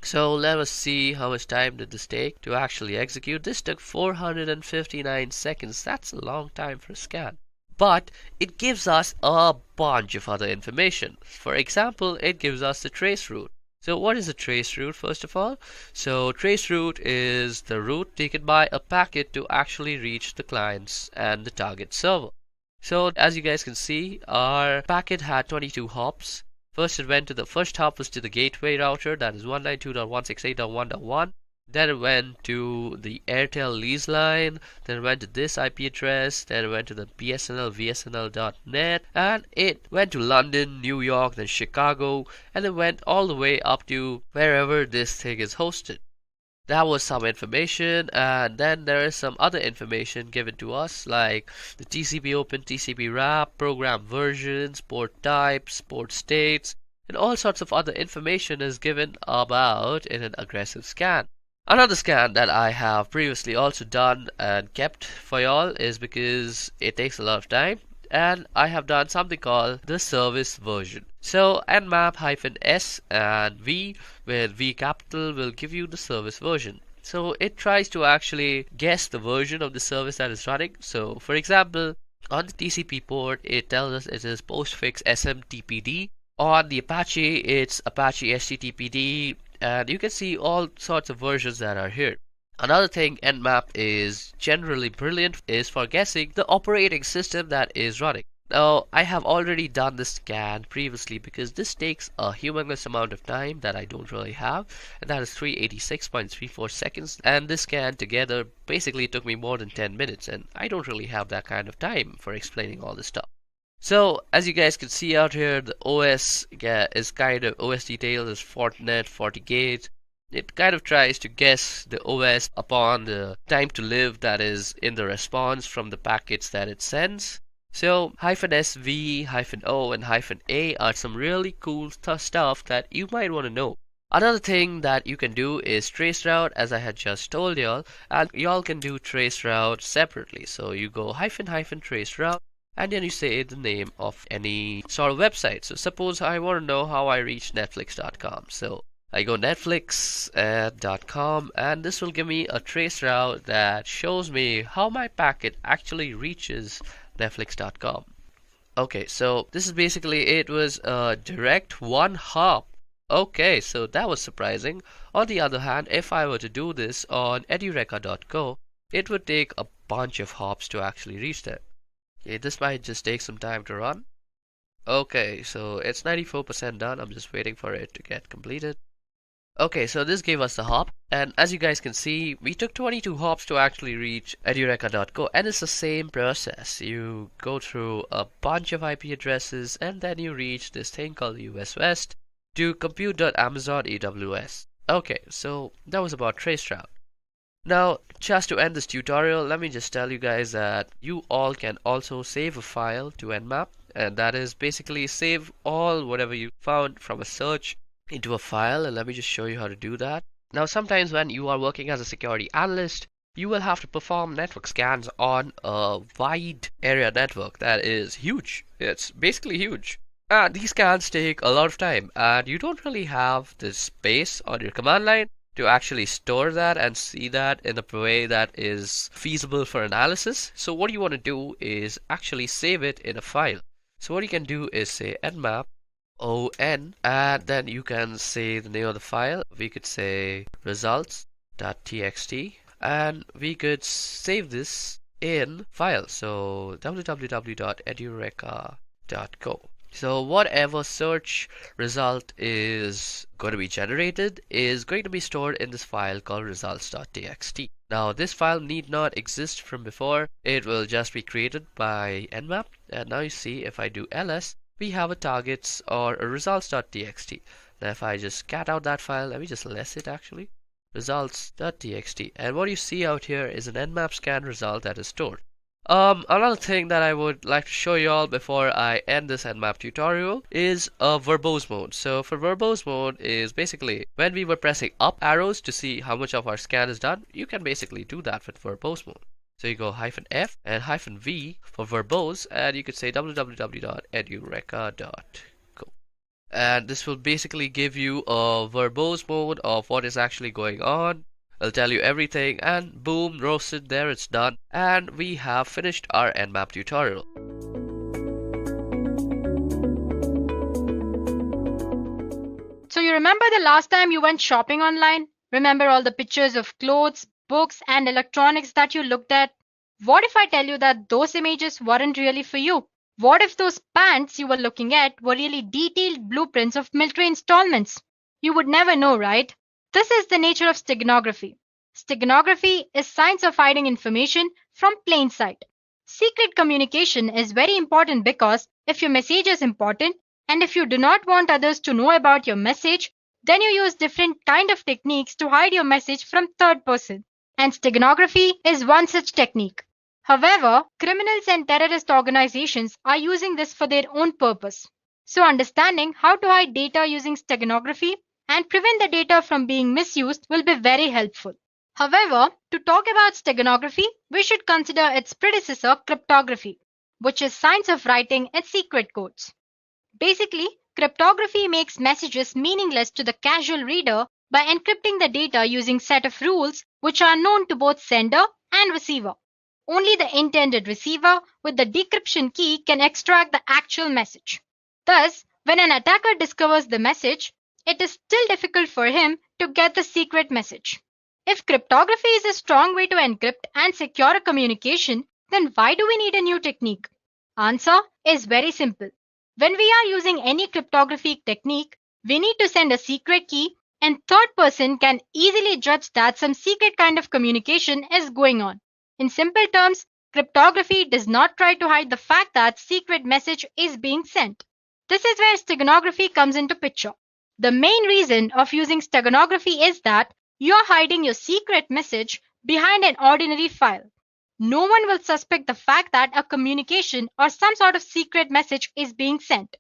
So let us see how much time did this take to actually execute. This took 459 seconds. That's a long time for a scan. But it gives us a bunch of other information. For example, it gives us the trace route. So what is a trace route, first of all? So trace route is the route taken by a packet to actually reach the clients and the target server. So as you guys can see, our packet had 22 hops. First it went to the first hop was to the gateway router, that is 192.168.1.1. Then it went to the Airtel lease line, then it went to this IP address, then it went to the BSNL VSNL.net, and it went to London, New York, then Chicago, and it went all the way up to wherever this thing is hosted. That was some information, and then there is some other information given to us like the TCP open, TCP wrap, program versions, port types, port states, and all sorts of other information is given about in an aggressive scan. Another scan that I have previously also done and kept for y'all is because it takes a lot of time, and I have done something called the service version. So nmap-s and v with v capital will give you the service version. So it tries to actually guess the version of the service that is running. So for example, on the TCP port it tells us it is postfix SMTPD. On the Apache it's Apache HTTPD. And you can see all sorts of versions that are here. Another thing Nmap is generally brilliant is for guessing the operating system that is running. Now, I have already done this scan previously because this takes a humongous amount of time that I don't really have, and that is 386.34 seconds. And this scan together basically took me more than 10 minutes, and I don't really have that kind of time for explaining all this stuff. So, as you guys can see out here, the OS is kind of OS details is Fortinet, FortiGate. It kind of tries to guess the OS upon the time to live that is in the response from the packets that it sends. So -SV, -O, and -A are some really cool stuff that you might want to know. Another thing that you can do is traceroute, as I had just told y'all, and y'all can do traceroute separately. So you go --traceroute, and then you say the name of any sort of website. So suppose I want to know how I reach Netflix.com. So I go netflix.com, and this will give me a traceroute that shows me how my packet actually reaches Netflix.com. Okay, so this is basically it was a direct one hop. Okay, so that was surprising. On the other hand, if I were to do this on edureka.co, it would take a bunch of hops to actually reach there. Okay, this might just take some time to run. Okay, so it's 94% done. I'm just waiting for it to get completed. Okay, so this gave us the hop, and as you guys can see, we took 22 hops to actually reach edureka.co, and it's the same process. You go through a bunch of IP addresses, and then you reach this thing called US West to compute.amazon AWS. Okay, so that was about traceroute. Now, just to end this tutorial, let me just tell you guys that you all can also save a file to NMAP, and that is basically save all whatever you found from a search into a file, and let me just show you how to do that. Now, sometimes when you are working as a security analyst, you will have to perform network scans on a wide area network that is huge. It's basically huge. And these scans take a lot of time, and you don't really have the space on your command line to actually store that and see that in a way that is feasible for analysis. So what you want to do is actually save it in a file. So what you can do is say nmap on, and then you can say the name of the file. We could say results.txt, and we could save this in file. So www.edureka.co. So whatever search result is going to be generated is going to be stored in this file called results.txt. Now this file need not exist from before. It will just be created by nmap, and now you see if I do ls, we have a targets or a results.txt. Now if I just cat out that file, let me just less it actually, results.txt, and what you see out here is an nmap scan result that is stored. Another thing that I would like to show you all before I end this nmap tutorial is a verbose mode. So for verbose mode is basically when we were pressing up arrows to see how much of our scan is done, you can basically do that with verbose mode. So you go -F and -V for verbose, and you could say www.edureka.co. And this will basically give you a verbose mode of what is actually going on. It'll tell you everything, and boom, roasted, there it's done. And we have finished our nmap tutorial. So you remember the last time you went shopping online? Remember all the pictures of clothes, books, and electronics that you looked at? What if I tell you that those images weren't really for you? What if those pants you were looking at were really detailed blueprints of military installments? You would never know, right? This is the nature of steganography. Steganography is science of hiding information from plain sight. Secret communication is very important because if your message is important and if you do not want others to know about your message, then you use different kind of techniques to hide your message from third person. And steganography is one such technique. However, criminals and terrorist organizations are using this for their own purpose. So understanding how to hide data using steganography and prevent the data from being misused will be very helpful. However, to talk about steganography, we should consider its predecessor, cryptography, which is science of writing its secret codes. Basically, cryptography makes messages meaningless to the casual reader by encrypting the data using set of rules which are known to both sender and receiver. Only the intended receiver with the decryption key can extract the actual message. Thus, when an attacker discovers the message, it is still difficult for him to get the secret message. If cryptography is a strong way to encrypt and secure a communication, then why do we need a new technique? Answer is very simple. When we are using any cryptography technique, we need to send a secret key, and third person can easily judge that some secret kind of communication is going on. In simple terms, cryptography does not try to hide the fact that secret message is being sent. This is where steganography comes into picture. The main reason of using steganography is that you are hiding your secret message behind an ordinary file. No one will suspect the fact that a communication or some sort of secret message is being sent.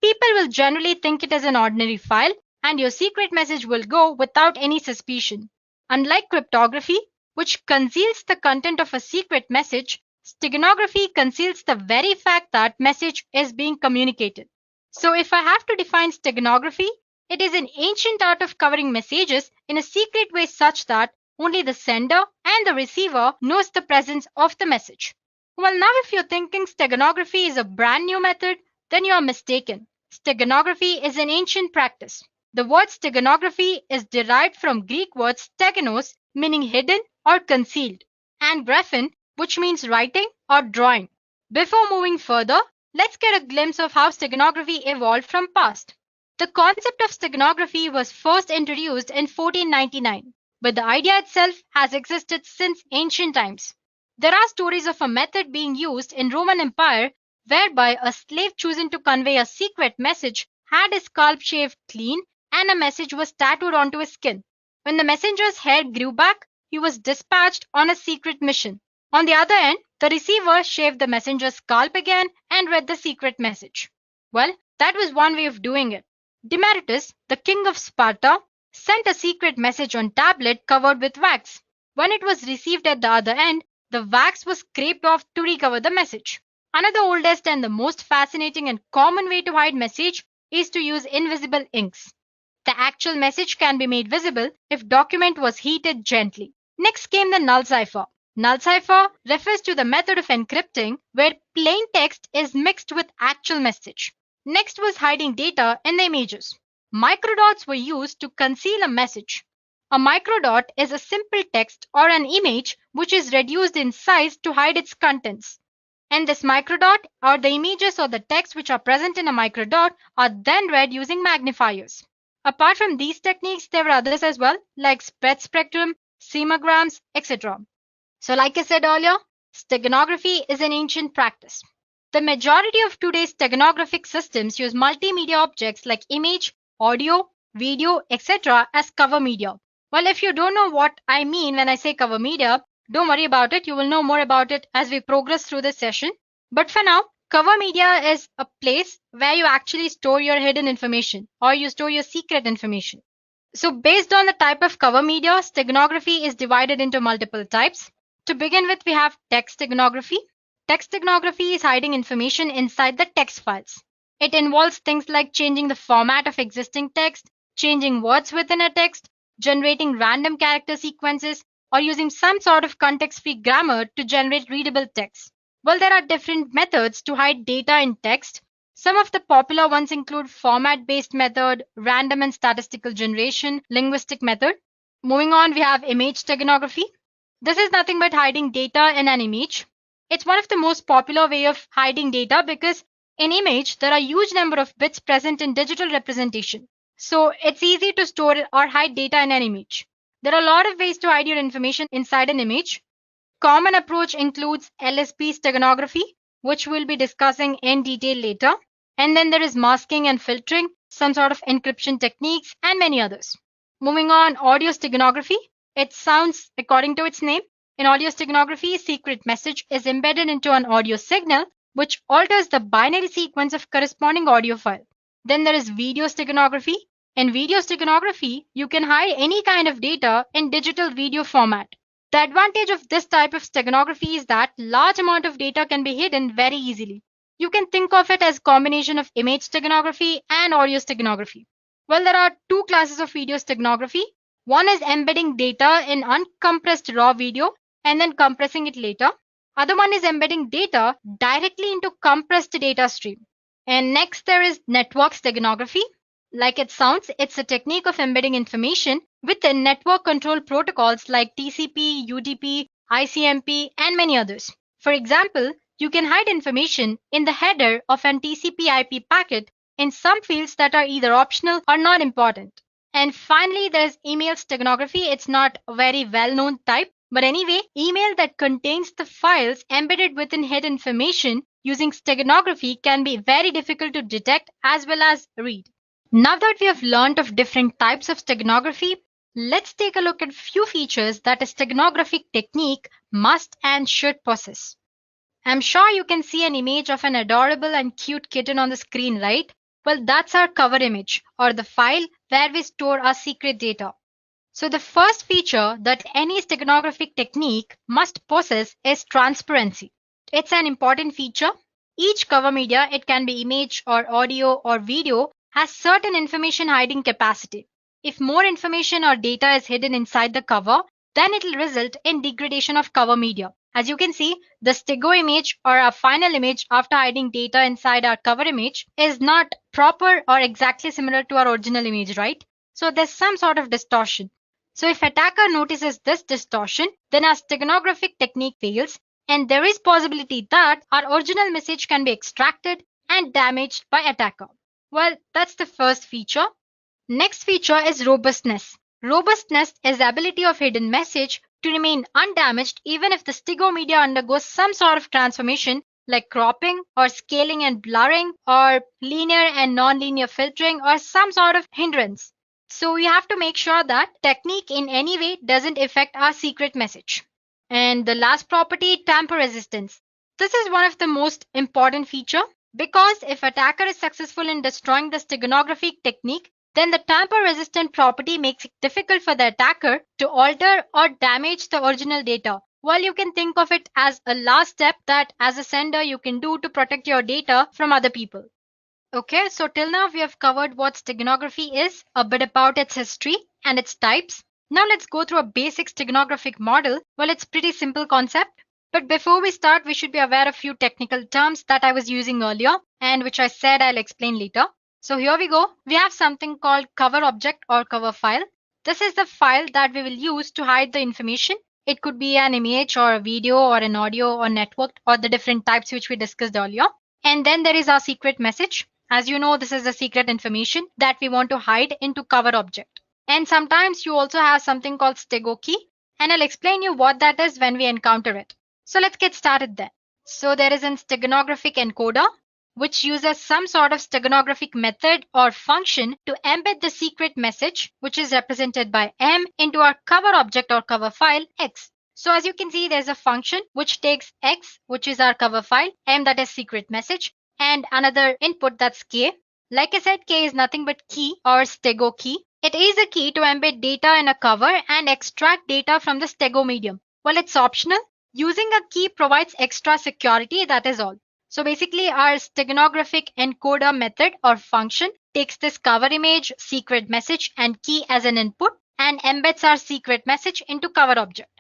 People will generally think it is an ordinary file, and your secret message will go without any suspicion. Unlike cryptography, which conceals the content of a secret message, steganography conceals the very fact that message is being communicated. So if I have to define steganography, it is an ancient art of covering messages in a secret way such that only the sender and the receiver knows the presence of the message. Well, now if you're thinking steganography is a brand new method, then you are mistaken. Steganography is an ancient practice. The word steganography is derived from Greek word steganos, meaning hidden or concealed, and graphen, which means writing or drawing. Before moving further, let's get a glimpse of how steganography evolved from past. The concept of steganography was first introduced in 1499, but the idea itself has existed since ancient times. There are stories of a method being used in Roman Empire whereby a slave choosing to convey a secret message had his scalp shaved clean and a message was tattooed onto his skin. When the messenger's hair grew back, he was dispatched on a secret mission. On the other end, the receiver shaved the messenger's scalp again and read the secret message. Well, that was one way of doing it. Demaratus, the king of Sparta, sent a secret message on tablet covered with wax. When it was received at the other end, the wax was scraped off to recover the message. Another oldest and the most fascinating and common way to hide message is to use invisible inks. The actual message can be made visible if document was heated gently. Next came the null cipher. Null cipher refers to the method of encrypting where plain text is mixed with actual message. Next was hiding data in the images. Microdots were used to conceal a message. A microdot is a simple text or an image which is reduced in size to hide its contents. And this microdot or the images or the text which are present in a microdot are then read using magnifiers. Apart from these techniques, there were others as well, like spread spectrum, semograms, etc. So like I said earlier, steganography is an ancient practice. The majority of today's steganographic systems use multimedia objects like image, audio, video, etc. as cover media. Well, if you don't know what I mean when I say cover media, don't worry about it. You will know more about it as we progress through this session. But for now, cover media is a place where you actually store your hidden information or you store your secret information. So based on the type of cover media, steganography is divided into multiple types. To begin with, we have text steganography. Text steganography is hiding information inside the text files. It involves things like changing the format of existing text, changing words within a text, generating random character sequences, or using some sort of context-free grammar to generate readable text. Well, there are different methods to hide data in text. Some of the popular ones include format-based method, random and statistical generation, linguistic method. Moving on, we have image steganography. This is nothing but hiding data in an image. It's one of the most popular way of hiding data because in image, there are huge number of bits present in digital representation. So it's easy to store or hide data in an image. There are a lot of ways to hide your information inside an image. Common approach includes LSB steganography, which we'll be discussing in detail later. And then there is masking and filtering, some sort of encryption techniques, and many others. Moving on, audio steganography. It sounds according to its name. In audio steganography, secret message is embedded into an audio signal, which alters the binary sequence of corresponding audio file. Then there is video steganography. In video steganography, you can hide any kind of data in digital video format. The advantage of this type of steganography is that large amount of data can be hidden very easily. You can think of it as a combination of image steganography and audio steganography. Well, there are two classes of video steganography. One is embedding data in uncompressed raw video and then compressing it later. Other one is embedding data directly into compressed data stream. And next there is network steganography. Like it sounds, it's a technique of embedding information within network control protocols like TCP, UDP, ICMP, and many others. For example, You can hide information in the header of an TCP/IP packet in some fields that are either optional or not important. And finally, there's email steganography. It's not a very well-known type, but anyway, email that contains the files embedded within hidden information using steganography can be very difficult to detect as well as read. Now that we have learned of different types of steganography, let's take a look at few features that a steganographic technique must and should possess. I'm sure you can see an image of an adorable and cute kitten on the screen, right? Well, that's our cover image, or the file where we store our secret data. So the first feature that any steganographic technique must possess is transparency. It's an important feature. Each cover media, it can be image or audio or video, has certain information hiding capacity. If more information or data is hidden inside the cover, then it will result in degradation of cover media. As you can see, the stego image or our final image after hiding data inside our cover image is not proper or exactly similar to our original image, right? So there's some sort of distortion. So if attacker notices this distortion, then our steganographic technique fails, and there is possibility that our original message can be extracted and damaged by attacker. Well, that's the first feature. Next feature is robustness. Robustness is the ability of hidden message to remain undamaged even if the stego media undergoes some sort of transformation like cropping or scaling and blurring or linear and non-linear filtering or some sort of hindrance. So we have to make sure that technique in any way doesn't affect our secret message. And the last property, tamper resistance. This is one of the most important feature because if attacker is successful in destroying the steganographic technique, then the tamper-resistant property makes it difficult for the attacker to alter or damage the original data. Well, you can think of it as a last step that as a sender you can do to protect your data from other people. Okay, so till now we have covered what steganography is, a bit about its history and its types. Now let's go through a basic steganographic model. Well, it's pretty simple concept. But before we start, we should be aware of few technical terms that I was using earlier and which I said I'll explain later. So here we go. We have something called cover object or cover file. This is the file that we will use to hide the information. It could be an image or a video or an audio or networked or the different types which we discussed earlier. And then there is our secret message. As you know, this is the secret information that we want to hide into cover object. And sometimes you also have something called stego key. And I'll explain you what that is when we encounter it. So let's get started then. So there is an steganographic encoder, which uses some sort of steganographic method or function to embed the secret message, which is represented by M, into our cover object or cover file X. So as you can see, there's a function which takes X, which is our cover file, M that is secret message, and another input that's K. Like I said, K is nothing but key or stego key. It is a key to embed data in a cover and extract data from the stego medium. Well, it's optional. Using a key provides extra security, that is all. So basically our steganographic encoder method or function takes this cover image, secret message and key as an input and embeds our secret message into cover object.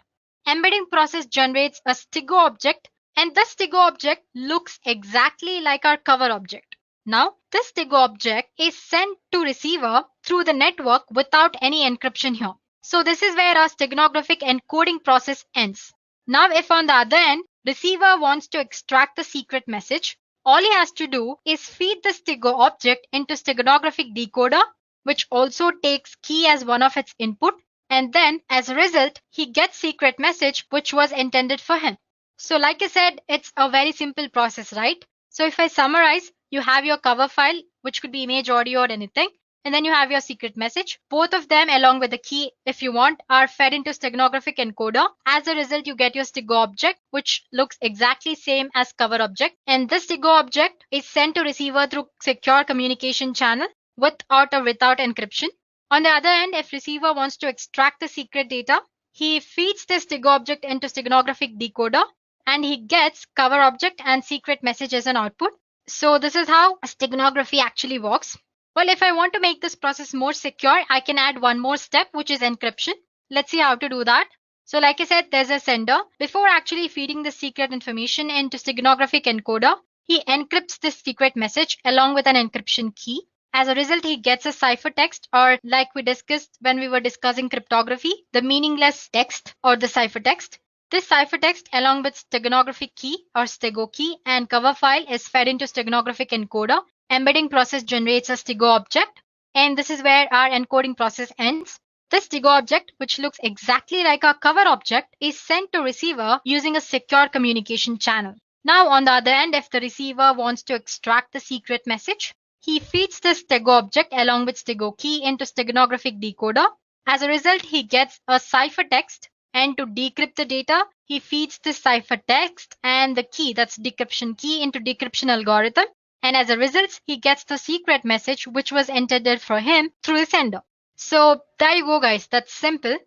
Embedding process generates a stego object and the stego object looks exactly like our cover object. Now this stego object is sent to receiver through the network without any encryption here. So this is where our steganographic encoding process ends. Now if on the other end, receiver wants to extract the secret message, all he has to do is feed the stego object into steganographic decoder, which also takes key as one of its input, and then as a result, he gets secret message which was intended for him. So like I said, it's a very simple process, right? So if I summarize, you have your cover file, which could be image, audio or anything. And then you have your secret message. Both of them along with the key, if you want, are fed into steganographic encoder. As a result, you get your stego object, which looks exactly same as cover object. And this stego object is sent to receiver through secure communication channel with or without encryption. On the other end, if receiver wants to extract the secret data, he feeds this stego object into steganographic decoder and he gets cover object and secret message as an output. So this is how steganography actually works. Well, if I want to make this process more secure, I can add one more step, which is encryption. Let's see how to do that. So like I said, there's a sender. Before actually feeding the secret information into steganographic encoder, he encrypts this secret message along with an encryption key. As a result, he gets a ciphertext, or like we discussed when we were discussing cryptography, the meaningless text or the ciphertext. This ciphertext along with steganographic key or stego key and cover file is fed into steganographic encoder. Embedding process generates a stego object, and this is where our encoding process ends. This stego object, which looks exactly like our cover object, is sent to receiver using a secure communication channel. Now on the other end, if the receiver wants to extract the secret message, he feeds this stego object along with stego key into steganographic decoder. As a result, he gets a ciphertext, and to decrypt the data, he feeds this ciphertext and the key, that's decryption key, into decryption algorithm. And as a result, he gets the secret message which was entered for him through the sender. So there you go, guys. That's simple.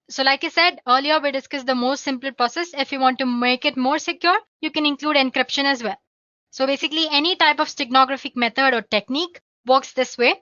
So like I said earlier, we discussed the most simple process. If you want to make it more secure, you can include encryption as well. So basically, any type of steganographic method or technique works this way.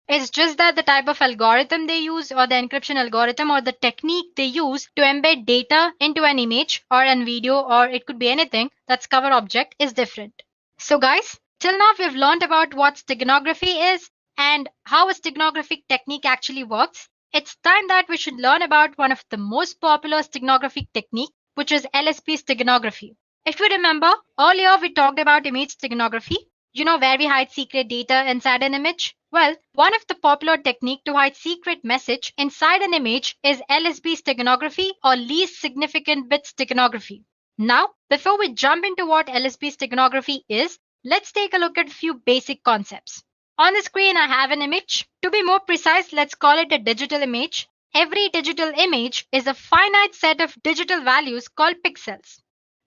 It's just that the type of algorithm they use, or the encryption algorithm, or the technique they use to embed data into an image or a video, or it could be anything that's cover object, is different. So guys, till now we've learned about what steganography is and how a steganographic technique actually works. It's time that we should learn about one of the most popular steganographic technique, which is LSP steganography. If you remember, earlier we talked about image steganography, where we hide secret data inside an image. Well, one of the popular technique to hide secret message inside an image is LSB steganography, or least significant bit steganography. Now, before we jump into what LSB steganography is, let's take a look at a few basic concepts. On the screen, I have an image. To be more precise, let's call it a digital image. Every digital image is a finite set of digital values called pixels.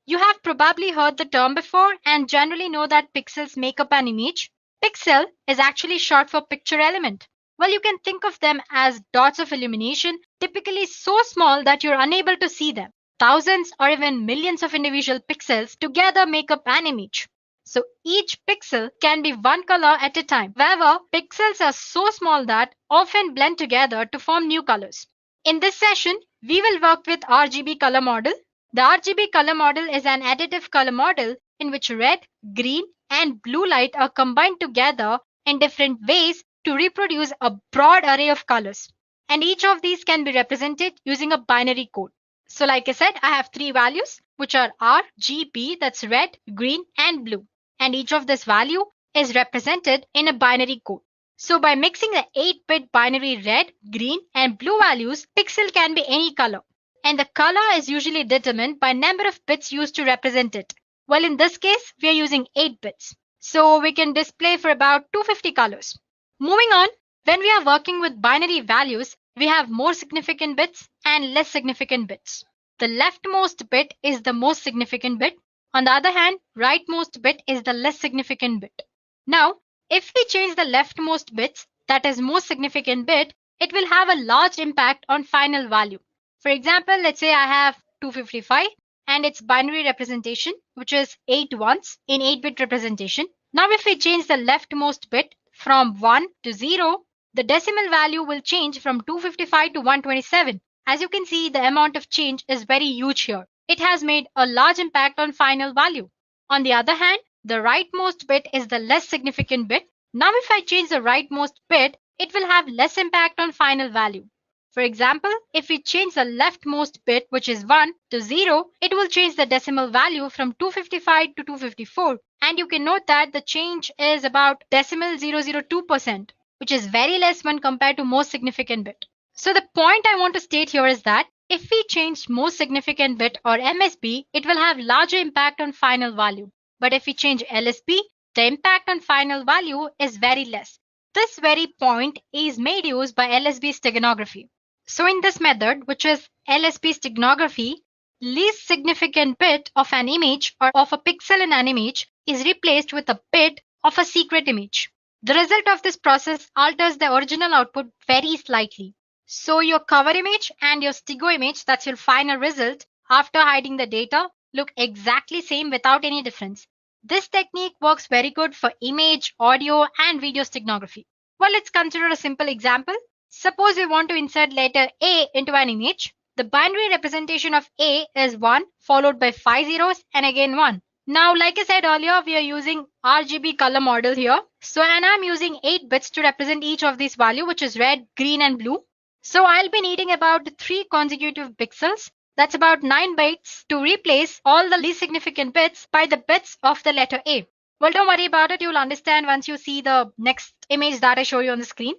You have probably heard the term before and generally know that pixels make up an image. Pixel is actually short for picture element. Well, you can think of them as dots of illumination, typically so small that you're unable to see them. Thousands or even millions of individual pixels together make up an image. So each pixel can be one color at a time. However, pixels are so small that often blend together to form new colors. In this session, we will work with RGB color model. The RGB color model is an additive color model in which red, green, and blue light are combined together in different ways to reproduce a broad array of colors. And each of these can be represented using a binary code. So like I said, I have three values, which are RGB, that's red, green, and blue. And each of this value is represented in a binary code. So by mixing the 8-bit binary red, green, and blue values, pixel can be any color. And the color is usually determined by number of bits used to represent it. Well, in this case, we are using 8 bits. So we can display for about 250 colors. Moving on, when we are working with binary values, we have more significant bits and less significant bits. The leftmost bit is the most significant bit. On the other hand, rightmost bit is the less significant bit. Now, if we change the leftmost bits, that is most significant bit, it will have a large impact on final value. For example, let's say I have 255 and its binary representation, which is 8 ones in 8-bit representation. Now, if we change the leftmost bit from 1 to 0, the decimal value will change from 255 to 127. As you can see, the amount of change is very huge here. It has made a large impact on final value. On the other hand, the rightmost bit is the less significant bit. Now, if I change the rightmost bit, it will have less impact on final value. For example, if we change the leftmost bit, which is 1 to 0, it will change the decimal value from 255 to 254. And you can note that the change is about decimal 002%, which is very less when compared to most significant bit. So the point I want to state here is that if we change most significant bit or MSB, it will have larger impact on final value. But if we change LSB, the impact on final value is very less. This very point is made use by LSB steganography. So in this method, which is LSB steganography, least significant bit of an image or of a pixel in an image is replaced with a bit of a secret image. The result of this process alters the original output very slightly. So your cover image and your stego image, that's your final result, after hiding the data, look exactly same without any difference. This technique works very good for image, audio, and video steganography. Well, let's consider a simple example. Suppose we want to insert letter A into an image. The binary representation of A is 1 followed by 5 zeros and again 1. Now, like I said earlier, we are using RGB color model here. So, and I'm using 8 bits to represent each of these values, which is red, green, and blue. So I'll be needing about 3 consecutive pixels That's about 9 bytes to replace all the least significant bits by the bits of the letter A. Well, don't worry about it. You'll understand once you see the next image that I show you on the screen.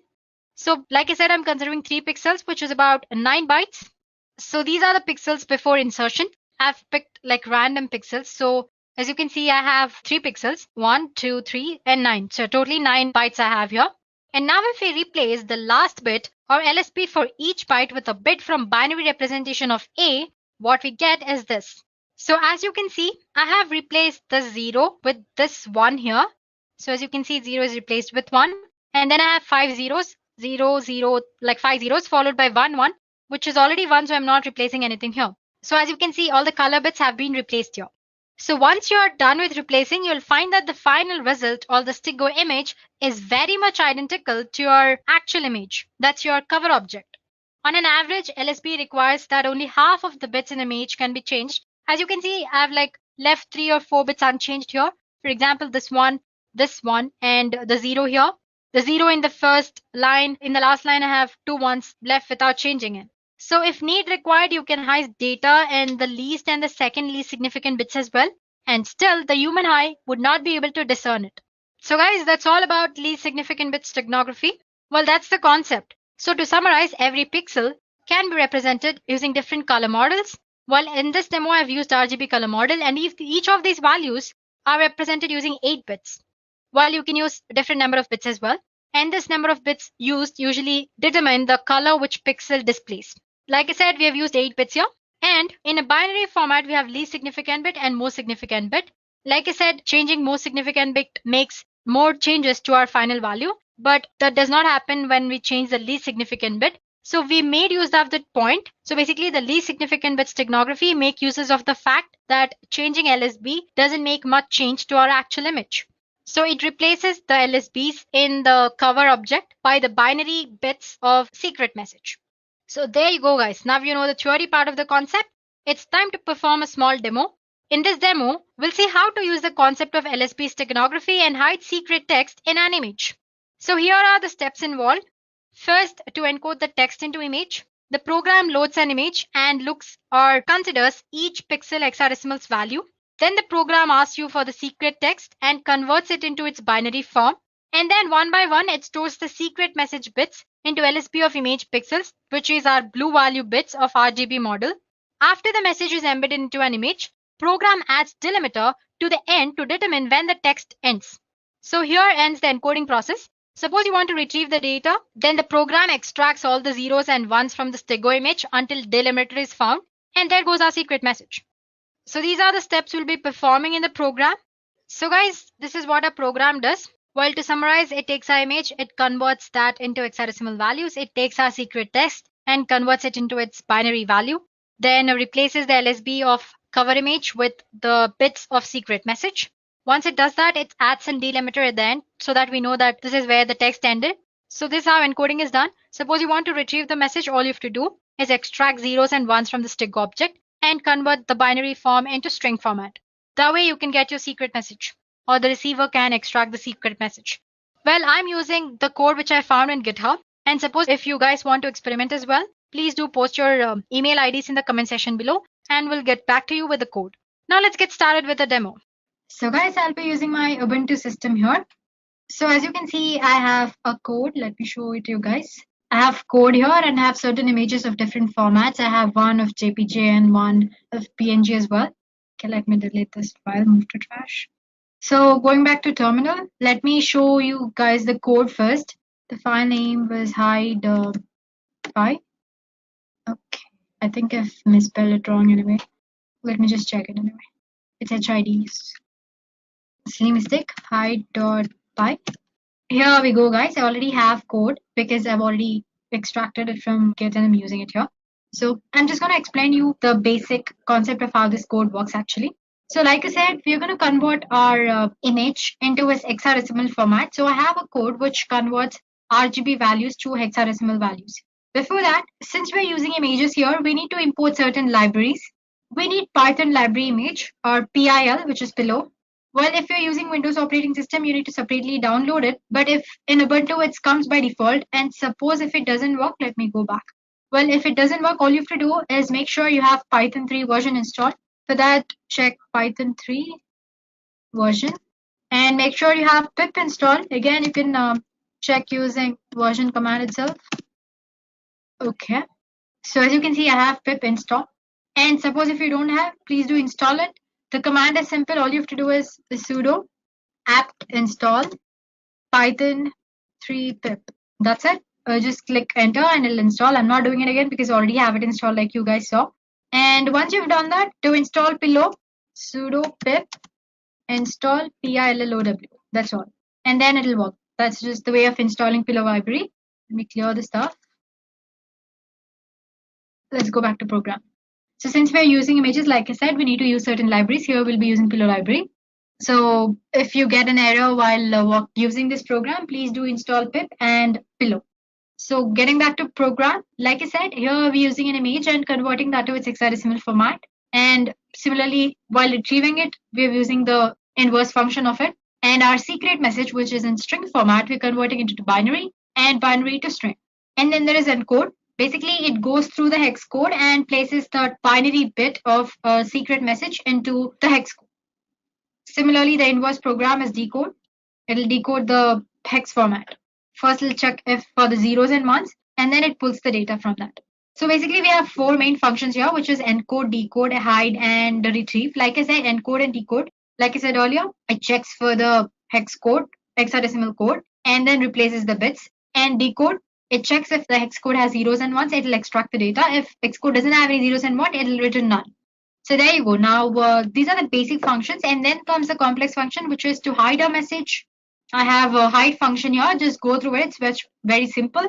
So like I said, I'm considering 3 pixels, which is about 9 bytes. So these are the pixels before insertion. I've picked like random pixels. So as you can see, I have 3 pixels, 1, 2, 3, and 9. So totally 9 bytes I have here. And now if we replace the last bit or LSB for each byte with a bit from binary representation of A, what we get is this. So as you can see, I have replaced the 0 with this 1 here. So as you can see, 0 is replaced with 1. And then I have 5 zeros, 0, 0, like 5 zeros followed by 1, 1, which is already 1, so I'm not replacing anything here. So as you can see, all the color bits have been replaced here. So once you are done with replacing, you'll find that the final result or the Stigo image is very much identical to your actual image. That's your cover object. On an average, LSB requires that only half of the bits in an image can be changed. As you can see, I've like left 3 or 4 bits unchanged here. For example, this one, and the 0 here. The 0 in the first line, in the last line, I have 2 ones left without changing it. So if need required, you can hide data and the least and the second least significant bits as well. And still, the human eye would not be able to discern it. So guys, that's all about least significant bit steganography. Well, that's the concept. So to summarize, every pixel can be represented using different color models. Well, in this demo, I've used RGB color model, and each of these values are represented using 8 bits. While you can use a different number of bits as well. And this number of bits used usually determine the color which pixel displays. Like I said, we have used 8 bits here. And in a binary format, we have least significant bit and most significant bit. Like I said, changing most significant bit makes more changes to our final value. But that does not happen when we change the least significant bit. So we made use of that point. So basically, the least significant bit steganography make uses of the fact that changing LSB doesn't make much change to our actual image. So it replaces the LSBs in the cover object by the binary bits of secret message. So there you go, guys. Now you know the theory part of the concept. It's time to perform a small demo. In this demo, we'll see how to use the concept of LSB steganography and hide secret text in an image. So here are the steps involved. First, to encode the text into image, the program loads an image and looks or considers each pixel hexadecimal's value. Then the program asks you for the secret text and converts it into its binary form. And then one by one, it stores the secret message bits into LSB of image pixels, which is our blue value bits of RGB model. After the message is embedded into an image, program adds delimiter to the end to determine when the text ends. So here ends the encoding process. Suppose you want to retrieve the data, then the program extracts all the zeros and ones from the Stigo image until delimiter is found, and there goes our secret message. So these are the steps we'll be performing in the program. So guys, this is what our program does. Well, to summarize, it takes our image, it converts that into hexadecimal values, it takes our secret text and converts it into its binary value, then replaces the LSB of cover image with the bits of secret message. Once it does that, it adds a delimiter at the end so that we know that this is where the text ended. So this is how encoding is done. Suppose you want to retrieve the message, all you have to do is extract zeros and ones from the Stigo object and convert the binary form into string format. That way you can get your secret message, or the receiver can extract the secret message. Well, I'm using the code which I found in GitHub. And suppose if you guys want to experiment as well, please do post your email IDs in the comment section below and we'll get back to you with the code. Now let's get started with the demo. So guys, I'll be using my Ubuntu system here. So as you can see, I have a code. Let me show it to you guys. I have code here and I have certain images of different formats. I have one of JPG and one of PNG as well. Okay, let me delete this file, move to trash. So going back to terminal, let me show you guys the code first. The file name was hide py. Okay, I think I've misspelled it wrong anyway. Let me just check it anyway. It's HID. Silly mistake, hide.py. Here we go, guys. I already have code because I've already extracted it from Git and I'm using it here. So I'm just going to explain you the basic concept of how this code works actually. So like I said, we're going to convert our image into its hexadecimal format. So I have a code which converts RGB values to hexadecimal values. Before that, since we're using images here, we need to import certain libraries. We need Python library image or PIL, which is below. Well, if you're using Windows operating system, you need to separately download it. But if in Ubuntu, it comes by default. And suppose if it doesn't work, let me go back. Well, if it doesn't work, all you have to do is make sure you have Python 3 version installed. For that, check Python 3 version and make sure you have pip installed. Again, you can check using version command itself. Okay. So as you can see, I have pip installed. And suppose if you don't have, please do install it. The command is simple. All you have to do is sudo apt install python 3 pip. That's it. Just click enter and it'll install. I'm not doing it again because I already have it installed like you guys saw. And once you've done that, to install pillow, sudo pip install pillow. That's all. And then it'll work. That's just the way of installing pillow library. Let me clear the stuff. Let's go back to program. So since we're using images, like I said, we need to use certain libraries. Here we'll be using pillow library. So if you get an error while using this program, please do install pip and pillow. So getting back to program, like I said, here we're using an image and converting that to its hexadecimal format. And similarly, while retrieving it, we're using the inverse function of it. And our secret message, which is in string format, we're converting it to binary and binary to string. And then there is encode. Basically, it goes through the hex code and places the binary bit of a secret message into the hex code. Similarly, the inverse program is decode. It'll decode the hex format. First, it'll check if for the zeros and ones, and then it pulls the data from that. So basically, we have four main functions here, which is encode, decode, hide, and retrieve. Like I said, encode and decode. Like I said earlier, it checks for the hex code, hexadecimal code, and then replaces the bits. And decode, it checks if the hex code has zeros and ones, it'll extract the data. If hex code doesn't have any zeros and one, it'll return none. So there you go. Now, these are the basic functions, and then comes the complex function, which is to hide a message. I have a hide function here. Just go through it. It's very simple.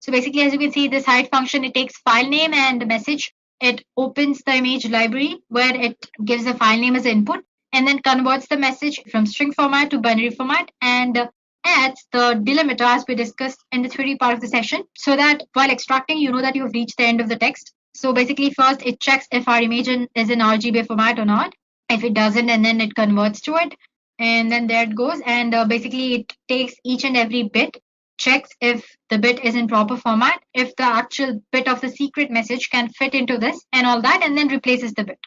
So basically, as you can see, this hide function, it takes file name and message. It opens the image library where it gives the file name as input and then converts the message from string format to binary format and adds the delimiter as we discussed in the theory part of the session so that while extracting, you know that you have reached the end of the text. So basically, first it checks if our image is in RGB format or not. If it doesn't, and then it converts to it. And then there it goes. And basically, it takes each and every bit, checks if the bit is in proper format, if the actual bit of the secret message can fit into this and all that, and then replaces the bit.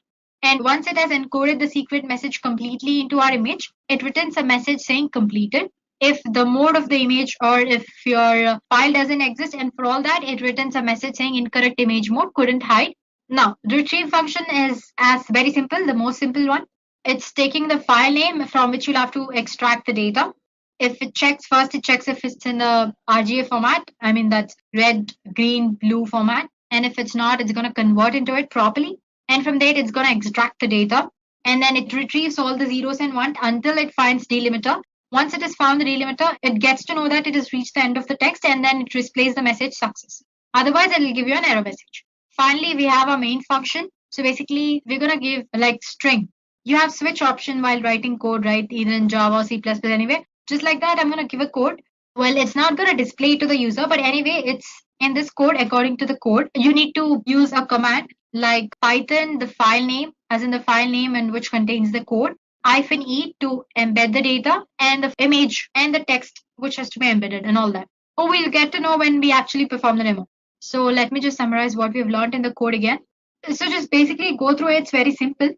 And once it has encoded the secret message completely into our image, it returns a message saying completed. If the mode of the image or if your file doesn't exist, and for all that, it returns a message saying incorrect image mode, couldn't hide. Now, the retrieve function is as very simple, the most simple one. It's taking the file name from which you'll have to extract the data. If it checks first, it checks if it's in the RGA format. I mean, that's red, green, blue format. And if it's not, it's going to convert into it properly. And from there, it's going to extract the data. And then it retrieves all the zeros and ones until it finds delimiter. Once it has found the delimiter, it gets to know that it has reached the end of the text and then it displays the message success. Otherwise, it will give you an error message. Finally, we have our main function. So basically, we're going to give like string. You have switch option while writing code, right? Either in Java or C++ anyway. Just like that, I'm going to give a code. Well, it's not going to display to the user, but anyway, it's in this code according to the code. You need to use a command like Python, the file name, as in the file name and which contains the code, -e to embed the data and the image and the text which has to be embedded and all that. Oh, we'll get to know when we actually perform the demo. So let me just summarize what we've learned in the code again. So just basically go through it. It's very simple.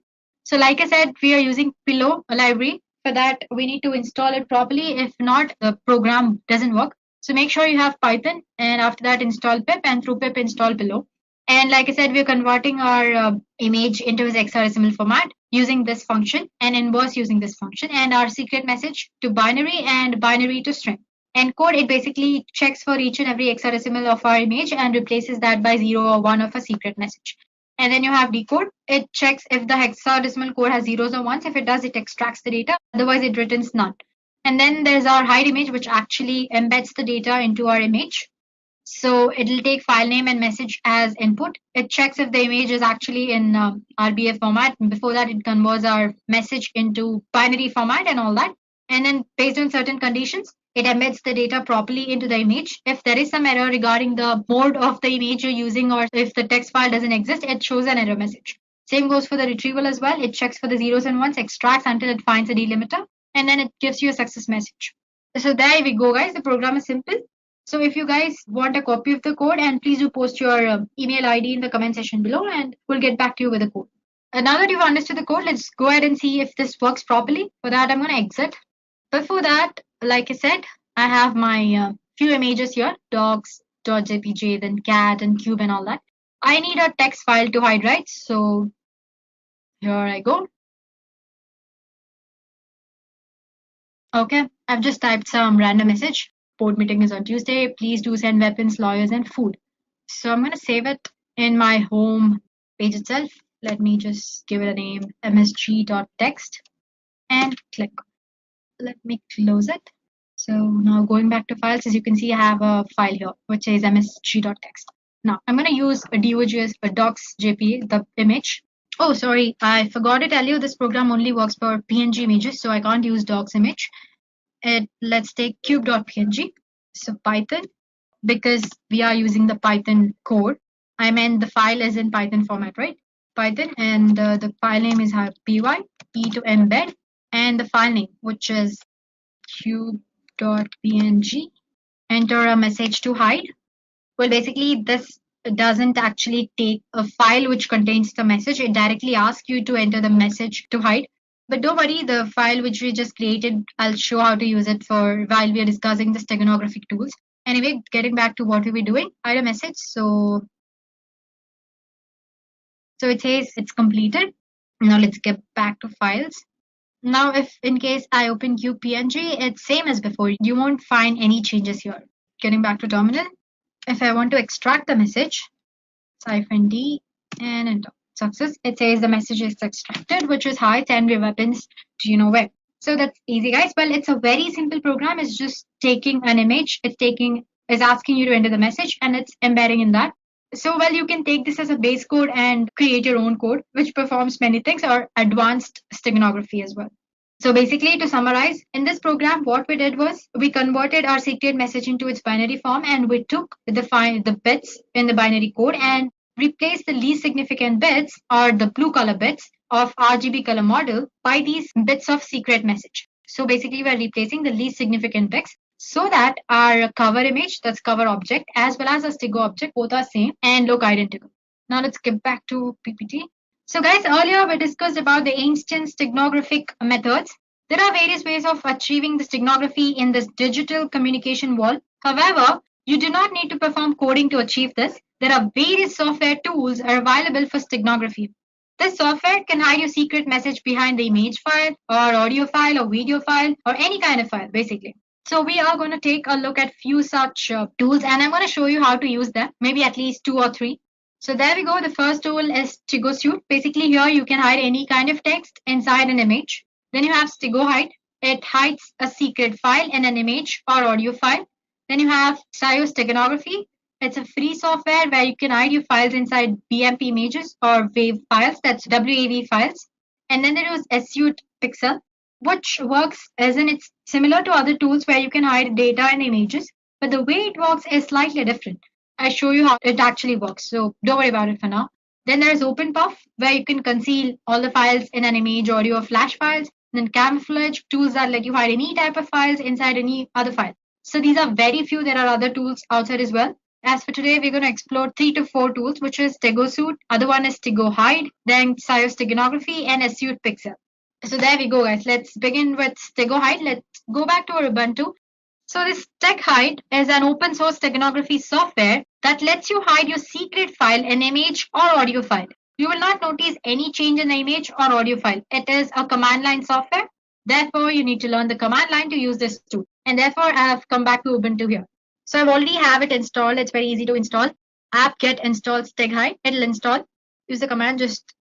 So like I said, we are using pillow library. For that, we need to install it properly. If not, the program doesn't work. So make sure you have Python and after that install pip and through pip install pillow. And like I said, we're converting our image into its hexadecimal format using this function and inverse using this function and our secret message to binary and binary to string. Encode, it basically checks for each and every hexadecimal of our image and replaces that by 0 or 1 of a secret message. And then you have decode. It checks if the hexadecimal code has zeros or ones. If it does, it extracts the data. Otherwise, it returns none. And then there's our hide image, which actually embeds the data into our image. So it'll take file name and message as input. It checks if the image is actually in RBF format. And before that, it converts our message into binary format and all that. And then based on certain conditions, it embeds the data properly into the image. If there is some error regarding the mode of the image you're using or if the text file doesn't exist, it shows an error message. Same goes for the retrieval as well. It checks for the zeros and ones, extracts until it finds a delimiter, and then it gives you a success message. So there we go, guys. The program is simple. So if you guys want a copy of the code, and please do post your email ID in the comment section below, and we'll get back to you with the code. Now that you've understood the code, let's go ahead and see if this works properly. For that, I'm going to exit. Before that, like I said, I have my few images here, docs.jpg, then cat and cube and all that. I need a text file to hide, right? So here I go. Okay, I've just typed some random message. Board meeting is on Tuesday. Please do send weapons, lawyers, and food. So I'm going to save it in my home page itself. Let me just give it a name, msg.text, and click. Let me close it. So now going back to files, as you can see, I have a file here which says msg.text. Now I'm going to use a docs.jpg, the image. Oh, sorry, I forgot to tell you this program only works for PNG images, so I can't use docs image. Let's take cube.png. So Python, because we are using the Python core. I meant the file is in Python format, right? Python, and the file name is py, e to embed, and the file name, which is cube.png. Enter a message to hide. Well, basically, this doesn't actually take a file which contains the message. It directly asks you to enter the message to hide. But don't worry, the file which we just created, I'll show how to use it for while we are discussing the steganographic tools. Anyway, getting back to what we were doing, hide a message. So it says it's completed. Now let's get back to files. Now, if in case I open cube.png, it's same as before. You won't find any changes here. Getting back to terminal. If I want to extract the message, -d and enter. Success. It says the message is extracted, which is hi, 10 weapons, do you know where? So that's easy, guys. Well, it's a very simple program. It's just taking an image. It's asking you to enter the message, and it's embedding in that. So, well, you can take this as a base code and create your own code, which performs many things, or advanced steganography as well. So basically, to summarize, in this program, what we did was we converted our secret message into its binary form, and we took the bits in the binary code and replaced the least significant bits, or the blue color bits, of RGB color model by these bits of secret message. So basically, we're replacing the least significant bits so that our cover image, that's cover object, as well as a stego object, both are same and look identical. Now let's get back to PPT. So guys, earlier we discussed about the ancient steganographic methods. There are various ways of achieving the steganography in this digital communication wall. However, you do not need to perform coding to achieve this. There are various software tools are available for steganography. This software can hide your secret message behind the image file or audio file or video file or any kind of file, basically. So we are going to take a look at few such tools, and I'm going to show you how to use them, maybe at least 2 or 3. So there we go. The first tool is StegoSuite. Basically, here you can hide any kind of text inside an image. Then you have StegoHide. It hides a secret file in an image or audio file. Then you have Steganography. It's a free software where you can hide your files inside BMP images or WAV files, that's WAV files. And then there is SQL Pixel, which works as in it's similar to other tools where you can hide data and images, but the way it works is slightly different. I show you how it actually works, so don't worry about it for now. Then there's OpenPuff, where you can conceal all the files in an image, audio, or flash files. Then Camouflage, tools that let you hide any type of files inside any other file. So these are very few. There are other tools outside as well. As for today, we're going to explore 3 to 4 tools, which is StegoSuite, other one is StegoHide, then Steganography, and SQL Pixel. So there we go, guys. Let's begin with StegoHide. Let's go back to our Ubuntu. So this StegHide is an open source steganography software that lets you hide your secret file, an image or audio file. You will not notice any change in the image or audio file. It is a command line software. Therefore, you need to learn the command line to use this tool. And therefore, I have come back to Ubuntu here. So I've already have it installed. It's very easy to install. Apt-get install StegHide. It'll install. Use the command just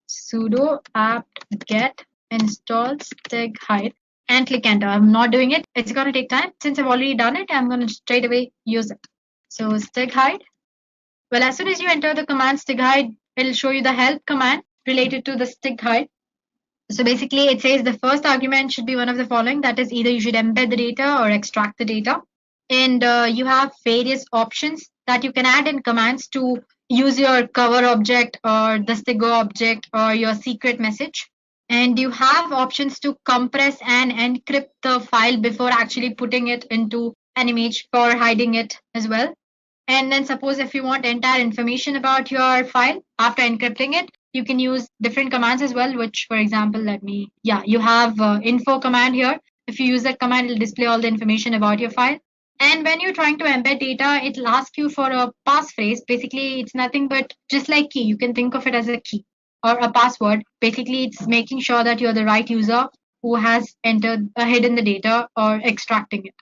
sudo apt-get install StegHide and click enter. I'm not doing it. It's going to take time. Since I've already done it, I'm going to straight away use it. So StegHide. Well, as soon as you enter the command StegHide, it'll show you the help command related to the StegHide. So basically, it says the first argument should be one of the following. That is, either you should embed the data or extract the data. And you have various options that you can add in commands to use your cover object or the stego object or your secret message. And you have options to compress and encrypt the file before actually putting it into an image for hiding it as well. And then suppose if you want entire information about your file after encrypting it, you can use different commands as well, which for example, you have info command here. If you use that command, it'll display all the information about your file. And when you're trying to embed data, it'll ask you for a passphrase. Basically, it's nothing but just like key. You can think of it as a key or a password. Basically, it's making sure that you're the right user who has entered hidden the data or extracting it.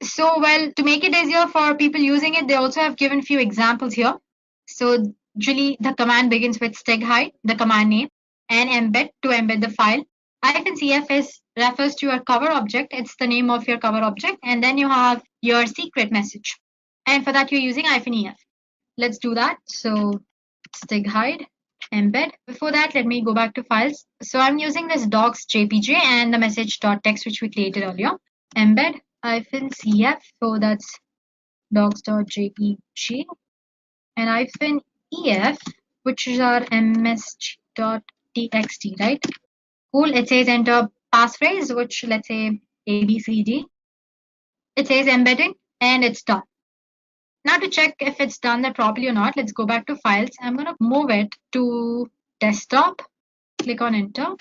So, well, to make it easier for people using it, they also have given few examples here. So, usually the command begins with steghide, the command name, and embed to embed the file. -cf refers to your cover object. It's the name of your cover object. And then you have your secret message. And for that, you're using -ef. Let's do that. So, steghide, embed. Before that, let me go back to files. So, I'm using this docs.jpg and the message.txt, which we created earlier. Embed -cf, so that's docs.jpg, and -ef, which is our msg.txt, right? Cool. It says enter passphrase, which let's say ABCD. It says embedding, and it's done. Now to check if it's done that properly or not, let's go back to files. I'm going to move it to desktop. Click on enter.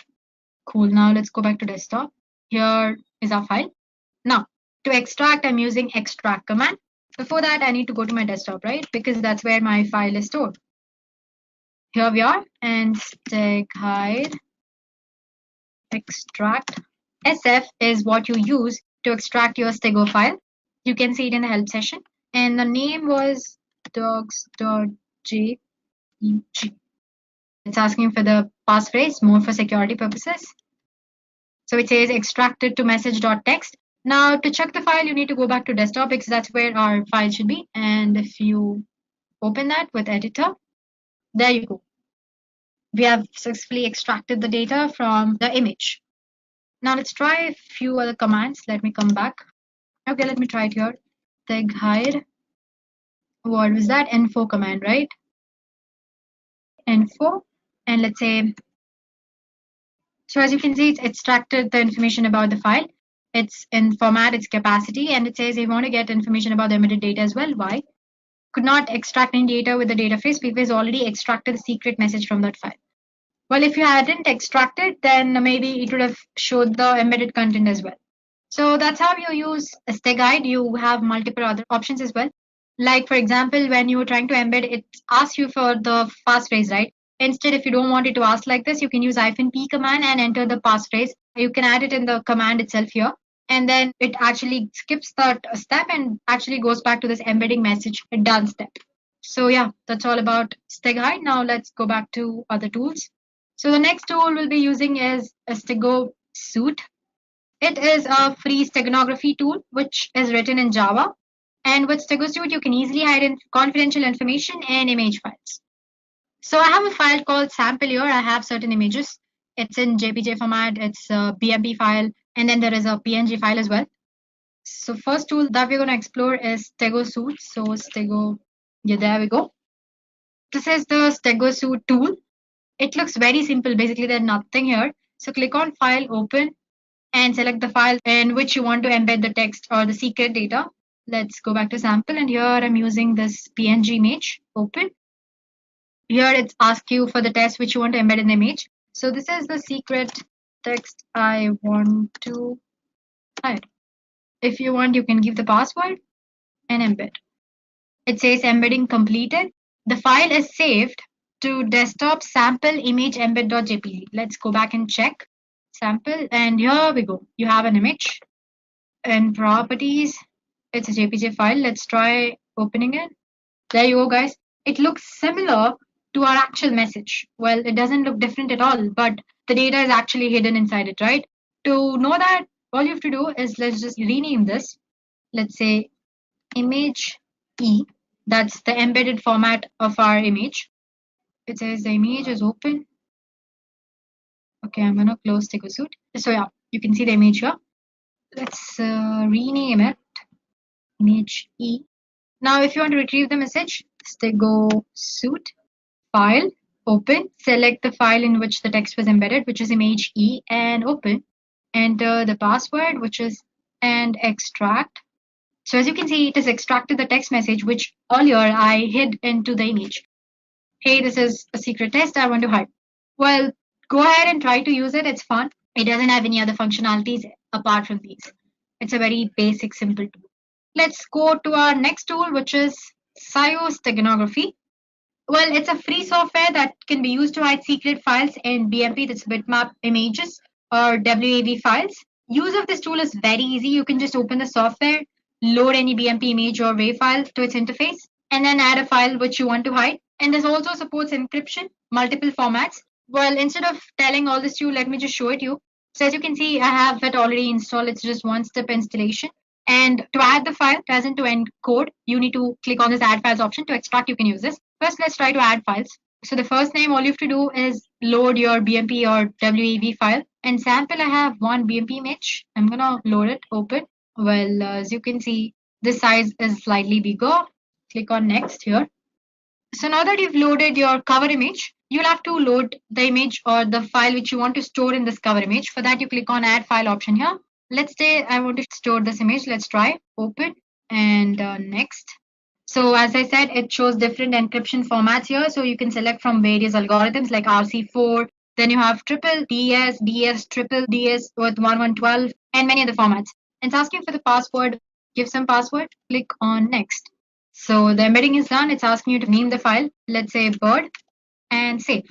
Cool. Now let's go back to desktop. Here is our file. Now, to extract, I'm using extract command. Before that, I need to go to my desktop, right? Because that's where my file is stored. Here we are, and steghide extract. SF is what you use to extract your stego file. You can see it in the help session. And the name was docs.jpg. It's asking for the passphrase, more for security purposes. So it says extracted to message.txt. Now, to check the file, you need to go back to desktop because that's where our file should be. And if you open that with editor, there you go. We have successfully extracted the data from the image. Now, let's try a few other commands. Let me come back. Okay, let me try it here. Steghide. What was that? Info command, right? Info. And let's say, so as you can see, it's extracted the information about the file. It's in format, it's capacity, and it says you want to get information about the emitted data as well. Why? Could not extract any data with the data phrase because already extracted the secret message from that file. Well, if you hadn't extracted, then maybe it would have showed the embedded content as well. So that's how you use a steghide. You have multiple other options as well. Like, for example, when you were trying to embed, it asks you for the passphrase, right? Instead, if you don't want it to ask like this, you can use -p command and enter the passphrase. You can add it in the command itself here. And then it actually skips that step and actually goes back to this embedding message, a done step. So yeah, that's all about steghide. Now let's go back to other tools. So the next tool we'll be using is a Stego Suite. It is a free steganography tool, which is written in Java. And with Stego Suite, you can easily hide confidential information and image files. So I have a file called sample here. I have certain images. It's in JPG format. It's a BMP file. And then there is a PNG file as well. So first tool that we're going to explore is Stego Suite. So Stego, yeah, there we go. This is the Stego Suite tool. It looks very simple. Basically, there's nothing here. So click on File, Open, and select the file in which you want to embed the text or the secret data. Let's go back to sample. And here I'm using this PNG image. Open. Here it's asked you for the text which you want to embed in the image. So this is the secret text I want to hide. If you want, you can give the password and embed. It says embedding completed. The file is saved to desktop sample image embed.jpg. Let's go back and check sample, and here we go. You have an image and properties. It's a JPG file. Let's try opening it. There you go, guys. It looks similar to our actual message. Well, it doesn't look different at all, but the data is actually hidden inside it, right? To know that, all you have to do is let's just rename this. Let's say image E. That's the embedded format of our image. It says the image is open. Okay, I'm gonna close Stego Suite. So yeah, you can see the image here. Let's rename it image E. Now, if you want to retrieve the message, Stego Suite, file, open, select the file in which the text was embedded, which is image E, and open. Enter the password, which is and extract. So as you can see, it has extracted the text message which earlier I hid into the image. Hey, this is a secret test I want to hide. Well, go ahead and try to use it. It's fun. It doesn't have any other functionalities apart from these. It's a very basic, simple tool. Let's go to our next tool, which is Steganography. Well, it's a free software that can be used to hide secret files in BMP, that's bitmap images, or WAV files. Use of this tool is very easy. You can just open the software, load any BMP image or WAV file to its interface, and then add a file which you want to hide. And this also supports encryption, multiple formats. Well, instead of telling all this to you, let me just show it to you. So as you can see, I have it already installed. It's just one-step installation. And to add the file, as in to encode, you need to click on this add files option. To extract, you can use this. First, let's try to add files. So the first name, all you have to do is load your BMP or WAV file. And sample, I have one BMP image. I'm gonna load it, open. Well, as you can see, this size is slightly bigger. Click on next here. So now that you've loaded your cover image, you'll have to load the image or the file which you want to store in this cover image. For that, you click on add file option here. Let's say I want to store this image. Let's try open and next. So as I said, it shows different encryption formats here. So you can select from various algorithms like RC4. Then you have triple DS, DS, triple DS with 1112 and many other formats. It's asking for the password. Give some password. Click on next. So the embedding is done. It's asking you to name the file. Let's say bird and save.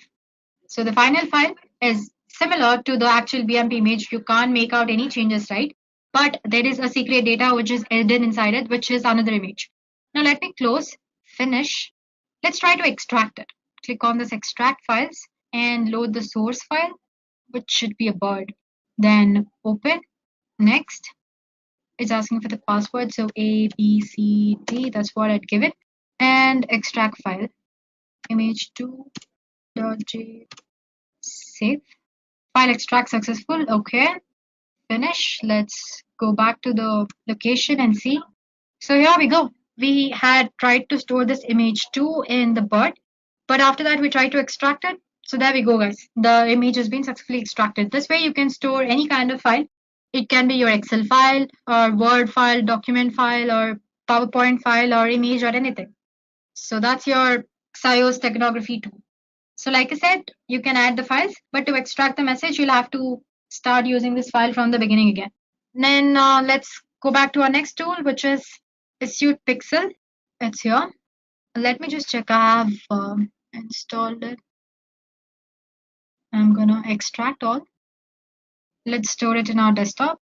So the final file is similar to the actual BMP image. You can't make out any changes, right? But there is a secret data which is hidden inside it, which is another image. Now let me close, finish. Let's try to extract it. Click on this extract files and load the source file, which should be a bird. Then open, next. It's asking for the password. So A, B, C, D, that's what I'd give it. And extract file, image2.j, save. File extract successful. Okay, finish. Let's go back to the location and see. So here we go. We had tried to store this image2 in the bird, but after that we tried to extract it. So there we go, guys. The image has been successfully extracted. This way you can store any kind of file. It can be your Excel file or Word file, document file or PowerPoint file or image or anything. So that's your Steganography tool. So like I said, you can add the files, but to extract the message, you'll have to start using this file from the beginning again. Then let's go back to our next tool, which is Suite Pixel. It's here. Let me just check. I have installed it. I'm gonna extract all. Let's store it in our desktop.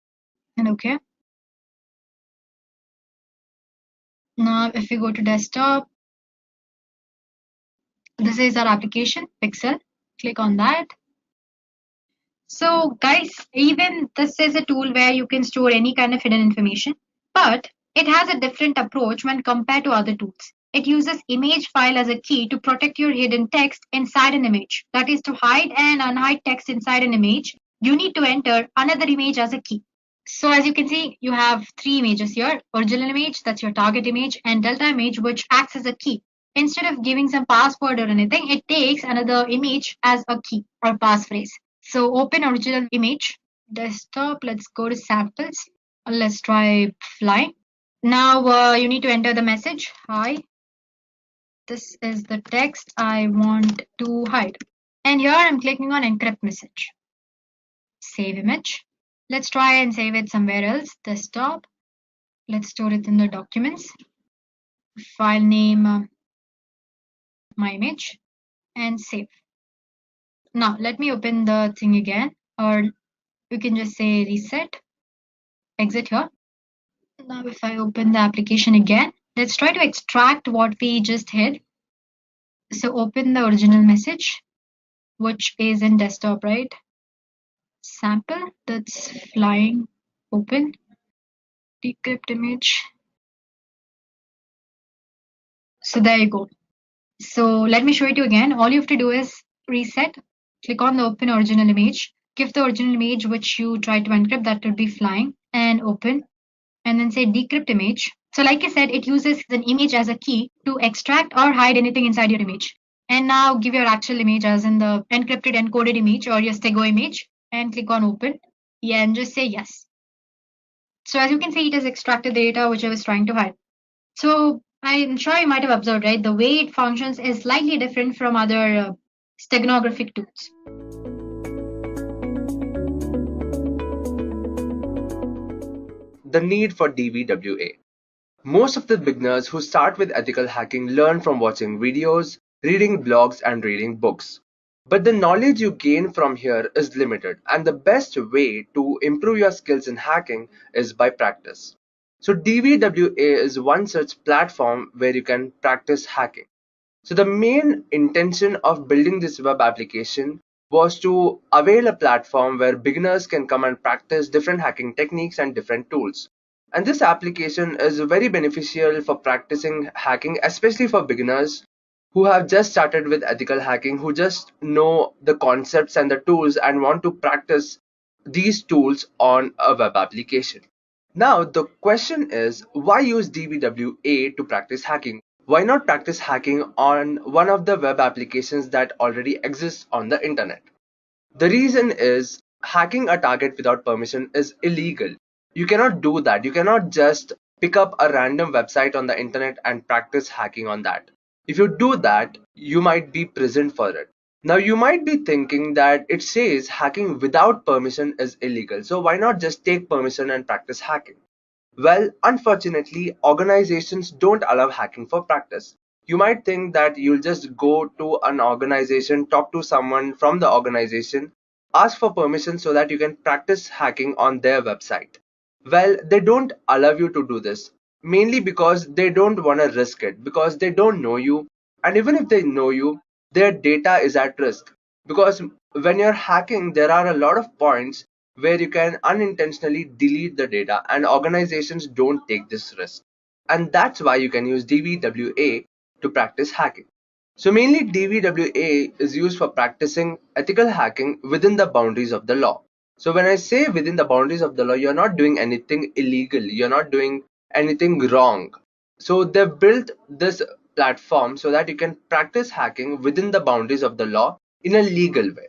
And okay. Now, if we go to desktop, this is our application, Pixel. Click on that. So guys, even this is a tool where you can store any kind of hidden information, but it has a different approach when compared to other tools. It uses image file as a key to protect your hidden text inside an image. That is, to hide and unhide text inside an image, you need to enter another image as a key. So as you can see, you have three images here. Original image, that's your target image, and delta image, which acts as a key. Instead of giving some password or anything, it takes another image as a key or passphrase. So open original image, desktop, let's go to samples. Let's try fly. Now you need to enter the message. Hi, this is the text I want to hide. And here I'm clicking on encrypt message. Save image. Let's try and save it somewhere else. Desktop. Let's store it in the documents. File name, my image, and save. Now let me open the thing again, or you can just say reset, exit here. Now if I open the application again, let's try to extract what we just hid. So open the original message, which is in desktop, right? Sample, that's flying, open, decrypt image. So there you go. So let me show it to you again. All you have to do is reset, click on the open original image, give the original image which you try to encrypt, that would be flying, and open, and then say decrypt image. So like I said, it uses an image as a key to extract or hide anything inside your image. And now give your actual image as in the encrypted encoded image or your Stego image and click on open. Yeah, and just say yes. So as you can see, it has extracted the data which I was trying to hide. So I'm sure you might have observed, right? The way it functions is slightly different from other steganographic tools. The need for DVWA. Most of the beginners who start with ethical hacking learn from watching videos, reading blogs, and reading books. But the knowledge you gain from here is limited, and the best way to improve your skills in hacking is by practice. So, DVWA is one such platform where you can practice hacking. So, the main intention of building this web application was to avail a platform where beginners can come and practice different hacking techniques and different tools. And this application is very beneficial for practicing hacking, especially for beginners who have just started with ethical hacking, who just know the concepts and the tools and want to practice these tools on a web application. Now, the question is, why use DVWA to practice hacking? Why not practice hacking on one of the web applications that already exists on the internet? The reason is hacking a target without permission is illegal. You cannot do that. You cannot just pick up a random website on the internet and practice hacking on that. If you do that, you might be prisoned for it. Now, you might be thinking that it says hacking without permission is illegal. So why not just take permission and practice hacking? Well, unfortunately, organizations don't allow hacking for practice. You might think that you'll just go to an organization, talk to someone from the organization, ask for permission so that you can practice hacking on their website. Well, they don't allow you to do this, mainly because they don't want to risk it, because they don't know you. And even if they know you, their data is at risk. Because when you're hacking, there are a lot of points where you can unintentionally delete the data, and organizations don't take this risk. And that's why you can use DVWA to practice hacking. So mainly DVWA is used for practicing ethical hacking within the boundaries of the law. So when I say within the boundaries of the law, you're not doing anything illegal, you're not doing anything wrong. So they've built this platform so that you can practice hacking within the boundaries of the law in a legal way.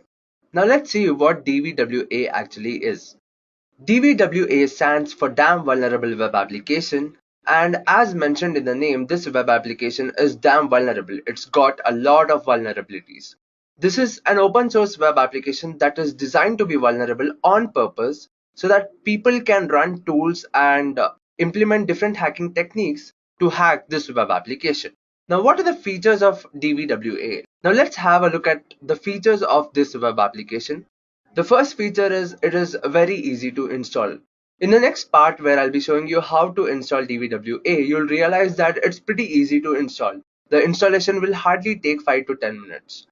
Now let's see what DVWA actually is. DVWA stands for Damn Vulnerable Web Application, and as mentioned in the name, this web application is damn vulnerable. It's got a lot of vulnerabilities. This is an open source web application that is designed to be vulnerable on purpose so that people can run tools and implement different hacking techniques to hack this web application. Now, what are the features of DVWA? Now, let's have a look at the features of this web application. The first feature is it is very easy to install. In the next part where I'll be showing you how to install DVWA, you'll realize that it's pretty easy to install. The installation will hardly take 5 to 10 minutes.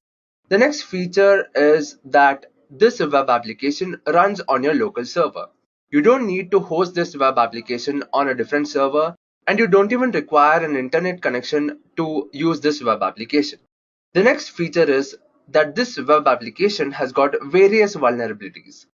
The next feature is that this web application runs on your local server. You don't need to host this web application on a different server, and you don't even require an internet connection to use this web application. The next feature is that this web application has got various vulnerabilities.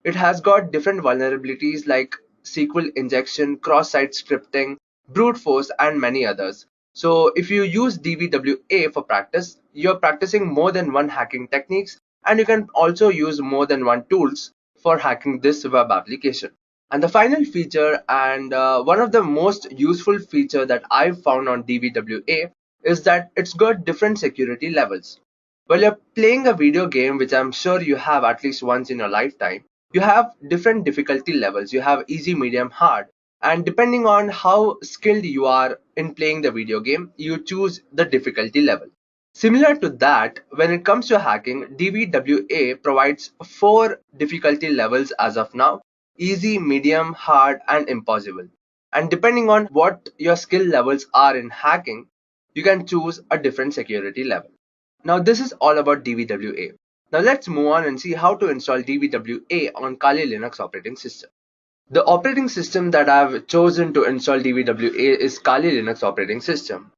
It has got different vulnerabilities like SQL injection, cross-site scripting, brute force, and many others. So if you use DVWA for practice, you're practicing more than one hacking techniques, and you can also use more than one tools for hacking this web application. And the final feature, and one of the most useful feature that I've found on DVWA, is that it's got different security levels. While you're playing a video game, which I'm sure you have at least once in your lifetime, you have different difficulty levels. You have easy, medium, hard, and depending on how skilled you are in playing the video game, you choose the difficulty level. Similar to that, when it comes to hacking, DVWA provides 4 difficulty levels as of now: easy, medium, hard, and impossible. And depending on what your skill levels are in hacking, you can choose a different security level. Now this is all about DVWA. Now let's move on and see how to install DVWA on Kali Linux operating system. The operating system that I've chosen to install DVWA is Kali Linux operating system.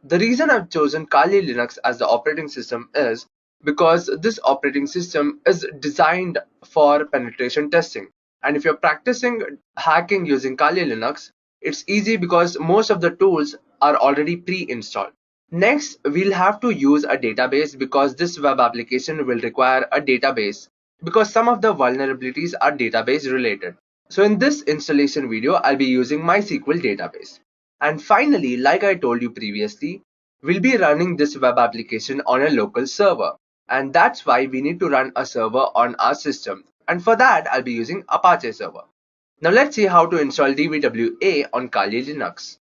The reason I've chosen Kali Linux as the operating system is because this operating system is designed for penetration testing. And if you're practicing hacking using Kali Linux, it's easy because most of the tools are already pre-installed. Next, we'll have to use a database because this web application will require a database because some of the vulnerabilities are database related. So in this installation video, I'll be using MySQL database. And finally, like I told you previously, we'll be running this web application on a local server. And that's why we need to run a server on our system. And for that, I'll be using Apache server. Now let's see how to install DVWA on Kali Linux.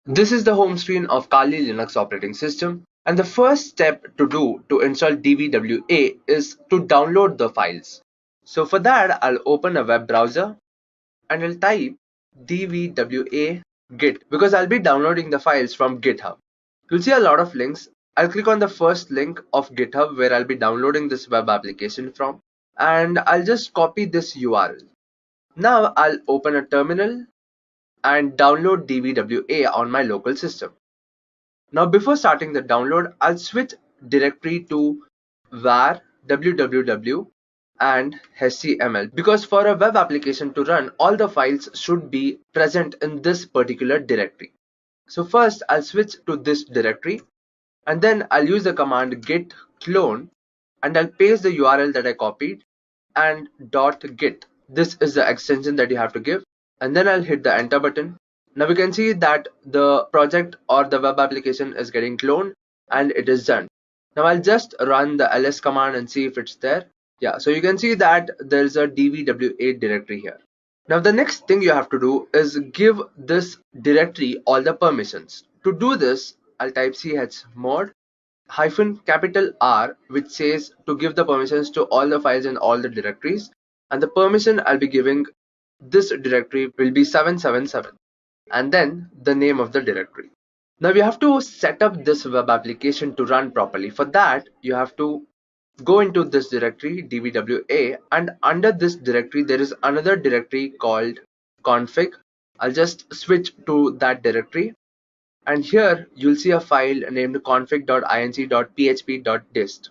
This is the home screen of Kali Linux operating system. And the first step to do to install DVWA is to download the files. So for that, I'll open a web browser and I'll type DVWA git because I'll be downloading the files from GitHub. You'll see a lot of links. I'll click on the first link of GitHub where I'll be downloading this web application from, and I'll just copy this URL. Now I'll open a terminal and download DVWA on my local system. Now before starting the download, I'll switch directory to var www and HTML because for a web application to run, all the files should be present in this particular directory. So first I'll switch to this directory and then I'll use the command git clone and I'll paste the URL that I copied and .git. This is the extension that you have to give, and then I'll hit the enter button. Now we can see that the project or the web application is getting cloned and it is done. Now I'll just run the ls command and see if it's there. Yeah, so you can see that there's a DVWA directory here. Now the next thing you have to do is give this directory all the permissions. To do this, I'll type chmod -R, which says to give the permissions to all the files in all the directories, and the permission I'll be giving this directory will be 777 and then the name of the directory. Now you have to set up this web application to run properly. For that, you have to go into this directory DVWA, and under this directory there is another directory called config. I'll just switch to that directory, and here you'll see a file named config.inc.php.dist.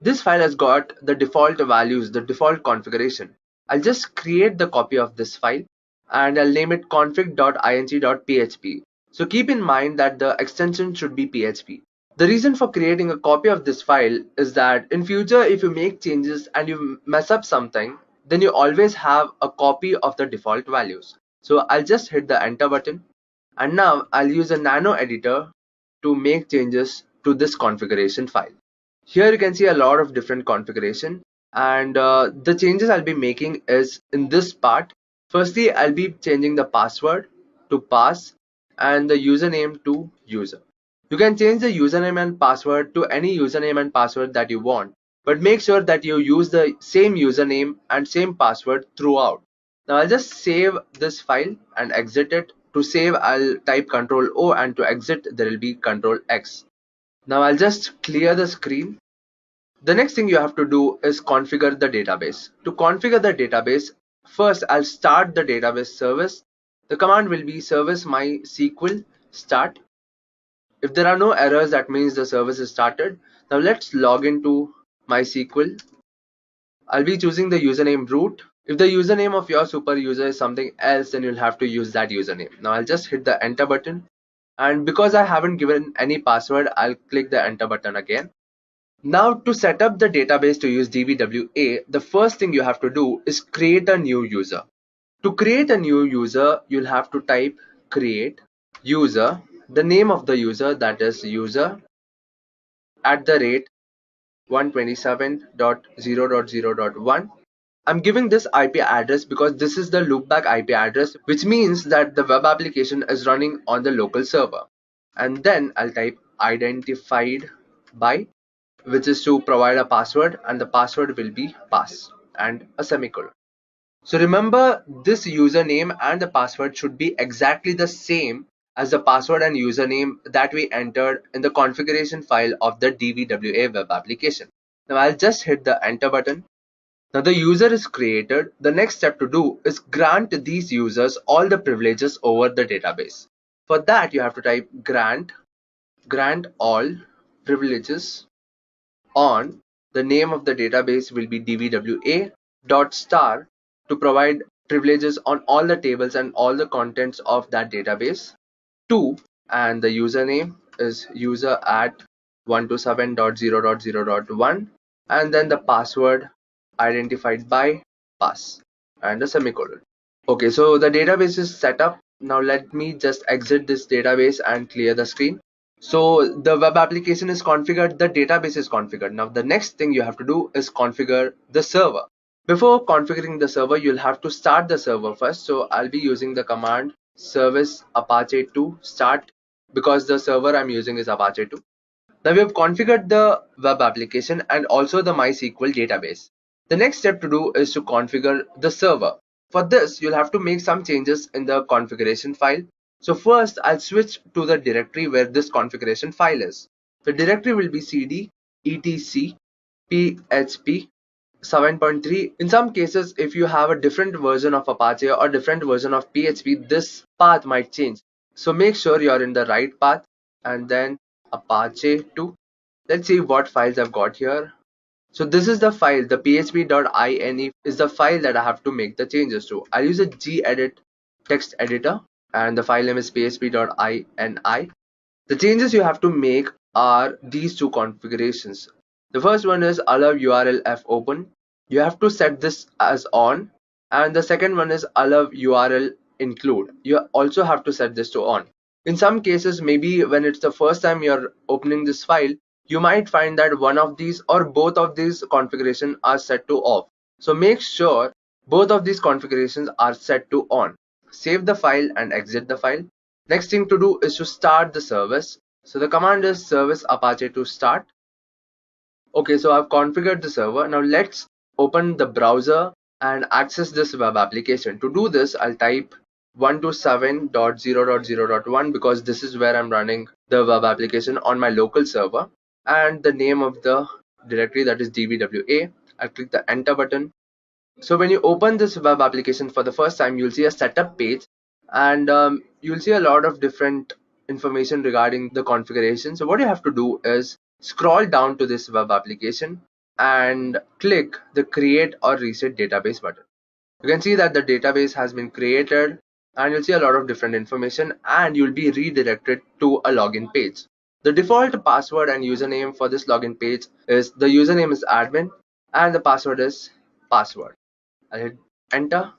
This file has got the default values, the default configuration. I'll just create the copy of this file and I'll name it config.inc.php. So keep in mind that the extension should be PHP. The reason for creating a copy of this file is that in future, if you make changes and you mess up something, then you always have a copy of the default values. So I'll just hit the enter button, and now I'll use a nano editor to make changes to this configuration file. Here you can see a lot of different configuration, and the changes I'll be making is in this part. Firstly, I'll be changing the password to pass and the username to user. You can change the username and password to any username and password that you want, but make sure that you use the same username and same password throughout. Now I'll just save this file and exit it. To save, I'll type Ctrl O, and to exit there will be Ctrl X. Now I'll just clear the screen. The next thing you have to do is configure the database. To configure the database, first I'll start the database service. The command will be service MySQL start. If there are no errors, that means the service is started. Now let's log into MySQL. I'll be choosing the username root. If the username of your super user is something else, then you'll have to use that username. Now I'll just hit the enter button, and because I haven't given any password, I'll click the enter button again. Now to set up the database to use DVWA, the first thing you have to do is create a new user. To create a new user, you'll have to type create user, the name of the user, that is user @127.0.0.1. I'm giving this IP address because this is the loopback IP address, which means that the web application is running on the local server. And then I'll type identified by, which is to provide a password, and the password will be pass and a semicolon. So remember, this username and the password should be exactly the same as the password and username that we entered in the configuration file of the DVWA web application. Now I'll just hit the enter button. Now the user is created. The next step to do is grant these users all the privileges over the database. For that, you have to type grant all privileges on, the name of the database will be dvwa.star to provide privileges on all the tables and all the contents of that database. 2, and the username is user @127.0.0.1, and then the password identified by pass and a semicolon. Okay, so the database is set up. Now let me just exit this database and clear the screen. So the web application is configured, the database is configured. Now the next thing you have to do is configure the server. Before configuring the server, you'll have to start the server first. So I'll be using the command service apache 2 start, because the server I'm using is apache 2. Now we have configured the web application and also the MySQL database. The next step to do is to configure the server. For this, you'll have to make some changes in the configuration file. So first, I'll switch to the directory where this configuration file is. The directory will be cd etc php 7.3. In some cases, if you have a different version of Apache or different version of PHP, this path might change. So make sure you're in the right path, and then Apache 2. Let's see what files I've got here. So this is the file, the php.ini is the file that I have to make the changes to. I'll use a gedit text editor, and the file name is php.ini. The changes you have to make are these two configurations. The first one is allow URL f open. You have to set this as on, and the second one is allow URL include. You also have to set this to on. In some cases, maybe when it's the first time you're opening this file, you might find that one of these or both of these configurations are set to off. So make sure both of these configurations are set to on. Save the file and exit the file. Next thing to do is to start the service. So the command is service apache to start. Okay, so I've configured the server. Now let's open the browser and access this web application. To do this, I'll type 127.0.0.1 because this is where I'm running the web application on my local server, and the name of the directory, that is DVWA. I'll click the enter button. So when you open this web application for the first time, you'll see a setup page, and you'll see a lot of different information regarding the configuration. So what you have to do is scroll down to this web application and click the create or reset database button. You can see that the database has been created, and you'll see a lot of different information, and you'll be redirected to a login page. The default password and username for this login page is, the username is admin and the password is password. I'll hit enter,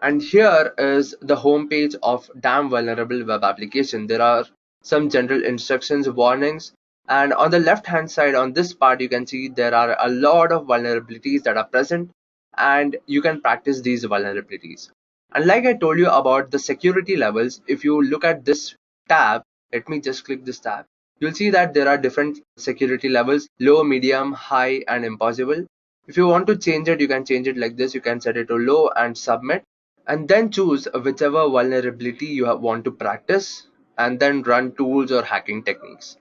and here is the home page of damn vulnerable web application. There are some general instructions, warnings, and on the left hand side on this part you can see there are a lot of vulnerabilities that are present, and you can practice these vulnerabilities. And like I told you about the security levels, if you look at this tab, let me just click this tab, you'll see that there are different security levels: low, medium, high, and impossible. If you want to change it, you can change it like this. You can set it to low and submit, and then choose whichever vulnerability you want to practice, and then run tools or hacking techniques.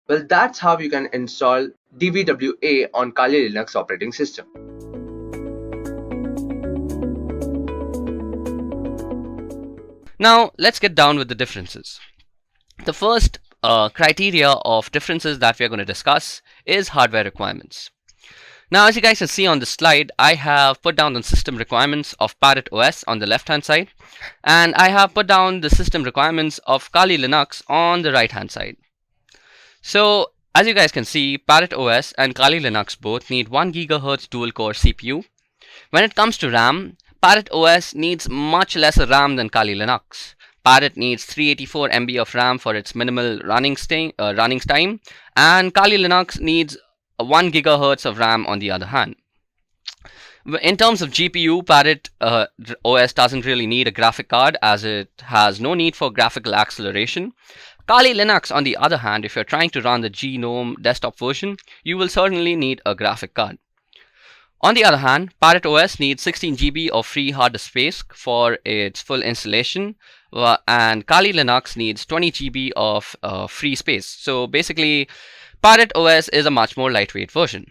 Well, that's how you can install DVWA on Kali Linux operating system. Now let's get down with the differences. The first criteria of differences that we are going to discuss is hardware requirements. Now, as you guys can see on the slide, I have put down the system requirements of Parrot OS on the left hand side, and I have put down the system requirements of Kali Linux on the right hand side. So as you guys can see, Parrot OS and Kali Linux both need 1 GHz dual core CPU. When it comes to RAM, Parrot OS needs much lesser RAM than Kali Linux. Parrot needs 384 MB of RAM for its minimal running time, and Kali Linux needs 1 GHz of RAM on the other hand. In terms of GPU, Parrot OS doesn't really need a graphic card as it has no need for graphical acceleration. Kali Linux, on the other hand, if you're trying to run the GNOME desktop version, you will certainly need a graphic card. On the other hand, Parrot OS needs 16 GB of free hard disk space for its full installation, and Kali Linux needs 20 GB of free space. So basically, Parrot OS is a much more lightweight version.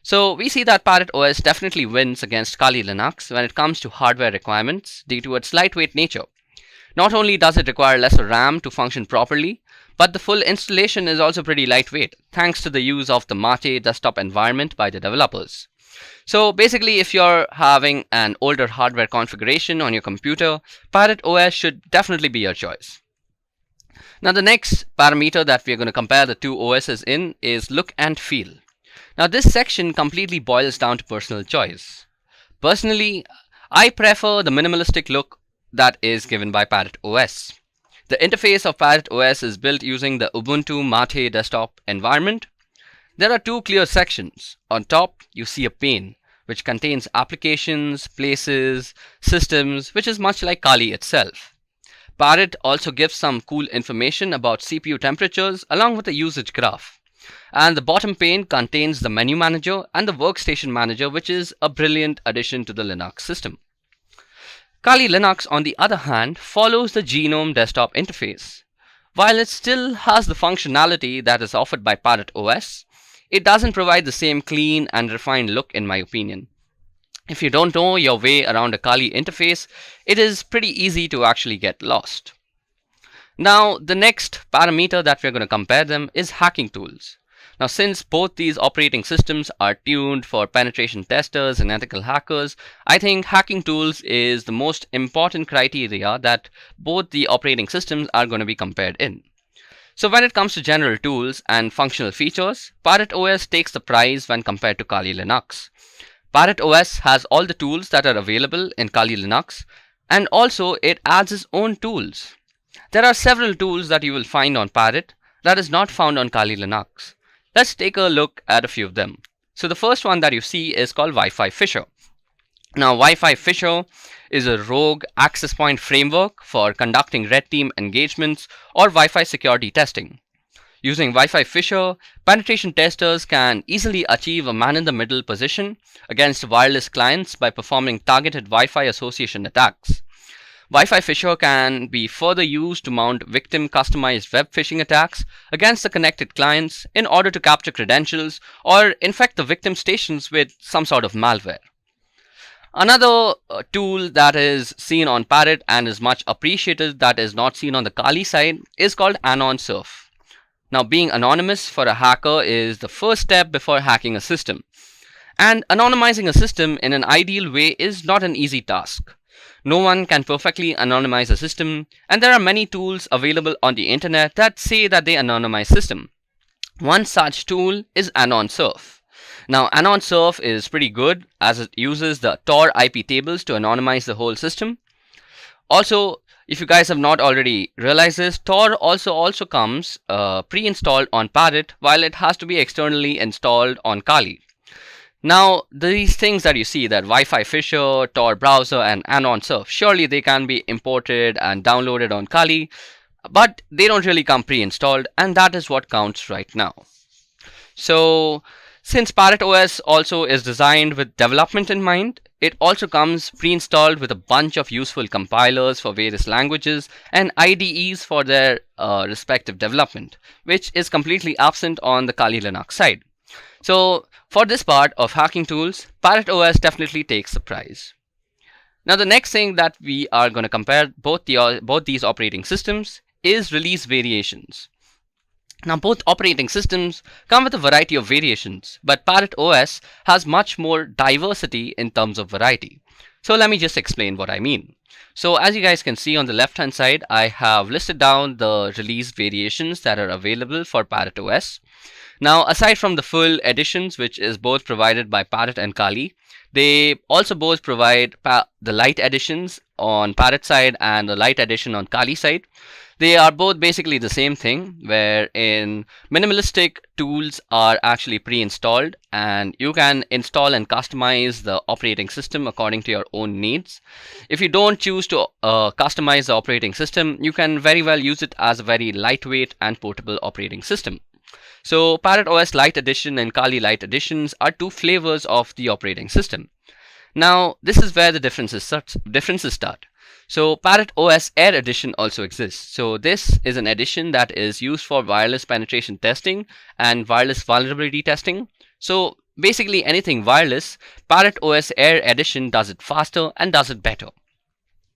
So we see that Parrot OS definitely wins against Kali Linux when it comes to hardware requirements due to its lightweight nature. Not only does it require lesser RAM to function properly, but the full installation is also pretty lightweight thanks to the use of the Mate desktop environment by the developers. So basically, if you're having an older hardware configuration on your computer, Parrot OS should definitely be your choice. Now the next parameter that we're going to compare the two OSs in is look and feel. Now this section completely boils down to personal choice. Personally, I prefer the minimalistic look that is given by Parrot OS. The interface of Parrot OS is built using the Ubuntu Mate desktop environment. There are two clear sections. On top, you see a pane, which contains applications, places, systems, which is much like Kali itself. Parrot also gives some cool information about CPU temperatures along with a usage graph. And the bottom pane contains the menu manager and the workstation manager, which is a brilliant addition to the Linux system. Kali Linux, on the other hand, follows the GNOME desktop interface. While it still has the functionality that is offered by Parrot OS, it doesn't provide the same clean and refined look in my opinion. If you don't know your way around a Kali interface, it is pretty easy to actually get lost. Now, the next parameter that we're going to compare them is hacking tools. Now, since both these operating systems are tuned for penetration testers and ethical hackers, I think hacking tools is the most important criteria that both the operating systems are going to be compared in. So when it comes to general tools and functional features, Parrot OS takes the prize when compared to Kali Linux. Parrot OS has all the tools that are available in Kali Linux, and also it adds its own tools. There are several tools that you will find on Parrot that is not found on Kali Linux. Let's take a look at a few of them. So the first one that you see is called Wi-Fi Fisher. Now, Wi-Fi Fisher is a rogue access point framework for conducting red team engagements or Wi-Fi security testing. Using Wi-Fi Fisher, penetration testers can easily achieve a man-in-the-middle position against wireless clients by performing targeted Wi-Fi association attacks. Wi-Fi Fisher can be further used to mount victim-customized web phishing attacks against the connected clients in order to capture credentials or infect the victim stations with some sort of malware. Another tool that is seen on Parrot and is much appreciated that is not seen on the Kali side is called Anon Surf. Now, being anonymous for a hacker is the first step before hacking a system. And anonymizing a system in an ideal way is not an easy task. No one can perfectly anonymize a system, and there are many tools available on the internet that say that they anonymize system. One such tool is Anon Surf. Now, Anon Surf is pretty good as it uses the Tor IP tables to anonymize the whole system. Also, if you guys have not already realized this, Tor also comes pre-installed on Parrot, while it has to be externally installed on Kali. Now, these things that you see, that Wi-Fi Fisher, Tor browser, and Anon Surf, surely they can be imported and downloaded on Kali, but they don't really come pre-installed, and that is what counts right now. So, since Parrot OS also is designed with development in mind, it also comes pre-installed with a bunch of useful compilers for various languages and IDEs for their respective development, which is completely absent on the Kali Linux side. So for this part of hacking tools, Parrot OS definitely takes the prize. Now, the next thing that we are going to compare both these operating systems is release variations. Now, both operating systems come with a variety of variations, but Parrot OS has much more diversity in terms of variety. So let me just explain what I mean. So as you guys can see on the left hand side, I have listed down the release variations that are available for Parrot OS. Now, aside from the full editions, which is both provided by Parrot and Kali, they also both provide the light editions on Parrot side and the light edition on Kali side. They are both basically the same thing, wherein minimalistic tools are actually pre-installed and you can install and customize the operating system according to your own needs. If you don't choose to customize the operating system, you can very well use it as a very lightweight and portable operating system. So Parrot OS Lite Edition and Kali Lite Editions are two flavors of the operating system. Now, this is where the differences start. So Parrot OS Air Edition also exists. So this is an edition that is used for wireless penetration testing and wireless vulnerability testing. So basically anything wireless, Parrot OS Air Edition does it faster and does it better.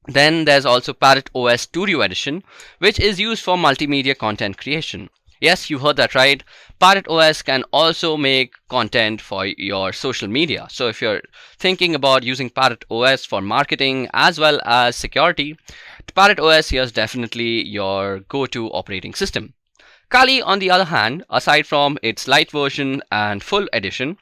Then there's also Parrot OS Studio Edition, which is used for multimedia content creation. Yes, you heard that right. Parrot OS can also make content for your social media. So if you're thinking about using Parrot OS for marketing as well as security, Parrot OS here is definitely your go-to operating system. Kali, on the other hand, aside from its light version and full edition,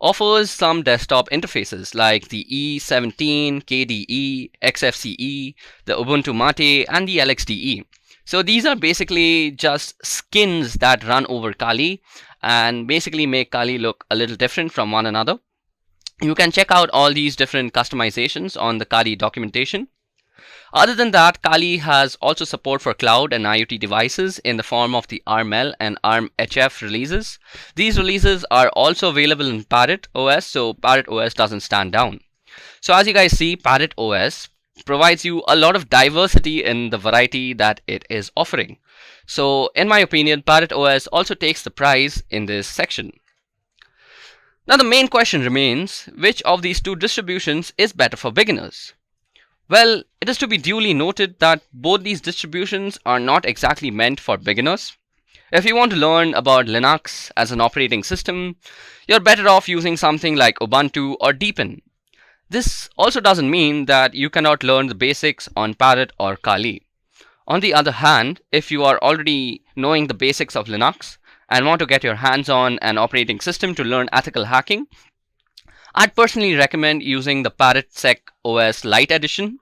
offers some desktop interfaces like the E17, KDE, XFCE, the Ubuntu Mate, and the LXDE. So these are basically just skins that run over Kali and basically make Kali look a little different from one another. You can check out all these different customizations on the Kali documentation. Other than that, Kali has also support for cloud and IoT devices in the form of the ARML and ARMHF releases. These releases are also available in Parrot OS, so Parrot OS doesn't stand down. So as you guys see, Parrot OS provides you a lot of diversity in the variety that it is offering. So in my opinion, Parrot OS also takes the prize in this section. Now the main question remains, which of these two distributions is better for beginners? Well, it is to be duly noted that both these distributions are not exactly meant for beginners. If you want to learn about Linux as an operating system, you're better off using something like Ubuntu or Deepin. This also doesn't mean that you cannot learn the basics on Parrot or Kali. On the other hand, if you are already knowing the basics of Linux and want to get your hands on an operating system to learn ethical hacking, I'd personally recommend using the ParrotSec OS Lite edition.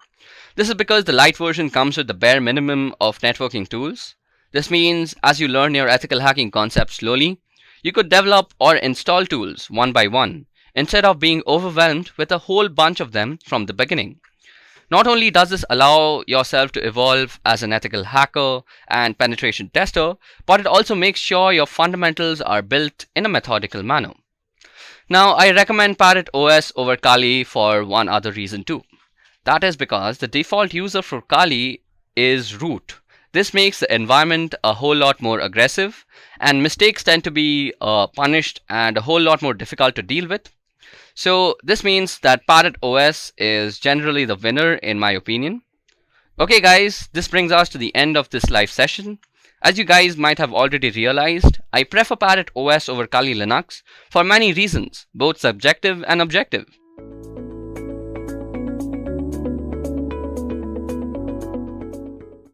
This is because the Lite version comes with the bare minimum of networking tools. This means as you learn your ethical hacking concepts slowly, you could develop or install tools one by one, instead of being overwhelmed with a whole bunch of them from the beginning. Not only does this allow yourself to evolve as an ethical hacker and penetration tester, but it also makes sure your fundamentals are built in a methodical manner. Now, I recommend Parrot OS over Kali for one other reason too. That is because the default user for Kali is root. This makes the environment a whole lot more aggressive, and mistakes tend to be punished and a whole lot more difficult to deal with. So this means that Parrot OS is generally the winner in my opinion. Okay guys, this brings us to the end of this live session. As you guys might have already realized, I prefer Parrot OS over Kali Linux for many reasons, both subjective and objective.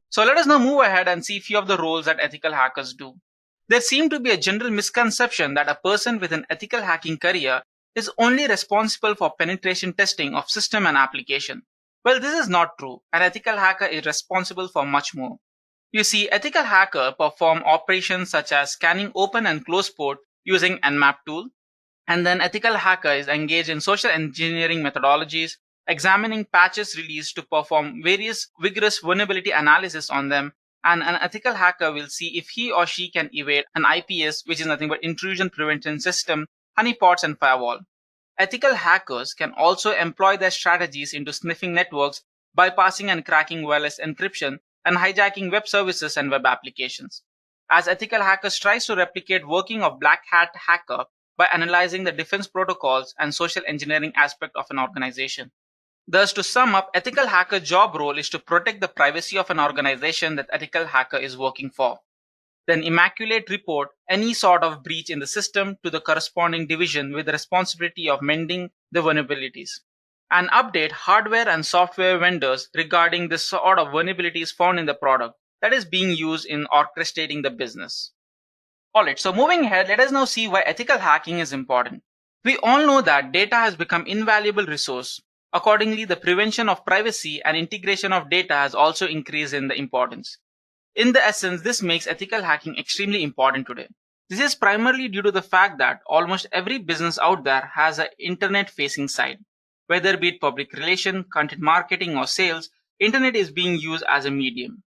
So let us now move ahead and see a few of the roles that ethical hackers do. There seems to be a general misconception that a person with an ethical hacking career is only responsible for penetration testing of system and application. Well, this is not true. An ethical hacker is responsible for much more. You see, ethical hackers perform operations such as scanning open and close port using NMAP tool. And then ethical hacker is engaged in social engineering methodologies, examining patches released to perform various vigorous vulnerability analysis on them. And an ethical hacker will see if he or she can evade an IPS, which is nothing but intrusion prevention system, honeypots and firewall. Ethical hackers can also employ their strategies into sniffing networks, bypassing and cracking wireless encryption, and hijacking web services and web applications. As ethical hackers tries to replicate working of black hat hacker by analyzing the defense protocols and social engineering aspect of an organization. Thus, to sum up, ethical hacker job role is to protect the privacy of an organization that ethical hacker is working for. Then immaculate report any sort of breach in the system to the corresponding division with the responsibility of mending the vulnerabilities. And update hardware and software vendors regarding the sort of vulnerabilities found in the product that is being used in orchestrating the business. Alright, so moving ahead, let us now see why ethical hacking is important. We all know that data has become an invaluable resource. Accordingly, the prevention of privacy and integration of data has also increased in the importance. In the essence, this makes ethical hacking extremely important today. This is primarily due to the fact that almost every business out there has an internet-facing site. Whether be it public relation, content marketing, or sales, internet is being used as a medium.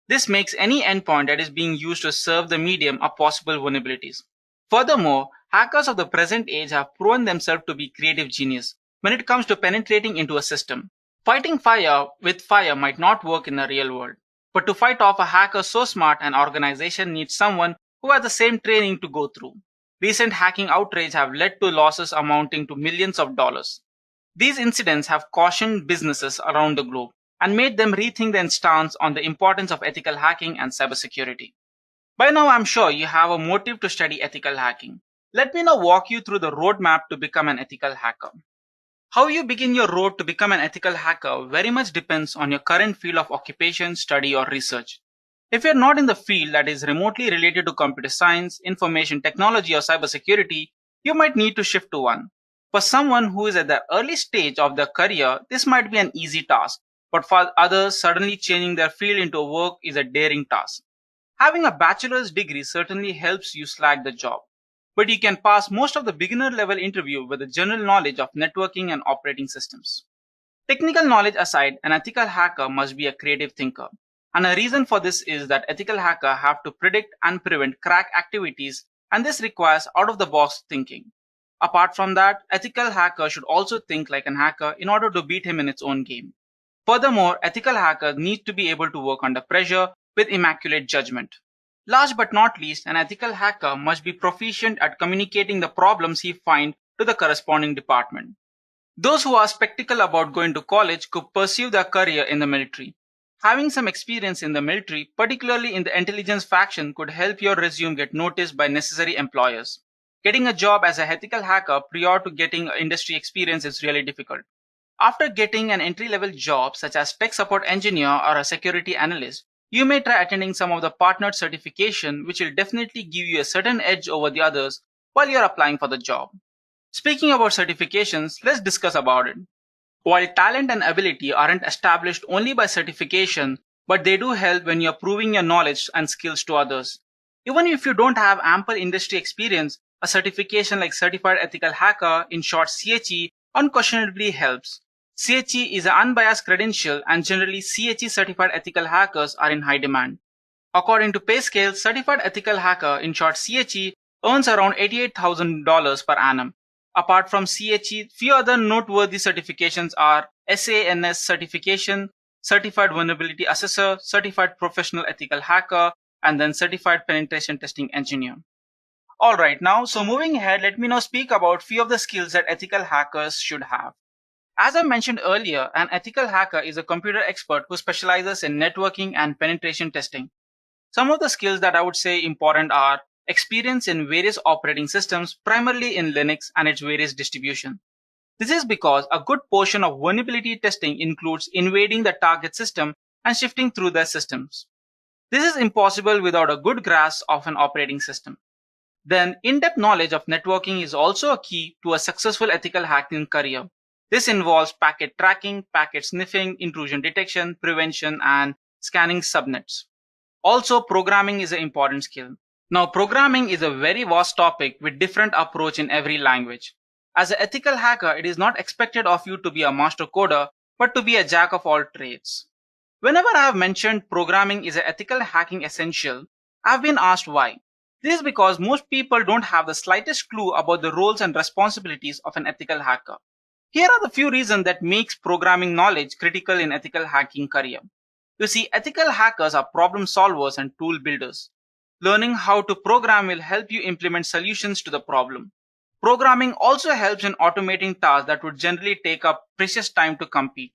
This makes any endpoint that is being used to serve the medium a possible vulnerabilities. Furthermore, hackers of the present age have proven themselves to be creative genius when it comes to penetrating into a system. Fighting fire with fire might not work in the real world. But to fight off a hacker so smart, an organization needs someone who has the same training to go through. Recent hacking outrage have led to losses amounting to millions of dollars. These incidents have cautioned businesses around the globe and made them rethink their stance on the importance of ethical hacking and cybersecurity. By now, I'm sure you have a motive to study ethical hacking. Let me now walk you through the roadmap to become an ethical hacker. How you begin your road to become an ethical hacker very much depends on your current field of occupation, study, or research. If you're not in the field that is remotely related to computer science, information technology, or cybersecurity, you might need to shift to one. For someone who is at the early stage of their career, this might be an easy task, but for others, suddenly changing their field into work is a daring task. Having a bachelor's degree certainly helps you slag the job, but you can pass most of the beginner level interview with a general knowledge of networking and operating systems. Technical knowledge aside, an ethical hacker must be a creative thinker. And a reason for this is that ethical hackers have to predict and prevent crack activities, and this requires out-of-the-box thinking. Apart from that, ethical hacker should also think like an hacker in order to beat him in its own game. Furthermore, ethical hackers need to be able to work under pressure with immaculate judgment. Last but not least, an ethical hacker must be proficient at communicating the problems he finds to the corresponding department. Those who are skeptical about going to college could pursue their career in the military. Having some experience in the military, particularly in the intelligence faction, could help your resume get noticed by necessary employers. Getting a job as a ethical hacker prior to getting industry experience is really difficult. After getting an entry-level job such as tech support engineer or a security analyst, you may try attending some of the partnered certification, which will definitely give you a certain edge over the others while you're applying for the job. Speaking about certifications, let's discuss about it. While talent and ability aren't established only by certification, but they do help when you're proving your knowledge and skills to others. Even if you don't have ample industry experience, a certification like Certified Ethical Hacker, in short CHE, unquestionably helps. CHE is an unbiased credential, and generally CHE certified ethical hackers are in high demand. According to PayScale, Certified Ethical Hacker, in short CHE, earns around $88,000 per annum. Apart from CHE, few other noteworthy certifications are SANS certification, Certified Vulnerability Assessor, Certified Professional Ethical Hacker, and then Certified Penetration Testing Engineer. Alright, so moving ahead, let me now speak about few of the skills that ethical hackers should have. As I mentioned earlier, an ethical hacker is a computer expert who specializes in networking and penetration testing. Some of the skills that I would say important are experience in various operating systems, primarily in Linux and its various distributions. This is because a good portion of vulnerability testing includes invading the target system and shifting through their systems. This is impossible without a good grasp of an operating system. Then, in-depth knowledge of networking is also a key to a successful ethical hacking career. This involves packet tracking, packet sniffing, intrusion detection, prevention, and scanning subnets. Also, programming is an important skill. Now, programming is a very vast topic with different approach in every language. As an ethical hacker, it is not expected of you to be a master coder, but to be a jack of all trades. Whenever I have mentioned programming is an ethical hacking essential, I have been asked why. This is because most people don't have the slightest clue about the roles and responsibilities of an ethical hacker. Here are the few reasons that makes programming knowledge critical in ethical hacking career. You see, ethical hackers are problem solvers and tool builders. Learning how to program will help you implement solutions to the problem. Programming also helps in automating tasks that would generally take up precious time to complete.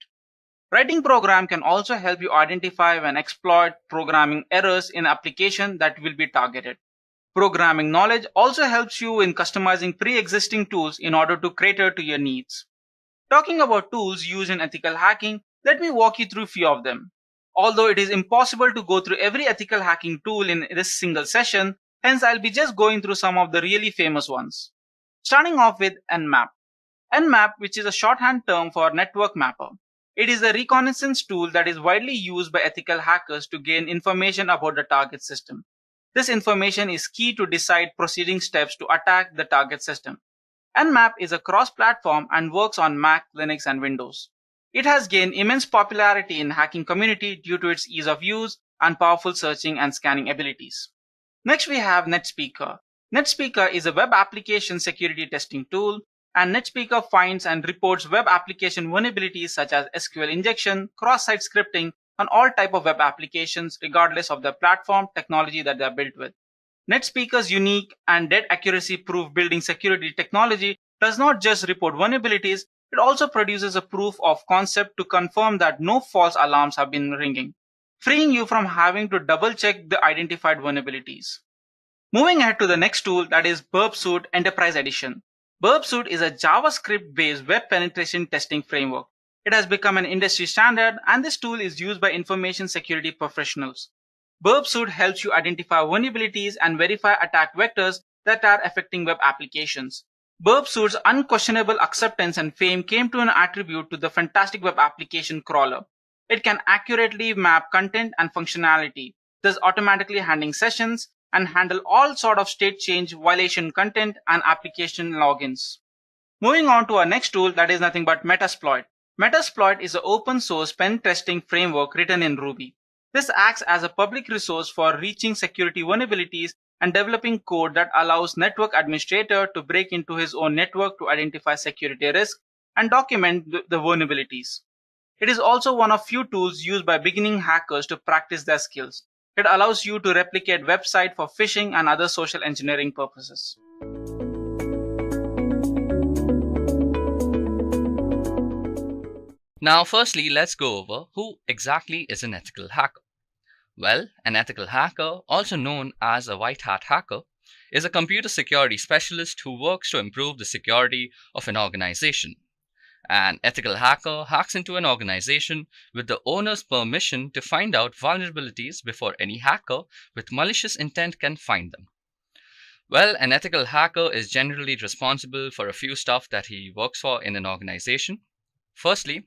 Writing program can also help you identify and exploit programming errors in application that will be targeted. Programming knowledge also helps you in customizing pre-existing tools in order to cater to your needs. Talking about tools used in ethical hacking, let me walk you through a few of them. Although it is impossible to go through every ethical hacking tool in this single session, hence I'll be just going through some of the really famous ones. Starting off with NMAP. NMAP, which is a shorthand term for network mapper. It is a reconnaissance tool that is widely used by ethical hackers to gain information about the target system. This information is key to decide proceeding steps to attack the target system. NMAP is a cross-platform and works on Mac, Linux, and Windows. It has gained immense popularity in hacking community due to its ease of use and powerful searching and scanning abilities. Next we have NetSpeaker. NetSpeaker is a web application security testing tool, and NetSpeaker finds and reports web application vulnerabilities such as SQL injection, cross-site scripting, and all type of web applications regardless of the platform technology that they are built with. NetSpeaker's unique and dead accuracy proof building security technology does not just report vulnerabilities, it also produces a proof of concept to confirm that no false alarms have been ringing, freeing you from having to double check the identified vulnerabilities. Moving ahead to the next tool, that is Burp-Suite Enterprise Edition. Burp-Suite is a JavaScript-based web penetration testing framework. It has become an industry standard, and this tool is used by information security professionals. Burp-Suite helps you identify vulnerabilities and verify attack vectors that are affecting web applications. Burbsuit's unquestionable acceptance and fame came to an attribute to the fantastic web application crawler. It can accurately map content and functionality, thus automatically handling sessions and handle all sort of state change, violation content, and application logins. Moving on to our next tool, that is nothing but Metasploit. Metasploit is an open source pen testing framework written in Ruby. This acts as a public resource for reaching security vulnerabilities and developing code that allows network administrator to break into his own network to identify security risks and document the vulnerabilities. It is also one of few tools used by beginning hackers to practice their skills. It allows you to replicate websites for phishing and other social engineering purposes. Now, firstly, let's go over who exactly is an ethical hacker. Well, an ethical hacker, also known as a white hat hacker, is a computer security specialist who works to improve the security of an organization. An ethical hacker hacks into an organization with the owner's permission to find out vulnerabilities before any hacker with malicious intent can find them. Well, an ethical hacker is generally responsible for a few stuff that he works for in an organization. Firstly,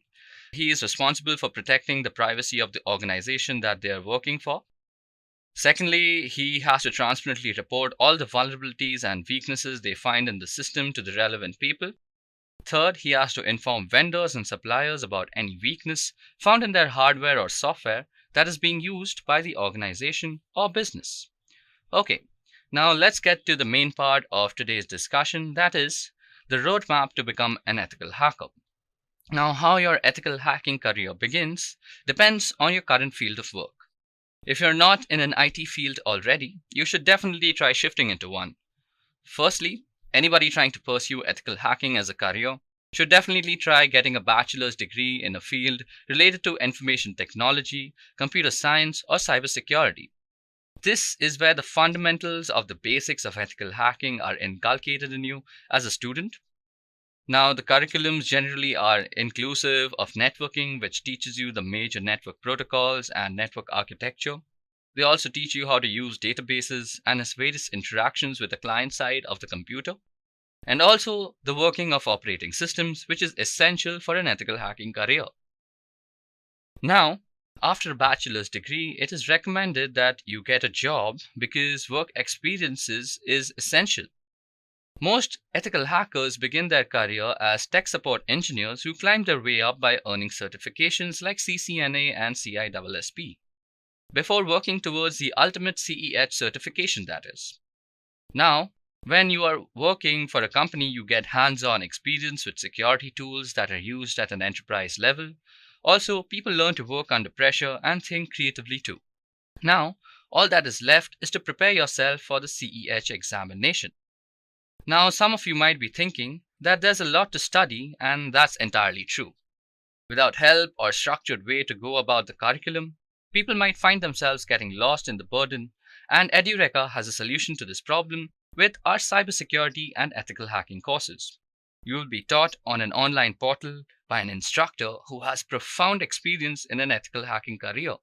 he is responsible for protecting the privacy of the organization that they are working for. Secondly, he has to transparently report all the vulnerabilities and weaknesses they find in the system to the relevant people. Third, he has to inform vendors and suppliers about any weakness found in their hardware or software that is being used by the organization or business. Okay, now let's get to the main part of today's discussion, that is the roadmap to become an ethical hacker. Now, how your ethical hacking career begins depends on your current field of work. If you're not in an IT field already, you should definitely try shifting into one. Firstly, anybody trying to pursue ethical hacking as a career should definitely try getting a bachelor's degree in a field related to information technology, computer science, or cybersecurity. This is where the fundamentals of the basics of ethical hacking are inculcated in you as a student. Now, the curriculums generally are inclusive of networking, which teaches you the major network protocols and network architecture. They also teach you how to use databases and its various interactions with the client side of the computer, and also the working of operating systems, which is essential for an ethical hacking career. Now, after a bachelor's degree, it is recommended that you get a job because work experiences is essential. Most ethical hackers begin their career as tech support engineers who climb their way up by earning certifications like CCNA and CISSP, before working towards the ultimate CEH certification, that is. Now, when you are working for a company, you get hands-on experience with security tools that are used at an enterprise level. Also, people learn to work under pressure and think creatively too. Now, all that is left is to prepare yourself for the CEH examination. Now, some of you might be thinking that there's a lot to study, and that's entirely true. Without help or structured way to go about the curriculum, people might find themselves getting lost in the burden, and Edureka has a solution to this problem with our cybersecurity and ethical hacking courses. You will be taught on an online portal by an instructor who has profound experience in an ethical hacking career.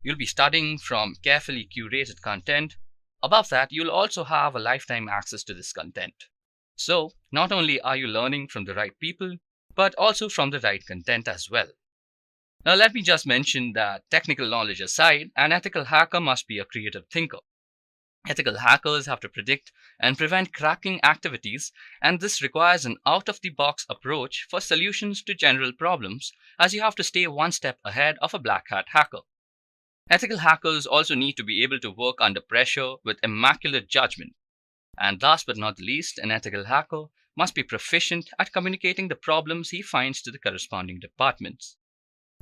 You'll be studying from carefully curated content. Above that, you'll also have a lifetime access to this content. So, not only are you learning from the right people, but also from the right content as well. Now, let me just mention that technical knowledge aside, an ethical hacker must be a creative thinker. Ethical hackers have to predict and prevent cracking activities, and this requires an out-of-the-box approach for solutions to general problems, as you have to stay one step ahead of a black hat hacker. Ethical hackers also need to be able to work under pressure with immaculate judgment. And last but not least, an ethical hacker must be proficient at communicating the problems he finds to the corresponding departments.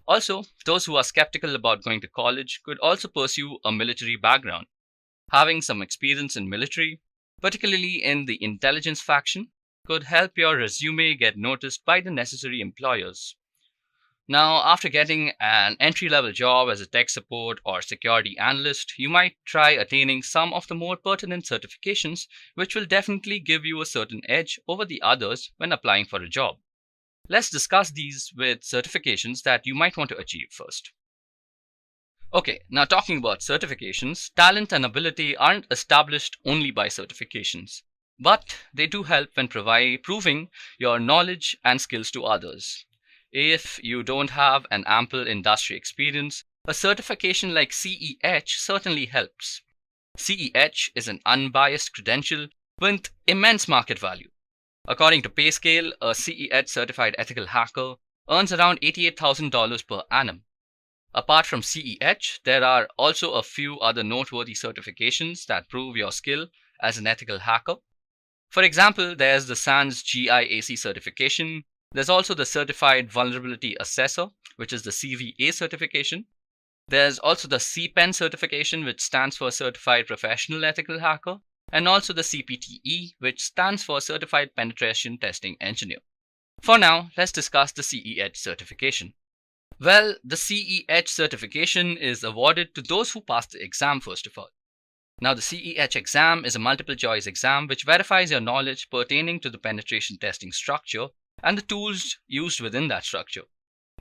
Also, those who are skeptical about going to college could also pursue a military background. Having some experience in military, particularly in the intelligence faction, could help your resume get noticed by the necessary employers. Now, after getting an entry-level job as a tech support or security analyst, you might try attaining some of the more pertinent certifications, which will definitely give you a certain edge over the others when applying for a job. Let's discuss these with certifications that you might want to achieve first. Okay, now talking about certifications, talent and ability aren't established only by certifications. but they do help when proving your knowledge and skills to others. If you don't have an ample industry experience, a certification like CEH certainly helps. CEH is an unbiased credential with immense market value. According to PayScale, a CEH certified ethical hacker earns around $88,000 per annum. Apart from CEH, there are also a few other noteworthy certifications that prove your skill as an ethical hacker. For example, there's the SANS GIAC certification. There's also the Certified Vulnerability Assessor, which is the CVA certification. There's also the CPEN certification, which stands for Certified Professional Ethical Hacker, and also the CPTE, which stands for Certified Penetration Testing Engineer. For now, let's discuss the CEH certification. Well, the CEH certification is awarded to those who pass the exam first of all. Now, the CEH exam is a multiple choice exam which verifies your knowledge pertaining to the penetration testing structure and the tools used within that structure.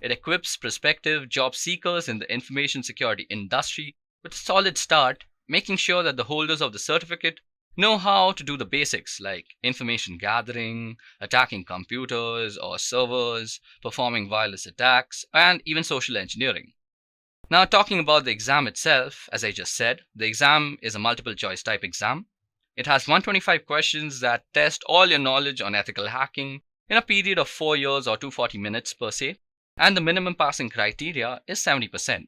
It equips prospective job seekers in the information security industry with a solid start, making sure that the holders of the certificate know how to do the basics like information gathering, attacking computers or servers, performing wireless attacks, and even social engineering. Now, talking about the exam itself, as I just said, the exam is a multiple choice type exam. It has 125 questions that test all your knowledge on ethical hacking in a period of 4 years or 240 minutes per se, and the minimum passing criteria is 70%.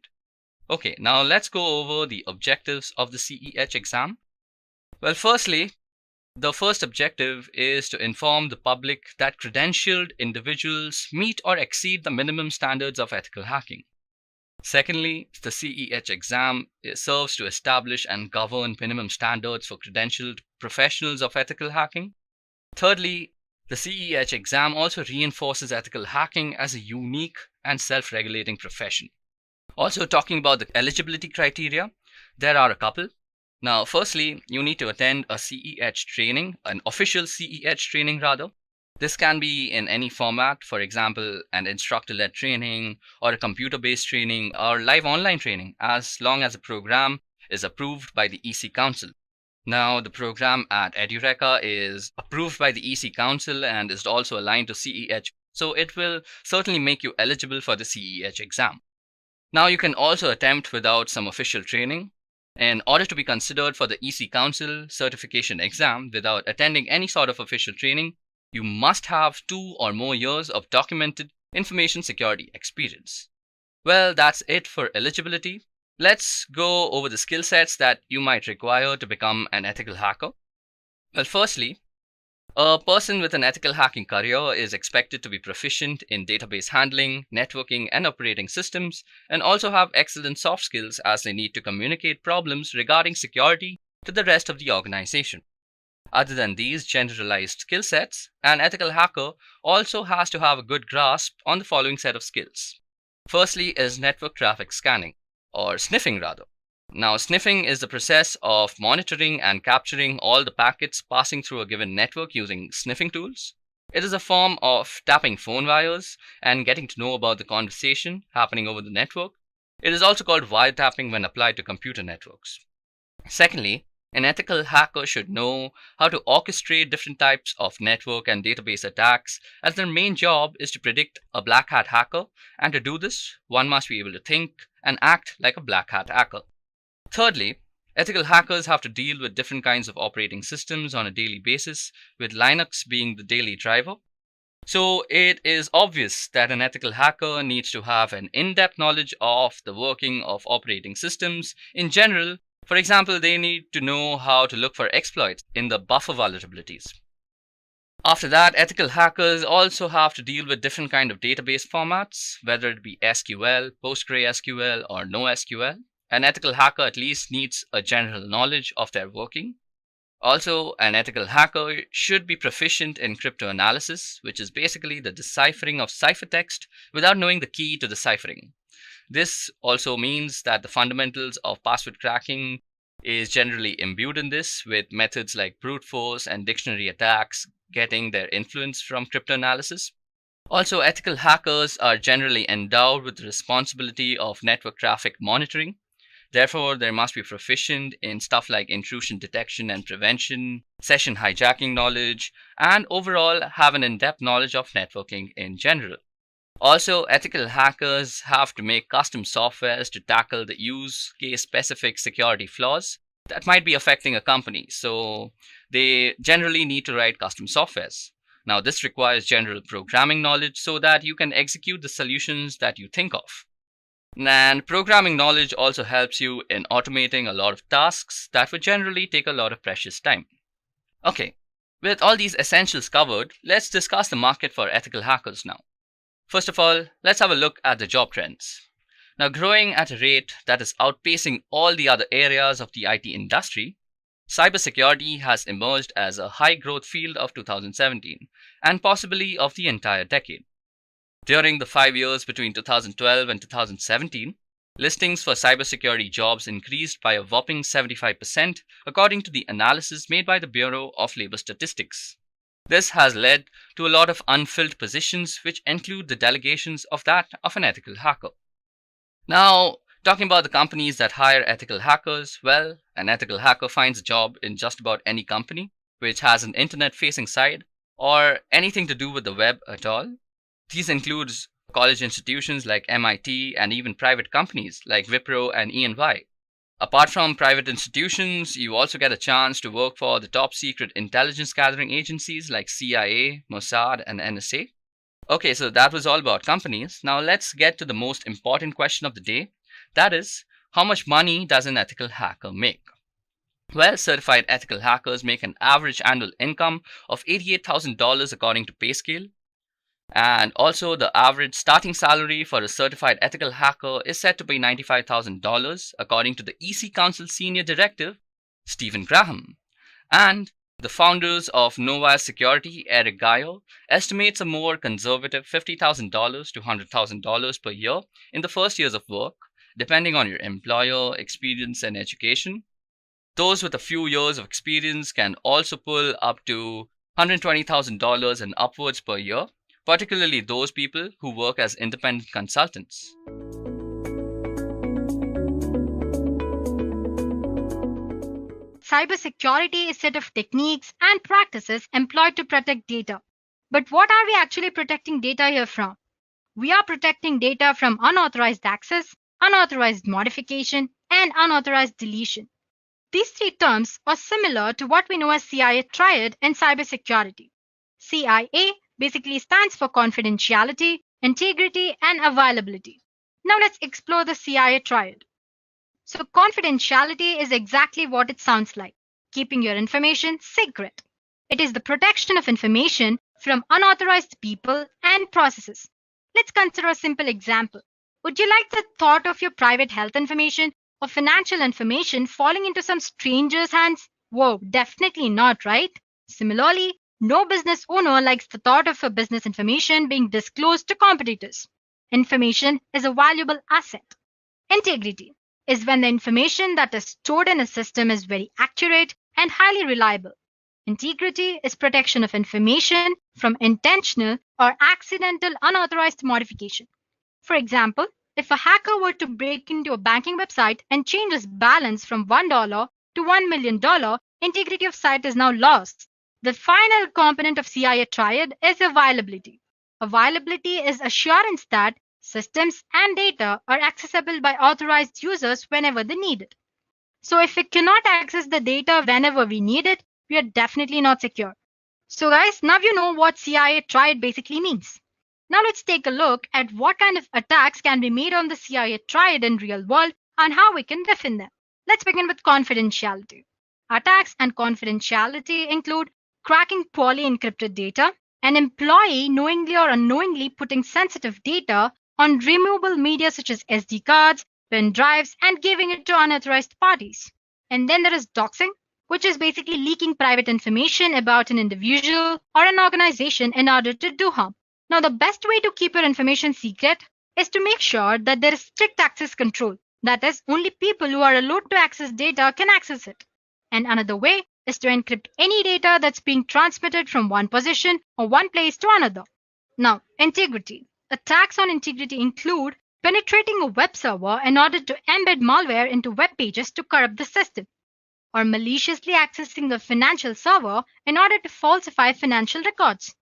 Okay, now let's go over the objectives of the CEH exam. Well, firstly, the first objective is to inform the public that credentialed individuals meet or exceed the minimum standards of ethical hacking. Secondly, the CEH exam serves to establish and govern minimum standards for credentialed professionals of ethical hacking. Thirdly, the CEH exam also reinforces ethical hacking as a unique and self-regulating profession. Also, talking about the eligibility criteria, there are a couple. Now, firstly, you need to attend a CEH training, an official CEH training rather. This can be in any format, for example, an instructor-led training or a computer-based training or live online training, as long as the program is approved by the EC Council. Now, the program at Edureka is approved by the EC Council and is also aligned to CEH, so it will certainly make you eligible for the CEH exam. Now, you can also attempt without some official training. In order to be considered for the EC Council certification exam without attending any sort of official training, you must have 2 or more years of documented information security experience. Well, that's it for eligibility. Let's go over the skill sets that you might require to become an ethical hacker. Well, firstly, a person with an ethical hacking career is expected to be proficient in database handling, networking, and operating systems, and also have excellent soft skills as they need to communicate problems regarding security to the rest of the organization. Other than these generalized skill sets, an ethical hacker also has to have a good grasp on the following set of skills. Firstly is network traffic scanning, or sniffing rather. Now, sniffing is the process of monitoring and capturing all the packets passing through a given network using sniffing tools. It is a form of tapping phone wires and getting to know about the conversation happening over the network. It is also called wiretapping when applied to computer networks. Secondly, an ethical hacker should know how to orchestrate different types of network and database attacks, as their main job is to predict a black hat hacker, and to do this, one must be able to think and act like a black hat hacker. Thirdly, ethical hackers have to deal with different kinds of operating systems on a daily basis, with Linux being the daily driver. So it is obvious that an ethical hacker needs to have an in-depth knowledge of the working of operating systems in general. For example, they need to know how to look for exploits in the buffer vulnerabilities. After that, ethical hackers also have to deal with different kind of database formats, whether it be SQL, PostgreSQL, or NoSQL. An ethical hacker at least needs a general knowledge of their working. Also, an ethical hacker should be proficient in cryptanalysis, which is basically the deciphering of ciphertext without knowing the key to the ciphering. This also means that the fundamentals of password cracking is generally imbued in this, with methods like brute force and dictionary attacks getting their influence from cryptanalysis. Also, ethical hackers are generally endowed with the responsibility of network traffic monitoring. Therefore, there must be proficient in stuff like intrusion detection and prevention, session hijacking knowledge, and overall have an in-depth knowledge of networking in general. Also, ethical hackers have to make custom softwares to tackle the use case specific security flaws that might be affecting a company. So they generally need to write custom softwares. Now, this requires general programming knowledge so that you can execute the solutions that you think of. And programming knowledge also helps you in automating a lot of tasks that would generally take a lot of precious time. Okay, with all these essentials covered, let's discuss the market for ethical hackers now. First of all, let's have a look at the job trends. Now, growing at a rate that is outpacing all the other areas of the IT industry, cybersecurity has emerged as a high growth field of 2017 and possibly of the entire decade. During the 5 years between 2012 and 2017, listings for cybersecurity jobs increased by a whopping 75%, according to the analysis made by the Bureau of Labor Statistics. This has led to a lot of unfilled positions, which include the delegations of that of an ethical hacker. Now, talking about the companies that hire ethical hackers, well, an ethical hacker finds a job in just about any company which has an internet-facing site or anything to do with the web at all. These include college institutions like MIT and even private companies like Wipro and E&Y. Apart from private institutions, you also get a chance to work for the top secret intelligence gathering agencies like CIA, Mossad, and NSA. Okay, so that was all about companies. Now let's get to the most important question of the day. That is, how much money does an ethical hacker make? Well, certified ethical hackers make an average annual income of $88,000 according to PayScale. And also, the average starting salary for a certified ethical hacker is set to be $95,000 according to the EC Council Senior Director, Stephen Graham. And the founders of Nova Security, Eric Gaio, estimates a more conservative $50,000 to $100,000 per year in the first years of work, depending on your employer, experience, and education. Those with a few years of experience can also pull up to $120,000 and upwards per year, particularly those people who work as independent consultants. Cybersecurity is a set of techniques and practices employed to protect data. But what are we actually protecting data here from? We are protecting data from unauthorized access, unauthorized modification, and unauthorized deletion. These three terms are similar to what we know as CIA triad in cybersecurity. CIA basically stands for confidentiality, integrity, and availability. Now let's explore the CIA triad. So confidentiality is exactly what it sounds like, keeping your information secret. It is the protection of information from unauthorized people and processes. Let's consider a simple example. Would you like the thought of your private health information or financial information falling into some stranger's hands? Whoa, definitely not, right? Similarly, no business owner likes the thought of her business information being disclosed to competitors. Information is a valuable asset. Integrity is when the information that is stored in a system is very accurate and highly reliable. Integrity is protection of information from intentional or accidental unauthorized modification. For example, if a hacker were to break into a banking website and change its balance from $1 to $1 million, integrity of site is now lost. The final component of CIA triad is availability. Availability is assurance that systems and data are accessible by authorized users whenever they need it. So if we cannot access the data whenever we need it, we are definitely not secure. So guys, now you know what CIA triad basically means. Now let's take a look at what kind of attacks can be made on the CIA triad in real world and how we can defend them. Let's begin with confidentiality. Attacks and confidentiality include cracking poorly encrypted data, an employee knowingly or unknowingly putting sensitive data on removable media such as SD cards, pen drives, and giving it to unauthorized parties. And then there is doxing, which is basically leaking private information about an individual or an organization in order to do harm. Now, the best way to keep your information secret is to make sure that there is strict access control. That is, only people who are allowed to access data can access it. And another way is to encrypt any data that's being transmitted from one position or one place to another. Now, integrity. Attacks on integrity include penetrating a web server in order to embed malware into web pages to corrupt the system, or maliciously accessing a financial server in order to falsify financial records,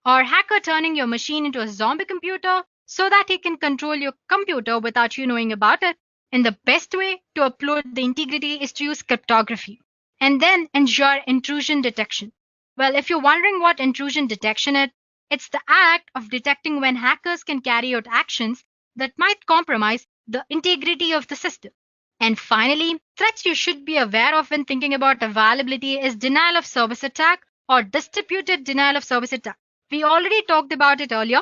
or hacker turning your machine into a zombie computer so that he can control your computer without you knowing about it. And the best way to upload the integrity is to use cryptography and then ensure intrusion detection. Well, if you're wondering what intrusion detection is, it's the act of detecting when hackers can carry out actions that might compromise the integrity of the system. And finally, threats you should be aware of when thinking about availability is denial of service attack or distributed denial of service attack. We already talked about it earlier.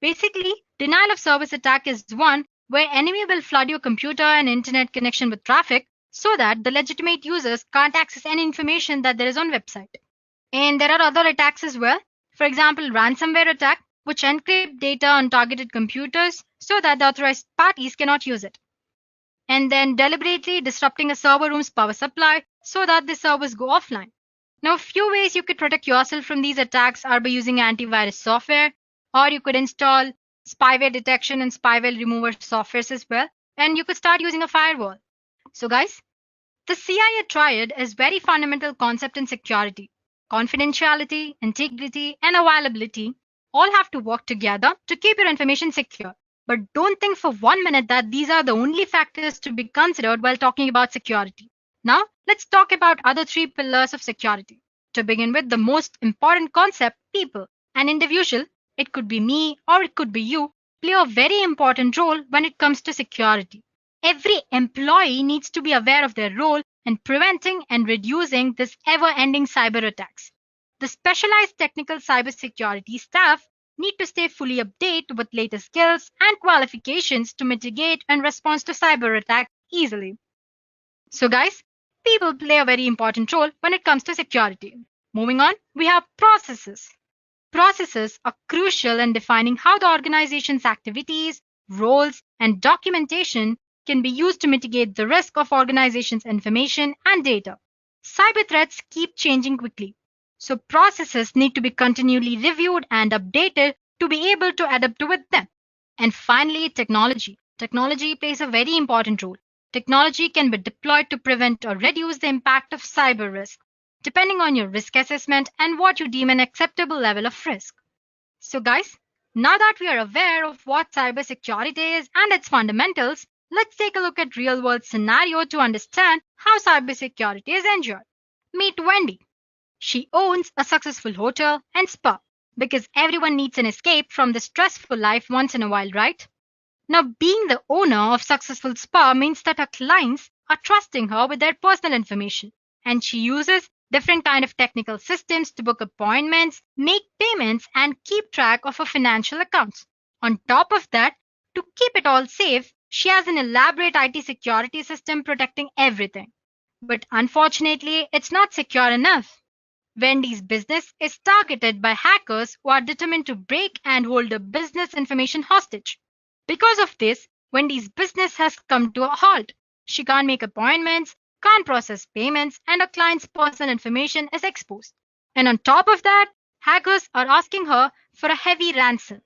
Basically, denial of service attack is one where enemy will flood your computer and internet connection with traffic so that the legitimate users can't access any information that there is on website. And there are other attacks as well. For example, ransomware attack, which encrypt data on targeted computers so that the authorized parties cannot use it. And then deliberately disrupting a server room's power supply so that the servers go offline. Now, a few ways you could protect yourself from these attacks are by using antivirus software, or you could install spyware detection and spyware remover softwares as well, and you could start using a firewall. So guys, the CIA triad is very fundamental concept in security. Confidentiality, integrity, and availability all have to work together to keep your information secure. But don't think for 1 minute that these are the only factors to be considered while talking about security. Now, let's talk about other 3 pillars of security. To begin with, the most important concept, people. An individual, it could be me or it could be you, play a very important role when it comes to security. Every employee needs to be aware of their role in preventing and reducing this ever-ending cyber attacks. The specialized technical cybersecurity staff need to stay fully updated with latest skills and qualifications to mitigate and respond to cyber attacks easily. So guys, people play a very important role when it comes to security. Moving on, we have processes. Processes are crucial in defining how the organization's activities, roles, and documentation can be used to mitigate the risk of organization's information and data. Cyber threats keep changing quickly, so processes need to be continually reviewed and updated to be able to adapt with them. And finally, technology. Technology plays a very important role. Technology can be deployed to prevent or reduce the impact of cyber risk, depending on your risk assessment and what you deem an acceptable level of risk. So guys, now that we are aware of what cybersecurity is and its fundamentals, let's take a look at real-world scenario to understand how cybersecurity is ensured. Meet Wendy. She owns a successful hotel and spa because everyone needs an escape from the stressful life once in a while, right? Now, being the owner of successful spa means that her clients are trusting her with their personal information, and she uses different kind of technical systems to book appointments, make payments, and keep track of her financial accounts. On top of that, to keep it all safe, she has an elaborate IT security system protecting everything. But unfortunately, it's not secure enough. Wendy's business is targeted by hackers who are determined to break and hold her business information hostage. Because of this, Wendy's business has come to a halt. She can't make appointments, can't process payments, and her client's personal information is exposed. And on top of that, hackers are asking her for a heavy ransom.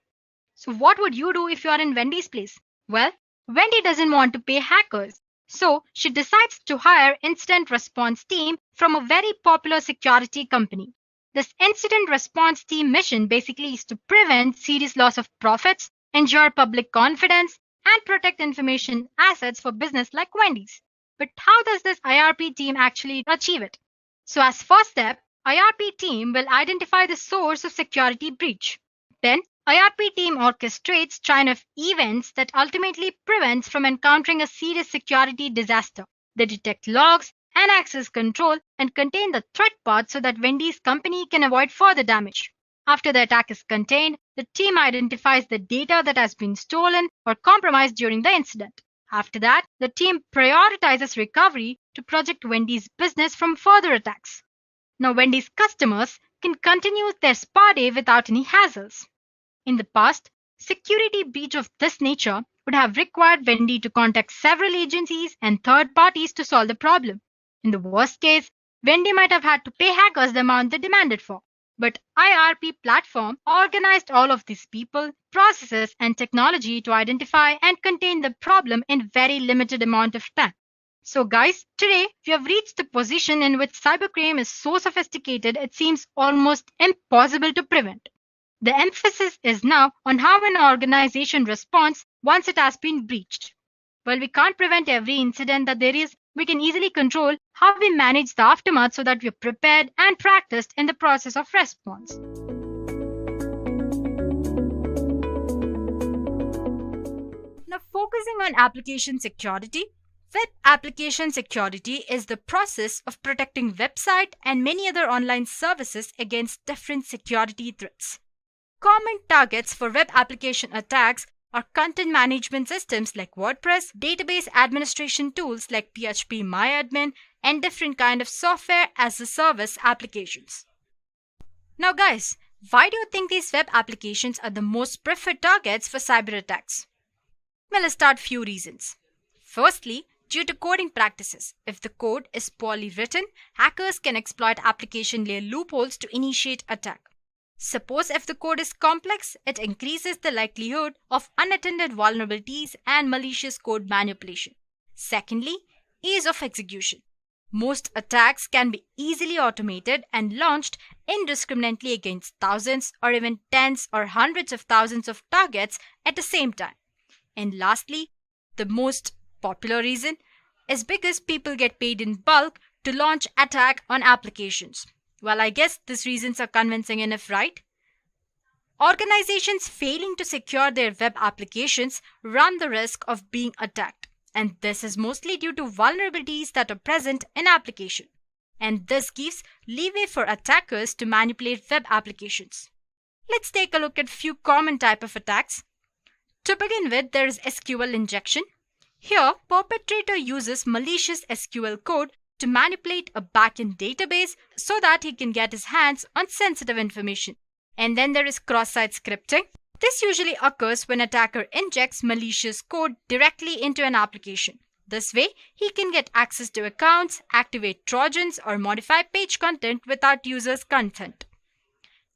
So what would you do if you are in Wendy's place? Well, Wendy doesn't want to pay hackers. So she decides to hire incident response team from a very popular security company. This incident response team mission basically is to prevent serious loss of profits, ensure public confidence, and protect information assets for business like Wendy's. But how does this IRP team actually achieve it? So as first step, IRP team will identify the source of security breach. Then IRP team orchestrates chain of events that ultimately prevents from encountering a serious security disaster. They detect logs and access control and contain the threat path so that Wendy's company can avoid further damage. After the attack is contained, the team identifies the data that has been stolen or compromised during the incident. After that, the team prioritizes recovery to protect Wendy's business from further attacks. Now, Wendy's customers can continue their spa day without any hassles. In the past, security breach of this nature would have required Wendy to contact several agencies and third parties to solve the problem. In the worst case, Wendy might have had to pay hackers the amount they demanded for. But IRP platform organized all of these people, processes, and technology to identify and contain the problem in very limited amount of time. So guys, today we have reached the position in which cybercrime is so sophisticated it seems almost impossible to prevent. The emphasis is now on how an organization responds once it has been breached. While we can't prevent every incident that there is, we can easily control how we manage the aftermath so that we are prepared and practiced in the process of response. Now, focusing on application security, web application security is the process of protecting website and many other online services against different security threats. Common targets for web application attacks are content management systems like WordPress, database administration tools like PHP MyAdmin, and different kind of software as a service applications. Now guys, why do you think these web applications are the most preferred targets for cyber attacks? Well, let's start few reasons. Firstly, due to coding practices. If the code is poorly written, hackers can exploit application layer loopholes to initiate attack. Suppose if the code is complex, it increases the likelihood of unattended vulnerabilities and malicious code manipulation. Secondly, ease of execution. Most attacks can be easily automated and launched indiscriminately against thousands or even tens or hundreds of thousands of targets at the same time. And lastly, the most popular reason is because people get paid in bulk to launch attack on applications. Well, I guess these reasons are convincing enough, right? Organizations failing to secure their web applications run the risk of being attacked. And this is mostly due to vulnerabilities that are present in application. And this gives leeway for attackers to manipulate web applications. Let's take a look at few common type of attacks. To begin with, there is SQL injection. Here, perpetrator uses malicious SQL code to manipulate a backend database so that he can get his hands on sensitive information. And then there is cross-site scripting. This usually occurs when attacker injects malicious code directly into an application. This way, he can get access to accounts, activate trojans, or modify page content without user's consent.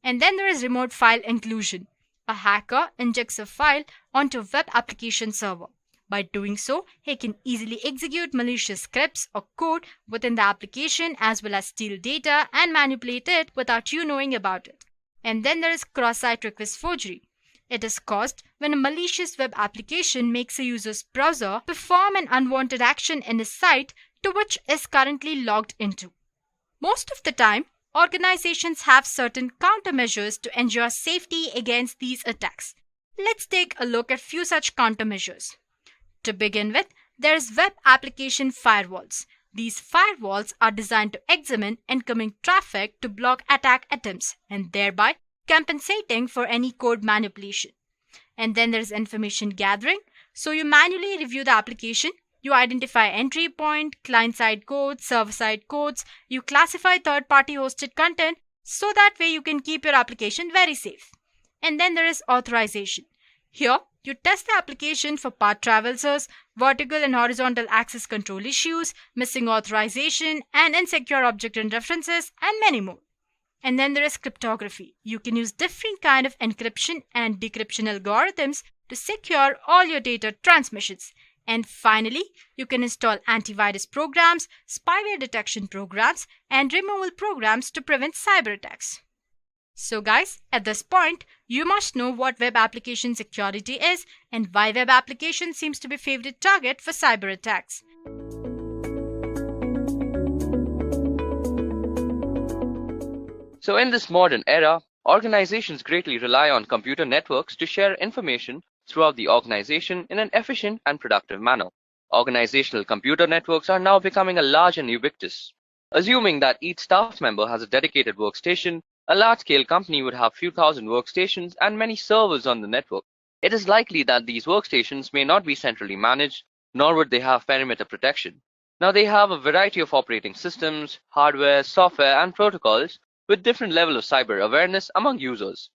And then there is remote file inclusion. A hacker injects a file onto a web application server. By doing so, he can easily execute malicious scripts or code within the application as well as steal data and manipulate it without you knowing about it. And then there is cross-site request forgery. It is caused when a malicious web application makes a user's browser perform an unwanted action in a site to which is currently logged into. Most of the time, organizations have certain countermeasures to ensure safety against these attacks. Let's take a look at few such countermeasures. To begin with, there is web application firewalls. These firewalls are designed to examine incoming traffic to block attack attempts and thereby compensating for any code manipulation. And then there is information gathering. So you manually review the application, you identify entry point, client-side codes, server-side codes, you classify third-party hosted content so that way you can keep your application very safe. And then there is authorization. Here, you test the application for path traversals, vertical and horizontal access control issues, missing authorization, and insecure object and references, and many more. And then there is cryptography. You can use different kind of encryption and decryption algorithms to secure all your data transmissions. And finally, you can install antivirus programs, spyware detection programs, and removal programs to prevent cyber attacks. So guys, at this point, you must know what web application security is and why web application seems to be favorite target for cyber attacks. So in this modern era, organizations greatly rely on computer networks to share information throughout the organization in an efficient and productive manner. Organizational computer networks are now becoming a large and ubiquitous. Assuming that each staff member has a dedicated workstation, a large-scale company would have few thousand workstations and many servers on the network. It is likely that these workstations may not be centrally managed, nor would they have perimeter protection. Now they have a variety of operating systems, hardware, software, and protocols with different level of cyber awareness among users.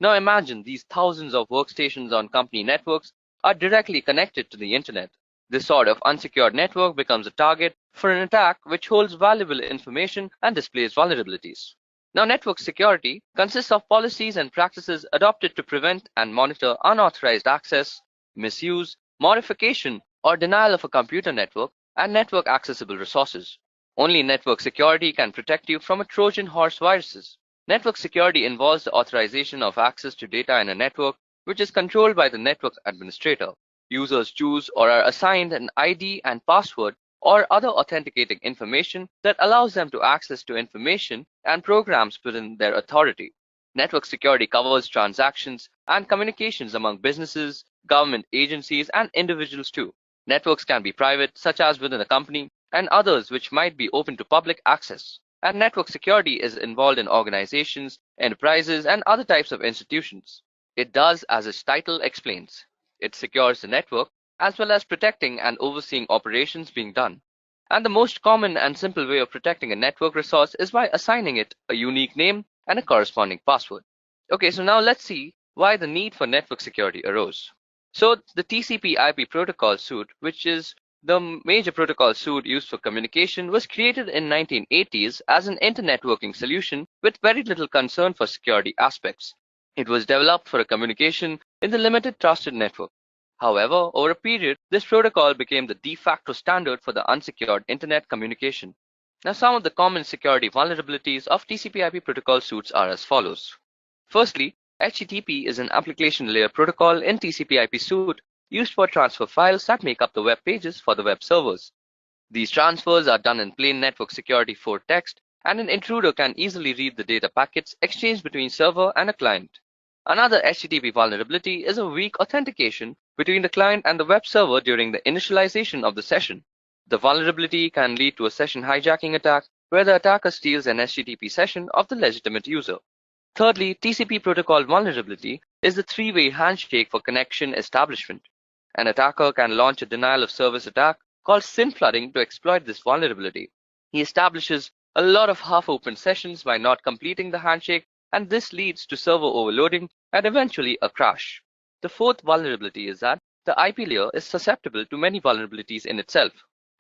Now imagine these thousands of workstations on company networks are directly connected to the internet. This sort of unsecured network becomes a target for an attack which holds valuable information and displays vulnerabilities. Now, network security consists of policies and practices adopted to prevent and monitor unauthorized access, misuse, modification, or denial of a computer network and network accessible resources. Only network security can protect you from a Trojan horse viruses. Network security involves the authorization of access to data in a network, which is controlled by the network administrator. Users choose or are assigned an ID and password or other authenticating information that allows them to access to information and programs within their authority. Network security covers transactions and communications among businesses, government agencies, and individuals too. Networks can be private, such as within a company, and others which might be open to public access. And network security is involved in organizations, enterprises, and other types of institutions. It does as its title explains. It secures the network as well as protecting and overseeing operations being done. And the most common and simple way of protecting a network resource is by assigning it a unique name and a corresponding password. Okay, so now let's see why the need for network security arose. So the TCP/IP protocol suite, which is the major protocol suite used for communication, was created in 1980s as an internetworking solution with very little concern for security aspects. It was developed for a communication in the limited trusted network. However, over a period, this protocol became the de facto standard for the unsecured internet communication. Now, some of the common security vulnerabilities of TCP/IP protocol suites are as follows. Firstly, HTTP is an application layer protocol in TCP/IP suite used for transfer files that make up the web pages for the web servers. These transfers are done in plain network security 4 text, and an intruder can easily read the data packets exchanged between server and a client. Another HTTP vulnerability is a weak authentication between the client and the web server during the initialization of the session. The vulnerability can lead to a session hijacking attack where the attacker steals an HTTP session of the legitimate user. Thirdly, TCP protocol vulnerability is the three-way handshake for connection establishment. An attacker can launch a denial of service attack called SYN flooding to exploit this vulnerability. He establishes a lot of half-open sessions by not completing the handshake, and this leads to server overloading and eventually a crash. The fourth vulnerability is that the IP layer is susceptible to many vulnerabilities in itself.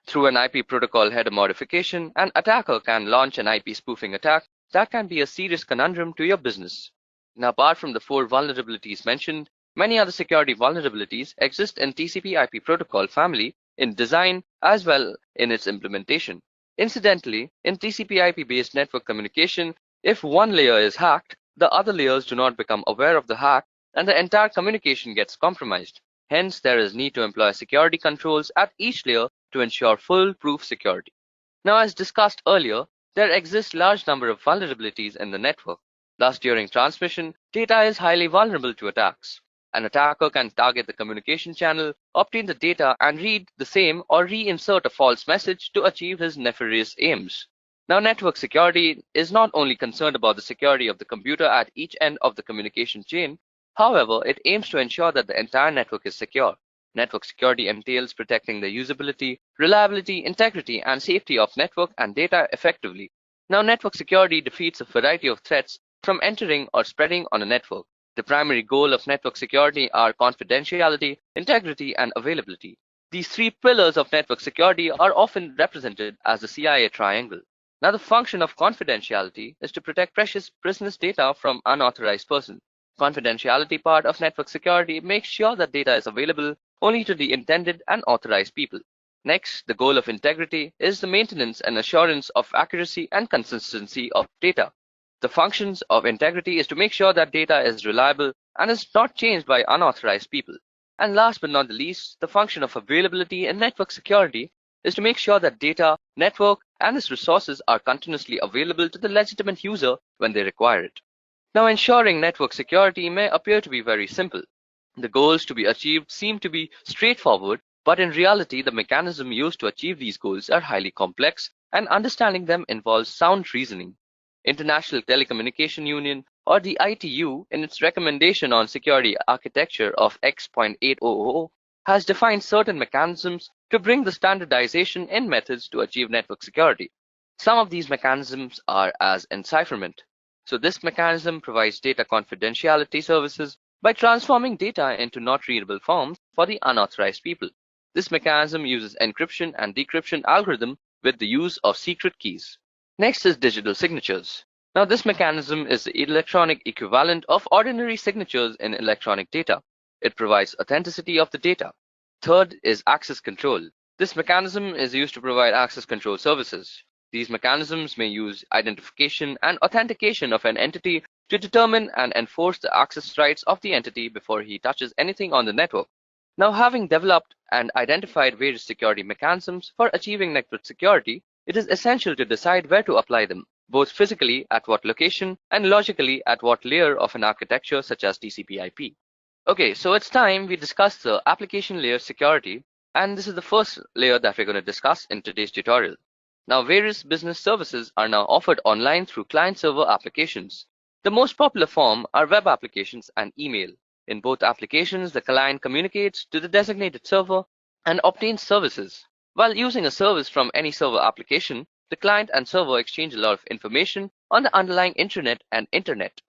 Through an IP protocol header modification, an attacker can launch an IP spoofing attack that can be a serious conundrum to your business. Now, apart from the 4 vulnerabilities mentioned, many other security vulnerabilities exist in TCP/IP protocol family in design as well in its implementation. Incidentally, in TCP/IP based network communication, if one layer is hacked, the other layers do not become aware of the hack and the entire communication gets compromised. Hence, there is need to employ security controls at each layer to ensure foolproof security. Now, as discussed earlier, there exists large number of vulnerabilities in the network. Thus, during transmission, data is highly vulnerable to attacks. An attacker can target the communication channel, obtain the data, and read the same or reinsert a false message to achieve his nefarious aims. Now, network security is not only concerned about the security of the computer at each end of the communication chain. However, it aims to ensure that the entire network is secure. Network security entails protecting the usability, reliability, integrity, and safety of network and data effectively. Now, network security defeats a variety of threats from entering or spreading on a network. The primary goal of network security are confidentiality, integrity, and availability. These 3 pillars of network security are often represented as the CIA triangle. Now, the function of confidentiality is to protect precious business data from unauthorized persons. Confidentiality part of network security makes sure that data is available only to the intended and authorized people. Next, the goal of integrity is the maintenance and assurance of accuracy and consistency of data. The functions of integrity is to make sure that data is reliable and is not changed by unauthorized people. And last but not the least, the function of availability in network security is to make sure that data, network, and its resources are continuously available to the legitimate user when they require it. Now, ensuring network security may appear to be very simple. The goals to be achieved seem to be straightforward, but in reality, the mechanism used to achieve these goals are highly complex, and understanding them involves sound reasoning. International Telecommunication Union, or the ITU, in its recommendation on security architecture of X.800, has defined certain mechanisms to bring the standardization in methods to achieve network security. Some of these mechanisms are as encipherment. So this mechanism provides data confidentiality services by transforming data into not readable forms for the unauthorized people. This mechanism uses encryption and decryption algorithm with the use of secret keys. Next is digital signatures. Now, this mechanism is the electronic equivalent of ordinary signatures in electronic data. It provides authenticity of the data. Third is access control. This mechanism is used to provide access control services. These mechanisms may use identification and authentication of an entity to determine and enforce the access rights of the entity before he touches anything on the network. Now, having developed and identified various security mechanisms for achieving network security, it is essential to decide where to apply them, both physically at what location and logically at what layer of an architecture such as TCP/IP. Okay, so it's time we discuss the application layer security, and this is the first layer that we're going to discuss in today's tutorial. Now, various business services are now offered online through client-server applications. The most popular form are web applications and email. In both applications, the client communicates to the designated server and obtains services. While using a service from any server application, the client and server exchange a lot of information on the underlying intranet and internet.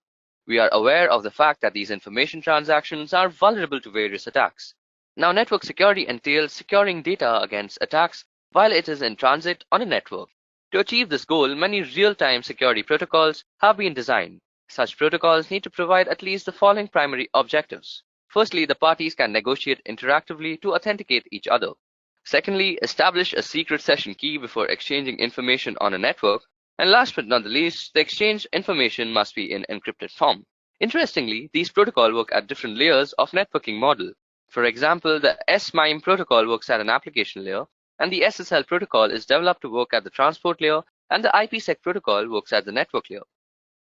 We are aware of the fact that these information transactions are vulnerable to various attacks. Now, network security entails securing data against attacks while it is in transit on a network. To achieve this goal, many real-time security protocols have been designed. Such protocols need to provide at least the following primary objectives. Firstly, the parties can negotiate interactively to authenticate each other. Secondly, establish a secret session key before exchanging information on a network. And last but not the least, the exchange information must be in encrypted form. Interestingly, these protocols work at different layers of networking model. For example, the S-MIME protocol works at an application layer, and the SSL protocol is developed to work at the transport layer, and the IPsec protocol works at the network layer.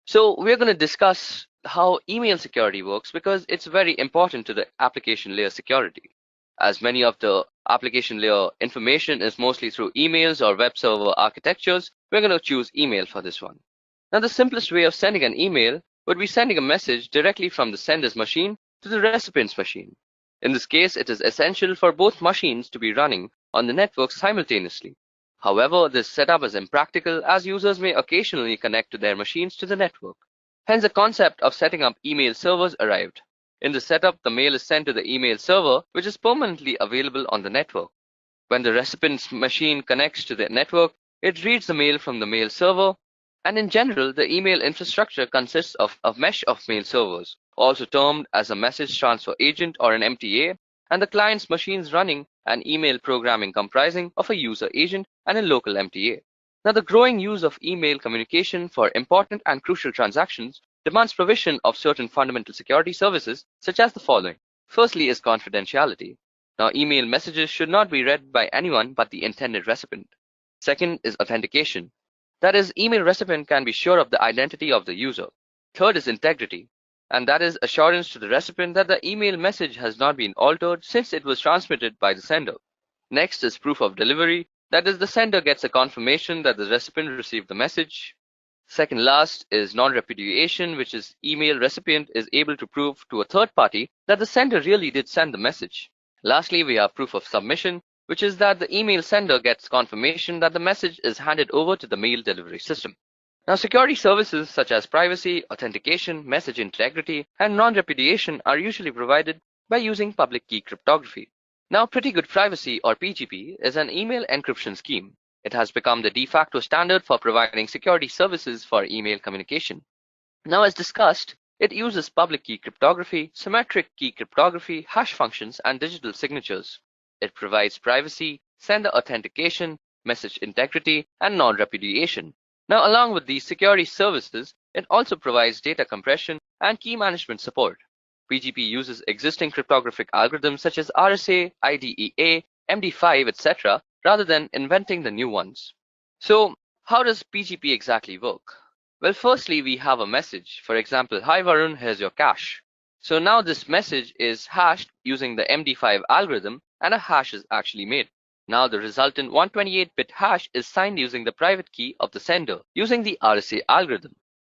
So we're going to discuss how email security works because it's very important to the application layer security. As many of the application layer information is mostly through emails or web server architectures, we're going to choose email for this one. Now, the simplest way of sending an email would be sending a message directly from the sender's machine to the recipient's machine. In this case, it is essential for both machines to be running on the network simultaneously. However, this setup is impractical as users may occasionally connect to their machines to the network. Hence, the concept of setting up email servers arrived. In the setup, the mail is sent to the email server, which is permanently available on the network. When the recipient's machine connects to the network, it reads the mail from the mail server, and in general, the email infrastructure consists of a mesh of mail servers, also termed as a message transfer agent or an MTA, and the client's machines running an email programming comprising of a user agent and a local MTA. Now, the growing use of email communication for important and crucial transactions demands provision of certain fundamental security services, such as the following. Firstly is confidentiality. Now, email messages should not be read by anyone but the intended recipient. Second is authentication. That is, email recipient can be sure of the identity of the user. Third is integrity, and that is assurance to the recipient that the email message has not been altered since it was transmitted by the sender. Next is proof of delivery. That is, the sender gets a confirmation that the recipient received the message. Second last is non-repudiation, which is email recipient is able to prove to a third party that the sender really did send the message. Lastly, we have proof of submission, which is that the email sender gets confirmation that the message is handed over to the mail delivery system. Now, security services such as privacy, authentication, message integrity, and non-repudiation are usually provided by using public key cryptography. Now, Pretty Good Privacy, or PGP, is an email encryption scheme. It has become the de facto standard for providing security services for email communication. Now, as discussed, it uses public key cryptography, symmetric key cryptography, hash functions, and digital signatures. It provides privacy, sender authentication, message integrity, and non-repudiation. Now, along with these security services, it also provides data compression and key management support. PGP uses existing cryptographic algorithms such as RSA, IDEA, MD5, etc., rather than inventing the new ones. So, how does PGP exactly work? Well, firstly, we have a message. For example, hi Varun, here's your cash. So now this message is hashed using the MD5 algorithm, and a hash is actually made. Now the resultant 128-bit hash is signed using the private key of the sender using the RSA algorithm.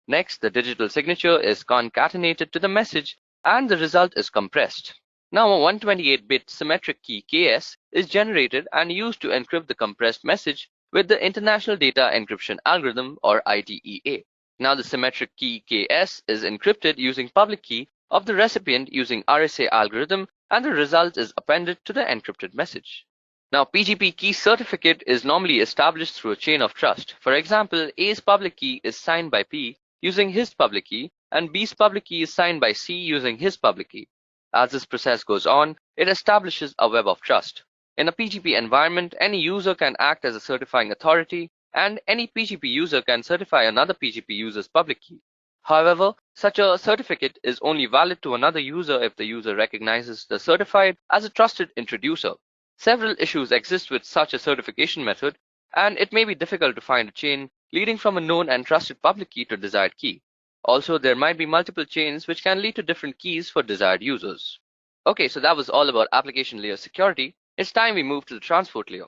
Next, the digital signature is concatenated to the message and the result is compressed. Now a 128-bit symmetric key KS is generated and used to encrypt the compressed message with the International Data Encryption Algorithm, or IDEA. Now the symmetric key KS is encrypted using public key of the recipient using RSA algorithm, and the result is appended to the encrypted message. Now, PGP key certificate is normally established through a chain of trust. For example, A's public key is signed by P using his public key, and B's public key is signed by C using his public key. As this process goes on, it establishes a web of trust. In a PGP environment, any user can act as a certifying authority, and any PGP user can certify another PGP user's public key. However, such a certificate is only valid to another user if the user recognizes the certified as a trusted introducer. Several issues exist with such a certification method, and it may be difficult to find a chain leading from a known and trusted public key to desired key. Also, there might be multiple chains which can lead to different keys for desired users. Okay, so that was all about application layer security. It's time we move to the transport layer.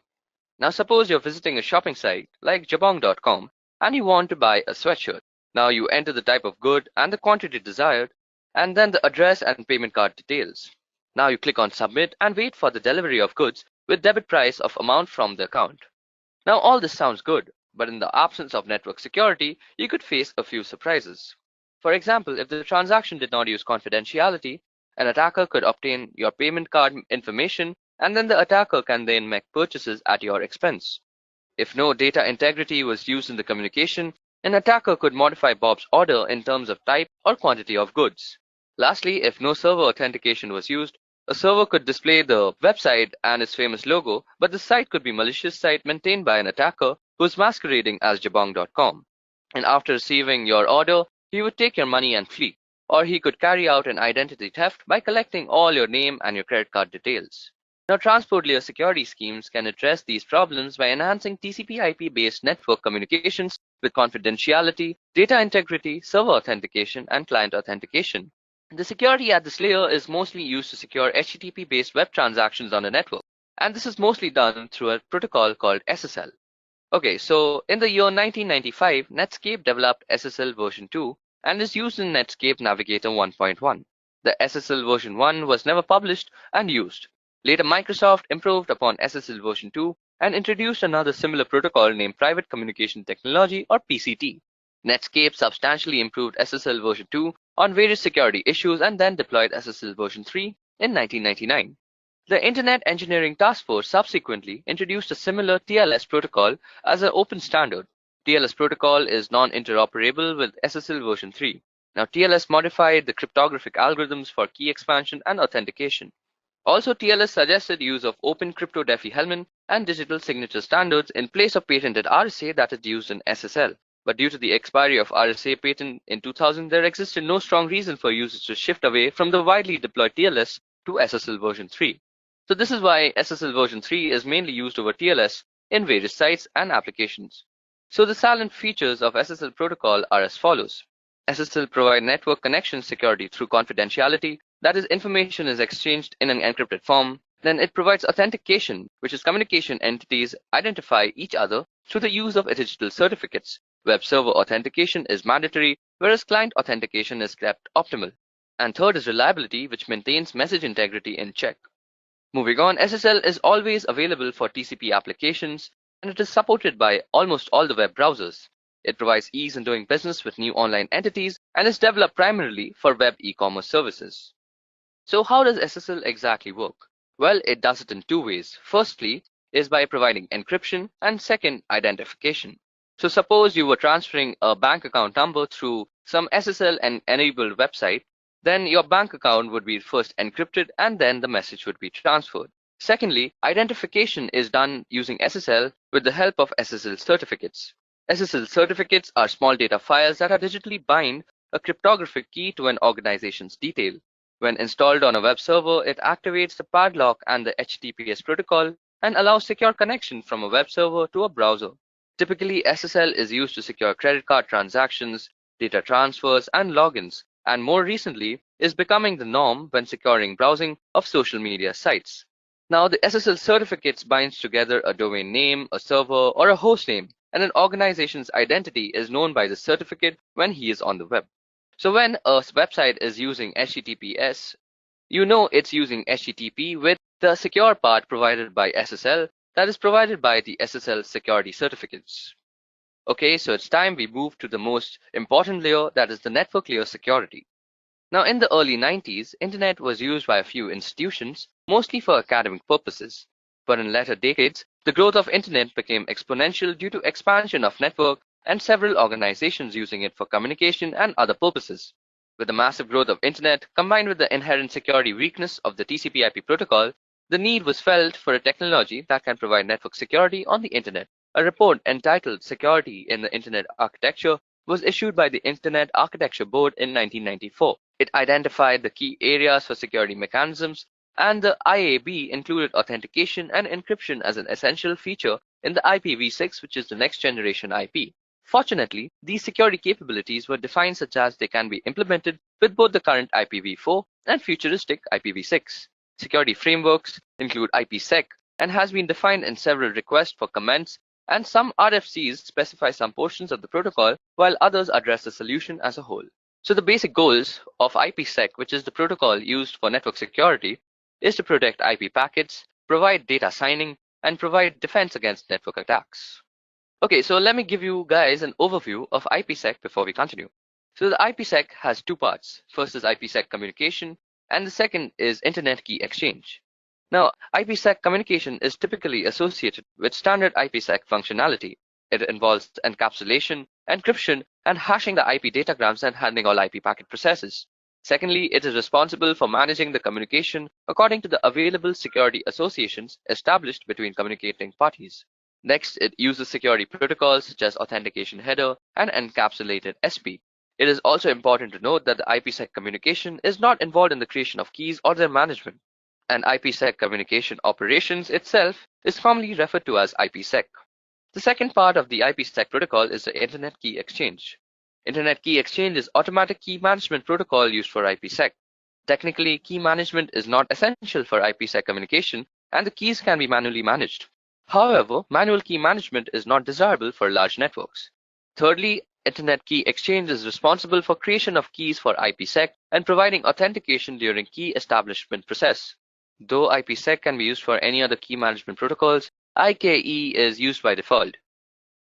Now suppose you're visiting a shopping site like jabong.com and you want to buy a sweatshirt. Now you enter the type of good and the quantity desired, and then the address and payment card details. Now you click on submit and wait for the delivery of goods with debit price of amount from the account. Now all this sounds good, but in the absence of network security, you could face a few surprises. For example, if the transaction did not use confidentiality, an attacker could obtain your payment card information, and then the attacker can then make purchases at your expense. If no data integrity was used in the communication, an attacker could modify Bob's order in terms of type or quantity of goods. Lastly, if no server authentication was used, a server could display the website and its famous logo, but the site could be a malicious site maintained by an attacker who is masquerading as jabong.com. And after receiving your order, he would take your money and flee, or he could carry out an identity theft by collecting all your name and your credit card details. Now, transport layer security schemes can address these problems by enhancing TCP/IP-based network communications with confidentiality, data integrity, server authentication, and client authentication. The security at this layer is mostly used to secure HTTP-based web transactions on a network, and this is mostly done through a protocol called SSL. Okay, so in the year 1995, Netscape developed SSL version 2 and is used in Netscape Navigator 1.1. The SSL version 1 was never published and used. Later, Microsoft improved upon SSL version 2 and introduced another similar protocol named Private Communication Technology, or PCT. Netscape substantially improved SSL version 2 on various security issues and then deployed SSL version 3 in 1999. The Internet Engineering Task Force subsequently introduced a similar TLS protocol as an open standard. TLS protocol is non-interoperable with SSL version 3. Now, TLS modified the cryptographic algorithms for key expansion and authentication. Also, TLS suggested use of open crypto-Diffie-Hellman and digital signature standards in place of patented RSA that is used in SSL. But due to the expiry of RSA patent in 2000, there existed no strong reason for users to shift away from the widely deployed TLS to SSL version 3. So this is why SSL version 3 is mainly used over TLS in various sites and applications. So the salient features of SSL protocol are as follows. SSL provide network connection security through confidentiality, that is, information is exchanged in an encrypted form. Then it provides authentication, which is communication entities identify each other through the use of digital certificates. Web server authentication is mandatory, whereas client authentication is kept optimal. And third is reliability, which maintains message integrity in check. Moving on, SSL is always available for TCP applications, and it is supported by almost all the web browsers. It provides ease in doing business with new online entities and is developed primarily for web e-commerce services. So how does SSL exactly work? Well, it does it in two ways. Firstly is by providing encryption, and second, identification. So suppose you were transferring a bank account number through some SSL-enabled website, then your bank account would be first encrypted and then the message would be transferred. Secondly, identification is done using SSL with the help of SSL certificates. SSL certificates are small data files that are digitally bind a cryptographic key to an organization's detail. When installed on a web server, it activates the padlock and the HTTPS protocol and allows secure connection from a web server to a browser. Typically, SSL is used to secure credit card transactions, data transfers, and logins, and more recently is becoming the norm when securing browsing of social media sites. Now, the SSL certificates binds together a domain name, a server, or a host name, and an organization's identity is known by the certificate when he is on the web. So when a website is using HTTPS, you know it's using HTTP with the secure part provided by SSL that is provided by the SSL security certificates. Okay, so it's time we move to the most important layer, that is the network layer security. Now, in the early 90s, Internet was used by a few institutions, mostly for academic purposes. But in later decades, the growth of Internet became exponential due to expansion of network and several organizations using it for communication and other purposes. With the massive growth of Internet, combined with the inherent security weakness of the TCP/IP protocol, the need was felt for a technology that can provide network security on the Internet. A report entitled Security in the Internet Architecture was issued by the Internet Architecture Board in 1994. It identified the key areas for security mechanisms, and the IAB included authentication and encryption as an essential feature in the IPv6, which is the next generation IP. Fortunately, these security capabilities were defined such as they can be implemented with both the current IPv4 and futuristic IPv6. Security frameworks include IPsec and has been defined in several requests for comments, and some RFCs specify some portions of the protocol while others address the solution as a whole. So the basic goals of IPsec, which is the protocol used for network security, is to protect IP packets, provide data signing, and provide defense against network attacks. Okay, so let me give you guys an overview of IPsec before we continue. So the IPsec has two parts. First is IPsec communication, and the second is Internet Key Exchange. Now, IPsec communication is typically associated with standard IPsec functionality. It involves encapsulation, encryption, and hashing the IP datagrams and handling all IP packet processes. Secondly, it is responsible for managing the communication according to the available security associations established between communicating parties. Next, it uses security protocols such as authentication header and encapsulated SP. It is also important to note that the IPsec communication is not involved in the creation of keys or their management. And IPsec communication operations itself is commonly referred to as IPsec. The second part of the IPsec protocol is the Internet Key Exchange. Internet Key Exchange is automatic key management protocol used for IPsec. Technically, key management is not essential for IPsec communication, and the keys can be manually managed. However, manual key management is not desirable for large networks. Thirdly, Internet Key Exchange is responsible for creation of keys for IPsec and providing authentication during key establishment process. Though IPsec can be used for any other key management protocols, IKE is used by default.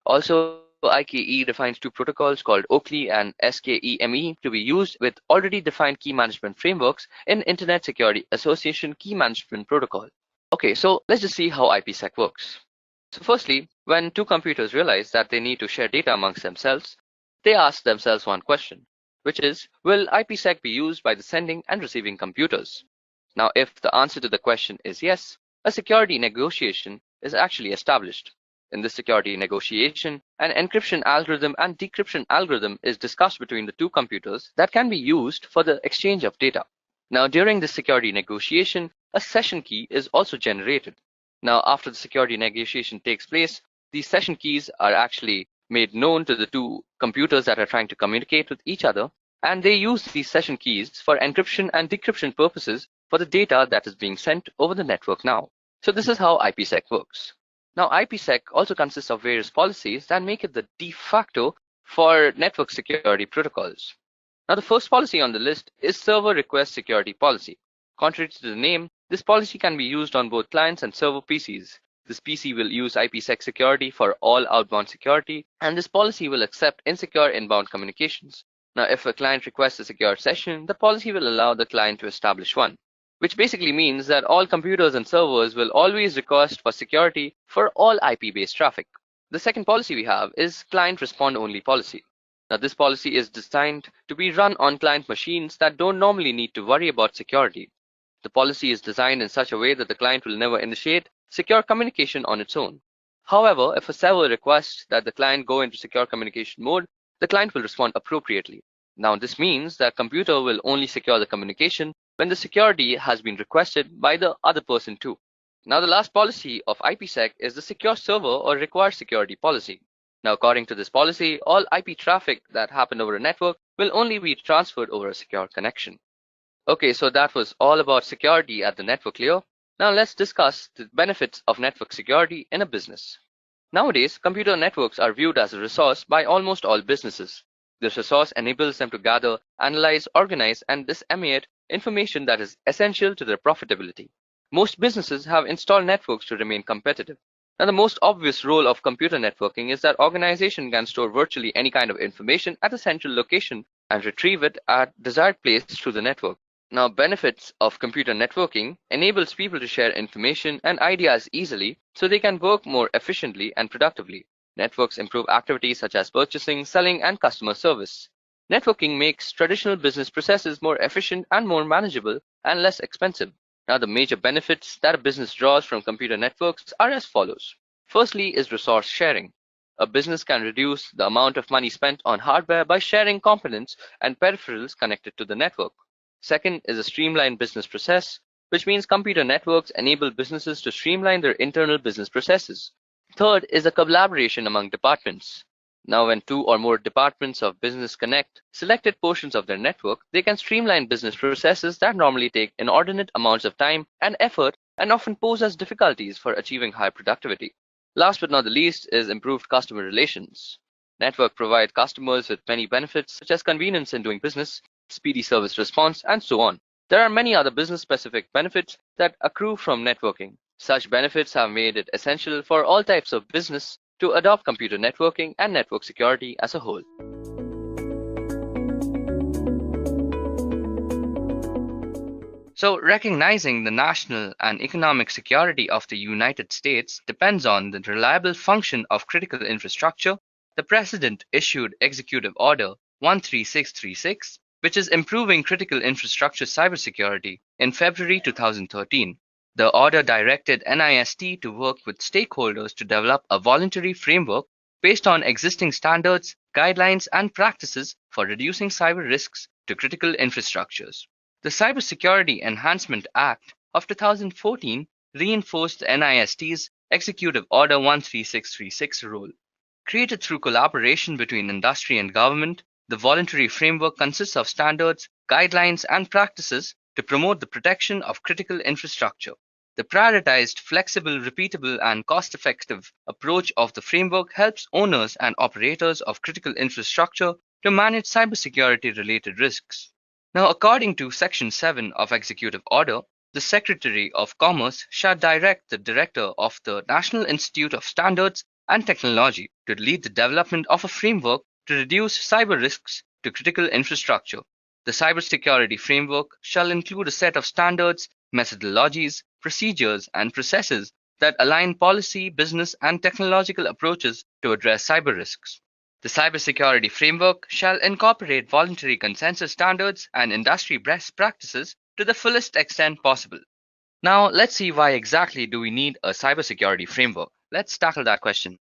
Also, IKE defines two protocols called OKLI and SKEME to be used with already defined key management frameworks in Internet Security Association Key Management Protocol. Okay, so let's just see how IPsec works. So firstly, when two computers realize that they need to share data amongst themselves, they ask themselves one question, which is, will IPsec be used by the sending and receiving computers? Now, if the answer to the question is yes, a security negotiation is actually established. In this security negotiation, an encryption algorithm and decryption algorithm is discussed between the two computers that can be used for the exchange of data. Now, during the security negotiation, a session key is also generated. Now, after the security negotiation takes place, these session keys are actually made known to the two computers that are trying to communicate with each other, and they use these session keys for encryption and decryption purposes for the data that is being sent over the network now. So this is how IPsec works. Now, IPsec also consists of various policies that make it the de facto for network security protocols. Now, the first policy on the list is Server Request Security Policy. Contrary to the name, this policy can be used on both clients and server PCs. This PC will use IPsec security for all outbound security, and this policy will accept insecure inbound communications. Now, if a client requests a secure session, the policy will allow the client to establish one, which basically means that all computers and servers will always request for security for all IP-based traffic. The second policy we have is Client Respond Only policy. Now, this policy is designed to be run on client machines that don't normally need to worry about security. The policy is designed in such a way that the client will never initiate secure communication on its own. However, if a server requests that the client go into secure communication mode, the client will respond appropriately. Now, this means that computer will only secure the communication when the security has been requested by the other person too. Now, the last policy of IPsec is the Secure Server or Required Security policy. Now, according to this policy, all IP traffic that happened over a network will only be transferred over a secure connection. Okay, so that was all about security at the network layer. Now let's discuss the benefits of network security in a business. Nowadays, computer networks are viewed as a resource by almost all businesses. This resource enables them to gather, analyze, organize, and disseminate information that is essential to their profitability. Most businesses have installed networks to remain competitive. Now, the most obvious role of computer networking is that organization can store virtually any kind of information at a central location and retrieve it at desired place through the network. Now, benefits of computer networking enables people to share information and ideas easily so they can work more efficiently and productively. Networks improve activities such as purchasing, selling, and customer service. Networking makes traditional business processes more efficient and more manageable and less expensive. Now, the major benefits that a business draws from computer networks are as follows. Firstly is resource sharing. A business can reduce the amount of money spent on hardware by sharing components and peripherals connected to the network. Second is a streamlined business process, which means computer networks enable businesses to streamline their internal business processes. Third is a collaboration among departments. Now, when two or more departments of business connect selected portions of their network, they can streamline business processes that normally take inordinate amounts of time and effort and often pose as difficulties for achieving high productivity. Last but not the least is improved customer relations. Network provide customers with many benefits such as convenience in doing business, speedy service response, and so on. There are many other business-specific benefits that accrue from networking. Such benefits have made it essential for all types of business to adopt computer networking and network security as a whole. So, recognizing the national and economic security of the United States depends on the reliable function of critical infrastructure. The President issued Executive Order 13636, which is improving critical infrastructure cybersecurity, in February 2013. The order directed NIST to work with stakeholders to develop a voluntary framework based on existing standards, guidelines, and practices for reducing cyber risks to critical infrastructures. The Cybersecurity Enhancement Act of 2014 reinforced the NIST's Executive Order 13636 role. Created through collaboration between industry and government, the voluntary framework consists of standards, guidelines, and practices to promote the protection of critical infrastructure. The prioritized, flexible, repeatable, and cost-effective approach of the framework helps owners and operators of critical infrastructure to manage cybersecurity-related risks. Now, according to Section 7 of Executive Order, the Secretary of Commerce shall direct the Director of the National Institute of Standards and Technology to lead the development of a framework to reduce cyber risks to critical infrastructure. The cybersecurity framework shall include a set of standards, methodologies, procedures, and processes that align policy, business, and technological approaches to address cyber risks. The cybersecurity framework shall incorporate voluntary consensus standards and industry best practices to the fullest extent possible. Now, let's see why exactly do we need a cybersecurity framework. Let's tackle that question.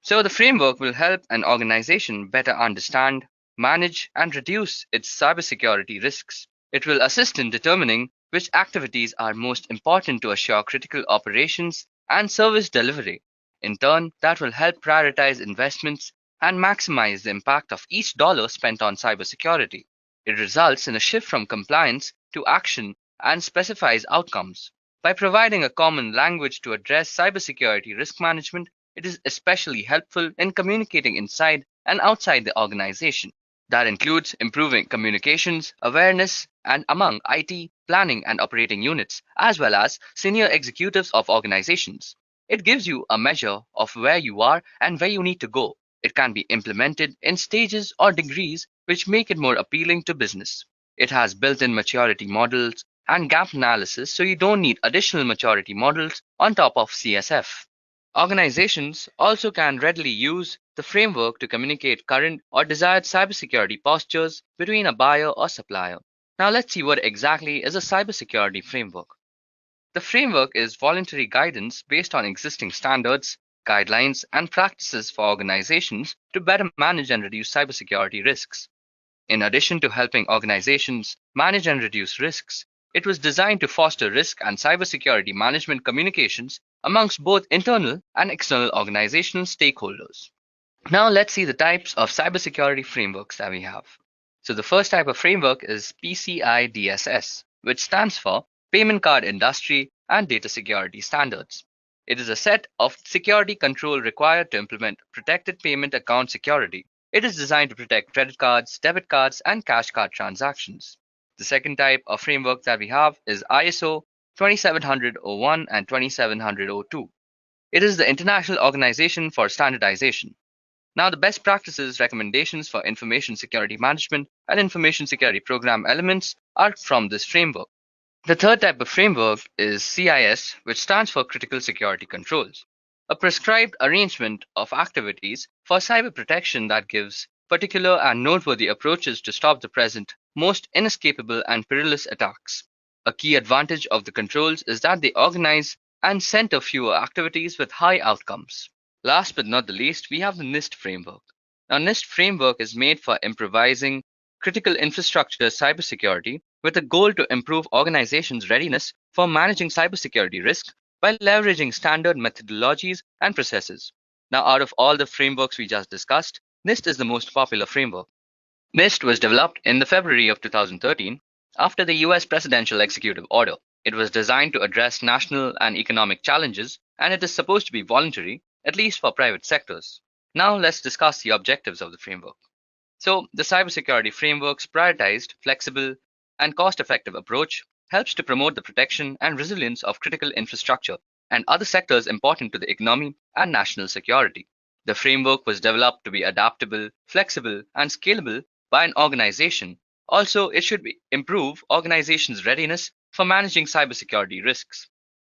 So, the framework will help an organization better understand, manage, and reduce its cybersecurity risks. It will assist in determining which activities are most important to assure critical operations and service delivery. In turn, that will help prioritize investments and maximize the impact of each dollar spent on cybersecurity. It results in a shift from compliance to action and specifies outcomes. By providing a common language to address cybersecurity risk management, it is especially helpful in communicating inside and outside the organization. That includes improving communications, awareness, and among IT, planning, and operating units, as well as senior executives of organizations. It gives you a measure of where you are and where you need to go. It can be implemented in stages or degrees, which make it more appealing to business. It has built-in maturity models and gap analysis, so you don't need additional maturity models on top of CSF. Organizations also can readily use the framework to communicate current or desired cybersecurity postures between a buyer or supplier. Now let's see what exactly is a cybersecurity framework. The framework is voluntary guidance based on existing standards, guidelines, and practices for organizations to better manage and reduce cybersecurity risks. In addition to helping organizations manage and reduce risks, it was designed to foster risk and cybersecurity management communications amongst both internal and external organizational stakeholders. Now let's see the types of cybersecurity frameworks that we have. So the first type of framework is PCI DSS, which stands for Payment Card Industry and Data Security Standards. It is a set of security control required to implement protected payment account security. It is designed to protect credit cards, debit cards, and cash card transactions. The second type of framework that we have is ISO 27001 and 27002. It is the International Organization for Standardization. Now, the best practices recommendations for information security management and information security program elements are from this framework. The third type of framework is CIS, which stands for Critical Security Controls. a prescribed arrangement of activities for cyber protection that gives particular and noteworthy approaches to stop the present, most inescapable and perilous attacks. A key advantage of the controls is that they organize and center fewer activities with high outcomes. Last but not the least, we have the NIST framework. Now, NIST framework is made for improvising critical infrastructure cybersecurity with a goal to improve organizations' readiness for managing cybersecurity risk by leveraging standard methodologies and processes. Now, out of all the frameworks we just discussed, NIST is the most popular framework. NIST was developed in the February of 2013 after the US presidential executive order. It was designed to address national and economic challenges, and it is supposed to be voluntary, at least for private sectors. Now let's discuss the objectives of the framework. So the cybersecurity framework's prioritized, flexible, and cost-effective approach helps to promote the protection and resilience of critical infrastructure and other sectors important to the economy and national security. The framework was developed to be adaptable, flexible, and scalable by an organization. Also, it should improve organizations' readiness for managing cybersecurity risks.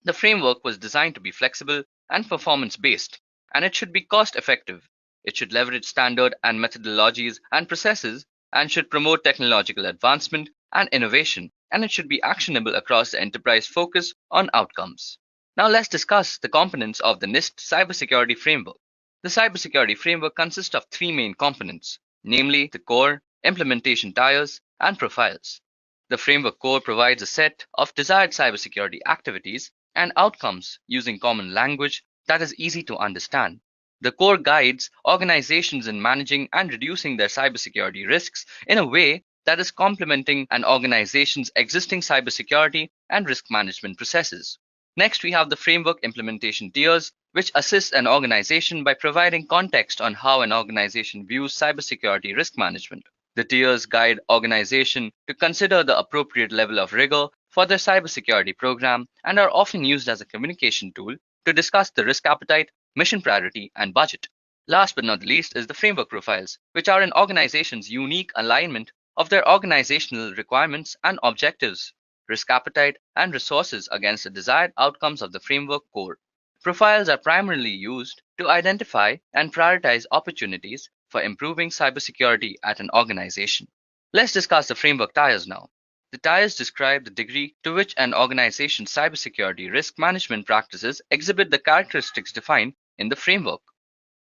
The framework was designed to be flexible and performance-based, and it should be cost-effective. It should leverage standard and methodologies and processes, and should promote technological advancement and innovation, and it should be actionable across the enterprise focus on outcomes. Now let's discuss the components of the NIST Cybersecurity Framework. The Cybersecurity Framework consists of three main components, namely the core, implementation tiers, and profiles. The framework core provides a set of desired cybersecurity activities and outcomes using common language that is easy to understand. The core guides organizations in managing and reducing their cybersecurity risks in a way that is complementing an organization's existing cybersecurity and risk management processes. Next, we have the framework implementation tiers, which assist an organization by providing context on how an organization views cybersecurity risk management. The tiers guide organization to consider the appropriate level of rigor for their cybersecurity program and are often used as a communication tool to discuss the risk appetite, mission priority, and budget. Last but not least is the framework profiles, which are an organization's unique alignment of their organizational requirements and objectives, risk appetite, and resources against the desired outcomes of the framework core. Profiles are primarily used to identify and prioritize opportunities for improving cybersecurity at an organization. Let's discuss the framework tiers now. The tiers describe the degree to which an organization's cybersecurity risk management practices exhibit the characteristics defined in the framework.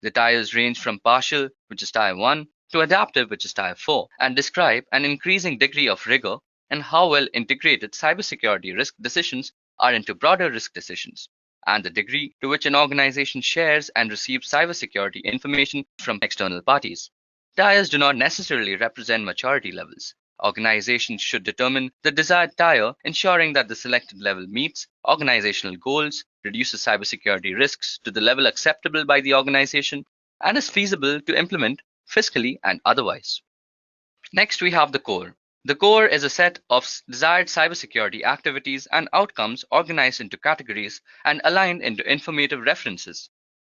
The tiers range from partial, which is tier 1, to adaptive, which is tier 4, and describe an increasing degree of rigor and how well integrated cybersecurity risk decisions are into broader risk decisions, and the degree to which an organization shares and receives cybersecurity information from external parties. Tiers do not necessarily represent maturity levels. Organizations should determine the desired tier, ensuring that the selected level meets organizational goals, reduces cybersecurity risks to the level acceptable by the organization, and is feasible to implement fiscally and otherwise. Next, we have the core. The core is a set of desired cybersecurity activities and outcomes organized into categories and aligned into informative references.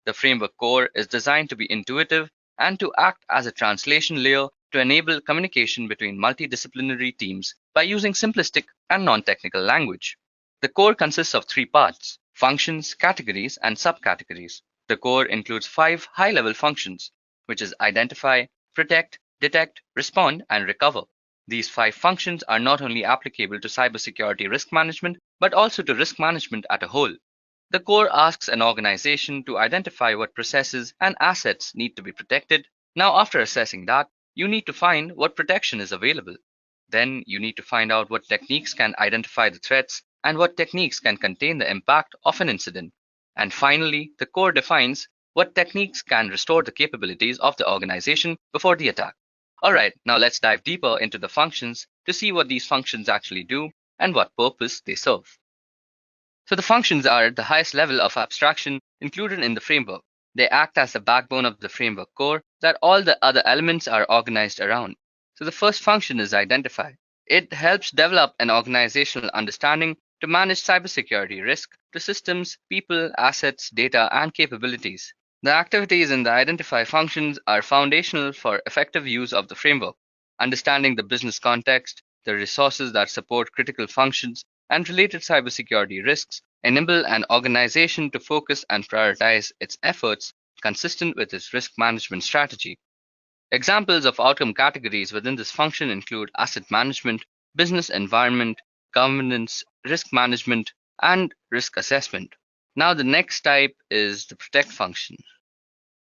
The framework core is designed to be intuitive and to act as a translation layer to enable communication between multidisciplinary teams by using simplistic and non-technical language. The core consists of three parts: functions, categories, and subcategories. The core includes 5 high-level functions, which is identify, protect, detect, respond, and recover. These 5 functions are not only applicable to cybersecurity risk management, but also to risk management as a whole. The core asks an organization to identify what processes and assets need to be protected. Now, after assessing that, you need to find what protection is available. Then you need to find out what techniques can identify the threats and what techniques can contain the impact of an incident. And finally, the core defines what techniques can restore the capabilities of the organization before the attack. Alright, now let's dive deeper into the functions to see what these functions actually do and what purpose they serve. So the functions are the highest level of abstraction included in the framework. They act as the backbone of the framework core that all the other elements are organized around. So the first function is identify. It helps develop an organizational understanding to manage cybersecurity risk to systems, people, assets, data, and capabilities. The activities in the identify functions are foundational for effective use of the framework. Understanding the business context, the resources that support critical functions, and related cybersecurity risks enable an organization to focus and prioritize its efforts consistent with its risk management strategy. Examples of outcome categories within this function include asset management, business environment, governance, risk management, and risk assessment. Now, the next type is the protect function.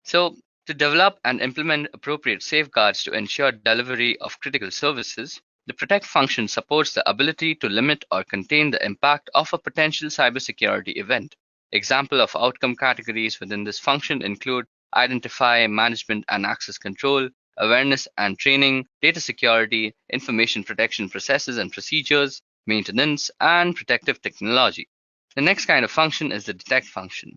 So, to develop and implement appropriate safeguards to ensure delivery of critical services, the protect function supports the ability to limit or contain the impact of a potential cybersecurity event. Example of outcome categories within this function include identify, management and access control, awareness and training, data security, information protection processes and procedures, maintenance, and protective technology. The next kind of function is the detect function.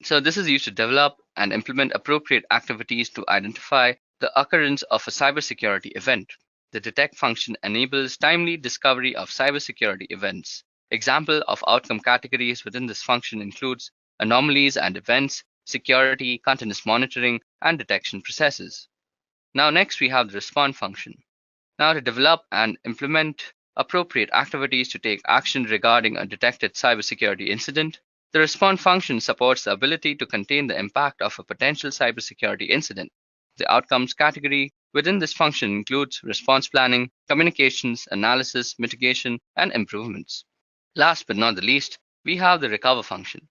So this is used to develop and implement appropriate activities to identify the occurrence of a cybersecurity event. The detect function enables timely discovery of cybersecurity events. Example of outcome categories within this function includes anomalies and events, security, continuous monitoring, and detection processes. Now next we have the respond function. Now to develop and implement appropriate activities to take action regarding a detected cybersecurity incident, the respond function supports the ability to contain the impact of a potential cybersecurity incident. The outcomes category within this function includes response planning, communications, analysis, mitigation, and improvements. Last but not the least, we have the recover function.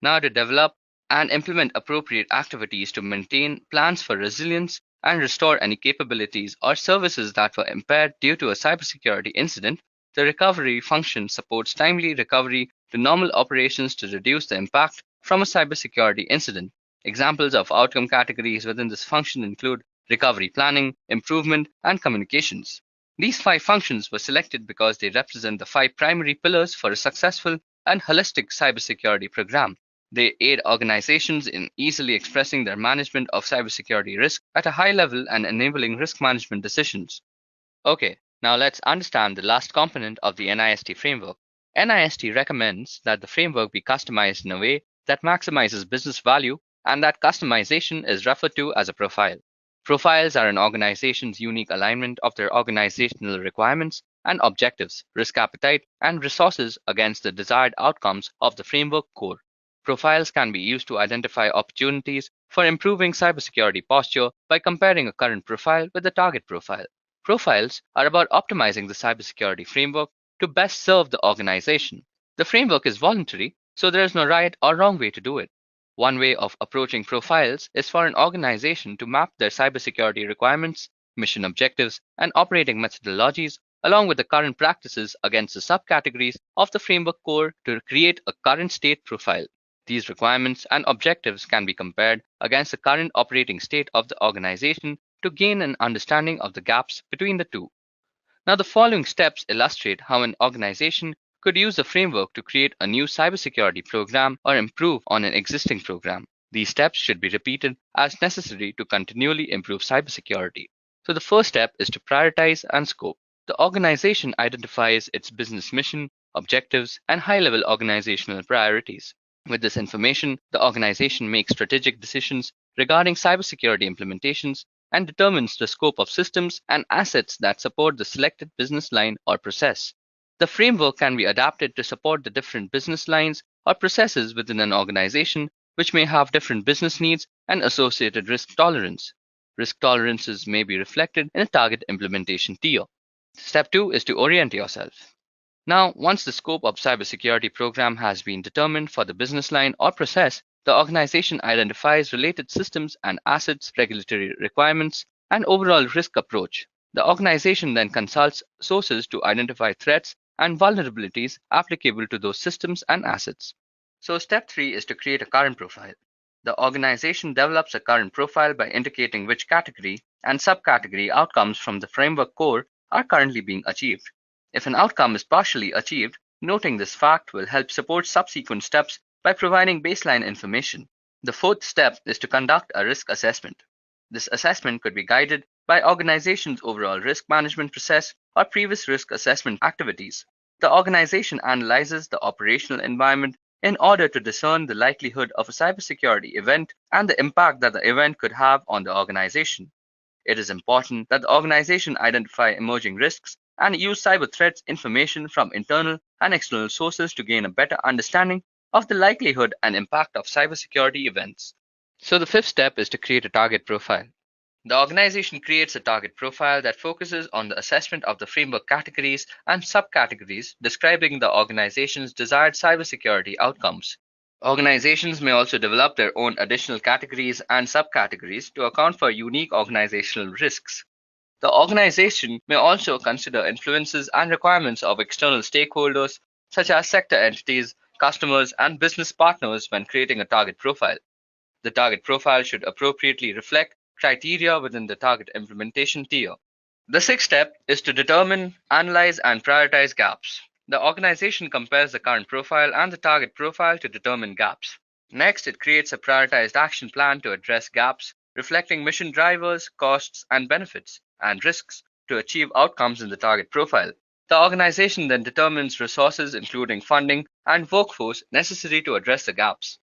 Now to develop and implement appropriate activities to maintain plans for resilience and restore any capabilities or services that were impaired due to a cybersecurity incident, the recovery function supports timely recovery to normal operations to reduce the impact from a cybersecurity incident. Examples of outcome categories within this function include recovery planning, improvement, and communications. These 5 functions were selected because they represent the 5 primary pillars for a successful and holistic cybersecurity program. They aid organizations in easily expressing their management of cybersecurity risk at a high level and enabling risk management decisions. Okay, now let's understand the last component of the NIST framework. NIST recommends that the framework be customized in a way that maximizes business value, and that customization is referred to as a profile. Profiles are an organization's unique alignment of their organizational requirements and objectives, risk appetite, and resources against the desired outcomes of the framework core. Profiles can be used to identify opportunities for improving cybersecurity posture by comparing a current profile with the target profile. Profiles are about optimizing the cybersecurity framework to best serve the organization. The framework is voluntary, so there is no right or wrong way to do it. One way of approaching profiles is for an organization to map their cybersecurity requirements, mission objectives, and operating methodologies along with the current practices against the subcategories of the framework core to create a current state profile. These requirements and objectives can be compared against the current operating state of the organization to gain an understanding of the gaps between the two. Now, the following steps illustrate how an organization could use the framework to create a new cybersecurity program or improve on an existing program. These steps should be repeated as necessary to continually improve cybersecurity. So the first step is to prioritize and scope. The organization identifies its business mission, objectives, and high-level organizational priorities. With this information, the organization makes strategic decisions regarding cybersecurity implementations and determines the scope of systems and assets that support the selected business line or process. The framework can be adapted to support the different business lines or processes within an organization, which may have different business needs and associated risk tolerance. Risk tolerances may be reflected in a target implementation tier. Step 2 is to orient yourself. Now, once the scope of cybersecurity program has been determined for the business line or process, the organization identifies related systems and assets, regulatory requirements, and overall risk approach. The organization then consults sources to identify threats and vulnerabilities applicable to those systems and assets. So step 3 is to create a current profile. The organization develops a current profile by indicating which category and subcategory outcomes from the framework core are currently being achieved. If an outcome is partially achieved, noting this fact will help support subsequent steps by providing baseline information. The fourth step is to conduct a risk assessment. This assessment could be guided by organization's overall risk management process or previous risk assessment activities. The organization analyzes the operational environment in order to discern the likelihood of a cybersecurity event and the impact that the event could have on the organization. It is important that the organization identify emerging risks and use cyber threats information from internal and external sources to gain a better understanding of the likelihood and impact of cybersecurity events. So the fifth step is to create a target profile. The organization creates a target profile that focuses on the assessment of the framework categories and subcategories describing the organization's desired cybersecurity outcomes. Organizations may also develop their own additional categories and subcategories to account for unique organizational risks. The organization may also consider influences and requirements of external stakeholders, such as sector entities, customers, and business partners when creating a target profile. The target profile should appropriately reflect criteria within the target implementation tier. The sixth step is to determine, analyze, and prioritize gaps. The organization compares the current profile and the target profile to determine gaps. Next, it creates a prioritized action plan to address gaps, reflecting mission drivers, costs, and benefits, and risks to achieve outcomes in the target profile. The organization then determines resources, including funding and workforce, necessary to address the gaps.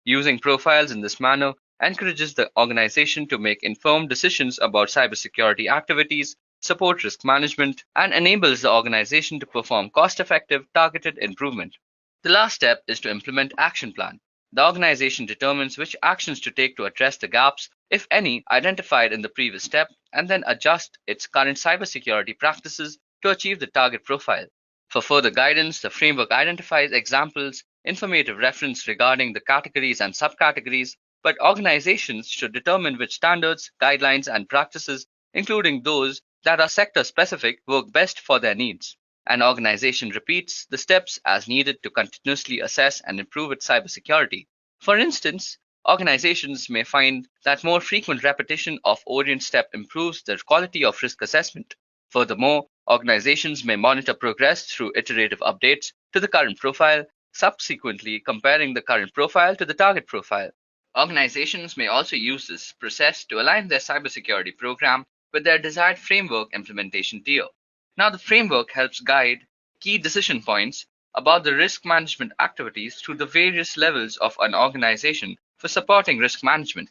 Using profiles in this manner encourages the organization to make informed decisions about cybersecurity activities, support risk management, and enables the organization to perform cost-effective, targeted improvement. The last step is to implement action plan. The organization determines which actions to take to address the gaps, if any, identified in the previous step, and then adjust its current cybersecurity practices to achieve the target profile. For further guidance, the framework identifies examples, informative reference regarding the categories and subcategories, but organizations should determine which standards, guidelines, and practices, including those that are sector-specific, work best for their needs. An organization repeats the steps as needed to continuously assess and improve its cybersecurity. For instance, organizations may find that more frequent repetition of orient step improves the quality of risk assessment. Furthermore, organizations may monitor progress through iterative updates to the current profile, subsequently comparing the current profile to the target profile. Organizations may also use this process to align their cybersecurity program with their desired framework implementation tier. Now, the framework helps guide key decision points about the risk management activities through the various levels of an organization for supporting risk management.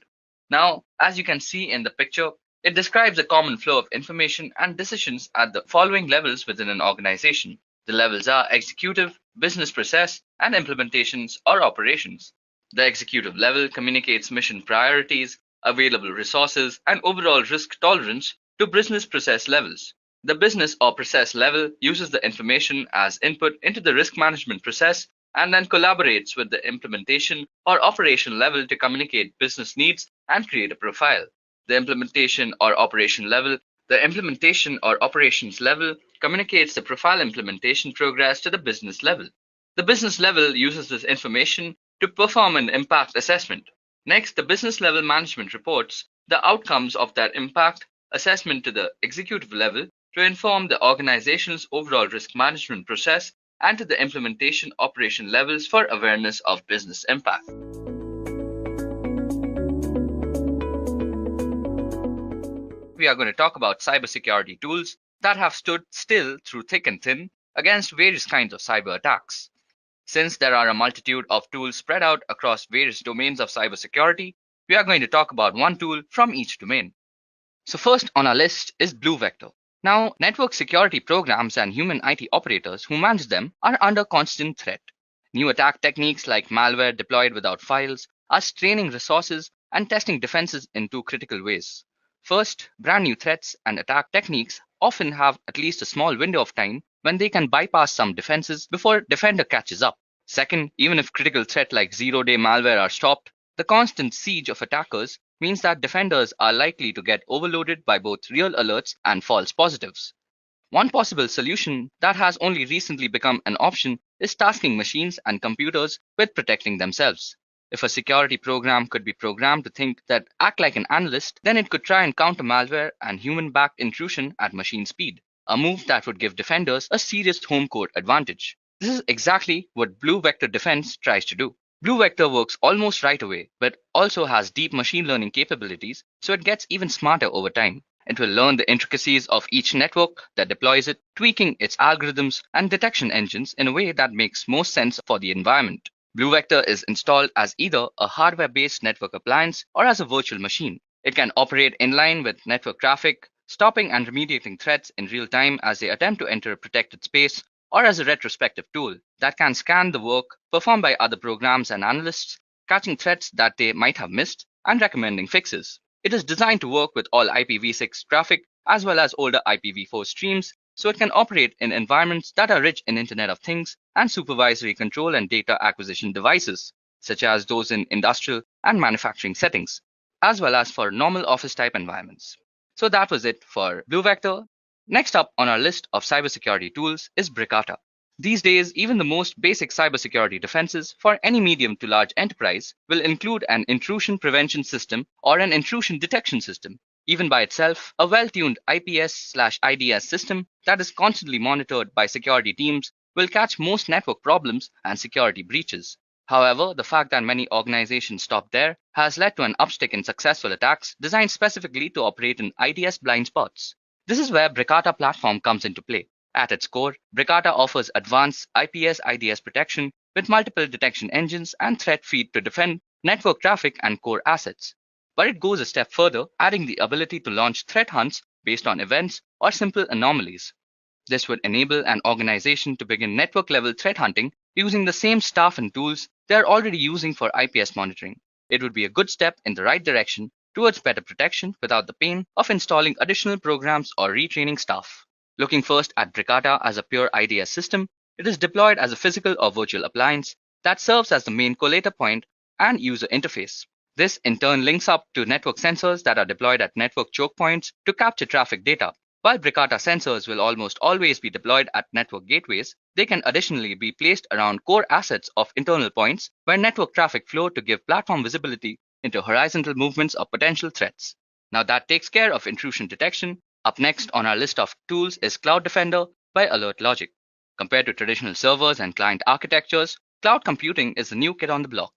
Now, as you can see in the picture, it describes a common flow of information and decisions at the following levels within an organization. The levels are executive, business process, and implementations or operations. The executive level communicates mission priorities, available resources, and overall risk tolerance to business process levels. The business or process level uses the information as input into the risk management process and then collaborates with the implementation or operation level to communicate business needs and create a profile. The implementation or operations level communicates the profile implementation progress to the business level. The business level uses this information to perform an impact assessment. Next, the business level management reports the outcomes of that impact assessment to the executive level to inform the organization's overall risk management process and to the implementation operation levels for awareness of business impact. We are going to talk about cybersecurity tools that have stood still through thick and thin against various kinds of cyber attacks. Since there are a multitude of tools spread out across various domains of cybersecurity, we are going to talk about one tool from each domain. So first on our list is Blue Vector. Now, network security programs and human IT operators who manage them are under constant threat. New attack techniques like malware deployed without files are straining resources and testing defenses in two critical ways. First, brand new threats and attack techniques often have at least a small window of time when they can bypass some defenses before defender catches up. Second, even if critical threats like zero-day malware are stopped, the constant siege of attackers means that defenders are likely to get overloaded by both real alerts and false positives. One possible solution that has only recently become an option is tasking machines and computers with protecting themselves. If a security program could be programmed to act like an analyst, then it could try and counter malware and human-backed intrusion at machine speed, a move that would give defenders a serious home court advantage. This is exactly what Blue Vector Defense tries to do. Blue Vector works almost right away, but also has deep machine learning capabilities, so it gets even smarter over time. It will learn the intricacies of each network that deploys it, tweaking its algorithms and detection engines in a way that makes most sense for the environment. Blue Vector is installed as either a hardware-based network appliance or as a virtual machine. It can operate in line with network traffic, stopping and remediating threats in real time as they attempt to enter a protected space, or as a retrospective tool that can scan the work performed by other programs and analysts, catching threats that they might have missed, and recommending fixes. It is designed to work with all IPv6 traffic as well as older IPv4 streams, so it can operate in environments that are rich in Internet of Things and supervisory control and data acquisition devices, such as those in industrial and manufacturing settings, as well as for normal office type environments. So that was it for Blue Vector. Next up on our list of cybersecurity tools is Bricata. These days, even the most basic cybersecurity defenses for any medium to large enterprise will include an intrusion prevention system or an intrusion detection system. Even by itself, a well-tuned IPS/IDS system that is constantly monitored by security teams will catch most network problems and security breaches. However, the fact that many organizations stop there has led to an uptick in successful attacks designed specifically to operate in IDS blind spots. This is where Bricata platform comes into play. At its core, Bricata offers advanced IPS/IDS protection with multiple detection engines and threat feed to defend network traffic and core assets. But it goes a step further, adding the ability to launch threat hunts based on events or simple anomalies. This would enable an organization to begin network-level threat hunting using the same staff and tools they are already using for IPS monitoring. It would be a good step in the right direction towards better protection without the pain of installing additional programs or retraining staff. Looking first at Bricata as a pure IDS system, it is deployed as a physical or virtual appliance that serves as the main collator point and user interface. This in turn links up to network sensors that are deployed at network choke points to capture traffic data. While Bricata sensors will almost always be deployed at network gateways, they can additionally be placed around core assets of internal points where network traffic flow to give platform visibility into horizontal movements of potential threats. Now that takes care of intrusion detection. Up next on our list of tools is Cloud Defender by AlertLogic. Compared to traditional servers and client architectures, cloud computing is the new kid on the block.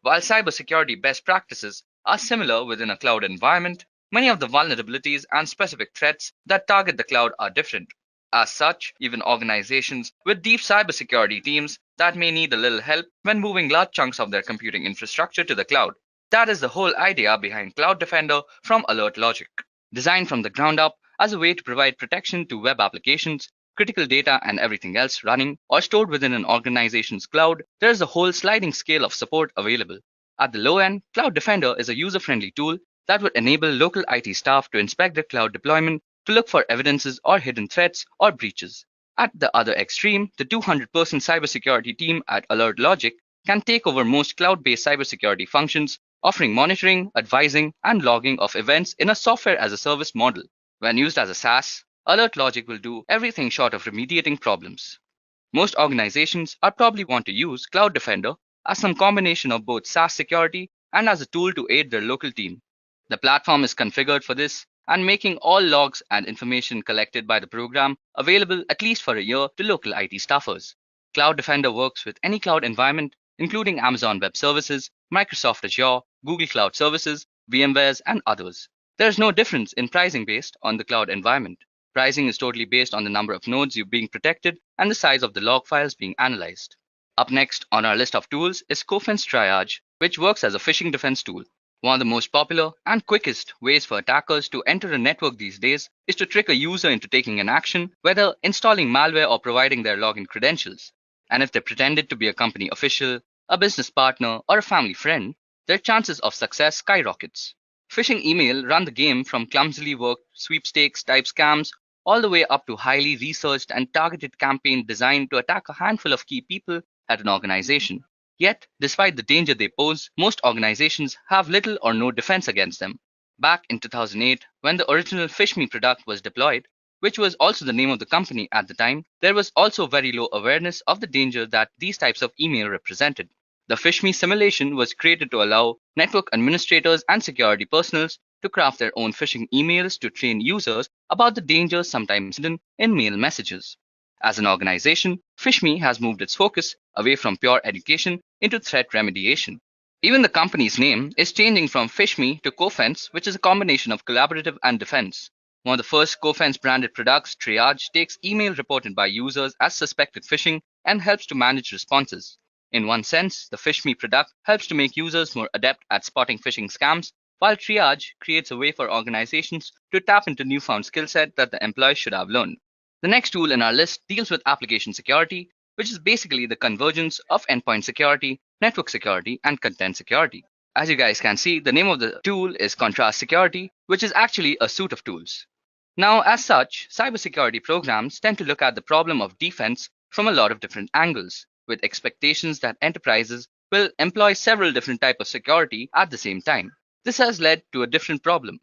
While cybersecurity best practices are similar within a cloud environment, many of the vulnerabilities and specific threats that target the cloud are different. As such, even organizations with deep cybersecurity teams that may need a little help when moving large chunks of their computing infrastructure to the cloud. That is the whole idea behind Cloud Defender from AlertLogic. Designed from the ground up as a way to provide protection to web applications, critical data and everything else running or stored within an organization's cloud, there is a whole sliding scale of support available. At the low end, Cloud Defender is a user-friendly tool that would enable local IT staff to inspect their cloud deployment to look for evidences or hidden threats or breaches. At the other extreme, the 200-person cybersecurity team at AlertLogic can take over most cloud-based cybersecurity functions, offering monitoring, advising, and logging of events in a software-as-a-service model. When used as a SaaS, AlertLogic will do everything short of remediating problems. Most organizations are probably want to use Cloud Defender as some combination of both SaaS security and as a tool to aid their local team. The platform is configured for this and making all logs and information collected by the program available at least for a year to local IT staffers. Cloud Defender works with any cloud environment, including Amazon Web Services, Microsoft Azure, Google Cloud Services, VMwares, and others. There is no difference in pricing based on the cloud environment. Pricing is totally based on the number of nodes being protected and the size of the log files being analyzed. Up next on our list of tools is Cofense Triage, which works as a phishing defense tool. One of the most popular and quickest ways for attackers to enter a network these days is to trick a user into taking an action, whether installing malware or providing their login credentials. And if they pretended to be a company official, a business partner, or a family friend, their chances of success skyrockets. Phishing email run the game from clumsily worked sweepstakes type scams all the way up to highly researched and targeted campaign designed to attack a handful of key people at an organization. Yet, despite the danger they pose, most organizations have little or no defense against them. Back in 2008, when the original PhishMe product was deployed, which was also the name of the company at the time, there was also very low awareness of the danger that these types of email represented. The PhishMe simulation was created to allow network administrators and security personnel to craft their own phishing emails to train users about the dangers sometimes hidden in mail messages. As an organization, PhishMe has moved its focus away from pure education into threat remediation. Even the company's name is changing from PhishMe to Cofense, which is a combination of collaborative and defense. One of the first Cofense branded products, Triage, takes email reported by users as suspected phishing and helps to manage responses. In one sense, the PhishMe product helps to make users more adept at spotting phishing scams, while Triage creates a way for organizations to tap into newfound skill set that the employees should have learned. The next tool in our list deals with application security which is basically the convergence of endpoint security, network security, and content security. As you guys can see, the name of the tool is Contrast Security, which is actually a suite of tools. Now, as such, cybersecurity programs tend to look at the problem of defense from a lot of different angles, with expectations that enterprises will employ several different types of security at the same time. This has led to a different problem.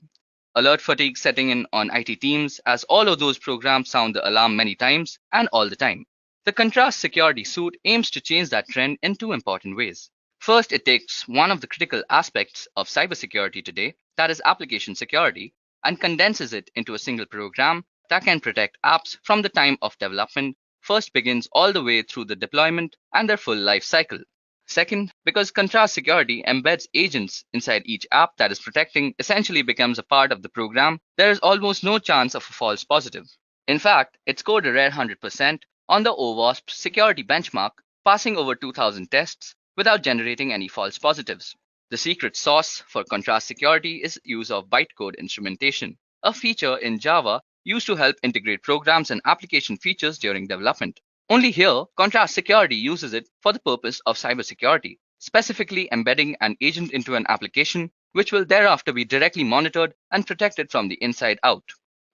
Alert fatigue setting in on IT teams as all of those programs sound the alarm many times and all the time. The Contrast Security suite aims to change that trend in two important ways. First, it takes one of the critical aspects of cybersecurity today, that is application security, and condenses it into a single program that can protect apps from the time of development, first begins all the way through the deployment and their full life cycle. Second, because Contrast Security embeds agents inside each app that is protecting essentially becomes a part of the program, there is almost no chance of a false positive. In fact, it scored a rare 100% on the OWASP security benchmark, passing over 2000 tests without generating any false positives. The secret sauce for Contrast Security is use of bytecode instrumentation, a feature in Java used to help integrate programs and application features during development. Only here, Contrast Security uses it for the purpose of cybersecurity, specifically embedding an agent into an application which will thereafter be directly monitored and protected from the inside out.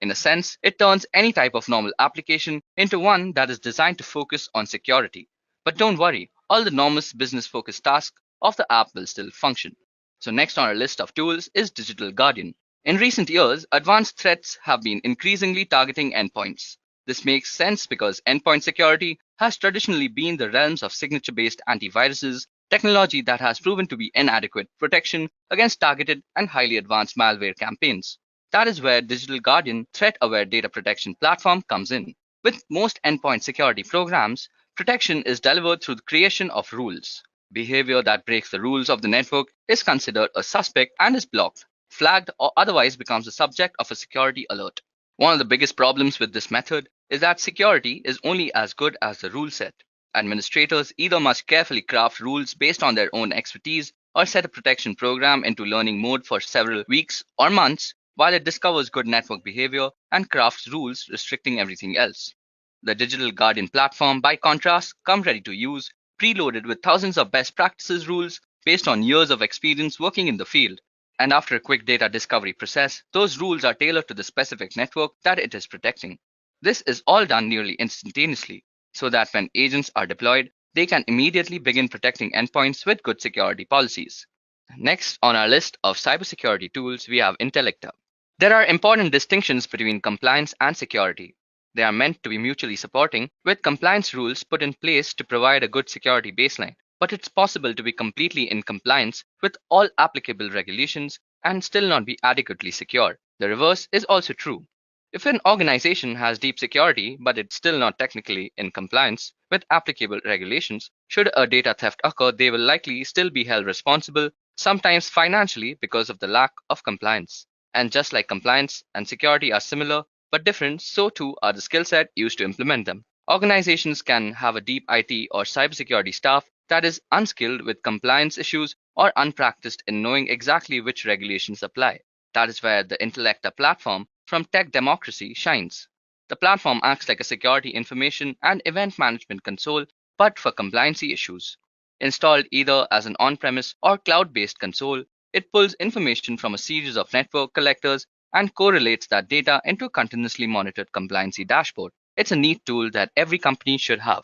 In a sense, it turns any type of normal application into one that is designed to focus on security. But don't worry, all the normal business-focused tasks of the app will still function. So next on our list of tools is Digital Guardian. In recent years, advanced threats have been increasingly targeting endpoints. This makes sense because endpoint security has traditionally been the realms of signature-based antiviruses, technology that has proven to be inadequate protection against targeted and highly advanced malware campaigns. That is where Digital Guardian threat-aware data protection platform comes in. With most endpoint security programs, protection is delivered through the creation of rules. Behavior that breaks the rules of the network is considered a suspect and is blocked, flagged, or otherwise becomes the subject of a security alert. One of the biggest problems with this method is that security is only as good as the rule set. Administrators either must carefully craft rules based on their own expertise or set a protection program into learning mode for several weeks or months while it discovers good network behavior and crafts rules restricting everything else. The Digital Guardian platform, by contrast, comes ready to use, preloaded with thousands of best practices rules based on years of experience working in the field. And after a quick data discovery process, those rules are tailored to the specific network that it is protecting. This is all done nearly instantaneously, so that when agents are deployed, they can immediately begin protecting endpoints with good security policies. Next on our list of cybersecurity tools, we have Intellecta. There are important distinctions between compliance and security. They are meant to be mutually supporting, with compliance rules put in place to provide a good security baseline. But it's possible to be completely in compliance with all applicable regulations and still not be adequately secure. The reverse is also true. If an organization has deep security, but it's still not technically in compliance with applicable regulations, should a data theft occur, they will likely still be held responsible, sometimes financially because of the lack of compliance. And just like compliance and security are similar but different, so too are the skill set used to implement them. Organizations can have a deep IT or cybersecurity staff that is unskilled with compliance issues or unpracticed in knowing exactly which regulations apply. That is where the Intellecta platform from Tech Democracy shines. The platform acts like a security information and event management console, but for compliancy issues. Installed either as an on-premise or cloud-based console, it pulls information from a series of network collectors and correlates that data into a continuously monitored compliancy dashboard. It's a neat tool that every company should have.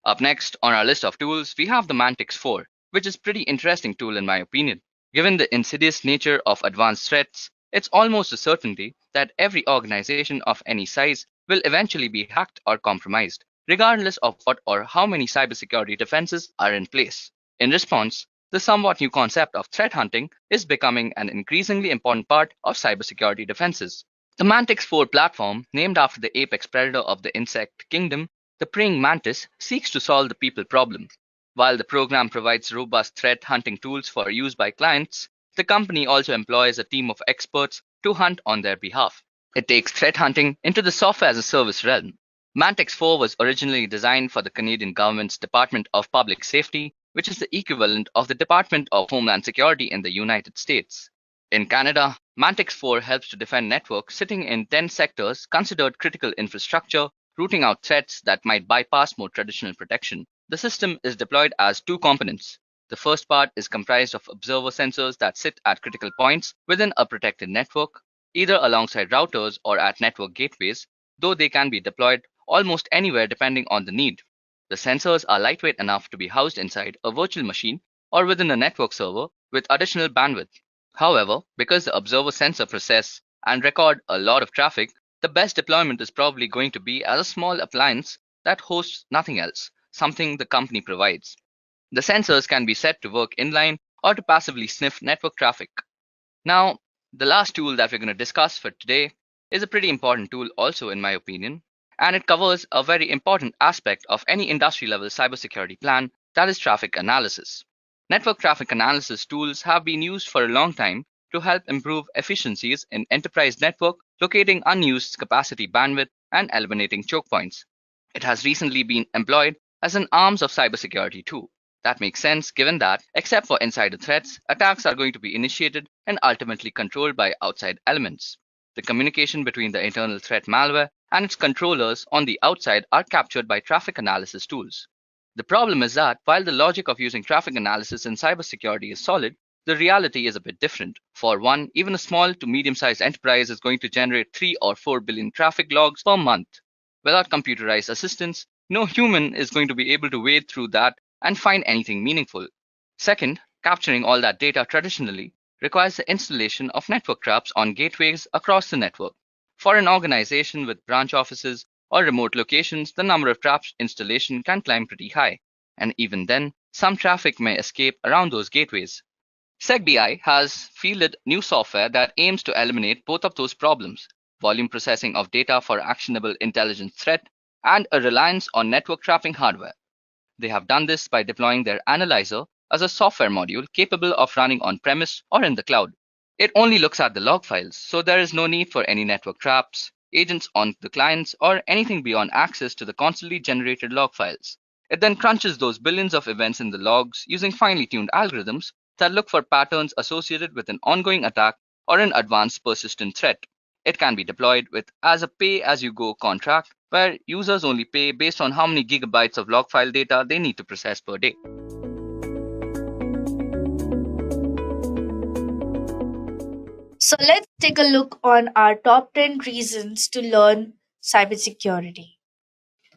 Up next on our list of tools, we have the Mantix 4, which is a pretty interesting tool in my opinion. Given the insidious nature of advanced threats, it's almost a certainty that every organization of any size will eventually be hacked or compromised, regardless of what or how many cybersecurity defenses are in place. In response, the somewhat new concept of threat hunting is becoming an increasingly important part of cybersecurity defenses. The Mantix 4 platform, named after the apex predator of the insect kingdom, the praying mantis, seeks to solve the people problem. While the program provides robust threat hunting tools for use by clients, the company also employs a team of experts to hunt on their behalf. It takes threat hunting into the software as a service realm. Mantix 4 was originally designed for the Canadian government's Department of Public Safety, which is the equivalent of the Department of Homeland Security in the United States. In Canada, Mantix 4 helps to defend networks sitting in 10 sectors considered critical infrastructure, rooting out threats that might bypass more traditional protection. The system is deployed as two components. The first part is comprised of observer sensors that sit at critical points within a protected network, either alongside routers or at network gateways, though they can be deployed almost anywhere depending on the need. The sensors are lightweight enough to be housed inside a virtual machine or within a network server with additional bandwidth. However, because the observer sensor process and record a lot of traffic, the best deployment is probably going to be as a small appliance that hosts nothing else, something the company provides. The sensors can be set to work inline or to passively sniff network traffic. Now, the last tool that we're going to discuss for today is a pretty important tool also in my opinion, and it covers a very important aspect of any industry level cybersecurity plan, that is traffic analysis. Network traffic analysis tools have been used for a long time to help improve efficiencies in enterprise network, locating unused capacity bandwidth and eliminating choke points. It has recently been employed as an arms of cybersecurity too. That makes sense given that, except for insider threats, attacks are going to be initiated and ultimately controlled by outside elements. The communication between the internal threat malware and its controllers on the outside are captured by traffic analysis tools. The problem is that while the logic of using traffic analysis in cybersecurity is solid, the reality is a bit different. For one, even a small to medium-sized enterprise is going to generate 3 or 4 billion traffic logs per month. Without computerized assistance, no human is going to be able to wade through that and find anything meaningful. Second, capturing all that data traditionally requires the installation of network traps on gateways across the network. For an organization with branch offices or remote locations, the number of traps installation can climb pretty high, and even then, some traffic may escape around those gateways. SecBI has fielded new software that aims to eliminate both of those problems: volume processing of data for actionable intelligence threat and a reliance on network trapping hardware. They have done this by deploying their analyzer as a software module capable of running on-premise or in the cloud. It only looks at the log files, so there is no need for any network traps, agents on the clients, or anything beyond access to the constantly generated log files. It then crunches those billions of events in the logs using finely tuned algorithms that look for patterns associated with an ongoing attack or an advanced persistent threat. It can be deployed with as a pay-as-you-go contract where users only pay based on how many gigabytes of log file data they need to process per day. So let's take a look on our top 10 reasons to learn cybersecurity.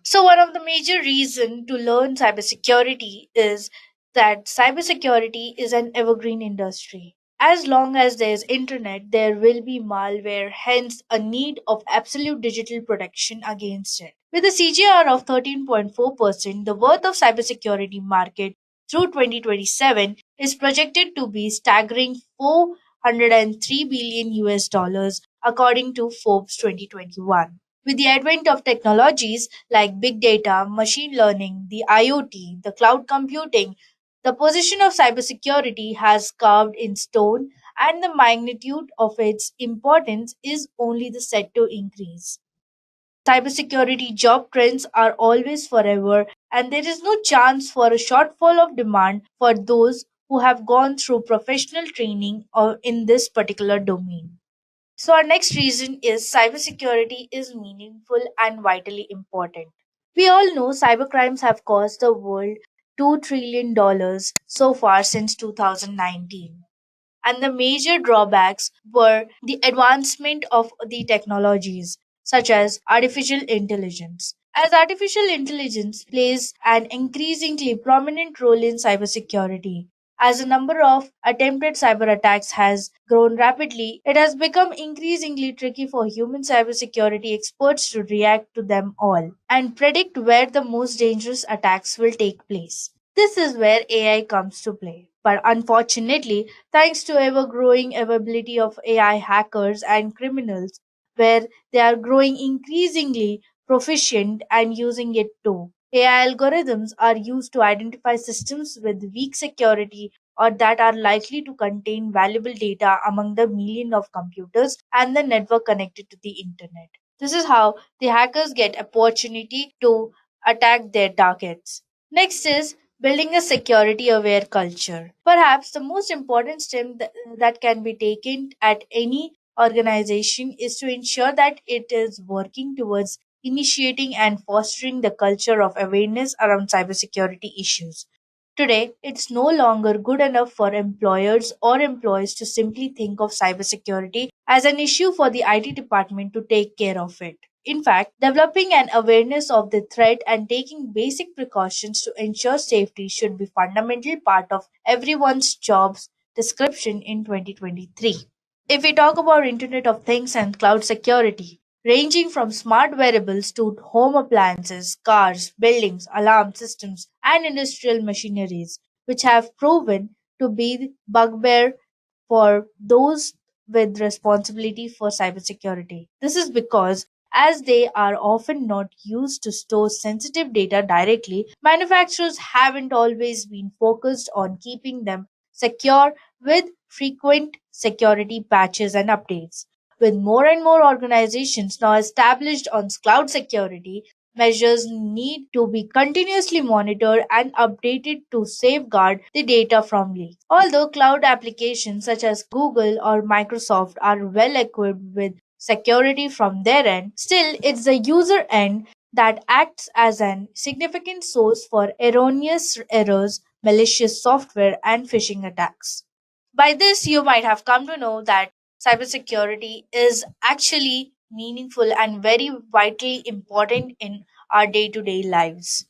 So one of the major reasons to learn cybersecurity is that cybersecurity is an evergreen industry. As long as there is internet, there will be malware, hence a need of absolute digital protection against it. With a CGR of 13.4%, the worth of cybersecurity market through 2027 is projected to be staggering 403 billion US dollars according to Forbes 2021. With the advent of technologies like big data, machine learning, the IoT, the cloud computing, the position of cybersecurity has carved in stone, and the magnitude of its importance is only the set to increase. Cybersecurity job trends are always forever, and there is no chance for a shortfall of demand for those who have gone through professional training or in this particular domain. So, our next reason is cybersecurity is meaningful and vitally important. We all know cybercrimes have cost the world $2 trillion so far since 2019. And the major drawbacks were the advancement of the technologies such as artificial intelligence. As artificial intelligence plays an increasingly prominent role in cybersecurity, as the number of attempted cyber attacks has grown rapidly, it has become increasingly tricky for human cybersecurity experts to react to them all and predict where the most dangerous attacks will take place. This is where AI comes to play. But unfortunately, thanks to ever growing availability of AI hackers and criminals, where they are growing increasingly proficient and using it too. AI algorithms are used to identify systems with weak security or that are likely to contain valuable data among the million of computers and the network connected to the internet. This is how the hackers get opportunity to attack their targets. Next is building a security aware culture. Perhaps the most important step that can be taken at any organization is to ensure that it is working towards initiating and fostering the culture of awareness around cybersecurity issues. Today, it's no longer good enough for employers or employees to simply think of cybersecurity as an issue for the IT department to take care of it. In fact, developing an awareness of the threat and taking basic precautions to ensure safety should be fundamental part of everyone's jobs description in 2023. If we talk about Internet of Things and cloud security, ranging from smart wearables to home appliances, cars, buildings, alarm systems, and industrial machineries, which have proven to be bugbear for those with responsibility for cybersecurity. This is because as they are often not used to store sensitive data directly, manufacturers haven't always been focused on keeping them secure with frequent security patches and updates. With more and more organizations now established on cloud security, measures need to be continuously monitored and updated to safeguard the data from leaks. Although cloud applications such as Google or Microsoft are well equipped with security from their end, still it's the user end that acts as an significant source for erroneous errors, malicious software, and phishing attacks. By this, you might have come to know that cybersecurity is actually meaningful and very vitally important in our day to day lives.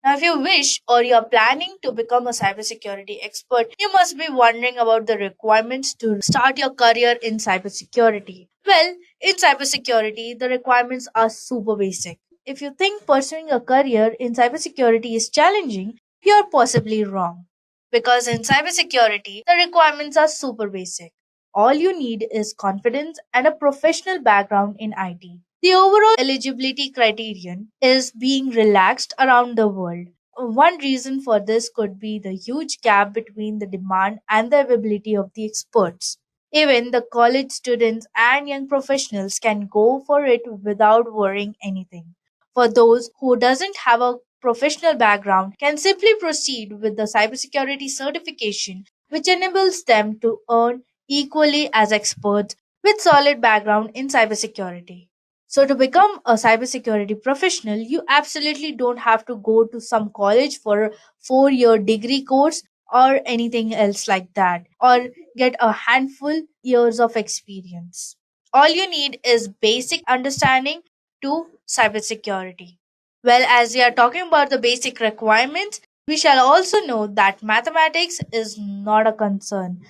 Now, if you wish or you are planning to become a cybersecurity expert, you must be wondering about the requirements to start your career in cybersecurity. Well, in cybersecurity, the requirements are super basic. If you think pursuing a career in cybersecurity is challenging, you are possibly wrong. Because in cybersecurity, the requirements are super basic. All you need is confidence and a professional background in IT. The overall eligibility criterion is being relaxed around the world. One reason for this could be the huge gap between the demand and the availability of the experts. Even the college students and young professionals can go for it without worrying anything. For those who doesn't have a professional background can simply proceed with the cybersecurity certification which enables them to earn equally as experts with solid background in cybersecurity. So to become a cybersecurity professional, you absolutely don't have to go to some college for a 4-year degree course or anything else like that or get a handful years of experience. All you need is basic understanding to cybersecurity. Well, as we are talking about the basic requirements, we shall also know that mathematics is not a concern.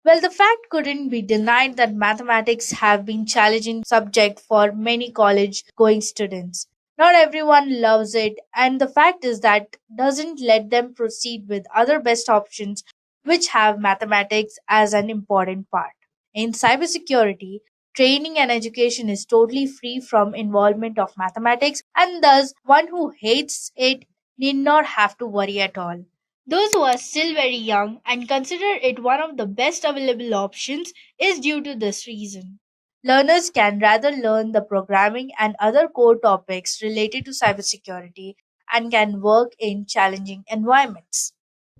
Well, the fact couldn't be denied that mathematics have been challenging subject for many college going students. Not everyone loves it, and the fact is that doesn't let them proceed with other best options which have mathematics as an important part. In cybersecurity, training and education is totally free from involvement of mathematics, and thus one who hates it need not have to worry at all. Those who are still very young and consider it one of the best available options is due to this reason. Learners can rather learn the programming and other core topics related to cybersecurity and can work in challenging environments.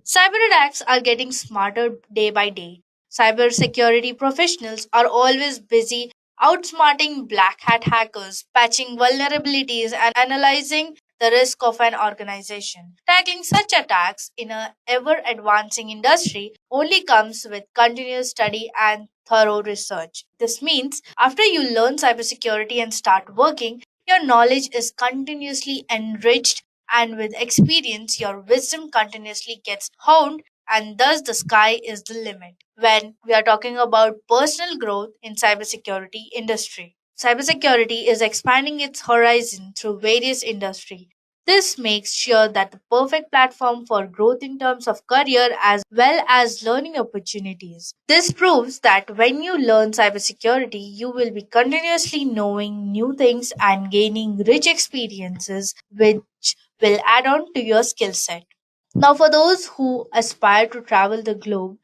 Cyber attacks are getting smarter day by day. Cybersecurity professionals are always busy outsmarting black hat hackers, patching vulnerabilities, and analyzing the risk of an organization. Tackling such attacks in a ever advancing industry only comes with continuous study and thorough research. This means after you learn cybersecurity and start working, your knowledge is continuously enriched, and with experience, your wisdom continuously gets honed, and thus the sky is the limit when we are talking about personal growth in cybersecurity industry. Cybersecurity is expanding its horizon through various industry. This makes sure that the perfect platform for growth in terms of career as well as learning opportunities. This proves that when you learn cybersecurity, you will be continuously knowing new things and gaining rich experiences which will add on to your skill set. Now, for those who aspire to travel the globe,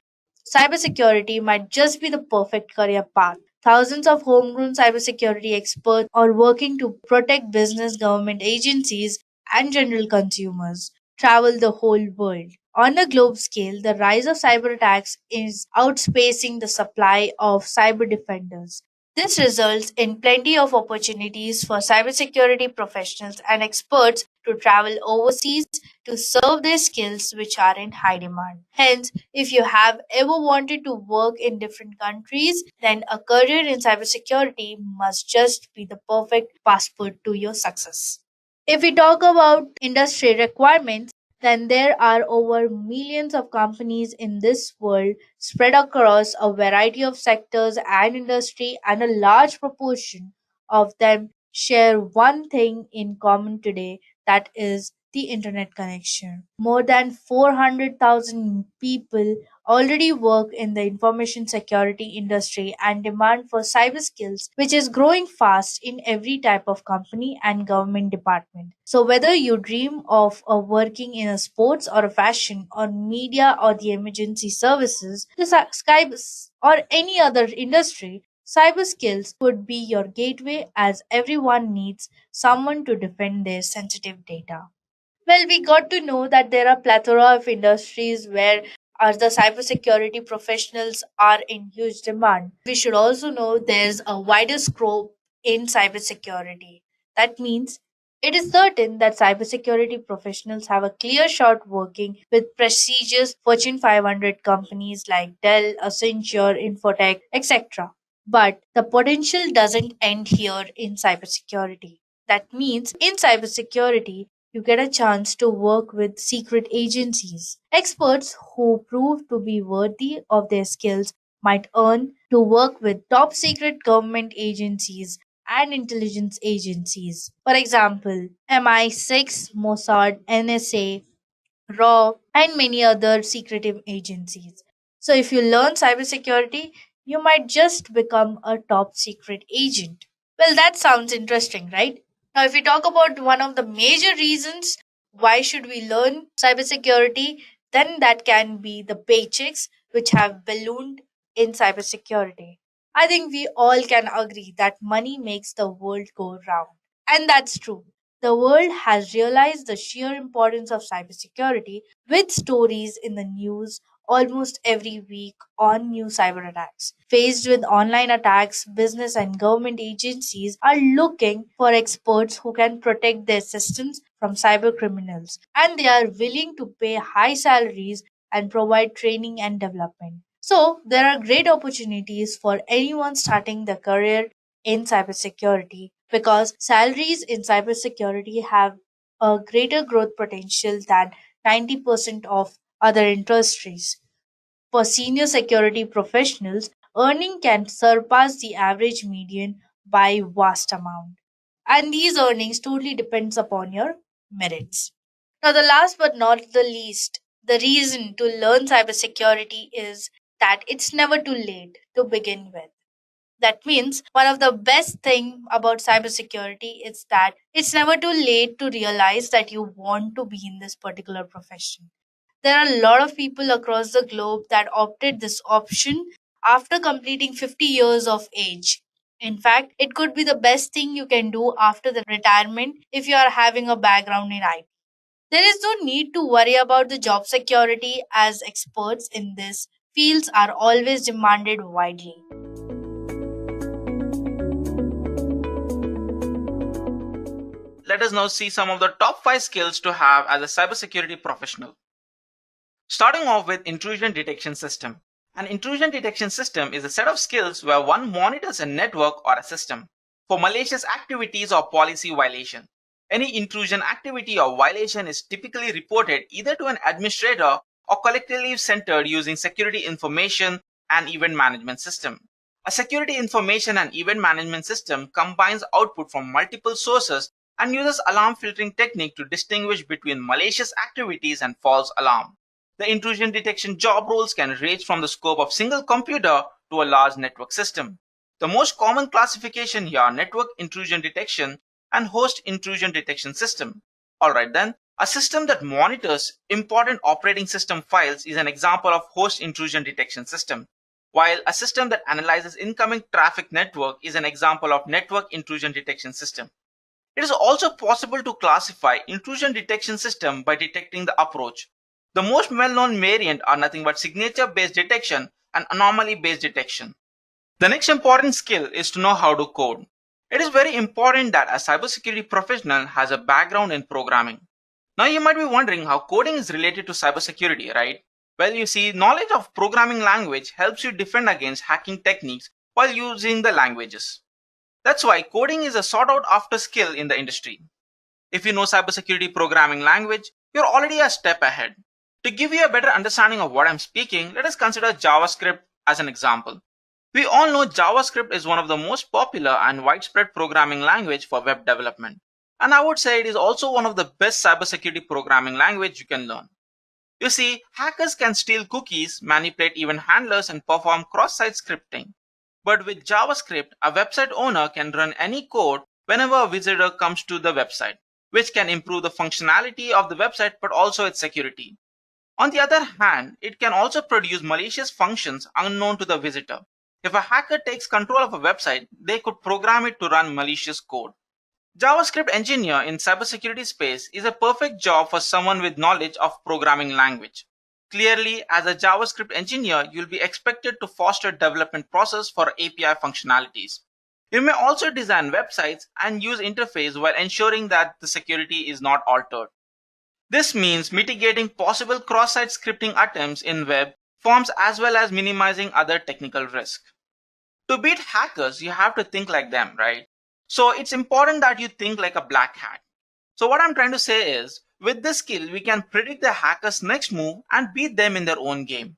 cybersecurity might just be the perfect career path. Thousands of homegrown cybersecurity experts are working to protect business, government agencies, and general consumers travel the whole world. On a globe scale, the rise of cyber attacks is outspacing the supply of cyber defenders. This results in plenty of opportunities for cybersecurity professionals and experts to travel overseas to serve their skills which are in high demand. Hence, if you have ever wanted to work in different countries, then a career in cybersecurity must just be the perfect passport to your success. If we talk about industry requirements, then there are over millions of companies in this world spread across a variety of sectors and industry, and a large proportion of them share one thing in common today, that is the internet connection. More than 400,000 people already work in the information security industry, and demand for cyber skills which is growing fast in every type of company and government department. So whether you dream of working in a sports or a fashion or media or the emergency services, the Skype or any other industry, cyber skills could be your gateway, as everyone needs someone to defend their sensitive data. Well, we got to know that there are plethora of industries where the cybersecurity professionals are in huge demand. We should also know there's a wider scope in cybersecurity. That means it is certain that cybersecurity professionals have a clear shot working with prestigious Fortune 500 companies like Dell, Accenture, Infotech, etc. But the potential doesn't end here in cybersecurity. That means in cybersecurity, you get a chance to work with secret agencies. Experts who prove to be worthy of their skills might earn to work with top secret government agencies and intelligence agencies. For example, MI6, Mossad, NSA, RAW, and many other secretive agencies. So, if you learn cybersecurity, you might just become a top secret agent. Well, that sounds interesting, right? Now, if we talk about one of the major reasons why should we learn cybersecurity, then that can be the paychecks which have ballooned in cybersecurity. I think we all can agree that money makes the world go round. And that's true. The world has realized the sheer importance of cybersecurity, with stories in the news almost every week on new cyber attacks. Faced with online attacks, business and government agencies are looking for experts who can protect their systems from cyber criminals, and they are willing to pay high salaries and provide training and development. So, there are great opportunities for anyone starting their career in cybersecurity, because salaries in cybersecurity have a greater growth potential than 90% of other industries. For senior security professionals, earning can surpass the average median by vast amount. And these earnings totally depends upon your merits. Now, the last but not the least, the reason to learn cybersecurity is that it's never too late to begin with. That means one of the best thing about cybersecurity is that it's never too late to realize that you want to be in this particular profession. There are a lot of people across the globe that opted this option after completing 50 years of age. In fact, it could be the best thing you can do after the retirement if you are having a background in IT. There is no need to worry about the job security, as experts in this fields are always demanded widely. Let us now see some of the top 5 skills to have as a cybersecurity professional. Starting off with intrusion detection system. An intrusion detection system is a set of skills where one monitors a network or a system for malicious activities or policy violation. Any intrusion activity or violation is typically reported either to an administrator or collectively centered using security information and event management system. A security information and event management system combines output from multiple sources and uses alarm filtering technique to distinguish between malicious activities and false alarm. The intrusion detection job roles can range from the scope of single computer to a large network system. The most common classification here are network intrusion detection and host intrusion detection system. Alright then, a system that monitors important operating system files is an example of host intrusion detection system, while a system that analyzes incoming traffic network is an example of network intrusion detection system. It is also possible to classify intrusion detection system by detecting the approach. The most well-known variant are nothing but signature-based detection and anomaly-based detection. The next important skill is to know how to code. It is very important that a cybersecurity professional has a background in programming. Now you might be wondering how coding is related to cybersecurity, right? Well, you see, knowledge of programming language helps you defend against hacking techniques while using the languages. That's why coding is a sought out after skill in the industry. If you know cybersecurity programming language, you're already a step ahead. To give you a better understanding of what I'm speaking, let us consider JavaScript as an example. We all know JavaScript is one of the most popular and widespread programming language for web development. And I would say it is also one of the best cybersecurity programming language you can learn. You see, hackers can steal cookies, manipulate event handlers, and perform cross-site scripting. But with JavaScript, a website owner can run any code whenever a visitor comes to the website, which can improve the functionality of the website but also its security. On the other hand, it can also produce malicious functions unknown to the visitor. If a hacker takes control of a website, they could program it to run malicious code. JavaScript engineer in cybersecurity space is a perfect job for someone with knowledge of programming language. Clearly, as a JavaScript engineer, you'll be expected to foster development process for API functionalities. You may also design websites and use interface while ensuring that the security is not altered. This means mitigating possible cross-site scripting attempts in web forms as well as minimizing other technical risk. To beat hackers, you have to think like them, right? So it's important that you think like a black hat. So what I'm trying to say is, with this skill, we can predict the hacker's next move and beat them in their own game.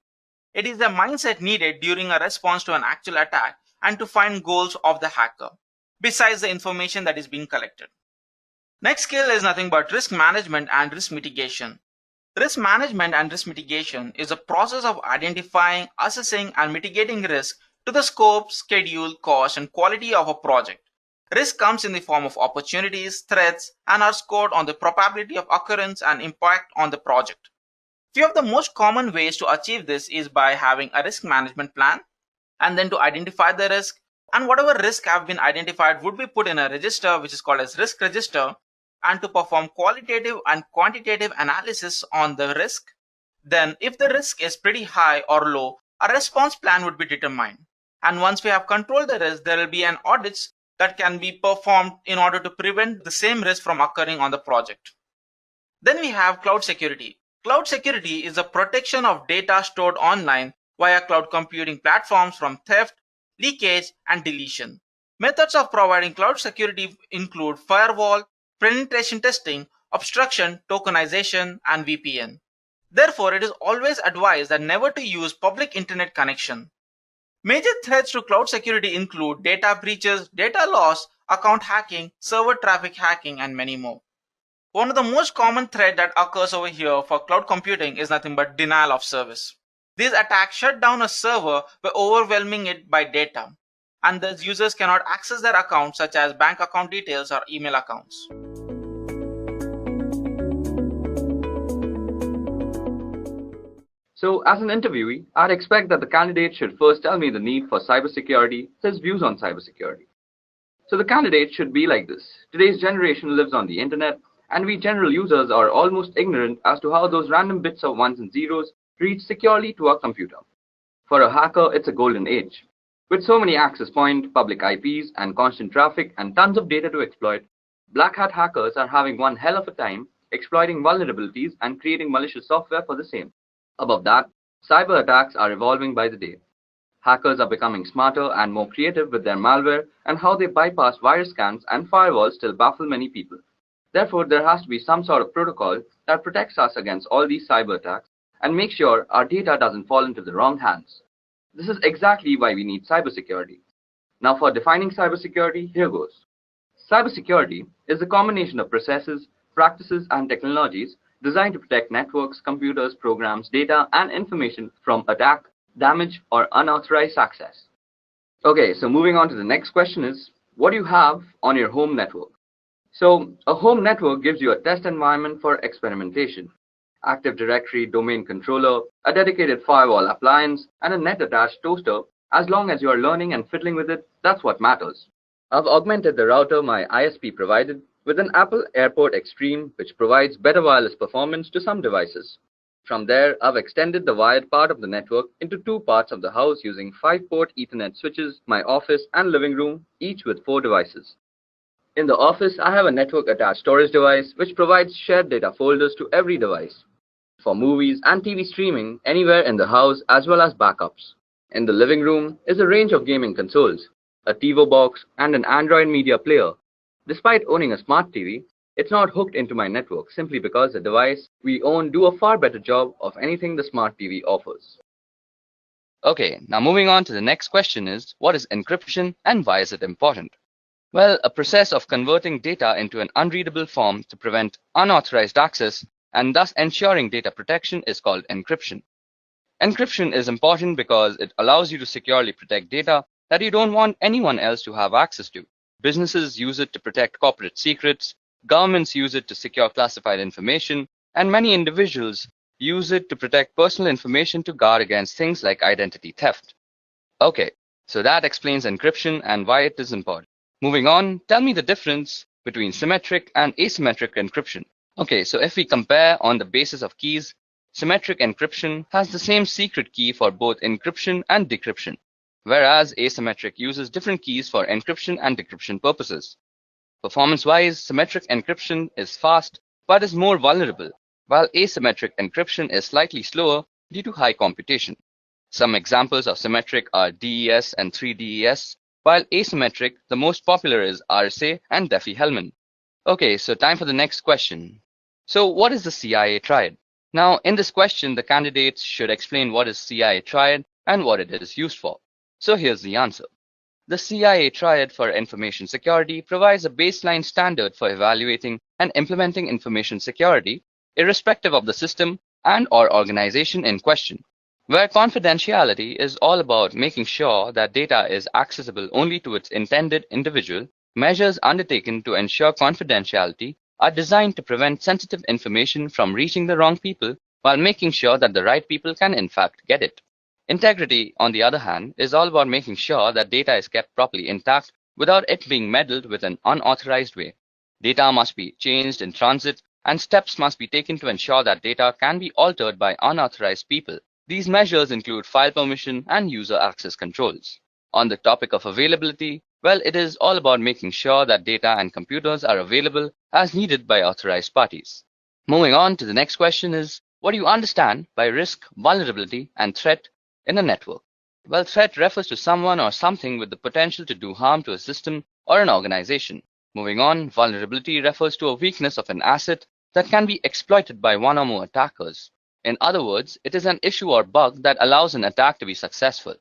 It is the mindset needed during a response to an actual attack and to find goals of the hacker, besides the information that is being collected. Next skill is nothing but risk management and risk mitigation. Risk management and risk mitigation is a process of identifying, assessing, and mitigating risk to the scope, schedule, cost, and quality of a project. Risk comes in the form of opportunities, threats, and are scored on the probability of occurrence and impact on the project. Few of the most common ways to achieve this is by having a risk management plan, and then to identify the risk, and whatever risk have been identified would be put in a register which is called as risk register, and to perform qualitative and quantitative analysis on the risk. Then if the risk is pretty high or low, a response plan would be determined. And once we have controlled the risk, there will be an audits that can be performed in order to prevent the same risk from occurring on the project. Then we have cloud security. Cloud security is the protection of data stored online via cloud computing platforms from theft, leakage, and deletion. Methods of providing cloud security include firewall, penetration testing, obstruction, tokenization, and VPN. Therefore, it is always advised that never to use public internet connection. Major threats to cloud security include data breaches, data loss, account hacking, server traffic hacking, and many more. One of the most common threat that occurs over here for cloud computing is nothing but denial of service. These attacks shut down a server by overwhelming it by data, and thus users cannot access their accounts such as bank account details or email accounts. So, as an interviewee, I'd expect that the candidate should first tell me the need for cybersecurity, his views on cybersecurity. So the candidate should be like this. Today's generation lives on the internet, and we general users are almost ignorant as to how those random bits of ones and zeros reach securely to our computer. For a hacker, it's a golden age. With so many access points, public IPs, and constant traffic, and tons of data to exploit, black hat hackers are having one hell of a time exploiting vulnerabilities and creating malicious software for the same. Above that, cyber attacks are evolving by the day. Hackers are becoming smarter and more creative with their malware, and how they bypass virus scans and firewalls still baffle many people. Therefore, there has to be some sort of protocol that protects us against all these cyber attacks and makes sure our data doesn't fall into the wrong hands. This is exactly why we need cybersecurity. Now for defining cybersecurity, here goes. Cybersecurity is a combination of processes, practices, and technologies designed to protect networks, computers, programs, data, and information from attack, damage, or unauthorized access. Okay, so moving on to the next question is, what do you have on your home network? So, a home network gives you a test environment for experimentation, Active Directory domain controller, a dedicated firewall appliance, and a net-attached toaster. As long as you are learning and fiddling with it, that's what matters. I've augmented the router my ISP provided with an Apple AirPort Extreme, which provides better wireless performance to some devices. From there, I've extended the wired part of the network into two parts of the house using 5-port Ethernet switches, my office and living room, each with 4 devices. In the office, I have a network-attached storage device which provides shared data folders to every device for movies and TV streaming anywhere in the house as well as backups. In the living room is a range of gaming consoles, a TiVo box and an Android media player. Despite owning a smart TV, it's not hooked into my network simply because the device we own do a far better job of anything the smart TV offers. Okay, now moving on to the next question is, what is encryption and why is it important? Well, a process of converting data into an unreadable form to prevent unauthorized access and thus ensuring data protection is called encryption. Encryption is important because it allows you to securely protect data that you don't want anyone else to have access to. Businesses use it to protect corporate secrets, governments use it to secure classified information, and many individuals use it to protect personal information to guard against things like identity theft. Okay, so that explains encryption and why it is important. Moving on, tell me the difference between symmetric and asymmetric encryption. Okay, so if we compare on the basis of keys, symmetric encryption has the same secret key for both encryption and decryption, whereas asymmetric uses different keys for encryption and decryption purposes. Performance-wise, symmetric encryption is fast but is more vulnerable, while asymmetric encryption is slightly slower due to high computation. Some examples of symmetric are DES and 3DES, while asymmetric, the most popular is RSA and Diffie-Hellman. Okay, so time for the next question. So what is the CIA triad? Now, in this question, the candidates should explain what is CIA triad and what it is used for. So here's the answer. The CIA triad for information security provides a baseline standard for evaluating and implementing information security, irrespective of the system and/or organization in question, where confidentiality is all about making sure that data is accessible only to its intended individual. Measures undertaken to ensure confidentiality are designed to prevent sensitive information from reaching the wrong people while making sure that the right people can in fact get it. Integrity, on the other hand, is all about making sure that data is kept properly intact without it being meddled with an unauthorized way. Data must be changed in transit, and steps must be taken to ensure that data can be altered by unauthorized people. These measures include file permission and user access controls. On the topic of availability, well, it is all about making sure that data and computers are available as needed by authorized parties. Moving on to the next question is, what do you understand by risk, vulnerability, and threat in a network? Well, threat refers to someone or something with the potential to do harm to a system or an organization. Moving on, vulnerability refers to a weakness of an asset that can be exploited by one or more attackers. In other words, it is an issue or bug that allows an attack to be successful.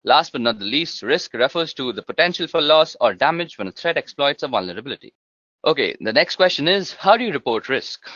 Last but not the least, risk refers to the potential for loss or damage when a threat exploits a vulnerability. Okay, the next question is, how do you report risk?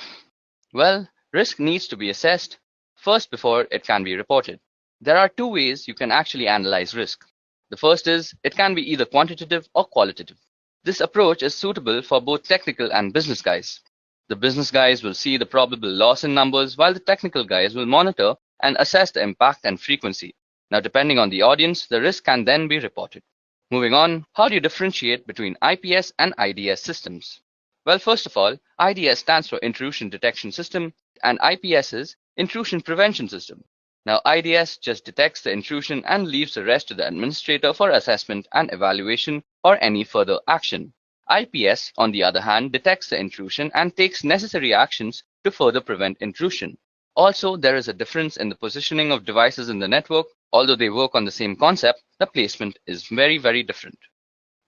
Well, risk needs to be assessed first before it can be reported. There are two ways you can actually analyze risk. The first is, it can be either quantitative or qualitative. This approach is suitable for both technical and business guys. The business guys will see the probable loss in numbers, while the technical guys will monitor and assess the impact and frequency. Now, depending on the audience, the risk can then be reported. Moving on, how do you differentiate between IPS and IDS systems? Well, first of all, IDS stands for Intrusion Detection System, and IPS is Intrusion Prevention System. Now, IDS just detects the intrusion and leaves the rest to the administrator for assessment and evaluation or any further action. IPS, on the other hand, detects the intrusion and takes necessary actions to further prevent intrusion. Also, there is a difference in the positioning of devices in the network. Although they work on the same concept, the placement is very, very different.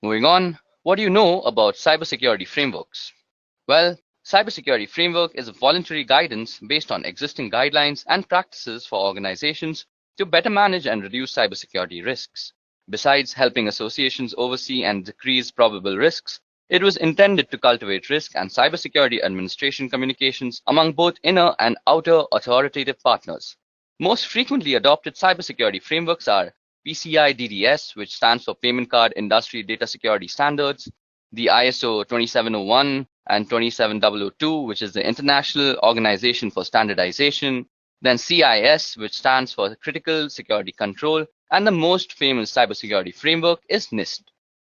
Moving on, what do you know about cybersecurity frameworks? Well, Cybersecurity Framework is a voluntary guidance based on existing guidelines and practices for organizations to better manage and reduce cybersecurity risks. Besides helping associations oversee and decrease probable risks, it was intended to cultivate risk and cybersecurity administration communications among both inner and outer authoritative partners. Most frequently adopted cybersecurity frameworks are PCI DDS, which stands for Payment Card Industry Data Security Standards, the ISO 27001 and 27002, which is the International Organization for Standardization, then CIS, which stands for Critical Security Control, and the most famous cybersecurity framework is NIST.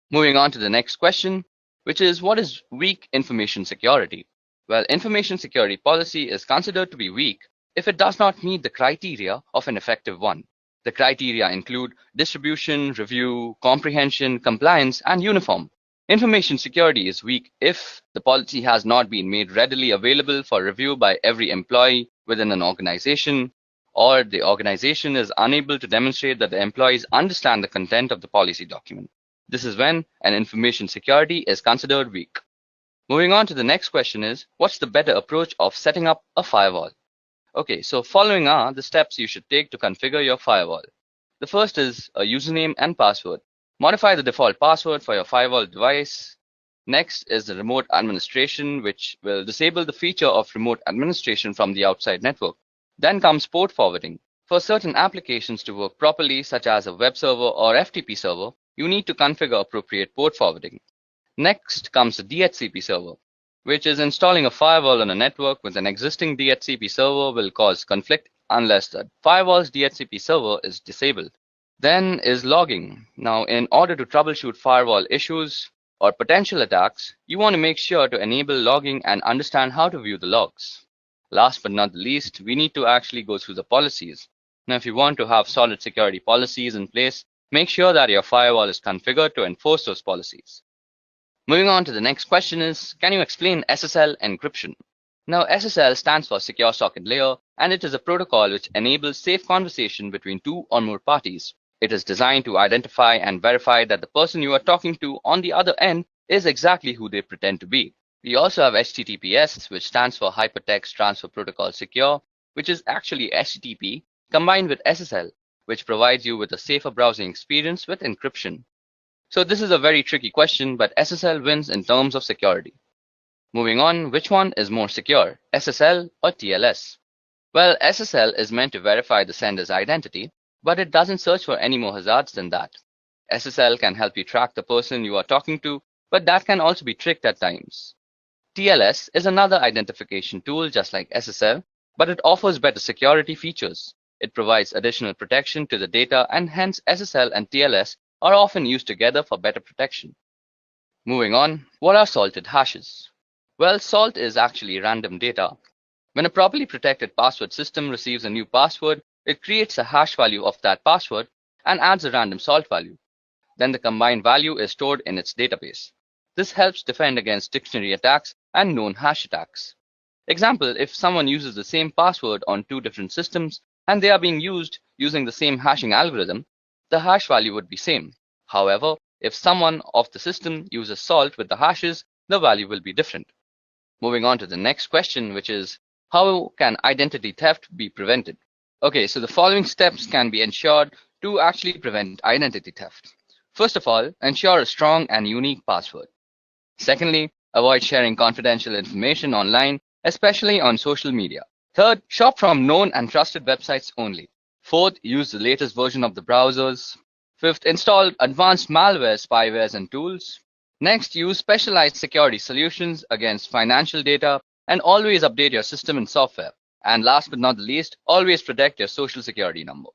Moving on to the next question, which is, what is weak information security? Well, information security policy is considered to be weak if it does not meet the criteria of an effective one. The criteria include distribution, review, comprehension, compliance, and uniform. Information security is weak if the policy has not been made readily available for review by every employee within an organization, or the organization is unable to demonstrate that the employees understand the content of the policy document. This is when an information security is considered weak. Moving on to the next question is, what's the better approach of setting up a firewall? Okay, so following are the steps you should take to configure your firewall. The first is a username and password. Modify the default password for your firewall device. Next is the remote administration, which will disable the feature of remote administration from the outside network. Then comes port forwarding. For certain applications to work properly, such as a web server or FTP server, you need to configure appropriate port forwarding. Next comes the DHCP server, which is installing a firewall on a network with an existing DHCP server will cause conflict unless the firewall's DHCP server is disabled. Then is logging. Now, in order to troubleshoot firewall issues or potential attacks, you want to make sure to enable logging and understand how to view the logs. Last but not the least, we need to actually go through the policies. Now, if you want to have solid security policies in place, make sure that your firewall is configured to enforce those policies. Moving on to the next question is, can you explain SSL encryption? Now, SSL stands for Secure Socket Layer, and it is a protocol which enables safe conversation between two or more parties. It is designed to identify and verify that the person you are talking to on the other end is exactly who they pretend to be. We also have HTTPS, which stands for Hypertext Transfer Protocol Secure, which is actually HTTP combined with SSL, which provides you with a safer browsing experience with encryption. So this is a very tricky question, but SSL wins in terms of security. Moving on, which one is more secure, SSL or TLS? Well, SSL is meant to verify the sender's identity, but it doesn't search for any more hazards than that. SSL can help you track the person you are talking to, but that can also be tricked at times. TLS is another identification tool just like SSL, but it offers better security features. It provides additional protection to the data, and hence SSL and TLS are often used together for better protection. Moving on, what are salted hashes? Well, salt is actually random data. When a properly protected password system receives a new password, it creates a hash value of that password and adds a random salt value. Then the combined value is stored in its database. This helps defend against dictionary attacks and known hash attacks. Example, if someone uses the same password on two different systems and they are being used using the same hashing algorithm, the hash value would be same. However, if someone of the system uses salt with the hashes, the value will be different. Moving on to the next question, which is, how can identity theft be prevented? Okay, so the following steps can be ensured to actually prevent identity theft. First of all, ensure a strong and unique password. Secondly, avoid sharing confidential information online, especially on social media. Third, shop from known and trusted websites only. Fourth, use the latest version of the browsers. Fifth, install advanced malware, spywares, and tools. Next, use specialized security solutions against financial data, and always update your system and software. And last but not the least, always protect your social security number.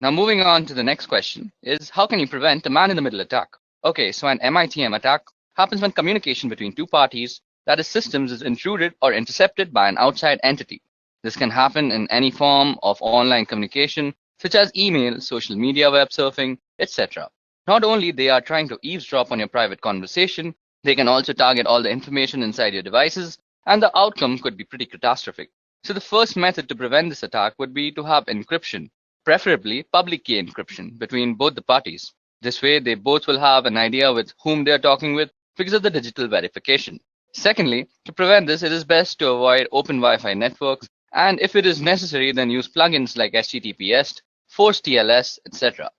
Now moving on to the next question is, how can you prevent a man-in-the-middle attack? Okay, so an MITM attack happens when communication between two parties, that is systems, is intruded or intercepted by an outside entity. This can happen in any form of online communication, such as email, social media, web surfing, etc. Not only they are trying to eavesdrop on your private conversation, they can also target all the information inside your devices, and the outcome could be pretty catastrophic. So the first method to prevent this attack would be to have encryption, preferably public key encryption between both the parties. This way, they both will have an idea with whom they are talking with because of the digital verification. Secondly, to prevent this, it is best to avoid open Wi-Fi networks, and if it is necessary, then use plugins like HTTPS, force TLS, etc.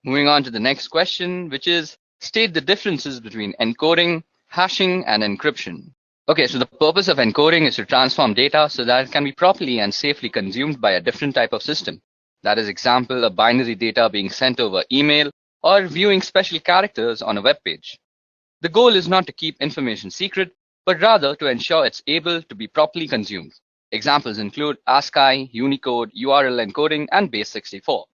Moving on to the next question, which is, state the differences between encoding, hashing, and encryption. Okay, so the purpose of encoding is to transform data so that it can be properly and safely consumed by a different type of system. That is, example, a binary data being sent over email or viewing special characters on a web page. The goal is not to keep information secret, but rather to ensure it's able to be properly consumed. Examples include ASCII, Unicode, URL encoding, and Base64.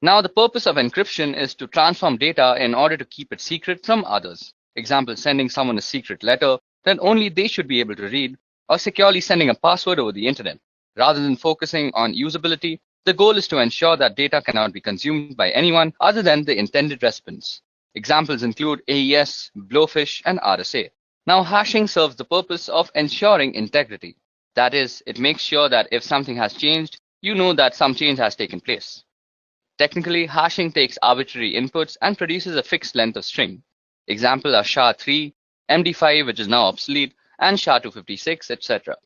Now, the purpose of encryption is to transform data in order to keep it secret from others. Example, sending someone a secret letter that only they should be able to read, or securely sending a password over the internet. Rather than focusing on usability, the goal is to ensure that data cannot be consumed by anyone other than the intended recipients. Examples include AES, Blowfish, and RSA. Now, hashing serves the purpose of ensuring integrity. That is, it makes sure that if something has changed, you know that some change has taken place. Technically, hashing takes arbitrary inputs and produces a fixed length of string. Examples are SHA-3, MD5, which is now obsolete, and SHA-256, etc.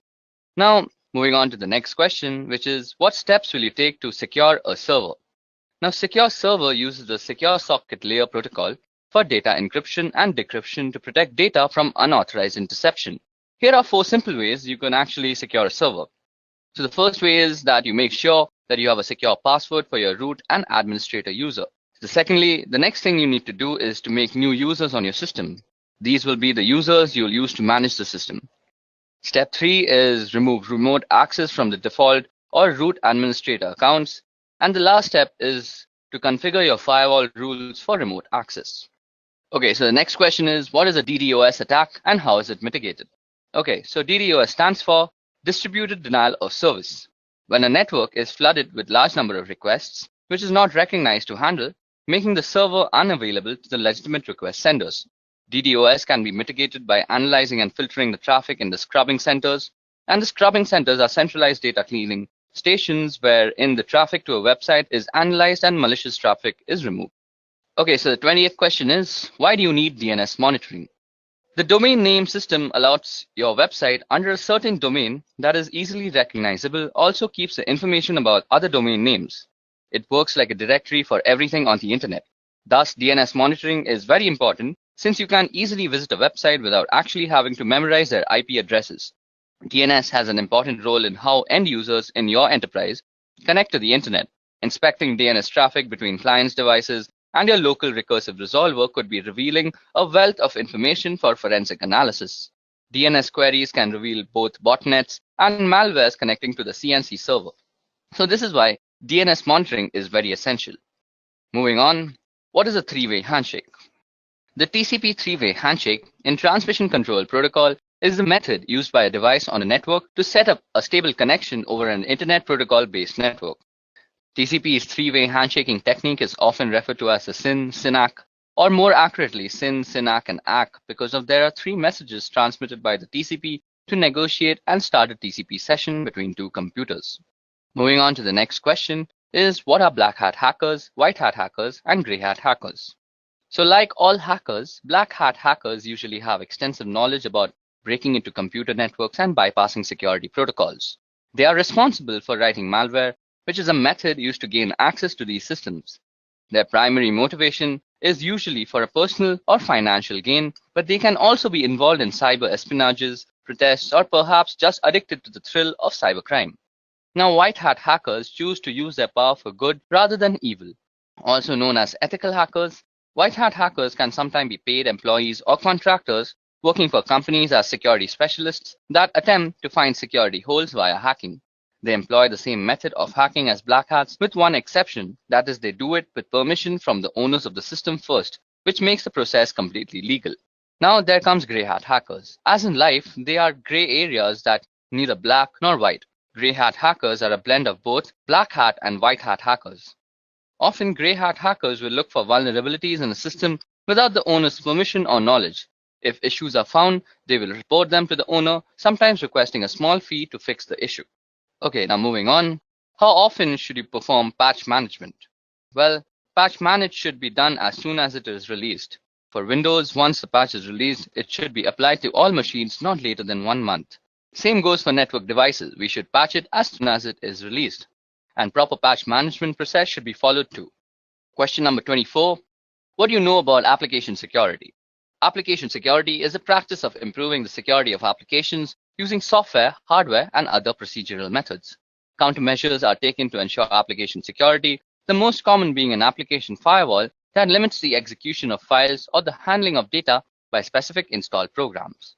Now, moving on to the next question, which is what steps will you take to secure a server? Now, Secure Server uses the Secure Socket Layer protocol for data encryption and decryption to protect data from unauthorized interception. Here are 4 simple ways you can actually secure a server. So the first way is that you make sure that you have a secure password for your root and administrator user. The next thing you need to do is to make new users on your system. These will be the users you'll use to manage the system. Step 3 is remove remote access from the default or root administrator accounts. And the last step is to configure your firewall rules for remote access. Okay, so the next question is, what is a DDoS attack and how is it mitigated? Okay, so DDoS stands for Distributed Denial of Service. When a network is flooded with large number of requests, which is not recognized to handle, making the server unavailable to the legitimate request senders. DDoS can be mitigated by analyzing and filtering the traffic in the scrubbing centers, and the scrubbing centers are centralized data cleaning stations wherein the traffic to a website is analyzed and malicious traffic is removed. Okay, so the 20th question is, why do you need DNS monitoring? The domain name system allows your website under a certain domain that is easily recognizable, also keeps the information about other domain names. It works like a directory for everything on the internet. Thus, DNS monitoring is very important since you can easily visit a website without actually having to memorize their IP addresses. DNS has an important role in how end users in your enterprise connect to the internet. Inspecting DNS traffic between clients' devices and your local recursive resolver could be revealing a wealth of information for forensic analysis. DNS queries can reveal both botnets and malwares connecting to the CNC server. So this is why DNS monitoring is very essential. Moving on, what is a three-way handshake? The TCP three-way handshake in transmission control protocol is the method used by a device on a network to set up a stable connection over an internet protocol-based network. TCP's three-way handshaking technique is often referred to as the SYN-SYNAC, or more accurately SYN, SYNAC, and ACK because there are 3 messages transmitted by the TCP to negotiate and start a TCP session between 2 computers. Moving on to the next question is, what are black hat hackers, white hat hackers, and gray hat hackers? So like all hackers, black hat hackers usually have extensive knowledge about breaking into computer networks and bypassing security protocols. They are responsible for writing malware, which is a method used to gain access to these systems. Their primary motivation is usually for a personal or financial gain, but they can also be involved in cyber espionages, protests, or perhaps just addicted to the thrill of cybercrime. Now, white hat hackers choose to use their power for good rather than evil. Also known as ethical hackers, white hat hackers can sometimes be paid employees or contractors working for companies as security specialists that attempt to find security holes via hacking. They employ the same method of hacking as black hats with one exception, that is they do it with permission from the owners of the system first, which makes the process completely legal. Now there comes grey hat hackers. As in life, they are grey areas that neither black nor white. Grey hat hackers are a blend of both black hat and white hat hackers. Often grey hat hackers will look for vulnerabilities in a system without the owner's permission or knowledge. If issues are found, they will report them to the owner, sometimes requesting a small fee to fix the issue. Okay, now moving on. How often should you perform patch management? Well, patch manage should be done as soon as it is released. For Windows, once the patch is released, it should be applied to all machines not later than 1 month. Same goes for network devices. We should patch it as soon as it is released. And proper patch management process should be followed too. Question number 24. What do you know about application security? Application security is the practice of improving the security of applications using software, hardware, and other procedural methods. Countermeasures are taken to ensure application security, the most common being an application firewall that limits the execution of files or the handling of data by specific installed programs.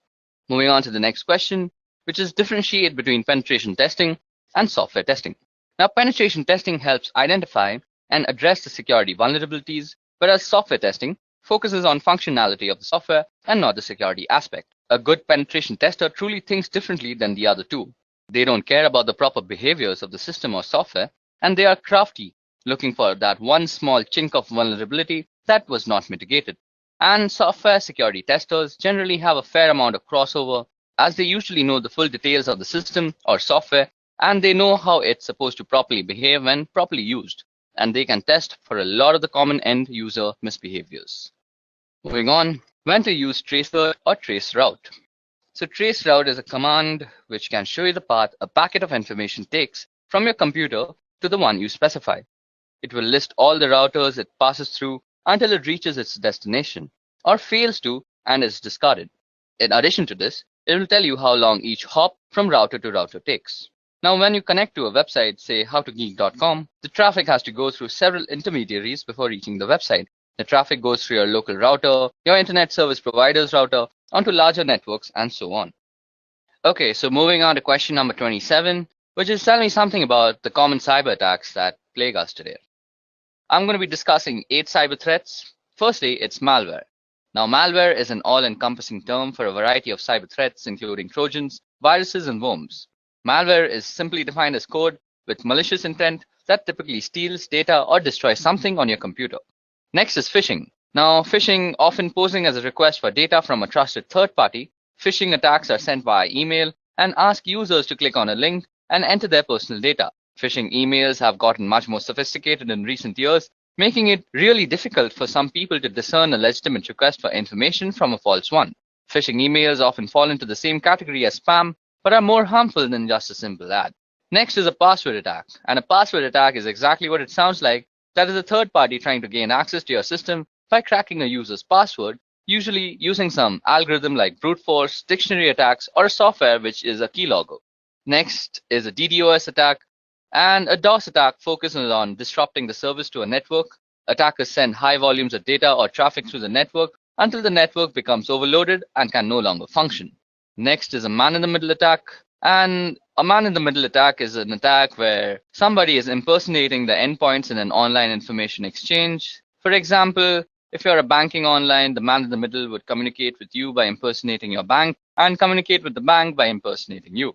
Moving on to the next question, which is differentiate between penetration testing and software testing. Now, penetration testing helps identify and address the security vulnerabilities, whereas software testing focuses on functionality of the software and not the security aspect. A good penetration tester truly thinks differently than the other two. They don't care about the proper behaviors of the system or software, and they are crafty, looking for that one small chink of vulnerability that was not mitigated. And software security testers generally have a fair amount of crossover, as they usually know the full details of the system or software, and they know how it's supposed to properly behave when properly used, and they can test for a lot of the common end user misbehaviors. Moving on, when to use traceroute or traceroute. So traceroute is a command which can show you the path a packet of information takes from your computer to the one you specify. It will list all the routers it passes through until it reaches its destination, or fails to and is discarded. In addition to this, it will tell you how long each hop from router to router takes. Now, when you connect to a website, say howtogeek.com, the traffic has to go through several intermediaries before reaching the website. The traffic goes through your local router, your internet service provider's router, onto larger networks, and so on. Okay, so moving on to question number 27, which is tell me something about the common cyber attacks that plague us today. I'm going to be discussing 8 cyber threats. Firstly, it's malware. Now, malware is an all-encompassing term for a variety of cyber threats, including Trojans, viruses, and worms. Malware is simply defined as code with malicious intent that typically steals data or destroys something on your computer. Next is phishing. Now, phishing, often posing as a request for data from a trusted third party, phishing attacks are sent via email and ask users to click on a link and enter their personal data. Phishing emails have gotten much more sophisticated in recent years, making it really difficult for some people to discern a legitimate request for information from a false one. Phishing emails often fall into the same category as spam, but are more harmful than just a simple ad. Next is a password attack, and a password attack is exactly what it sounds like. That is a third party trying to gain access to your system by cracking a user's password, usually using some algorithm like brute force, dictionary attacks, or a software which is a keylogger. Next is a DDoS attack, and a DOS attack focuses on disrupting the service to a network. Attackers send high volumes of data or traffic through the network until the network becomes overloaded and can no longer function. Next is a man-in-the-middle attack, and a man-in-the-middle attack is an attack where somebody is impersonating the endpoints in an online information exchange. For example, if you're a banking online, the man in the middle would communicate with you by impersonating your bank and communicate with the bank by impersonating you.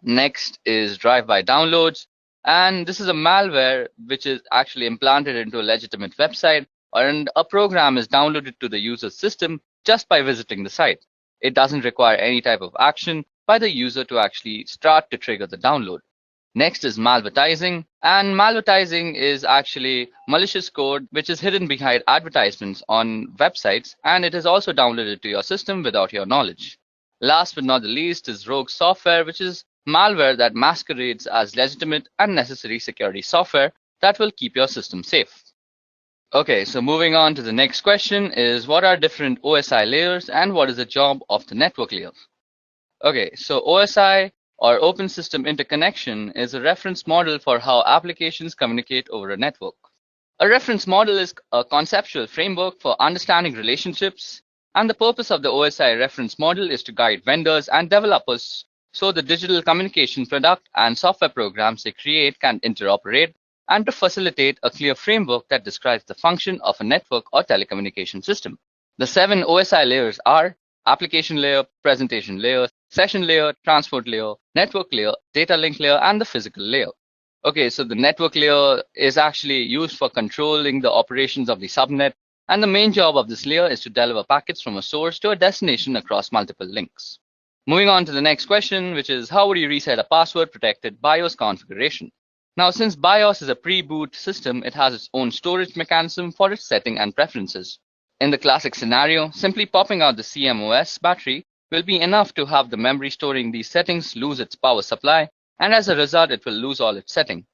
Next is drive-by downloads, and this is a malware which is actually implanted into a legitimate website, and a program is downloaded to the user's system just by visiting the site. It doesn't require any type of action by the user to actually start to trigger the download. Next is malvertising, and malvertising is actually malicious code which is hidden behind advertisements on websites, and it is also downloaded to your system without your knowledge. Last but not the least is rogue software, which is malware that masquerades as legitimate and necessary security software that will keep your system safe. Okay, so moving on to the next question is what are different OSI layers and what is the job of the network layer? Okay, so OSI or Open System Interconnection is a reference model for how applications communicate over a network. A reference model is a conceptual framework for understanding relationships, and the purpose of the OSI reference model is to guide vendors and developers so the digital communication product and software programs they create can interoperate, and to facilitate a clear framework that describes the function of a network or telecommunication system. The 7 OSI layers are application layer, presentation layer, session layer, transport layer, network layer, data link layer, and the physical layer. Okay, so the network layer is actually used for controlling the operations of the subnet, and the main job of this layer is to deliver packets from a source to a destination across multiple links. Moving on to the next question, which is how would you reset a password-protected BIOS configuration? Now, since BIOS is a pre-boot system, it has its own storage mechanism for its setting and preferences. In the classic scenario, simply popping out the CMOS battery will be enough to have the memory storing these settings lose its power supply, and as a result, it will lose all its setting.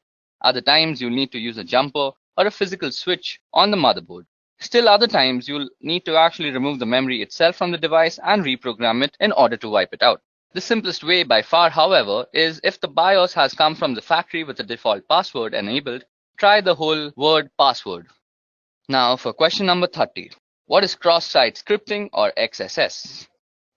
Other times, you'll need to use a jumper or a physical switch on the motherboard. Still other times, you'll need to actually remove the memory itself from the device and reprogram it in order to wipe it out. The simplest way by far, however, is if the BIOS has come from the factory with the default password enabled, try the whole word password. Now for question number 30. What is cross-site scripting or XSS?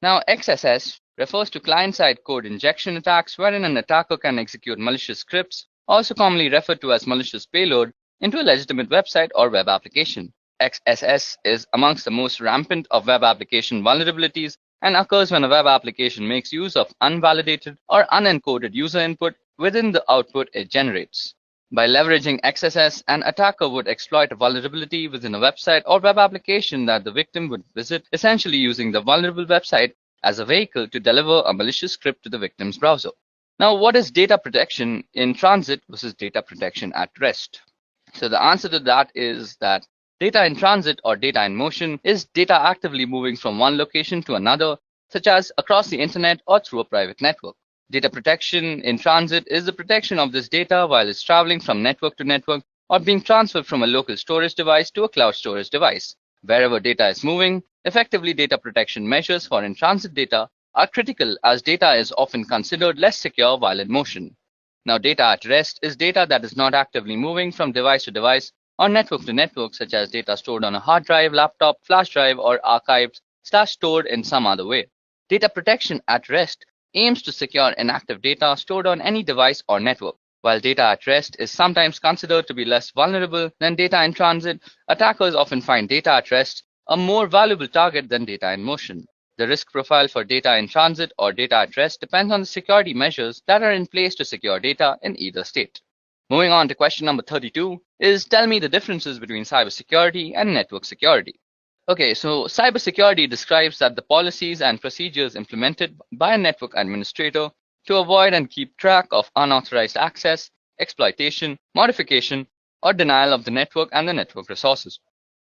Now XSS refers to client-side code injection attacks wherein an attacker can execute malicious scripts, also commonly referred to as malicious payload, into a legitimate website or web application. XSS is amongst the most rampant of web application vulnerabilities and occurs when a web application makes use of unvalidated or unencoded user input within the output it generates. By leveraging XSS, an attacker would exploit a vulnerability within a website or web application that the victim would visit, essentially using the vulnerable website as a vehicle to deliver a malicious script to the victim's browser. Now, what is data protection in transit versus data protection at rest? So the answer to that is that data in transit or data in motion is data actively moving from one location to another, such as across the internet or through a private network. Data protection in transit is the protection of this data while it's traveling from network to network or being transferred from a local storage device to a cloud storage device. Wherever data is moving, effectively data protection measures for in-transit data are critical as data is often considered less secure while in motion. Now, data at rest is data that is not actively moving from device to device or network to network, such as data stored on a hard drive, laptop, flash drive, or archived/stored in some other way. Data protection at rest aims to secure inactive data stored on any device or network. While data at rest is sometimes considered to be less vulnerable than data in transit, attackers often find data at rest a more valuable target than data in motion. The risk profile for data in transit or data at rest depends on the security measures that are in place to secure data in either state. Moving on to question number 32 is tell me the differences between cybersecurity and network security. Okay, so cybersecurity describes that the policies and procedures implemented by a network administrator to avoid and keep track of unauthorized access, exploitation, modification, or denial of the network and the network resources.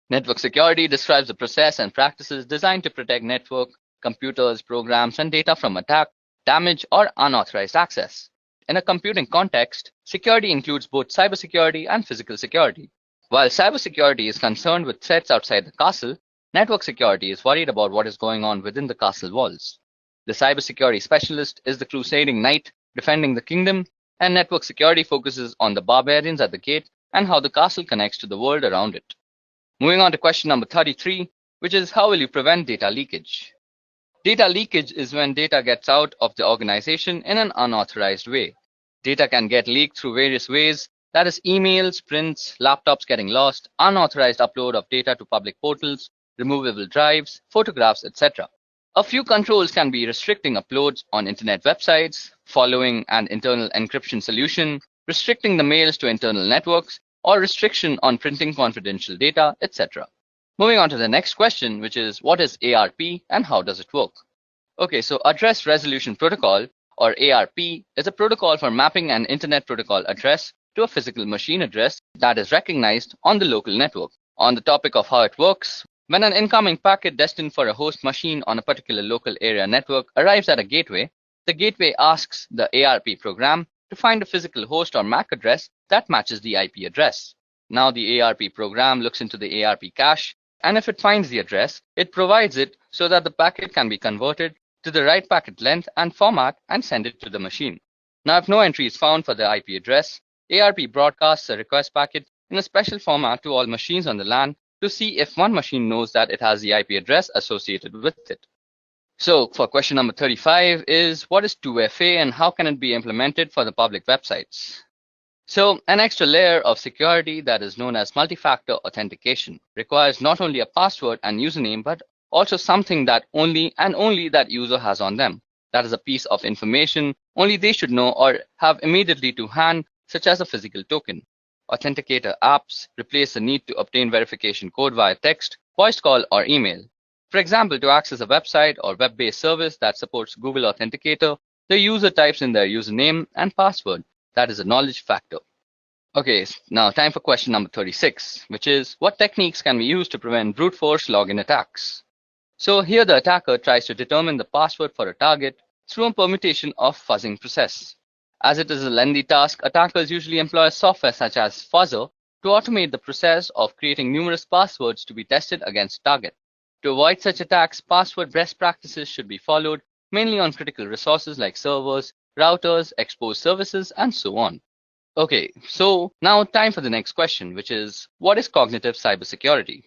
Network security describes the process and practices designed to protect network, computers, programs, and data from attack, damage, or unauthorized access. In a computing context, security includes both cybersecurity and physical security. While cybersecurity is concerned with threats outside the castle, network security is worried about what is going on within the castle walls. The cybersecurity specialist is the crusading knight defending the kingdom, and network security focuses on the barbarians at the gate and how the castle connects to the world around it. Moving on to question number 33, which is how will you prevent data leakage? Data leakage is when data gets out of the organization in an unauthorized way. Data can get leaked through various ways, that is emails, prints, laptops getting lost, unauthorized upload of data to public portals, removable drives, photographs, etc. A few controls can be restricting uploads on internet websites, following an internal encryption solution, restricting the mails to internal networks, or restriction on printing confidential data, etc. Moving on to the next question, which is what is ARP and how does it work? Okay, so Address Resolution Protocol, or ARP, is a protocol for mapping an internet protocol address to a physical machine address that is recognized on the local network. On the topic of how it works, when an incoming packet destined for a host machine on a particular local area network arrives at a gateway, the gateway asks the ARP program to find a physical host or MAC address that matches the IP address. Now the ARP program looks into the ARP cache, and if it finds the address, it provides it so that the packet can be converted to the right packet length and format and send it to the machine. Now if no entry is found for the IP address, ARP broadcasts a request packet in a special format to all machines on the LAN to see if one machine knows that it has the IP address associated with it. So for question number 35 is what is 2FA and how can it be implemented for the public websites? So an extra layer of security that is known as multi-factor authentication requires not only a password and username, but also something that only that user has on them. That is a piece of information only they should know or have immediately to hand, such as a physical token. Authenticator apps replace the need to obtain verification code via text, voice call, or email. For example, to access a website or web-based service that supports Google Authenticator, the user types in their username and password. That is a knowledge factor. Okay, now time for question number 36, which is what techniques can we use to prevent brute force login attacks? So here the attacker tries to determine the password for a target through a permutation of fuzzing process. As it is a lengthy task, attackers usually employ software such as Fuzzer to automate the process of creating numerous passwords to be tested against target. To avoid such attacks, password best practices should be followed, mainly on critical resources like servers, routers, exposed services, and so on. Okay, so now time for the next question, which is what is cognitive cybersecurity?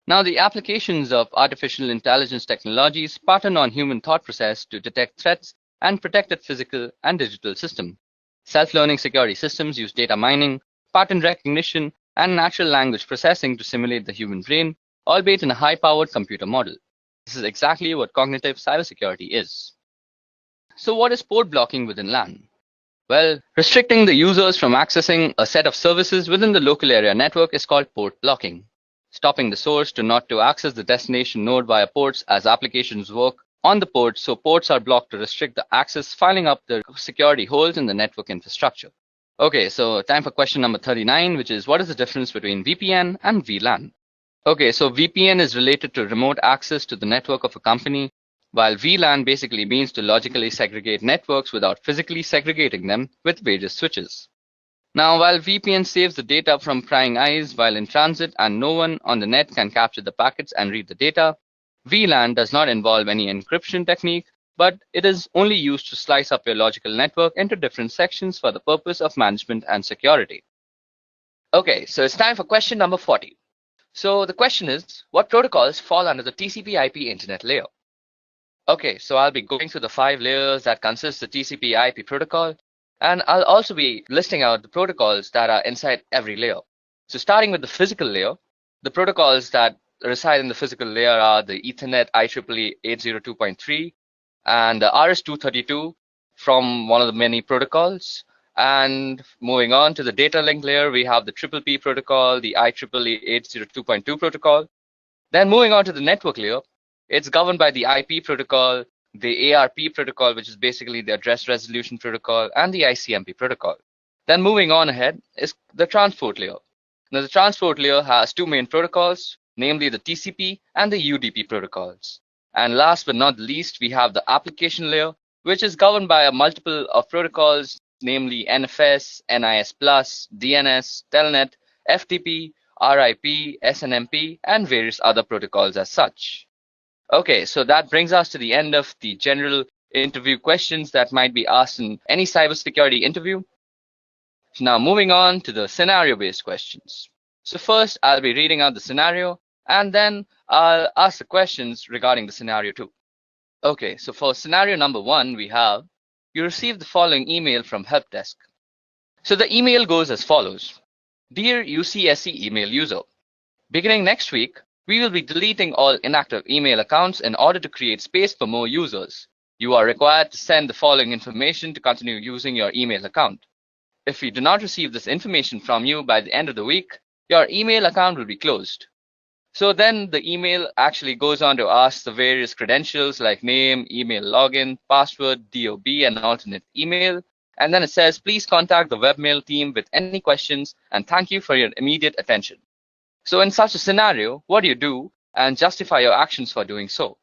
Now the applications of artificial intelligence technologies pattern on human thought process to detect threats and protect its physical and digital system. Self-learning security systems use data mining, pattern recognition, and natural language processing to simulate the human brain, albeit in a high-powered computer model. This is exactly what cognitive cybersecurity is. So what is port blocking within LAN? Well, restricting the users from accessing a set of services within the local area network is called port blocking. Stopping the source not to access the destination node via ports as applications work on the port, so ports are blocked to restrict the access, filling up the security holes in the network infrastructure. Okay, so time for question number 39, which is what is the difference between VPN and VLAN? Okay, so VPN is related to remote access to the network of a company, while VLAN basically means to logically segregate networks without physically segregating them with various switches. Now, while VPN saves the data from prying eyes while in transit and no one on the net can capture the packets and read the data, VLAN does not involve any encryption technique, but it is only used to slice up your logical network into different sections for the purpose of management and security. Okay, so it's time for question number 40. So the question is, what protocols fall under the TCP/IP internet layer? Okay, so I'll be going through the 5 layers that consist the TCP/IP protocol, and I'll also be listing out the protocols that are inside every layer. So starting with the physical layer, the protocols that reside in the physical layer are the Ethernet IEEE 802.3 and the RS-232 from one of the many protocols. And moving on to the data link layer, we have the PPP protocol, the IEEE 802.2 protocol. Then moving on to the network layer, it's governed by the IP protocol, the ARP protocol, which is basically the address resolution protocol, and the ICMP protocol. Then moving on ahead is the transport layer. Now the transport layer has 2 main protocols, namely the TCP and the UDP protocols. And last but not least, we have the application layer, which is governed by a multiple of protocols, namely NFS, NIS+, DNS, Telnet, FTP, RIP, SNMP, and various other protocols as such. Okay, so that brings us to the end of the general interview questions that might be asked in any cybersecurity interview. Now moving on to the scenario-based questions. So first, I'll be reading out the scenario, and then I'll ask the questions regarding the scenario too. Okay, so for scenario number 1, we have, you receive the following email from help desk. So the email goes as follows. Dear UCSC email user, beginning next week, we will be deleting all inactive email accounts in order to create space for more users. You are required to send the following information to continue using your email account. If we do not receive this information from you by the end of the week, your email account will be closed. So then the email actually goes on to ask the various credentials like name, email login, password, DOB, and alternate email. And then it says, please contact the webmail team with any questions and thank you for your immediate attention. So in such a scenario, what do you do and justify your actions for doing so?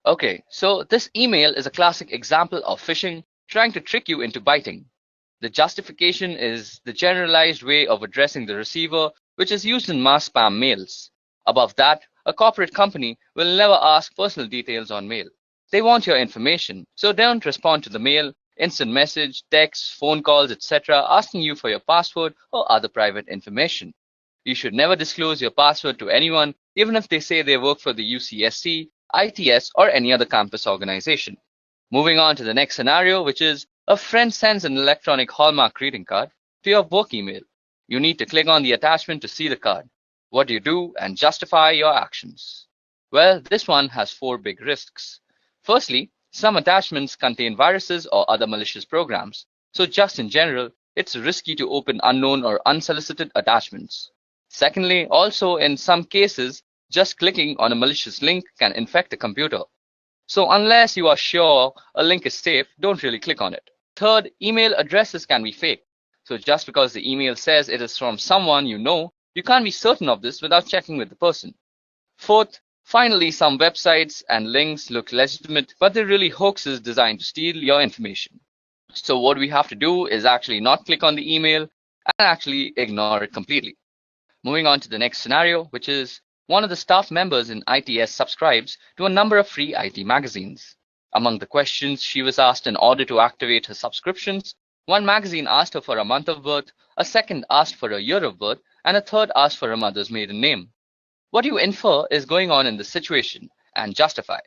Okay, so this email is a classic example of phishing trying to trick you into biting. The justification is the generalized way of addressing the receiver, which is used in mass spam mails. Above that, a corporate company will never ask personal details on mail. They want your information, so don't respond to the mail, instant message, text, phone calls, etc. asking you for your password or other private information. You should never disclose your password to anyone, even if they say they work for the UCSC, ITS, or any other campus organization. Moving on to the next scenario, which is a friend sends an electronic Hallmark greeting card to your work email. You need to click on the attachment to see the card. What do you do and justify your actions? Well, this one has 4 big risks. Firstly, some attachments contain viruses or other malicious programs. So just in general, it's risky to open unknown or unsolicited attachments. Secondly, also in some cases, just clicking on a malicious link can infect a computer. So unless you are sure a link is safe, don't really click on it. Third, email addresses can be fake. So just because the email says it is from someone you know, you can't be certain of this without checking with the person. Fourth, finally, some websites and links look legitimate, but they're really hoaxes designed to steal your information. So what we have to do is actually not click on the email and actually ignore it completely. Moving on to the next scenario, which is one of the staff members in ITS subscribes to a number of free IT magazines. Among the questions she was asked in order to activate her subscriptions, one magazine asked her for a month of birth, a second asked for a year of birth, and a third asked for her mother's maiden name. What do you infer is going on in this situation and justify?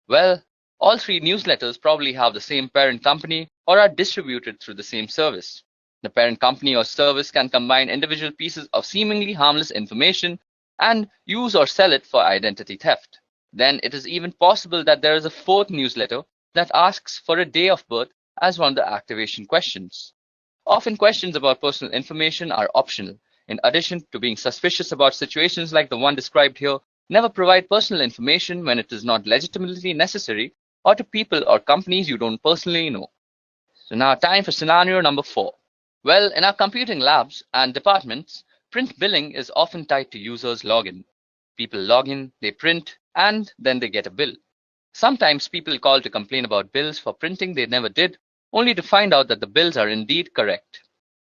Well, all 3 newsletters probably have the same parent company or are distributed through the same service. The parent company or service can combine individual pieces of seemingly harmless information and use or sell it for identity theft. Then it is even possible that there is a fourth newsletter that asks for a day of birth as one of the activation questions. Often questions about personal information are optional. In addition to being suspicious about situations like the one described here, never provide personal information when it is not legitimately necessary or to people or companies you don't personally know. So now time for scenario number 4. Well, in our computing labs and departments, print billing is often tied to users' login. People log in, they print, and then they get a bill. Sometimes people call to complain about bills for printing they never did, only to find out that the bills are indeed correct.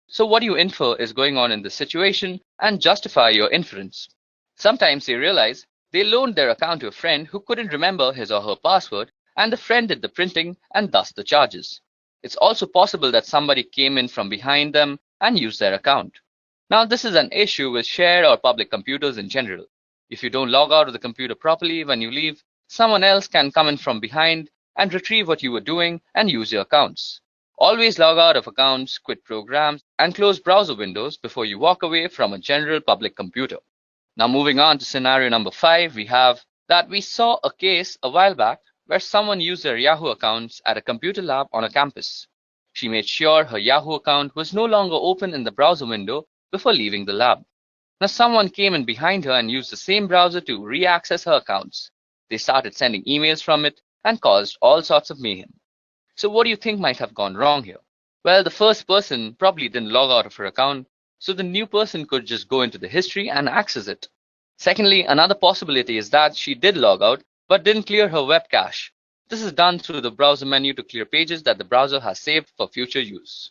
So what you infer is going on in this situation and justify your inference. Sometimes they realize they loaned their account to a friend who couldn't remember his or her password, and the friend did the printing and thus the charges. It's also possible that somebody came in from behind them and used their account. Now, this is an issue with shared or public computers in general. If you don't log out of the computer properly when you leave, someone else can come in from behind and retrieve what you were doing and use your accounts. Always log out of accounts, quit programs, and close browser windows before you walk away from a general public computer. Now, moving on to scenario number 5, we have that we saw a case a while back where someone used their Yahoo accounts at a computer lab on a campus. She made sure her Yahoo account was no longer open in the browser window before leaving the lab. Now, someone came in behind her and used the same browser to re-access her accounts. They started sending emails from it and caused all sorts of mayhem. So what do you think might have gone wrong here? Well, the first person probably didn't log out of her account, so the new person could just go into the history and access it. Secondly, another possibility is that she did log out but didn't clear her web cache. This is done through the browser menu to clear pages that the browser has saved for future use.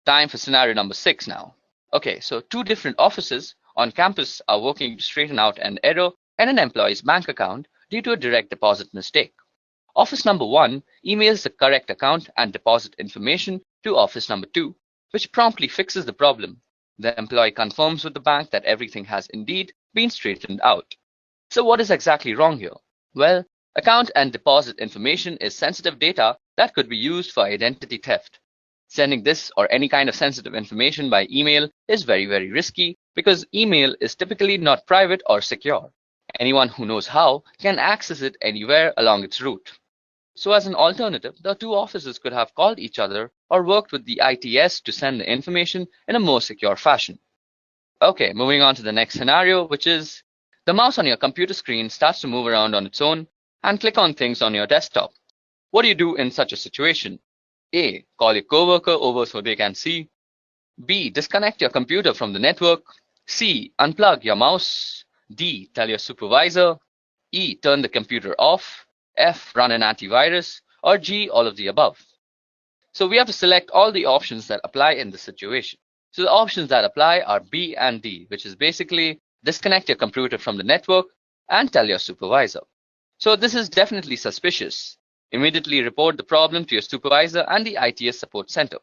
Time for scenario number 6 now. Okay, so 2 different offices on campus are working to straighten out an error in an employee's bank account due to a direct deposit mistake. Office number 1 emails the correct account and deposit information to office number 2, which promptly fixes the problem. The employee confirms with the bank that everything has indeed been straightened out. So what is exactly wrong here? Well, account and deposit information is sensitive data that could be used for identity theft. Sending this or any kind of sensitive information by email is very, very risky because email is typically not private or secure. Anyone who knows how can access it anywhere along its route. So as an alternative, the 2 offices could have called each other or worked with the ITS to send the information in a more secure fashion. Okay, moving on to the next scenario, which is the mouse on your computer screen starts to move around on its own and click on things on your desktop. What do you do in such a situation? A. Call your coworker over so they can see. B. Disconnect your computer from the network. C. Unplug your mouse. D. Tell your supervisor. E. Turn the computer off. F. Run an antivirus. Or G. All of the above. So we have to select all the options that apply in this situation. So the options that apply are B and D, which is basically disconnect your computer from the network and tell your supervisor. So this is definitely suspicious. Immediately report the problem to your supervisor and the ITS support center.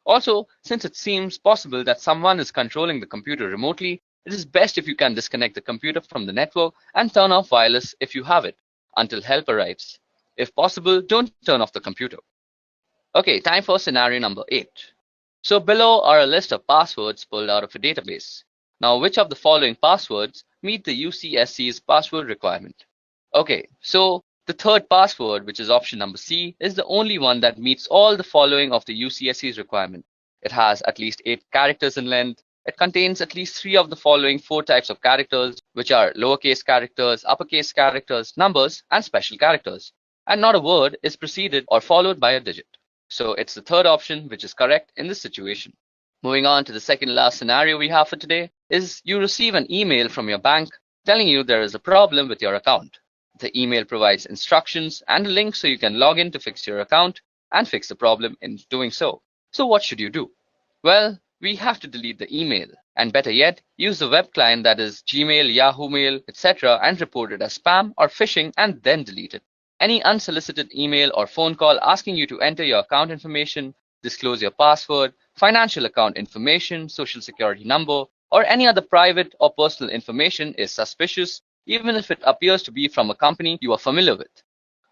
Also, since it seems possible that someone is controlling the computer remotely, it is best if you can disconnect the computer from the network and turn off wireless if you have it until help arrives. If possible, don't turn off the computer. Okay, time for scenario number 8. So below are a list of passwords pulled out of a database. Now, which of the following passwords meet the UCSC's password requirement? Okay, so the third password, which is option number C, is the only one that meets all the following of the UCSC's requirement. It has at least 8 characters in length. It contains at least 3 of the following 4 types of characters, which are lowercase characters, uppercase characters, numbers, and special characters. And not a word is preceded or followed by a digit. So it's the third option which is correct in this situation. Moving on to the second last scenario we have for today is you receive an email from your bank telling you there is a problem with your account. The email provides instructions and a link so you can log in to fix your account and fix the problem in doing so. So what should you do? Well, we have to delete the email, and better yet, use the web client that is Gmail, Yahoo Mail, etc. and report it as spam or phishing and then delete it. Any unsolicited email or phone call asking you to enter your account information, disclose your password, financial account information, social security number, or any other private or personal information is suspicious, even if it appears to be from a company you are familiar with.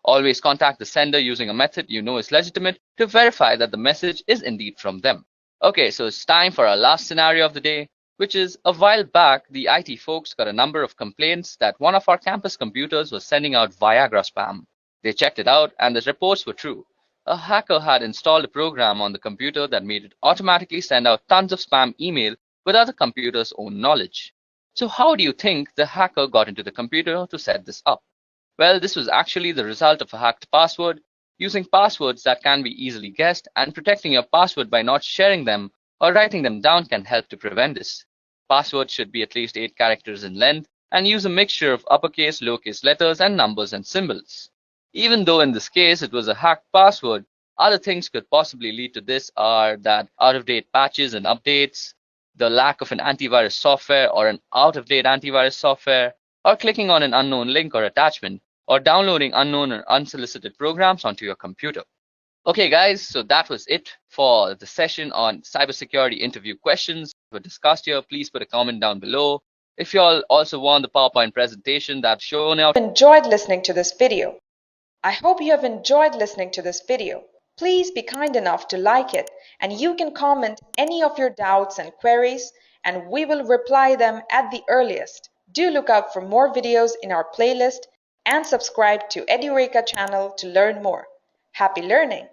Always contact the sender using a method you know is legitimate to verify that the message is indeed from them. Okay, so it's time for our last scenario of the day. which is a while back, the IT folks got a number of complaints that one of our campus computers was sending out Viagra spam. They checked it out, and the reports were true. A hacker had installed a program on the computer that made it automatically send out tons of spam email without the computer's own knowledge. So how do you think the hacker got into the computer to set this up? Well, this was actually the result of a hacked password, using passwords that can be easily guessed, and protecting your password by not sharing them or writing them down can help to prevent this. Passwords should be at least 8 characters in length and use a mixture of uppercase, lowercase letters, and numbers and symbols. Even though in this case it was a hacked password, other things could possibly lead to this are that out-of-date patches and updates, the lack of an antivirus software or an out-of-date antivirus software, or clicking on an unknown link or attachment, or downloading unknown or unsolicited programs onto your computer. Okay guys, so that was it for the session on cybersecurity interview questions were discussed here. Please put a comment down below. If you all also want the PowerPoint presentation that's shown out. Enjoyed listening to this video. I hope you have enjoyed listening to this video. Please be kind enough to like it, and you can comment any of your doubts and queries, and we will reply them at the earliest. Do look out for more videos in our playlist and subscribe to Edureka channel to learn more. Happy learning!